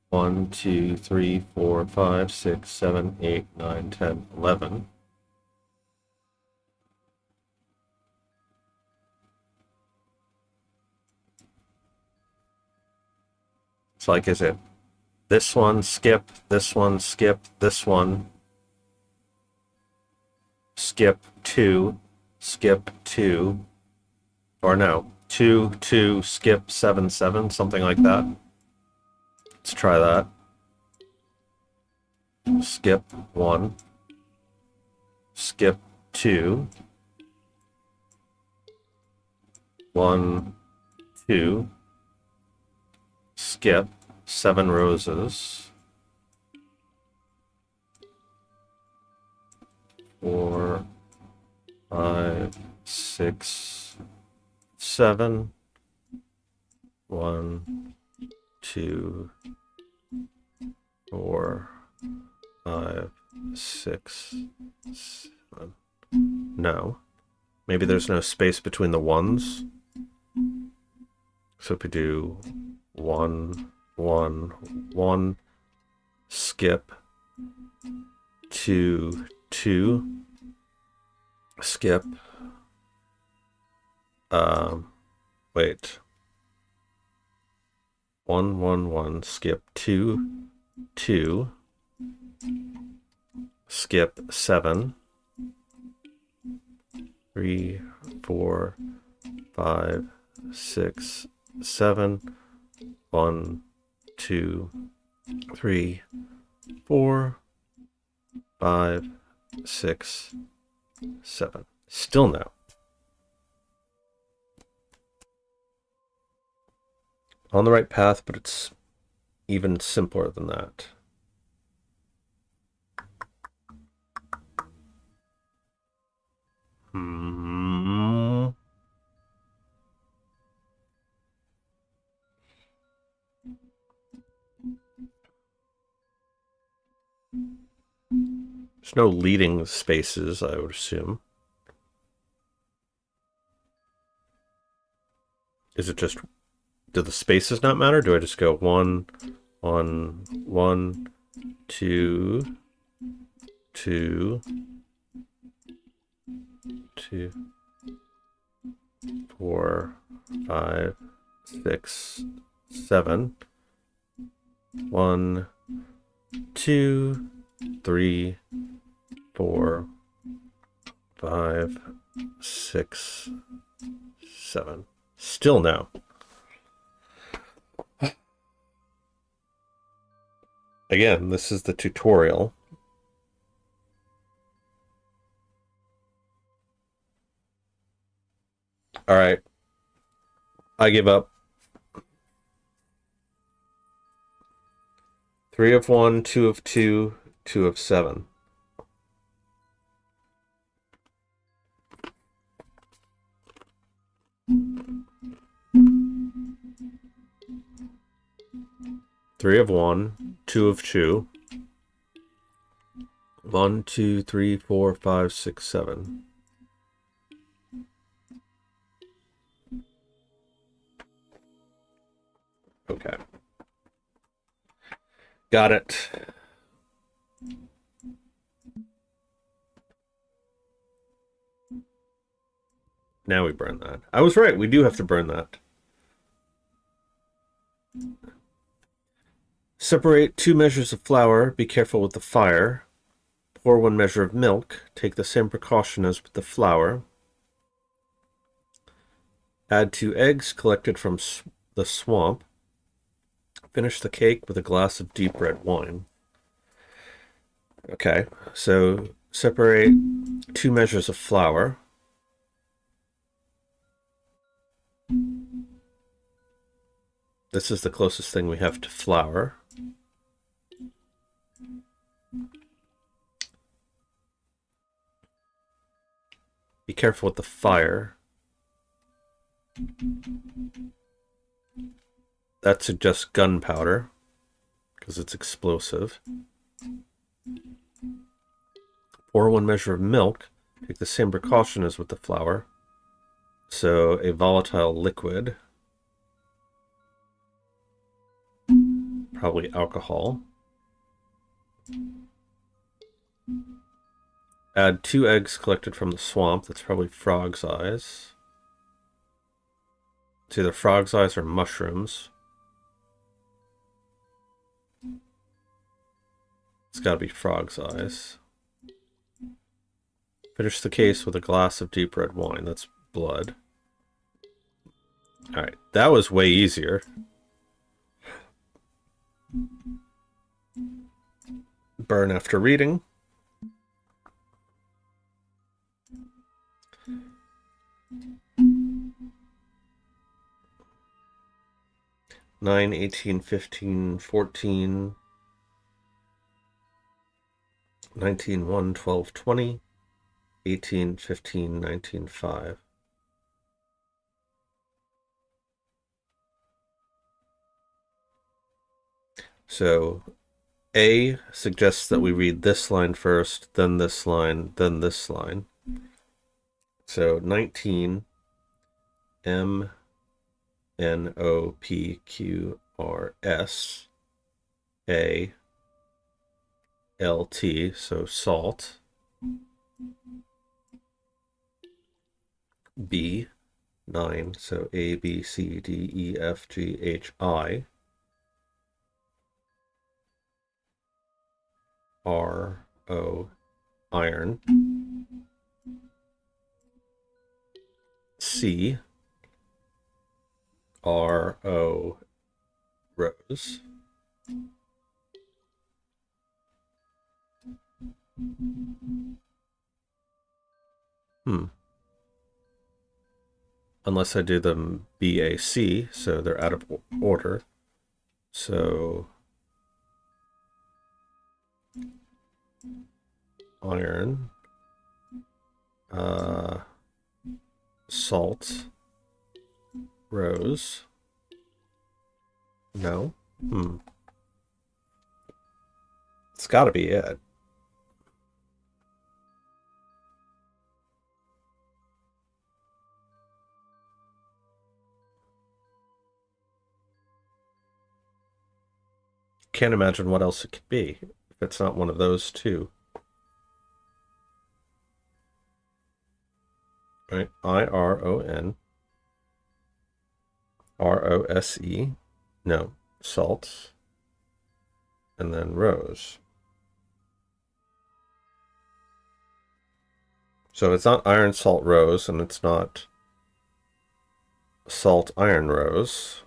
1, 2, 3, 4, 5, 6, 7, 8, 9, 10, 11. It's like, is it this one, skip, this one, skip, this one, skip 2, skip 2, or no, 2, 2, skip 7, 7, something like that. Let's try that. Skip 1, skip 2, 1, 2, skip 7 roses, 4, 5, 6, 7, 1, 2, 4, 5, 6, 7. No. Maybe there's no space between the ones. So if we do 1, 1, 1, skip 2, 2, skip, wait, 1, 1, 1, skip 2, 2, skip 7, 3, 4, 5, 6, 7, 1, 2, 3, 4, 5, 6, 7. Still no. On the right path, but it's even simpler than that. There's no leading spaces, I would assume. Is it just, do the spaces not matter? Do I just go 1, 1, 1, 2, 2, 2, 4, 5, 6, 7, 1, 2, 3, 4, 5, 6, 7. Still no. Again, this is the tutorial. All right. I give up. 3 of 1, 2 of 2, 2 of 7. Three of 1, 2 of 2. 1, 2, 3, 4, 5, 6, 7. Okay. Got it. Now we burn that. I was right. We do have to burn that. Separate 2 measures of flour. Be careful with the fire. Pour 1 measure of milk. Take the same precaution as with the flour. Add 2 eggs collected from the swamp. Finish the cake with a glass of deep red wine. Okay, so separate 2 measures of flour. This is the closest thing we have to flour. Be careful with the fire. That suggests gunpowder, because it's explosive. Pour 1 measure of milk. Take the same precaution as with the flour. So a volatile liquid. probably alcohol. Add 2 eggs collected from the swamp. That's probably frog's eyes. It's either frog's eyes or mushrooms. It's got to be frog's eyes. Finish the case with a glass of deep red wine. That's blood. Alright, that was way easier. Burn after reading. Nine, 18, 15, 14, 19, 1, 12, 20, 18, 15, 19, 5. So A suggests that we read this line first, then this line, then this line. So 19, M N O P Q R S A L T, so salt. B 9, so A B C D E F G H I. R O iron. C R O rose. Unless I do them BAC, so they're out of order. So iron, salt, rose. No. It's got to be it. Can't imagine what else it could be if it's not one of those two. Right? IRON ROSE. No, salt. And then rose. So it's not iron, salt, rose, and it's not salt, iron, rose.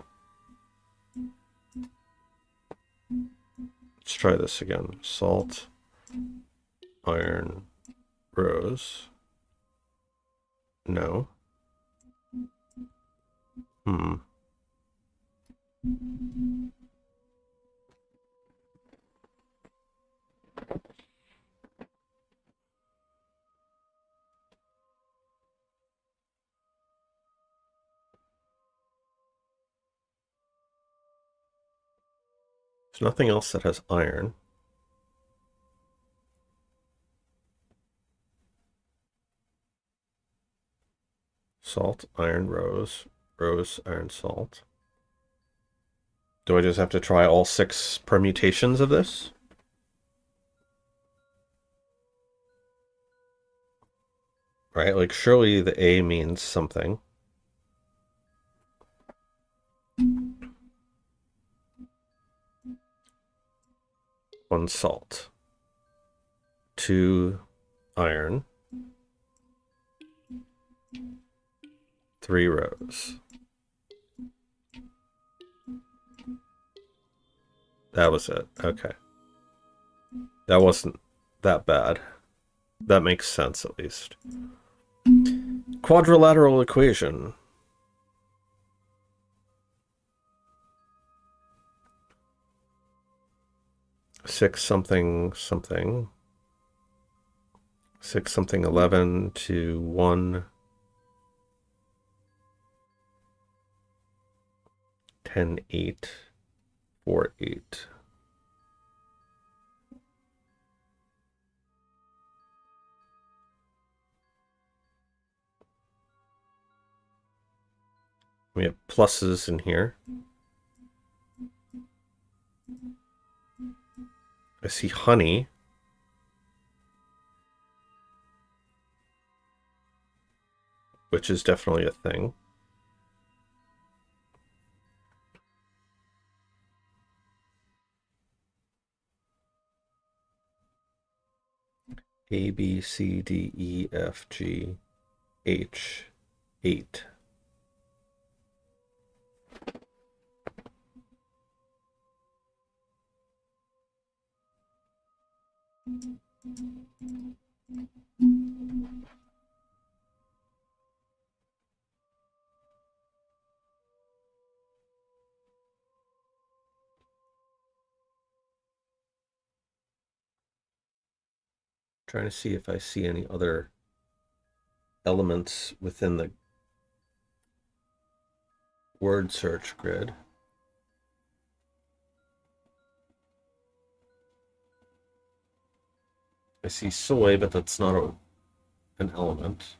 Let's try this again. Salt, iron, rose. No. There's nothing else that has iron. Salt, iron, rose, rose, iron, salt. Do I just have to try all 6 permutations of this? Right, like surely the A means something. One salt. 2 iron. 3 rose. That was it. Okay. That wasn't that bad. That makes sense, at least. Quadrilateral equation. Six something something. 6 something 11 to 1 10 8 4 8. We have pluses in here. I see honey. Which is definitely a thing. A, B, C, D, E, F, G, H, 8. Trying to see if I see any other elements within the word search grid. I see soy, but that's not an element.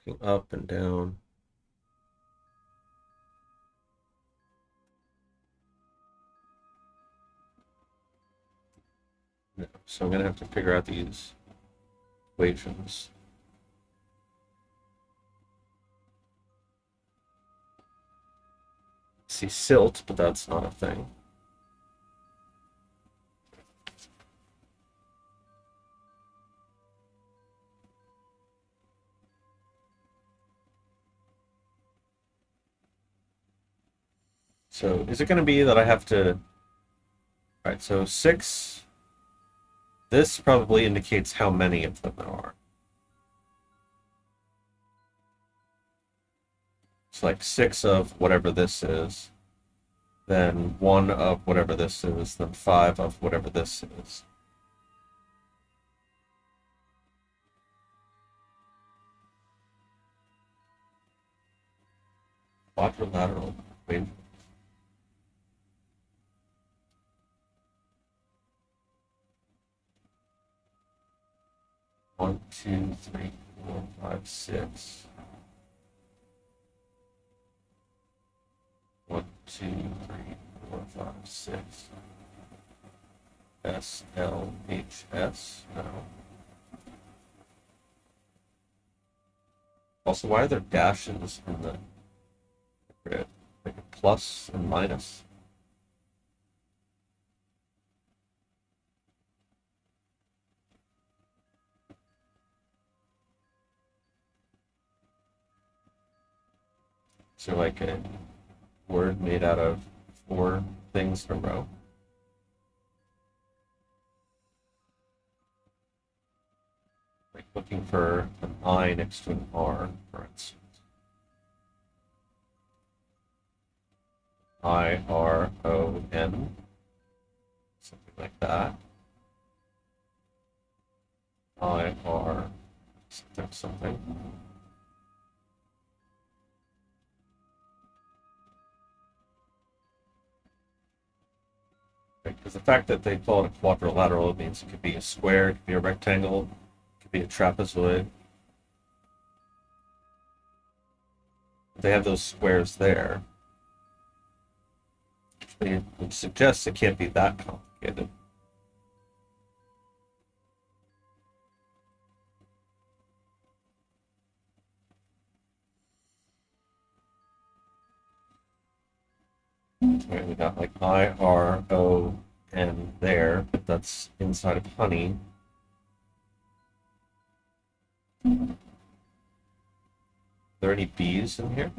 Looking up and down. No. So I'm going to have to figure out these equations. I see silt, but that's not a thing. So is it going to be that I have to... All right, so 6... This probably indicates how many of them there are. It's like 6 of whatever this is, then 1 of whatever this is, then 5 of whatever this is. Quadrilateral equation. One, two, three, 4, 5, 6. 1, 2, 3, 4, 5, 6. S, L, H, S. No. Also, why are there dashes in the grid? Like a plus and minus. So like a word made out of 4 things in a row. Like looking for an I next to an R, for instance. I-R-O-N. Something like that. I-R something. Because the fact that they call it a quadrilateral means it could be a square, it could be a rectangle, it could be a trapezoid. They have those squares there, which suggests it can't be that complicated. So we got like I-R-O-N there, but that's inside of honey. Are there any bees in here?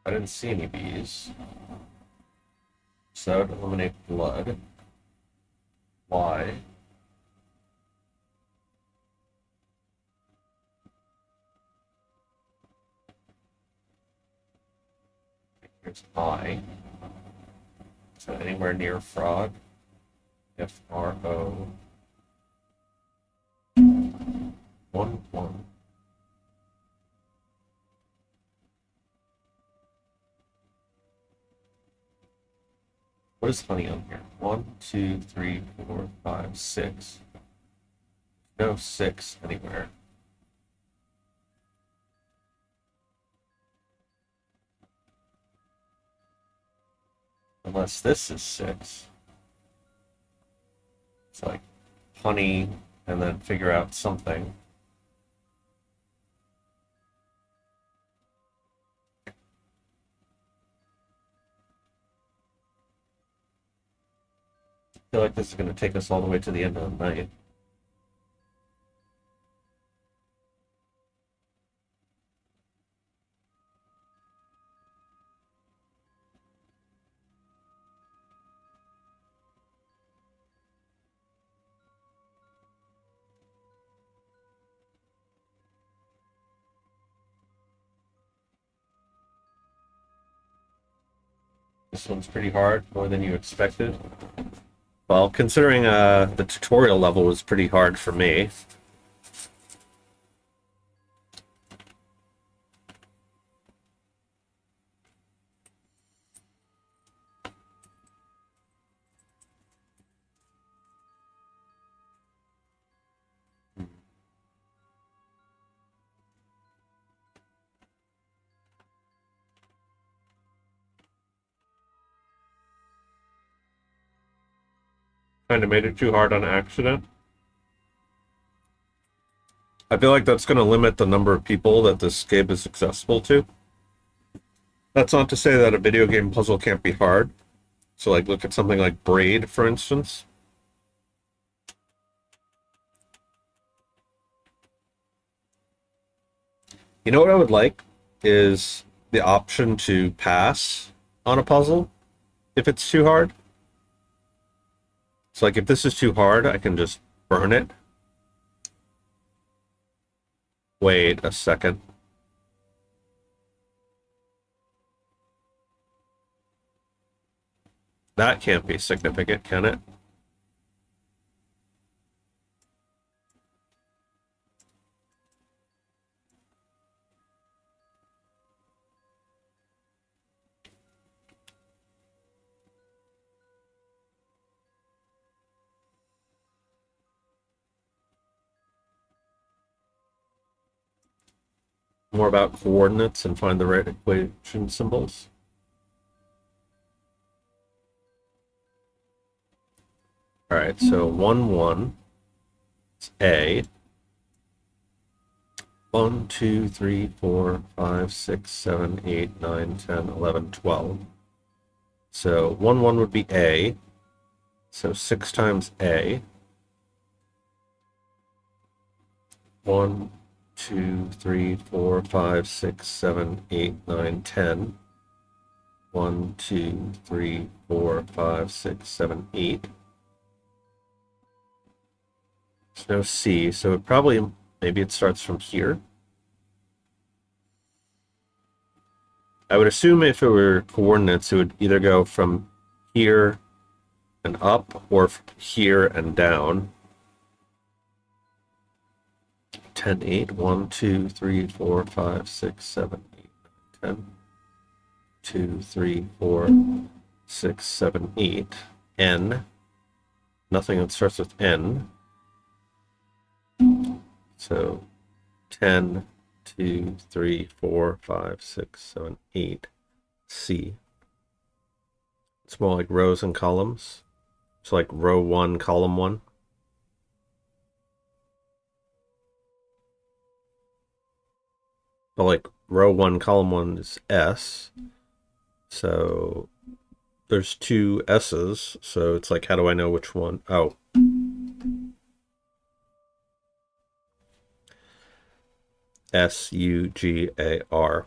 I didn't see any bees. So that would eliminate blood. Why? Here's I. So anywhere near frog. F-R-O. 1, 1. What is honey on here? 1, 2, 3, 4, 5, 6. No 6 anywhere. Unless this is 6. It's like honey and then figure out something. I feel like this is going to take us all the way to the end of the night. This one's pretty hard, more than you expected. Well, considering the tutorial level was pretty hard for me. Kind of made it too hard on accident. I feel like that's going to limit the number of people that this game is accessible to. That's not to say that a video game puzzle can't be hard. So, like, look at something like Braid, for instance. You know what I would like is the option to pass on a puzzle if it's too hard. So, like, if this is too hard, I can just burn it. Wait a second. That can't be significant, can it? More about coordinates and find the right equation symbols. All right, so 1, 1 is A. 1, 2, 3, 4, 5, 6, 7, 8, 9, 10, 11, 12. So 1, 1 would be A. So 6 times A. 1, 2, 3, 4, 5, 6, 7, 8, 9, 10. 1, 2, 3, 4, 5, 6, 7, 8. There's no C, so it probably, maybe it starts from here. I would assume if it were coordinates, it would either go from here and up or here and down. 10, 8, 1, 2, 3, 4, 5, 6, 7, 8, 9, 10. 2, 3, 4, 6, 7, 8. N. Nothing that starts with N. So 10, 2, 3, 4, 5, 6, 7, 8. C. It's more like rows and columns. So like row 1, column 1. But like row 1, column 1 is S. So there's 2 S's. So it's like, how do I know which one? Oh. S-U-G-A-R.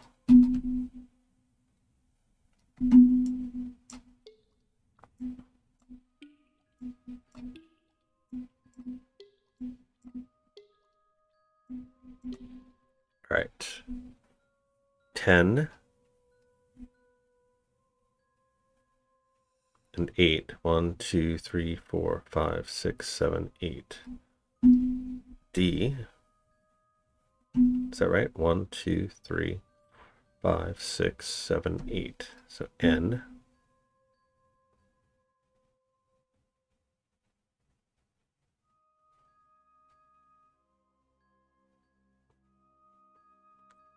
All right. 10 and 8. 1, 2, 3, 4, 5, 6, 7, 8. D. Is that right? 1, 2, 3, 5, 6, 7, 8. So N.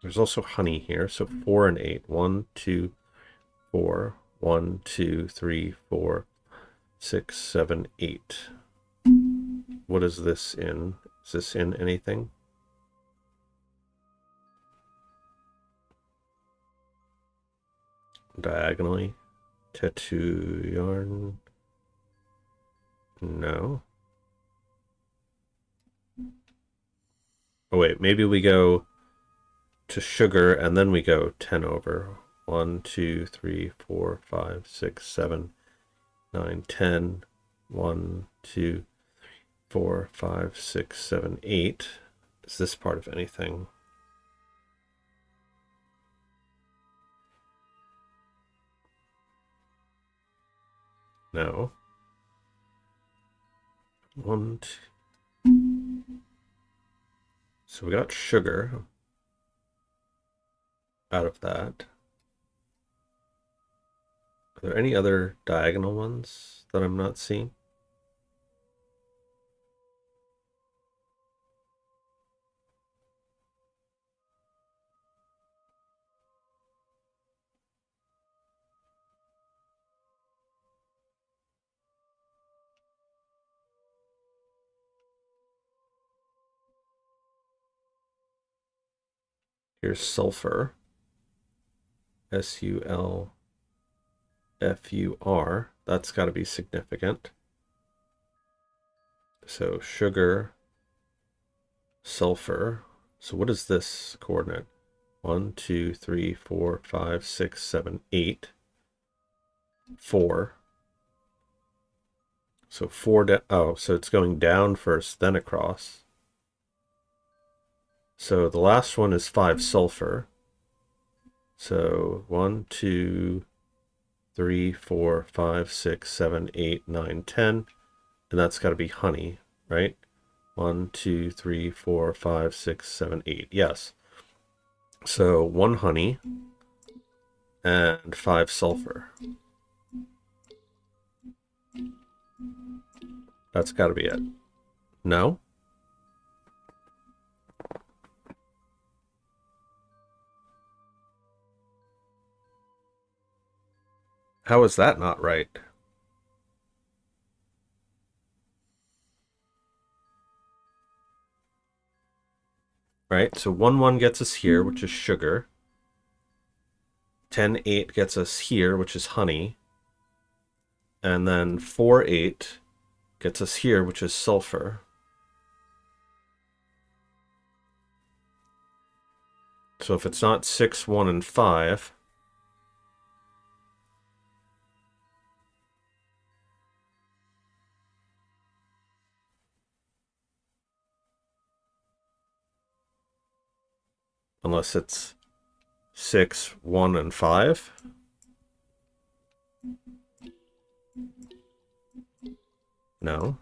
There's also honey here, so 4 and 8. 1, 2, 4. 1, 2, 3, 4, 6, 7, 8. What is this in? Is this in anything? Diagonally. Tattoo yarn. No. Oh wait, maybe we go to sugar and then we go 10 over. 1, 2, 3, 4, 5, 6, 7, 9, 10. 1, 2, 4, 5, 6, 7, 8. Is this part of anything? No. 1, 2. So we got sugar out of that. Are there any other diagonal ones that I'm not seeing? Here's sulfur. SULFUR. That's got to be significant. So sugar, sulfur. So what is this coordinate? 1, 2, 3, 4, 5, 6, 7, 8. 4. So 4 oh, so it's going down first, then across. So the last one is 5 sulfur. So 1, 2, 3, 4, 5, 6, 7, 8, 9, 10. And that's got to be honey, right? 1, 2, 3, 4, 5, 6, 7, 8. Yes. So 1 honey and 5 sulfur. That's got to be it. No? How is that not right? Right, so 1, 1 gets us here, which is sugar. 10, 8 gets us here, which is honey. And then 4, 8 gets us here, which is sulfur. So if it's not 6, 1, and 5, unless it's 6, 1, and 5. No.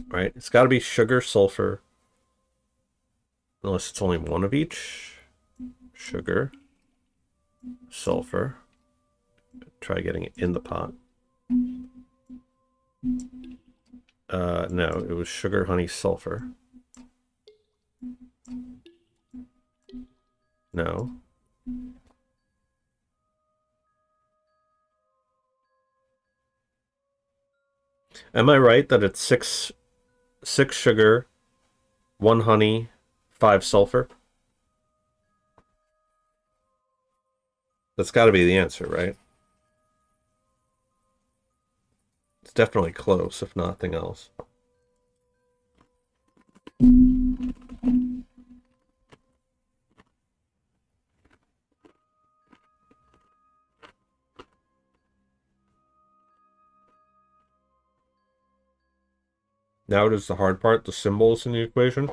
Right? It's got to be sugar, sulfur. Unless it's only one of each. Sugar, sulfur. Try getting it in the pot. No, it was sugar, honey, sulfur. No. Am I right that it's six sugar, 1 honey, 5 sulfur? That's got to be the answer, right? It's definitely close, if nothing else. Now it is the hard part, the symbols in the equation.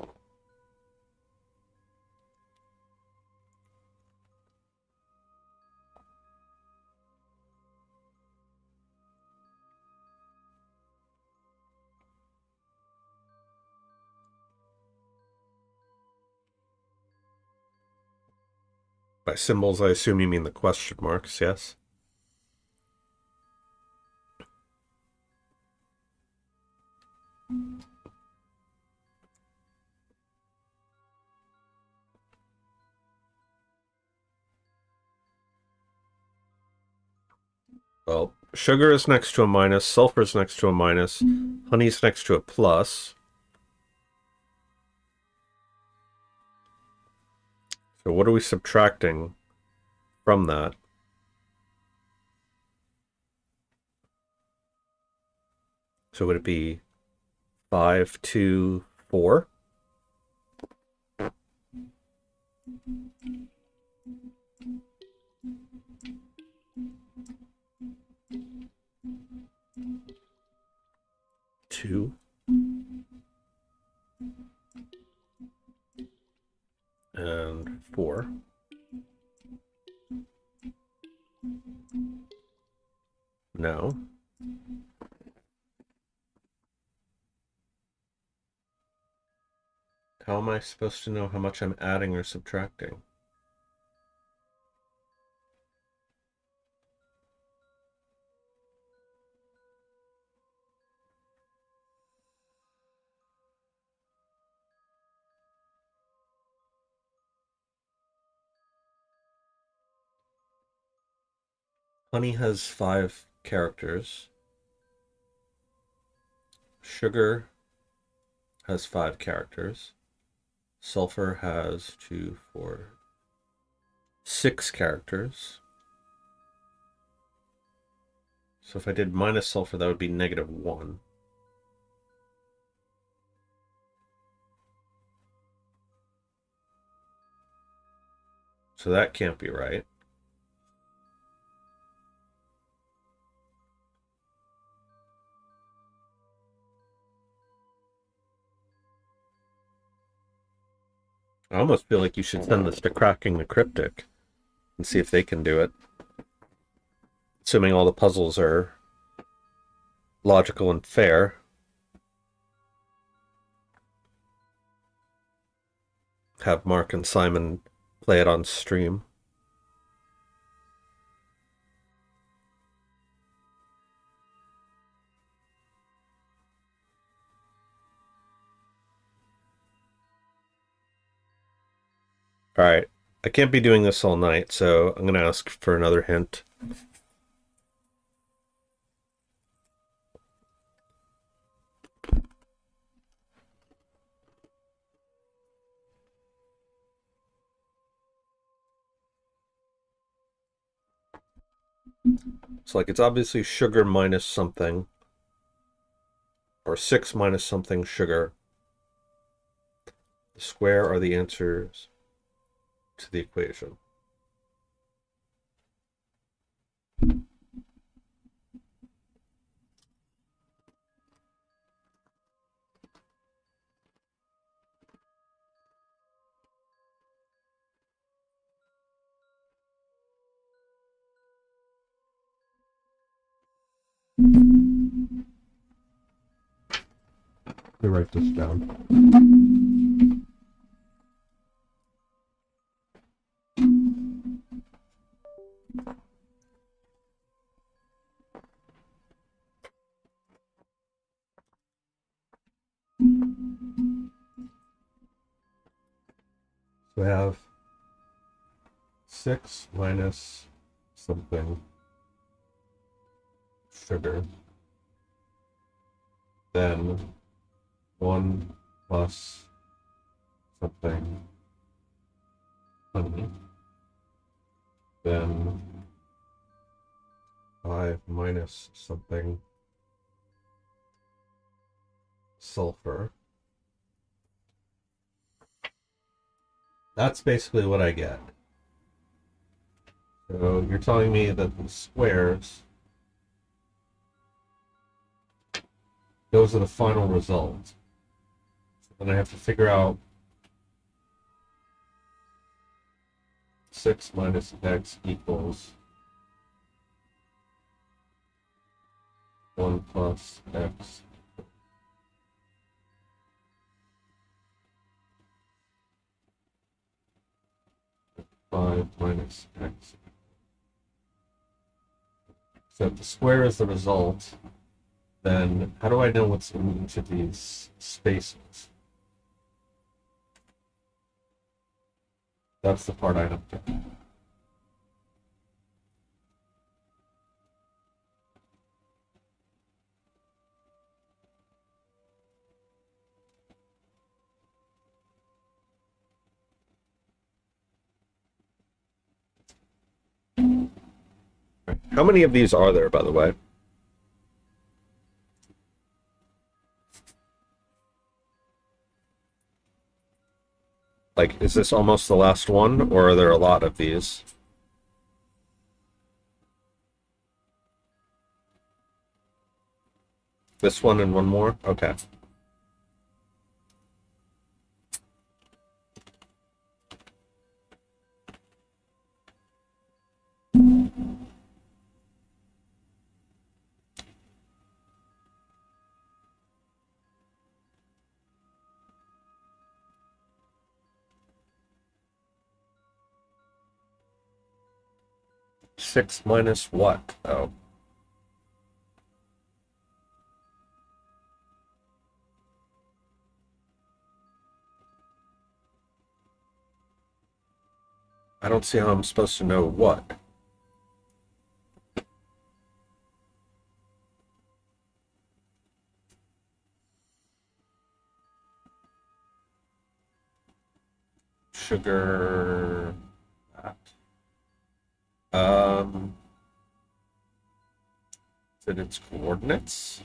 By symbols, I assume you mean the question marks, yes? Well, sugar is next to a minus, sulfur is next to a minus, honey is next to a plus. So what are we subtracting from that? So would it be 5, 2, 4? Two and 4. No. How am I supposed to know how much I'm adding or subtracting? Honey has 5 characters. Sugar has 5 characters. Sulfur has 2, 4, 6 characters. So if I did minus sulfur, that would be -1. So that can't be right. I almost feel like you should send this to Cracking the Cryptic and see if they can do it. Assuming all the puzzles are logical and fair. Have Mark and Simon play it on stream. Alright, I can't be doing this all night, so I'm going to ask for another hint. So, like, it's obviously sugar minus something, or 6 minus something sugar. The square are the answers to the equation. Let me write this down. So I have 6 minus something sugar, then 1 plus something honey, then 5 minus something sulfur. That's basically what I get. So you're telling me that the squares, those are the final result. So then I have to figure out 6 minus x equals 1 plus x. Five minus x. So if the square is the result, then how do I know what's in each of these spaces? That's the part I have to. How many of these are there, by the way? Like, is this almost the last one, or are there a lot of these? This one and one more? Okay. Six minus what? Oh. I don't see how I'm supposed to know what. Sugar. That. Is it its coordinates?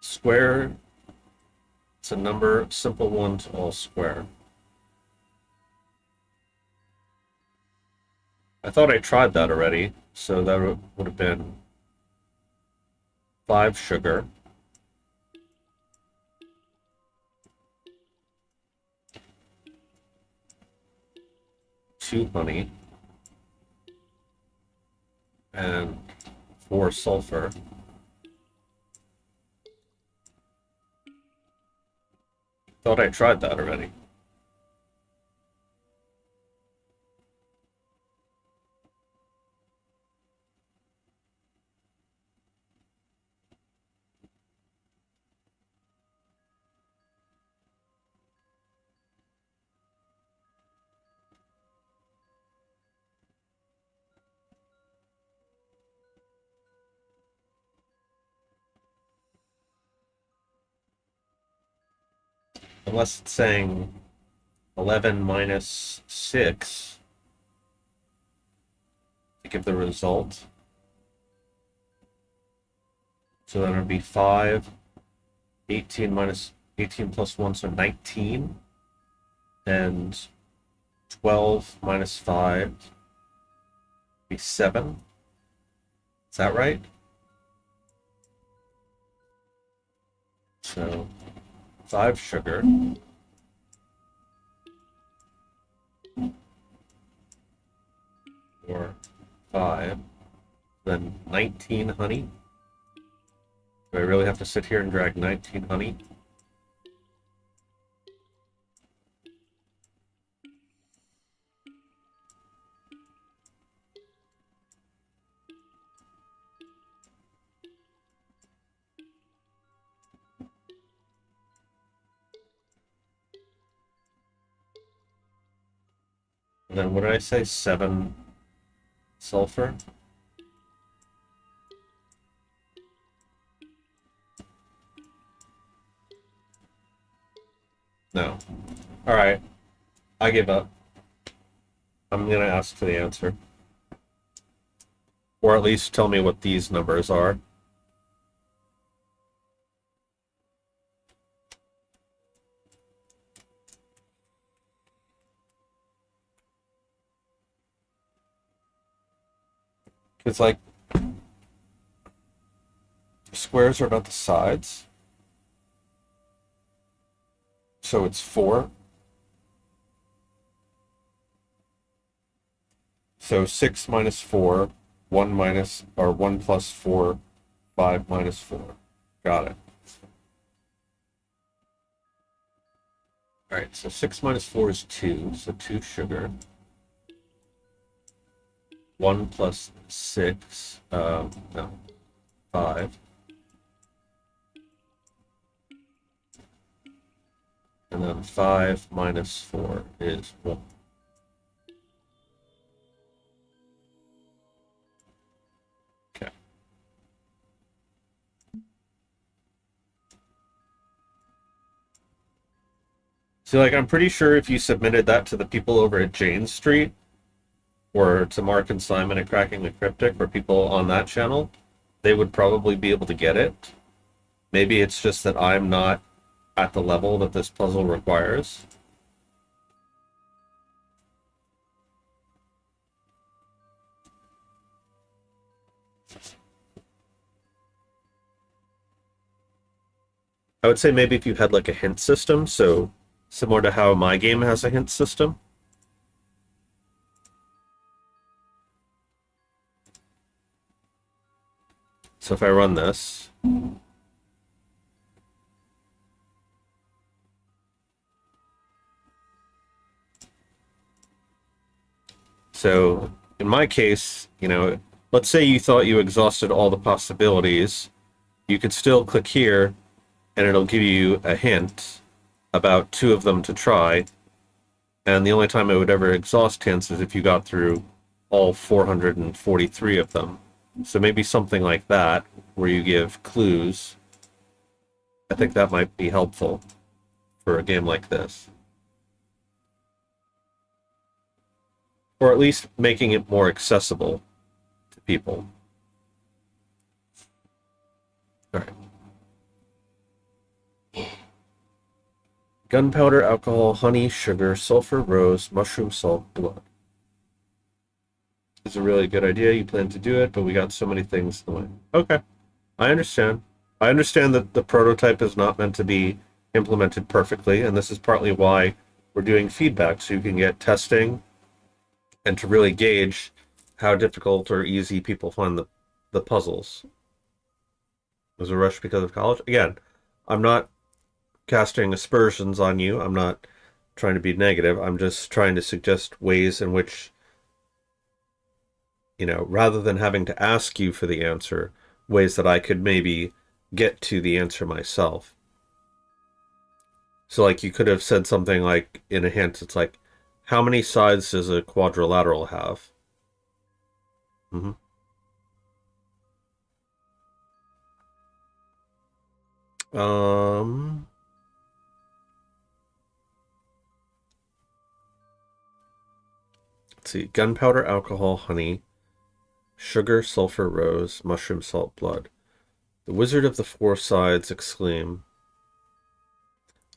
Square. It's a number, simple one to all square. I thought I tried that already, so that would have been 5 sugar. Two honey. And 4 sulfur. Thought I tried that already. Unless it's saying 11 minus 6 to give the result. So then it would be 5, 18 minus 18 plus 1, so 19. And 12 minus 5 would be 7. Is that right? So 5 sugar. Or 5. Then 19 honey. Do I really have to sit here and drag 19 honey? And then what did I say? 7 sulfur? No. Alright. I give up. I'm gonna ask for the answer. Or at least tell me what these numbers are. It's like squares are about the sides. So it's 4. So 6 minus 4, 1 minus, or 1 plus 4, 5 minus 4. Got it. Alright, so 6 minus 4 is 2, so 2 sugar. 1 plus 6, no, 5. And then 5 minus 4 is 1. Okay. See, like, I'm pretty sure if you submitted that to the people over at Jane Street, or to Mark and Simon at Cracking the Cryptic, or people on that channel, they would probably be able to get it. Maybe it's just that I'm not at the level that this puzzle requires. I would say maybe if you had like a hint system, so similar to how my game has a hint system. So if I run this, so in my case, let's say you thought you exhausted all the possibilities, you could still click here and it'll give you a hint about 2 of them to try. And the only time it would ever exhaust hints is if you got through all 443 of them. So maybe something like that, where you give clues. I think that might be helpful for a game like this. Or at least making it more accessible to people. All right. Gunpowder, alcohol, honey, sugar, sulfur, rose, mushroom, salt, blood. It's a really good idea. You plan to do it, but we got so many things in the way. Okay. I understand. I understand that the prototype is not meant to be implemented perfectly, and this is partly why we're doing feedback, so you can get testing and to really gauge how difficult or easy people find the puzzles. Was a rush because of college? Again, I'm not casting aspersions on you. I'm not trying to be negative. I'm just trying to suggest ways in which, rather than having to ask you for the answer, ways that I could maybe get to the answer myself. So like you could have said something like in a hint, it's like, how many sides does a quadrilateral have? Mm-hmm. Let's see. Gunpowder, alcohol, honey, sugar, sulfur, rose, mushroom, salt, blood. The Wizard of the Four Sides exclaim,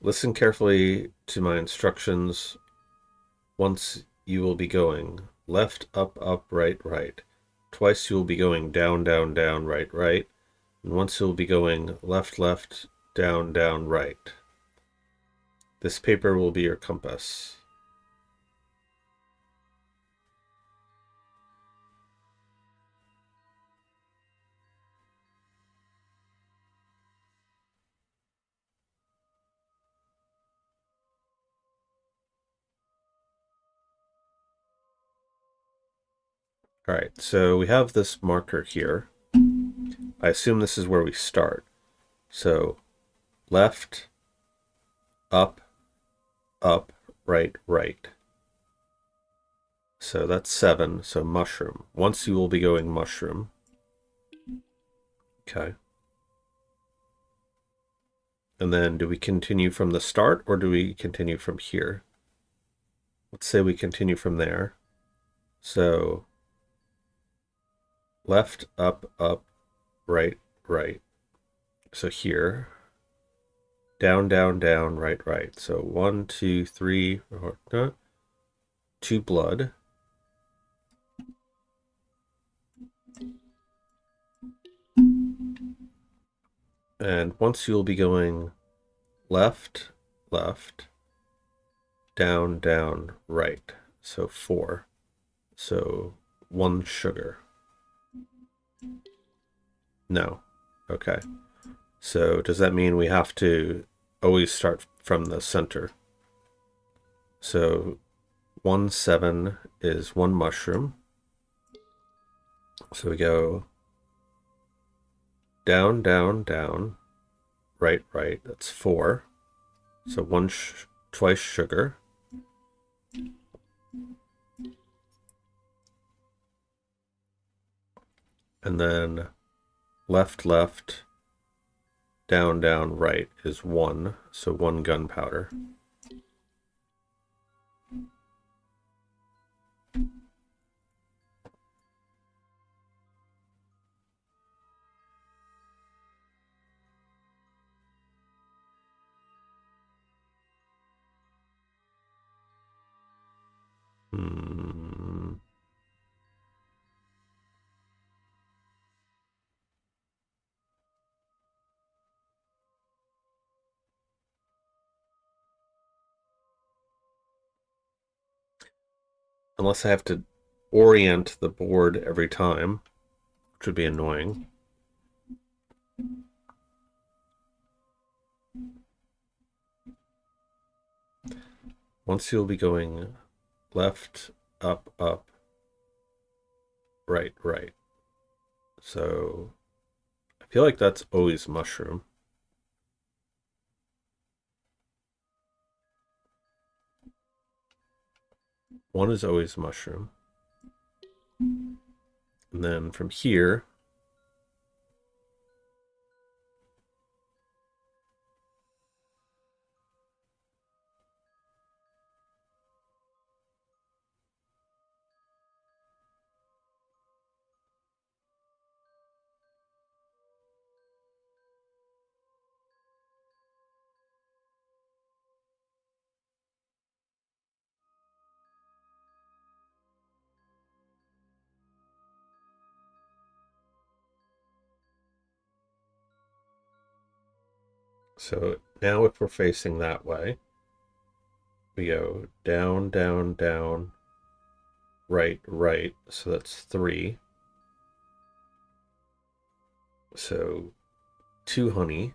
listen carefully to my instructions. Once you will be going left, up, up, right, right. Twice you will be going down, down, down, right, right. And once you will be going left, left, down, down, right. This paper will be your compass. All right, so we have this marker here. I assume this is where we start. So left, up, up, right, right. So that's 7, so mushroom. Once you will be going mushroom. Okay. And then do we continue from the start or do we continue from here? Let's say we continue from there. So left, up, up, right, right. So here, down, down, down, right, right. So 1, 2, 3, 2 blood. And once you'll be going left, left, down, down, right. So 4. So 1 sugar. No. Okay. So does that mean we have to always start from the center? So 1, 7 is 1 mushroom. So we go down, down, down, right, right. That's 4. So 1 twice sugar. And then left, left, down, down, right is 1. So 1 gunpowder. Hmm. Unless I have to orient the board every time, which would be annoying. Once you'll be going left, up, up, right, right. So I feel like that's always mushroom. One is always mushroom. And then from here, so now if we're facing that way, we go down, down, down, right, right. So that's 3. So 2 honey.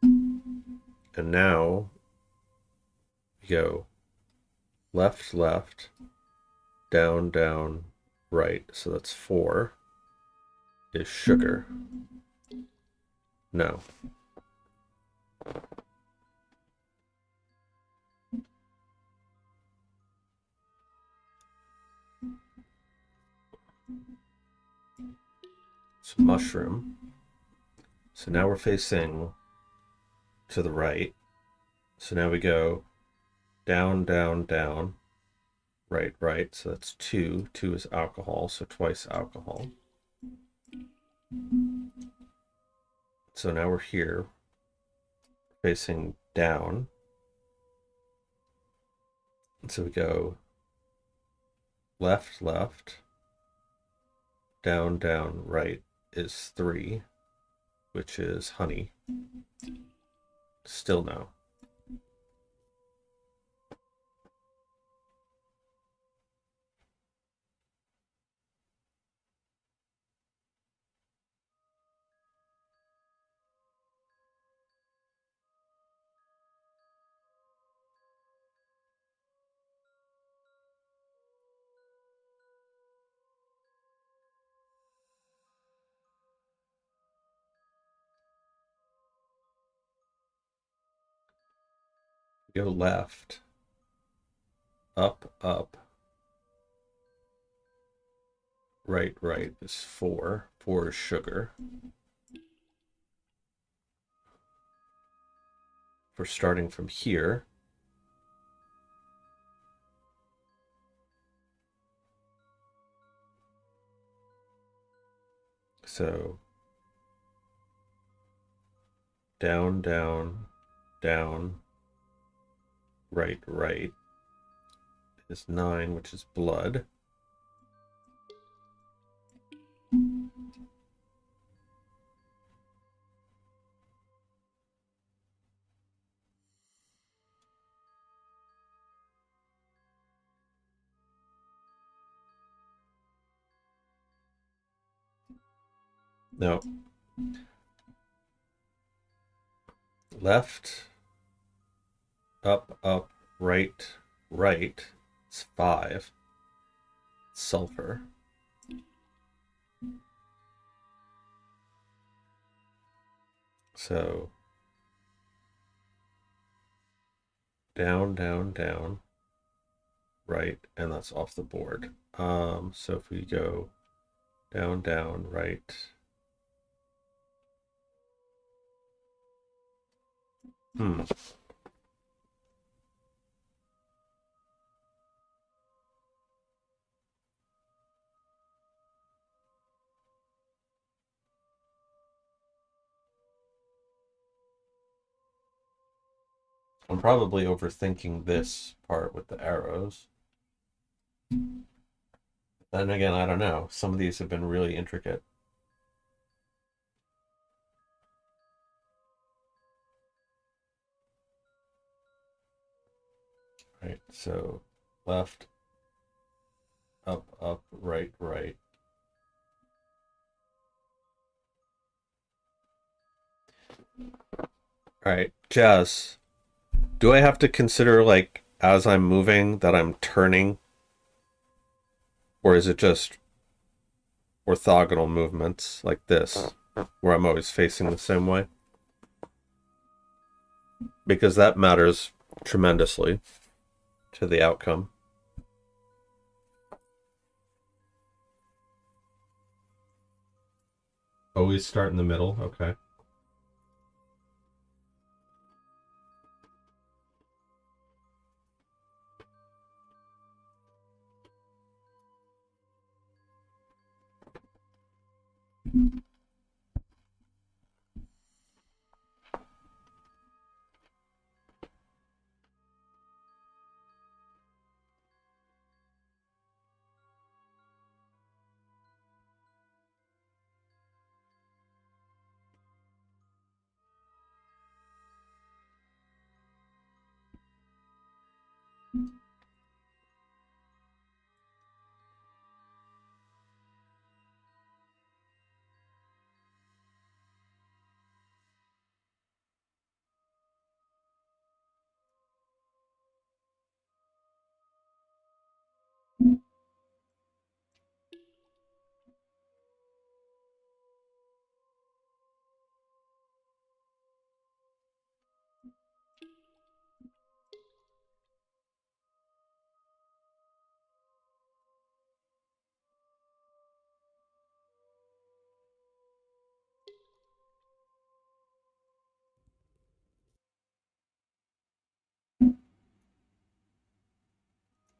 And now we go left, left, down, down, right. So that's 4 is sugar. No. It's mushroom. So now we're facing to the right. So now we go down, down, down, right, right. So that's 2. 2 is alcohol, so twice alcohol. So now we're here, facing down. So we go left, left, down, down, right is 3, which is honey. Still no. Go left, up, up, right, right is 4. 4 is sugar. For starting from here, so down, down, down, right, right is 9, which is blood. No. Left, up, up, right, right. It's 5. Sulfur. So down, down, down, right, and that's off the board. So if we go down, down, right. Hmm. I'm probably overthinking this part with the arrows. Then again, I don't know. Some of these have been really intricate. Right, so left, up, up, right, right. All right, Jazz, do I have to consider, like, as I'm moving that I'm turning? Or is it just orthogonal movements like this, where I'm always facing the same way? Because that matters tremendously to the outcome. Always start in the middle, okay.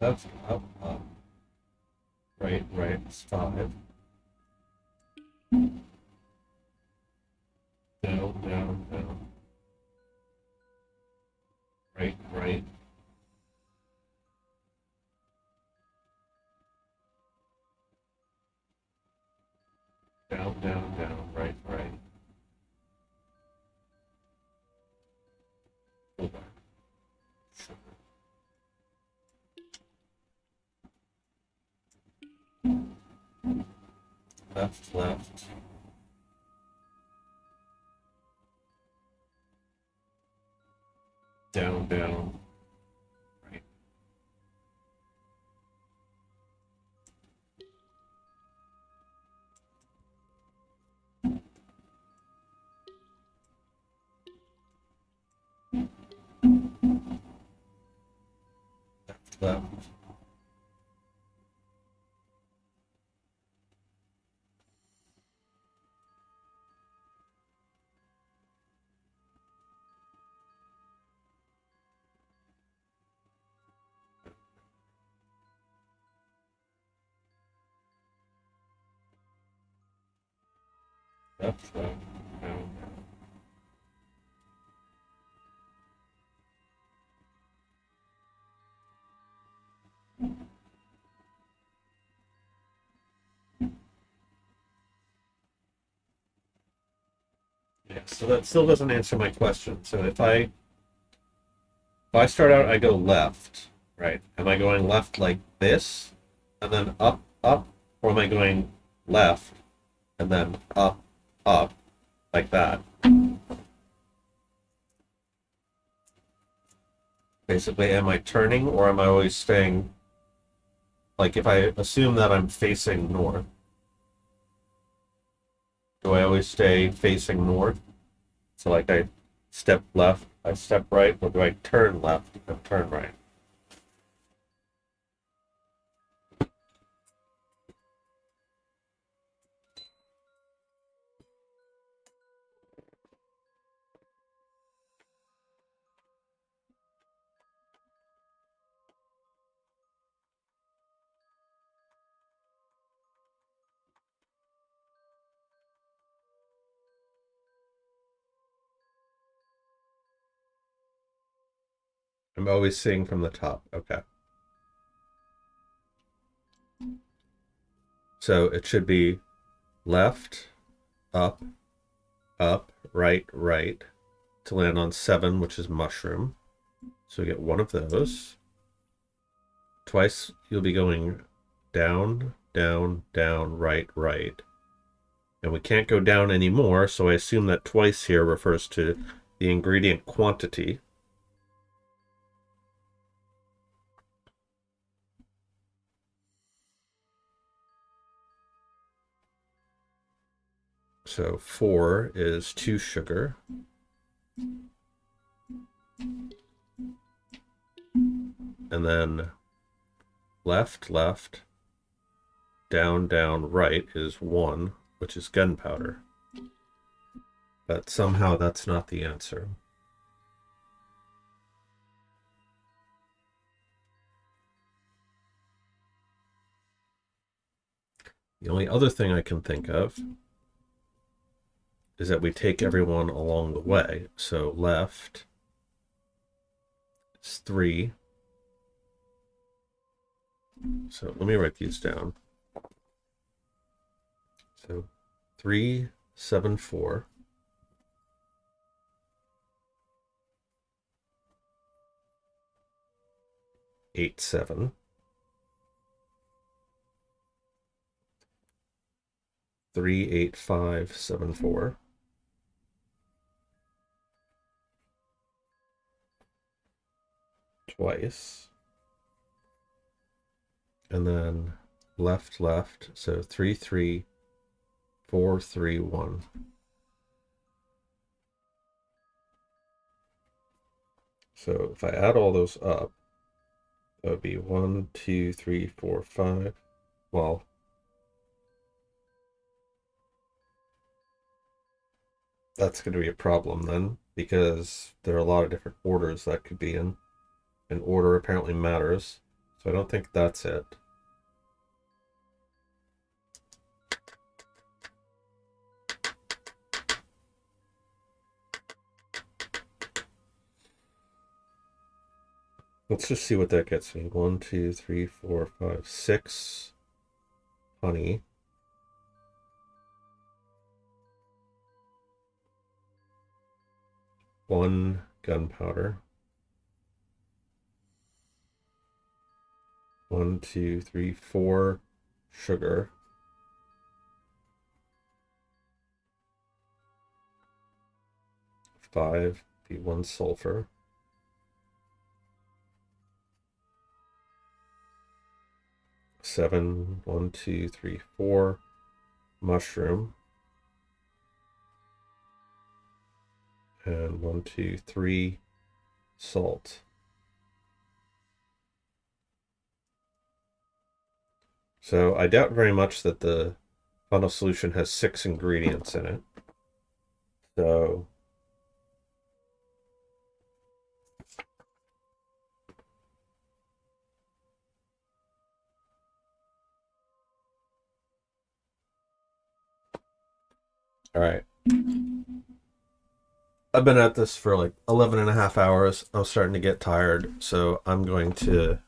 That's up, up. Right, right, stop it. Down, down, down. Right, right. Down, down, down. Right, right. Pull back. Left, left. Down, down. Right. Left. Left, left. Down, down. Yeah, so that still doesn't answer my question. So if I start out, I go left, right? Am I going left like this, and then up, up, or am I going left and then up, up, like that? Basically, am I turning or am I always staying? Like, if I assume that I'm facing north, do I always stay facing north? So, like, I step left, I step right, or do I turn left and turn right? I'm always seeing from the top. Okay. So it should be left, up, up, right, right to land on 7, which is mushroom. So we get one of those. Twice you'll be going down, down, down, right, right. And we can't go down anymore, so I assume that twice here refers to the ingredient quantity. So 4 is 2 sugar. And then left, left, down, down, right is 1, which is gunpowder. But somehow that's not the answer. The only other thing I can think of is that we take everyone along the way. So left is 3. So let me write these down. So 3, 7, 4. 8, 7. 3, 8, 5, 7, 4. Twice. And then left, left. So 3, 3, 4, 3, 1. So if I add all those up, that would be 1, 2, 3, 4, 5. Well, that's going to be a problem then, because there are a lot of different orders that could be in. And order apparently matters. So I don't think that's it. Let's just see what that gets me. 1, 2, 3, 4, 5, 6 honey. 1 gunpowder. 1, 2, 3, 4 sugar. 5 be 1 sulfur. 7, 1, 2, 3, 4 mushroom. And 1, 2, 3 salt. So I doubt very much that the final solution has 6 ingredients in it. So all right. I've been at this for like 11 and a half hours. I'm starting to get tired, so I'm going to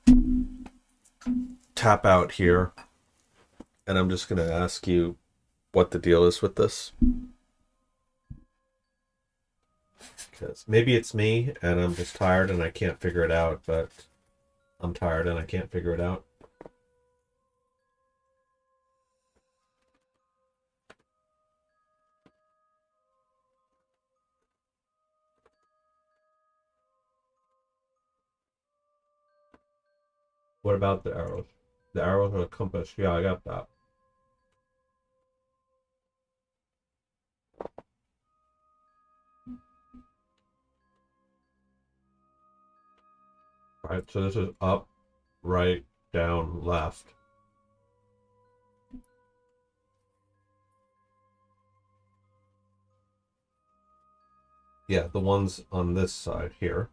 tap out here. And I'm just going to ask you what the deal is with this. Because maybe it's me and I'm just tired and I can't figure it out, but I'm tired and I can't figure it out. What about the arrows? The arrows and the compass. Yeah, I got that. All right, so this is up, right, down, left. Yeah, the ones on this side here.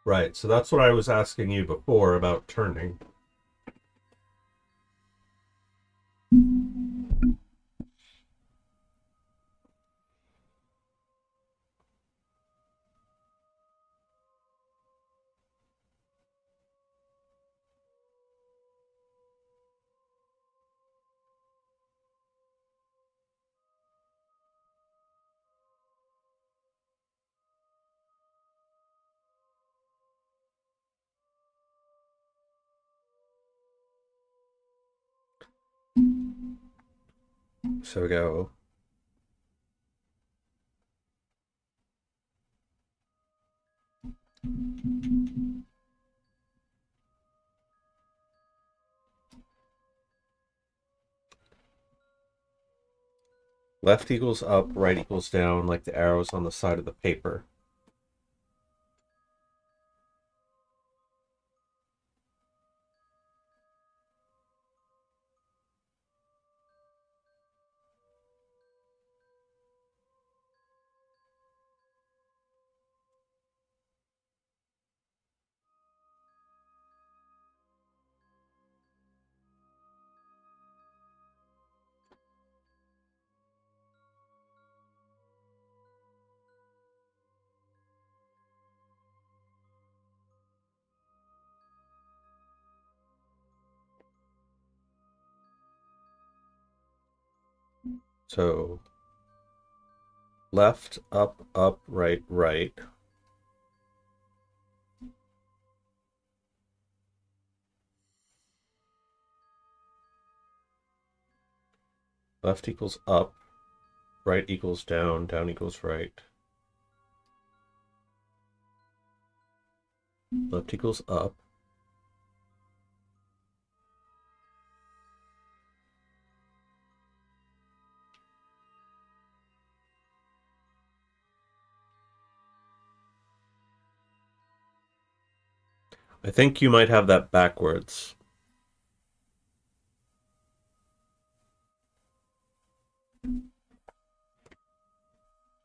Right, so that's what I was asking you before about turning. So we go left equals up, right equals down, like the arrows on the side of the paper. So left, up, up, right, right. Left equals up, right equals down, down equals right. Left equals up. I think you might have that backwards.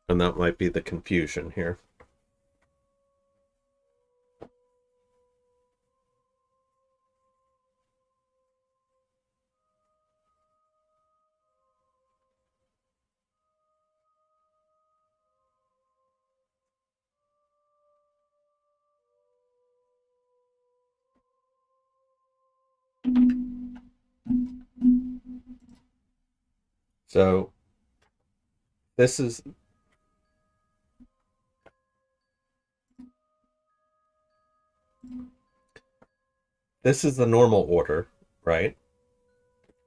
And that might be the confusion here. So this is the normal order, right?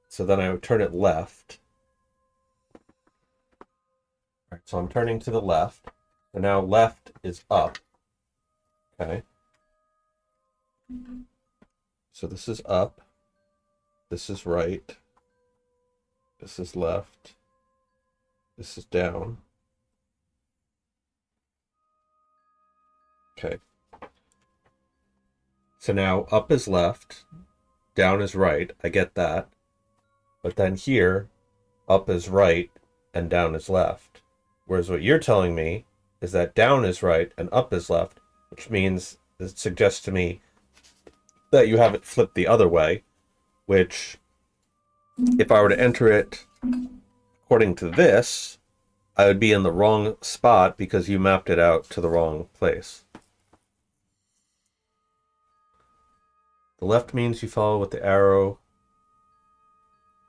So then I would turn it left. All right, so I'm turning to the left. So now left is up. Okay. So this is up. This is right. This is left. This is down. Okay. So now up is left, down is right. I get that. But then here, up is right and down is left. Whereas what you're telling me is that down is right and up is left, which means it suggests to me that you have it flipped the other way, which if I were to enter it according to this, I would be in the wrong spot because you mapped it out to the wrong place. The left means you follow what the arrow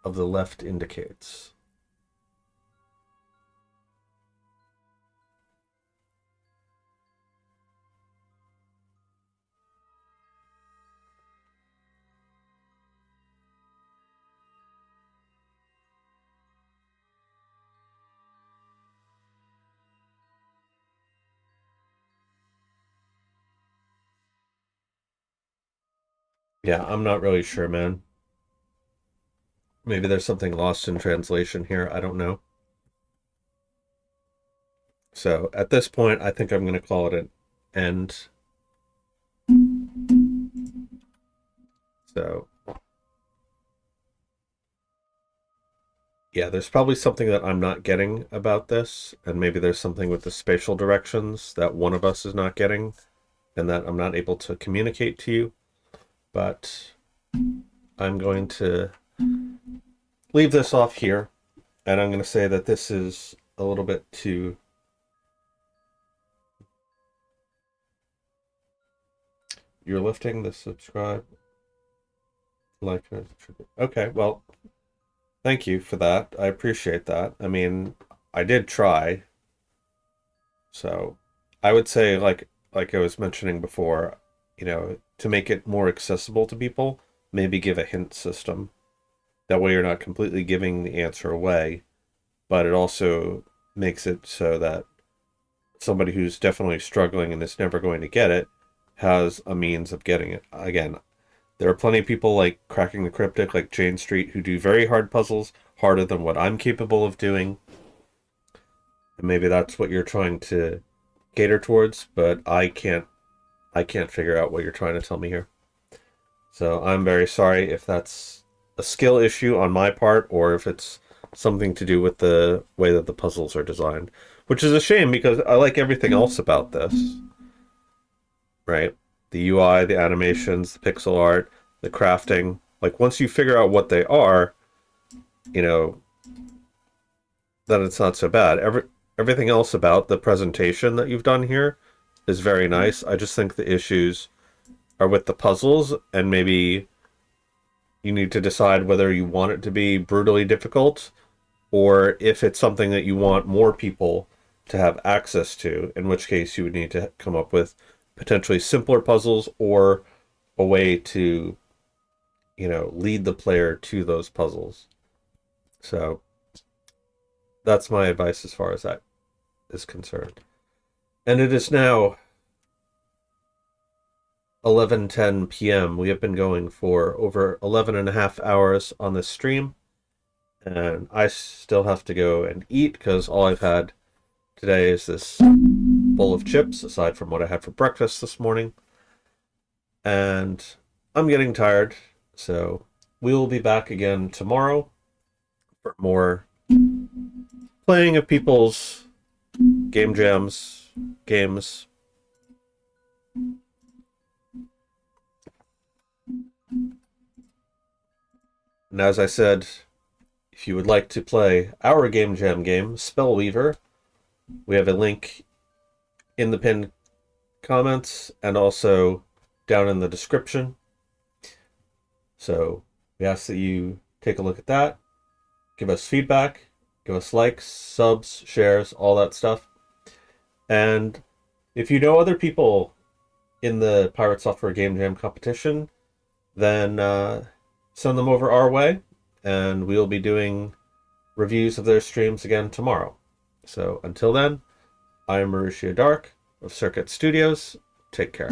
of the left indicates. Yeah, I'm not really sure, man. Maybe there's something lost in translation here. I don't know. So at this point, I think I'm going to call it an end. So yeah, there's probably something that I'm not getting about this, and maybe there's something with the spatial directions that one of us is not getting. and that I'm not able to communicate to you, but I'm going to leave this off here, and I'm going to say that this is a little bit too... You're lifting the subscribe, like, okay, well, thank you for that. I appreciate that. I mean, I did try. So I would say, like I was mentioning before, you know, to make it more accessible to people, maybe give a hint system. That way you're not completely giving the answer away, but it also makes it so that somebody who's definitely struggling and is never going to get it has a means of getting it. Again, there are plenty of people like Cracking the Cryptic, like Jane Street, who do very hard puzzles, harder than what I'm capable of doing. And maybe that's what you're trying to cater towards, but I can't figure out what you're trying to tell me here. So I'm very sorry if that's a skill issue on my part, or if it's something to do with the way that the puzzles are designed, which is a shame because I like everything else about this. Right? The UI, the animations, the pixel art, the crafting. Like, once you figure out what they are, you know, then it's not so bad. Everything else about the presentation that you've done here is very nice. I just think the issues are with the puzzles, and maybe you need to decide whether you want it to be brutally difficult, or if it's something that you want more people to have access to, in which case you would need to come up with potentially simpler puzzles, or a way to, you know, lead the player to those puzzles. So that's my advice as far as that is concerned. And it is now 11:10 p.m. We have been going for over 11 and a half hours on this stream, and I still have to go and eat because all I've had today is this bowl of chips, aside from what I had for breakfast this morning. And I'm getting tired, so we will be back again tomorrow for more playing of people's game jams, games. And as I said, if you would like to play our game jam game, Spellweaver, we have a link in the pinned comments and also down in the description. So we ask that you take a look at that, give us feedback, give us likes, subs, shares, all that stuff. And if you know other people in the Pirate Software Game Jam competition, then send them over our way, and we'll be doing reviews of their streams again tomorrow. So until then, I am Mauricio Dark of Circuit Studios. Take care.